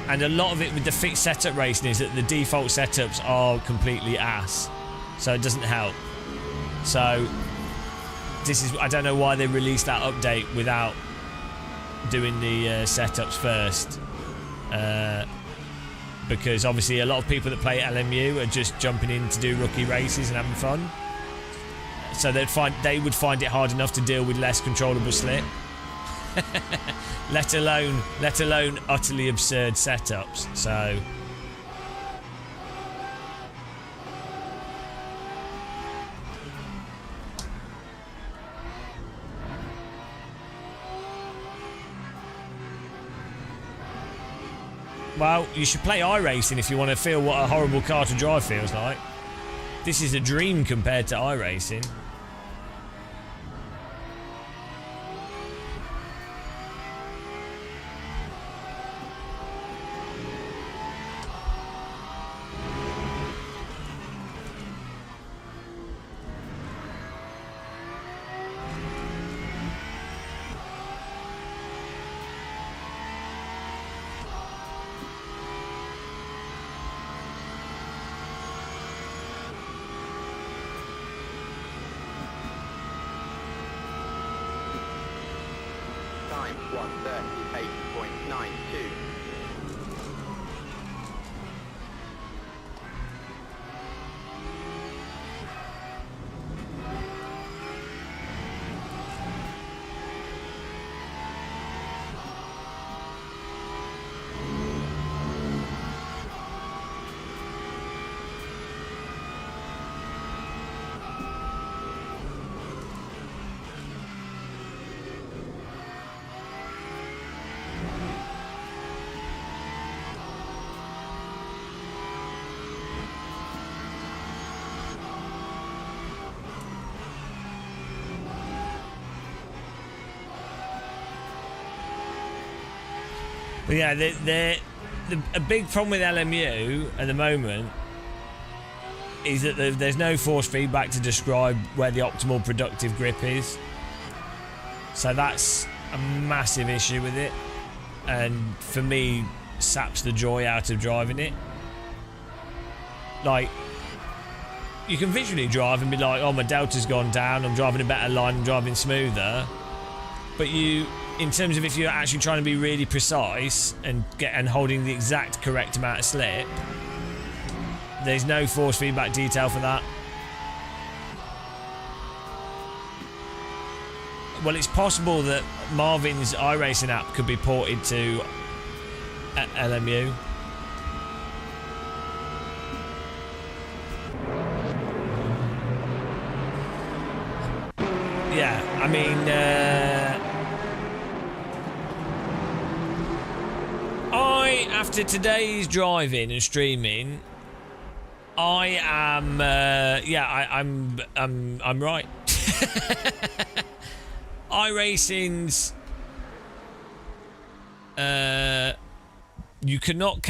and a lot of it with the fixed setup racing is that the default setups are completely ass, so it doesn't help. So I don't know why they released that update without doing the setups first, because obviously a lot of people that play LMU are just jumping in to do rookie races and having fun, so they would find it hard enough to deal with less controllable slip, let alone utterly absurd setups. So well, you should play iRacing if you want to feel what a horrible car to drive feels like. This is a dream compared to iRacing. Time 1:38.92. But yeah, a big problem with LMU at the moment is that there's no force feedback to describe where the optimal productive grip is. So that's a massive issue with it, and for me saps the joy out of driving it. Like, you can visually drive and be like, oh, my delta's gone down, I'm driving a better line, I'm driving smoother, but in terms of if you're actually trying to be really precise and holding the exact correct amount of slip, there's no force feedback detail for that. Well, it's possible that Marvin's iRacing app could be ported to LMU. Yeah, I mean, after today's driving and streaming, I am, I'm right. iRacing's, you cannot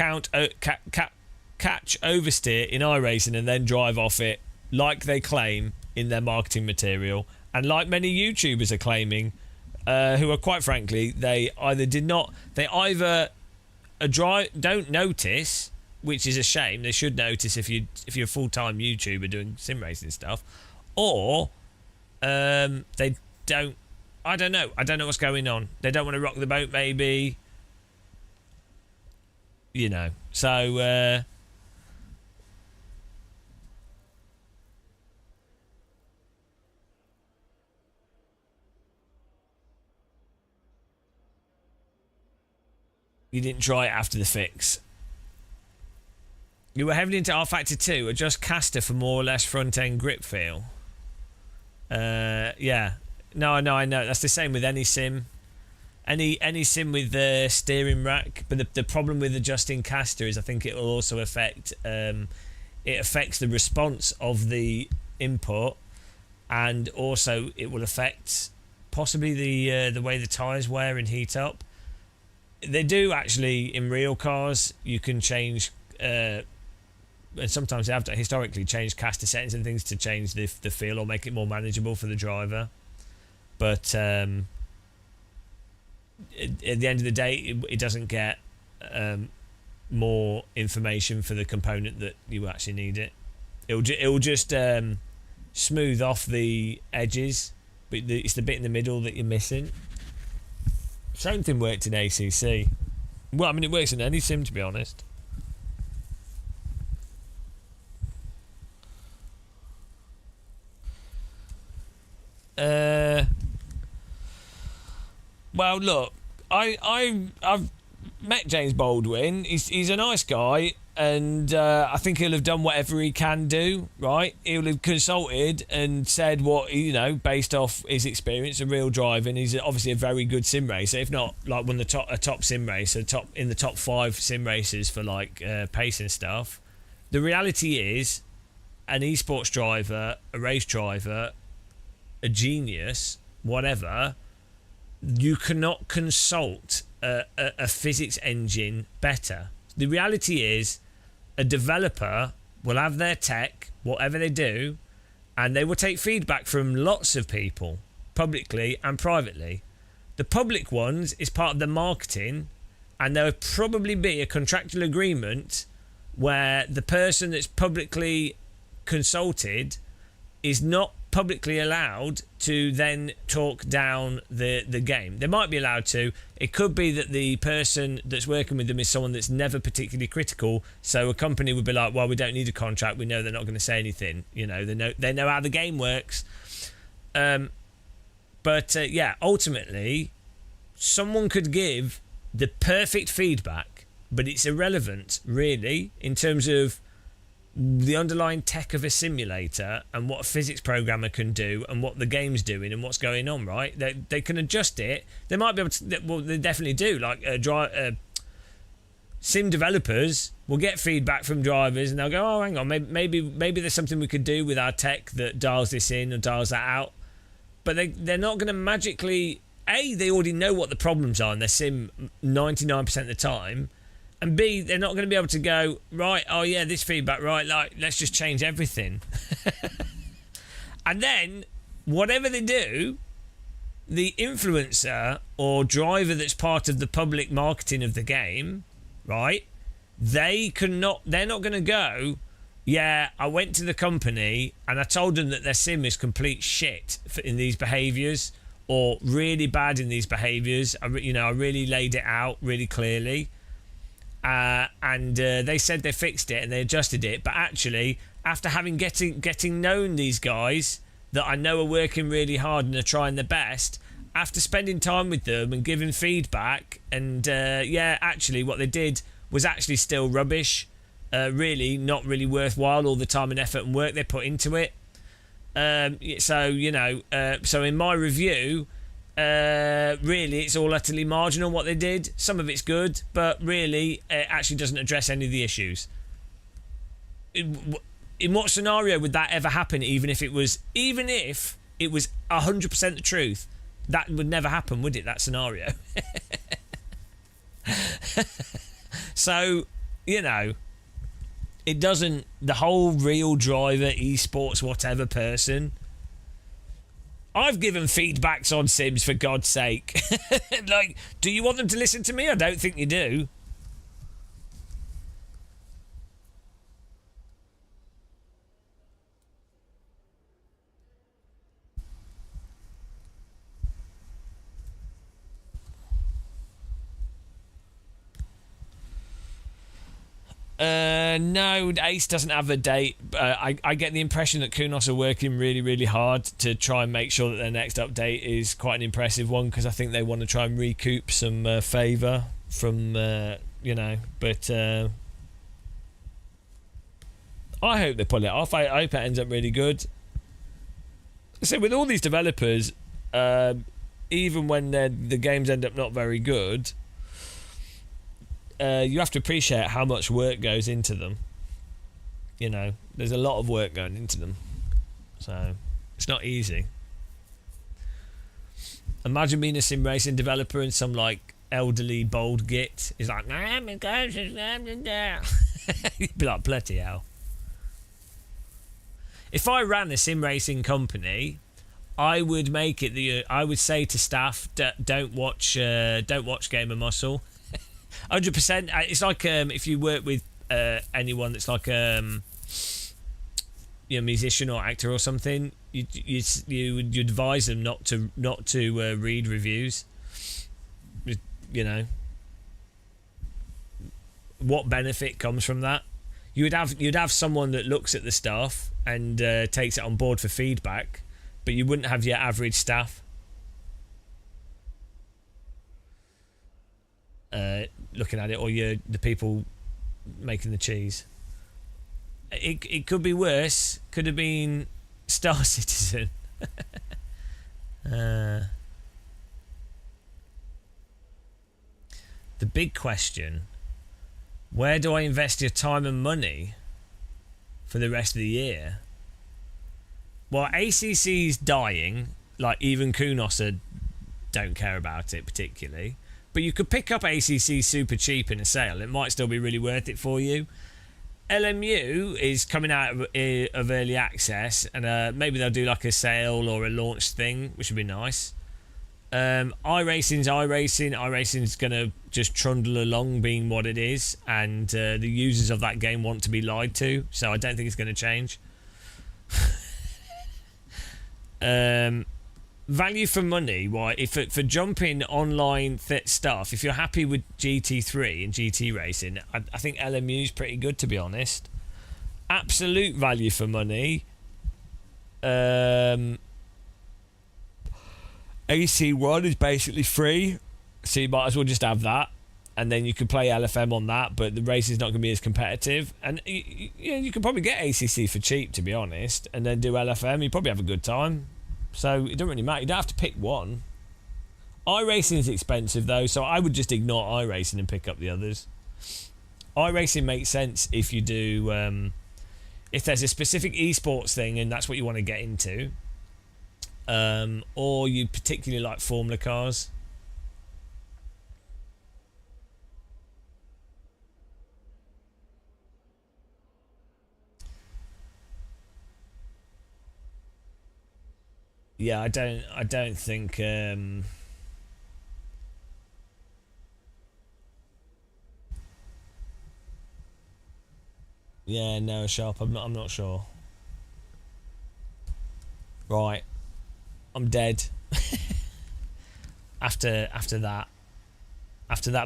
catch oversteer in iRacing and then drive off it like they claim in their marketing material, and like many YouTubers are claiming, who are quite frankly, they either don't notice, which is a shame. They should notice if you're a full-time YouTuber doing sim racing stuff, or they don't. I don't know what's going on. They don't want to rock the boat, maybe. You know, so you didn't try it after the fix. You were heavily into R Factor 2, adjust caster for more or less front-end grip feel. Yeah. No, I know. That's the same with any sim. Any sim with the steering rack. But the problem with adjusting caster is I think it will also affect... it affects the response of the input. And also it will affect possibly the way the tyres wear and heat up. They do actually, in real cars, you can change... and sometimes they have historically changed caster settings and things to change the feel or make it more manageable for the driver. But at the end of the day, it doesn't get more information for the component that you actually need it. It'll just smooth off the edges, but it's the bit in the middle that you're missing. Same thing worked in ACC. Well, I mean, it works in any sim, to be honest. Well, look, I've met James Baldwin. He's a nice guy, and I think he'll have done whatever he can do. Right? He'll have consulted and said what based off his experience of real driving. He's obviously a very good sim racer, if not like one of a top sim racer, in the top 5 sim racers for like pace and stuff. The reality is, an esports driver, a race driver, a genius, whatever, you cannot consult a physics engine better. The reality is, a developer will have their tech, whatever they do, and they will take feedback from lots of people, publicly and privately. The public ones is part of the marketing, and there will probably be a contractual agreement where the person that's publicly consulted is not publicly allowed to then talk down the game. They might be allowed to. It could be that the person that's working with them is someone that's never particularly critical, so a company would be like, well, we don't need a contract, we know they're not going to say anything, they know how the game works. But ultimately someone could give the perfect feedback, but it's irrelevant really in terms of the underlying tech of a simulator and what a physics programmer can do and what the game's doing and what's going on, right? They can adjust it. They might be able to... Well, they definitely do. Like, sim developers will get feedback from drivers and they'll go, oh, hang on, maybe there's something we could do with our tech that dials this in or dials that out. But they're not going to magically... A, they already know what the problems are in their sim 99% of the time. And B, they're not going to be able to go, right, oh yeah, this feedback, right, like, let's just change everything. And then, whatever they do, the influencer or driver that's part of the public marketing of the game, right, they're not going to go, yeah, I went to the company and I told them that their sim is complete shit in these behaviours or really bad in these behaviours. I really laid it out really clearly. And they said they fixed it and they adjusted it, but actually, after getting known these guys that I know are working really hard and are trying their best, after spending time with them and giving feedback, and actually what they did was actually still rubbish, really not really worthwhile all the time and effort and work they put into it. So in my review, really it's all utterly marginal what they did. Some of it's good, but really it actually doesn't address any of the issues. In what scenario would that ever happen? Even if it was 100% the truth, that would never happen, would it? That scenario. So it doesn't. The whole real driver, esports, whatever person. I've given feedbacks on Sims for God's sake. Like, do you want them to listen to me? I don't think you do. No, Ace doesn't have a date. I get the impression that Kunos are working really, really hard to try and make sure that their next update is quite an impressive one, because I think they want to try and recoup some favour from, you know, but I hope they pull it off. I hope it ends up really good. So with all these developers, even when the games end up not very good, you have to appreciate how much work goes into them. You know, there's a lot of work going into them, so it's not easy. Imagine being a sim racing developer and some like elderly bald git is like, you'd be like, bloody hell. If I ran a sim racing company, I would make it I would say to staff, don't watch Game of Muscle. 100%. It's like if you work with anyone that's like you know, musician or actor or something, you advise them not to read reviews. You know, what benefit comes from that? You'd have someone that looks at the stuff and takes it on board for feedback, but you wouldn't have your average staff looking at it, or the people making the cheese. It could be worse. Could have been Star Citizen. The big question: where do I invest your time and money for the rest of the year? Well, ACC's dying. Like, even Kunos don't care about it particularly. But you could pick up ACC super cheap in a sale. It might still be really worth it for you. LMU is coming out of early access, and maybe they'll do like a sale or a launch thing, which would be nice. iRacing's iRacing. iRacing's going to just trundle along being what it is, and the users of that game want to be lied to, so I don't think it's going to change. Value for money, why? If for jumping online stuff, if you're happy with GT3 and GT racing, I think LMU is pretty good, to be honest. Absolute value for money, AC1 is basically free, so you might as well just have that, and then you could play LFM on that, but the race is not going to be as competitive. And you could probably get ACC for cheap, to be honest, and then do LFM. You probably have a good time. So it don't really matter. You don't have to pick one. iRacing is expensive though, so I would just ignore iRacing and pick up the others. iRacing makes sense if you do, if there's a specific esports thing and that's what you want to get into, or you particularly like Formula cars. Yeah, I don't think yeah, no, Sharp, I'm not sure. Right. I'm dead. after that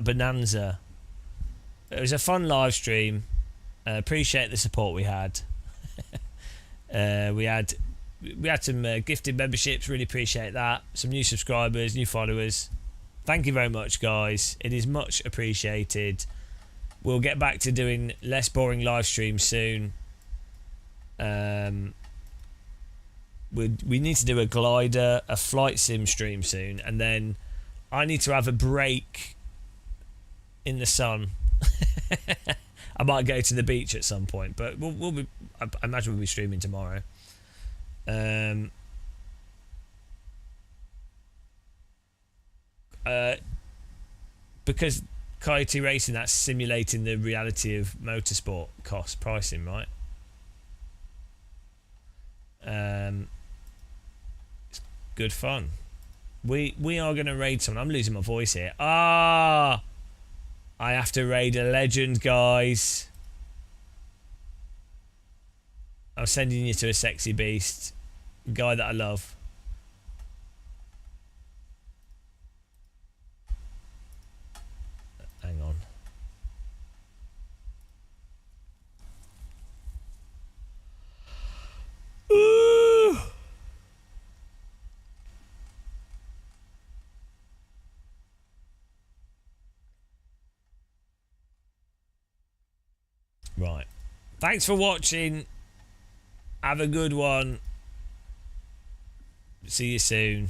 bonanza. It was a fun live stream. Appreciate the support we had. We had some gifted memberships, really appreciate that. Some new subscribers, new followers. Thank you very much, guys. It is much appreciated. We'll get back to doing less boring live streams soon. We need to do a glider, a flight sim stream soon, and then I need to have a break in the sun. I might go to the beach at some point, but we'll be. I imagine we'll be streaming tomorrow. Because Coyote Racing, that's simulating the reality of motorsport cost pricing, right? It's good fun. We are going to raid someone. I'm losing my voice here. I have to raid a legend, guys. I'm sending you to a sexy beast. A guy that I love. Hang on. Ooh. Right. Thanks for watching. Have a good one. See you soon.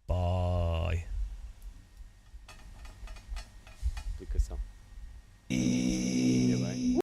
Bye. Plus que ça.